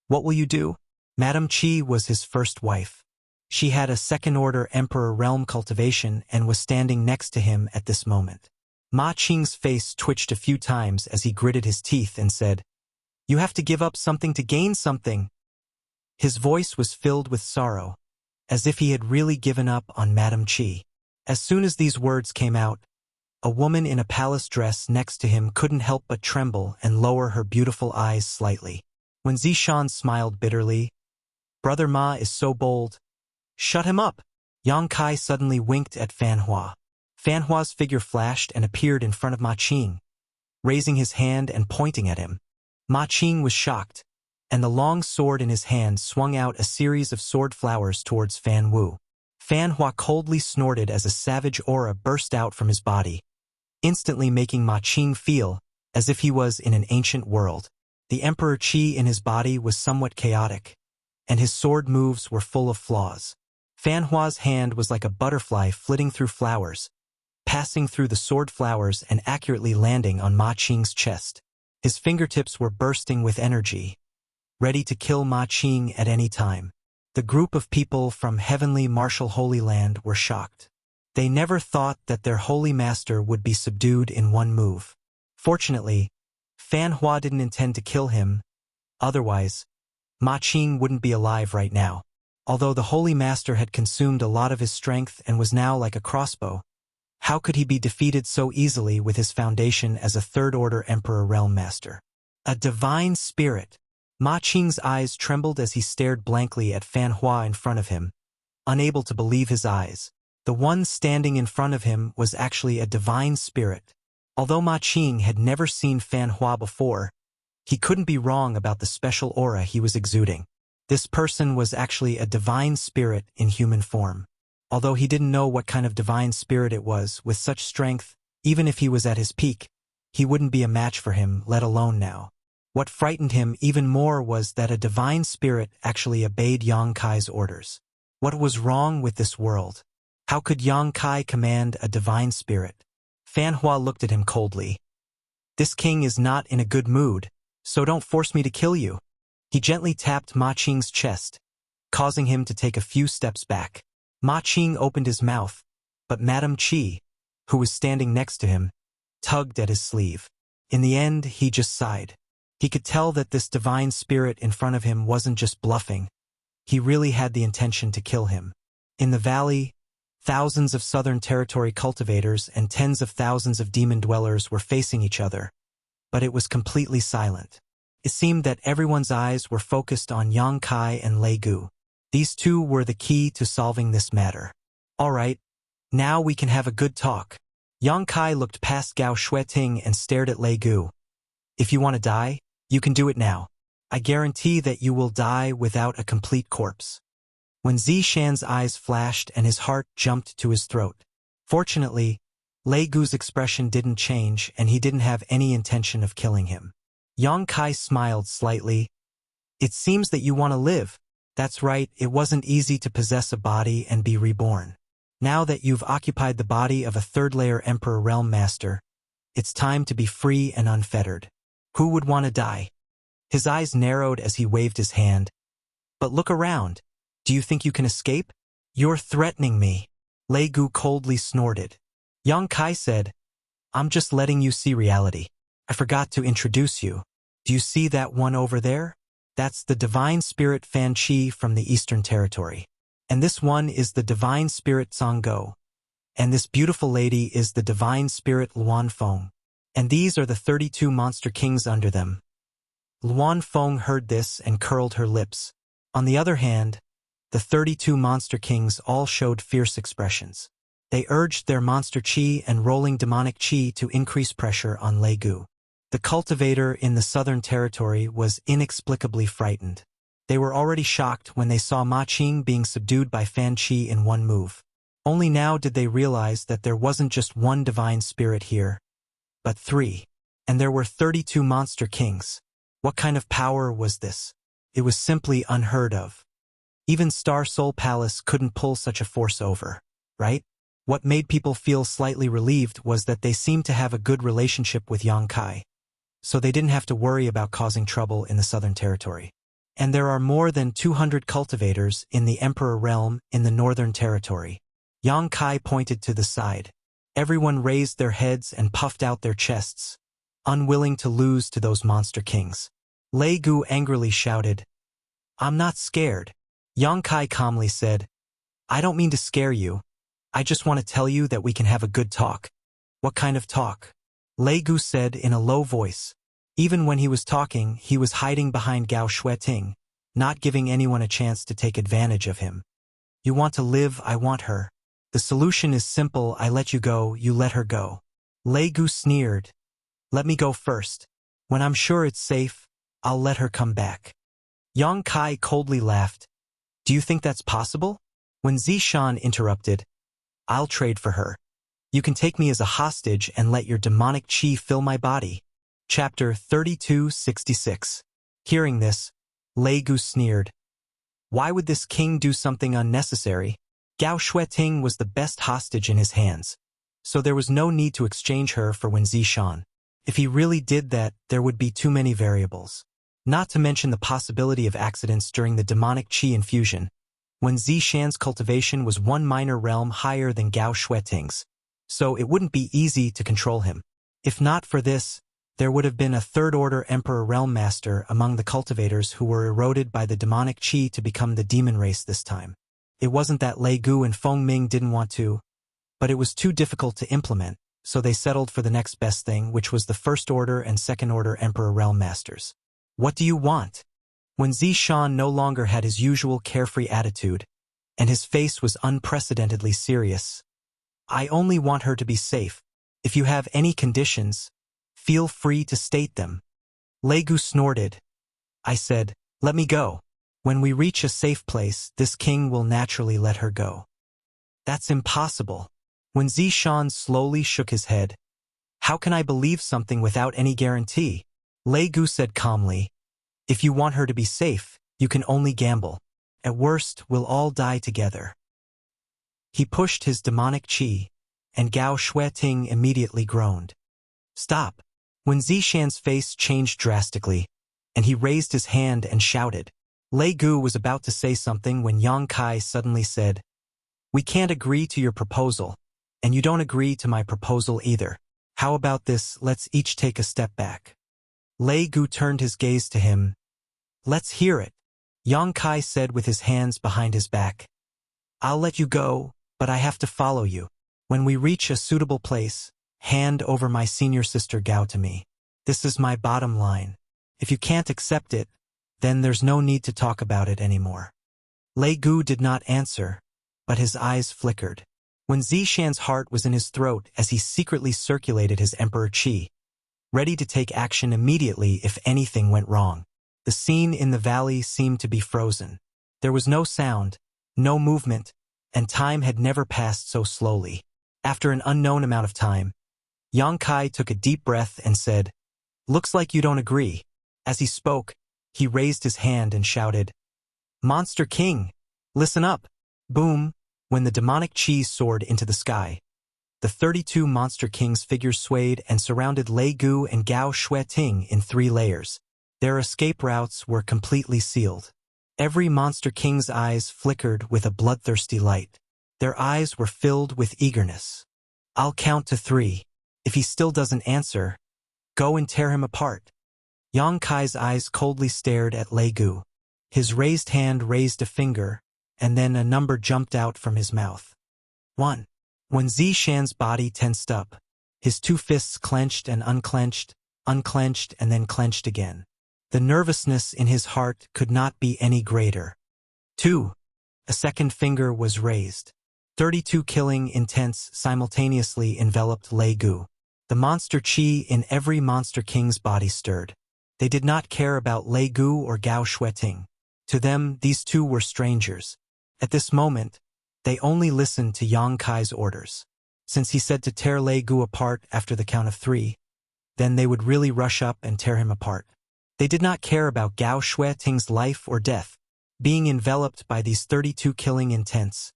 what will you do?" Madame Qi was his first wife. She had a second-order Emperor realm cultivation and was standing next to him at this moment. Ma Qing's face twitched a few times as he gritted his teeth and said, "You have to give up something to gain something." His voice was filled with sorrow, as if he had really given up on Madame Qi. As soon as these words came out, a woman in a palace dress next to him couldn't help but tremble and lower her beautiful eyes slightly. When Zishan smiled bitterly, "Brother Ma is so bold. Shut him up." Yang Kai suddenly winked at Fan Hua. Fan Hua's figure flashed and appeared in front of Ma Qing, raising his hand and pointing at him. Ma Qing was shocked, and the long sword in his hand swung out a series of sword flowers towards Fan Wu. Fan Hua coldly snorted as a savage aura burst out from his body, instantly making Ma Qing feel as if he was in an ancient world. The Emperor Qi in his body was somewhat chaotic, and his sword moves were full of flaws. Fan Hua's hand was like a butterfly flitting through flowers, passing through the sword flowers and accurately landing on Ma Qing's chest. His fingertips were bursting with energy, ready to kill Ma Qing at any time. The group of people from Heavenly Martial Holy Land were shocked. They never thought that their holy master would be subdued in one move. Fortunately, Fan Hua didn't intend to kill him. Otherwise, Ma Qing wouldn't be alive right now. Although the holy master had consumed a lot of his strength and was now like a crossbow, how could he be defeated so easily with his foundation as a third-order Emperor Realm Master? A divine spirit. Ma Qing's eyes trembled as he stared blankly at Fan Hua in front of him, unable to believe his eyes. The one standing in front of him was actually a divine spirit. Although Ma Qing had never seen Fan Hua before, he couldn't be wrong about the special aura he was exuding. This person was actually a divine spirit in human form. Although he didn't know what kind of divine spirit it was, with such strength, even if he was at his peak, he wouldn't be a match for him, let alone now. What frightened him even more was that a divine spirit actually obeyed Yang Kai's orders. What was wrong with this world? How could Yang Kai command a divine spirit? Fan Hua looked at him coldly. "This king is not in a good mood, so don't force me to kill you." He gently tapped Ma Qing's chest, causing him to take a few steps back. Ma Qing opened his mouth, but Madame Qi, who was standing next to him, tugged at his sleeve. In the end, he just sighed. He could tell that this divine spirit in front of him wasn't just bluffing. He really had the intention to kill him. In the valley, thousands of Southern Territory cultivators and tens of thousands of demon dwellers were facing each other, but it was completely silent. It seemed that everyone's eyes were focused on Yang Kai and Lei Gu. These two were the key to solving this matter. "All right, now we can have a good talk." Yang Kai looked past Gao Shueting and stared at Lei Gu. "If you want to die, you can do it now. I guarantee that you will die without a complete corpse." When Zishan's eyes flashed and his heart jumped to his throat. Fortunately, Lei Gu's expression didn't change and he didn't have any intention of killing him. Yang Kai smiled slightly. "It seems that you want to live. That's right, it wasn't easy to possess a body and be reborn. Now that you've occupied the body of a third-layer Emperor Realm Master, it's time to be free and unfettered. Who would want to die?" His eyes narrowed as he waved his hand. "But look around. Do you think you can escape?" "You're threatening me." Lei Gu coldly snorted. Yang Kai said, "I'm just letting you see reality. I forgot to introduce you. Do you see that one over there? That's the divine spirit Fan Qi from the Eastern Territory. And this one is the divine spirit Zhongguo. And this beautiful lady is the divine spirit Luan Feng. And these are the 32 monster kings under them." Luan Feng heard this and curled her lips. On the other hand, the 32 monster kings all showed fierce expressions. They urged their monster chi and rolling demonic chi to increase pressure on Lei Gu. The cultivator in the southern territory was inexplicably frightened. They were already shocked when they saw Ma Qing being subdued by Fan Chi in one move. Only now did they realize that there wasn't just one divine spirit here, but 3. And there were 32 monster kings. What kind of power was this? It was simply unheard of. Even Star Soul Palace couldn't pull such a force over, right? What made people feel slightly relieved was that they seemed to have a good relationship with Yang Kai, so they didn't have to worry about causing trouble in the Southern Territory. And there are more than 200 cultivators in the Emperor Realm in the Northern Territory. Yang Kai pointed to the side. Everyone raised their heads and puffed out their chests, unwilling to lose to those monster kings. Lei Gu angrily shouted, "I'm not scared." Yang Kai calmly said, "I don't mean to scare you. I just want to tell you that we can have a good talk." "What kind of talk?" Lei Gu said in a low voice. Even when he was talking, he was hiding behind Gao Shueting, not giving anyone a chance to take advantage of him. "You want to live, I want her. The solution is simple, I let you go, you let her go." Lei Gu sneered. "Let me go first. When I'm sure it's safe, I'll let her come back." Yang Kai coldly laughed. "Do you think that's possible?" When Zishan interrupted, "I'll trade for her. You can take me as a hostage and let your demonic chi fill my body." Chapter 3266. Hearing this, Lei Gu sneered. Why would this king do something unnecessary? Gao Shueting was the best hostage in his hands, so there was no need to exchange her for Wen Zishan. If he really did that, there would be too many variables. Not to mention the possibility of accidents during the demonic chi infusion, when Zishan's cultivation was one minor realm higher than Gao Shueting's, so it wouldn't be easy to control him. If not for this, there would have been a third-order Emperor Realm Master among the cultivators who were eroded by the demonic chi to become the demon race this time. It wasn't that Lei Gu and Feng Ming didn't want to, but it was too difficult to implement, so they settled for the next best thing, which was the first-order and second-order Emperor Realm Masters. "What do you want?" When Zishan no longer had his usual carefree attitude, and his face was unprecedentedly serious. "I only want her to be safe. If you have any conditions, feel free to state them." Lei Gu snorted. "I said, let me go. When we reach a safe place, this king will naturally let her go." "That's impossible." When Zishan slowly shook his head. "How can I believe something without any guarantee?" Lei Gu said calmly, "If you want her to be safe, you can only gamble. At worst, we'll all die together." He pushed his demonic chi, and Gao Shueting immediately groaned. "Stop." When Zishan's face changed drastically, and he raised his hand and shouted. Lei Gu was about to say something when Yang Kai suddenly said, "We can't agree to your proposal, and you don't agree to my proposal either. How about this, let's each take a step back." Lei Gu turned his gaze to him. "Let's hear it." Yang Kai said with his hands behind his back. "I'll let you go, but I have to follow you. When we reach a suitable place, hand over my senior sister Gao to me. This is my bottom line. If you can't accept it, then there's no need to talk about it anymore." Lei Gu did not answer, but his eyes flickered. When Zishan's heart was in his throat as he secretly circulated his Emperor Qi, ready to take action immediately if anything went wrong. The scene in the valley seemed to be frozen. There was no sound, no movement, and time had never passed so slowly. After an unknown amount of time, Yang Kai took a deep breath and said, "Looks like you don't agree." As he spoke, he raised his hand and shouted, "Monster King, listen up!" Boom! When the demonic chi soared into the sky, the 32 Monster Kings' figures swayed and surrounded Lei Gu and Gao Shueting in 3 layers. Their escape routes were completely sealed. Every Monster King's eyes flickered with a bloodthirsty light. Their eyes were filled with eagerness. "I'll count to 3. If he still doesn't answer, go and tear him apart." Yang Kai's eyes coldly stared at Lei Gu. His raised hand raised a finger, and then a number jumped out from his mouth. 1. When Zishan's body tensed up, his 2 fists clenched and unclenched, unclenched and then clenched again. The nervousness in his heart could not be any greater. 2. A second finger was raised. 32 killing intents simultaneously enveloped Lei Gu. The monster chi in every Monster King's body stirred. They did not care about Lei Gu or Gao Xueting. To them, these two were strangers. At this moment, they only listened to Yang Kai's orders. Since he said to tear Lei Gu apart after the count of 3, then they would really rush up and tear him apart. They did not care about Gao Xueting's life or death. Being enveloped by these 32 killing intents,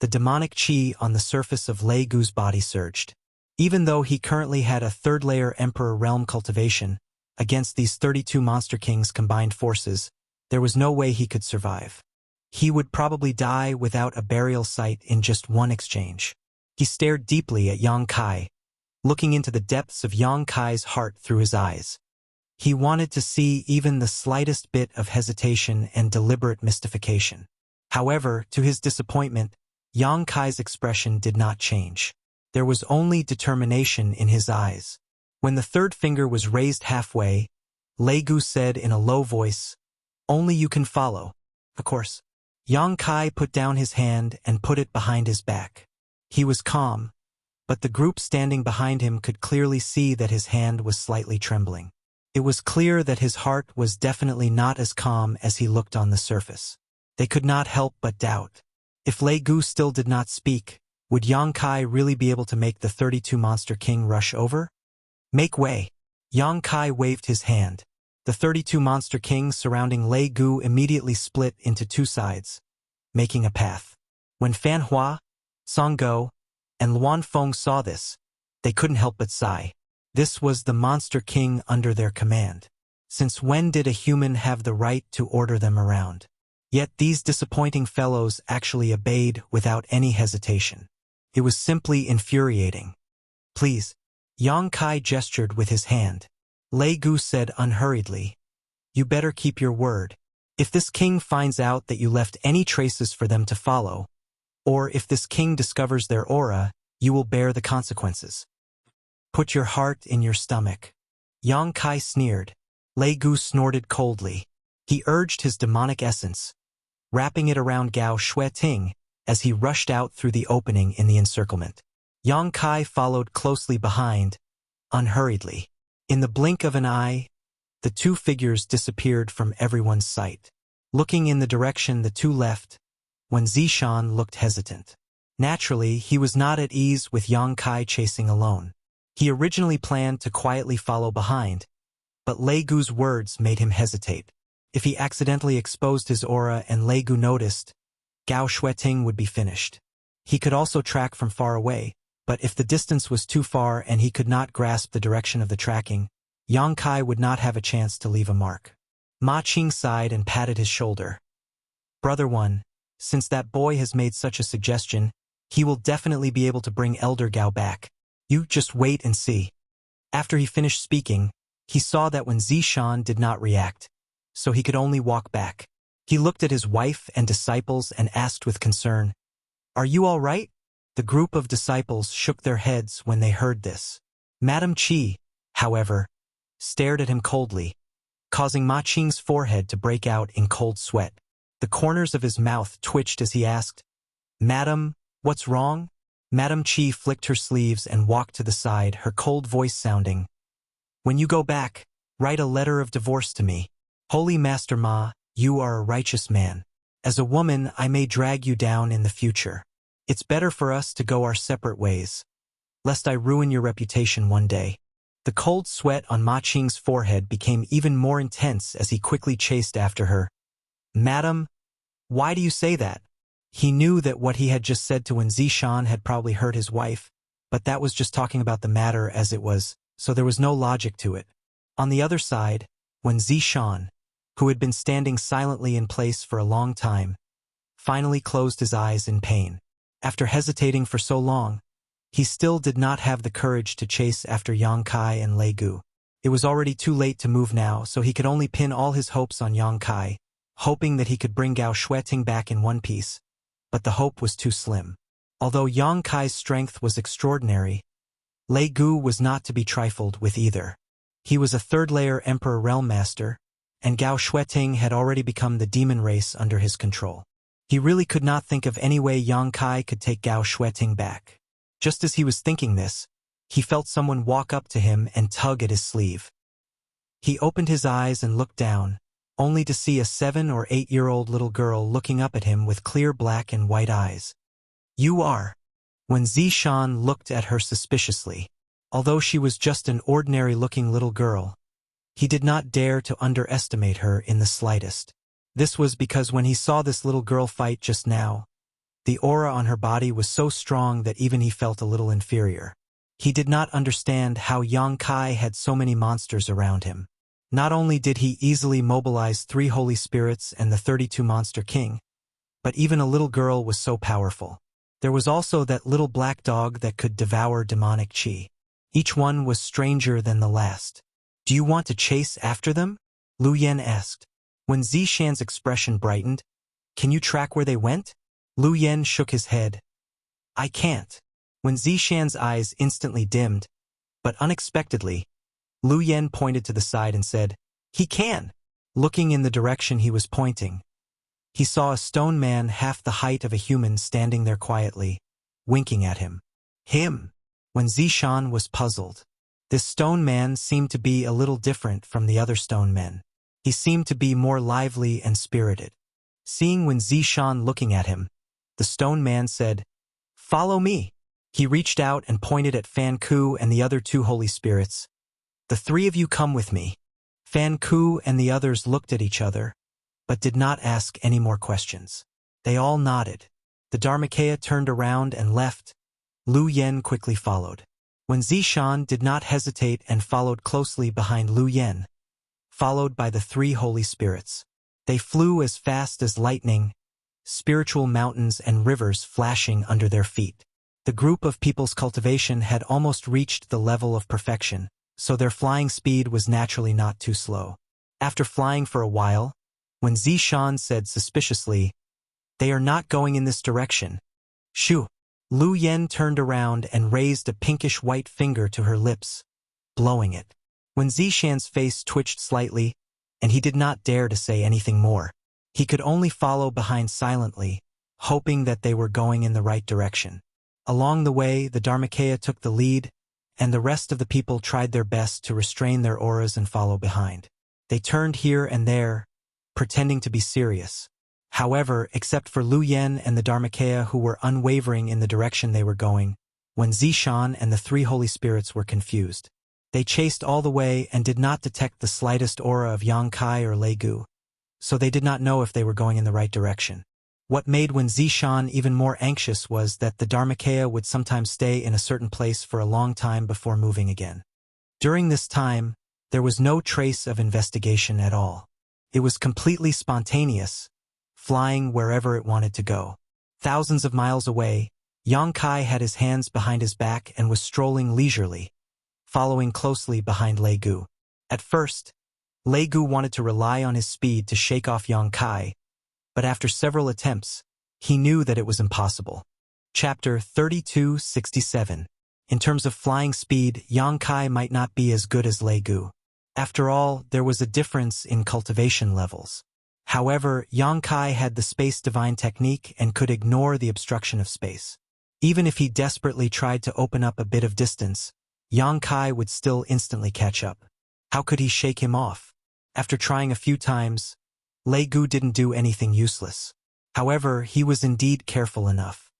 the demonic chi on the surface of Lei Gu's body surged. Even though he currently had a third-layer Emperor realm cultivation, against these 32 Monster Kings' combined forces, there was no way he could survive. He would probably die without a burial site in just one exchange. He stared deeply at Yang Kai, looking into the depths of Yang Kai's heart through his eyes. He wanted to see even the slightest bit of hesitation and deliberate mystification. However, to his disappointment, Yang Kai's expression did not change. There was only determination in his eyes. When the third finger was raised halfway, Lei Gu said in a low voice, "Only you can follow." Of course. Yang Kai put down his hand and put it behind his back. He was calm, but the group standing behind him could clearly see that his hand was slightly trembling. It was clear that his heart was definitely not as calm as he looked on the surface. They could not help but doubt. If Lei Gu still did not speak, would Yang Kai really be able to make the 32 Monster King rush over? Make way. Yang Kai waved his hand. The 32 Monster Kings surrounding Lei Gu immediately split into two sides, making a path. When Fan Hua, Song Go, and Luan Feng saw this, they couldn't help but sigh. This was the Monster King under their command. Since when did a human have the right to order them around? Yet these disappointing fellows actually obeyed without any hesitation. It was simply infuriating. "Please." Yang Kai gestured with his hand. Lei Gu said unhurriedly, "You better keep your word. If this king finds out that you left any traces for them to follow, or if this king discovers their aura, you will bear the consequences. Put your heart in your stomach." Yang Kai sneered. Lei Gu snorted coldly. He urged his demonic essence, wrapping it around Gao Xueting as he rushed out through the opening in the encirclement. Yang Kai followed closely behind, unhurriedly. In the blink of an eye, the two figures disappeared from everyone's sight. Looking in the direction the two left, Wen Zishan looked hesitant. Naturally, he was not at ease with Yang Kai chasing alone. He originally planned to quietly follow behind, but Lei Gu's words made him hesitate. If he accidentally exposed his aura and Lei Gu noticed, Gao Xueting would be finished. He could also track from far away, but if the distance was too far and he could not grasp the direction of the tracking, Yang Kai would not have a chance to leave a mark. Ma Qing sighed and patted his shoulder. "Brother One, since that boy has made such a suggestion, he will definitely be able to bring Elder Gao back. You just wait and see." After he finished speaking, he saw that when Zishan did not react, so he could only walk back. He looked at his wife and disciples and asked with concern, "Are you all right?" The group of disciples shook their heads when they heard this. Madame Qi, however, stared at him coldly, causing Ma Qing's forehead to break out in cold sweat. The corners of his mouth twitched as he asked, "Madam, what's wrong?" Madame Qi flicked her sleeves and walked to the side, her cold voice sounding, "When you go back, write a letter of divorce to me. Holy Master Ma, you are a righteous man. As a woman, I may drag you down in the future. It's better for us to go our separate ways, lest I ruin your reputation one day." The cold sweat on Ma Qing's forehead became even more intense as he quickly chased after her. "Madam, why do you say that?" He knew that what he had just said to Wen Zishan had probably hurt his wife, but that was just talking about the matter as it was, so there was no logic to it. On the other side, Wen Zishan, who had been standing silently in place for a long time, finally closed his eyes in pain. After hesitating for so long, he still did not have the courage to chase after Yang Kai and Lei Gu. It was already too late to move now, so he could only pin all his hopes on Yang Kai, hoping that he could bring Gao Xueting back in one piece. But the hope was too slim. Although Yang Kai's strength was extraordinary, Lei Gu was not to be trifled with either. He was a third-layer Emperor Realm Master, and Gao Shueting had already become the demon race under his control. He really could not think of any way Yang Kai could take Gao Shueting back. Just as he was thinking this, he felt someone walk up to him and tug at his sleeve. He opened his eyes and looked down, only to see a 7- or 8-year-old little girl looking up at him with clear black and white eyes. "You are." When Zishan looked at her suspiciously, although she was just an ordinary-looking little girl, he did not dare to underestimate her in the slightest. This was because when he saw this little girl fight just now, the aura on her body was so strong that even he felt a little inferior. He did not understand how Yang Kai had so many monsters around him. Not only did he easily mobilize 3 Holy Spirits and the 32 Monster King, but even a little girl was so powerful. There was also that little black dog that could devour demonic chi. Each one was stranger than the last. "Do you want to chase after them?" Lu Yen asked. When Zishan's expression brightened, "Can you track where they went?" Lu Yen shook his head. "I can't." When Zishan's eyes instantly dimmed, but unexpectedly, Lu Yen pointed to the side and said, "He can." Looking in the direction he was pointing, he saw a stone man half the height of a human standing there quietly, winking at him. Him! When Zishan was puzzled. This stone man seemed to be a little different from the other stone men. He seemed to be more lively and spirited. Seeing Wen Zishan looking at him, the stone man said, "Follow me." He reached out and pointed at Fan Ku and the other 2 Holy Spirits. "The 3 of you come with me." Fan Ku and the others looked at each other, but did not ask any more questions. They all nodded. The Dharmakaya turned around and left. Lu Yen quickly followed. When Zishan did not hesitate and followed closely behind Lu Yen, followed by the 3 Holy Spirits. They flew as fast as lightning, spiritual mountains and rivers flashing under their feet. The group of people's cultivation had almost reached the level of perfection, so their flying speed was naturally not too slow. After flying for a while, when Zishan said suspiciously, "They are not going in this direction." "Shoo!" Lu Yen turned around and raised a pinkish-white finger to her lips, blowing it. When Zishan's face twitched slightly, and he did not dare to say anything more, he could only follow behind silently, hoping that they were going in the right direction. Along the way, the Dharmakaya took the lead, and the rest of the people tried their best to restrain their auras and follow behind. They turned here and there, pretending to be serious. However, except for Lu Yen and the Dharmakaya who were unwavering in the direction they were going, when Zishan and the 3 Holy Spirits were confused. They chased all the way and did not detect the slightest aura of Yang Kai or Lei Gu, so they did not know if they were going in the right direction. What made Wen Zishan even more anxious was that the Dharmakaya would sometimes stay in a certain place for a long time before moving again. During this time, there was no trace of investigation at all. It was completely spontaneous, flying wherever it wanted to go. Thousands of miles away, Yang Kai had his hands behind his back and was strolling leisurely, following closely behind Lei Gu. At first, Lei Gu wanted to rely on his speed to shake off Yang Kai, but after several attempts, he knew that it was impossible. Chapter 3267. In terms of flying speed, Yang Kai might not be as good as Lei Gu. After all, there was a difference in cultivation levels. However, Yang Kai had the space divine technique and could ignore the obstruction of space. Even if he desperately tried to open up a bit of distance, Yang Kai would still instantly catch up. How could he shake him off? After trying a few times, Lei Gu didn't do anything useless. However, he was indeed careful enough.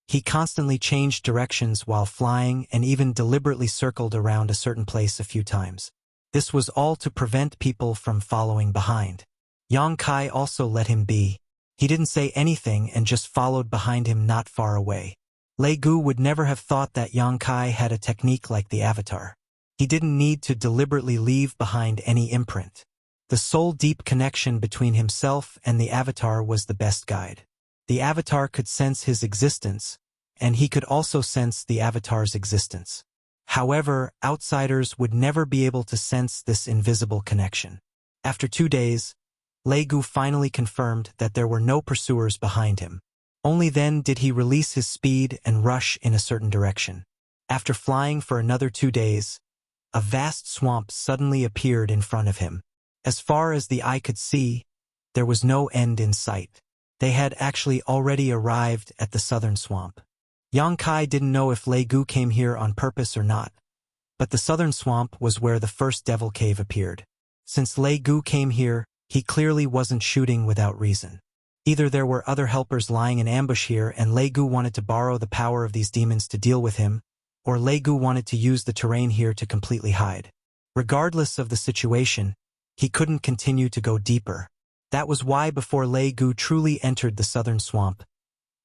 He constantly changed directions while flying and even deliberately circled around a certain place a few times. This was all to prevent people from following behind. Yang Kai also let him be. He didn't say anything and just followed behind him not far away. Lei Gu would never have thought that Yang Kai had a technique like the Avatar. He didn't need to deliberately leave behind any imprint. The sole deep connection between himself and the Avatar was the best guide. The Avatar could sense his existence, and he could also sense the Avatar's existence. However, outsiders would never be able to sense this invisible connection. After 2 days, Lei Gu finally confirmed that there were no pursuers behind him. Only then did he release his speed and rush in a certain direction. After flying for another 2 days, a vast swamp suddenly appeared in front of him. As far as the eye could see, there was no end in sight. They had actually already arrived at the southern swamp. Yang Kai didn't know if Lei Gu came here on purpose or not, but the southern swamp was where the first devil cave appeared. Since Lei Gu came here, he clearly wasn't shooting without reason. Either there were other helpers lying in ambush here and Lei Gu wanted to borrow the power of these demons to deal with him, or Lei Gu wanted to use the terrain here to completely hide. Regardless of the situation, he couldn't continue to go deeper. That was why before Lei Gu truly entered the southern swamp,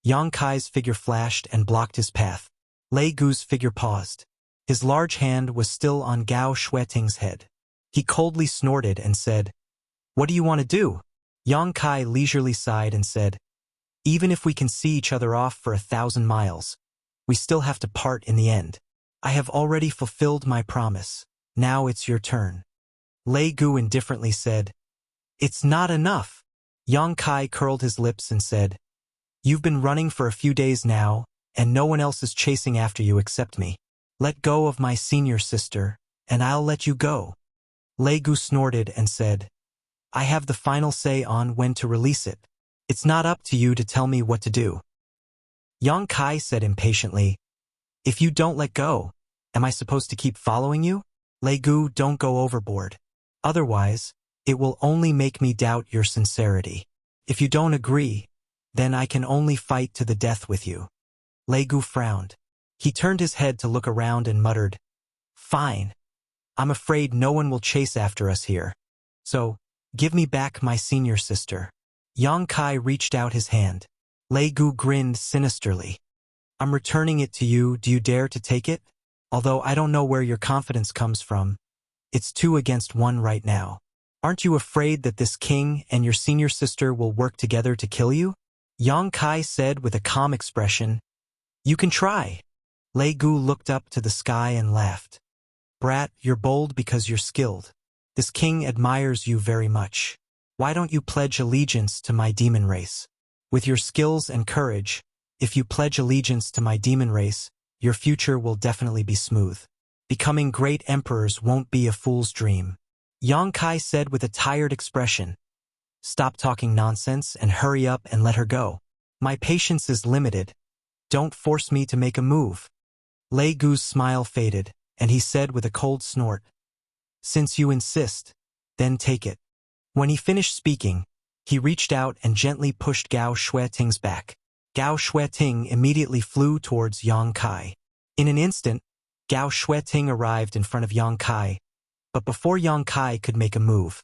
Yang Kai's figure flashed and blocked his path. Lei Gu's figure paused. His large hand was still on Gao Shueting's head. He coldly snorted and said, "What do you want to do?" Yang Kai leisurely sighed and said, "Even if we can see each other off for 1,000 miles, we still have to part in the end. I have already fulfilled my promise. Now it's your turn." Lei Gu indifferently said, "It's not enough." Yang Kai curled his lips and said, "You've been running for a few days now, and no one else is chasing after you except me. Let go of my senior sister, and I'll let you go." Lei Gu snorted and said, "I have the final say on when to release it. It's not up to you to tell me what to do." Yang Kai said impatiently, "If you don't let go, am I supposed to keep following you? Lei Gu, don't go overboard. Otherwise, it will only make me doubt your sincerity. If you don't agree, then I can only fight to the death with you." Lei Gu frowned. He turned his head to look around and muttered, "Fine. I'm afraid no one will chase after us here. So, give me back my senior sister." Yang Kai reached out his hand. Lei Gu grinned sinisterly. "I'm returning it to you. Do you dare to take it? Although I don't know where your confidence comes from. It's 2 against 1 right now. Aren't you afraid that this king and your senior sister will work together to kill you?" Yang Kai said with a calm expression, "You can try." Lei Gu looked up to the sky and laughed. "Brat, you're bold because you're skilled. This king admires you very much. Why don't you pledge allegiance to my demon race? With your skills and courage, if you pledge allegiance to my demon race, your future will definitely be smooth. Becoming great emperors won't be a fool's dream." Yang Kai said with a tired expression, "Stop talking nonsense and hurry up and let her go. My patience is limited. Don't force me to make a move." Lei Gu's smile faded, and he said with a cold snort, "Since you insist, then take it." When he finished speaking, he reached out and gently pushed Gao Shueting's back. Gao Shueting immediately flew towards Yang Kai. In an instant, Gao Shueting arrived in front of Yang Kai, but before Yang Kai could make a move,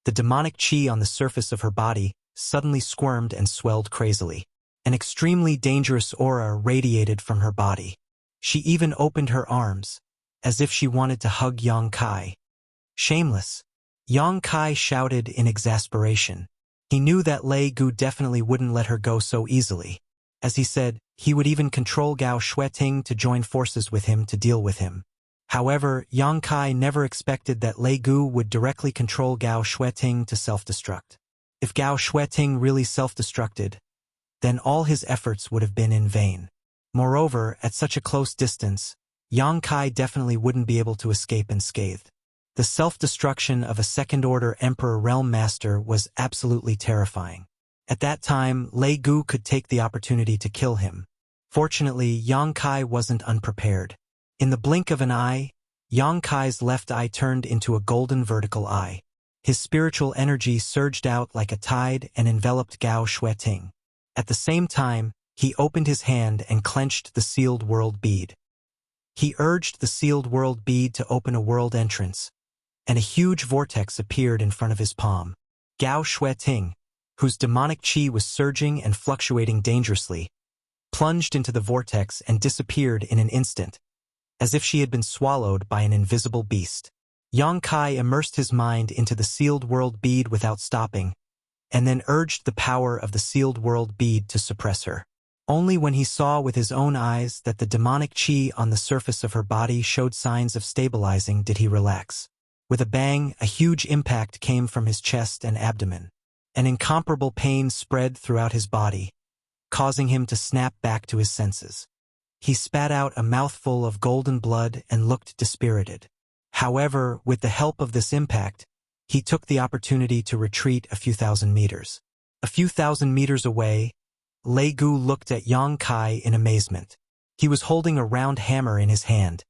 the demonic qi on the surface of her body suddenly squirmed and swelled crazily. An extremely dangerous aura radiated from her body. She even opened her arms, as if she wanted to hug Yang Kai. "Shameless!" Yang Kai shouted in exasperation. He knew that Lei Gu definitely wouldn't let her go so easily. As he said, he would even control Gao Shueting to join forces with him to deal with him. However, Yang Kai never expected that Lei Gu would directly control Gao Shueting to self-destruct. If Gao Shueting really self-destructed, then all his efforts would have been in vain. Moreover, at such a close distance, Yang Kai definitely wouldn't be able to escape unscathed. The self-destruction of a second-order Emperor Realm Master was absolutely terrifying. At that time, Lei Gu could take the opportunity to kill him. Fortunately, Yang Kai wasn't unprepared. In the blink of an eye, Yang Kai's left eye turned into a golden vertical eye. His spiritual energy surged out like a tide and enveloped Gao Shueting. At the same time, he opened his hand and clenched the sealed world bead. He urged the sealed world bead to open a world entrance, and a huge vortex appeared in front of his palm. Gao Shueting, whose demonic qi was surging and fluctuating dangerously, plunged into the vortex and disappeared in an instant, as if she had been swallowed by an invisible beast. Yang Kai immersed his mind into the sealed world bead without stopping, and then urged the power of the sealed world bead to suppress her. Only when he saw with his own eyes that the demonic qi on the surface of her body showed signs of stabilizing did he relax. With a bang, a huge impact came from his chest and abdomen. An incomparable pain spread throughout his body, causing him to snap back to his senses. He spat out a mouthful of golden blood and looked dispirited. However, with the help of this impact, he took the opportunity to retreat a few thousand meters. A few thousand meters away, Lei Gu looked at Yang Kai in amazement. He was holding a round hammer in his hand,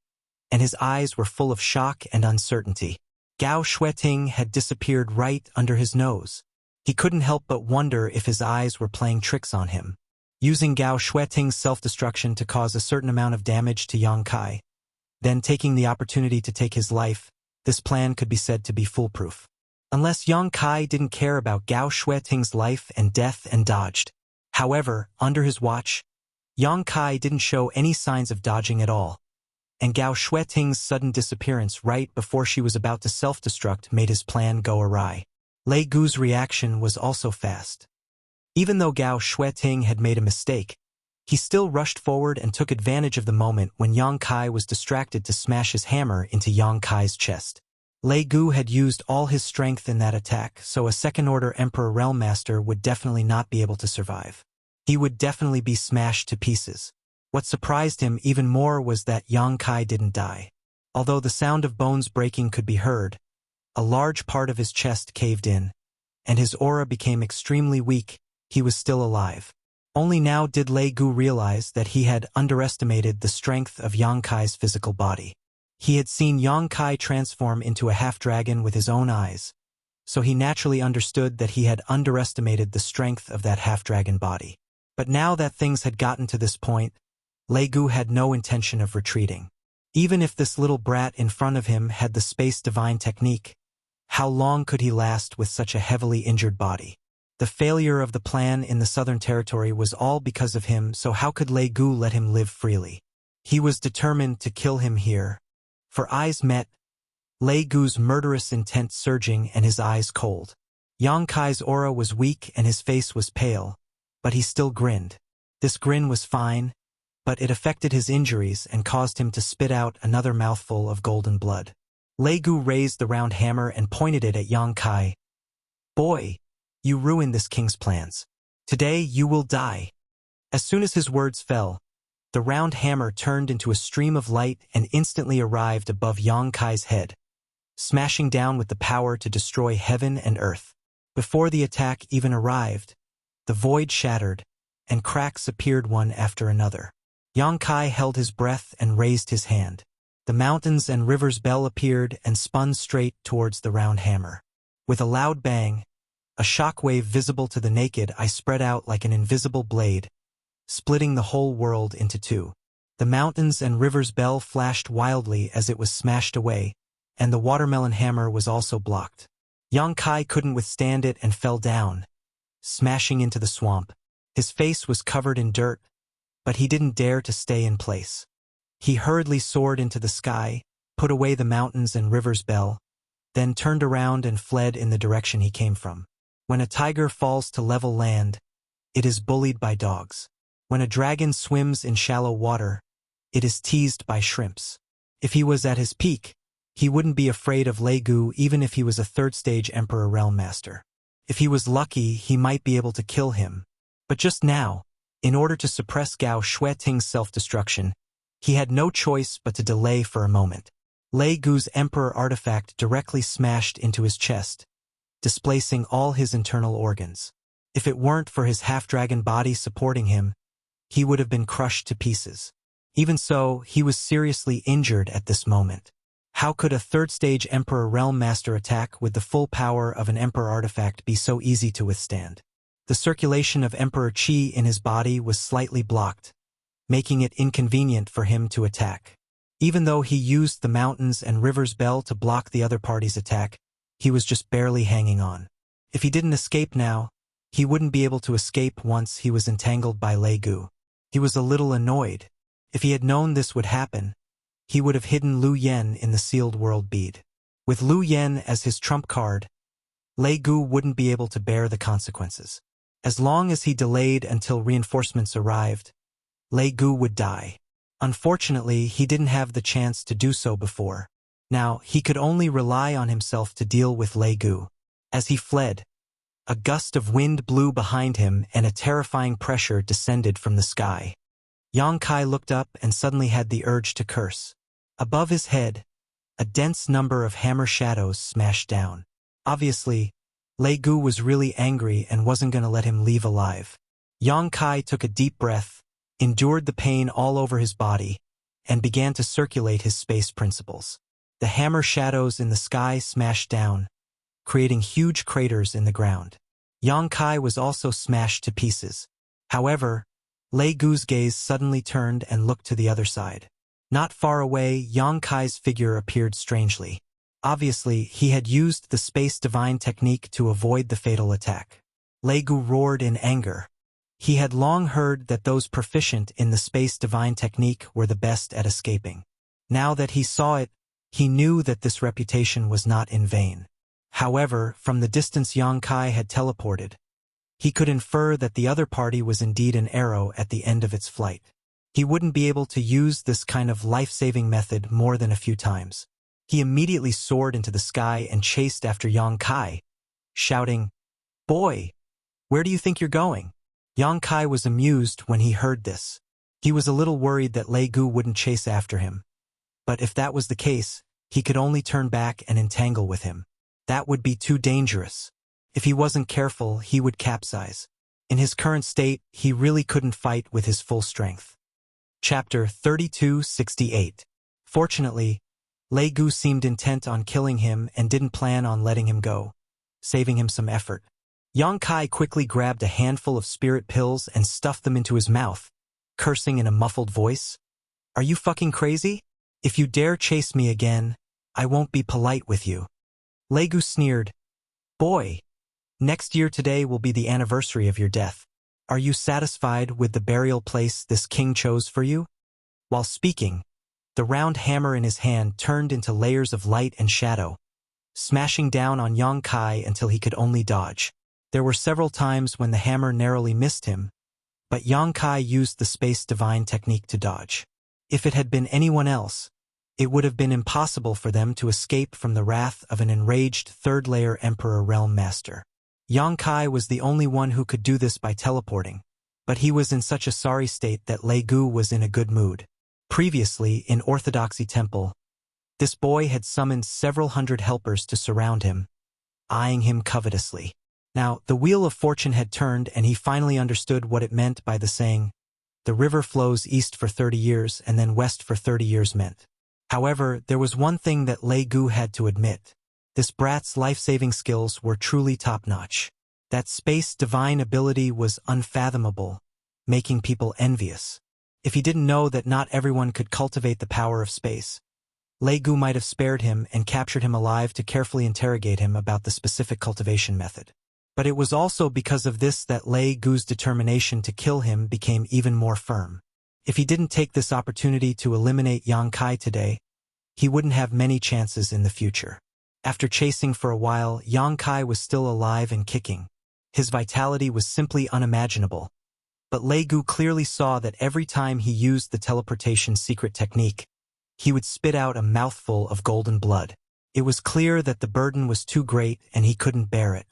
and his eyes were full of shock and uncertainty. Gao Xueting had disappeared right under his nose. He couldn't help but wonder if his eyes were playing tricks on him. Using Gao Xueting's self-destruction to cause a certain amount of damage to Yang Kai, then taking the opportunity to take his life, this plan could be said to be foolproof. Unless Yang Kai didn't care about Gao Xueting's life and death and dodged. However, under his watch, Yang Kai didn't show any signs of dodging at all, and Gao Xueting's sudden disappearance right before she was about to self-destruct made his plan go awry. Lei Gu's reaction was also fast. Even though Gao Xueting had made a mistake, he still rushed forward and took advantage of the moment when Yang Kai was distracted to smash his hammer into Yang Kai's chest. Lei Gu had used all his strength in that attack, so a second-order Emperor Realm Master would definitely not be able to survive. He would definitely be smashed to pieces. What surprised him even more was that Yang Kai didn't die. Although the sound of bones breaking could be heard, a large part of his chest caved in, and his aura became extremely weak. He was still alive. Only now did Lei Gu realize that he had underestimated the strength of Yang Kai's physical body. He had seen Yang Kai transform into a half-dragon with his own eyes, so he naturally understood that he had underestimated the strength of that half-dragon body. But now that things had gotten to this point, Lei Gu had no intention of retreating. Even if this little brat in front of him had the space divine technique, how long could he last with such a heavily injured body? The failure of the plan in the Southern Territory was all because of him, so how could Lei Gu let him live freely? He was determined to kill him here. For eyes met, Lei Gu's murderous intent surging and his eyes cold. Yang Kai's aura was weak and his face was pale, but he still grinned. This grin was fine, but it affected his injuries and caused him to spit out another mouthful of golden blood. Lei Gu raised the round hammer and pointed it at Yang Kai. "Boy, you ruined this king's plans. Today you will die." As soon as his words fell, the round hammer turned into a stream of light and instantly arrived above Yang Kai's head, smashing down with the power to destroy heaven and earth. Before the attack even arrived, the void shattered, and cracks appeared one after another. Yang Kai held his breath and raised his hand. The mountains and rivers bell appeared and spun straight towards the round hammer. With a loud bang, a shockwave visible to the naked eye spread out like an invisible blade, splitting the whole world into two. The mountains and rivers bell flashed wildly as it was smashed away, and the watermelon hammer was also blocked. Yang Kai couldn't withstand it and fell down, smashing into the swamp. His face was covered in dirt, but he didn't dare to stay in place. He hurriedly soared into the sky, put away the mountains and rivers bell, then turned around and fled in the direction he came from. When a tiger falls to level land, it is bullied by dogs. When a dragon swims in shallow water, it is teased by shrimps. If he was at his peak, he wouldn't be afraid of Lei Gu even if he was a third-stage Emperor Realm Master. If he was lucky, he might be able to kill him. But just now, in order to suppress Gao Xueting's self-destruction, he had no choice but to delay for a moment. Lei Gu's Emperor artifact directly smashed into his chest, displacing all his internal organs. If it weren't for his half-dragon body supporting him, he would have been crushed to pieces. Even so, he was seriously injured at this moment. How could a third-stage Emperor Realm Master attack with the full power of an Emperor artifact be so easy to withstand? The circulation of Emperor Qi in his body was slightly blocked, making it inconvenient for him to attack. Even though he used the mountains and rivers bell to block the other party's attack, he was just barely hanging on. If he didn't escape now, he wouldn't be able to escape once he was entangled by Lei Gu. He was a little annoyed. If he had known this would happen, he would have hidden Lu Yen in the sealed world bead. With Lu Yen as his trump card, Lei Gu wouldn't be able to bear the consequences. As long as he delayed until reinforcements arrived, Lei Gu would die. Unfortunately, he didn't have the chance to do so before. Now, he could only rely on himself to deal with Lei Gu. As he fled, a gust of wind blew behind him and a terrifying pressure descended from the sky. Yang Kai looked up and suddenly had the urge to curse. Above his head, a dense number of hammer shadows smashed down. Obviously, Lei Gu was really angry and wasn't going to let him leave alive. Yang Kai took a deep breath, endured the pain all over his body, and began to circulate his space principles. The hammer shadows in the sky smashed down, creating huge craters in the ground. Yang Kai was also smashed to pieces. However, Lei Gu's gaze suddenly turned and looked to the other side. Not far away, Yang Kai's figure appeared strangely. Obviously, he had used the space divine technique to avoid the fatal attack. Lei Gu roared in anger. He had long heard that those proficient in the space divine technique were the best at escaping. Now that he saw it, he knew that this reputation was not in vain. However, from the distance Yang Kai had teleported, he could infer that the other party was indeed an arrow at the end of its flight. He wouldn't be able to use this kind of life-saving method more than a few times. He immediately soared into the sky and chased after Yang Kai, shouting, "Boy, where do you think you're going?" Yang Kai was amused when he heard this. He was a little worried that Lei Gu wouldn't chase after him. But if that was the case, he could only turn back and entangle with him. That would be too dangerous. If he wasn't careful, he would capsize. In his current state, he really couldn't fight with his full strength. Chapter 3268. Fortunately, Lei Gu seemed intent on killing him and didn't plan on letting him go, saving him some effort. Yang Kai quickly grabbed a handful of spirit pills and stuffed them into his mouth, cursing in a muffled voice. "Are you fucking crazy? If you dare chase me again, I won't be polite with you." Lei Gu sneered. "Boy, next year today will be the anniversary of your death. Are you satisfied with the burial place this king chose for you?" While speaking, the round hammer in his hand turned into layers of light and shadow, smashing down on Yang Kai until he could only dodge. There were several times when the hammer narrowly missed him, but Yang Kai used the space divine technique to dodge. If it had been anyone else, it would have been impossible for them to escape from the wrath of an enraged third-layer Emperor Realm Master. Yang Kai was the only one who could do this by teleporting, but he was in such a sorry state that Lei Gu was in a good mood. Previously, in Orthodoxy Temple, this boy had summoned several hundred helpers to surround him, eyeing him covetously. Now, the wheel of fortune had turned and he finally understood what it meant by the saying, "The river flows east for 30 years and then west for 30 years" meant. However, there was one thing that Lei Gu had to admit. This brat's life-saving skills were truly top-notch. That space divine ability was unfathomable, making people envious. If he didn't know that not everyone could cultivate the power of space, Lei Gu might have spared him and captured him alive to carefully interrogate him about the specific cultivation method. But it was also because of this that Lei Gu's determination to kill him became even more firm. If he didn't take this opportunity to eliminate Yang Kai today, he wouldn't have many chances in the future. After chasing for a while, Yang Kai was still alive and kicking. His vitality was simply unimaginable. But Lei Gu clearly saw that every time he used the teleportation secret technique, he would spit out a mouthful of golden blood. It was clear that the burden was too great and he couldn't bear it.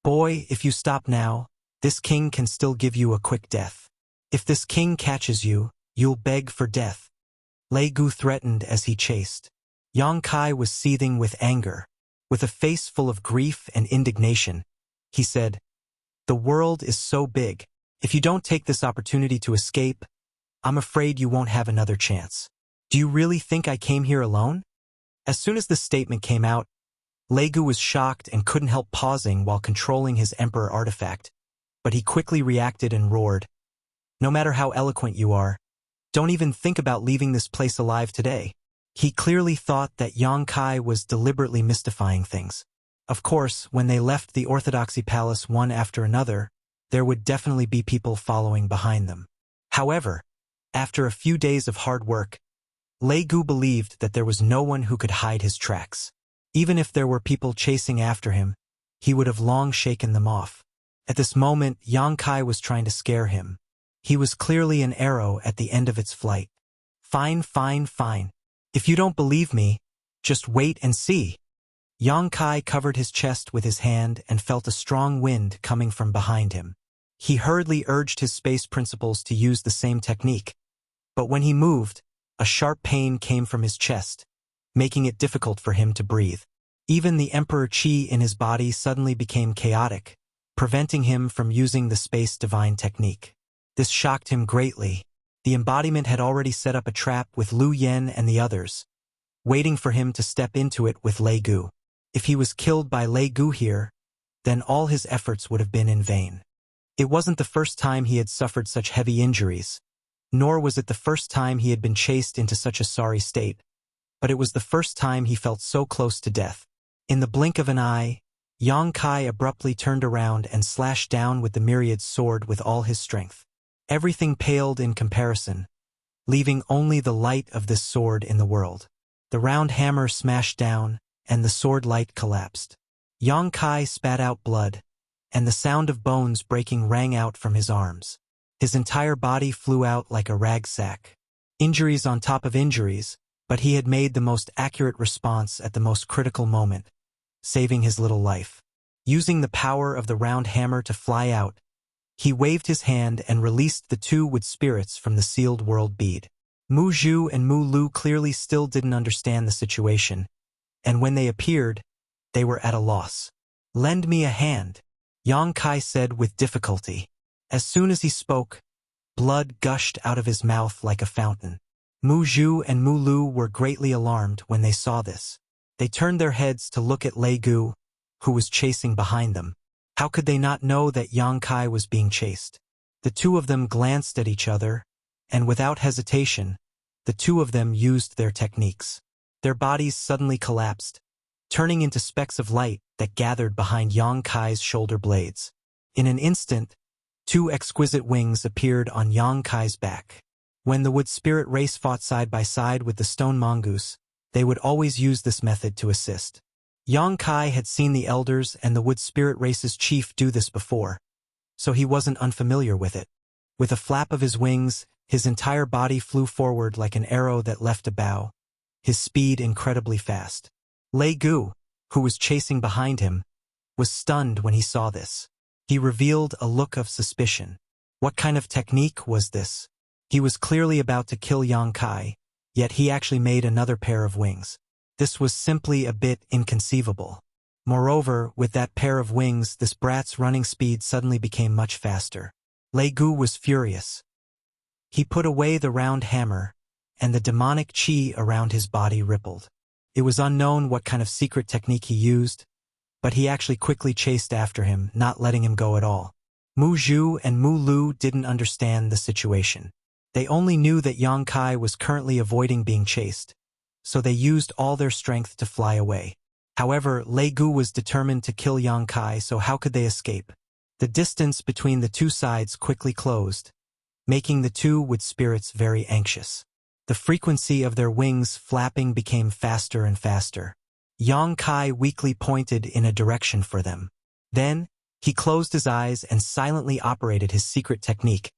"Boy, if you stop now, this king can still give you a quick death. If this king catches you, you'll beg for death," Lei Gu threatened as he chased. Yang Kai was seething with anger. With a face full of grief and indignation, he said, "The world is so big. If you don't take this opportunity to escape, I'm afraid you won't have another chance. Do you really think I came here alone?" As soon as the statement came out, Lei Gu was shocked and couldn't help pausing while controlling his Emperor artifact, but he quickly reacted and roared, "No matter how eloquent you are, don't even think about leaving this place alive today." He clearly thought that Yang Kai was deliberately mystifying things. Of course, when they left the Orthodoxy Palace one after another, there would definitely be people following behind them. However, after a few days of hard work, Lei Gu believed that there was no one who could hide his tracks. Even if there were people chasing after him, he would have long shaken them off. At this moment, Yang Kai was trying to scare him. He was clearly an arrow at the end of its flight. "Fine, fine, fine. If you don't believe me, just wait and see." Yang Kai covered his chest with his hand and felt a strong wind coming from behind him. He hurriedly urged his space principles to use the same technique. But when he moved, a sharp pain came from his chest, making it difficult for him to breathe. Even the Emperor Qi in his body suddenly became chaotic, preventing him from using the space divine technique. This shocked him greatly. The embodiment had already set up a trap with Lu Yen and the others, waiting for him to step into it with Lei Gu. If he was killed by Lei Gu here, then all his efforts would have been in vain. It wasn't the first time he had suffered such heavy injuries, nor was it the first time he had been chased into such a sorry state, but it was the first time he felt so close to death. In the blink of an eye, Yang Kai abruptly turned around and slashed down with the myriad sword with all his strength. Everything paled in comparison, leaving only the light of this sword in the world. The round hammer smashed down, and the sword light collapsed. Yang Kai spat out blood, and the sound of bones breaking rang out from his arms. His entire body flew out like a rag sack. Injuries on top of injuries, but he had made the most accurate response at the most critical moment, saving his little life. Using the power of the round hammer to fly out, he waved his hand and released the two wood spirits from the sealed world bead. Mu Zhu and Mu Lu clearly still didn't understand the situation, and when they appeared, they were at a loss. "Lend me a hand," Yang Kai said with difficulty. As soon as he spoke, blood gushed out of his mouth like a fountain. Mu Zhu and Mu Lu were greatly alarmed when they saw this. They turned their heads to look at Lei Gu, who was chasing behind them. How could they not know that Yang Kai was being chased? The two of them glanced at each other, and without hesitation, the two of them used their techniques. Their bodies suddenly collapsed, turning into specks of light that gathered behind Yang Kai's shoulder blades. In an instant, two exquisite wings appeared on Yang Kai's back. When the wood spirit race fought side by side with the stone mongoose, they would always use this method to assist. Yang Kai had seen the elders and the wood spirit race's chief do this before, so he wasn't unfamiliar with it. With a flap of his wings, his entire body flew forward like an arrow that left a bow, his speed incredibly fast. Lei Gu, who was chasing behind him, was stunned when he saw this. He revealed a look of suspicion. What kind of technique was this? He was clearly about to kill Yang Kai, yet he actually made another pair of wings. This was simply a bit inconceivable. Moreover, with that pair of wings, this brat's running speed suddenly became much faster. Lei Gu was furious. He put away the round hammer, and the demonic qi around his body rippled. It was unknown what kind of secret technique he used, but he actually quickly chased after him, not letting him go at all. Mu Zhu and Mu Lu didn't understand the situation. They only knew that Yang Kai was currently avoiding being chased, so they used all their strength to fly away. However, Lei Gu was determined to kill Yang Kai, so how could they escape? The distance between the two sides quickly closed, making the two wood spirits very anxious. The frequency of their wings flapping became faster and faster. Yang Kai weakly pointed in a direction for them. Then, he closed his eyes and silently operated his secret technique,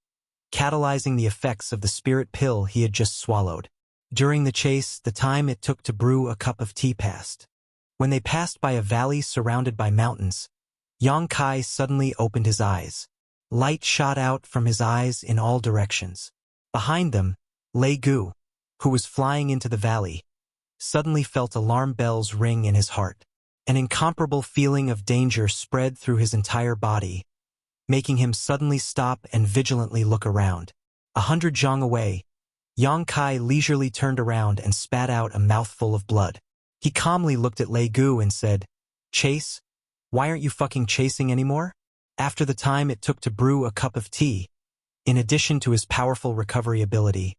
catalyzing the effects of the spirit pill he had just swallowed. During the chase, the time it took to brew a cup of tea passed. When they passed by a valley surrounded by mountains, Yang Kai suddenly opened his eyes. Light shot out from his eyes in all directions. Behind them, Lei Gu, who was flying into the valley, suddenly felt alarm bells ring in his heart. An incomparable feeling of danger spread through his entire body, making him suddenly stop and vigilantly look around. 100 zhang away, Yang Kai leisurely turned around and spat out a mouthful of blood. He calmly looked at Lei Gu and said, "Chase? Why aren't you fucking chasing anymore?" After the time it took to brew a cup of tea, in addition to his powerful recovery ability,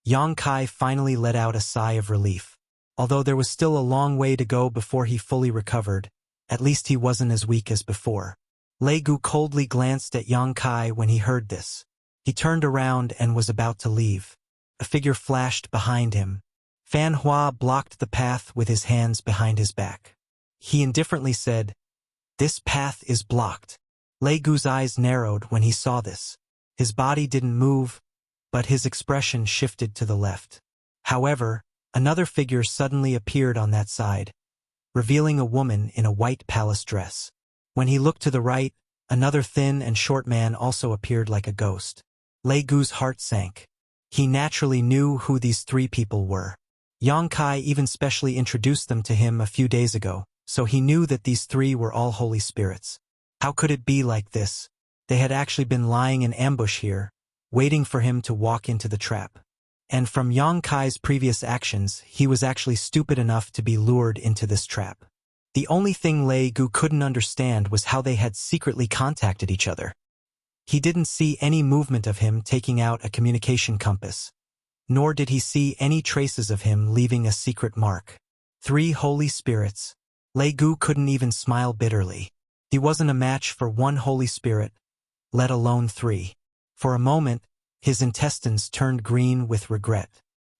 Yang Kai finally let out a sigh of relief. Although there was still a long way to go before he fully recovered, at least he wasn't as weak as before. Lei Gu coldly glanced at Yang Kai when he heard this. He turned around and was about to leave. A figure flashed behind him. Fan Hua blocked the path with his hands behind his back. He indifferently said, "This path is blocked." Lei Gu's eyes narrowed when he saw this. His body didn't move, but his expression shifted to the left. However, another figure suddenly appeared on that side, revealing a woman in a white palace dress. When he looked to the right, another thin and short man also appeared like a ghost. Lei Gu's heart sank. He naturally knew who these three people were. Yang Kai even specially introduced them to him a few days ago. so he knew that these three were all holy spirits. How could it be like this? They had actually been lying in ambush here, waiting for him to walk into the trap. And from Yang Kai's previous actions, he was actually stupid enough to be lured into this trap. The only thing Lei Gu couldn't understand was how they had secretly contacted each other. He didn't see any movement of him taking out a communication compass, nor did he see any traces of him leaving a secret mark. Three holy spirits. Lei Gu couldn't even smile bitterly. He wasn't a match for one holy spirit, let alone three. For a moment, his intestines turned green with regret.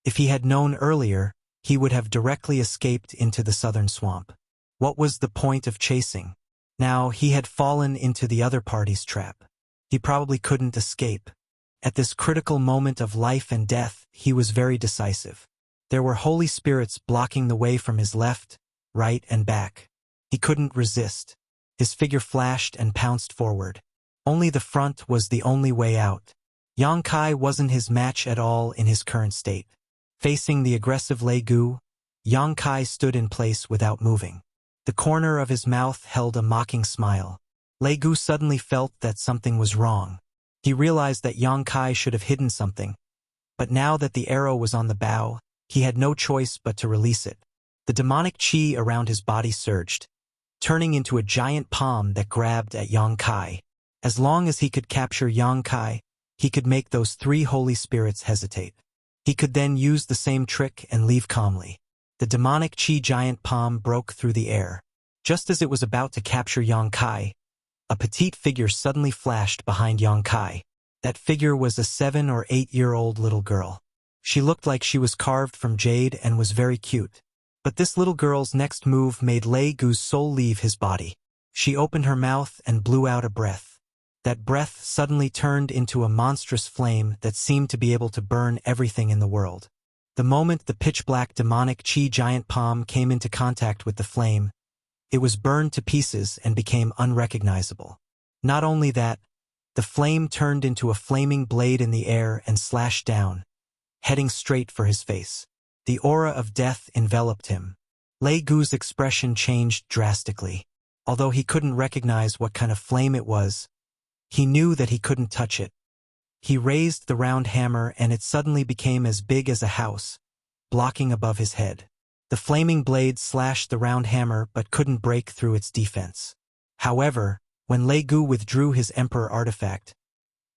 If he had known earlier, he would have directly escaped into the southern swamp. What was the point of chasing? Now he had fallen into the other party's trap. He probably couldn't escape. At this critical moment of life and death, he was very decisive. There were holy spirits blocking the way from his left, right, and back. He couldn't resist. His figure flashed and pounced forward. Only the front was the only way out. Yang Kai wasn't his match at all in his current state. Facing the aggressive Lei Gu, Yang Kai stood in place without moving. The corner of his mouth held a mocking smile. Lei Gu suddenly felt that something was wrong. He realized that Yang Kai should have hidden something, but now that the arrow was on the bow, he had no choice but to release it. The demonic qi around his body surged, turning into a giant palm that grabbed at Yang Kai. As long as he could capture Yang Kai, he could make those three holy spirits hesitate. He could then use the same trick and leave calmly. The demonic qi giant palm broke through the air. Just as it was about to capture Yang Kai, a petite figure suddenly flashed behind Yang Kai. That figure was a 7 or 8-year-old little girl. She looked like she was carved from jade and was very cute. But this little girl's next move made Lei Gu's soul leave his body. She opened her mouth and blew out a breath. That breath suddenly turned into a monstrous flame that seemed to be able to burn everything in the world. The moment the pitch-black demonic qi giant palm came into contact with the flame, it was burned to pieces and became unrecognizable. Not only that, the flame turned into a flaming blade in the air and slashed down, heading straight for his face. The aura of death enveloped him. Lei Gu's expression changed drastically. Although he couldn't recognize what kind of flame it was, he knew that he couldn't touch it. He raised the round hammer and it suddenly became as big as a house, blocking above his head. The flaming blade slashed the round hammer but couldn't break through its defense. However, when Lei Gu withdrew his Emperor artifact,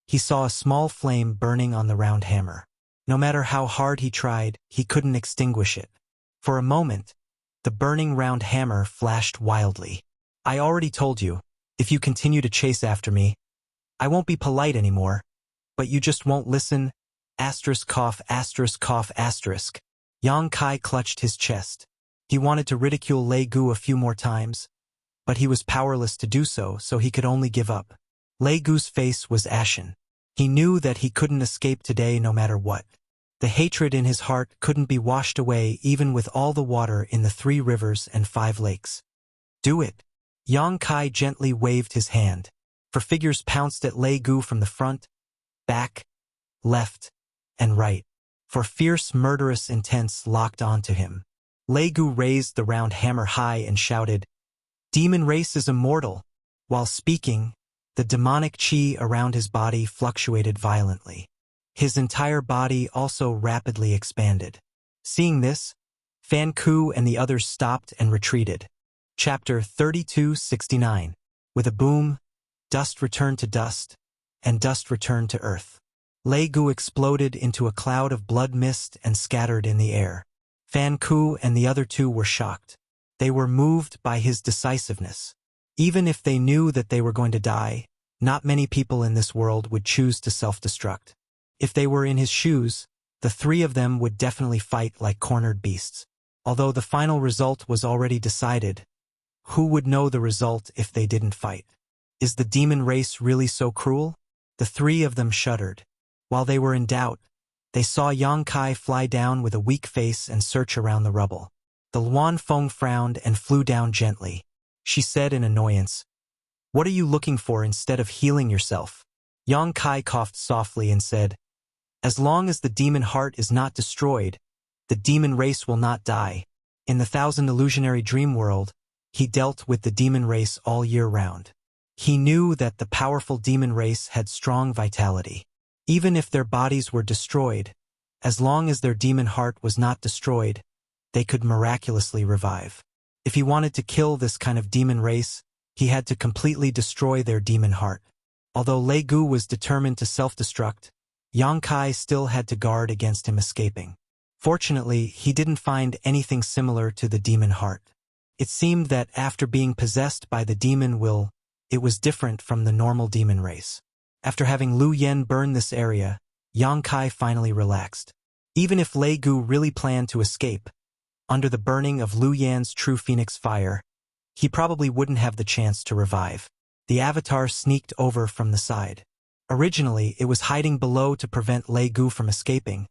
he saw a small flame burning on the round hammer. No matter how hard he tried, he couldn't extinguish it. For a moment, the burning round hammer flashed wildly. I already told you, if you continue to chase after me, I won't be polite anymore, but you just won't listen. *******. Yang Kai clutched his chest. He wanted to ridicule Lei Gu a few more times, but he was powerless to do so he could only give up. Lei Gu's face was ashen. He knew that he couldn't escape today no matter what. The hatred in his heart couldn't be washed away even with all the water in the 3 rivers and 5 lakes. Do it. Yang Kai gently waved his hand. 4 figures pounced at Lei Gu from the front, back, left, and right. 4 fierce, murderous intents locked onto him. Lei Gu raised the round hammer high and shouted, "Demon race is immortal." While speaking, the demonic qi around his body fluctuated violently. His entire body also rapidly expanded. Seeing this, Fan Ku and the others stopped and retreated. Chapter 3269. With a boom, dust returned to dust, and dust returned to earth. Lei Gu exploded into a cloud of blood mist and scattered in the air. Fan Ku and the other 2 were shocked. They were moved by his decisiveness. Even if they knew that they were going to die, not many people in this world would choose to self-destruct. If they were in his shoes, the 3 of them would definitely fight like cornered beasts. Although the final result was already decided, who would know the result if they didn't fight? Is the demon race really so cruel? The 3 of them shuddered. While they were in doubt, they saw Yang Kai fly down with a weak face and search around the rubble. The Luan Feng frowned and flew down gently. She said in annoyance, "What are you looking for instead of healing yourself?" Yang Kai coughed softly and said, "As long as the demon heart is not destroyed, the demon race will not die. In the 1000 illusionary dream world, he dealt with the demon race all year round. He knew that the powerful demon race had strong vitality. Even if their bodies were destroyed, as long as their demon heart was not destroyed, they could miraculously revive. If he wanted to kill this kind of demon race, he had to completely destroy their demon heart. Although Lei Gu was determined to self-destruct, Yang Kai still had to guard against him escaping. Fortunately, he didn't find anything similar to the demon heart. It seemed that after being possessed by the demon will, it was different from the normal demon race. After having Lu Yen burn this area, Yang Kai finally relaxed. Even if Lei Gu really planned to escape, under the burning of Lu Yan's true phoenix fire, he probably wouldn't have the chance to revive. The avatar sneaked over from the side. Originally, it was hiding below to prevent Lei Gu from escaping,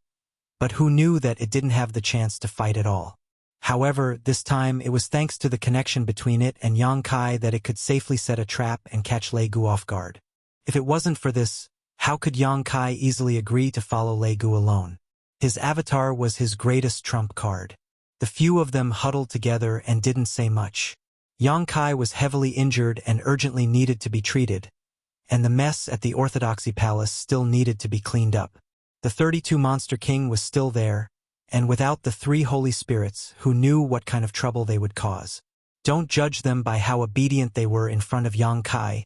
but who knew that it didn't have the chance to fight at all. However, this time it was thanks to the connection between it and Yang Kai that it could safely set a trap and catch Lei Gu off guard. If it wasn't for this, how could Yang Kai easily agree to follow Lei Gu alone? His avatar was his greatest trump card. The few of them huddled together and didn't say much. Yang Kai was heavily injured and urgently needed to be treated, and the mess at the Orthodoxy Palace still needed to be cleaned up. The 32 Monster King was still there, and without the 3 Holy Spirits who knew what kind of trouble they would cause. Don't judge them by how obedient they were in front of Yang Kai,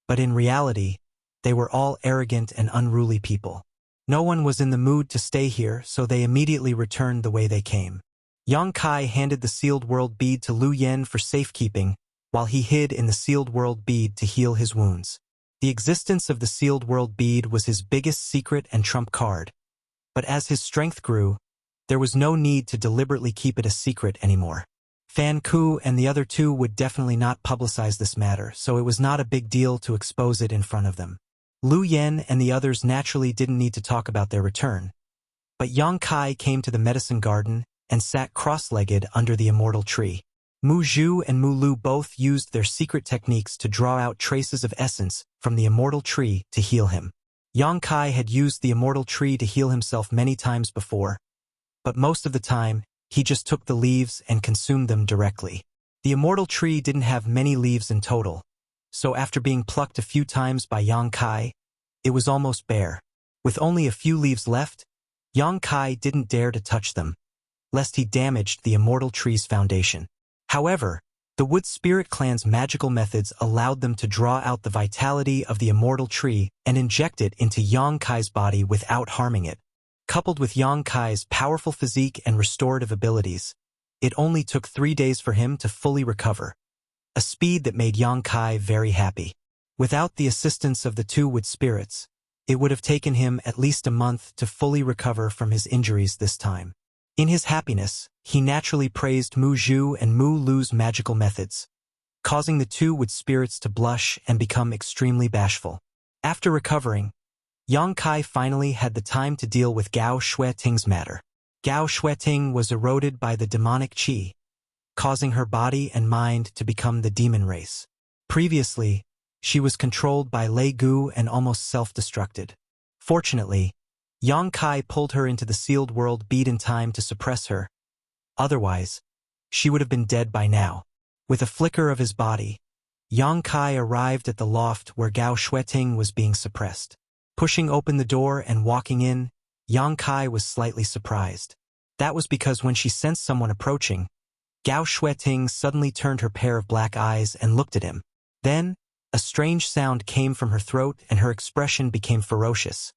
but in reality, they were all arrogant and unruly people. No one was in the mood to stay here, so they immediately returned the way they came. Yang Kai handed the sealed world bead to Lu Yen for safekeeping, while he hid in the sealed world bead to heal his wounds. The existence of the sealed world bead was his biggest secret and trump card, but as his strength grew, there was no need to deliberately keep it a secret anymore. Fan Ku and the other 2 would definitely not publicize this matter, so it was not a big deal to expose it in front of them. Lu Yen and the others naturally didn't need to talk about their return, but Yang Kai came to the medicine garden and sat cross-legged under the immortal tree. Mu Zhu and Mu Lu both used their secret techniques to draw out traces of essence from the immortal tree to heal him. Yang Kai had used the immortal tree to heal himself many times before, but most of the time, he just took the leaves and consumed them directly. The immortal tree didn't have many leaves in total, so after being plucked a few times by Yang Kai, it was almost bare. With only a few leaves left, Yang Kai didn't dare to touch them, lest he damaged the immortal tree's foundation. However, the Wood Spirit Clan's magical methods allowed them to draw out the vitality of the immortal tree and inject it into Yang Kai's body without harming it. Coupled with Yang Kai's powerful physique and restorative abilities, it only took 3 days for him to fully recover, a speed that made Yang Kai very happy. Without the assistance of the 2 Wood Spirits, it would have taken him at least a month to fully recover from his injuries this time. In his happiness, he naturally praised Mu Zhu and Mu Lu's magical methods, causing the 2 Wood Spirits to blush and become extremely bashful. After recovering, Yang Kai finally had the time to deal with Gao Xueting's matter. Gao Xueting was eroded by the demonic qi, causing her body and mind to become the demon race. Previously, she was controlled by Lei Gu and almost self-destructed. Fortunately, Yang Kai pulled her into the sealed world bead in time to suppress her. Otherwise, she would have been dead by now. With a flicker of his body, Yang Kai arrived at the loft where Gao Xueting was being suppressed. Pushing open the door and walking in, Yang Kai was slightly surprised. That was because when she sensed someone approaching, Gao Xueting suddenly turned her pair of black eyes and looked at him. Then, a strange sound came from her throat and her expression became ferocious,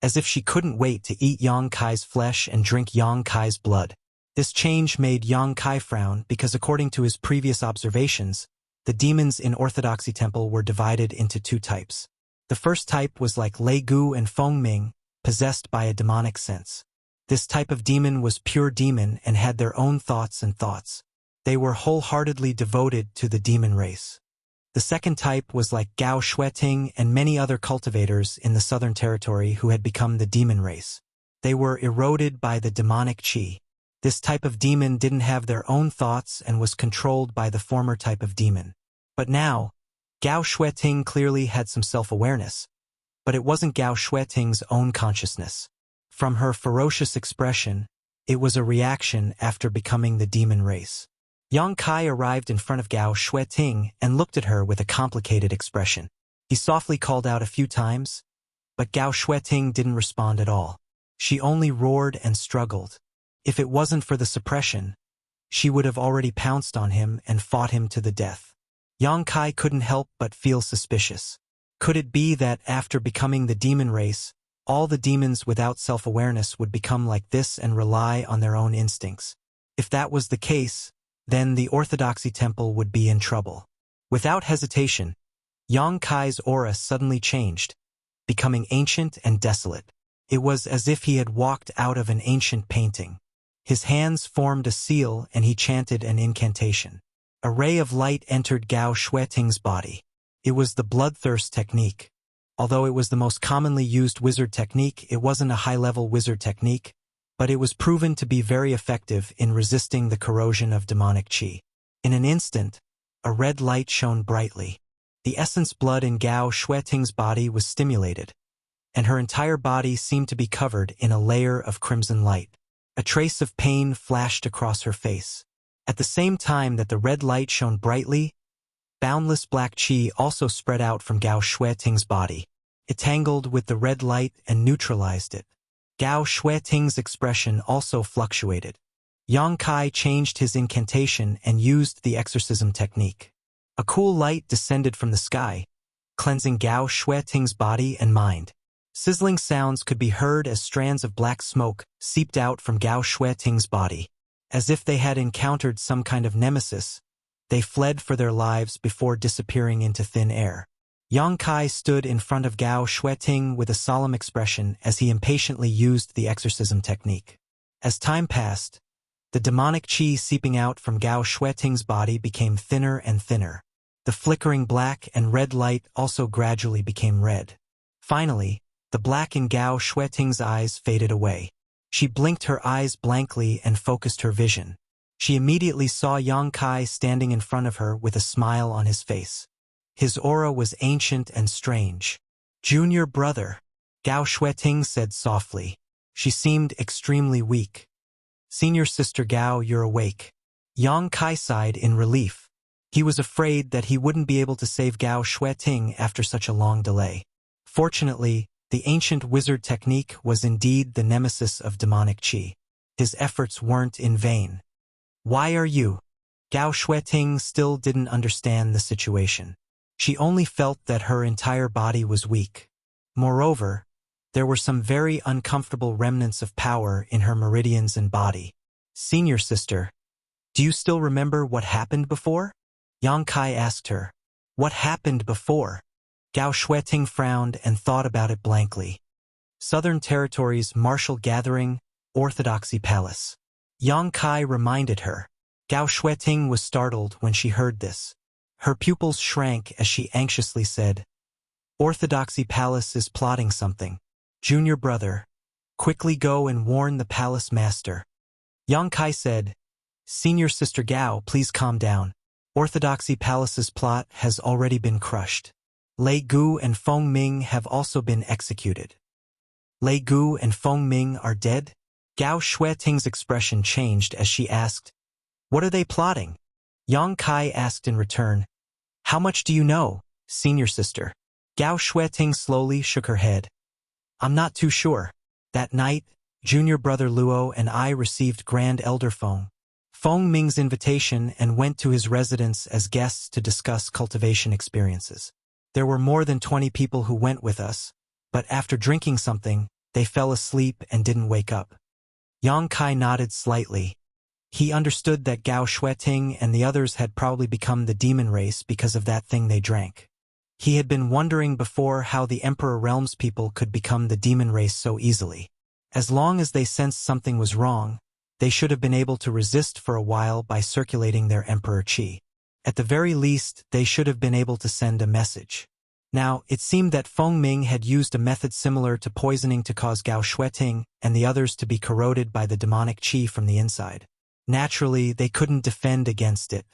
as if she couldn't wait to eat Yang Kai's flesh and drink Yang Kai's blood. This change made Yang Kai frown because according to his previous observations, the demons in Orthodoxy Temple were divided into 2 types. The first type was like Lei Gu and Feng Ming, possessed by a demonic sense. This type of demon was pure demon and had their own thoughts and thoughts. They were wholeheartedly devoted to the demon race. The second type was like Gao Xueting and many other cultivators in the Southern Territory who had become the demon race. They were eroded by the demonic qi. This type of demon didn't have their own thoughts and was controlled by the former type of demon. But now, Gao Xueting clearly had some self-awareness, but it wasn't Gao Xueting's own consciousness. From her ferocious expression, it was a reaction after becoming the demon race. Yang Kai arrived in front of Gao Shueting and looked at her with a complicated expression. He softly called out a few times, but Gao Shueting didn't respond at all. She only roared and struggled. If it wasn't for the suppression, she would have already pounced on him and fought him to the death. Yang Kai couldn't help but feel suspicious. Could it be that after becoming the demon race, all the demons without self-awareness would become like this and rely on their own instincts? If that was the case, then the Orthodoxy Temple would be in trouble. Without hesitation, Yang Kai's aura suddenly changed, becoming ancient and desolate. It was as if he had walked out of an ancient painting. His hands formed a seal and he chanted an incantation. A ray of light entered Gao Shueting's body. It was the bloodthirst technique. Although it was the most commonly used wizard technique, it wasn't a high-level wizard technique, but it was proven to be very effective in resisting the corrosion of demonic qi. In an instant, a red light shone brightly. The essence blood in Gao Shueting's body was stimulated, and her entire body seemed to be covered in a layer of crimson light. A trace of pain flashed across her face. At the same time that the red light shone brightly, boundless black qi also spread out from Gao Shueting's body. It tangled with the red light and neutralized it. Gao Shueting's expression also fluctuated. Yang Kai changed his incantation and used the exorcism technique. A cool light descended from the sky, cleansing Gao Shueting's body and mind. Sizzling sounds could be heard as strands of black smoke seeped out from Gao Shueting's body. As if they had encountered some kind of nemesis, they fled for their lives before disappearing into thin air. Yang Kai stood in front of Gao Shueting with a solemn expression as he impatiently used the exorcism technique. As time passed, the demonic qi seeping out from Gao Shueting's body became thinner and thinner. The flickering black and red light also gradually became red. Finally, the black in Gao Shueting's eyes faded away. She blinked her eyes blankly and focused her vision. She immediately saw Yang Kai standing in front of her with a smile on his face. His aura was ancient and strange. "Junior brother," Gao Shueting said softly. She seemed extremely weak. "Senior sister Gao, you're awake." Yang Kai sighed in relief. He was afraid that he wouldn't be able to save Gao Shueting after such a long delay. Fortunately, the ancient wizard technique was indeed the nemesis of demonic qi. His efforts weren't in vain. "Why are you?" Gao Shueting still didn't understand the situation. She only felt that her entire body was weak. Moreover, there were some very uncomfortable remnants of power in her meridians and body. "Senior sister, do you still remember what happened before?" Yang Kai asked her. "What happened before?" Gao Shueting frowned and thought about it blankly. "Southern Territories Martial Gathering, Orthodoxy Palace." Yang Kai reminded her. Gao Shueting was startled when she heard this. Her pupils shrank as she anxiously said, "Orthodoxy Palace is plotting something. Junior brother, quickly go and warn the palace master." Yang Kai said, "Senior sister Gao, please calm down. Orthodoxy Palace's plot has already been crushed. Lei Gu and Feng Ming have also been executed." "Lei Gu and Feng Ming are dead?" Gao Shueting's expression changed as she asked, "What are they plotting?" Yang Kai asked in return, "How much do you know, senior sister?" Gao Shueting slowly shook her head. "I'm not too sure. That night, junior brother Luo and I received Grand Elder Feng Ming's invitation and went to his residence as guests to discuss cultivation experiences. There were more than 20 people who went with us, but after drinking something, they fell asleep and didn't wake up." Yang Kai nodded slightly. He understood that Gao Shueting and the others had probably become the demon race because of that thing they drank. He had been wondering before how the Emperor Realms people could become the demon race so easily. As long as they sensed something was wrong, they should have been able to resist for a while by circulating their Emperor Qi. At the very least, they should have been able to send a message. Now, it seemed that Feng Ming had used a method similar to poisoning to cause Gao Shueting and the others to be corroded by the demonic qi from the inside. Naturally, they couldn't defend against it.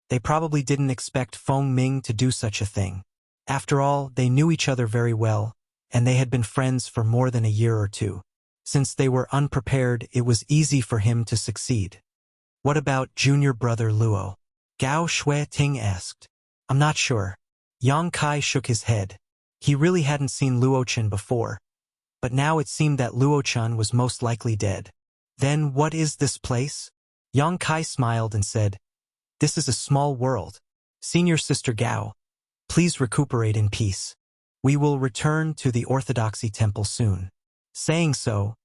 They probably didn't expect Feng Ming to do such a thing. After all, they knew each other very well, and they had been friends for more than a year or two. Since they were unprepared, it was easy for him to succeed. What about junior brother Luo? Gao Shui-ting asked. I'm not sure. Yang Kai shook his head. He really hadn't seen Luo-chan before, but now it seemed that Luo-chan was most likely dead. Then what is this place? Yang Kai smiled and said, This is a small world. Senior Sister Gao, please recuperate in peace. We will return to the Orthodoxy Temple soon. Saying so,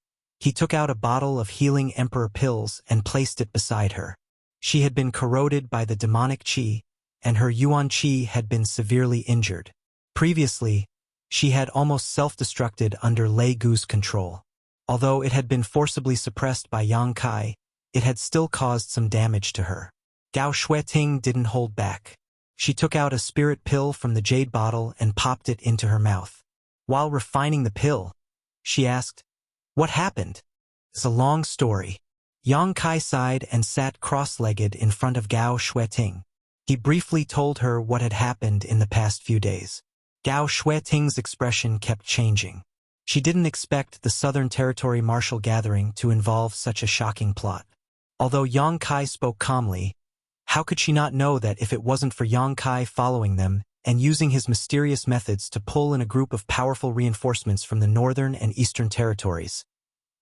he took out a bottle of healing emperor pills and placed it beside her. She had been corroded by the demonic qi, and her yuan qi had been severely injured. Previously, she had almost self-destructed under Lei Gu's control. Although it had been forcibly suppressed by Yang Kai, it had still caused some damage to her. Gao Shui-ting didn't hold back. She took out a spirit pill from the jade bottle and popped it into her mouth. While refining the pill, she asked, What happened? It's a long story. Yang Kai sighed and sat cross-legged in front of Gao Shui-ting. He briefly told her what had happened in the past few days. Gao Shui-ting's expression kept changing. She didn't expect the Southern Territory martial gathering to involve such a shocking plot. Although Yang Kai spoke calmly, how could she not know that if it wasn't for Yang Kai following them and using his mysterious methods to pull in a group of powerful reinforcements from the Northern and Eastern Territories,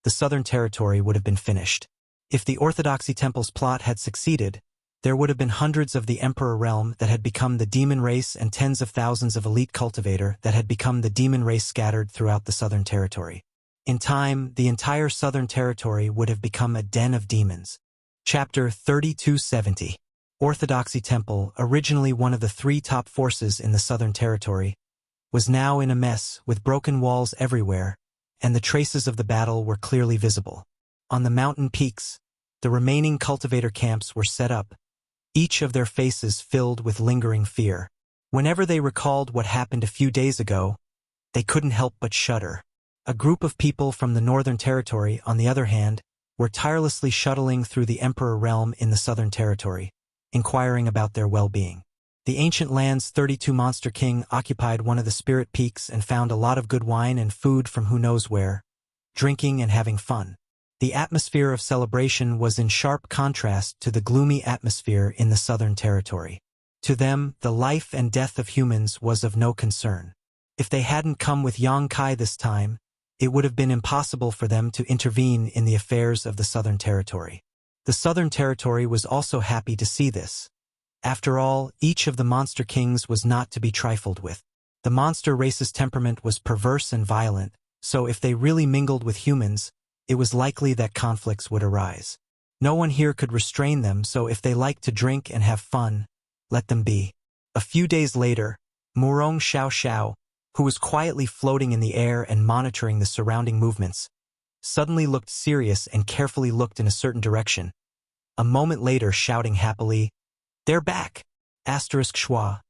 the Southern Territory would have been finished. If the Orthodoxy Temple's plot had succeeded, there would have been hundreds of the Emperor realm that had become the demon race and tens of thousands of elite cultivator that had become the demon race scattered throughout the Southern Territory. In time, the entire Southern Territory would have become a den of demons. Chapter 3270. Orthodoxy Temple, originally one of the 3 top forces in the Southern Territory, was now in a mess with broken walls everywhere, and the traces of the battle were clearly visible. On the mountain peaks, the remaining cultivator camps were set up, each of their faces filled with lingering fear. Whenever they recalled what happened a few days ago, they couldn't help but shudder. A group of people from the Northern Territory, on the other hand, were tirelessly shuttling through the Emperor realm in the Southern Territory, inquiring about their well-being. The ancient land's 32 Monster King occupied one of the spirit peaks and found a lot of good wine and food from who knows where, drinking and having fun. The atmosphere of celebration was in sharp contrast to the gloomy atmosphere in the Southern Territory. To them, the life and death of humans was of no concern. If they hadn't come with Yang Kai this time, it would have been impossible for them to intervene in the affairs of the Southern Territory. The Southern Territory was also happy to see this. After all, each of the Monster Kings was not to be trifled with. The monster race's temperament was perverse and violent, so if they really mingled with humans, it was likely that conflicts would arise. No one here could restrain them, so if they liked to drink and have fun, let them be. A few days later, Murong Xiao Xiao, who was quietly floating in the air and monitoring the surrounding movements, suddenly looked serious and carefully looked in a certain direction. A moment later, shouting happily, "They're back!" Asterisk schwa.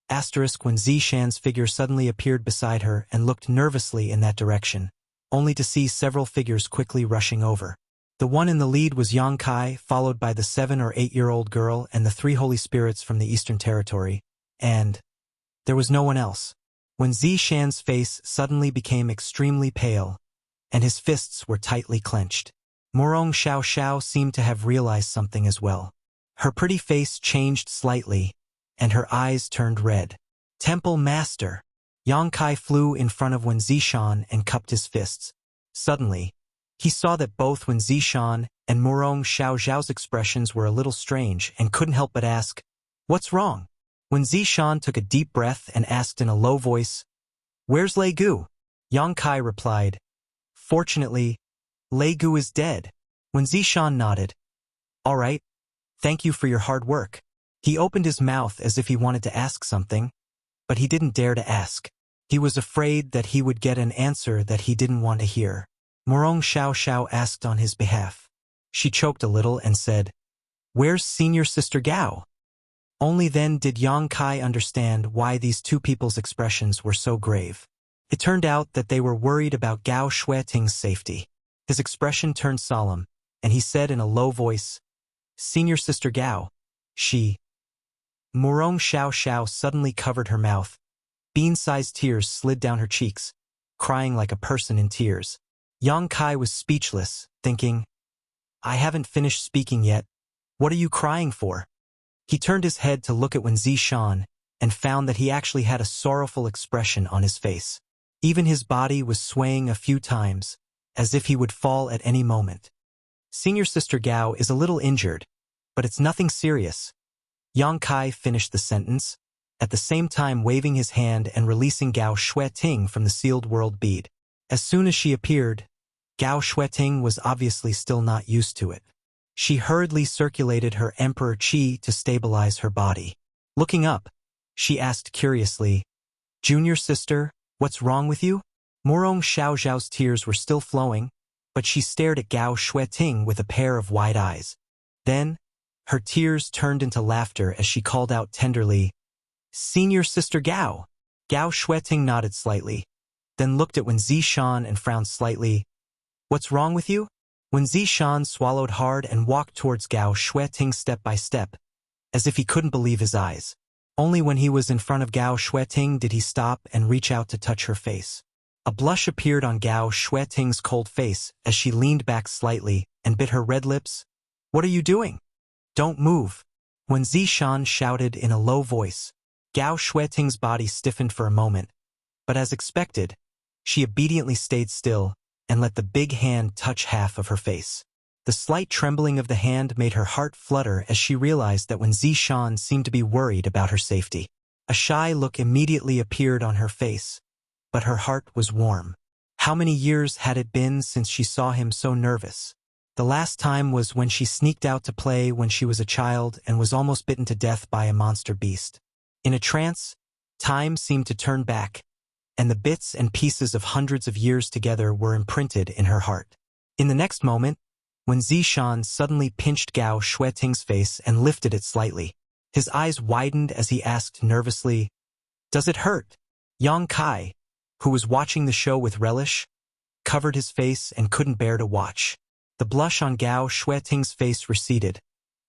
Asterisk when Zishan's figure suddenly appeared beside her and looked nervously in that direction, only to see several figures quickly rushing over. The one in the lead was Yang Kai, followed by the 7- or 8-year-old girl and the 3 holy spirits from the Eastern Territory, and there was no one else. When Zishan's face suddenly became extremely pale, and his fists were tightly clenched, Murong Xiao Xiao seemed to have realized something as well. Her pretty face changed slightly, and her eyes turned red. Temple Master! Yang Kai flew in front of Wen Zishan and cupped his fists. Suddenly, he saw that both Wen Zishan and Murong Xiao Xiao's expressions were a little strange and couldn't help but ask, "What's wrong?" Wen Zishan took a deep breath and asked in a low voice, "Where's Lei Gu?" Yang Kai replied, "Fortunately, Lei Gu is dead." Wen Zishan nodded. "All right, thank you for your hard work." He opened his mouth as if he wanted to ask something, but he didn't dare to ask. He was afraid that he would get an answer that he didn't want to hear. Murong Xiao Xiao asked on his behalf. She choked a little and said, "Where's Senior Sister Gao?" Only then did Yang Kai understand why these two people's expressions were so grave. It turned out that they were worried about Gao Shui-ting's safety. His expression turned solemn, and he said in a low voice, "Senior Sister Gao, she..." Murong Xiao Xiao suddenly covered her mouth. Bean-sized tears slid down her cheeks, crying like a person in tears. Yang Kai was speechless, thinking, "I haven't finished speaking yet, What are you crying for? He turned his head to look at Wen Zishan and found that he actually had a sorrowful expression on his face. Even his body was swaying a few times, as if he would fall at any moment. Senior Sister Gao is a little injured, but it's nothing serious. Yang Kai finished the sentence, at the same time waving his hand and releasing Gao Shueting from the sealed world bead. As soon as she appeared, Gao Shueting was obviously still not used to it. She hurriedly circulated her emperor qi to stabilize her body. Looking up, she asked curiously, "Junior sister, what's wrong with you?" Morong Xiaoxiao's tears were still flowing, but she stared at Gao Shueting with a pair of wide eyes. Then, her tears turned into laughter as she called out tenderly, "Senior Sister Gao!" Gao Shueting nodded slightly, then looked at Wen Zishan and frowned slightly. "What's wrong with you?" Wen Zishan swallowed hard and walked towards Gao Shueting step by step, as if he couldn't believe his eyes. Only when he was in front of Gao Shueting did he stop and reach out to touch her face. A blush appeared on Gao Shueting's cold face as she leaned back slightly and bit her red lips. "What are you doing? Don't move!" Wen Zishan shouted in a low voice. Gao Shueting's body stiffened for a moment, but as expected, she obediently stayed still and let the big hand touch half of her face. The slight trembling of the hand made her heart flutter as she realized that Wen Zishan seemed to be worried about her safety. A shy look immediately appeared on her face, but her heart was warm. How many years had it been since she saw him so nervous? The last time was when she sneaked out to play when she was a child and was almost bitten to death by a monster beast. In a trance, time seemed to turn back, and the bits and pieces of hundreds of years together were imprinted in her heart. In the next moment, Wen Zishan suddenly pinched Gao Shueting's face and lifted it slightly. His eyes widened as he asked nervously, "Does it hurt?" Yang Kai, who was watching the show with relish, covered his face and couldn't bear to watch. The blush on Gao Shueting's face receded,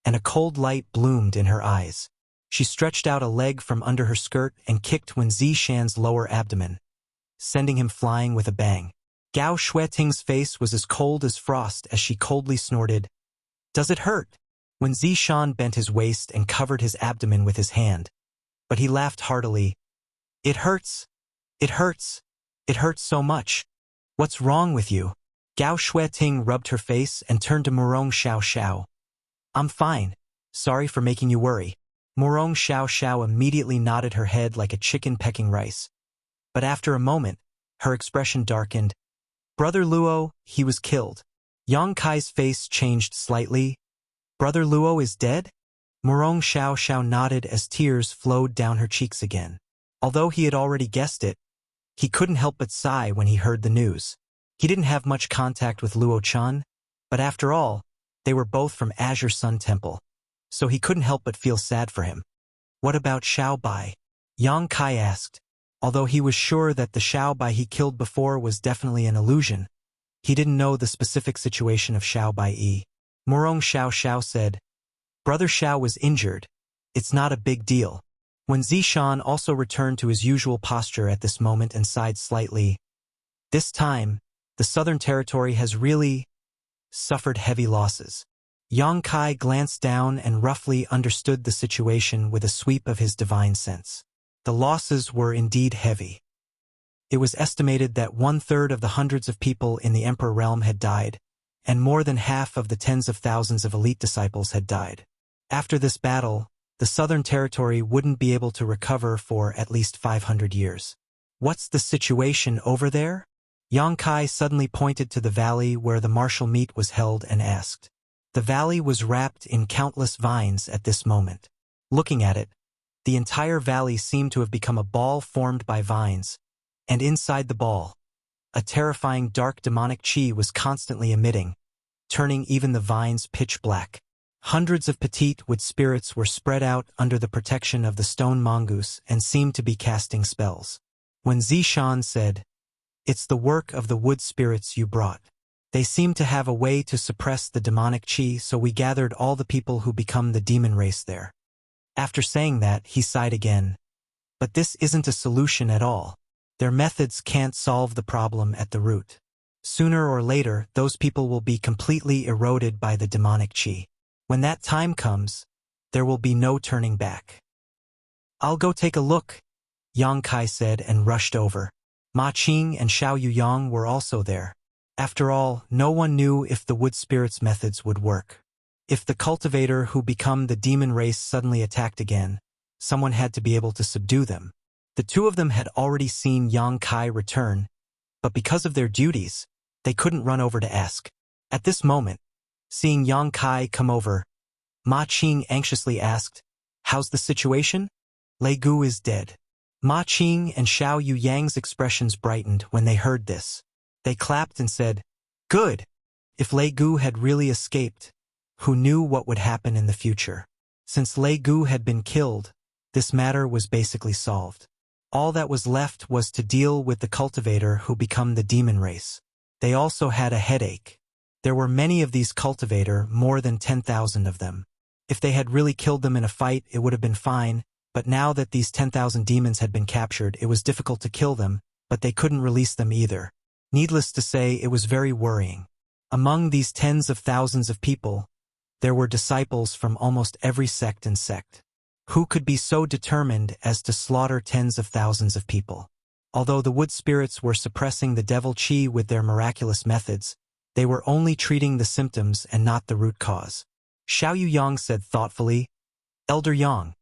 and a cold light bloomed in her eyes. She stretched out a leg from under her skirt and kicked Wen Zishan's lower abdomen, sending him flying with a bang. Gao Shueting's face was as cold as frost as she coldly snorted, "Does it hurt?" Wen Zishan bent his waist and covered his abdomen with his hand, but he laughed heartily. "It hurts. It hurts. It hurts so much. What's wrong with you?" Gao Shueting rubbed her face and turned to Morong Xiaoxiao. "I'm fine. Sorry for making you worry." Morong Xiaoxiao immediately nodded her head like a chicken pecking rice. But after a moment, her expression darkened. "Brother Luo, he was killed." Yang Kai's face changed slightly. "Brother Luo is dead?" Morong Xiaoxiao nodded as tears flowed down her cheeks again. Although he had already guessed it, he couldn't help but sigh when he heard the news. He didn't have much contact with Luo Chun, but after all, they were both from Azure Sun Temple, so he couldn't help but feel sad for him. "What about Xiao Bai?" Yang Kai asked. Although he was sure that the Xiao Bai he killed before was definitely an illusion, he didn't know the specific situation of Xiao Bai Yi. Morong Xiaoxiao said, "Brother Xiao was injured. It's not a big deal." When Zishan also returned to his usual posture at this moment and sighed slightly. This time, the Southern Territory has really suffered heavy losses. Yang Kai glanced down and roughly understood the situation with a sweep of his divine sense. The losses were indeed heavy. It was estimated that 1/3 of the hundreds of people in the Emperor realm had died, and more than half of the tens of thousands of elite disciples had died. After this battle, the Southern Territory wouldn't be able to recover for at least 500 years. "What's the situation over there?" Yang Kai suddenly pointed to the valley where the martial meet was held and asked. The valley was wrapped in countless vines at this moment. Looking at it, the entire valley seemed to have become a ball formed by vines, and inside the ball, a terrifying dark demonic chi was constantly emitting, turning even the vines pitch black. Hundreds of petite wood spirits were spread out under the protection of the stone mongoose and seemed to be casting spells. When Zishan said, "It's the work of the wood spirits you brought. They seem to have a way to suppress the demonic chi, so we gathered all the people who become the demon race there." After saying that, he sighed again. "But this isn't a solution at all. Their methods can't solve the problem at the root. Sooner or later, those people will be completely eroded by the demonic chi." When that time comes, there will be no turning back. I'll go take a look, Yang Kai said and rushed over. Ma Qing and Xiao Yuyang were also there. After all, no one knew if the wood spirit's methods would work. If the cultivator who become the demon race suddenly attacked again, someone had to be able to subdue them. The two of them had already seen Yang Kai return, but because of their duties, they couldn't run over to ask. At this moment, seeing Yang Kai come over, Ma Qing anxiously asked, "How's the situation?" "Lei Gu is dead." Ma Qing and Xiao Yuyang's expressions brightened when they heard this. They clapped and said, "Good! If Lei Gu had really escaped, who knew what would happen in the future? Since Lei Gu had been killed, this matter was basically solved. All that was left was to deal with the cultivator who become the demon race. They also had a headache. There were many of these cultivator, more than 10,000 of them. If they had really killed them in a fight, it would have been fine, but now that these 10,000 demons had been captured, it was difficult to kill them, but they couldn't release them either. Needless to say, it was very worrying. Among these tens of thousands of people, there were disciples from almost every sect and sect. Who could be so determined as to slaughter tens of thousands of people? Although the wood spirits were suppressing the devil chi with their miraculous methods, they were only treating the symptoms and not the root cause. Xiao Yuyang said thoughtfully, "Elder Yang,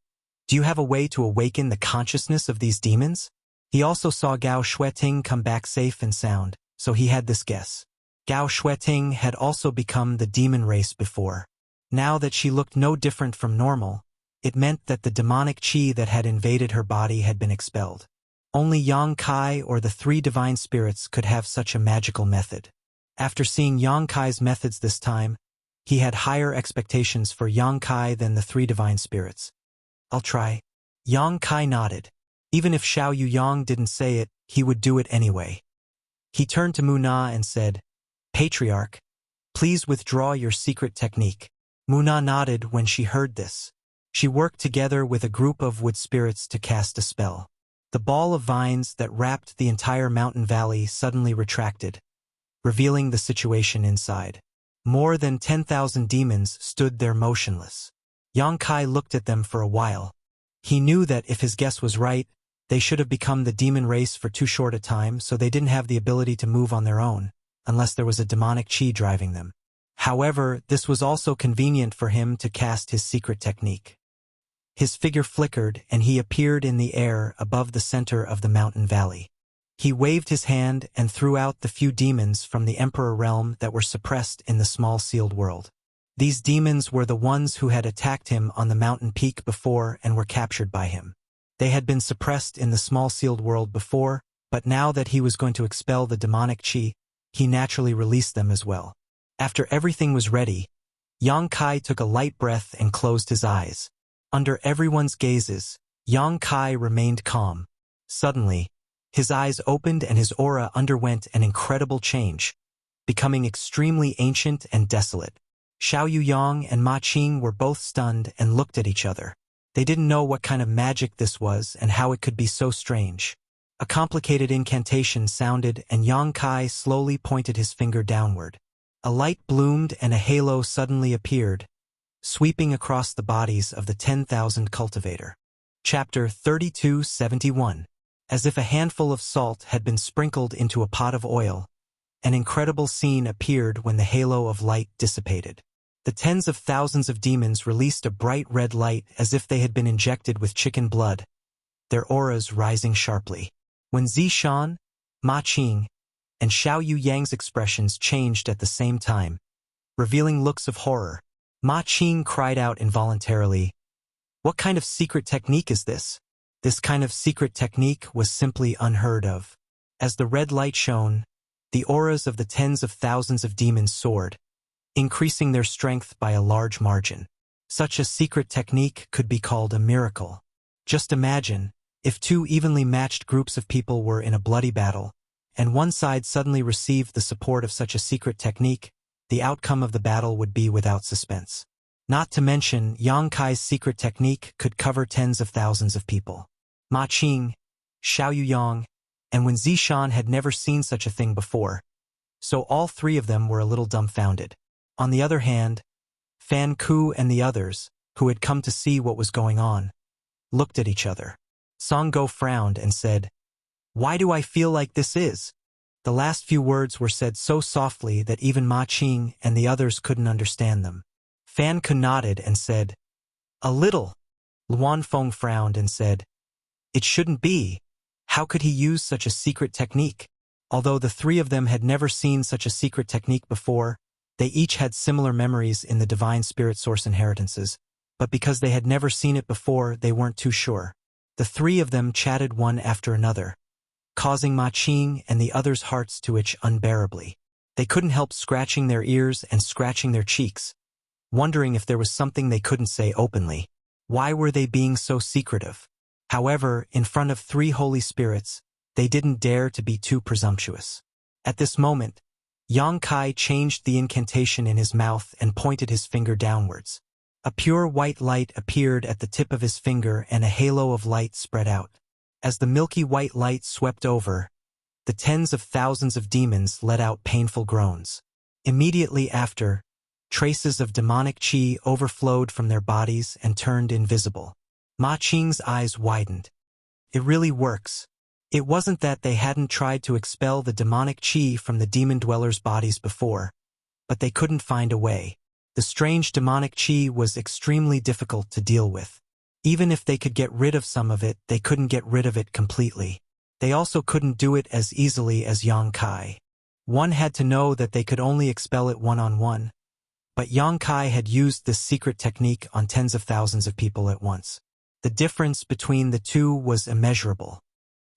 do you have a way to awaken the consciousness of these demons?" He also saw Gao Shueting come back safe and sound, so he had this guess. Gao Shueting had also become the demon race before. Now that she looked no different from normal, it meant that the demonic chi that had invaded her body had been expelled. Only Yang Kai or the three divine spirits could have such a magical method. After seeing Yang Kai's methods this time, he had higher expectations for Yang Kai than the three divine spirits. "I'll try." Yang Kai nodded. Even if Xiao Yuyang didn't say it, he would do it anyway. He turned to Muna and said, "Patriarch, please withdraw your secret technique." Muna nodded when she heard this. She worked together with a group of wood spirits to cast a spell. The ball of vines that wrapped the entire mountain valley suddenly retracted, revealing the situation inside. More than 10,000 demons stood there motionless. Yang Kai looked at them for a while. He knew that if his guess was right, they should have become the demon race for too short a time, so they didn't have the ability to move on their own, unless there was a demonic chi driving them. However, this was also convenient for him to cast his secret technique. His figure flickered and he appeared in the air above the center of the mountain valley. He waved his hand and threw out the few demons from the Emperor realm that were suppressed in the small sealed world. These demons were the ones who had attacked him on the mountain peak before and were captured by him. They had been suppressed in the small sealed world before, but now that he was going to expel the demonic chi, he naturally released them as well. After everything was ready, Yang Kai took a light breath and closed his eyes. Under everyone's gazes, Yang Kai remained calm. Suddenly, his eyes opened and his aura underwent an incredible change, becoming extremely ancient and desolate. Xiao Yuyang and Ma Qing were both stunned and looked at each other. They didn't know what kind of magic this was and how it could be so strange. A complicated incantation sounded and Yang Kai slowly pointed his finger downward. A light bloomed and a halo suddenly appeared, sweeping across the bodies of the 10,000 cultivator. Chapter 3271. As if a handful of salt had been sprinkled into a pot of oil, an incredible scene appeared when the halo of light dissipated. The tens of thousands of demons released a bright red light as if they had been injected with chicken blood, their auras rising sharply. When Zishan, Ma Qing, and Xiao Yuyang's expressions changed at the same time, revealing looks of horror, Ma Qing cried out involuntarily, "What kind of secret technique is this?" This kind of secret technique was simply unheard of. As the red light shone, the auras of the tens of thousands of demons soared, increasing their strength by a large margin. Such a secret technique could be called a miracle. Just imagine, if two evenly matched groups of people were in a bloody battle, and one side suddenly received the support of such a secret technique, the outcome of the battle would be without suspense. Not to mention, Yang Kai's secret technique could cover tens of thousands of people. Ma Qing, Xiao Yuyang, and Wen Zishan had never seen such a thing before, so all three of them were a little dumbfounded. On the other hand, Fan Ku and the others, who had come to see what was going on, looked at each other. Song Go frowned and said, "Why do I feel like this is?" The last few words were said so softly that even Ma Qing and the others couldn't understand them. Fan Ku nodded and said, "A little." Luan Feng frowned and said, "It shouldn't be. How could he use such a secret technique?" Although the three of them had never seen such a secret technique before, they each had similar memories in the Divine Spirit Source inheritances, but because they had never seen it before, they weren't too sure. The three of them chatted one after another, causing Ma Qing and the others' hearts to itch unbearably. They couldn't help scratching their ears and scratching their cheeks, wondering if there was something they couldn't say openly. Why were they being so secretive? However, in front of three holy spirits, they didn't dare to be too presumptuous. At this moment, Yang Kai changed the incantation in his mouth and pointed his finger downwards. A pure white light appeared at the tip of his finger and a halo of light spread out. As the milky white light swept over, the tens of thousands of demons let out painful groans. Immediately after, traces of demonic qi overflowed from their bodies and turned invisible. Ma Qing's eyes widened. It really works. It wasn't that they hadn't tried to expel the demonic qi from the demon dwellers' bodies before, but they couldn't find a way. The strange demonic qi was extremely difficult to deal with. Even if they could get rid of some of it, they couldn't get rid of it completely. They also couldn't do it as easily as Yang Kai. One had to know that they could only expel it one-on-one, but Yang Kai had used this secret technique on tens of thousands of people at once. The difference between the two was immeasurable.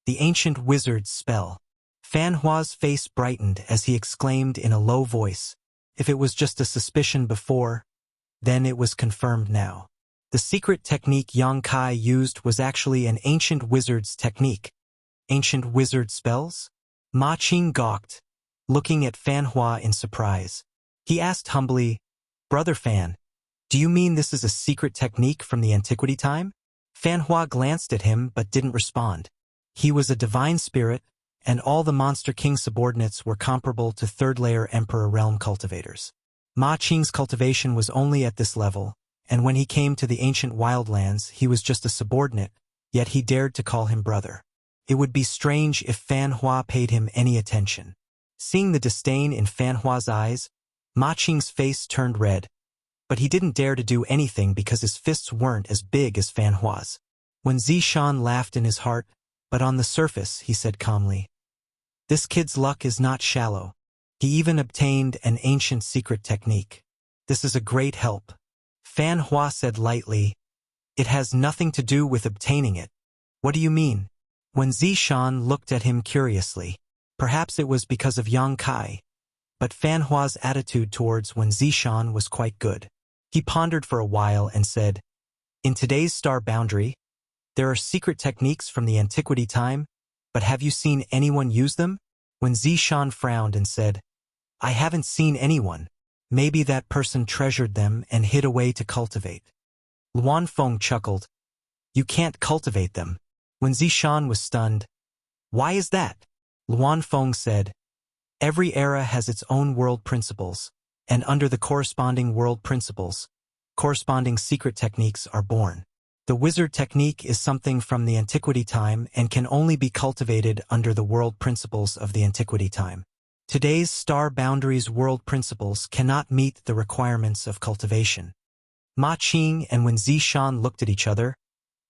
The ancient wizard's spell. Fan Hua's face brightened as he exclaimed in a low voice, "If it was just a suspicion before, then it was confirmed now." The secret technique Yang Kai used was actually an ancient wizard's technique. Ancient wizard spells? Ma Qing gawked, looking at Fan Hua in surprise. He asked humbly, "Brother Fan, do you mean this is a secret technique from the antiquity time?" Fan Hua glanced at him but didn't respond. He was a divine spirit, and all the Monster King subordinates were comparable to third-layer Emperor Realm cultivators. Ma Qing's cultivation was only at this level, and when he came to the ancient wildlands, he was just a subordinate, yet he dared to call him brother. It would be strange if Fan Hua paid him any attention. Seeing the disdain in Fan Hua's eyes, Ma Qing's face turned red, but he didn't dare to do anything because his fists weren't as big as Fan Hua's. When Zishan laughed in his heart, but on the surface, he said calmly, "This kid's luck is not shallow. He even obtained an ancient secret technique. This is a great help." Fan Hua said lightly, "It has nothing to do with obtaining it." "What do you mean?" When Zishan looked at him curiously. Perhaps it was because of Yang Kai, but Fan Hua's attitude towards Wen Zishan was quite good. He pondered for a while and said, "In today's star boundary, there are secret techniques from the antiquity time, but have you seen anyone use them?" When Zishan frowned and said, "I haven't seen anyone. Maybe that person treasured them and hid away to cultivate." Luan Feng chuckled, "You can't cultivate them." When Zishan was stunned, "Why is that?" Luan Feng said, "Every era has its own world principles, and under the corresponding world principles, corresponding secret techniques are born. The wizard technique is something from the antiquity time and can only be cultivated under the world principles of the antiquity time. Today's star boundaries world principles cannot meet the requirements of cultivation." Ma Qing and Wen Zishan looked at each other.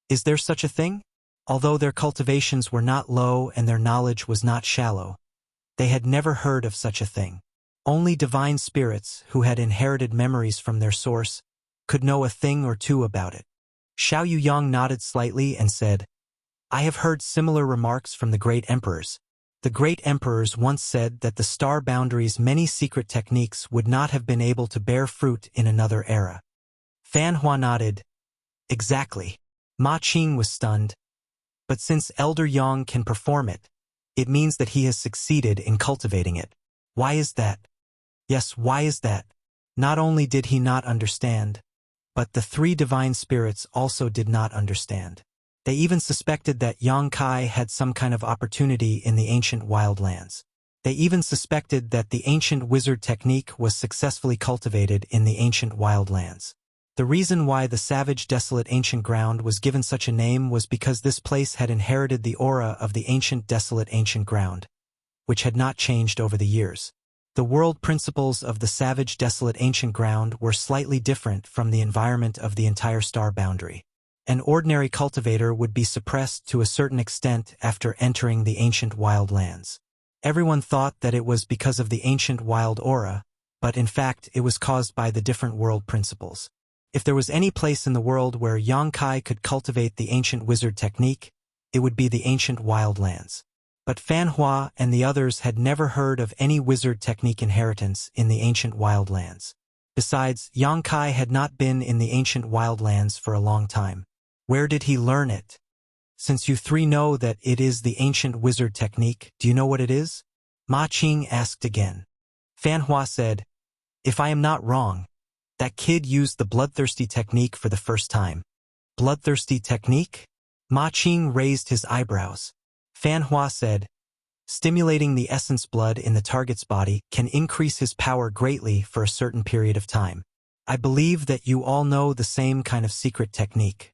Is there such a thing? Although their cultivations were not low and their knowledge was not shallow, they had never heard of such a thing. Only divine spirits, who had inherited memories from their source, could know a thing or two about it. Xiao Yuyang nodded slightly and said, "I have heard similar remarks from the great emperors. The great emperors once said that the star boundaries' many secret techniques would not have been able to bear fruit in another era." Fan Hua nodded. "Exactly." Ma Qing was stunned. "But since Elder Yang can perform it, it means that he has succeeded in cultivating it. Why is that?" Yes, why is that? Not only did he not understand, but the three divine spirits also did not understand. They even suspected that Yang Kai had some kind of opportunity in the ancient wildlands. They even suspected that the ancient wizard technique was successfully cultivated in the ancient wildlands. The reason why the savage desolate ancient ground was given such a name was because this place had inherited the aura of the ancient desolate ancient ground, which had not changed over the years. The world principles of the savage desolate ancient ground were slightly different from the environment of the entire star boundary. An ordinary cultivator would be suppressed to a certain extent after entering the ancient wildlands. Everyone thought that it was because of the ancient wild aura, but in fact it was caused by the different world principles. If there was any place in the world where Yongkai could cultivate the ancient wizard technique, it would be the ancient wildlands. But Fan Hua and the others had never heard of any wizard technique inheritance in the ancient wildlands. Besides, Yongkai had not been in the ancient wildlands for a long time. Where did he learn it? Since you three know that it is the ancient wizard technique, do you know what it is? Ma Qing asked again. Fan Hua said, "If I am not wrong, that kid used the bloodthirsty technique for the first time." Bloodthirsty technique? Ma Qing raised his eyebrows. Fan Hua said, "Stimulating the essence blood in the target's body can increase his power greatly for a certain period of time. I believe that you all know the same kind of secret technique."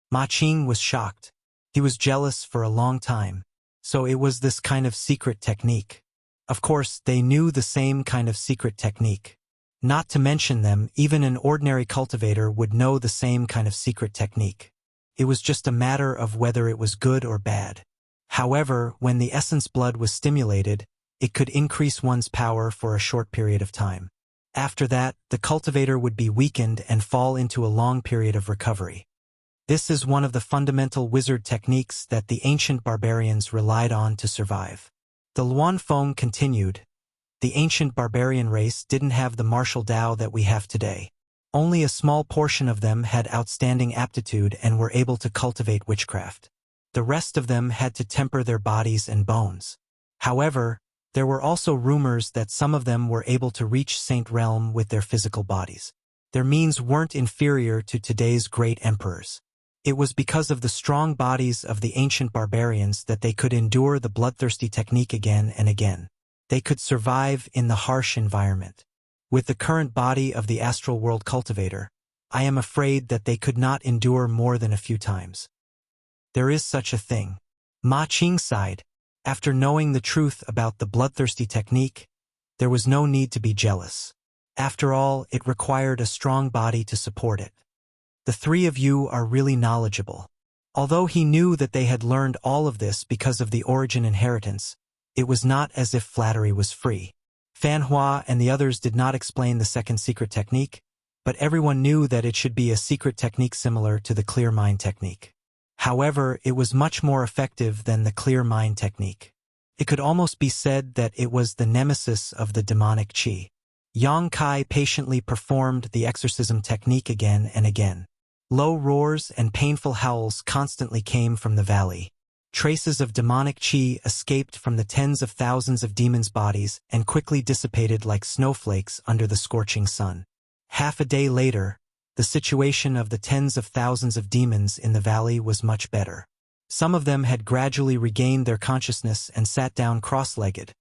Ma Qing was shocked. He was jealous for a long time. So it was this kind of secret technique. Of course, they knew the same kind of secret technique. Not to mention them, even an ordinary cultivator would know the same kind of secret technique. It was just a matter of whether it was good or bad. However, when the essence blood was stimulated, it could increase one's power for a short period of time. After that, the cultivator would be weakened and fall into a long period of recovery. This is one of the fundamental wizard techniques that the ancient barbarians relied on to survive. The Luan Feng continued, "The ancient barbarian race didn't have the martial Tao that we have today. Only a small portion of them had outstanding aptitude and were able to cultivate witchcraft. The rest of them had to temper their bodies and bones. However, there were also rumors that some of them were able to reach Saint Realm with their physical bodies. Their means weren't inferior to today's great emperors. It was because of the strong bodies of the ancient barbarians that they could endure the bloodthirsty technique again and again. They could survive in the harsh environment. With the current body of the astral world cultivator, I am afraid that they could not endure more than a few times. There is such a thing." Ma Qing sighed. After knowing the truth about the bloodthirsty technique, there was no need to be jealous. After all, it required a strong body to support it. The three of you are really knowledgeable. Although he knew that they had learned all of this because of the origin inheritance, it was not as if flattery was free. Fan Hua and the others did not explain the second secret technique, but everyone knew that it should be a secret technique similar to the clear mind technique. However, it was much more effective than the clear mind technique. It could almost be said that it was the nemesis of the demonic qi. Yongkai patiently performed the exorcism technique again and again. Low roars and painful howls constantly came from the valley. Traces of demonic qi escaped from the tens of thousands of demons' bodies and quickly dissipated like snowflakes under the scorching sun. Half a day later, the situation of the tens of thousands of demons in the valley was much better. Some of them had gradually regained their consciousness and sat down cross-legged,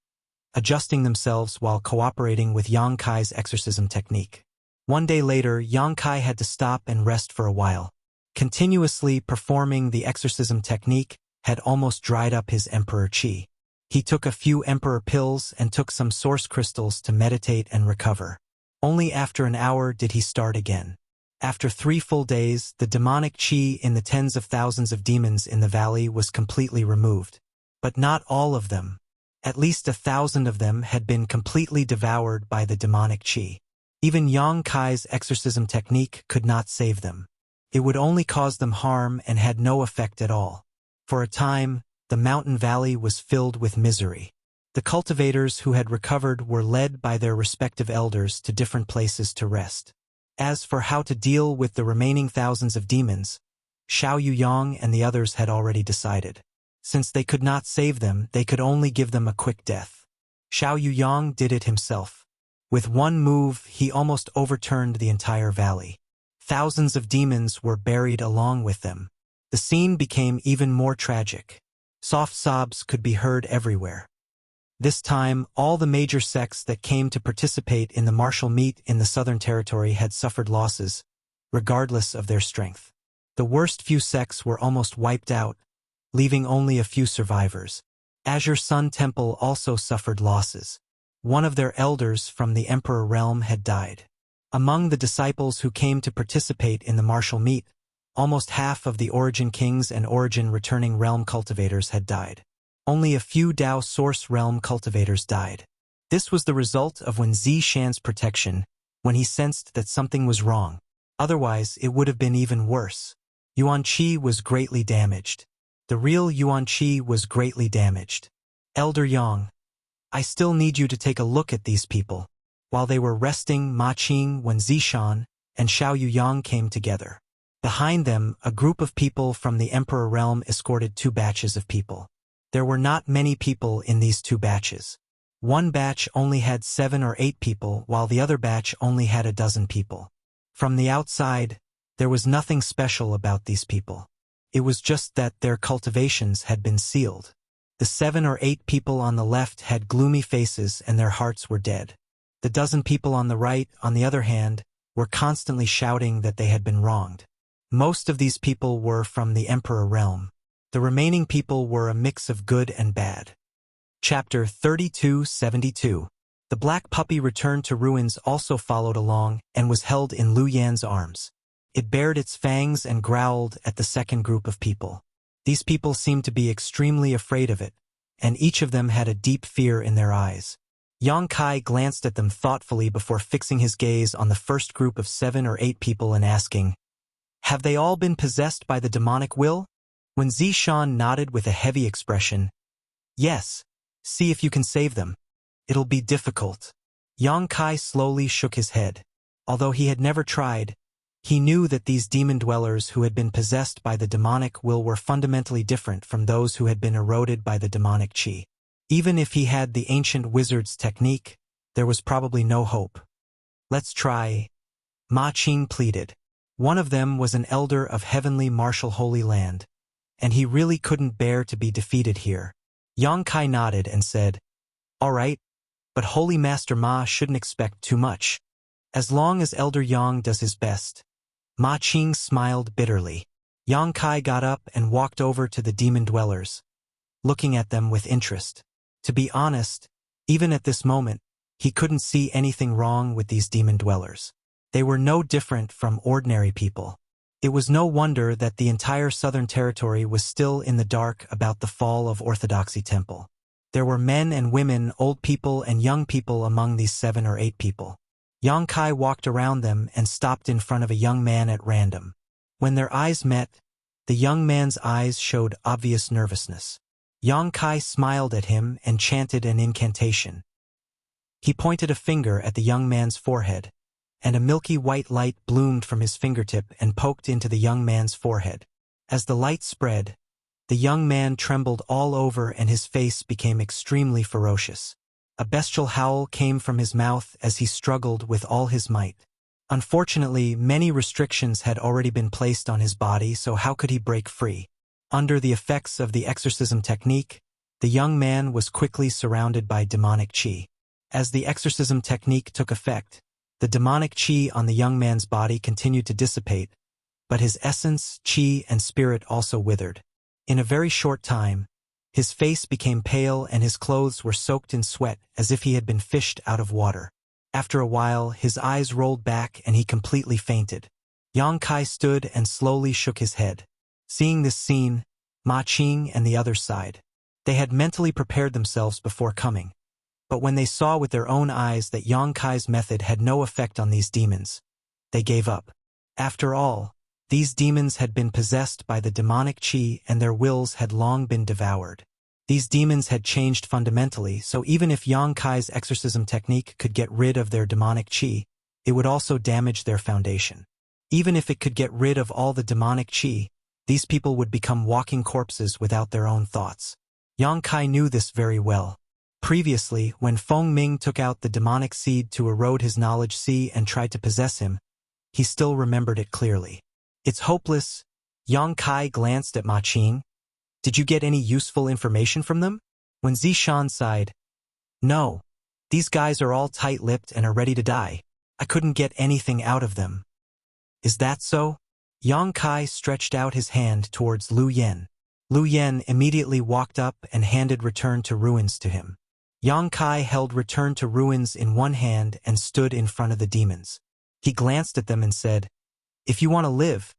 adjusting themselves while cooperating with Yongkai's exorcism technique. One day later, Yongkai had to stop and rest for a while. Continuously performing the exorcism technique had almost dried up his emperor qi. He took a few emperor pills and took some source crystals to meditate and recover. Only after an hour did he start again. After 3 full days, the demonic qi in the tens of thousands of demons in the valley was completely removed. But not all of them. At least 1,000 of them had been completely devoured by the demonic qi. Even Yongkai's exorcism technique could not save them. It would only cause them harm and had no effect at all. For a time, the mountain valley was filled with misery. The cultivators who had recovered were led by their respective elders to different places to rest. As for how to deal with the remaining thousands of demons, Xiao Yuyang and the others had already decided. Since they could not save them, they could only give them a quick death. Xiao Yuyang did it himself. With one move, he almost overturned the entire valley. Thousands of demons were buried along with them. The scene became even more tragic. Soft sobs could be heard everywhere. This time, all the major sects that came to participate in the martial meet in the Southern Territory had suffered losses, regardless of their strength. The worst few sects were almost wiped out, leaving only a few survivors. Azure Sun Temple also suffered losses. One of their elders from the Emperor realm had died. Among the disciples who came to participate in the martial meet, almost half of the Origin Kings and Origin Returning Realm cultivators had died. Only a few Dao Source Realm cultivators died. This was the result of Wen Zishan's protection, when he sensed that something was wrong. Otherwise, it would have been even worse. Yuan Qi was greatly damaged. The real Yuan Qi was greatly damaged. Elder Yang, I still need you to take a look at these people. While they were resting, Ma Qing, Wen Zishan, and Xiao Yuyang came together. Behind them, a group of people from the Emperor realm escorted 2 batches of people. There were not many people in these 2 batches. One batch only had 7 or 8 people, while the other batch only had a dozen people. From the outside, there was nothing special about these people. It was just that their cultivations had been sealed. The 7 or 8 people on the left had gloomy faces and their hearts were dead. The dozen people on the right, on the other hand, were constantly shouting that they had been wronged. Most of these people were from the Emperor realm. The remaining people were a mix of good and bad. Chapter 3272. The black puppy returned to ruins also followed along and was held in Lu Yan's arms. It bared its fangs and growled at the second group of people. These people seemed to be extremely afraid of it, and each of them had a deep fear in their eyes. Yang Kai glanced at them thoughtfully before fixing his gaze on the first group of 7 or 8 people and asking, "Have they all been possessed by the demonic will?" When Zishan nodded with a heavy expression, "Yes, see if you can save them. It'll be difficult." Yang Kai slowly shook his head. Although he had never tried, he knew that these demon dwellers who had been possessed by the demonic will were fundamentally different from those who had been eroded by the demonic qi. Even if he had the ancient wizard's technique, there was probably no hope. "Let's try," Ma Qing pleaded. One of them was an elder of heavenly martial holy land, and he really couldn't bear to be defeated here. Yang Kai nodded and said, "All right, but Holy Master Ma shouldn't expect too much. As long as Elder Yang does his best." Ma Qing smiled bitterly. Yang Kai got up and walked over to the demon dwellers, looking at them with interest. To be honest, even at this moment, he couldn't see anything wrong with these demon dwellers. They were no different from ordinary people. It was no wonder that the entire Southern Territory was still in the dark about the fall of Orthodoxy Temple. There were men and women, old people and young people among these 7 or 8 people. Yang Kai walked around them and stopped in front of a young man at random. When their eyes met, the young man's eyes showed obvious nervousness. Yang Kai smiled at him and chanted an incantation. He pointed a finger at the young man's forehead, and a milky white light bloomed from his fingertip and poked into the young man's forehead. As the light spread, the young man trembled all over and his face became extremely ferocious. A bestial howl came from his mouth as he struggled with all his might. Unfortunately, many restrictions had already been placed on his body, so how could he break free? Under the effects of the exorcism technique, the young man was quickly surrounded by demonic qi. As the exorcism technique took effect, the demonic qi on the young man's body continued to dissipate, but his essence, qi, and spirit also withered. In a very short time, his face became pale and his clothes were soaked in sweat as if he had been fished out of water. After a while, his eyes rolled back and he completely fainted. Yang Kai stood and slowly shook his head. Seeing this scene, Ma Qing and the others sighed. They had mentally prepared themselves before coming, but when they saw with their own eyes that Yang Kai's method had no effect on these demons, they gave up. After all, these demons had been possessed by the demonic qi and their wills had long been devoured. These demons had changed fundamentally, so even if Yang Kai's exorcism technique could get rid of their demonic qi, it would also damage their foundation. Even if it could get rid of all the demonic qi, these people would become walking corpses without their own thoughts. Yang Kai knew this very well. Previously, when Feng Ming took out the demonic seed to erode his knowledge sea and tried to possess him, he still remembered it clearly. "It's hopeless." Yang Kai glanced at Ma Qing. "Did you get any useful information from them?" When Zishan sighed, No. These guys are all tight-lipped and are ready to die. I couldn't get anything out of them. Is that so? Yang Kai stretched out his hand towards Lu Yen. Lu Yen immediately walked up and handed Return to Ruins to him. Yang Kai held Return to Ruins in one hand and stood in front of the demons. He glanced at them and said, "If you want to live,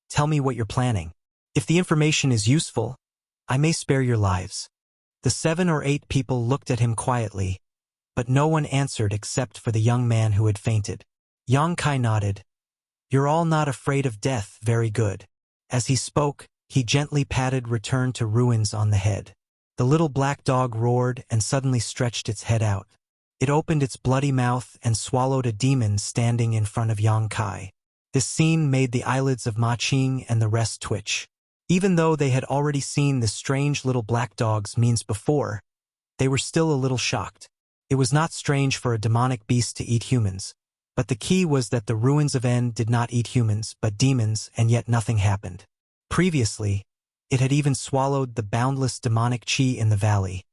tell me what you're planning. If the information is useful, I may spare your lives." The 7 or 8 people looked at him quietly, but no one answered except for the young man who had fainted. Yang Kai nodded. "You're all not afraid of death, very good." As he spoke, he gently patted Return to Ruins on the head. The little black dog roared and suddenly stretched its head out. It opened its bloody mouth and swallowed a demon standing in front of Yang Kai. This scene made the eyelids of Ma Qing and the rest twitch. Even though they had already seen the strange little black dog's means before, they were still a little shocked. It was not strange for a demonic beast to eat humans, but the key was that the ruins of En did not eat humans but demons, and yet nothing happened. Previously, it had even swallowed the boundless demonic qi in the valley,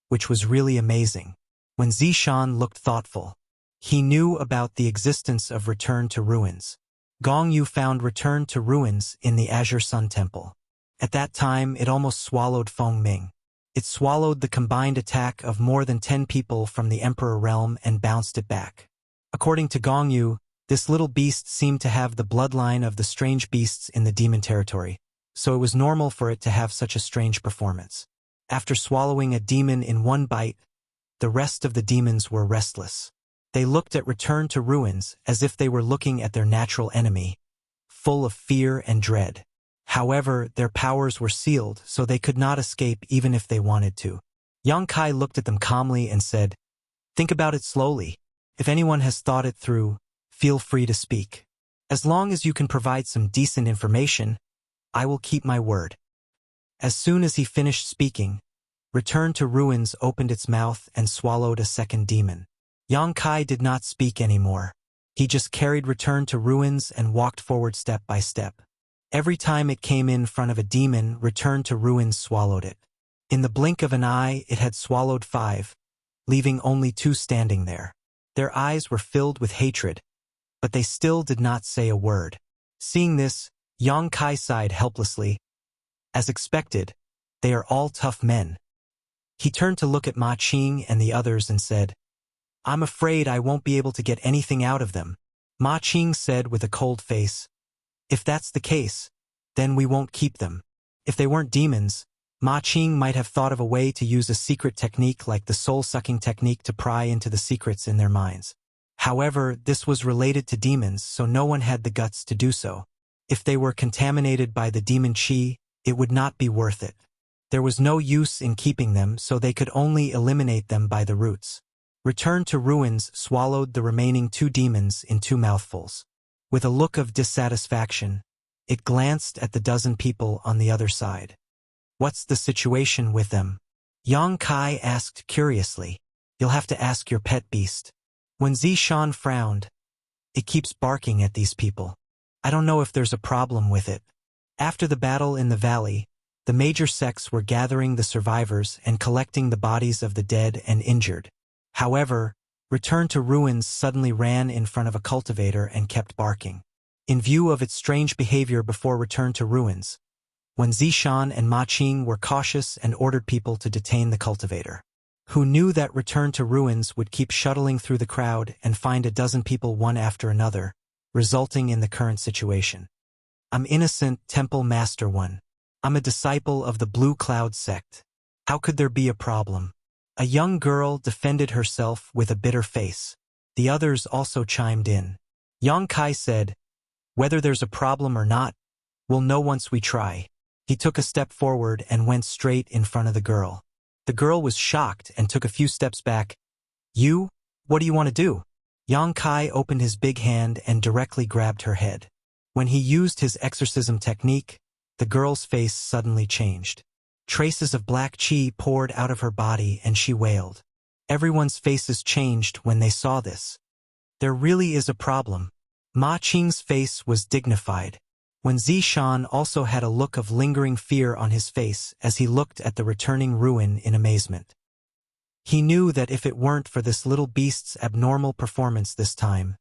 which was really amazing. When Zishan looked thoughtful, he knew about the existence of Return to Ruins. Gong Yu found Return to Ruins in the Azure Sun Temple. At that time, it almost swallowed Feng Ming. It swallowed the combined attack of more than 10 people from the Emperor realm and bounced it back. According to Gong Yu, this little beast seemed to have the bloodline of the strange beasts in the demon territory, so it was normal for it to have such a strange performance. After swallowing a demon in one bite, the rest of the demons were restless. They looked at Return to Ruins as if they were looking at their natural enemy, full of fear and dread. However, their powers were sealed, so they could not escape even if they wanted to. Yang Kai looked at them calmly and said, "Think about it slowly. If anyone has thought it through, feel free to speak. As long as you can provide some decent information, I will keep my word." As soon as he finished speaking, Return to Ruins opened its mouth and swallowed a second demon. Yang Kai did not speak anymore. He just carried Return to Ruins and walked forward step by step. Every time it came in front of a demon, Return to Ruins swallowed it. In the blink of an eye, it had swallowed 5, leaving only 2 standing there. Their eyes were filled with hatred, but they still did not say a word. Seeing this, Yang Kai sighed helplessly. As expected, they are all tough men. He turned to look at Ma Qing and the others and said, "I'm afraid I won't be able to get anything out of them." Ma Qing said with a cold face, "If that's the case, then we won't keep them." If they weren't demons, Ma Qing might have thought of a way to use a secret technique like the soul-sucking technique to pry into the secrets in their minds. However, this was related to demons, so no one had the guts to do so. If they were contaminated by the demon qi, it would not be worth it. There was no use in keeping them, so they could only eliminate them by the roots. Return to Ruins swallowed the remaining 2 demons in 2 mouthfuls. With a look of dissatisfaction, it glanced at the dozen people on the other side. "What's the situation with them?" Yang Kai asked curiously. "You'll have to ask your pet beast." When Zishan frowned, "It keeps barking at these people. I don't know if there's a problem with it." After the battle in the valley, the major sects were gathering the survivors and collecting the bodies of the dead and injured. However, Return to Ruins suddenly ran in front of a cultivator and kept barking. In view of its strange behavior before Return to Ruins, when Zishan and Ma Qing were cautious and ordered people to detain the cultivator, who knew that Return to Ruins would keep shuttling through the crowd and find a dozen people one after another, resulting in the current situation. "I'm innocent, Temple Master One. I'm a disciple of the Blue Cloud sect. How could there be a problem?" A young girl defended herself with a bitter face. The others also chimed in. Yang Kai said, "Whether there's a problem or not, we'll know once we try." He took a step forward and went straight in front of the girl. The girl was shocked and took a few steps back. "You? What do you want to do?" Yang Kai opened his big hand and directly grabbed her head. When he used his exorcism technique, the girl's face suddenly changed. Traces of black qi poured out of her body and she wailed. Everyone's faces changed when they saw this. There really is a problem. Ma Qing's face was dignified, when Zishan also had a look of lingering fear on his face as he looked at the returning ruin in amazement. He knew that if it weren't for this little beast's abnormal performance this time,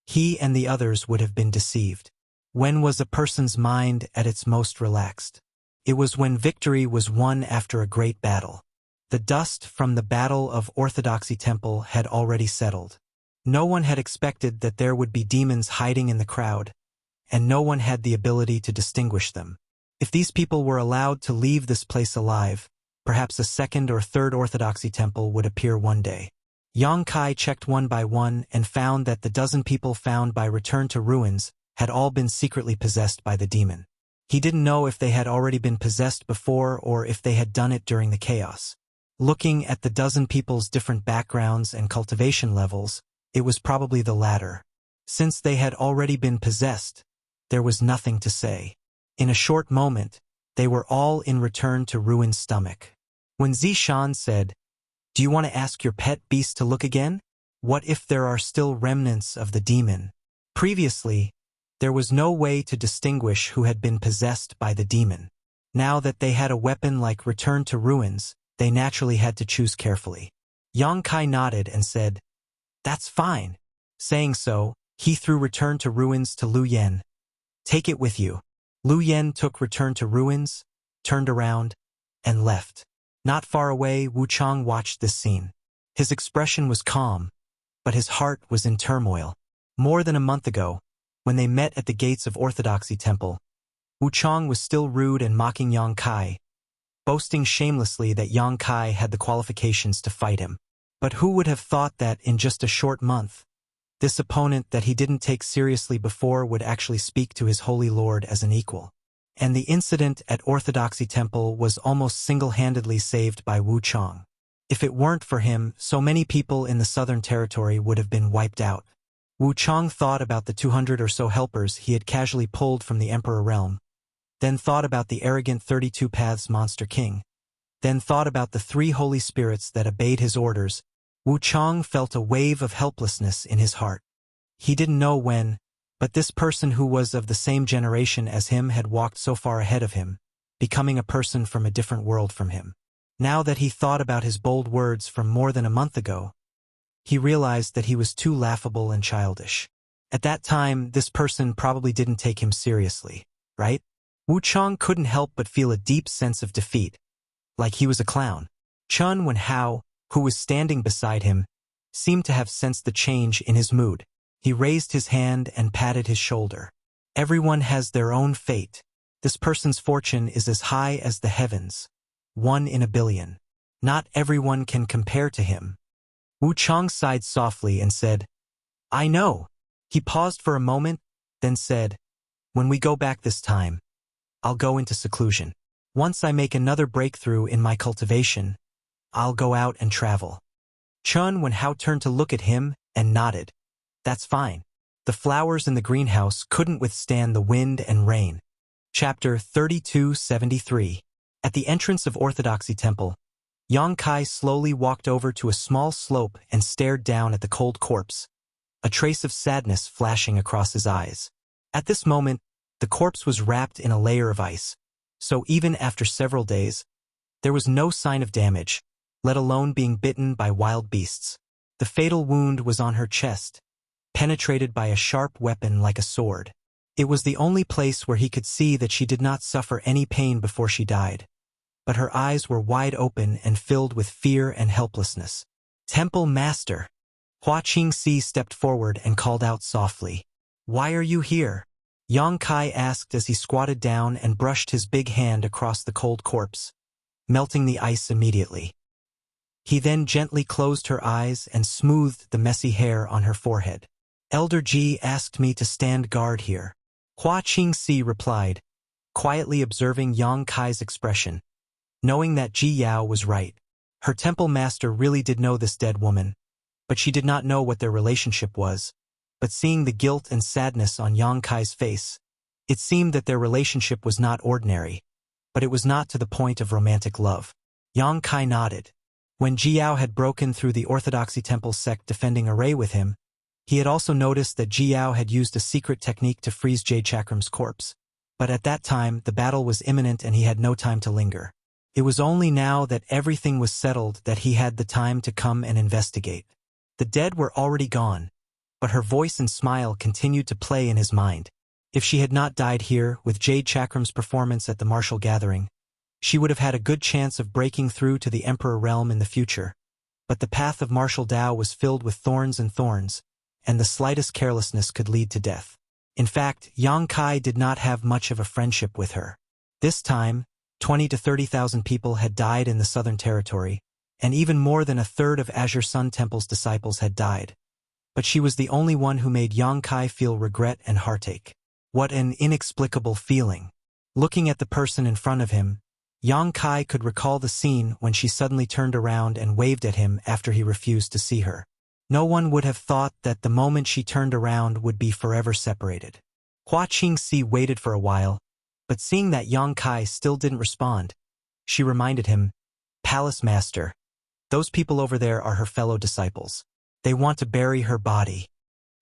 he and the others would have been deceived. When was a person's mind at its most relaxed? It was when victory was won after a great battle. The dust from the Battle of Orthodoxy Temple had already settled. No one had expected that there would be demons hiding in the crowd, and no one had the ability to distinguish them. If these people were allowed to leave this place alive, perhaps a second or third Orthodoxy temple would appear one day. Yang Kai checked one by one and found that the dozen people found by Return to Ruins had all been secretly possessed by the demon. He didn't know if they had already been possessed before or if they had done it during the chaos. Looking at the dozen people's different backgrounds and cultivation levels, it was probably the latter. Since they had already been possessed, there was nothing to say. In a short moment, they were all in Return to Ruins' stomach. When Zishan said, "Do you want to ask your pet beast to look again? What if there are still remnants of the demon?" Previously, there was no way to distinguish who had been possessed by the demon. Now that they had a weapon like Return to Ruins, they naturally had to choose carefully. Yang Kai nodded and said, "That's fine." Saying so, he threw Return to Ruins to Lu Yen. "Take it with you." Lu Yen took Return to Ruins, turned around, and left. Not far away, Wuchang watched this scene. His expression was calm, but his heart was in turmoil. More than a month ago, when they met at the gates of Orthodoxy Temple, Wuchang was still rude and mocking Yang Kai, boasting shamelessly that Yang Kai had the qualifications to fight him. But who would have thought that in just a short month, this opponent that he didn't take seriously before would actually speak to his holy lord as an equal? And the incident at Orthodoxy Temple was almost single-handedly saved by Wuchang. If it weren't for him, so many people in the Southern Territory would have been wiped out. Wuchang thought about the 200 or so helpers he had casually pulled from the Emperor realm, then thought about the arrogant 32 Paths Monster King, then thought about the 3 holy spirits that obeyed his orders. Wuchang felt a wave of helplessness in his heart. He didn't know when, but this person who was of the same generation as him had walked so far ahead of him, becoming a person from a different world from him. Now that he thought about his bold words from more than a month ago, he realized that he was too laughable and childish. At that time, this person probably didn't take him seriously, right? Wuchang couldn't help but feel a deep sense of defeat, like he was a clown. Chun Wenhao, who was standing beside him, seemed to have sensed the change in his mood. He raised his hand and patted his shoulder. Everyone has their own fate. This person's fortune is as high as the heavens, 1 in a billion. Not everyone can compare to him. Wuchang sighed softly and said, "I know." He paused for a moment, then said, "When we go back this time, I'll go into seclusion. Once I make another breakthrough in my cultivation, I'll go out and travel." Chun Wenhao turned to look at him and nodded. "That's fine." The flowers in the greenhouse couldn't withstand the wind and rain. Chapter 3273. At the entrance of Orthodoxy Temple, Yang Kai slowly walked over to a small slope and stared down at the cold corpse, a trace of sadness flashing across his eyes. At this moment, the corpse was wrapped in a layer of ice, so even after several days, there was no sign of damage, let alone being bitten by wild beasts. The fatal wound was on her chest, penetrated by a sharp weapon like a sword. It was the only place where he could see that she did not suffer any pain before she died, but her eyes were wide open and filled with fear and helplessness. "Temple Master!" Hua Qingxi stepped forward and called out softly. "Why are you here?" Yang Kai asked as he squatted down and brushed his big hand across the cold corpse, melting the ice immediately. He then gently closed her eyes and smoothed the messy hair on her forehead. "Elder Ji asked me to stand guard here." Hua Qingxi replied, quietly observing Yang Kai's expression, knowing that Ji Yao was right. Her temple master really did know this dead woman, but she did not know what their relationship was. But seeing the guilt and sadness on Yang Kai's face, it seemed that their relationship was not ordinary, but it was not to the point of romantic love. Yang Kai nodded. When Ji Yao had broken through the Orthodoxy Temple sect defending array with him, he had also noticed that Ji Yao had used a secret technique to freeze Jade Chakram's corpse. But at that time, the battle was imminent and he had no time to linger. It was only now that everything was settled that he had the time to come and investigate. The dead were already gone, but her voice and smile continued to play in his mind. If she had not died here, with Jade Chakram's performance at the martial gathering, she would have had a good chance of breaking through to the Emperor realm in the future. But the path of martial Tao was filled with thorns, and the slightest carelessness could lead to death. In fact, Yang Kai did not have much of a friendship with her. This time, 20 to 30,000 people had died in the Southern Territory, and even more than a third of Azure Sun Temple's disciples had died. But she was the only one who made Yang Kai feel regret and heartache. What an inexplicable feeling. Looking at the person in front of him, Yang Kai could recall the scene when she suddenly turned around and waved at him after he refused to see her. No one would have thought that the moment she turned around would be forever separated. Hua Qingxi waited for a while, but seeing that Yang Kai still didn't respond, she reminded him, "Palace Master, those people over there are her fellow disciples. They want to bury her body."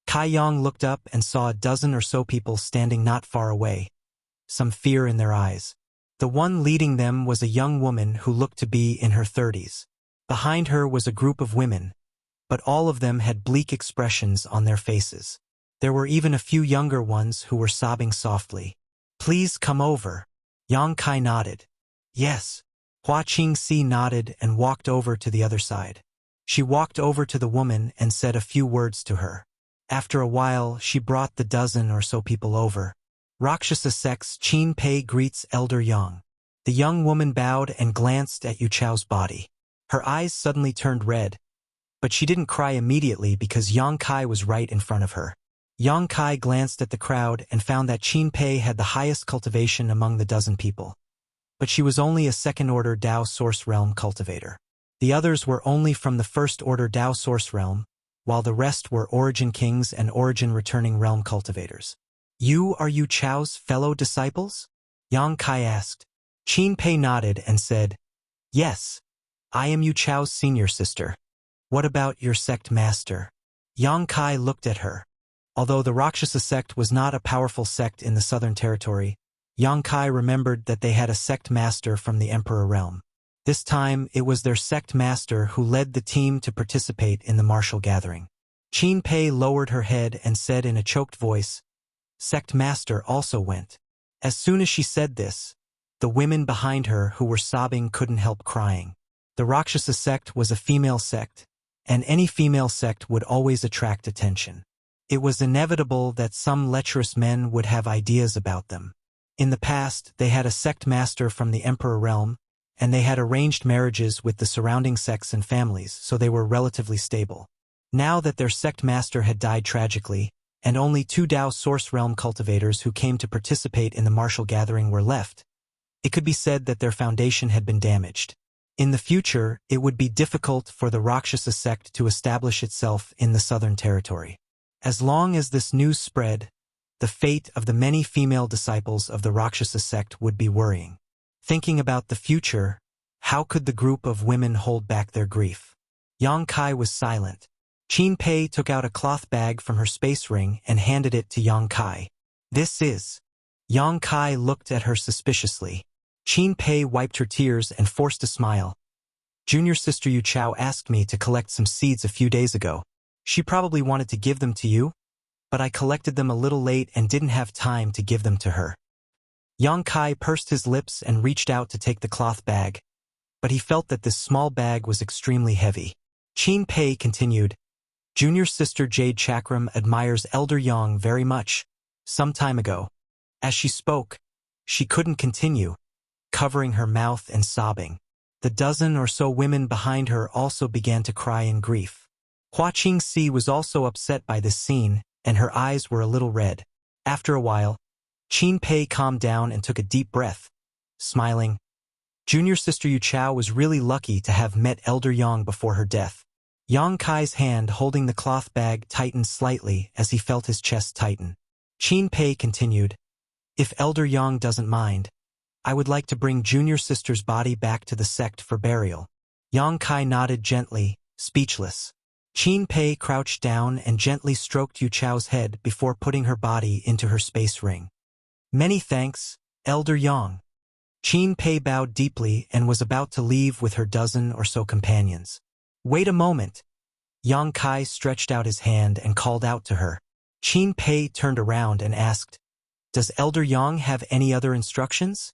Kai Yang looked up and saw a dozen or so people standing not far away, some fear in their eyes. The one leading them was a young woman who looked to be in her 30s. Behind her was a group of women, but all of them had bleak expressions on their faces. There were even a few younger ones who were sobbing softly. "Please come over." Yang Kai nodded. "Yes." Hua Qingxi nodded and walked over to the other side. She walked over to the woman and said a few words to her. After a while, she brought the dozen or so people over. "Rakshasa Sect's Qin Pei greets Elder Yang." The young woman bowed and glanced at Yu Chao's body. Her eyes suddenly turned red, but she didn't cry immediately because Yang Kai was right in front of her. Yang Kai glanced at the crowd and found that Qin Pei had the highest cultivation among the dozen people. But she was only a second-order Dao Source Realm cultivator. The others were only from the first-order Dao Source Realm, while the rest were Origin Kings and Origin Returning Realm cultivators. "You are Yu Chao's fellow disciples?" Yang Kai asked. Qin Pei nodded and said, "Yes, I am Yu Chao's senior sister." "What about your sect master?" Yang Kai looked at her. Although the Rakshasa sect was not a powerful sect in the Southern Territory, Yang Kai remembered that they had a sect master from the Emperor realm. This time, it was their sect master who led the team to participate in the martial gathering. Qin Pei lowered her head and said in a choked voice, "Sect master also went." As soon as she said this, the women behind her who were sobbing couldn't help crying. The Rakshasa sect was a female sect, and any female sect would always attract attention. It was inevitable that some lecherous men would have ideas about them. In the past, they had a sect master from the Emperor realm, and they had arranged marriages with the surrounding sects and families, so they were relatively stable. Now that their sect master had died tragically, and only 2 Dao Source Realm cultivators who came to participate in the martial gathering were left, it could be said that their foundation had been damaged. In the future, it would be difficult for the Rakshasa sect to establish itself in the Southern Territory. As long as this news spread, the fate of the many female disciples of the Rakshasa sect would be worrying. Thinking about the future, how could the group of women hold back their grief? Yang Kai was silent. Qin Pei took out a cloth bag from her space ring and handed it to Yang Kai. "This is..." Yang Kai looked at her suspiciously. Qin Pei wiped her tears and forced a smile. "Junior sister Yu Chao asked me to collect some seeds a few days ago. She probably wanted to give them to you, but I collected them a little late and didn't have time to give them to her." Yang Kai pursed his lips and reached out to take the cloth bag, but he felt that this small bag was extremely heavy. Qin Pei continued, "Junior sister Jade Chakram admires Elder Yang very much. Some time ago." As she spoke, she couldn't continue, covering her mouth and sobbing. The dozen or so women behind her also began to cry in grief. Hua Qingxi was also upset by this scene, and her eyes were a little red. After a while, Qin Pei calmed down and took a deep breath, smiling. Junior sister Yu Chao was really lucky to have met Elder Yang before her death. Yang Kai's hand holding the cloth bag tightened slightly as he felt his chest tighten. Qin Pei continued, "If Elder Yang doesn't mind, I would like to bring junior sister's body back to the sect for burial." Yang Kai nodded gently, speechless. Qin Pei crouched down and gently stroked Yu Chao's head before putting her body into her space ring. "Many thanks, Elder Yang." Qin Pei bowed deeply and was about to leave with her dozen or so companions. "Wait a moment." Yang Kai stretched out his hand and called out to her. Qin Pei turned around and asked, "Does Elder Yang have any other instructions?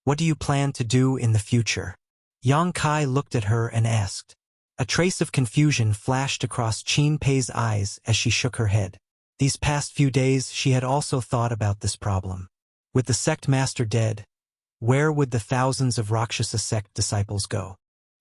What do you plan to do in the future?" Yang Kai looked at her and asked. A trace of confusion flashed across Qin Pei's eyes as she shook her head. These past few days she had also thought about this problem. With the sect master dead, where would the thousands of Rakshasa sect disciples go?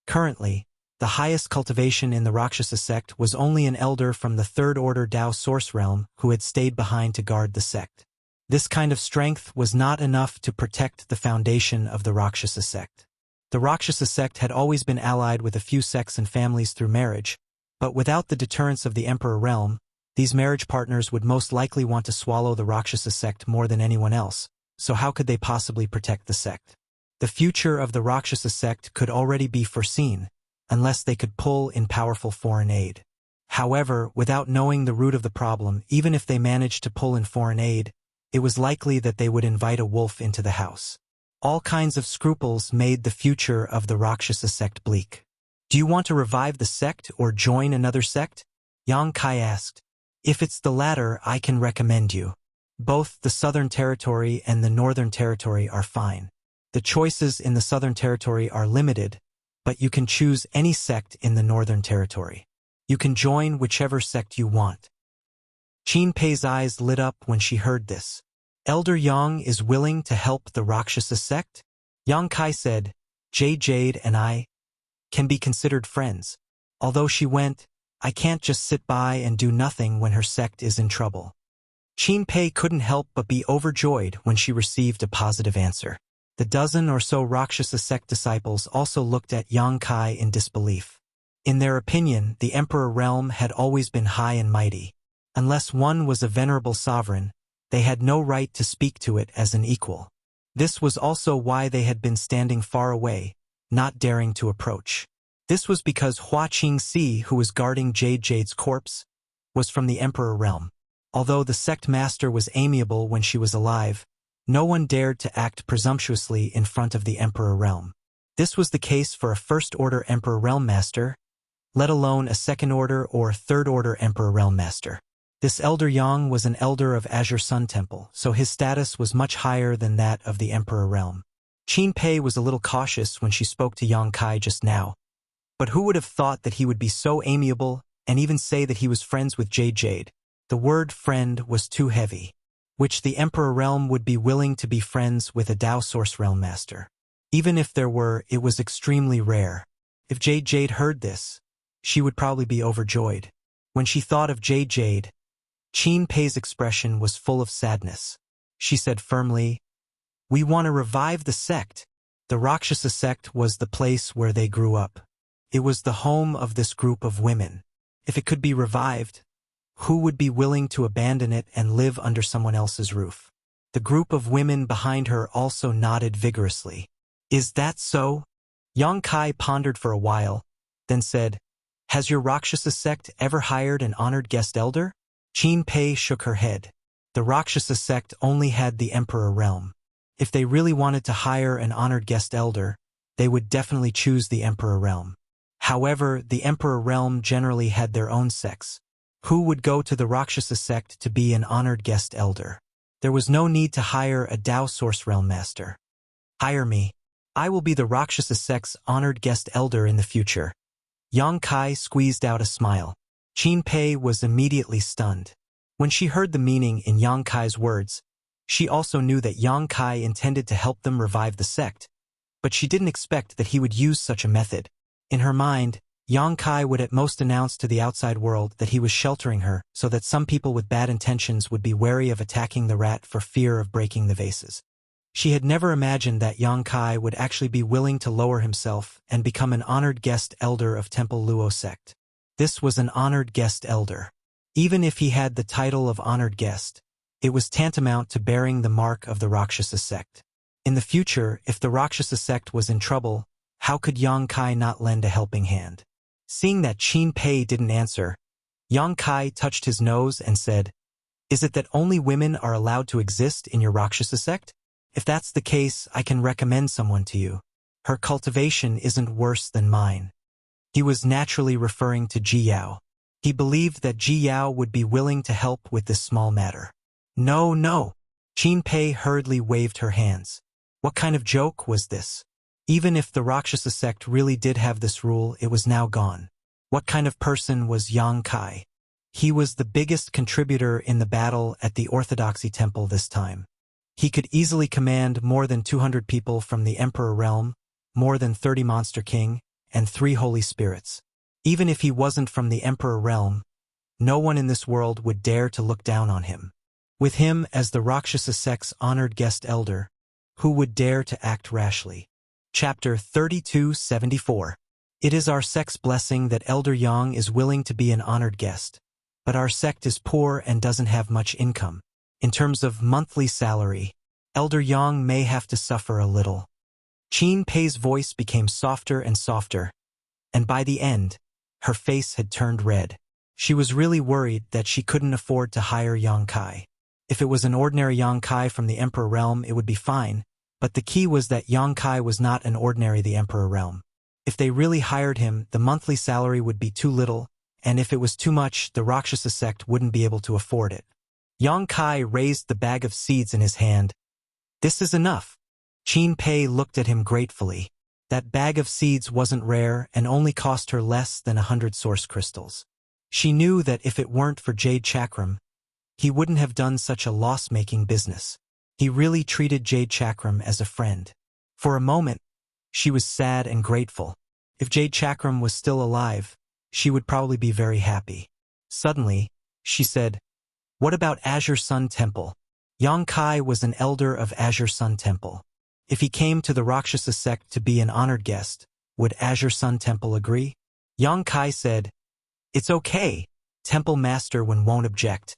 Currently, the highest cultivation in the Rakshasa sect was only an elder from the third order Dao source realm who had stayed behind to guard the sect. This kind of strength was not enough to protect the foundation of the Rakshasa sect. The Rakshasa sect had always been allied with a few sects and families through marriage, but without the deterrence of the Emperor realm, these marriage partners would most likely want to swallow the Rakshasa sect more than anyone else, so how could they possibly protect the sect? The future of the Rakshasa sect could already be foreseen, unless they could pull in powerful foreign aid. However, without knowing the root of the problem, even if they managed to pull in foreign aid, it was likely that they would invite a wolf into the house. All kinds of scruples made the future of the Rakshasa sect bleak. "Do you want to revive the sect or join another sect?" Yang Kai asked. "If it's the latter, I can recommend you. Both the Southern Territory and the Northern Territory are fine. The choices in the Southern Territory are limited, but you can choose any sect in the Northern Territory. You can join whichever sect you want." Qin Pei's eyes lit up when she heard this. "Elder Yang is willing to help the Rakshasa sect?" Yang Kai said, "Jade and I can be considered friends. Although she went, I can't just sit by and do nothing when her sect is in trouble." Qin Pei couldn't help but be overjoyed when she received a positive answer. The dozen or so Rakshasa sect disciples also looked at Yang Kai in disbelief. In their opinion, the Emperor realm had always been high and mighty. Unless one was a venerable sovereign, they had no right to speak to it as an equal. This was also why they had been standing far away, not daring to approach. This was because Hua Qingxi, who was guarding Jade's corpse, was from the Emperor realm. Although the sect master was amiable when she was alive, no one dared to act presumptuously in front of the Emperor realm. This was the case for a first-order Emperor realm master, let alone a second-order or third-order Emperor realm master. This Elder Yang was an elder of Azure Sun Temple, so his status was much higher than that of the Emperor realm. Qin Pei was a little cautious when she spoke to Yang Kai just now, but who would have thought that he would be so amiable and even say that he was friends with Jade? The word friend was too heavy, which the Emperor realm would be willing to be friends with a Dao Source realm master. Even if there were, it was extremely rare. If Jade heard this, she would probably be overjoyed. When she thought of Jade, Qin Pei's expression was full of sadness. She said firmly, "We want to revive the sect." The Rakshasa sect was the place where they grew up. It was the home of this group of women. If it could be revived, who would be willing to abandon it and live under someone else's roof? The group of women behind her also nodded vigorously. "Is that so?" Yang Kai pondered for a while, then said, "Has your Rakshasa sect ever hired an honored guest elder?" Qin Pei shook her head. The Rakshasa sect only had the Emperor realm. If they really wanted to hire an honored guest elder, they would definitely choose the Emperor realm. However, the Emperor realm generally had their own sects. Who would go to the Rakshasa sect to be an honored guest elder? There was no need to hire a Dao Source realm master. "Hire me. I will be the Rakshasa sect's honored guest elder in the future." Yang Kai squeezed out a smile. Qin Pei was immediately stunned. When she heard the meaning in Yang Kai's words, she also knew that Yang Kai intended to help them revive the sect, but she didn't expect that he would use such a method. In her mind, Yang Kai would at most announce to the outside world that he was sheltering her so that some people with bad intentions would be wary of attacking the rat for fear of breaking the vases. She had never imagined that Yang Kai would actually be willing to lower himself and become an honored guest elder of Temple Luo sect. This was an honored guest elder. Even if he had the title of honored guest, it was tantamount to bearing the mark of the Rakshasa sect. In the future, if the Rakshasa sect was in trouble, how could Yang Kai not lend a helping hand? Seeing that Qin Pei didn't answer, Yang Kai touched his nose and said, "Is it that only women are allowed to exist in your Rakshasa sect?" If that's the case, I can recommend someone to you. Her cultivation isn't worse than mine. He was naturally referring to Ji Yao. He believed that Ji Yao would be willing to help with this small matter. No, no. Qin Pei hurriedly waved her hands. What kind of joke was this? Even if the Rakshasa sect really did have this rule, it was now gone. What kind of person was Yang Kai? He was the biggest contributor in the battle at the Orthodoxy Temple this time. He could easily command more than 200 people from the Emperor realm, more than 30 Monster King, and 3 Holy Spirits. Even if he wasn't from the Emperor realm, no one in this world would dare to look down on him. With him as the Rakshasa sect's honored guest elder, who would dare to act rashly? Chapter 3274. It is our sect's blessing that Elder Yang is willing to be an honored guest, but our sect is poor and doesn't have much income. In terms of monthly salary, Elder Yang may have to suffer a little. Qin Pei's voice became softer and softer, and by the end, her face had turned red. She was really worried that she couldn't afford to hire Yang Kai. If it was an ordinary Yang Kai from the Emperor realm, it would be fine, but the key was that Yang Kai was not an ordinary the Emperor realm. If they really hired him, the monthly salary would be too little, and if it was too much, the Rakshasa sect wouldn't be able to afford it. Yang Kai raised the bag of seeds in his hand. This is enough. Qin Pei looked at him gratefully. That bag of seeds wasn't rare and only cost her less than 100 source crystals. She knew that if it weren't for Jade Chakram, he wouldn't have done such a loss-making business. He really treated Jade Chakram as a friend. For a moment, she was sad and grateful. If Jade Chakram was still alive, she would probably be very happy. Suddenly, she said, "What about Azure Sun Temple?" Yang Kai was an elder of Azure Sun Temple. If he came to the Rakshasa sect to be an honored guest, would Azure Sun Temple agree? Yang Kai said, "It's okay. Temple Master won't object.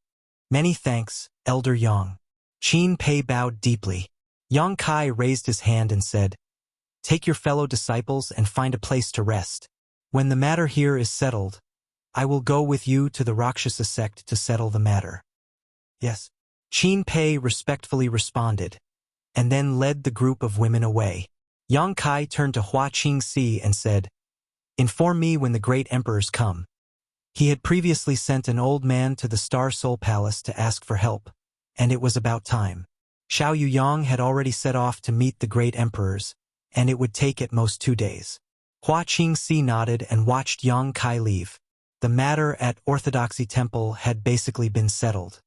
Many thanks, Elder Yang." Qin Pei bowed deeply. Yang Kai raised his hand and said, "Take your fellow disciples and find a place to rest. When the matter here is settled, I will go with you to the Rakshasa sect to settle the matter." "Yes." Qin Pei respectfully responded, and then led the group of women away. Yang Kai turned to Hua Qingxi and said, "Inform me when the great emperors come." He had previously sent an old man to the Star Soul Palace to ask for help, and it was about time. Xiao Yuyang had already set off to meet the great emperors, and it would take at most 2 days. Hua Qingxi nodded and watched Yang Kai leave. The matter at Orthodoxy Temple had basically been settled.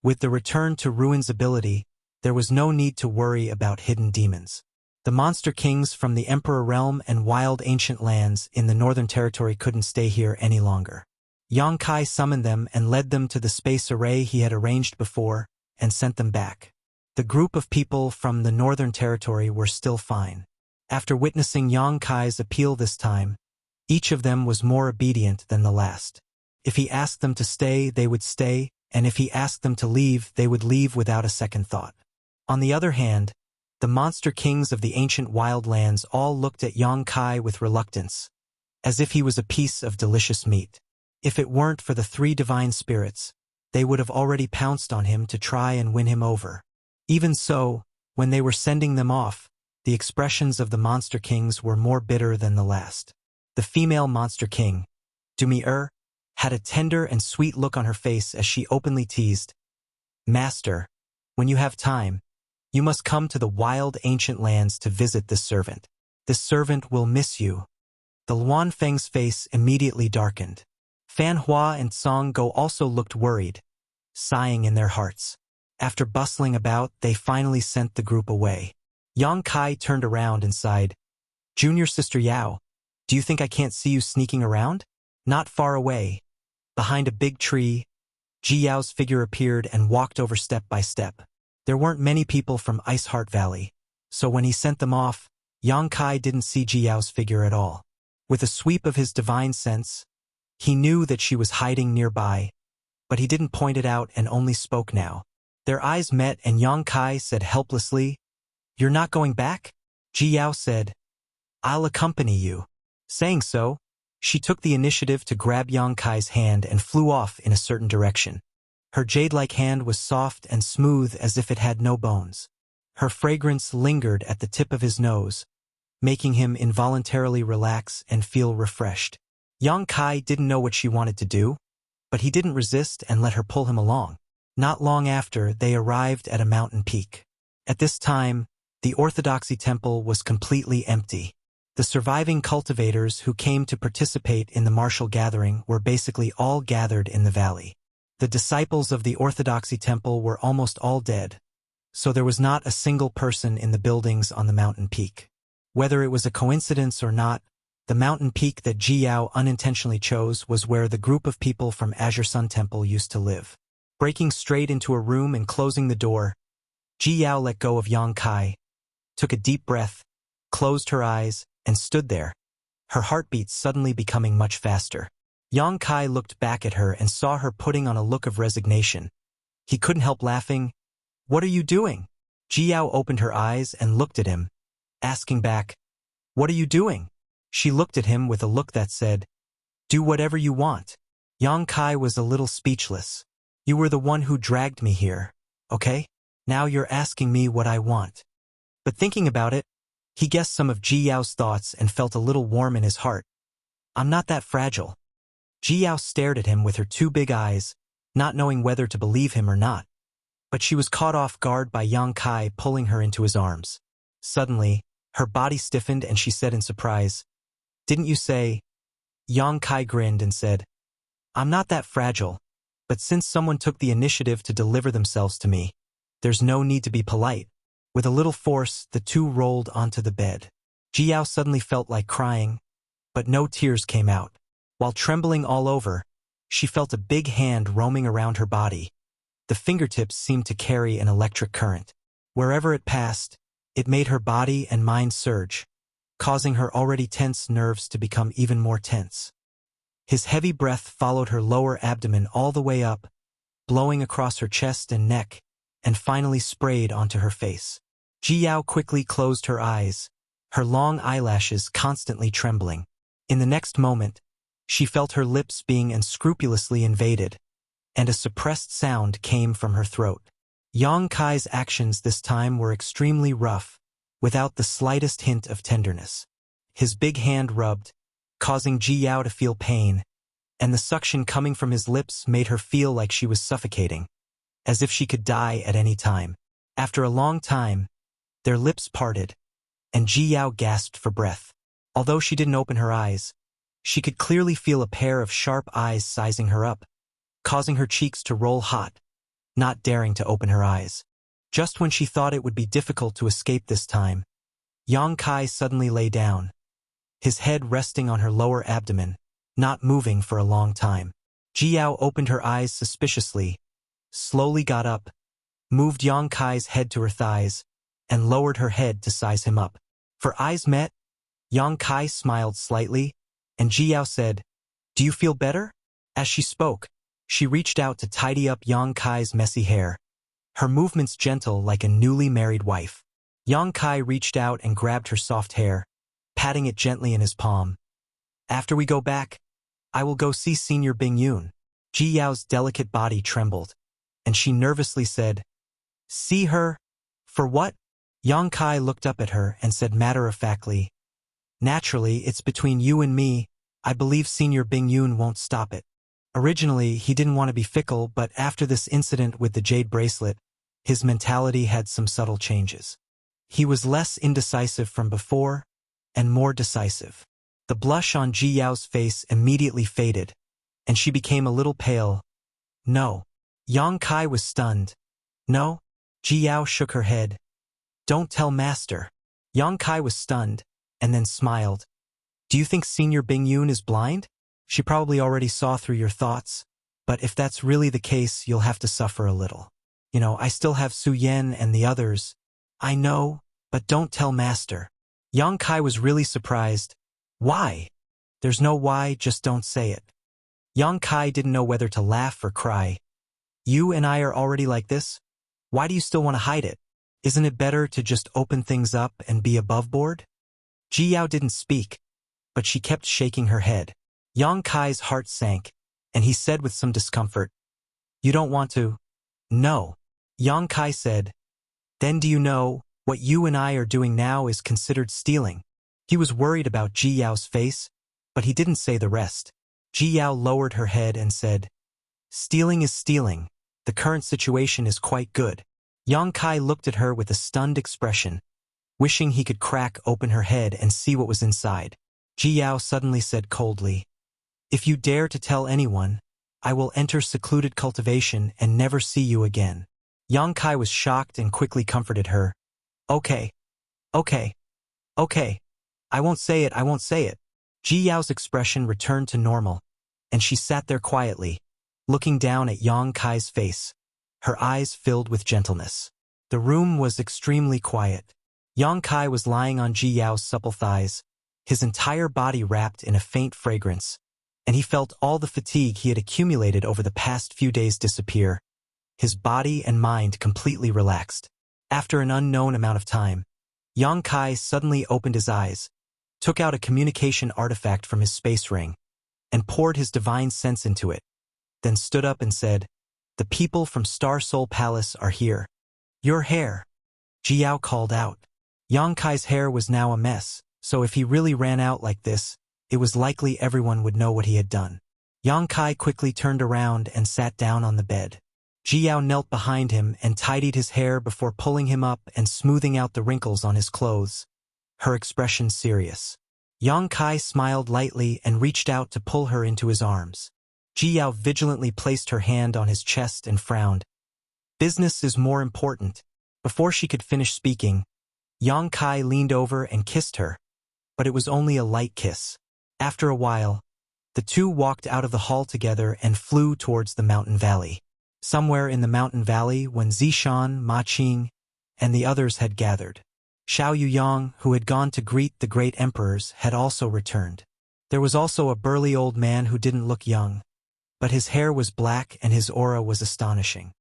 With the return to Ruin's ability, there was no need to worry about hidden demons. The monster kings from the Emperor Realm and wild ancient lands in the Northern Territory couldn't stay here any longer. Yang Kai summoned them and led them to the space array he had arranged before, and sent them back. The group of people from the Northern Territory were still fine. After witnessing Yang Kai's appeal this time, each of them was more obedient than the last. If he asked them to stay, they would stay, and if he asked them to leave, they would leave without a second thought. On the other hand, the monster kings of the ancient wildlands all looked at Yang Kai with reluctance, as if he was a piece of delicious meat. If it weren't for the 3 divine spirits, they would have already pounced on him to try and win him over. Even so, when they were sending them off, the expressions of the monster kings were more bitter than the last. The female monster king, Dumi-er, had a tender and sweet look on her face as she openly teased, "Master, when you have time, you must come to the wild ancient lands to visit this servant. This servant will miss you." The Luan Feng's face immediately darkened. Fan Hua and Song Go also looked worried, sighing in their hearts. After bustling about, they finally sent the group away. Yang Kai turned around and sighed, "Junior Sister Yao, do you think I can't see you sneaking around?" Not far away, behind a big tree, Ji Yao's figure appeared and walked over step by step. There weren't many people from Ice Heart Valley, so when he sent them off, Yang Kai didn't see Ji Yao's figure at all. With a sweep of his divine sense, he knew that she was hiding nearby, but he didn't point it out and only spoke now. Their eyes met and Yang Kai said helplessly, "You're not going back?" Ji Yao said, "I'll accompany you." Saying so, she took the initiative to grab Yang Kai's hand and flew off in a certain direction. Her jade-like hand was soft and smooth as if it had no bones. Her fragrance lingered at the tip of his nose, making him involuntarily relax and feel refreshed. Yang Kai didn't know what she wanted to do, but he didn't resist and let her pull him along. Not long after, they arrived at a mountain peak. At this time, the Orthodoxy temple was completely empty. The surviving cultivators who came to participate in the martial gathering were basically all gathered in the valley. The disciples of the Orthodoxy temple were almost all dead, so there was not a single person in the buildings on the mountain peak. Whether it was a coincidence or not, the mountain peak that Ji Yao unintentionally chose was where the group of people from Azure Sun Temple used to live. Breaking straight into a room and closing the door, Ji Yao let go of Yang Kai, took a deep breath, closed her eyes, and stood there, her heartbeat suddenly becoming much faster. Yang Kai looked back at her and saw her putting on a look of resignation. He couldn't help laughing. "What are you doing?" Ji Yao opened her eyes and looked at him, asking back, "What are you doing?" She looked at him with a look that said, "Do whatever you want." Yang Kai was a little speechless. "You were the one who dragged me here, okay? Now you're asking me what I want." But thinking about it, he guessed some of Ji Yao's thoughts and felt a little warm in his heart. "I'm not that fragile." Ji Yao stared at him with her two big eyes, not knowing whether to believe him or not. But she was caught off guard by Yang Kai pulling her into his arms. Suddenly, her body stiffened and she said in surprise, "Didn't you say?" Yang Kai grinned and said, "I'm not that fragile, but since someone took the initiative to deliver themselves to me, there's no need to be polite." With a little force, the two rolled onto the bed. Ji Yao suddenly felt like crying, but no tears came out. While trembling all over, she felt a big hand roaming around her body. The fingertips seemed to carry an electric current. Wherever it passed, it made her body and mind surge, causing her already tense nerves to become even more tense. His heavy breath followed her lower abdomen all the way up, blowing across her chest and neck, and finally sprayed onto her face. Ji Yao quickly closed her eyes, her long eyelashes constantly trembling. In the next moment, she felt her lips being unscrupulously invaded, and a suppressed sound came from her throat. Yang Kai's actions this time were extremely rough, without the slightest hint of tenderness. His big hand rubbed, causing Ji Yao to feel pain, and the suction coming from his lips made her feel like she was suffocating, as if she could die at any time. After a long time, their lips parted, and Ji Yao gasped for breath. Although she didn't open her eyes, she could clearly feel a pair of sharp eyes sizing her up, causing her cheeks to roll hot, not daring to open her eyes. Just when she thought it would be difficult to escape this time, Yang Kai suddenly lay down, his head resting on her lower abdomen, not moving for a long time. Ji Yao opened her eyes suspiciously, slowly got up, moved Yang Kai's head to her thighs, and lowered her head to size him up. For eyes met, Yang Kai smiled slightly, and Ji Yao said, "Do you feel better?" As she spoke, she reached out to tidy up Yang Kai's messy hair, her movements gentle like a newly married wife. Yang Kai reached out and grabbed her soft hair, patting it gently in his palm. "After we go back, I will go see Senior Bing Yun." Ji Yao's delicate body trembled, and she nervously said, "See her? For what?" Yang Kai looked up at her and said matter-of-factly, "Naturally, it's between you and me. I believe Senior Bing Yun won't stop it." Originally, he didn't want to be fickle, but after this incident with the jade bracelet, his mentality had some subtle changes. He was less indecisive from before, and more decisive. The blush on Ji Yao's face immediately faded, and she became a little pale. "No." Yang Kai was stunned. "No?" Ji Yao shook her head. "Don't tell Master." Yang Kai was stunned, and then smiled. "Do you think Senior Bing Yun is blind? She probably already saw through your thoughts, but if that's really the case, you'll have to suffer a little. I still have Su Yan and the others." "I know, but don't tell Master." Yang Kai was really surprised. "Why?" "There's no why, just don't say it." Yang Kai didn't know whether to laugh or cry. "You and I are already like this? Why do you still want to hide it? Isn't it better to just open things up and be above board?" Ji Yao didn't speak, but she kept shaking her head. Yang Kai's heart sank, and he said with some discomfort, "You don't want to?" "No." Yang Kai said, "Then do you know, What you and I are doing now is considered stealing. He was worried about Ji Yao's face, but he didn't say the rest. Ji Yao lowered her head and said, stealing is stealing. The current situation is quite good. Yang Kai looked at her with a stunned expression, wishing he could crack open her head and see what was inside. Ji Yao suddenly said coldly, if you dare to tell anyone, I will enter secluded cultivation and never see you again. Yang Kai was shocked and quickly comforted her. Okay. I won't say it. Ji Yao's expression returned to normal, and she sat there quietly, looking down at Yang Kai's face, her eyes filled with gentleness. The room was extremely quiet. Yang Kai was lying on Ji Yao's supple thighs, his entire body wrapped in a faint fragrance, and he felt all the fatigue he had accumulated over the past few days disappear, his body and mind completely relaxed. After an unknown amount of time, Yang Kai suddenly opened his eyes, took out a communication artifact from his space ring, and poured his divine sense into it, then stood up and said, the people from Star Soul Palace are here. Your hair, Ji Yao called out. Yang Kai's hair was now a mess, so if he really ran out like this, it was likely everyone would know what he had done. Yang Kai quickly turned around and sat down on the bed. Ji Yao knelt behind him and tidied his hair before pulling him up and smoothing out the wrinkles on his clothes, her expression serious. Yang Kai smiled lightly and reached out to pull her into his arms. Ji Yao vigilantly placed her hand on his chest and frowned. Business is more important. Before she could finish speaking, Yang Kai leaned over and kissed her, but it was only a light kiss. After a while, the two walked out of the hall together and flew towards the mountain valley. Somewhere in the mountain valley, when Zishan, Ma Qing, and the others had gathered, Xiao Yuyang, who had gone to greet the great emperors, had also returned. There was also a burly old man who didn't look young, but his hair was black and his aura was astonishing.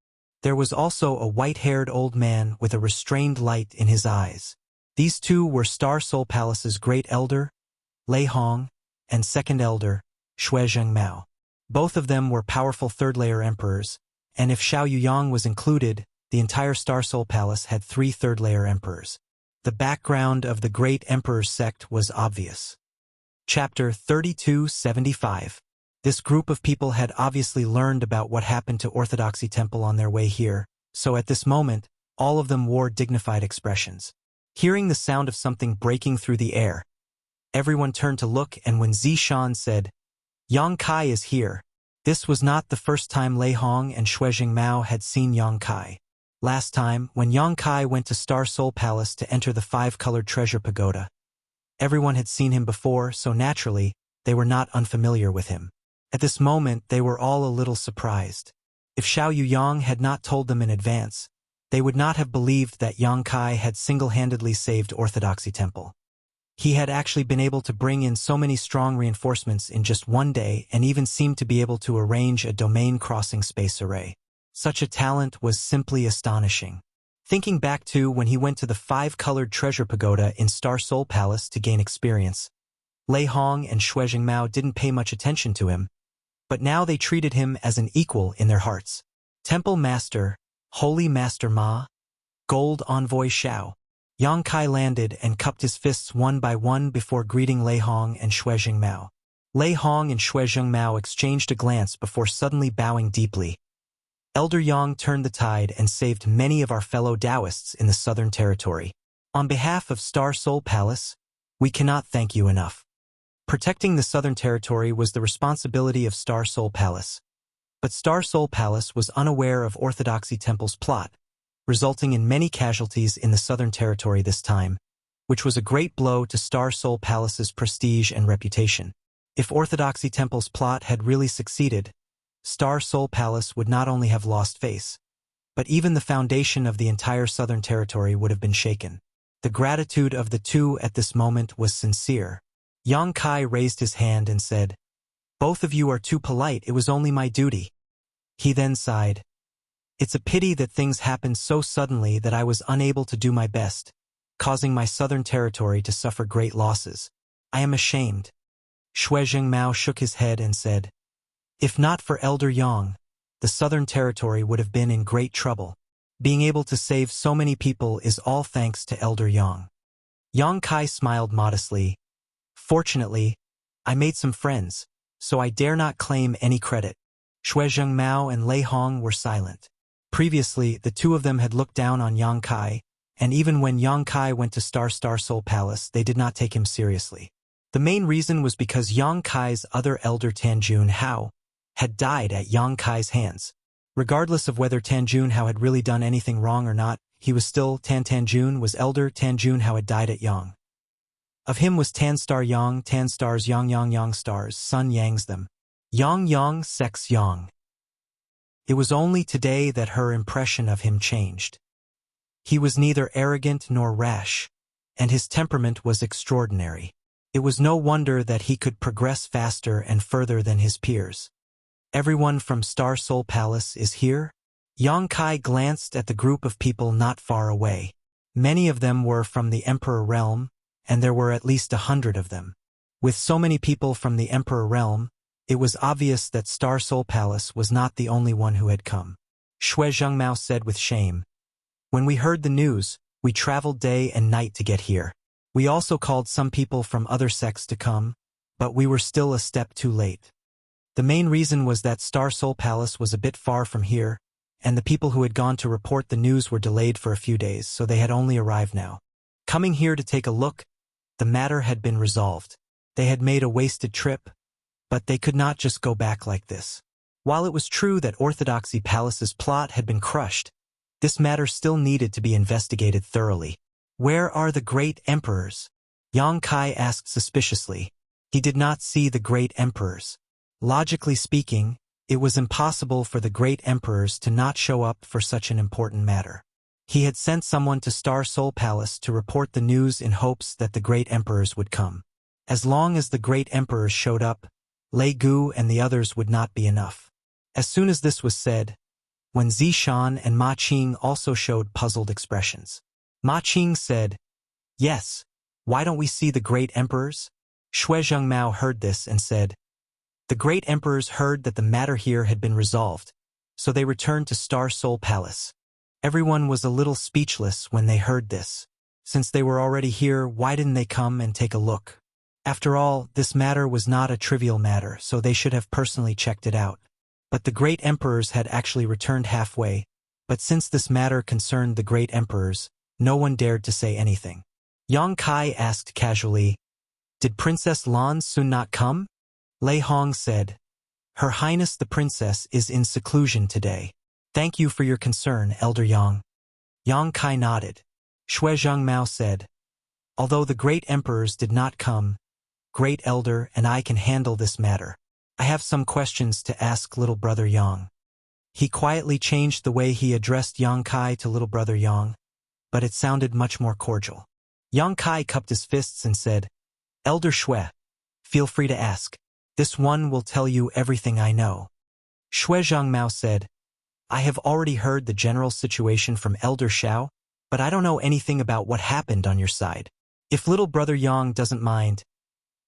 There was also a white-haired old man with a restrained light in his eyes. These two were Star Soul Palace's great elder, Lei Hong, and second elder, Xue Zhengmao. Both of them were powerful third-layer emperors, and if Xiao Yuyang was included, the entire Star Soul Palace had 3 third-layer emperors. The background of the great emperor's sect was obvious. Chapter 3275. This group of people had obviously learned about what happened to Orthodoxy Temple on their way here, so at this moment, all of them wore dignified expressions. Hearing the sound of something breaking through the air, everyone turned to look, and when Zishan said, Yang Kai is here, this was not the first time Lei Hong and Xue Jingmao had seen Yang Kai. Last time, when Yang Kai went to Star Soul Palace to enter the 5-colored treasure pagoda, everyone had seen him before, so naturally, they were not unfamiliar with him. At this moment, they were all a little surprised. If Xiao Yuyang had not told them in advance, they would not have believed that Yang Kai had single-handedly saved Orthodoxy Temple. He had actually been able to bring in so many strong reinforcements in just one day and even seemed to be able to arrange a domain-crossing space array. Such a talent was simply astonishing. Thinking back to when he went to the 5-colored treasure pagoda in Star Soul Palace to gain experience, Lei Hong and Xue Jingmao didn't pay much attention to him, but now they treated him as an equal in their hearts. Temple Master, Holy Master Ma, Gold Envoy Xiao. Yang Kai landed and cupped his fists one by one before greeting Lei Hong and Xue Jingmao. Lei Hong and Xue Jingmao exchanged a glance before suddenly bowing deeply. Elder Yang turned the tide and saved many of our fellow Taoists in the Southern Territory. On behalf of Star Soul Palace, we cannot thank you enough. Protecting the Southern Territory was the responsibility of Star Soul Palace. But Star Soul Palace was unaware of Orthodoxy Temple's plot, resulting in many casualties in the Southern Territory this time, which was a great blow to Star Soul Palace's prestige and reputation. If Orthodoxy Temple's plot had really succeeded, Star Soul Palace would not only have lost face, but even the foundation of the entire Southern Territory would have been shaken. The gratitude of the two at this moment was sincere. Yang Kai raised his hand and said, "Both of you are too polite, it was only my duty." He then sighed. "It's a pity that things happened so suddenly that I was unable to do my best, causing my Southern Territory to suffer great losses. I am ashamed." Xue Jingmao shook his head and said, "If not for Elder Yang, the Southern Territory would have been in great trouble." Being able to save so many people is all thanks to Elder Yang. Yang Kai smiled modestly. Fortunately, I made some friends, so I dare not claim any credit. Shui Zhengmao and Lei Hong were silent. Previously, the two of them had looked down on Yang Kai, and even when Yang Kai went to Star Soul Palace, they did not take him seriously. The main reason was because Yang Kai's other elder Tanjun Hao had died at Yang Kai's hands. Regardless of whether Tanjun Hao had really done anything wrong or not, he was still Tanjun was elder Tanjun Hao had died at Yang. Of him was Tan Star's Yang Star's son Yang's them. Yang sex Yang. It was only today that her impression of him changed. He was neither arrogant nor rash, and his temperament was extraordinary. It was no wonder that he could progress faster and further than his peers. Everyone from Star Soul Palace is here? Yang Kai glanced at the group of people not far away. Many of them were from the Emperor Realm, and there were at least 100 of them. With so many people from the Emperor Realm, it was obvious that Star Soul Palace was not the only one who had come. Shui Zhengmao said with shame. When we heard the news, we traveled day and night to get here. We also called some people from other sects to come, but we were still a step too late. The main reason was that Star Soul Palace was a bit far from here, and the people who had gone to report the news were delayed for a few days, so they had only arrived now. Coming here to take a look, the matter had been resolved. They had made a wasted trip, but they could not just go back like this. While it was true that Orthodoxy Palace's plot had been crushed, this matter still needed to be investigated thoroughly. Where are the great emperors? Yang Kai asked suspiciously. He did not see the great emperors. Logically speaking, it was impossible for the great emperors to not show up for such an important matter. He had sent someone to Star Soul Palace to report the news in hopes that the great emperors would come. As long as the great emperors showed up, Lei Gu and the others would not be enough. As soon as this was said, when Zishan and Ma Qing also showed puzzled expressions. Ma Qing said, "Yes, why don't we see the great emperors?" Shui Zhengmao heard this and said, "The great emperors heard that the matter here had been resolved, so they returned to Star Soul Palace." Everyone was a little speechless when they heard this. Since they were already here, why didn't they come and take a look? After all, this matter was not a trivial matter, so they should have personally checked it out. But the great emperors had actually returned halfway, but since this matter concerned the great emperors, no one dared to say anything. Yang Kai asked casually, "Did Princess Lan soon not come?" Lei Hong said, "Her Highness the Princess is in seclusion today. Thank you for your concern, Elder Yang." Yang Kai nodded. Shui Zhengmao said, "Although the great emperors did not come, Great Elder and I can handle this matter. I have some questions to ask little brother Yang." He quietly changed the way he addressed Yang Kai to little brother Yang, but it sounded much more cordial. Yang Kai cupped his fists and said, "Elder Shui, feel free to ask. This one will tell you everything I know." Shui Zhengmao said, "I have already heard the general situation from Elder Xiao, but I don't know anything about what happened on your side. If little brother Yang doesn't mind."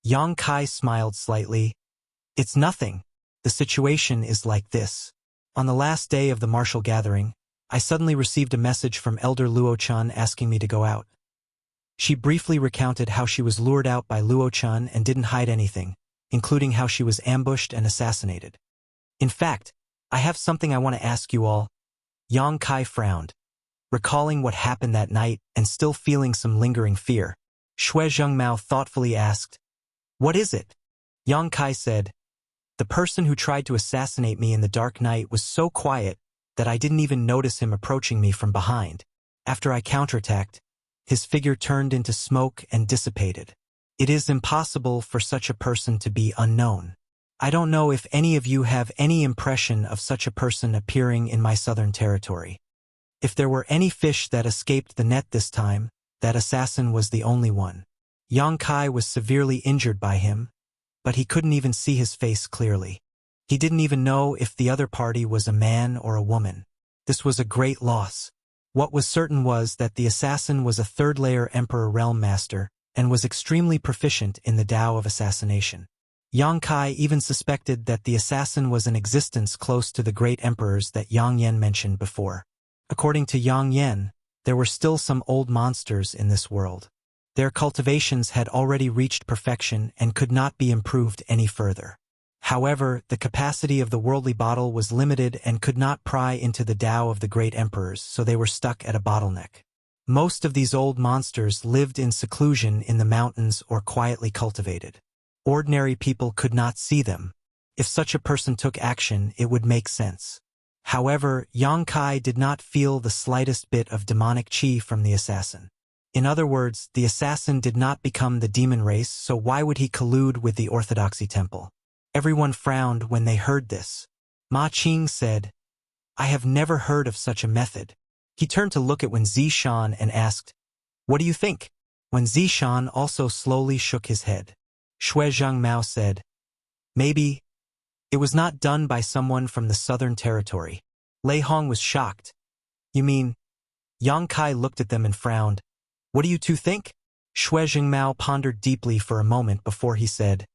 Yang Kai smiled slightly. "It's nothing. The situation is like this. On the last day of the martial gathering, I suddenly received a message from Elder Luo-chan asking me to go out." She briefly recounted how she was lured out by Luo-chan and didn't hide anything, including how she was ambushed and assassinated. "In fact, I have something I want to ask you all." Yang Kai frowned. Recalling what happened that night and still feeling some lingering fear, Shui Zhengmao thoughtfully asked, "What is it?" Yang Kai said, "The person who tried to assassinate me in the dark night was so quiet that I didn't even notice him approaching me from behind. After I counterattacked, his figure turned into smoke and dissipated. It is impossible for such a person to be unknown. I don't know if any of you have any impression of such a person appearing in my southern territory. If there were any fish that escaped the net this time, that assassin was the only one." Yang Kai was severely injured by him, but he couldn't even see his face clearly. He didn't even know if the other party was a man or a woman. This was a great loss. What was certain was that the assassin was a third-layer Emperor Realm Master and was extremely proficient in the Tao of assassination. Yang Kai even suspected that the assassin was in existence close to the great emperors that Yang Yan mentioned before. According to Yang Yen, there were still some old monsters in this world. Their cultivations had already reached perfection and could not be improved any further. However, the capacity of the worldly bottle was limited and could not pry into the Tao of the great emperors, so they were stuck at a bottleneck. Most of these old monsters lived in seclusion in the mountains or quietly cultivated. Ordinary people could not see them. If such a person took action, it would make sense. However, Yang Kai did not feel the slightest bit of demonic qi from the assassin. In other words, the assassin did not become the demon race, so why would he collude with the Orthodoxy Temple? Everyone frowned when they heard this. Ma Qing said, "I have never heard of such a method." He turned to look at Wen Zishan and asked, "What do you think?" Wen Zishan also slowly shook his head. Shui Zhengmao said, "Maybe it was not done by someone from the southern territory." Lei Hong was shocked. "You mean?" Yang Kai looked at them and frowned. "What do you two think?" Shui Zhengmao pondered deeply for a moment before he said,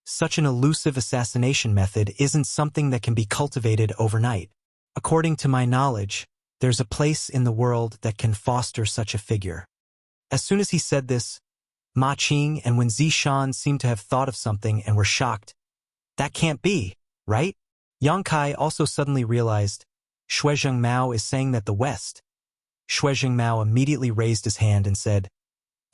"Such an elusive assassination method isn't something that can be cultivated overnight. According to my knowledge, there's a place in the world that can foster such a figure." As soon as he said this, Ma Qing and Wen Zishan seemed to have thought of something and were shocked. "That can't be, right?" Yang Kai also suddenly realized, Shui Zhengmao is saying that the West. Shui Zhengmao immediately raised his hand and said,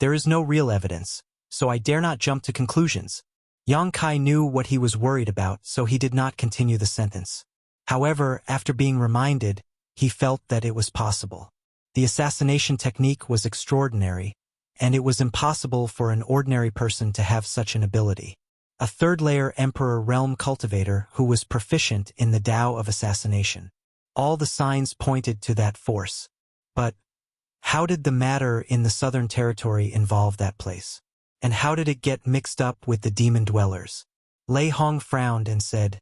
"There is no real evidence, so I dare not jump to conclusions." Yang Kai knew what he was worried about, so he did not continue the sentence. However, after being reminded, he felt that it was possible. The assassination technique was extraordinary, and it was impossible for an ordinary person to have such an ability. A third-layer Emperor Realm cultivator who was proficient in the Tao of assassination. All the signs pointed to that force. But how did the matter in the Southern Territory involve that place? And how did it get mixed up with the demon dwellers? Lei Hong frowned and said,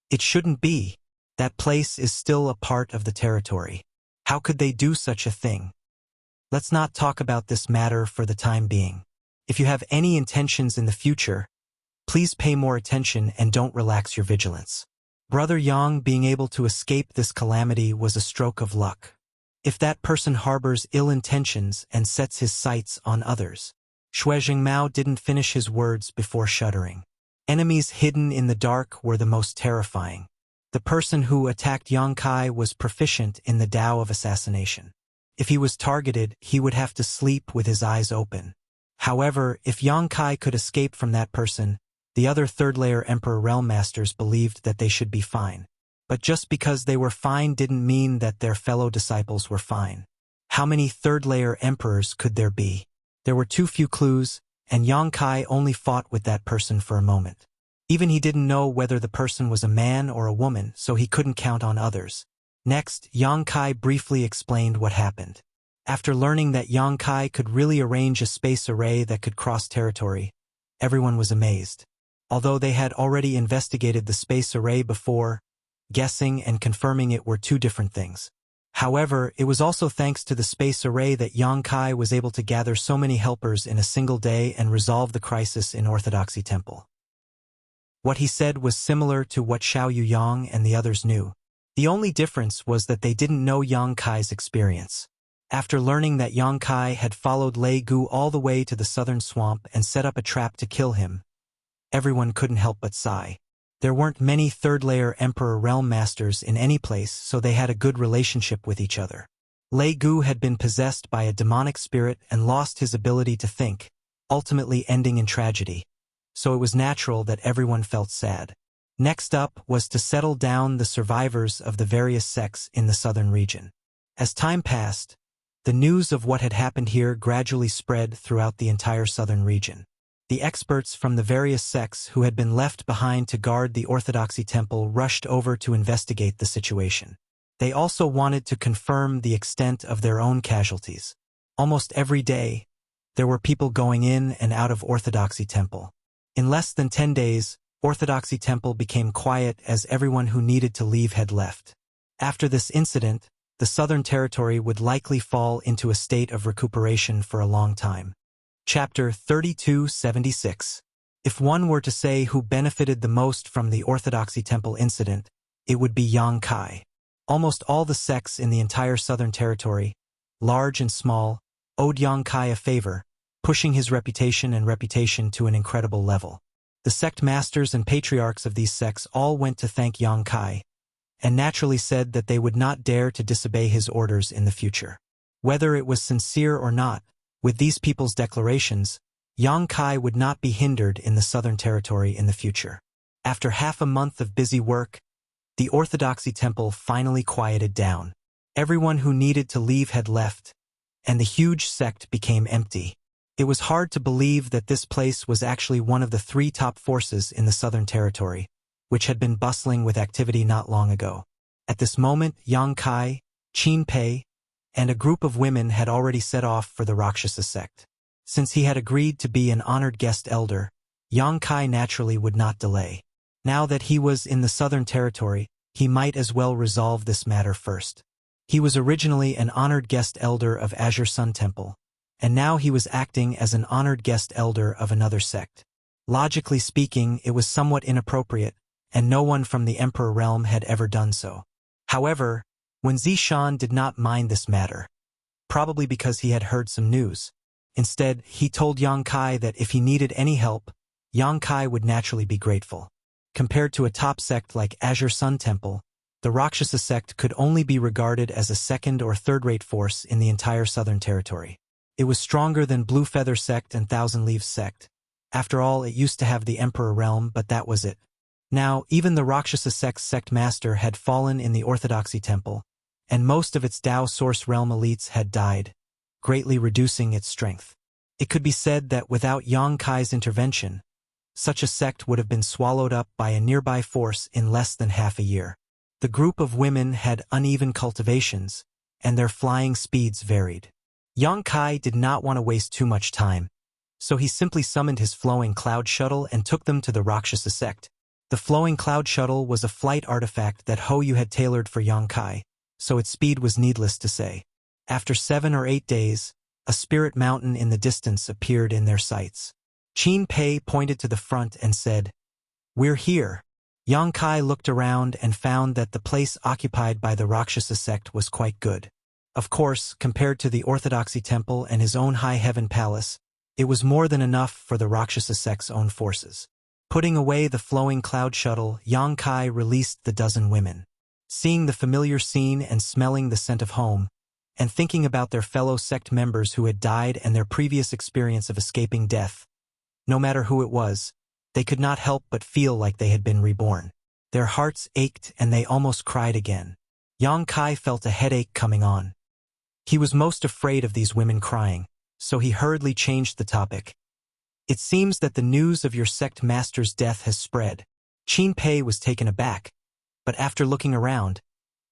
"It shouldn't be. That place is still a part of the territory. How could they do such a thing? Let's not talk about this matter for the time being. If you have any intentions in the future, please pay more attention and don't relax your vigilance." Brother Yang being able to escape this calamity was a stroke of luck. If that person harbors ill intentions and sets his sights on others. Shui Zhengmao didn't finish his words before shuddering. Enemies hidden in the dark were the most terrifying. The person who attacked Yang Kai was proficient in the Tao of assassination. If he was targeted, he would have to sleep with his eyes open. However, if Yang Kai could escape from that person, the other third-layer Emperor Realm Masters believed that they should be fine. But just because they were fine didn't mean that their fellow disciples were fine. How many third-layer Emperors could there be? There were too few clues, and Yang Kai only fought with that person for a moment. Even he didn't know whether the person was a man or a woman, so he couldn't count on others. Next, Yang Kai briefly explained what happened. After learning that Yang Kai could really arrange a space array that could cross territory, everyone was amazed. Although they had already investigated the space array before, guessing and confirming it were two different things. However, it was also thanks to the space array that Yang Kai was able to gather so many helpers in a single day and resolve the crisis in Orthodoxy Temple. What he said was similar to what Xiao Yuyang and the others knew. The only difference was that they didn't know Yang Kai's experience. After learning that Yang Kai had followed Lei Gu all the way to the southern swamp and set up a trap to kill him, everyone couldn't help but sigh. There weren't many third-layer Emperor Realm Masters in any place, so they had a good relationship with each other. Lei Gu had been possessed by a demonic spirit and lost his ability to think, ultimately ending in tragedy. So it was natural that everyone felt sad. Next up was to settle down the survivors of the various sects in the southern region. As time passed, the news of what had happened here gradually spread throughout the entire southern region. The experts from the various sects who had been left behind to guard the Orthodoxy Temple rushed over to investigate the situation. They also wanted to confirm the extent of their own casualties. Almost every day, there were people going in and out of Orthodoxy Temple. In less than 10 days, Orthodoxy Temple became quiet as everyone who needed to leave had left. After this incident, the Southern Territory would likely fall into a state of recuperation for a long time. Chapter 3276. If one were to say who benefited the most from the Orthodoxy Temple incident, it would be Yang Kai. Almost all the sects in the entire Southern Territory, large and small, owed Yang Kai a favor, pushing his reputation to an incredible level. The sect masters and patriarchs of these sects all went to thank Yang Kai, and naturally said that they would not dare to disobey his orders in the future. Whether it was sincere or not, with these people's declarations, Yang Kai would not be hindered in the Southern Territory in the future. After half a month of busy work, the Orthodoxy Temple finally quieted down. Everyone who needed to leave had left, and the huge sect became empty. It was hard to believe that this place was actually one of the 3 top forces in the Southern Territory, which had been bustling with activity not long ago. At this moment, Yang Kai, Qin Pei, and a group of women had already set off for the Rakshasa sect. Since he had agreed to be an honored guest elder, Yang Kai naturally would not delay. Now that he was in the Southern Territory, he might as well resolve this matter first. He was originally an honored guest elder of Azure Sun Temple, and now he was acting as an honored guest elder of another sect. Logically speaking, it was somewhat inappropriate, and no one from the Emperor realm had ever done so. However, when Zishan did not mind this matter, probably because he had heard some news. Instead, he told Yang Kai that if he needed any help, Yang Kai would naturally be grateful. Compared to a top sect like Azure Sun Temple, the Rakshasa sect could only be regarded as a second or third-rate force in the entire Southern Territory. It was stronger than Blue Feather sect and Thousand Leaves sect. After all, it used to have the Emperor realm, but that was it. Now, even the Rakshasa sect's sect master had fallen in the Orthodoxy Temple, and most of its Tao Source realm elites had died, greatly reducing its strength. It could be said that without Yang Kai's intervention, such a sect would have been swallowed up by a nearby force in less than half a year. The group of women had uneven cultivations, and their flying speeds varied. Yang Kai did not want to waste too much time, so he simply summoned his flowing cloud shuttle and took them to the Rakshasa sect. The flowing cloud shuttle was a flight artifact that Hou Yu had tailored for Yang Kai, so its speed was needless to say. After 7 or 8 days, a spirit mountain in the distance appeared in their sights. Qin Pei pointed to the front and said, "We're here." Yang Kai looked around and found that the place occupied by the Rakshasa sect was quite good. Of course, compared to the Orthodoxy Temple and his own High Heaven Palace, it was more than enough for the Rakshasa sect's own forces. Putting away the flowing cloud shuttle, Yang Kai released the dozen women. Seeing the familiar scene and smelling the scent of home, and thinking about their fellow sect members who had died and their previous experience of escaping death, no matter who it was, they could not help but feel like they had been reborn. Their hearts ached and they almost cried again. Yang Kai felt a headache coming on. He was most afraid of these women crying, so he hurriedly changed the topic. "It seems that the news of your sect master's death has spread." Qin Pei was taken aback, but after looking around,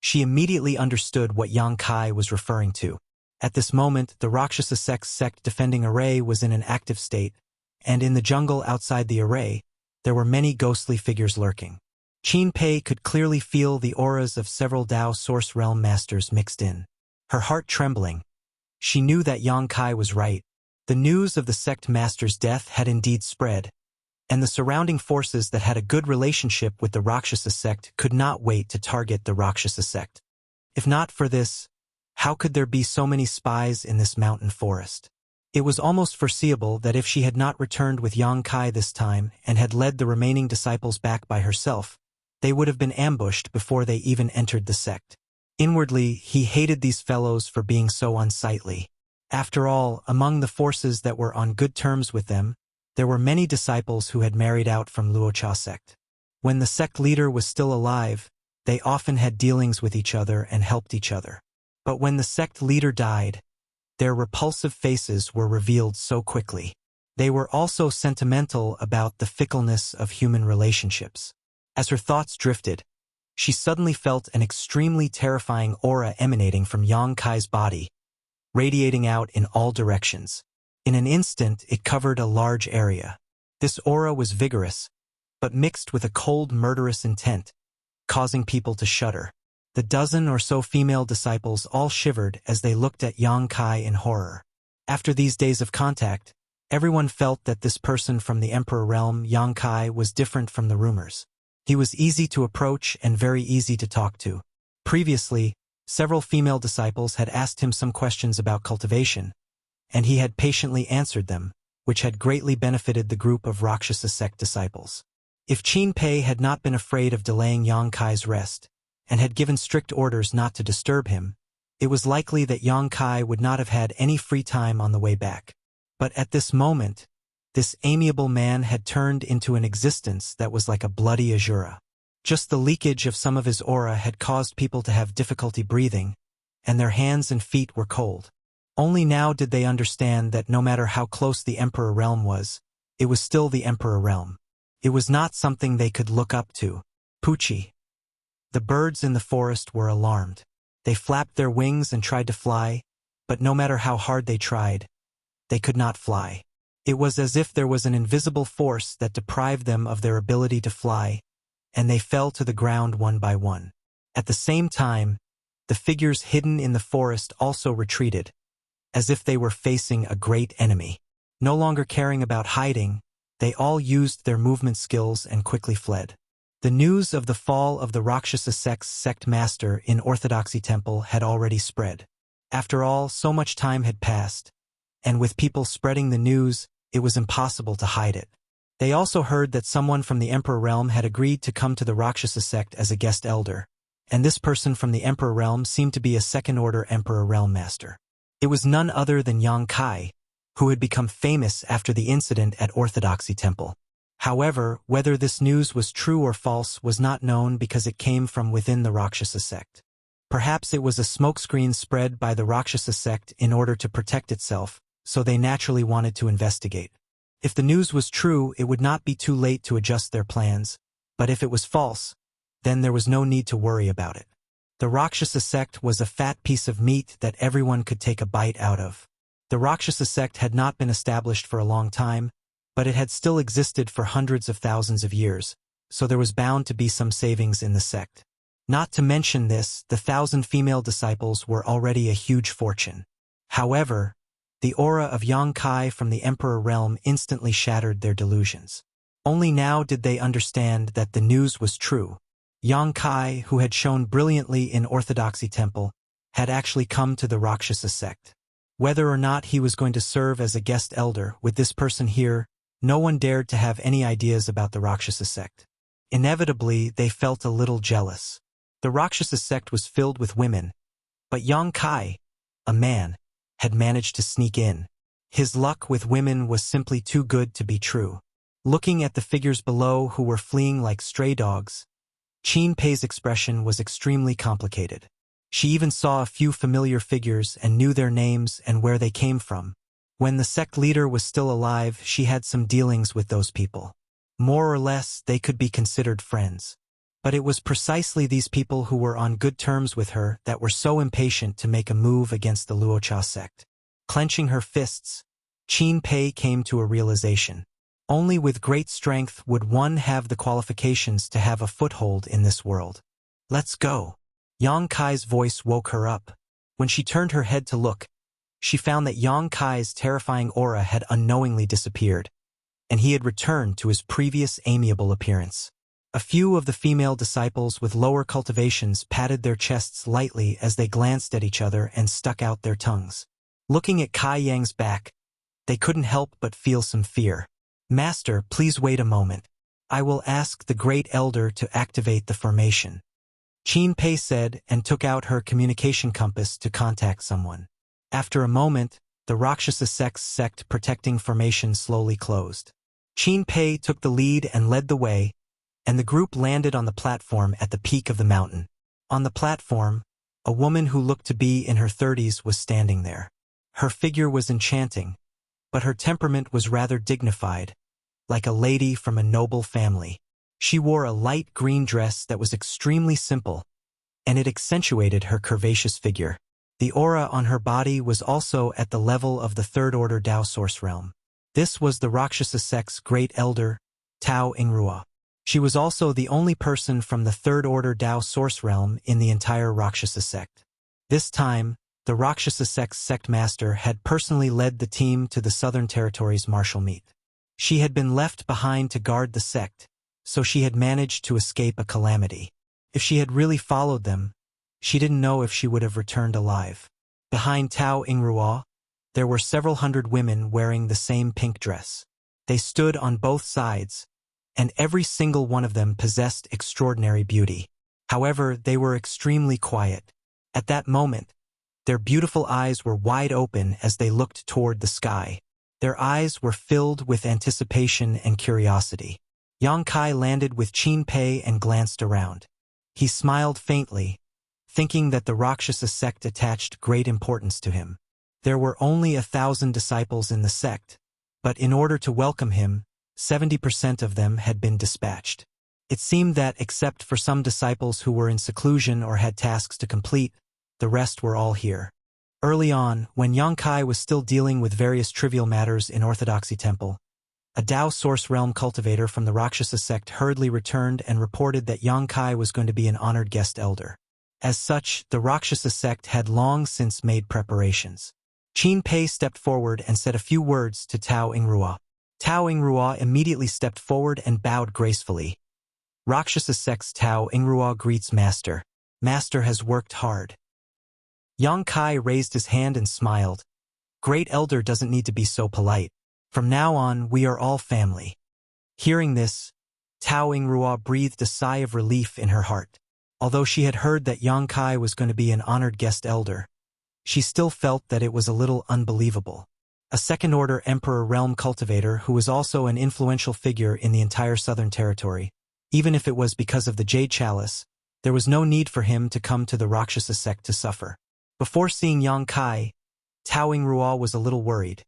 she immediately understood what Yang Kai was referring to. At this moment, the Rakshasa sect's sect defending array was in an active state, and in the jungle outside the array, there were many ghostly figures lurking. Qin Pei could clearly feel the auras of several Tao Source Realm masters mixed in. Her heart trembling, she knew that Yang Kai was right. The news of the sect master's death had indeed spread, and the surrounding forces that had a good relationship with the Rakshasa sect could not wait to target the Rakshasa sect. If not for this, how could there be so many spies in this mountain forest? It was almost foreseeable that if she had not returned with Yang Kai this time and had led the remaining disciples back by herself, they would have been ambushed before they even entered the sect. Inwardly, he hated these fellows for being so unsightly. After all, among the forces that were on good terms with them, there were many disciples who had married out from Luocha sect. When the sect leader was still alive, they often had dealings with each other and helped each other. But when the sect leader died, their repulsive faces were revealed so quickly. They were also sentimental about the fickleness of human relationships. As her thoughts drifted, she suddenly felt an extremely terrifying aura emanating from Yang Kai's body, radiating out in all directions. In an instant, it covered a large area. This aura was vigorous, but mixed with a cold, murderous intent, causing people to shudder. The dozen or so female disciples all shivered as they looked at Yang Kai in horror. After these days of contact, everyone felt that this person from the Emperor realm, Yang Kai, was different from the rumors. He was easy to approach and very easy to talk to. Previously, several female disciples had asked him some questions about cultivation, and he had patiently answered them, which had greatly benefited the group of Rakshasa sect disciples. If Qin Pei had not been afraid of delaying Yang Kai's rest, and had given strict orders not to disturb him, it was likely that Yang Kai would not have had any free time on the way back. But at this moment, this amiable man had turned into an existence that was like a bloody Azura. Just the leakage of some of his aura had caused people to have difficulty breathing, and their hands and feet were cold. Only now did they understand that no matter how close the Emperor realm was, it was still the Emperor realm. It was not something they could look up to. Pucci. The birds in the forest were alarmed. They flapped their wings and tried to fly, but no matter how hard they tried, they could not fly. It was as if there was an invisible force that deprived them of their ability to fly, and they fell to the ground one by one. At the same time, the figures hidden in the forest also retreated, as if they were facing a great enemy. No longer caring about hiding, they all used their movement skills and quickly fled. The news of the fall of the Rakshasa sect's sect master in Orthodoxy Temple had already spread. After all, so much time had passed, and with people spreading the news, it was impossible to hide it. They also heard that someone from the Emperor realm had agreed to come to the Rakshasa sect as a guest elder, and this person from the Emperor realm seemed to be a second-order Emperor realm master. It was none other than Yang Kai, who had become famous after the incident at Orthodoxy Temple. However, whether this news was true or false was not known because it came from within the Rakshasa sect. Perhaps it was a smokescreen spread by the Rakshasa sect in order to protect itself, so they naturally wanted to investigate. If the news was true, it would not be too late to adjust their plans, but if it was false, then there was no need to worry about it. The Rakshasa sect was a fat piece of meat that everyone could take a bite out of. The Rakshasa sect had not been established for a long time, but it had still existed for hundreds of thousands of years, so there was bound to be some savings in the sect. Not to mention this, the 1,000 female disciples were already a huge fortune. However, the aura of Yang Kai from the Emperor realm instantly shattered their delusions. Only now did they understand that the news was true. Yang Kai, who had shone brilliantly in Orthodoxy Temple, had actually come to the Rakshasa sect. Whether or not he was going to serve as a guest elder with this person here, no one dared to have any ideas about the Rakshasa sect. Inevitably, they felt a little jealous. The Rakshasa sect was filled with women, but Yang Kai, a man, had managed to sneak in. His luck with women was simply too good to be true. Looking at the figures below who were fleeing like stray dogs, Qin Pei's expression was extremely complicated. She even saw a few familiar figures and knew their names and where they came from. When the sect leader was still alive, she had some dealings with those people. More or less, they could be considered friends. But it was precisely these people who were on good terms with her that were so impatient to make a move against the Luocha sect. Clenching her fists, Qin Pei came to a realization. Only with great strength would one have the qualifications to have a foothold in this world. Let's go. Yang Kai's voice woke her up. When she turned her head to look, she found that Yang Kai's terrifying aura had unknowingly disappeared, and he had returned to his previous amiable appearance. A few of the female disciples with lower cultivations patted their chests lightly as they glanced at each other and stuck out their tongues. Looking at Kai Yang's back, they couldn't help but feel some fear. Master, please wait a moment. I will ask the great elder to activate the formation. Qin Pei said and took out her communication compass to contact someone. After a moment, the Rakshasa sect's sect protecting formation slowly closed. Qin Pei took the lead and led the way, and the group landed on the platform at the peak of the mountain. On the platform, a woman who looked to be in her 30s was standing there. Her figure was enchanting, but her temperament was rather dignified, like a lady from a noble family. She wore a light green dress that was extremely simple, and it accentuated her curvaceous figure. The aura on her body was also at the level of the third-order Tao source realm. This was the Rakshasa sect's great elder, Tao Ingrua. She was also the only person from the third-order Tao source realm in the entire Rakshasa sect. This time, the Rakshasa sect's sect master had personally led the team to the Southern Territories martial meet. She had been left behind to guard the sect, so she had managed to escape a calamity. If she had really followed them, she didn't know if she would have returned alive. Behind Tao Yingrua, there were several hundred women wearing the same pink dress. They stood on both sides, and every single one of them possessed extraordinary beauty. However, they were extremely quiet. At that moment, their beautiful eyes were wide open as they looked toward the sky. Their eyes were filled with anticipation and curiosity. Yang Kai landed with Qin Pei and glanced around. He smiled faintly, thinking that the Rakshasa sect attached great importance to him. There were only 1,000 disciples in the sect, but in order to welcome him, 70% of them had been dispatched. It seemed that, except for some disciples who were in seclusion or had tasks to complete, the rest were all here. Early on, when Yang Kai was still dealing with various trivial matters in Orthodoxy Temple, a Tao Source Realm cultivator from the Rakshasa sect hurriedly returned and reported that Yang Kai was going to be an honored guest elder. As such, the Rakshasa sect had long since made preparations. Qin Pei stepped forward and said a few words to Tao Yingrua. Tao Yingrua immediately stepped forward and bowed gracefully. Rakshasa sect's Tao Yingrua greets Master. Master has worked hard. Yang Kai raised his hand and smiled. Great elder doesn't need to be so polite. From now on, we are all family. Hearing this, Tao Yingrua breathed a sigh of relief in her heart. Although she had heard that Yang Kai was going to be an honored guest elder, she still felt that it was a little unbelievable. A second-order Emperor Realm cultivator who was also an influential figure in the entire Southern Territory, even if it was because of the Jade Chalice, there was no need for him to come to the Rakshasa sect to suffer. Before seeing Yang Kai, Tao Yingrua was a little worried,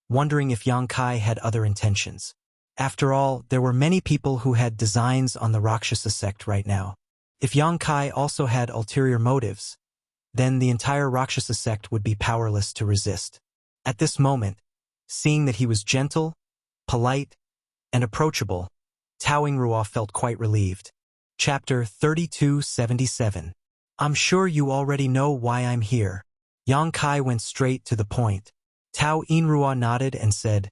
wondering if Yang Kai had other intentions. After all, there were many people who had designs on the Rakshasa sect right now. If Yang Kai also had ulterior motives, then the entire Rakshasa sect would be powerless to resist. At this moment, seeing that he was gentle, polite, and approachable, Tao Yingrua felt quite relieved. Chapter 3277. I'm sure you already know why I'm here. Yang Kai went straight to the point. Tao Yingrua nodded and said,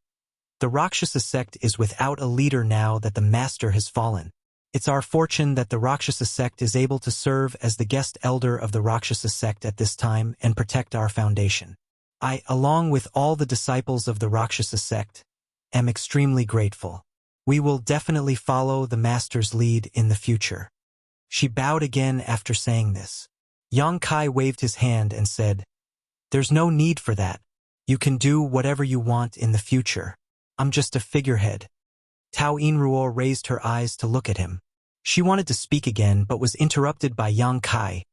The Rakshasa sect is without a leader now that the master has fallen. It's our fortune that the Rakshasa sect is able to serve as the guest elder of the Rakshasa sect at this time and protect our foundation. I, along with all the disciples of the Rakshasa sect, am extremely grateful. We will definitely follow the master's lead in the future. She bowed again after saying this. Yang Kai waved his hand and said, There's no need for that. You can do whatever you want in the future. I'm just a figurehead. Tao Yingrua raised her eyes to look at him. She wanted to speak again but was interrupted by Yang Kai.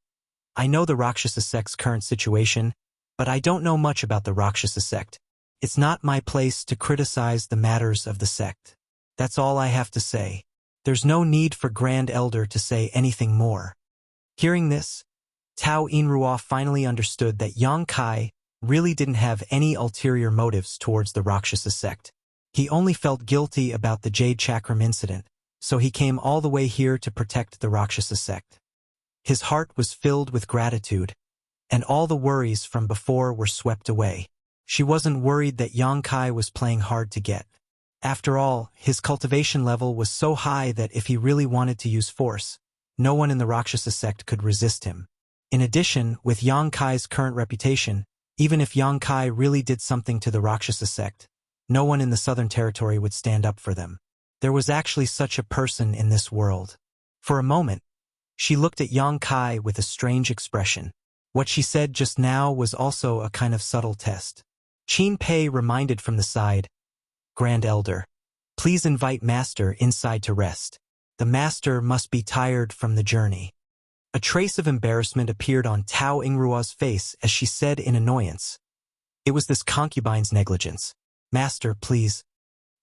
I know the Rakshasa sect's current situation, but I don't know much about the Rakshasa sect. It's not my place to criticize the matters of the sect. That's all I have to say. There's no need for Grand Elder to say anything more. Hearing this, Tao Yingrua finally understood that Yang Kai really didn't have any ulterior motives towards the Rakshasa sect. He only felt guilty about the Jade Chakram incident, so he came all the way here to protect the Rakshasa sect. His heart was filled with gratitude, and all the worries from before were swept away. She wasn't worried that Yang Kai was playing hard to get. After all, his cultivation level was so high that if he really wanted to use force, no one in the Rakshasa sect could resist him. In addition, with Yang Kai's current reputation, even if Yang Kai really did something to the Rakshasa sect, no one in the Southern Territory would stand up for them. There was actually such a person in this world. For a moment, she looked at Yang Kai with a strange expression. What she said just now was also a kind of subtle test. Qin Pei reminded from the side, Grand Elder, please invite Master inside to rest. The Master must be tired from the journey. A trace of embarrassment appeared on Tao Yingrua's face as she said in annoyance, It was this concubine's negligence. Master, please.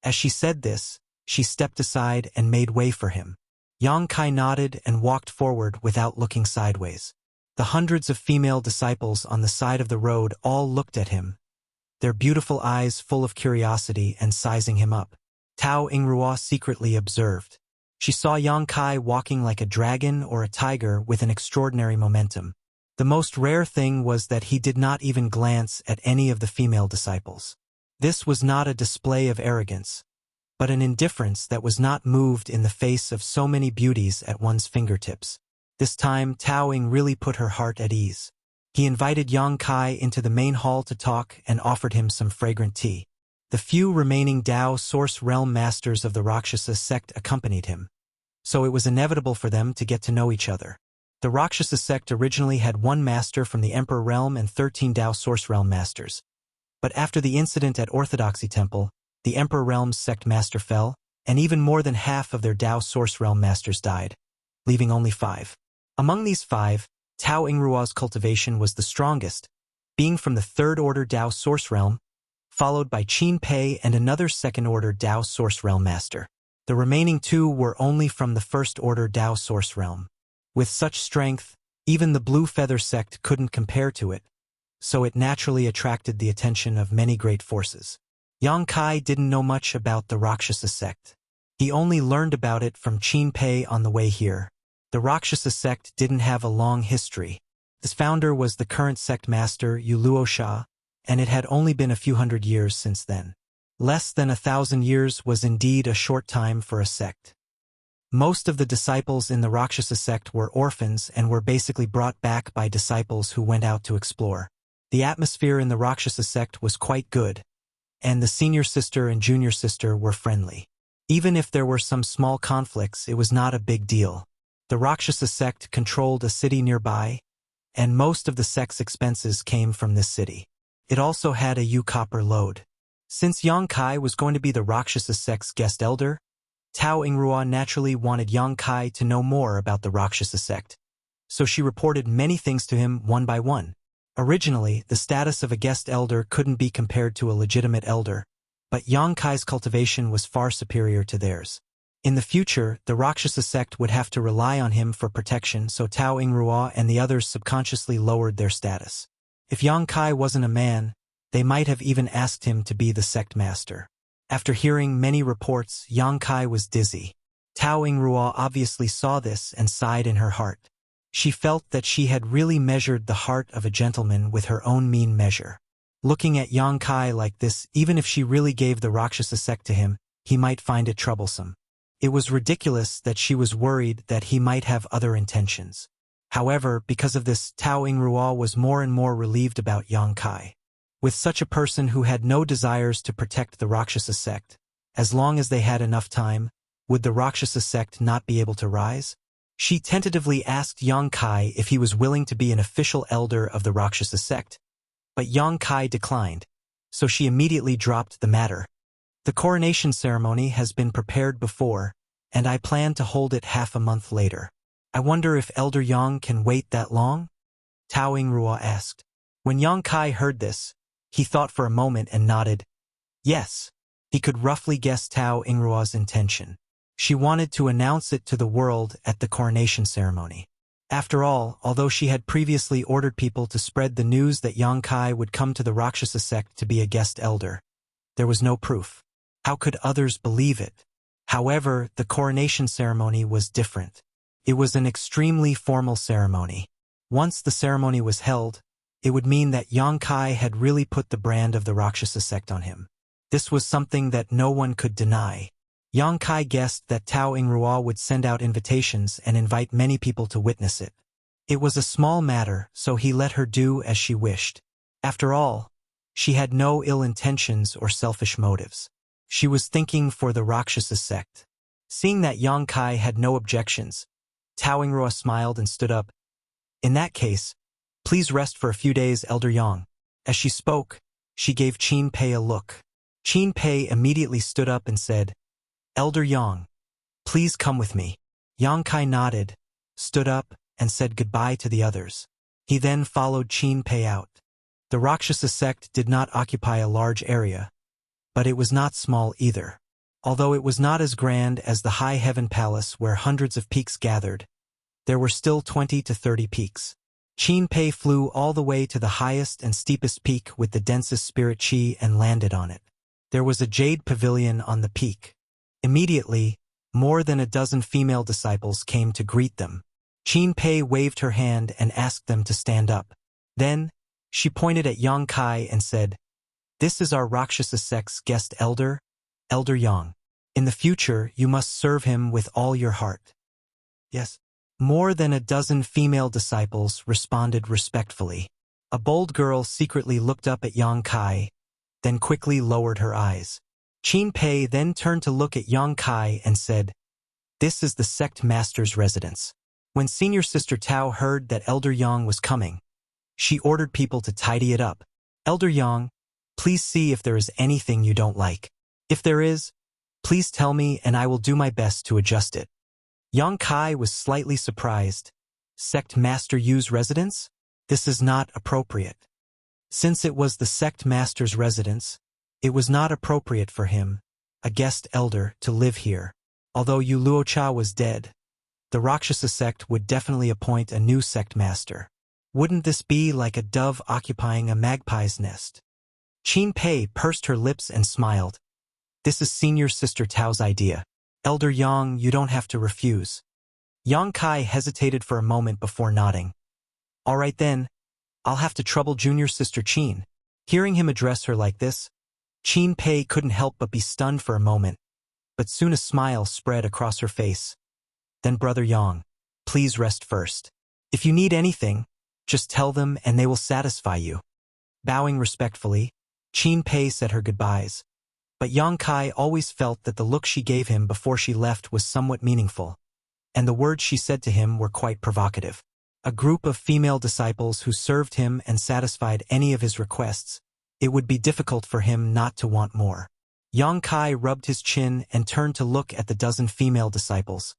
As she said this, she stepped aside and made way for him. Yang Kai nodded and walked forward without looking sideways. The hundreds of female disciples on the side of the road all looked at him, their beautiful eyes full of curiosity and sizing him up. Tao Yingrua secretly observed. She saw Yang Kai walking like a dragon or a tiger with an extraordinary momentum. The most rare thing was that he did not even glance at any of the female disciples. This was not a display of arrogance, but an indifference that was not moved in the face of so many beauties at one's fingertips. This time, Tao Ying really put her heart at ease. He invited Yang Kai into the main hall to talk and offered him some fragrant tea. The few remaining Tao Source Realm masters of the Rakshasa sect accompanied him, so it was inevitable for them to get to know each other. The Rakshasa sect originally had one master from the Emperor Realm and 13 Tao Source Realm masters. But after the incident at Orthodoxy Temple, the Emperor Realm's sect master fell, and even more than half of their Tao Source Realm masters died, leaving only 5. Among these 5, Tao Yingruo's cultivation was the strongest, being from the 3rd Order Tao Source Realm, followed by Qin Pei and another 2nd Order Tao Source Realm master. The remaining 2 were only from the 1st Order Tao Source Realm. With such strength, even the Blue Feather sect couldn't compare to it, so it naturally attracted the attention of many great forces. Yang Kai didn't know much about the Rakshasa sect. He only learned about it from Qin Pei on the way here. The Rakshasa sect didn't have a long history. Its founder was the current sect master Yu Luosha, and it had only been a few hundred years since then. Less than 1,000 years was indeed a short time for a sect. Most of the disciples in the Rakshasa sect were orphans and were basically brought back by disciples who went out to explore. The atmosphere in the Rakshasa sect was quite good, and the senior sister and junior sister were friendly. Even if there were some small conflicts, it was not a big deal. The Rakshasa sect controlled a city nearby, and most of the sect's expenses came from this city. It also had a copper lode. Since Yang Kai was going to be the Rakshasa sect's guest elder, Tao Yingruo naturally wanted Yang Kai to know more about the Rakshasa sect, so she reported many things to him one by one. Originally, the status of a guest elder couldn't be compared to a legitimate elder, but Yang Kai's cultivation was far superior to theirs. In the future, the Rakshasa sect would have to rely on him for protection, so Tao Yingruo and the others subconsciously lowered their status. If Yang Kai wasn't a man, they might have even asked him to be the sect master. After hearing many reports, Yang Kai was dizzy. Tao Yingruo obviously saw this and sighed in her heart. She felt that she had really measured the heart of a gentleman with her own mean measure. Looking at Yang Kai like this, even if she really gave the Rakshasa sect to him, he might find it troublesome. It was ridiculous that she was worried that he might have other intentions. However, because of this, Tao Yingruo was more and more relieved about Yang Kai. With such a person who had no desires to protect the Rakshasa sect, as long as they had enough time, would the Rakshasa sect not be able to rise? She tentatively asked Yang Kai if he was willing to be an official elder of the Rakshasa sect, but Yang Kai declined, so she immediately dropped the matter. The coronation ceremony has been prepared before, and I plan to hold it half a month later. I wonder if Elder Yang can wait that long? Tao Yingruo asked. When Yang Kai heard this, he thought for a moment and nodded. Yes. He could roughly guess Tao Yingruo's intention. She wanted to announce it to the world at the coronation ceremony. After all, although she had previously ordered people to spread the news that Yang Kai would come to the Rakshasa sect to be a guest elder, there was no proof. How could others believe it? However, the coronation ceremony was different. It was an extremely formal ceremony. Once the ceremony was held, it would mean that Yang Kai had really put the brand of the Rakshasa sect on him. This was something that no one could deny. Yang Kai guessed that Tao Yingruo would send out invitations and invite many people to witness it. It was a small matter, so he let her do as she wished. After all, she had no ill intentions or selfish motives. She was thinking for the Rakshasa sect. Seeing that Yang Kai had no objections, Tao Yingruo smiled and stood up. In that case, please rest for a few days, Elder Yang. As she spoke, she gave Qin Pei a look. Qin Pei immediately stood up and said, Elder Yang, please come with me. Yang Kai nodded, stood up, and said goodbye to the others. He then followed Qin Pei out. The Rakshasa sect did not occupy a large area, but it was not small either. Although it was not as grand as the High Heaven Palace where hundreds of peaks gathered, there were still 20 to 30 peaks. Qin Pei flew all the way to the highest and steepest peak with the densest spirit chi and landed on it. There was a jade pavilion on the peak. Immediately, more than a dozen female disciples came to greet them. Qin Pei waved her hand and asked them to stand up. Then, she pointed at Yang Kai and said, This is our Rakshasa sect's guest elder, Elder Yang. In the future, you must serve him with all your heart. Yes. More than a dozen female disciples responded respectfully. A bold girl secretly looked up at Yang Kai, then quickly lowered her eyes. Qin Pei then turned to look at Yang Kai and said, "This is the sect master's residence." When senior sister Tao heard that Elder Yang was coming, she ordered people to tidy it up. "Elder Yang, please see if there is anything you don't like. If there is, please tell me and I will do my best to adjust it." Yang Kai was slightly surprised. Sect Master Yu's residence? This is not appropriate. Since it was the sect master's residence, it was not appropriate for him, a guest elder, to live here. Although Yu Luocha was dead, the Rakshasa sect would definitely appoint a new sect master. Wouldn't this be like a dove occupying a magpie's nest? Qin Pei pursed her lips and smiled. "This is senior sister Tao's idea. Elder Yang, you don't have to refuse." Yang Kai hesitated for a moment before nodding. "All right then, I'll have to trouble junior sister Qin." Hearing him address her like this, Qin Pei couldn't help but be stunned for a moment, but soon a smile spread across her face. "Then Brother Yang, please rest first. If you need anything, just tell them and they will satisfy you." Bowing respectfully, Qin Pei said her goodbyes. But Yang Kai always felt that the look she gave him before she left was somewhat meaningful, and the words she said to him were quite provocative. A group of female disciples who served him and satisfied any of his requests, it would be difficult for him not to want more. Yang Kai rubbed his chin and turned to look at the dozen female disciples,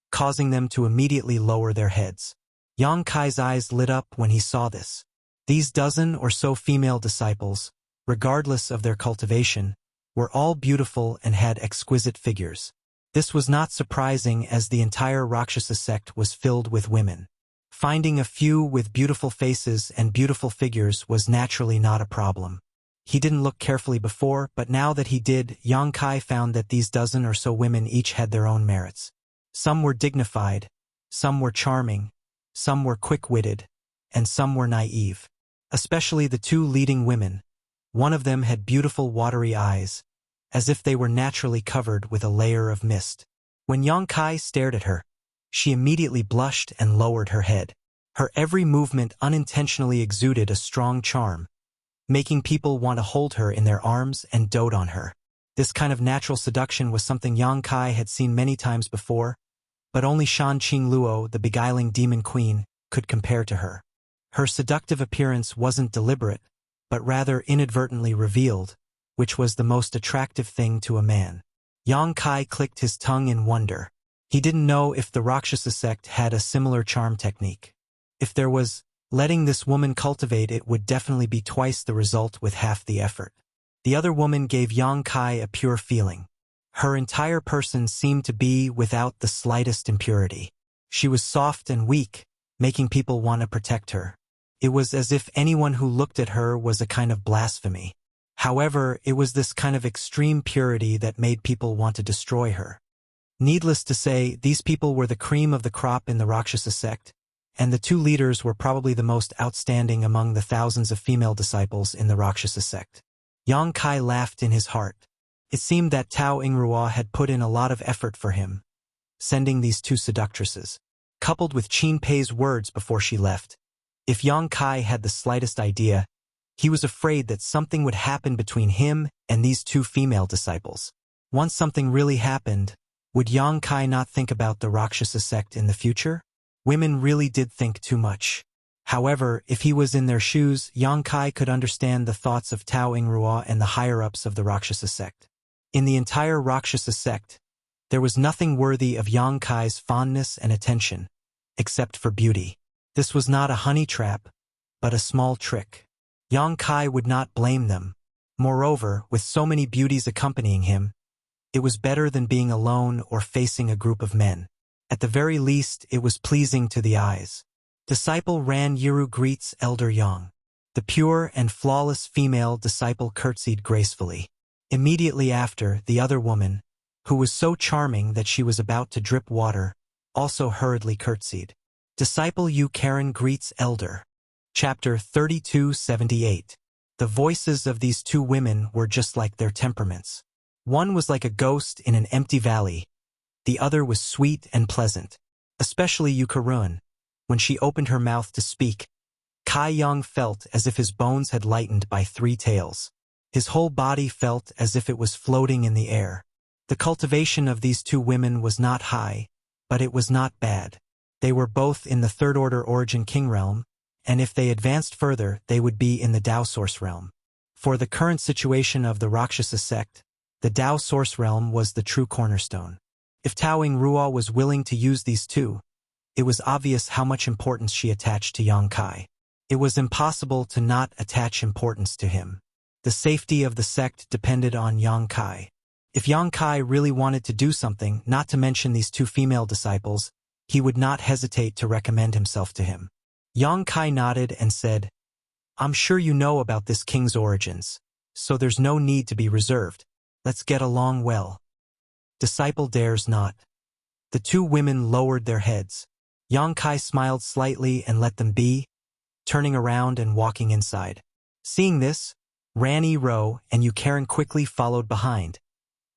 causing them to immediately lower their heads. Yang Kai's eyes lit up when he saw this. These dozen or so female disciples, regardless of their cultivation, were all beautiful and had exquisite figures. This was not surprising as the entire Rakshasa sect was filled with women. Finding a few with beautiful faces and beautiful figures was naturally not a problem. He didn't look carefully before, but now that he did, Yang Kai found that these dozen or so women each had their own merits. Some were dignified, some were charming, some were quick-witted, and some were naive. Especially the two leading women. One of them had beautiful watery eyes, as if they were naturally covered with a layer of mist. When Yang Kai stared at her, she immediately blushed and lowered her head. Her every movement unintentionally exuded a strong charm, making people want to hold her in their arms and dote on her. This kind of natural seduction was something Yang Kai had seen many times before, but only Shan Qing Luo, the beguiling demon queen, could compare to her. Her seductive appearance wasn't deliberate, but rather inadvertently revealed, which was the most attractive thing to a man. Yang Kai clicked his tongue in wonder. He didn't know if the Rakshasa sect had a similar charm technique. If there was, letting this woman cultivate it would definitely be twice the result with half the effort. The other woman gave Yang Kai a pure feeling. Her entire person seemed to be without the slightest impurity. She was soft and weak, making people want to protect her. It was as if anyone who looked at her was a kind of blasphemy. However, it was this kind of extreme purity that made people want to destroy her. Needless to say, these people were the cream of the crop in the Rakshasa sect, and the two leaders were probably the most outstanding among the thousands of female disciples in the Rakshasa sect. Yang Kai laughed in his heart. It seemed that Tao Yingrua had put in a lot of effort for him, sending these two seductresses, coupled with Qin Pei's words before she left. If Yang Kai had the slightest idea, he was afraid that something would happen between him and these two female disciples. Once something really happened, would Yang Kai not think about the Rakshasa sect in the future? Women really did think too much. However, if he was in their shoes, Yang Kai could understand the thoughts of Tao Yingrua and the higher-ups of the Rakshasa sect. In the entire Rakshasa sect, there was nothing worthy of Yang Kai's fondness and attention, except for beauty. This was not a honey trap, but a small trick. Yang Kai would not blame them. Moreover, with so many beauties accompanying him, it was better than being alone or facing a group of men. At the very least, it was pleasing to the eyes. Disciple Ran Yiru greets Elder Yang. The pure and flawless female disciple curtsied gracefully. Immediately after, the other woman, who was so charming that she was about to drip water, also hurriedly curtsied. Disciple Yu Karen greets Elder. Chapter 3278. The voices of these two women were just like their temperaments. One was like a ghost in an empty valley. The other was sweet and pleasant. especially Yukarun. When she opened her mouth to speak, Kai Yang felt as if his bones had lightened by 3 tails. His whole body felt as if it was floating in the air. The cultivation of these 2 women was not high, but it was not bad. They were both in the 3rd order origin king realm, and if they advanced further, they would be in the Tao source realm. For the current situation of the Rakshasa sect, the Tao source realm was the true cornerstone. If Tao Ruo was willing to use these 2, it was obvious how much importance she attached to Yang Kai. It was impossible to not attach importance to him. The safety of the sect depended on Yang Kai. If Yang Kai really wanted to do something, not to mention these 2 female disciples, he would not hesitate to recommend himself to him. Yang Kai nodded and said, "I'm sure you know about this king's origins, so there's no need to be reserved. Let's get along well." Disciple dares not. The 2 women lowered their heads. Yang Kai smiled slightly and let them be, turning around and walking inside. Seeing this, Ranny Ro and Yukarin quickly followed behind,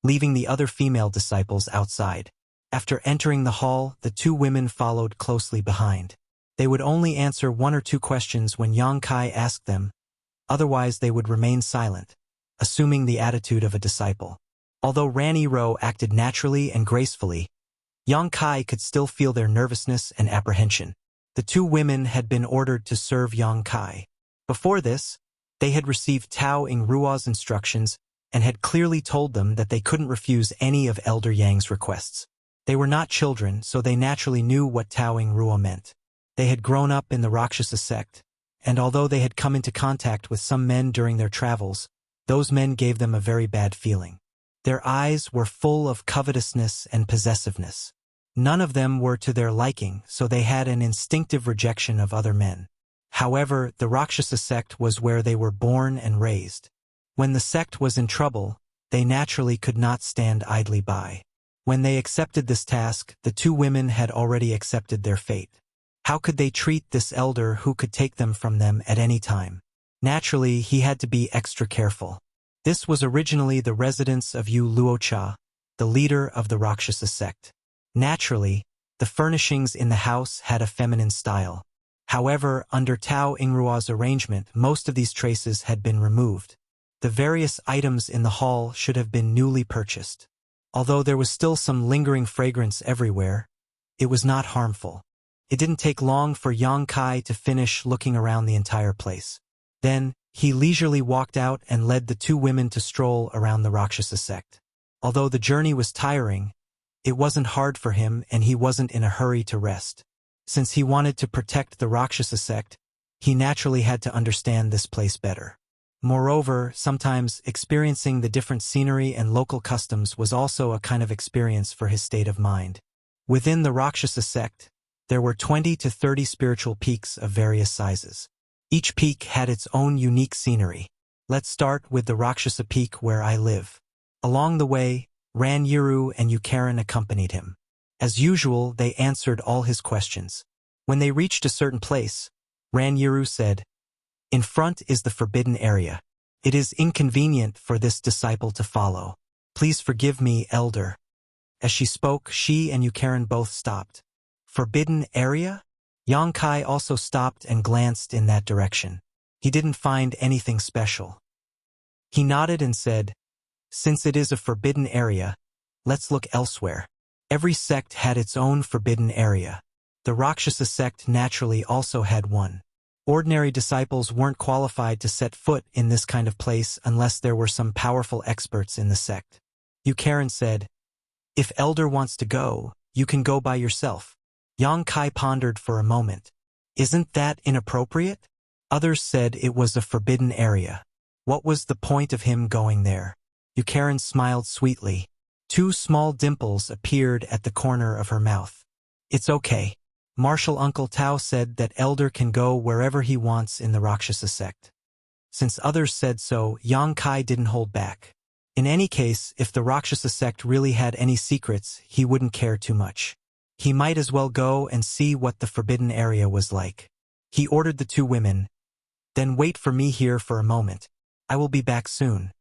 leaving the other female disciples outside. After entering the hall, the 2 women followed closely behind. They would only answer 1 or 2 questions when Yang Kai asked them, otherwise they would remain silent, assuming the attitude of a disciple. Although Ranny Ro acted naturally and gracefully, Yang Kai could still feel their nervousness and apprehension. The 2 women had been ordered to serve Yang Kai. Before this, they had received Tao Ruo's instructions and had clearly told them that they couldn't refuse any of Elder Yang's requests. They were not children, so they naturally knew what Tao Ruo meant. They had grown up in the Rakshasa sect, and although they had come into contact with some men during their travels, those men gave them a very bad feeling. Their eyes were full of covetousness and possessiveness. None of them were to their liking, so they had an instinctive rejection of other men. However, the Rakshasa sect was where they were born and raised. When the sect was in trouble, they naturally could not stand idly by. When they accepted this task, the 2 women had already accepted their fate. How could they treat this elder who could take them from them at any time? Naturally, he had to be extra careful. This was originally the residence of Yu Luocha, the leader of the Rakshasa sect. Naturally, the furnishings in the house had a feminine style. However, under Tao Ruo's arrangement, most of these traces had been removed. The various items in the hall should have been newly purchased. Although there was still some lingering fragrance everywhere, it was not harmful. It didn't take long for Yang Kai to finish looking around the entire place. Then, he leisurely walked out and led the 2 women to stroll around the Rakshasa sect. Although the journey was tiring, it wasn't hard for him and he wasn't in a hurry to rest. Since he wanted to protect the Rakshasa sect, he naturally had to understand this place better. Moreover, sometimes experiencing the different scenery and local customs was also a kind of experience for his state of mind. Within the Rakshasa sect, there were 20 to 30 spiritual peaks of various sizes. Each peak had its own unique scenery. Let's start with the Rakshasa peak where I live. Along the way, Ran Yiru and Yukarin accompanied him. As usual, they answered all his questions. When they reached a certain place, Ran Yiru said, "In front is the forbidden area. It is inconvenient for this disciple to follow. Please forgive me, elder." As she spoke, she and Yukarin both stopped. Forbidden area? Yang Kai also stopped and glanced in that direction. He didn't find anything special. He nodded and said, "Since it is a forbidden area, let's look elsewhere." Every sect had its own forbidden area. The Rakshasa sect naturally also had one. Ordinary disciples weren't qualified to set foot in this kind of place unless there were some powerful experts in the sect. Yukarin said, "If elder wants to go, you can go by yourself." Yang Kai pondered for a moment. Isn't that inappropriate? Others said it was a forbidden area. What was the point of him going there? Yukarin smiled sweetly. 2 small dimples appeared at the corner of her mouth. "It's okay. Martial Uncle Tao said that elder can go wherever he wants in the Rakshasa sect." Since others said so, Yang Kai didn't hold back. In any case, if the Rakshasa sect really had any secrets, he wouldn't care too much. He might as well go and see what the forbidden area was like. He ordered the 2 women, "Then wait for me here for a moment. I will be back soon."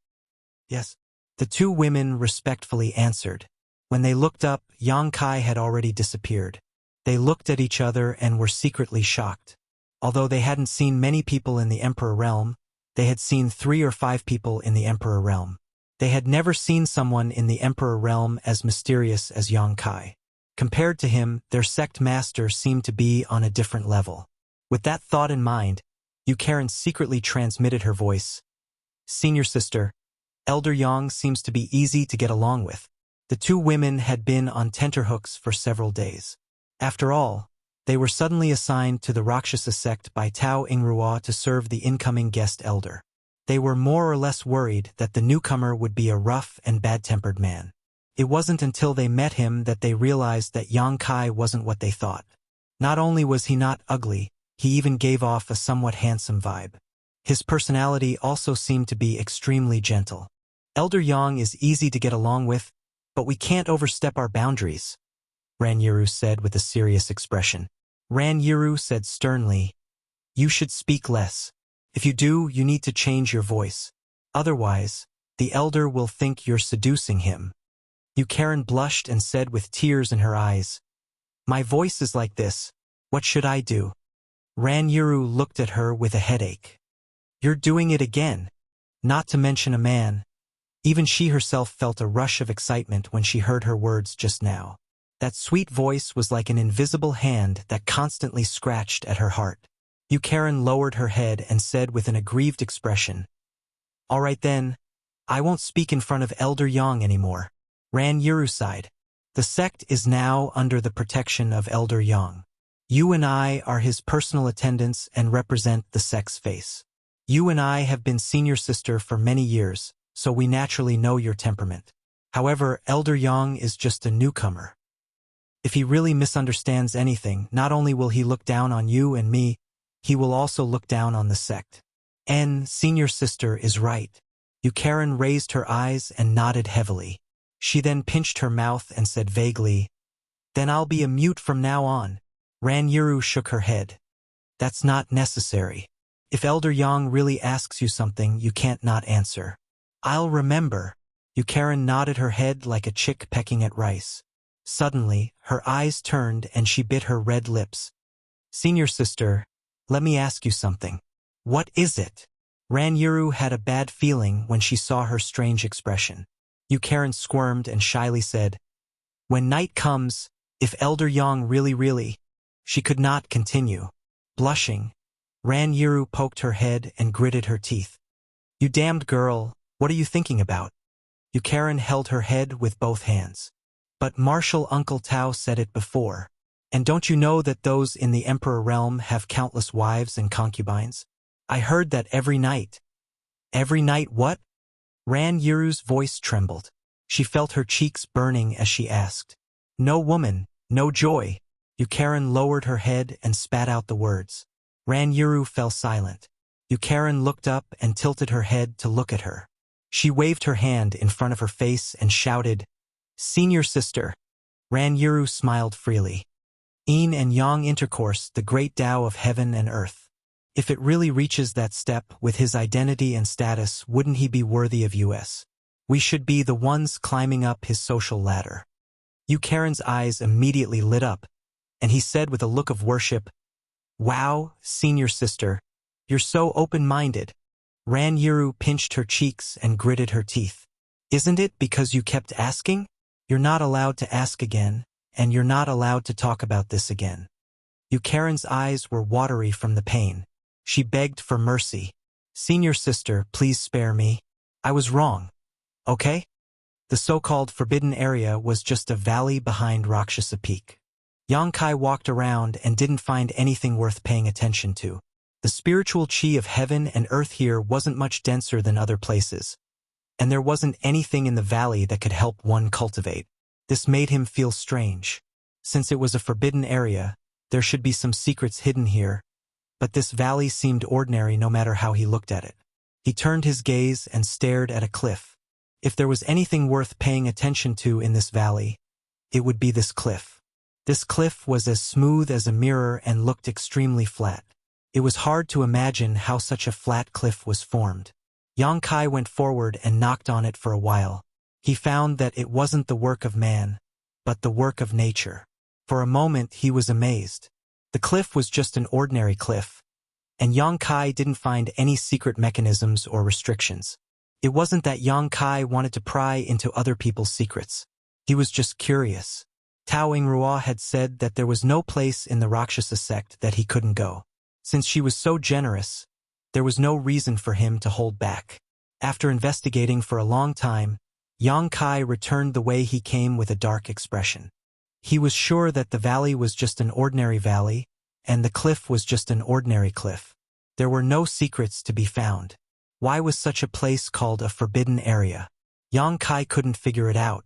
"Yes." The 2 women respectfully answered. When they looked up, Yang Kai had already disappeared. They looked at each other and were secretly shocked. Although they hadn't seen many people in the Emperor realm, they had seen 3 or 5 people in the Emperor realm. They had never seen someone in the Emperor realm as mysterious as Yang Kai. Compared to him, their sect master seemed to be on a different level. With that thought in mind, Karen secretly transmitted her voice. Senior sister, Elder Yang seems to be easy to get along with. The 2 women had been on tenterhooks for several days. After all, they were suddenly assigned to the Rakshasa sect by Tao Ingrua to serve the incoming guest elder. They were more or less worried that the newcomer would be a rough and bad-tempered man. It wasn't until they met him that they realized that Yang Kai wasn't what they thought. Not only was he not ugly, he even gave off a somewhat handsome vibe. His personality also seemed to be extremely gentle. Elder Yang is easy to get along with, but we can't overstep our boundaries, Ranyiru said with a serious expression. Ranyiru said sternly, "You should speak less. If you do, you need to change your voice. Otherwise, the elder will think you're seducing him." Karen blushed and said with tears in her eyes, "My voice is like this. What should I do?" Ranyiru looked at her with a headache. "You're doing it again. Not to mention a man." Even she herself felt a rush of excitement when she heard her words just now. That sweet voice was like an invisible hand that constantly scratched at her heart. Karen lowered her head and said with an aggrieved expression, "All right then, I won't speak in front of Elder Yang anymore." Ranyiru sighed. "The sect is now under the protection of Elder Yang. You and I are his personal attendants and represent the sect's face. You and I have been senior sister for many years, so we naturally know your temperament. However, Elder Yang is just a newcomer. If he really misunderstands anything, not only will he look down on you and me, he will also look down on the sect. And senior sister is right." Karen raised her eyes and nodded heavily. She then pinched her mouth and said vaguely, "Then I'll be a mute from now on." Ranyiru shook her head. "That's not necessary. If Elder Yang really asks you something, you can't not answer." "I'll remember." Karen nodded her head like a chick pecking at rice. Suddenly, her eyes turned and she bit her red lips. "Senior sister, let me ask you something." "What is it?" Ranyiru had a bad feeling when she saw her strange expression. Karen squirmed and shyly said, "When night comes, if Elder Yang really..." She could not continue. Blushing, Ranyiru poked her head and gritted her teeth. "You damned girl, what are you thinking about?" Karen held her head with both hands. "But Marshal Uncle Tao said it before. And don't you know that those in the Emperor realm have countless wives and concubines? I heard that every night." "Every night what?" Ranyiru's voice trembled. She felt her cheeks burning as she asked. "No woman, no joy." Karen lowered her head and spat out the words. Ranyiru fell silent. Karen looked up and tilted her head to look at her. She waved her hand in front of her face and shouted, "Senior sister." Ranyiru smiled freely. "Yin and Yang intercourse, the great Tao of heaven and earth. If it really reaches that step with his identity and status, wouldn't he be worthy of us? We should be the ones climbing up his social ladder." Karen's eyes immediately lit up, and he said with a look of worship, "Wow, senior sister, you're so open-minded." Ranyiru pinched her cheeks and gritted her teeth. "Isn't it because you kept asking? You're not allowed to ask again, and you're not allowed to talk about this again." Karen's eyes were watery from the pain. She begged for mercy. "Senior sister, please spare me. I was wrong. Okay?" The so-called forbidden area was just a valley behind Rakshasa Peak. Yang Kai walked around and didn't find anything worth paying attention to. The spiritual chi of heaven and earth here wasn't much denser than other places, and there wasn't anything in the valley that could help one cultivate. This made him feel strange. Since it was a forbidden area, there should be some secrets hidden here, but this valley seemed ordinary no matter how he looked at it. He turned his gaze and stared at a cliff. If there was anything worth paying attention to in this valley, it would be this cliff. This cliff was as smooth as a mirror and looked extremely flat. It was hard to imagine how such a flat cliff was formed. Yang Kai went forward and knocked on it for a while. He found that it wasn't the work of man, but the work of nature. For a moment he was amazed. The cliff was just an ordinary cliff, and Yang Kai didn't find any secret mechanisms or restrictions. It wasn't that Yang Kai wanted to pry into other people's secrets. He was just curious. Tao Yingrua had said that there was no place in the Rakshasa sect that he couldn't go. Since she was so generous, there was no reason for him to hold back. After investigating for a long time, Yang Kai returned the way he came with a dark expression. He was sure that the valley was just an ordinary valley, and the cliff was just an ordinary cliff. There were no secrets to be found. Why was such a place called a forbidden area? Yang Kai couldn't figure it out.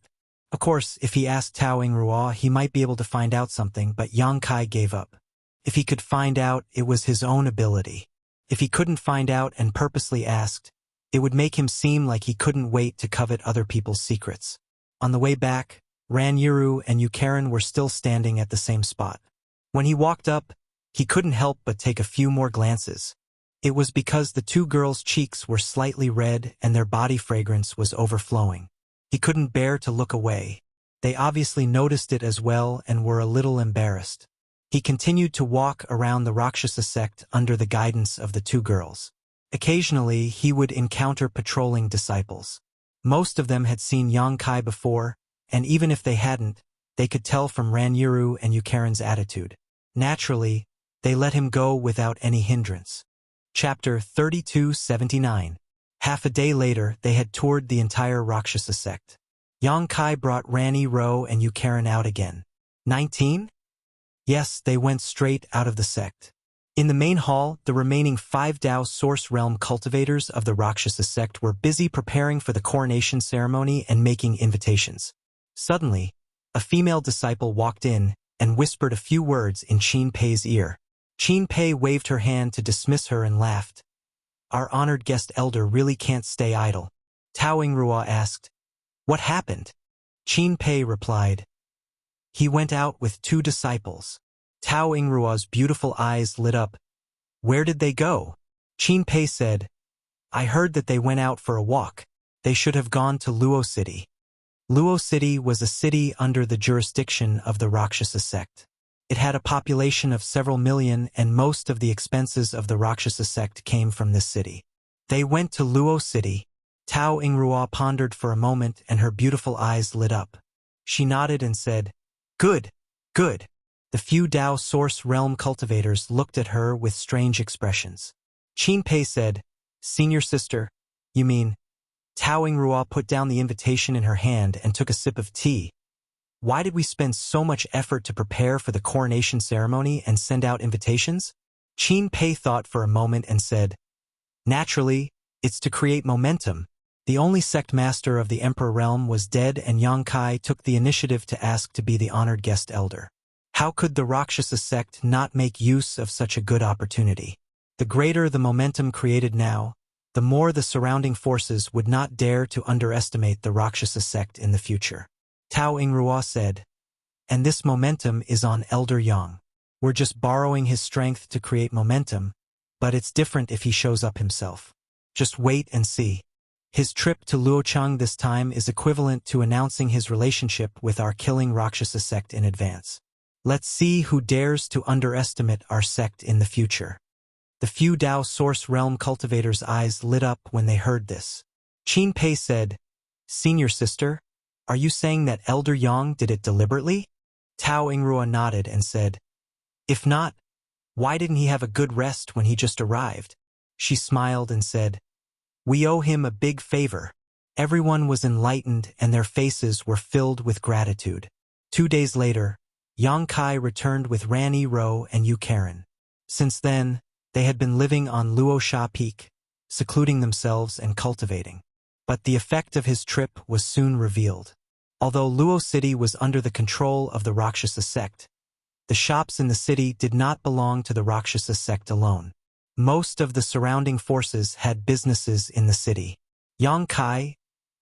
Of course, if he asked Tao Yingrua, he might be able to find out something, but Yang Kai gave up. If he could find out, it was his own ability. If he couldn't find out and purposely asked, it would make him seem like he couldn't wait to covet other people's secrets. On the way back, Ran Yiru and Yukarin were still standing at the same spot. When he walked up, he couldn't help but take a few more glances. It was because the two girls' cheeks were slightly red and their body fragrance was overflowing. He couldn't bear to look away. They obviously noticed it as well and were a little embarrassed. He continued to walk around the Rakshasa sect under the guidance of the two girls. Occasionally, he would encounter patrolling disciples. Most of them had seen Yang Kai before, and even if they hadn't, they could tell from Ran Yiru and Yukarin's attitude. Naturally, they let him go without any hindrance. Chapter 3279. Half a day later, they had toured the entire Rakshasa sect. Yang Kai brought Rani Ro and Yukarin out again. 19? Yes, they went straight out of the sect. In the main hall, the remaining 5 Dao Source Realm cultivators of the Rakshasa sect were busy preparing for the coronation ceremony and making invitations. Suddenly, a female disciple walked in and whispered a few words in Qin Pei's ear. Qin Pei waved her hand to dismiss her and laughed. Our honored guest elder really can't stay idle. Tao Yingrua asked, What happened? Qin Pei replied, He went out with 2 disciples. Tao Yingrua's beautiful eyes lit up. Where did they go? Qin Pei said, I heard that they went out for a walk. They should have gone to Luo City. Luo City was a city under the jurisdiction of the Rakshasa sect. It had a population of several million, and most of the expenses of the Rakshasa sect came from this city. They went to Luo City. Tao Yingrua pondered for a moment and her beautiful eyes lit up. She nodded and said, Good, good. The few Dao Source Realm cultivators looked at her with strange expressions. Qin Pei said, Senior sister, you mean? Tao Yingrua put down the invitation in her hand and took a sip of tea. Why did we spend so much effort to prepare for the coronation ceremony and send out invitations? Qin Pei thought for a moment and said, Naturally, it's to create momentum. The only sect master of the Emperor realm was dead, and Yang Kai took the initiative to ask to be the honored guest elder. How could the Rakshasa sect not make use of such a good opportunity? The greater the momentum created now, the more the surrounding forces would not dare to underestimate the Rakshasa sect in the future. Tao Yingrua said, And this momentum is on Elder Yang. We're just borrowing his strength to create momentum, but it's different if he shows up himself. Just wait and see. His trip to Luochang this time is equivalent to announcing his relationship with our killing Rakshasa sect in advance. Let's see who dares to underestimate our sect in the future. The few Dao Source Realm cultivators' eyes lit up when they heard this. Qin Pei said, Senior sister, are you saying that Elder Yang did it deliberately? Tao Yingrua nodded and said, If not, why didn't he have a good rest when he just arrived? She smiled and said, We owe him a big favor. Everyone was enlightened and their faces were filled with gratitude. 2 days later, Yang Kai returned with Rani Ro and Yukarin. Since then, they had been living on Luo Sha Peak, secluding themselves and cultivating. But the effect of his trip was soon revealed. Although Luo City was under the control of the Rakshasa sect, the shops in the city did not belong to the Rakshasa sect alone. Most of the surrounding forces had businesses in the city. Yang Kai,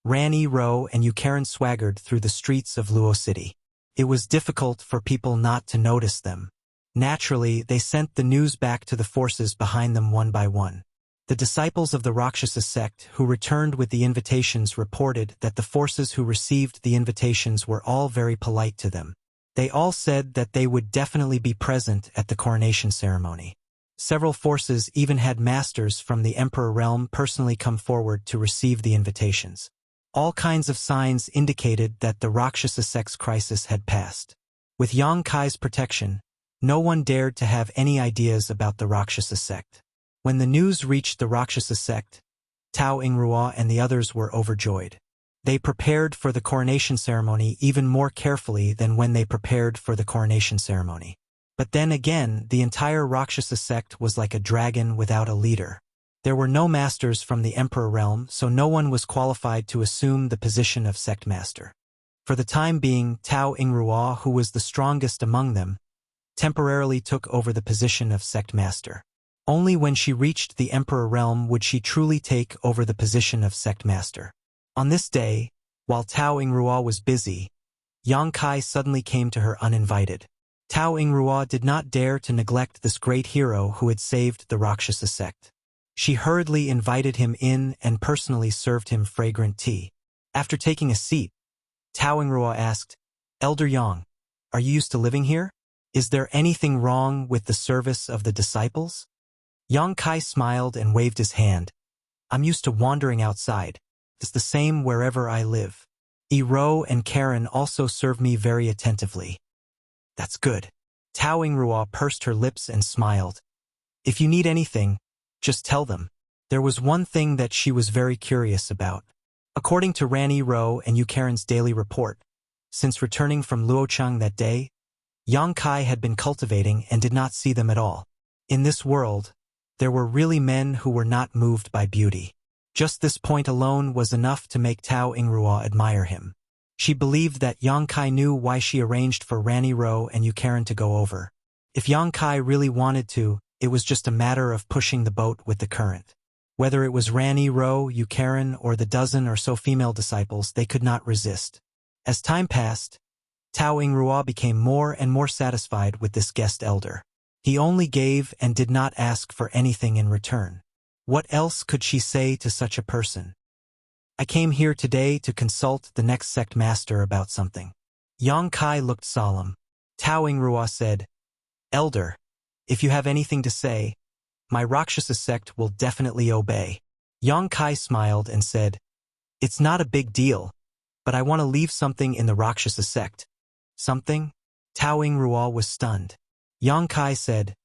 Rani Ro, and Yukarin swaggered through the streets of Luo City. It was difficult for people not to notice them. Naturally, they sent the news back to the forces behind them one by one. The disciples of the Rakshasa sect who returned with the invitations reported that the forces who received the invitations were all very polite to them. They all said that they would definitely be present at the coronation ceremony. Several forces even had masters from the Emperor realm personally come forward to receive the invitations. All kinds of signs indicated that the Rakshasa sect's crisis had passed. With Yang Kai's protection, no one dared to have any ideas about the Rakshasa sect. When the news reached the Rakshasa sect, Tao Yingrua and the others were overjoyed. They prepared for the coronation ceremony even more carefully than when they prepared for the coronation ceremony. But then again, the entire Rakshasa sect was like a dragon without a leader. There were no masters from the Emperor realm, so no one was qualified to assume the position of sect master. For the time being, Tao Yingrua, who was the strongest among them, temporarily took over the position of sect master. Only when she reached the Emperor realm would she truly take over the position of sect master. On this day, while Tao Yingrua was busy, Yang Kai suddenly came to her uninvited. Tao Yingrua did not dare to neglect this great hero who had saved the Rakshasa sect. She hurriedly invited him in and personally served him fragrant tea. After taking a seat, Tao Yingrua asked, "Elder Yang, are you used to living here? Is there anything wrong with the service of the disciples?" Yang Kai smiled and waved his hand. "I'm used to wandering outside. It's the same wherever I live. Ero and Karen also serve me very attentively." "That's good." Tao Yingrua pursed her lips and smiled. "If you need anything, just tell them." There was one thing that she was very curious about. According to Rani Ro and Yu Karen's daily report, since returning from Luocheng that day, Yang Kai had been cultivating and did not see them at all. In this world, there were really men who were not moved by beauty. Just this point alone was enough to make Tao Yingrua admire him. She believed that Yang Kai knew why she arranged for Rani Ro and Yu Karen to go over. If Yang Kai really wanted to, it was just a matter of pushing the boat with the current. Whether it was Rani Ro, Yu Karen, or the dozen or so female disciples, they could not resist. As time passed, Tao Yingrua became more and more satisfied with this guest elder. He only gave and did not ask for anything in return. What else could she say to such a person? "I came here today to consult the next sect master about something." Yang Kai looked solemn. Tao Yingrua said, "Elder, if you have anything to say, my Rakshasa sect will definitely obey." Yang Kai smiled and said, "It's not a big deal, but I want to leave something in the Rakshasa sect." "Something?" Tao Yingrua was stunned. Yang Kai said,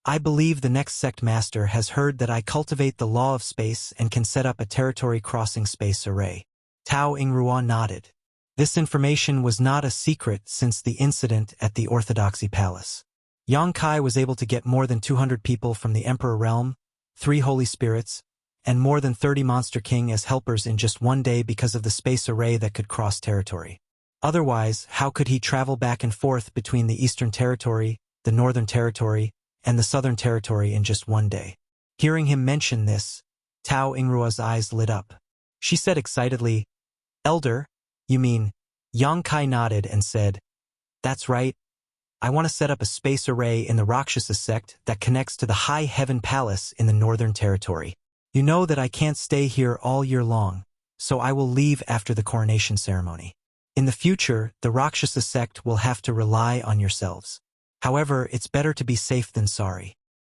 "I believe the next sect master has heard that I cultivate the law of space and can set up a territory-crossing space array." Tao Yingrua nodded. This information was not a secret since the incident at the Orthodoxy Palace. Yang Kai was able to get more than 200 people from the Emperor realm, 3 holy spirits, and more than 30 Monster King as helpers in just one day because of the space array that could cross territory. Otherwise, how could he travel back and forth between the Eastern Territory, the Northern Territory, and the Southern Territory in just one day? Hearing him mention this, Tao Yingrua's eyes lit up. She said excitedly, "Elder, you mean?" Yang Kai nodded and said, "That's right. I want to set up a space array in the Rakshasa sect that connects to the High Heaven Palace in the Northern Territory. You know that I can't stay here all year long, so I will leave after the coronation ceremony. In the future, the Rakshasa sect will have to rely on yourselves. However, it's better to be safe than sorry.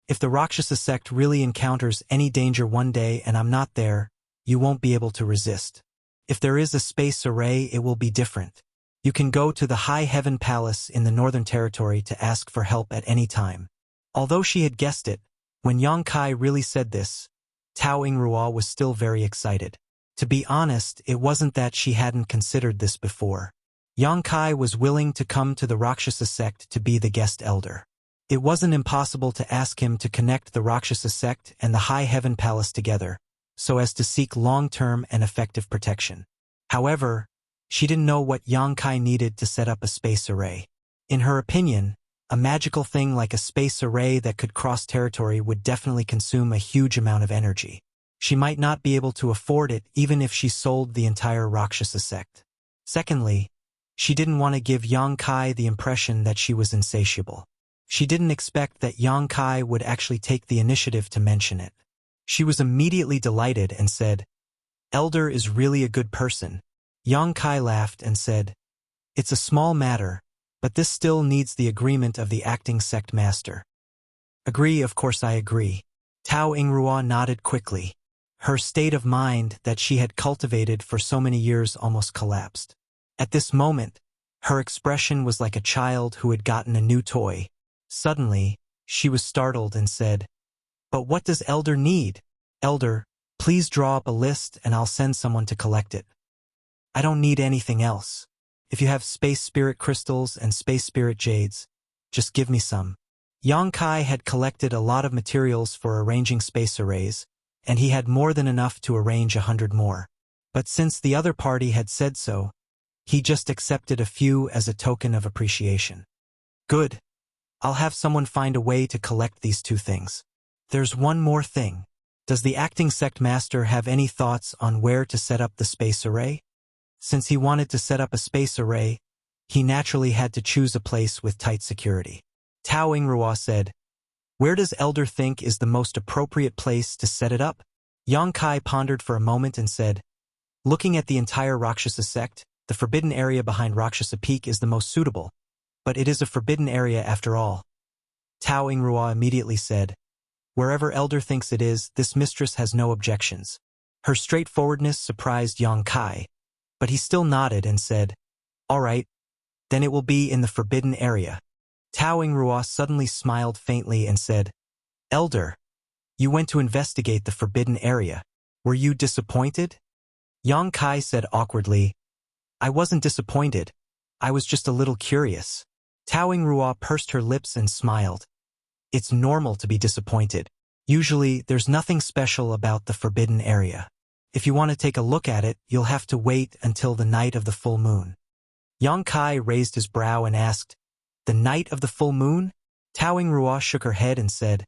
If the Rakshasa sect really encounters any danger one day and I'm not there, you won't be able to resist. If there is a space array, it will be different. You can go to the High Heaven Palace in the Northern Territory to ask for help at any time." Although she had guessed it, when Yang Kai really said this, Tao Yingrua was still very excited. To be honest, it wasn't that she hadn't considered this before. Yang Kai was willing to come to the Rakshasa sect to be the guest elder. It wasn't impossible to ask him to connect the Rakshasa sect and the High Heaven Palace together, so as to seek long-term and effective protection. However, she didn't know what Yang Kai needed to set up a space array. In her opinion, a magical thing like a space array that could cross territory would definitely consume a huge amount of energy. She might not be able to afford it even if she sold the entire Rakshasa sect. Secondly, she didn't want to give Yang Kai the impression that she was insatiable. She didn't expect that Yang Kai would actually take the initiative to mention it. She was immediately delighted and said, "Elder is really a good person." Yang Kai laughed and said, "It's a small matter, But this still needs the agreement of the acting sect master. Agree, of course I agree. Tao Yingrua nodded quickly. Her state of mind that she had cultivated for so many years almost collapsed. At this moment, her expression was like a child who had gotten a new toy. Suddenly, she was startled and said, "But what does Elder need? Elder, please draw up a list and I'll send someone to collect it. I don't need anything else. If you have space spirit crystals and space spirit jades, just give me some." Yang Kai had collected a lot of materials for arranging space arrays, and he had more than enough to arrange 100 more. But since the other party had said so, he just accepted a few as a token of appreciation. Good. I'll have someone find a way to collect these two things. There's one more thing. Does the acting sect master have any thoughts on where to set up the space array? Since he wanted to set up a space array, he naturally had to choose a place with tight security. Tao Yingrua said, "Where does Elder think is the most appropriate place to set it up?" Yang Kai pondered for a moment and said, "Looking at the entire Rakshasa sect, the forbidden area behind Rakshasa Peak is the most suitable, but it is a forbidden area after all." Tao Yingrua immediately said, "Wherever Elder thinks it is, this mistress has no objections." Her straightforwardness surprised Yang Kai, but he still nodded and said, "All right, then it will be in the forbidden area." Tao Yingrua suddenly smiled faintly and said, "Elder, you went to investigate the forbidden area. Were you disappointed?" Yang Kai said awkwardly, "I wasn't disappointed. I was just a little curious." Tao Yingrua pursed her lips and smiled. "It's normal to be disappointed. Usually, there's nothing special about the forbidden area. If you want to take a look at it, you'll have to wait until the night of the full moon." Yang Kai raised his brow and asked, "The night of the full moon?" Tao Yingrua shook her head and said,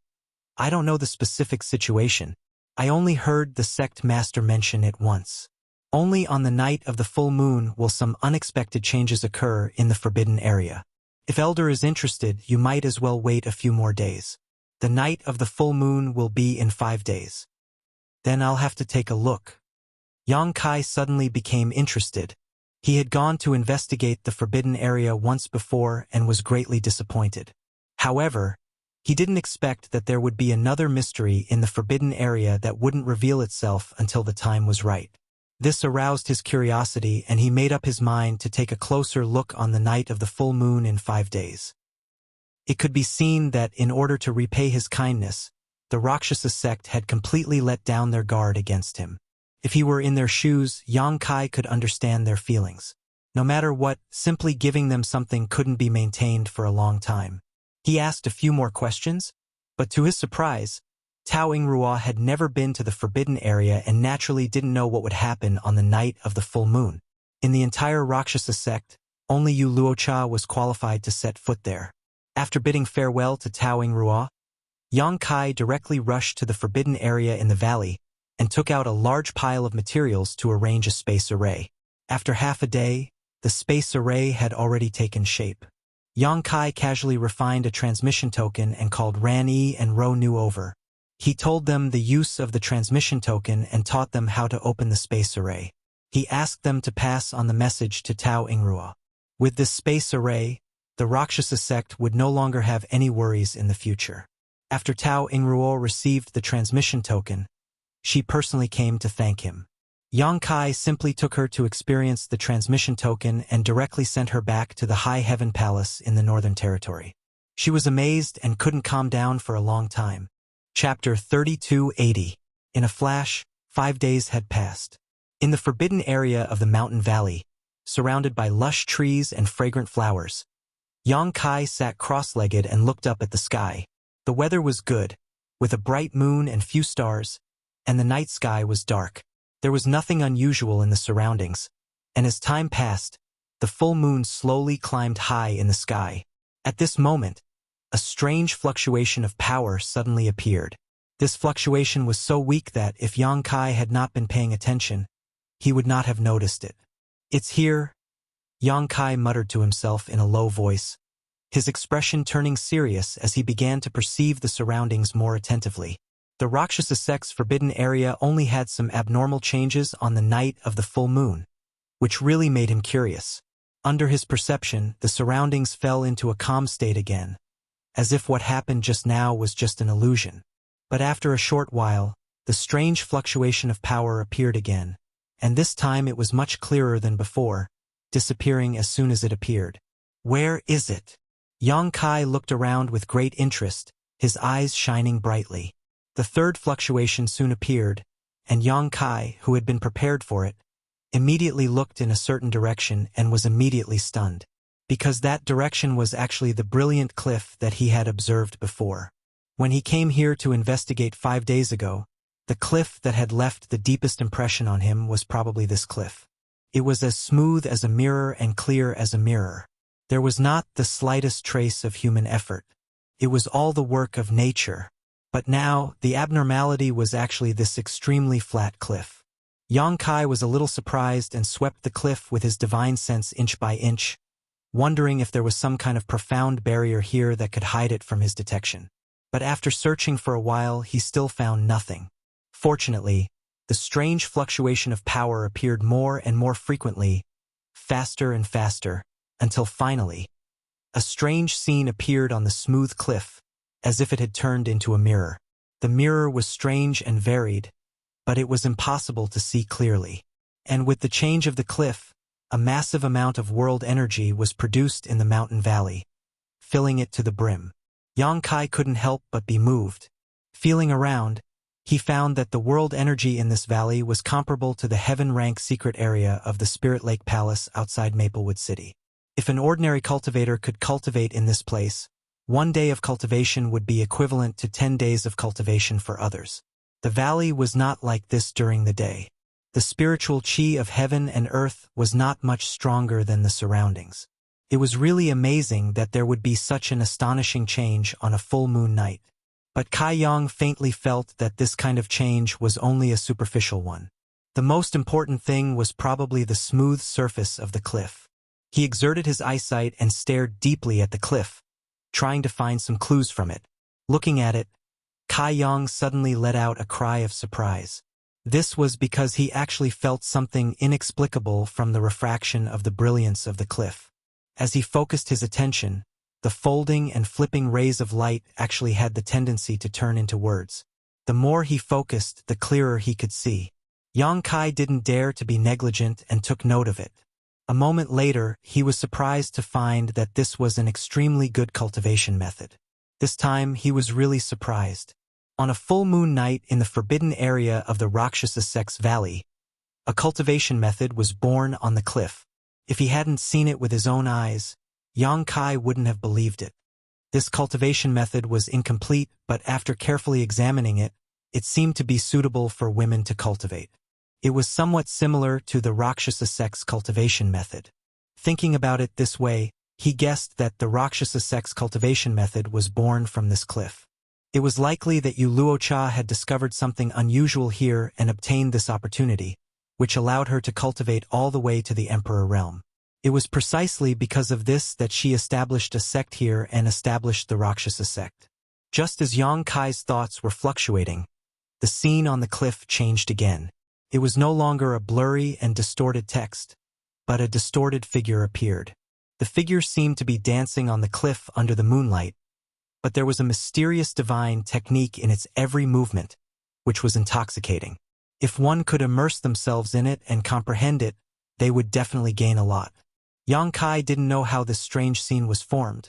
"I don't know the specific situation. I only heard the sect master mention it once. Only on the night of the full moon will some unexpected changes occur in the forbidden area. If Elder is interested, you might as well wait a few more days. The night of the full moon will be in 5 days. Then I'll have to take a look." Yang Kai suddenly became interested. He had gone to investigate the forbidden area once before and was greatly disappointed. However, he didn't expect that there would be another mystery in the forbidden area that wouldn't reveal itself until the time was right. This aroused his curiosity, and he made up his mind to take a closer look on the night of the full moon in 5 days. It could be seen that in order to repay his kindness, the Rakshasa sect had completely let down their guard against him. If he were in their shoes, Yang Kai could understand their feelings. No matter what, simply giving them something couldn't be maintained for a long time. He asked a few more questions, but to his surprise, Tao Yingrua had never been to the forbidden area and naturally didn't know what would happen on the night of the full moon. In the entire Rakshasa sect, only Yu Luocha was qualified to set foot there. After bidding farewell to Tao Yingrua, Yang Kai directly rushed to the forbidden area in the valley and took out a large pile of materials to arrange a space array. After half a day, the space array had already taken shape. Yang Kai casually refined a transmission token and called Ran Yi and Ro Nu over. He told them the use of the transmission token and taught them how to open the space array. He asked them to pass on the message to Tao Yingrua. With this space array, the Rakshasa sect would no longer have any worries in the future. After Tao Yingrua received the transmission token, she personally came to thank him. Yang Kai simply took her to experience the transmission token and directly sent her back to the High Heaven Palace in the Northern Territory. She was amazed and couldn't calm down for a long time. Chapter 3280. In a flash, 5 days had passed. In the forbidden area of the mountain valley, surrounded by lush trees and fragrant flowers, Yang Kai sat cross-legged and looked up at the sky. The weather was good, with a bright moon and few stars, and the night sky was dark. There was nothing unusual in the surroundings, and as time passed, the full moon slowly climbed high in the sky. At this moment, a strange fluctuation of power suddenly appeared. This fluctuation was so weak that if Yang Kai had not been paying attention, he would not have noticed it. "It's here," Yang Kai muttered to himself in a low voice, his expression turning serious as he began to perceive the surroundings more attentively. The Rakshasa sect's forbidden area only had some abnormal changes on the night of the full moon, which really made him curious. Under his perception, the surroundings fell into a calm state again, as if what happened just now was just an illusion. But after a short while, the strange fluctuation of power appeared again, and this time it was much clearer than before, disappearing as soon as it appeared. Where is it? Yang Kai looked around with great interest, his eyes shining brightly. The third fluctuation soon appeared, and Yang Kai, who had been prepared for it, immediately looked in a certain direction and was immediately stunned, because that direction was actually the brilliant cliff that he had observed before. When he came here to investigate 5 days ago, the cliff that had left the deepest impression on him was probably this cliff. It was as smooth as a mirror and clear as a mirror. There was not the slightest trace of human effort. It was all the work of nature. But now, the abnormality was actually this extremely flat cliff. Yang Kai was a little surprised and swept the cliff with his divine sense inch by inch, wondering if there was some kind of profound barrier here that could hide it from his detection. But after searching for a while, he still found nothing. Fortunately, the strange fluctuation of power appeared more and more frequently, faster and faster, until finally, a strange scene appeared on the smooth cliff, as if it had turned into a mirror. The mirror was strange and varied, but it was impossible to see clearly. And with the change of the cliff, a massive amount of world energy was produced in the mountain valley, filling it to the brim. Yang Kai couldn't help but be moved. Feeling around, he found that the world energy in this valley was comparable to the heaven-rank secret area of the Spirit Lake Palace outside Maplewood City. If an ordinary cultivator could cultivate in this place, 1 day of cultivation would be equivalent to 10 days of cultivation for others. The valley was not like this during the day. The spiritual chi of heaven and earth was not much stronger than the surroundings. It was really amazing that there would be such an astonishing change on a full moon night. But Kai Yang faintly felt that this kind of change was only a superficial one. The most important thing was probably the smooth surface of the cliff. He exerted his eyesight and stared deeply at the cliff, trying to find some clues from it. Looking at it, Kai Yang suddenly let out a cry of surprise. This was because he actually felt something inexplicable from the refraction of the brilliance of the cliff. As he focused his attention, the folding and flipping rays of light actually had the tendency to turn into words. The more he focused, the clearer he could see. Yang Kai didn't dare to be negligent and took note of it. A moment later, he was surprised to find that this was an extremely good cultivation method. This time, he was really surprised. On a full moon night in the forbidden area of the Rakshasa Sex Valley, a cultivation method was born on the cliff. If he hadn't seen it with his own eyes, Yang Kai wouldn't have believed it. This cultivation method was incomplete, but after carefully examining it, it seemed to be suitable for women to cultivate. It was somewhat similar to the Rakshasa sex cultivation method. Thinking about it this way, he guessed that the Rakshasa sex cultivation method was born from this cliff. It was likely that Yu Luocha had discovered something unusual here and obtained this opportunity, which allowed her to cultivate all the way to the Emperor realm. It was precisely because of this that she established a sect here and established the Rakshasa sect. Just as Yang Kai's thoughts were fluctuating, the scene on the cliff changed again. It was no longer a blurry and distorted text, but a distorted figure appeared. The figure seemed to be dancing on the cliff under the moonlight, but there was a mysterious divine technique in its every movement, which was intoxicating. If one could immerse themselves in it and comprehend it, they would definitely gain a lot. Yang Kai didn't know how this strange scene was formed,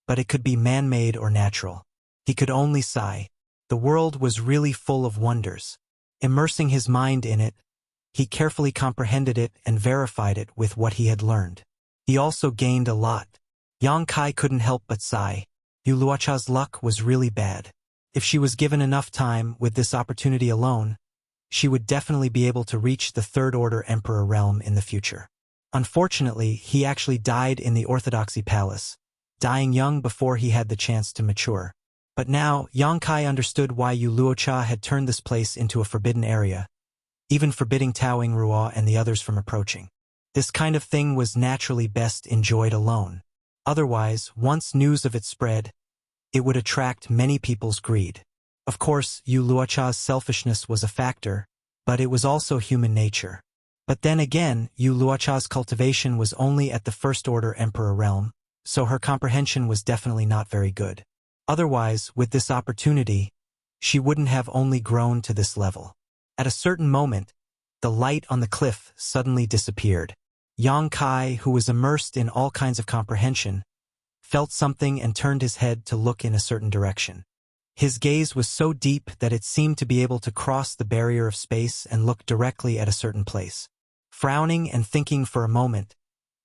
but it could be man-made or natural. He could only sigh. The world was really full of wonders. Immersing his mind in it, he carefully comprehended it and verified it with what he had learned. He also gained a lot. Yang Kai couldn't help but sigh. Yu Luocha's luck was really bad. If she was given enough time with this opportunity alone, she would definitely be able to reach the Third Order Emperor realm in the future. Unfortunately, he actually died in the Orthodoxy Palace, dying young before he had the chance to mature. But now, Yang Kai understood why Yu Luocha had turned this place into a forbidden area, even forbidding Tao Yingrua and the others from approaching. This kind of thing was naturally best enjoyed alone. Otherwise, once news of it spread, it would attract many people's greed. Of course, Yu Luocha's selfishness was a factor, but it was also human nature. But then again, Yu Luocha's cultivation was only at the First Order Emperor realm, so her comprehension was definitely not very good. Otherwise, with this opportunity, she wouldn't have only grown to this level. At a certain moment, the light on the cliff suddenly disappeared. Yang Kai, who was immersed in all kinds of comprehension, felt something and turned his head to look in a certain direction. His gaze was so deep that it seemed to be able to cross the barrier of space and look directly at a certain place. Frowning and thinking for a moment,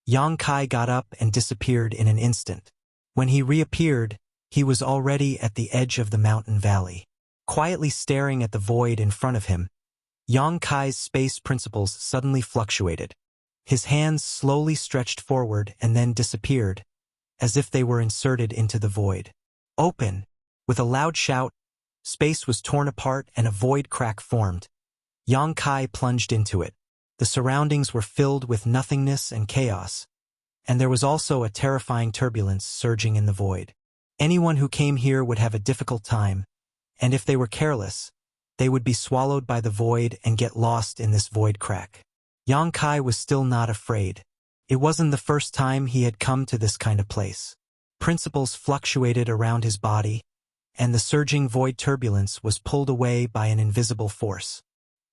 Yang Kai got up and disappeared in an instant. When he reappeared, he was already at the edge of the mountain valley. Quietly staring at the void in front of him, Yang Kai's space principles suddenly fluctuated. His hands slowly stretched forward and then disappeared, as if they were inserted into the void. Open! With a loud shout, space was torn apart and a void crack formed. Yang Kai plunged into it. The surroundings were filled with nothingness and chaos, and there was also a terrifying turbulence surging in the void. Anyone who came here would have a difficult time, and if they were careless, they would be swallowed by the void and get lost in this void crack. Yang Kai was still not afraid. It wasn't the first time he had come to this kind of place. Principles fluctuated around his body, and the surging void turbulence was pulled away by an invisible force.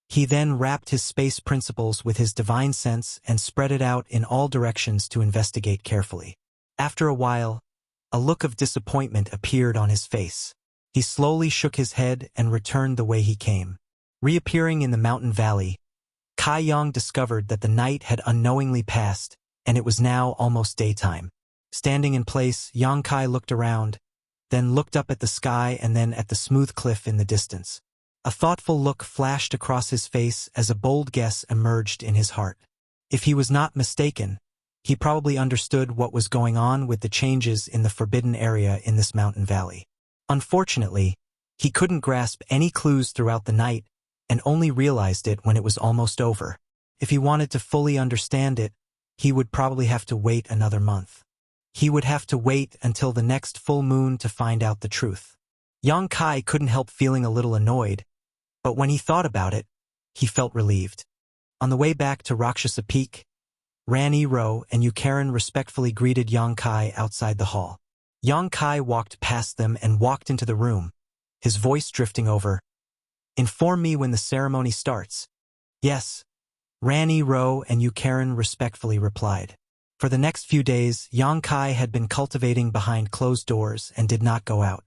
He then wrapped his space principles with his divine sense and spread it out in all directions to investigate carefully. After a while, a look of disappointment appeared on his face. He slowly shook his head and returned the way he came. Reappearing in the mountain valley, Kai Yang discovered that the night had unknowingly passed, and it was now almost daytime. Standing in place, Yang Kai looked around, then looked up at the sky and then at the smooth cliff in the distance. A thoughtful look flashed across his face as a bold guess emerged in his heart. If he was not mistaken, he probably understood what was going on with the changes in the forbidden area in this mountain valley. Unfortunately, he couldn't grasp any clues throughout the night and only realized it when it was almost over. If he wanted to fully understand it, he would probably have to wait another month. He would have to wait until the next full moon to find out the truth. Yang Kai couldn't help feeling a little annoyed, but when he thought about it, he felt relieved. On the way back to Rakshasa Peak, Rani Ro and Yukaran respectfully greeted Yang Kai outside the hall. Yang Kai walked past them and walked into the room, his voice drifting over. "Inform me when the ceremony starts." "Yes," Rani Ro and Yukaran respectfully replied. For the next few days, Yang Kai had been cultivating behind closed doors and did not go out.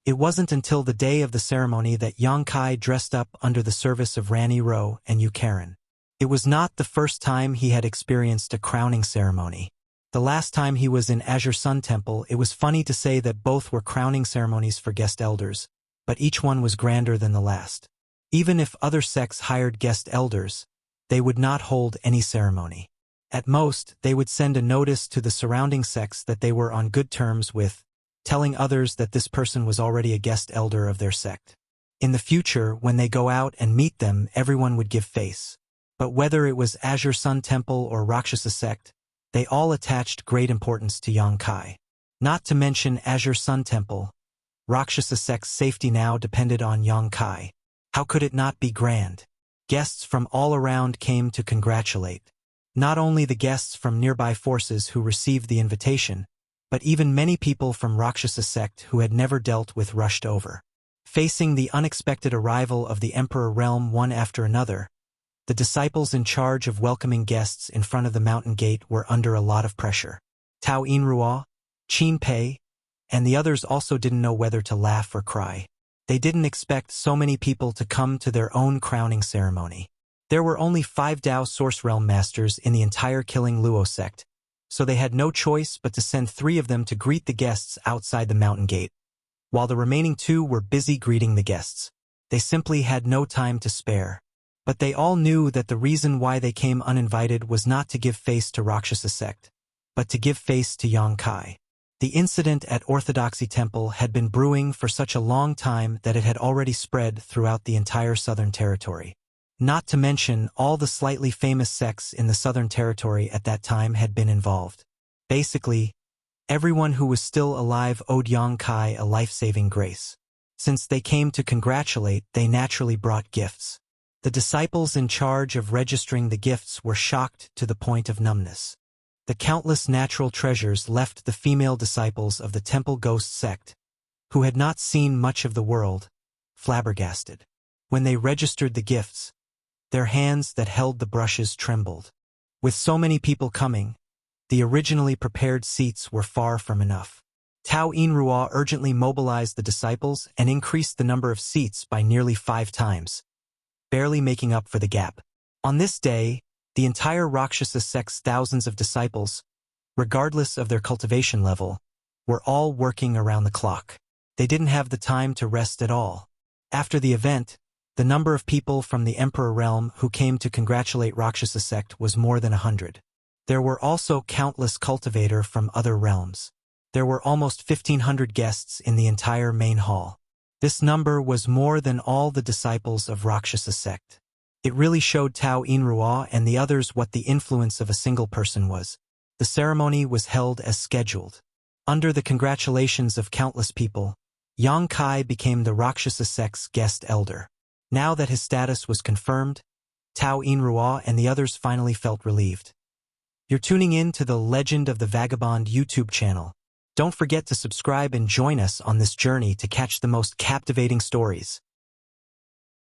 It wasn't until the day of the ceremony that Yang Kai dressed up under the service of Rani Ro and Yukaran. It was not the first time he had experienced a crowning ceremony. The last time he was in Azure Sun Temple, it was funny to say that both were crowning ceremonies for guest elders, but each one was grander than the last. Even if other sects hired guest elders, they would not hold any ceremony. At most, they would send a notice to the surrounding sects that they were on good terms with, telling others that this person was already a guest elder of their sect. In the future, when they go out and meet them, everyone would give face. But whether it was Azure Sun Temple or Rakshasa sect, they all attached great importance to Yang Kai. Not to mention Azure Sun Temple, Rakshasa sect's safety now depended on Yang Kai. How could it not be grand? Guests from all around came to congratulate. Not only the guests from nearby forces who received the invitation, but even many people from Rakshasa sect who had never dealt with rushed over. Facing the unexpected arrival of the Emperor realm one after another, the disciples in charge of welcoming guests in front of the mountain gate were under a lot of pressure. Tao Inrua, Qin Pei, and the others also didn't know whether to laugh or cry. They didn't expect so many people to come to their own crowning ceremony. There were only 5 Dao Source Realm Masters in the entire Killing Luo sect, so they had no choice but to send 3 of them to greet the guests outside the mountain gate, while the remaining 2 were busy greeting the guests. They simply had no time to spare. But they all knew that the reason why they came uninvited was not to give face to Rakshasa sect, but to give face to Yang Kai. The incident at Orthodoxy Temple had been brewing for such a long time that it had already spread throughout the entire Southern Territory. Not to mention, all the slightly famous sects in the Southern Territory at that time had been involved. Basically, everyone who was still alive owed Yang Kai a life-saving grace. Since they came to congratulate, they naturally brought gifts. The disciples in charge of registering the gifts were shocked to the point of numbness. The countless natural treasures left the female disciples of the Temple Ghost sect, who had not seen much of the world, flabbergasted. When they registered the gifts, their hands that held the brushes trembled. With so many people coming, the originally prepared seats were far from enough. Tao Yinrua urgently mobilized the disciples and increased the number of seats by nearly 5 times, barely making up for the gap. On this day, the entire Rakshasa sect's thousands of disciples, regardless of their cultivation level, were all working around the clock. They didn't have the time to rest at all. After the event, the number of people from the Emperor realm who came to congratulate Rakshasa sect was more than 100. There were also countless cultivator from other realms. There were almost 1,500 guests in the entire main hall. This number was more than all the disciples of Rakshasa sect. It really showed Tao Yinrua and the others what the influence of a single person was. The ceremony was held as scheduled. Under the congratulations of countless people, Yang Kai became the Rakshasa sect's guest elder. Now that his status was confirmed, Tao Yinrua and the others finally felt relieved. You're tuning in to the Legend of the Vagabond YouTube channel. Don't forget to subscribe and join us on this journey to catch the most captivating stories.